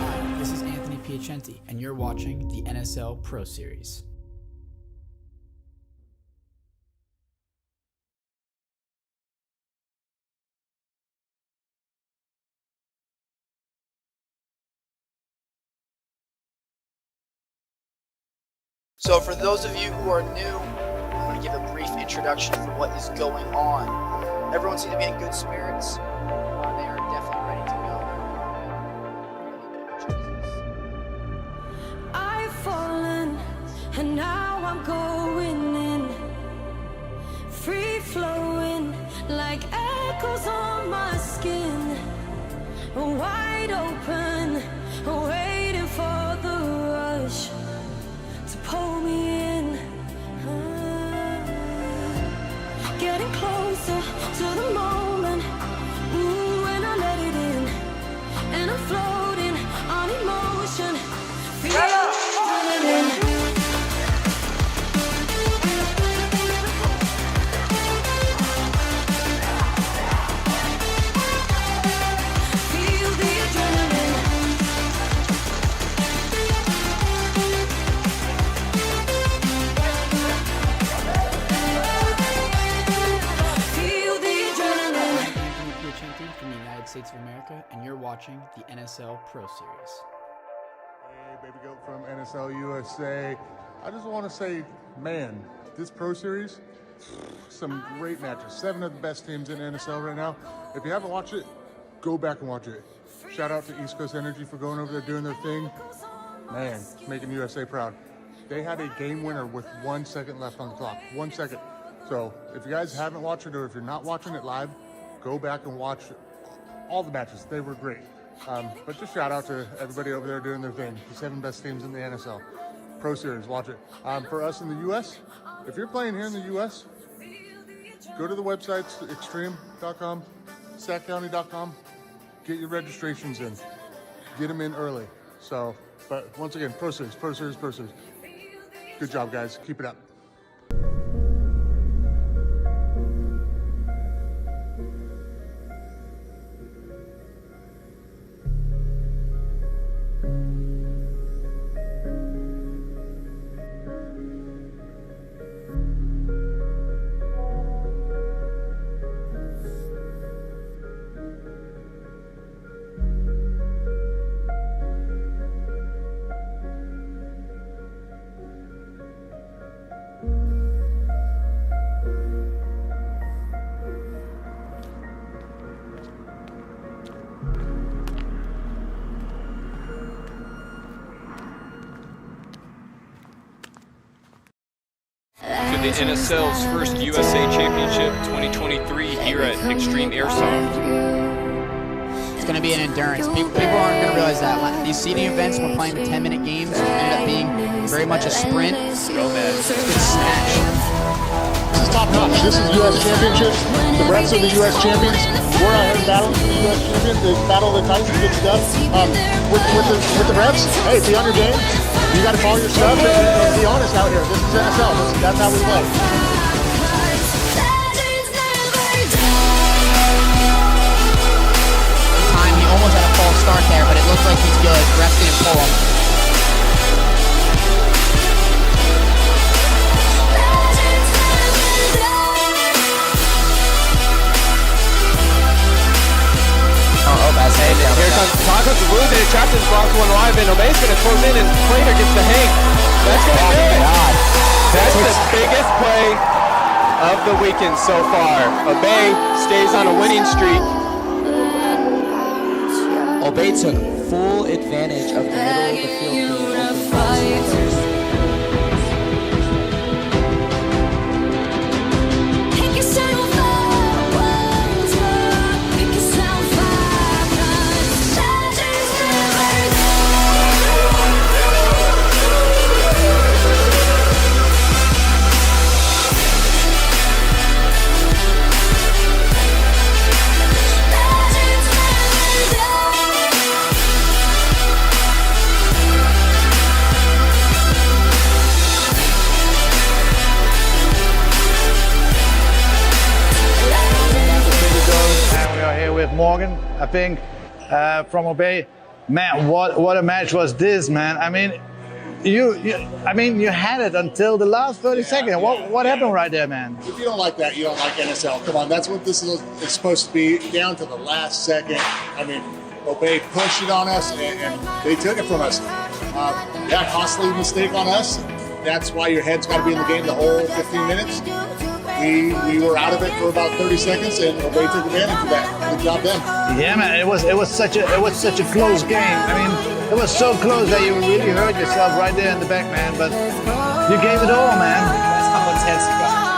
K: Hi, this is Anthony Piacenti, and you're watching the NSL Pro Series.
N: So for those of you who are new, I'm going to give a brief introduction for what is going on. Everyone seems to be in good spirits. They are definitely ready to go.
E: I've fallen, and now I'm going in. Free flowing, like echoes on my skin. Wide open, waiting for the rush to pull me in. Getting closer to the moment, when I let it in, and I'm floating on emotion. Feel adrenaline.
K: From the United States of America, and you're watching the NSL Pro Series.
W: Hey, baby goat from NSL USA. I just want to say, man, this Pro Series, some great matches. 7 of the best teams in NSL right now. If you haven't watched it, go back and watch it. Shout out to East Coast Energy for going over there doing their thing. Man, making USA proud. They had a game winner with 1 second left on the clock. 1 second. So if you guys haven't watched it, or if you're not watching it live, go back and watch all the matches. They were great. But just shout out to everybody over there doing their thing. The 7 best teams in the NSL Pro Series. Watch it. For us in the U.S., if you're playing here in the U.S., go to the websites, extreme.com, sackcounty.com, get your registrations in.
J: get them in early. So, but once again, Pro Series. Good job, guys. Keep it up.
O: To the NSL's first USA Championship 2023 here at Extreme Airsoft.
N: It's going to be an endurance. People aren't going to realize that. These seeding events, when playing the 10-minute games, ended up being very much a sprint. It's snatch.
J: This is top notch. This is U.S. Championships. The refs are the U.S. champions. We're out here battling for the U.S. champion. The battle of the Titans, good stuff. With the refs, hey, be on your game. You got to follow your stuff and be honest out here. This is NSL. That's how we play.
N: Time he almost had a false start there, but it looks like he's good. Refs didn't pull him.
G: Here comes Tacos to lose it. Trapped in box one live, and Obey's going to close in, and Plater gets the hang. That's going to do it. That's the biggest play of the weekend so far. Obey stays on a winning streak.
P: Obey took full advantage of the middle of the field being open.
T: Morgan, I think, from Obey. Man, what a match was this, man. I mean, you had it until the last 30 seconds. What happened right there, man?
J: If you don't like that, you don't like NSL. Come on, that's what this is supposed to be, down to the last second. I mean, Obey pushed it on us, and they took it from us. Yeah, costly mistake on us. That's why your head's got to be in the game the whole 15 minutes. We were out of it for about 30 seconds, and Obey took advantage of that. Good job, them.
T: Yeah, man. It was such a close game. I mean, it was so close that you really hurt yourself right there in the back, man. But you gave it all, man.
P: That's how intense it got.